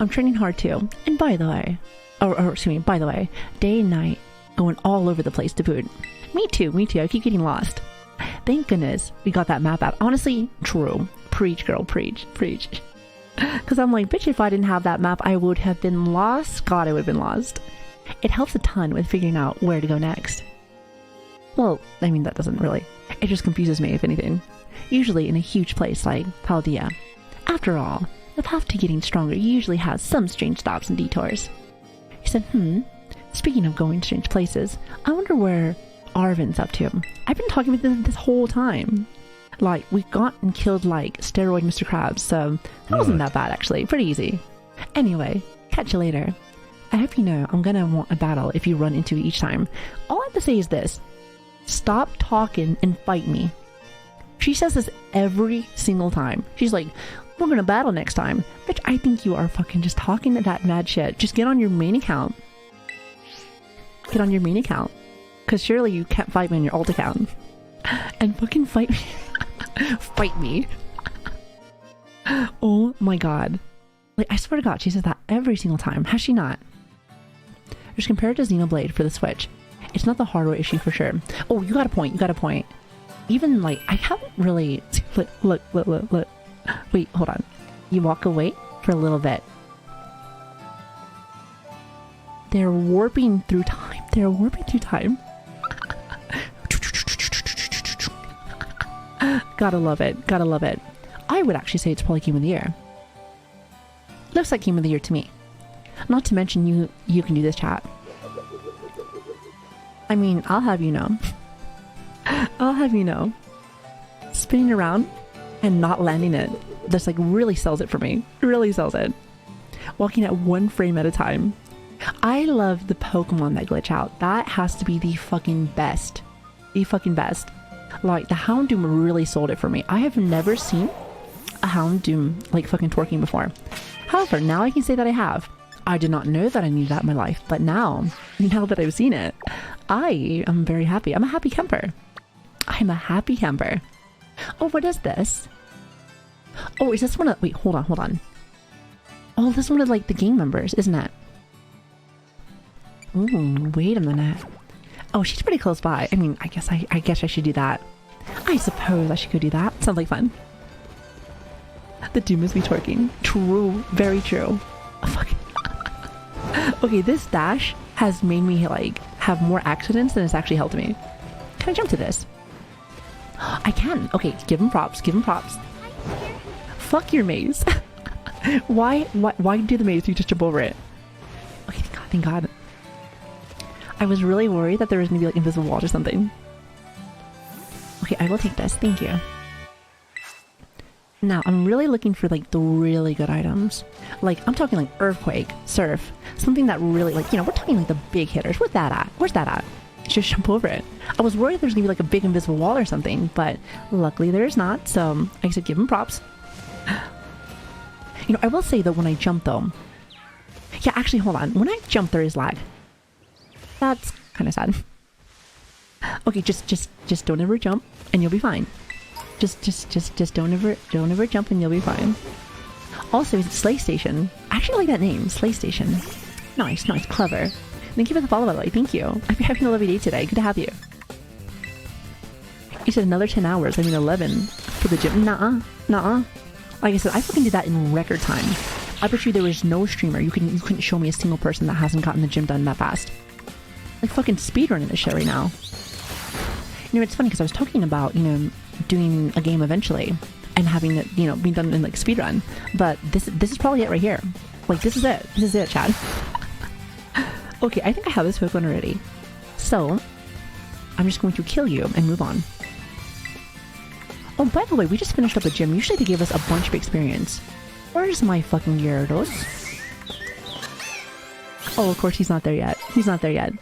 I'm training hard too. And by the way, by the way, day and night, going all over the place to boot. Me too, I keep getting lost. Thank goodness we got that map out. Honestly, true. Preach, girl, preach. Because I'm like, bitch, if I didn't have that map, I would have been lost. God, I would have been lost. It helps a ton with figuring out where to go next. Well, I mean, that doesn't really. It just confuses me, if anything. Usually in a huge place like Paldea. After all, the path to getting stronger usually has some strange stops and detours. He said, speaking of going strange places, I wonder where Arvin's up to. I've been talking with him this whole time. Like, we got and killed, like, steroid Mr. Krabs, so that wasn't that bad, actually. Pretty easy. Anyway, catch you later. I hope you know I'm gonna want a battle if you run into it each time. All I have to say is this. Stop talking and fight me. She says this every single time. She's like, we're gonna battle next time. Bitch, I think you are fucking just talking that mad shit. Just get on your main account. Get on your main account. Because surely you can't fight me on your alt account. And fucking fight me. Fight me. Oh my god. Like, I swear to god, she says that every single time. Has she not? Just compare it to Xenoblade for the Switch. It's not the hardware issue for sure. Oh, you got a point. Even, like, I haven't really... Look. Wait, hold on. You walk away for a little bit. They're warping through time. They're warping through time. Gotta love it. Gotta love it. I would actually say it's probably Game of the Year. Looks like Game of the Year to me. Not to mention you can do this, chat. I mean, I'll have you know. I'll have you know. Spinning around and not landing it. This like really sells it for me. Really sells it. Walking at 1 frame at a time. I love the Pokemon that glitch out. That has to be the fucking best. The fucking best. Like, the Houndoom really sold it for me. I have never seen a Houndoom like fucking twerking before. However, now I can say that I have. I did not know that I needed that in my life, but now that I've seen it, I am very happy. I'm a happy camper. I'm a happy camper. Oh, what is this? Oh, is this one of... Wait, hold on. Oh, this one of like the gang members, isn't it? Ooh, wait a minute. Oh, she's pretty close by. I mean, I guess I should do that. I suppose I should go do that. Sounds like fun. The Doom is me twerking. True. Very true. Oh, fuck. Okay, this dash has made me like have more accidents than it's actually helped me. Can I jump to this? I can. Okay, give him props. Give him props. Fuck your maze. Why do the maze? You just jump over it. Okay, thank God. I was really worried that there was gonna be like invisible walls or something. Okay, I will take this. Thank you. Now, I'm really looking for like the really good items. Like, I'm talking like Earthquake, Surf, something that really like, you know, we're talking like the big hitters. Where's that at? Where's that at? Just jump over it. I was worried there's gonna be like a big invisible wall or something, but luckily there is not. So I said give him props. You know, I will say though, when I jump though, yeah, actually, hold on. When I jump, there is lag. That's kind of sad. Okay, just don't ever jump, and you'll be fine. Just don't ever jump, and you'll be fine. Also, is it Slay Station? I actually like that name, Slay Station. Nice, clever. Thank you for the follow, by the way. Thank you. I've been having a lovely day today. Good to have you. You said another 10 hours. I mean 11 for the gym. Nuh-uh. Like I said, I fucking did that in record time. I bet you there was no streamer. You couldn't show me a single person that hasn't gotten the gym done that fast. Like fucking speedrunning this shit right now. You know, it's funny because I was talking about, you know, doing a game eventually and having it, you know, being done in like speedrun. But this is probably it right here. Like, this is it. This is it, Chad. Okay, I think I have this Pokemon already. So, I'm just going to kill you and move on. Oh, by the way, we just finished up a gym. Usually they give us a bunch of experience. Where's my fucking Gyarados? Oh, of course he's not there yet. He's not there yet.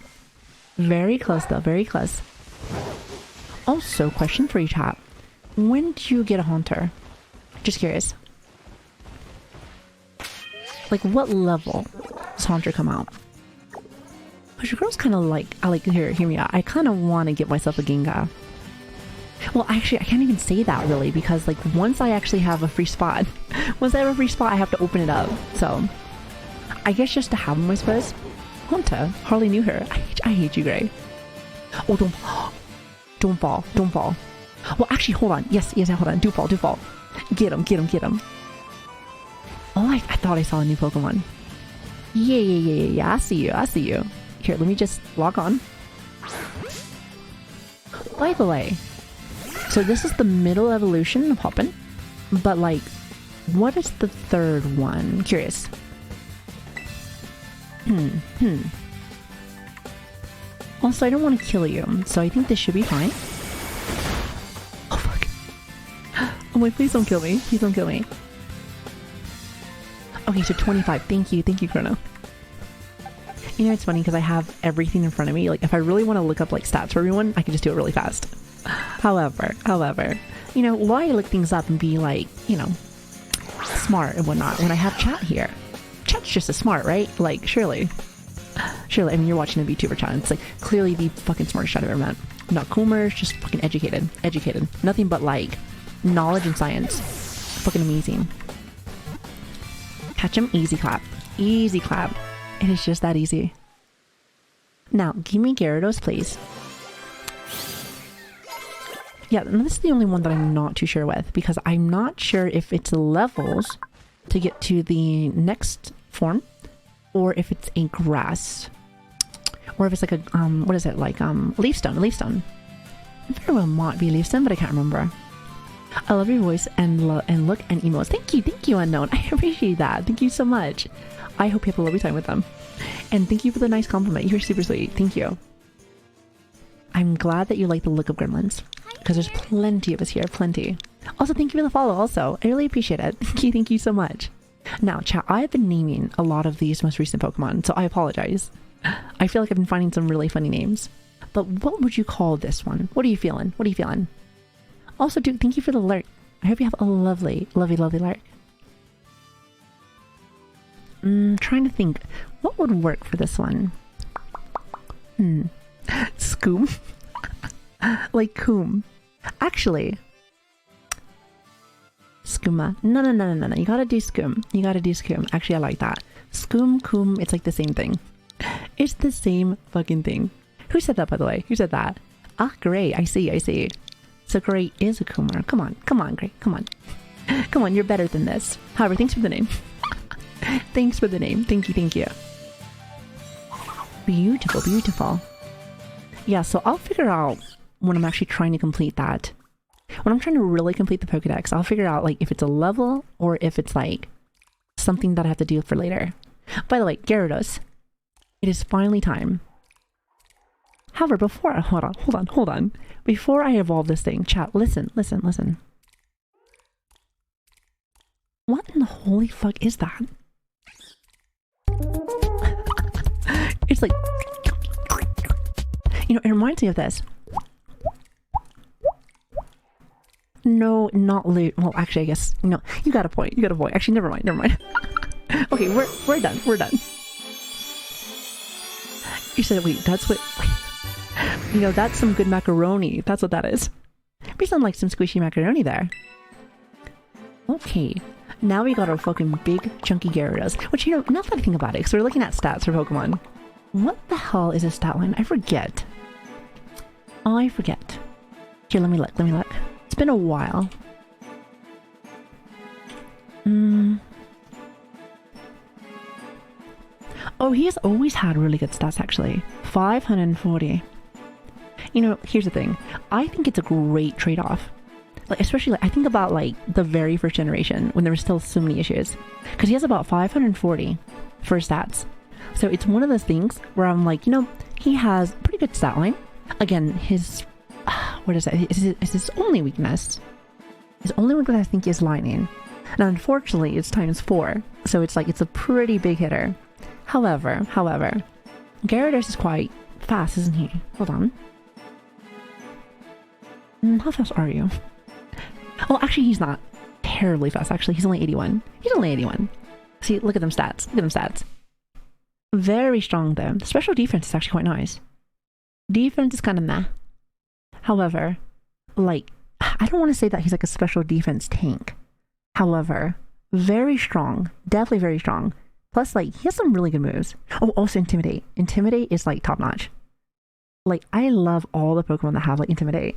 Very close though, very close. Also, question for you, chat. When do you get a Haunter? Just curious. Like, what level does Haunter come out? Because your girl's kind of like, hear me out. I kind of want to get myself a Gengar. Well, actually, I can't even say that really, because like once I actually have a free spot, once I have a free spot, I have to open it up. So, I guess just to have them, I suppose. Haunter, hardly knew her. I hate you, Gray. Oh, don't fall. Well, actually, hold on. Yes, hold on. Do fall. Get him. Oh, I thought I saw a new Pokemon. Yeah. I see you. Here, let me just log on. By the way, so this is the middle evolution of Hoppin', but like, what is the third one? Curious. Also, I don't want to kill you, so I think this should be fine. Oh, fuck. Oh, wait, please don't kill me. Please don't kill me. Okay, so 25. Thank you, Chrono. You know, it's funny because I have everything in front of me. Like, if I really want to look up, like, stats for everyone, I can just do it really fast. However, you know, why look things up and be, like, you know, smart and whatnot when I have chat here? Chat's just as smart, right? Like, surely, I mean, you're watching a VTuber chat. It's, like, clearly the fucking smartest chat I've ever met. Not coomers, just fucking educated. Nothing but, like, knowledge and science. Fucking amazing. Catch him, easy clap. It is just that easy. Now, give me Gyarados, please. Yeah, and this is the only one that I'm not too sure with, because I'm not sure if it's levels to get to the next form, or if it's a grass, or if it's like a what is it, like leaf stone. It very well might be leaf stone, but I can't remember. I love your voice and look and emails. Thank you, Unknown. I appreciate that. Thank you so much. I hope you have a lovely time with them, and thank you for the nice compliment. You're super sweet. Thank you. I'm glad that you like the look of gremlins, because there's plenty of us here, plenty. Also, thank you for the follow. Also, I really appreciate it. Thank you so much. Now, chat, I've been naming a lot of these most recent Pokemon, so I apologize. I feel like I've been finding some really funny names. But what would you call this one? What are you feeling? What are you feeling? Also, Duke, thank you for the lurk. I hope you have a lovely, lovely, lovely lurk. Trying to think, what would work for this one? Scoom? Like coom. Actually, skooma. No. You gotta do scoom. You gotta do scoom. Actually, I like that. Scoom, coom, it's like the same thing. It's the same fucking thing. Who said that, by the way? Who said that? Ah, Gray. I see. So Gray is a Kumar. Come on, Gray. Come on, you're better than this. However, thanks for the name. Thanks for the name. Thank you. Beautiful. Yeah, so I'll figure out when I'm actually trying to complete that. When I'm trying to really complete the Pokedex, I'll figure out like if it's a level or if it's like something that I have to do for later. By the way, Gyarados, it is finally time. However, before hold on. Before I evolve this thing, chat, listen. What in the holy fuck is that? It's like, you know, it reminds me of this. No, not loot. Well, actually, I guess, no, you got a point. Actually, never mind. Okay, we're done. You said, wait, that's what, you know, that's some good macaroni. That's what that is. We sound like some squishy macaroni there. Okay, now we got our fucking big chunky Gyarados, which, you know, now that I think about it, because we're looking at stats for Pokemon. What the hell is a stat line? I forget. Here, let me look. It's been a while. Oh, he has always had really good stats, actually. 540. You know, here's the thing. I think it's a great trade-off. Like, especially, like, I think about, like, the very first generation, when there were still so many issues. Because he has about 540 for stats. So it's one of those things where I'm like, you know, he has a pretty good stat line. Again, his... what is that? Is his only weakness? His only weakness, I think, is lightning. Now, unfortunately, it's ×4. So it's like, it's a pretty big hitter. However, Gyarados is quite fast, isn't he? Hold on. How fast are you? Oh, actually, he's not terribly fast, actually. He's only 81. See, look at them stats. Very strong, though. The special defense is actually quite nice. Defense is kind of meh. However, like, I don't want to say that he's like a special defense tank. However, very strong. Definitely very strong. Plus, like, he has some really good moves. Oh, also Intimidate. Intimidate is, like, top-notch. Like, I love all the Pokemon that have, like, Intimidate.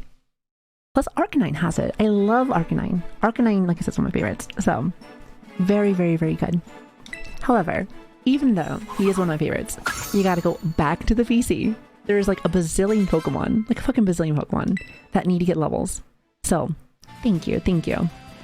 Plus, Arcanine has it. I love Arcanine. Arcanine, like I said, is one of my favorites. So, very, very, very good. However, even though he is one of my favorites, you gotta go back to the VC. There's, like, a fucking bazillion Pokemon that need to get levels. So, thank you.